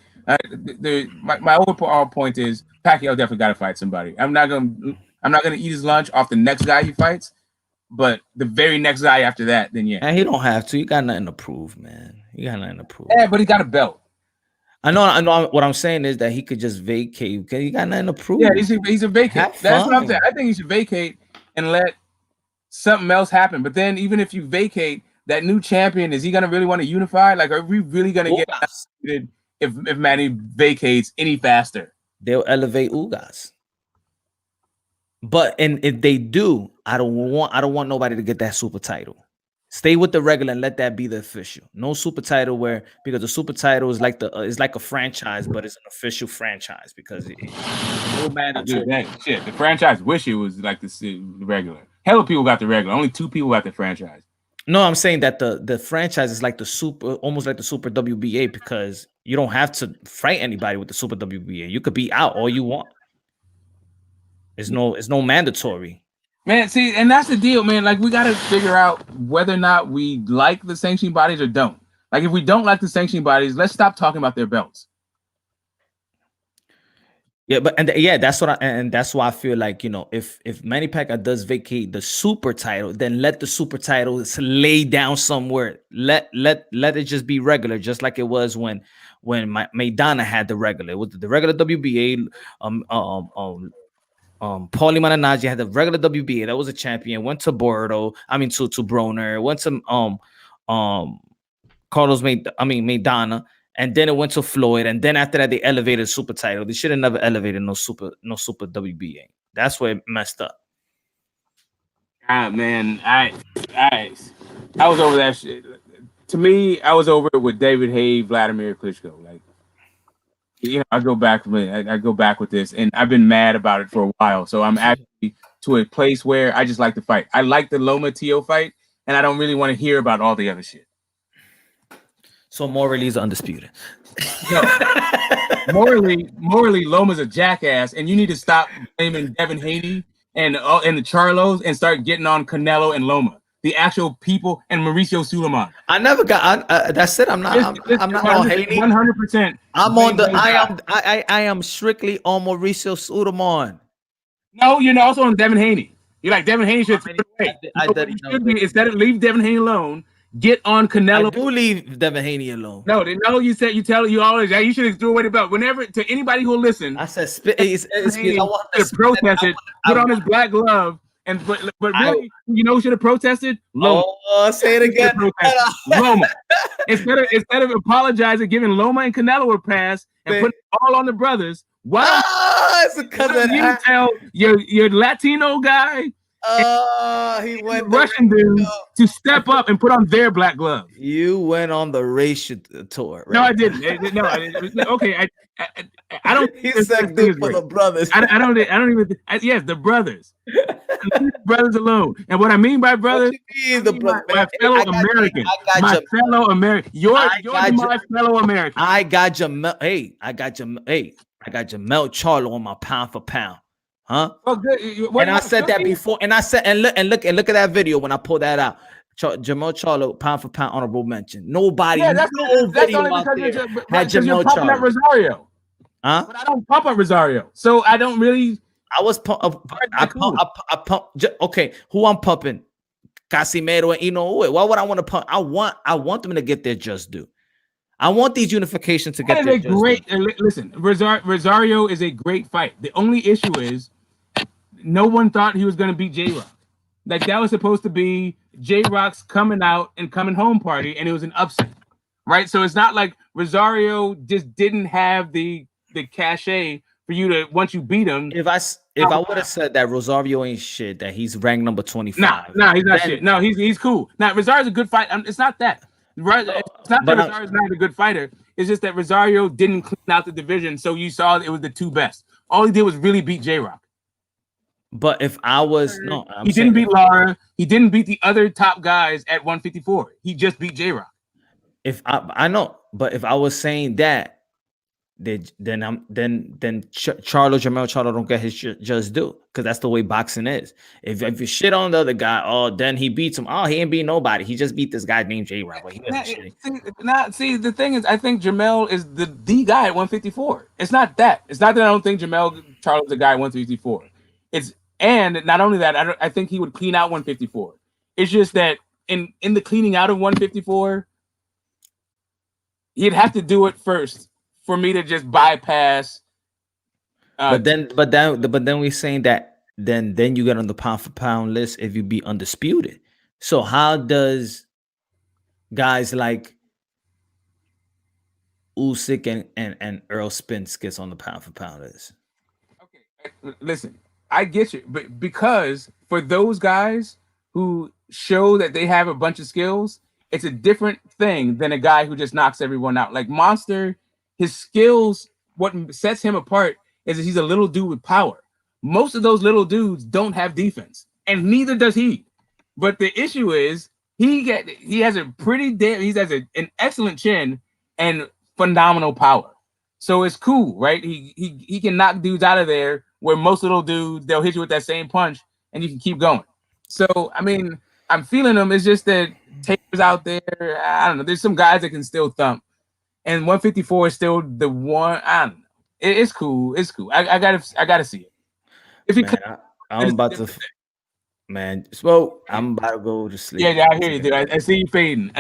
My overall point is Pacquiao definitely got to fight somebody. I'm not gonna eat his lunch off the next guy he fights, but the very next guy after that, then yeah. And he don't have to. He got nothing to prove, man. He got nothing to prove. Yeah, but he got a belt. I know. What I'm saying is that he could just vacate because he got nothing to prove. Yeah, he's a vacate. That's what I'm saying. I think he should vacate and let something else happen. But then, even if you vacate, that new champion, is he gonna really want to unify? Like, are we really gonna get if Manny vacates any faster? They'll elevate Ugas. But if they do, I don't want nobody to get that super title. Stay with the regular and let that be the official. No super title because the super title is like a franchise, but it's an official franchise because no mandatory. Shit, the franchise wish it was like the regular. Hell of people got the regular. Only 2 people got the franchise. No, I'm saying that the franchise is like almost like the super WBA because you don't have to fight anybody with the super WBA. You could be out all you want. It's no mandatory. Man, see, and that's the deal, man. Like, we got to figure out whether or not we like the sanctioning bodies or don't. Like, if we don't like the sanctioning bodies, let's stop talking about their belts. Yeah, that's why I feel like, if Manny Pacquiao does vacate the super title, then let the super title lay down somewhere. Let it just be regular, just like it was when Maidana had the regular. It was the regular WBA. Paulie Malignaggi had the regular WBA. That was a champion. Went to Bordeaux. To Broner. Went to Carlos Maidana, and then it went to Floyd. And then after that, they elevated the super title. They should have never elevated no super WBA. That's where it messed up. Man, I was over that shit. To me, I was over it with David Haye, Vladimir Klitschko. Like, I go back with this, and I've been mad about it for a while. So I'm actually to a place where I just like to fight. I like the Loma Teo fight, and I don't really want to hear about all the other shit. So morally, he's undisputed. No. morally, Loma's a jackass, and you need to stop blaming Devin Haney and the Charlos and start getting on Canelo and Loma, the actual people, and Mauricio Suleiman. I never got. That's it. I'm not on Haney. 100%. I'm on the. I am strictly on Mauricio Suleiman. No, you're also on Devin Haney. You're like Devin Haney should. Instead of leave Devin Haney alone, get on Canelo. I do leave Devin Haney alone. No, you said you always you should do away with the belt. Whenever to anybody who listen, I said I want to protest it. Put on his black glove. But really, who should have protested? Loma. Oh, say it again. Loma. Instead of apologizing, giving Loma and Canelo a pass and putting it all on the brothers. Why don't you tell your Latino guy he went Russian dude to step up and put on their black gloves? You went on the racial tour. Right? No, I didn't. No, I didn't. Okay, I don't. He said for the brothers. I don't even. Yes, the brothers. Leave the brothers alone. And what I mean by brothers, my fellow Americans. My fellow American. You're my fellow American. I got Jamel. I got Jamel Charlo on my pound for pound. Huh? Oh, good. And I said that before. And I said, and look at that video when I pulled that out. Jamel Charlo, pound for pound, honorable mention. Nobody. Yeah, that's video out there had Jamel Charlo. Up Rosario. Huh? But I don't pump up Rosario, so I don't really. I was I pump. Okay, who I'm pumping? Casimiro and Inoue. Why would I want to pump? I want them to get their just due. I want these unifications to get their just due. Listen, Rosario is a great fight. The only issue is no one thought he was going to beat J-Rock. Like, that was supposed to be J-Rock's coming out and coming home party, and it was an upset, right? So it's not like Rosario just didn't have the cachet for you to, once you beat him. If I would have said that Rosario ain't shit, that he's ranked number 25. Nah, he's not shit. No, he's cool. Now, Rosario's a good fight. It's not that. Right? It's not that Rosario's not a good fighter. It's just that Rosario didn't clean out the division, so you saw it was the two best. All he did was really beat J-Rock. But if I was he didn't beat Lara. He didn't beat the other top guys at 154. He just beat J-Rock. If I know, but if I was saying that, then Charlo Jermell Charlo don't get his just due, because that's the way boxing is. If you shit on the other guy, then he beats him. He ain't beat nobody. He just beat this guy named J-Rock. See, the thing is, I think Jermell is the guy at 154. It's not that. It's not that I don't think Jermell Charlo's the guy at 154. And not only that, I think he would clean out 154. It's just that in the cleaning out of 154, he'd have to do it first for me to just bypass. But then we're saying that then you get on the pound for pound list if you be undisputed. So how does guys like Usyk and Earl Spence gets on the pound for pound list? Okay, listen, I get you, but because for those guys who show that they have a bunch of skills, it's a different thing than a guy who just knocks everyone out. Like Monster, his skills, what sets him apart is that he's a little dude with power. Most of those little dudes don't have defense, and neither does he. But the issue is he has an excellent chin and phenomenal power. So it's cool, right? He can knock dudes out of there where most little dudes, they'll hit you with that same punch and you can keep going. So I mean, I'm feeling him. It's just that Taylor's out there. I don't know. There's some guys that can still thump. And 154 is still the one. I don't know. It's cool. It's cool. I gotta see it. If you I'm about to go to sleep. Yeah, I hear you, dude. I see you fading.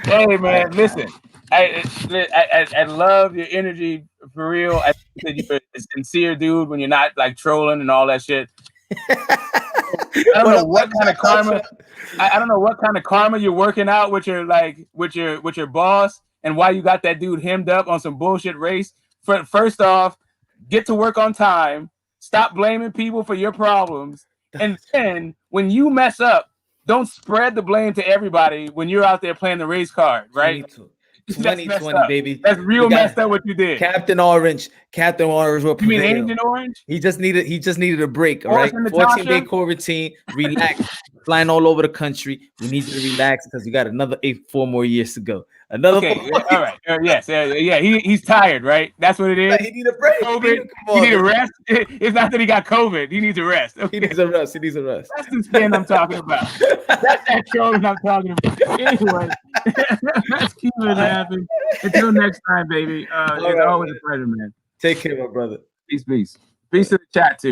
Hey, man, listen. I love your energy for real. I think you're a sincere dude when you're not like trolling and all that shit. I don't know what kind of karma. I don't know what kind of karma you're working out with your boss, and why you got that dude hemmed up on some bullshit race. First off, get to work on time. Stop blaming people for your problems, and then when you mess up, don't spread the blame to everybody when you're out there playing the race card, right? 2020, baby. That's real messed up what you did. Captain Orange will prevail. You mean Agent Orange? He just needed a break, all right? 14-day quarantine, relax, flying all over the country. We need you to relax because we got another 4 more years to go. All right. Yes, yeah. He's tired, right? That's what it is. He need a break. COVID. He need a rest. It's not that he got COVID. He needs a rest. Okay. He needs a rest. That's the spin I'm talking about. That's that trolling I'm talking about. Anyway, let's keep it happen. Until next time, baby. It's always a pleasure, man. Take care, my brother. Peace. Peace to the chat too.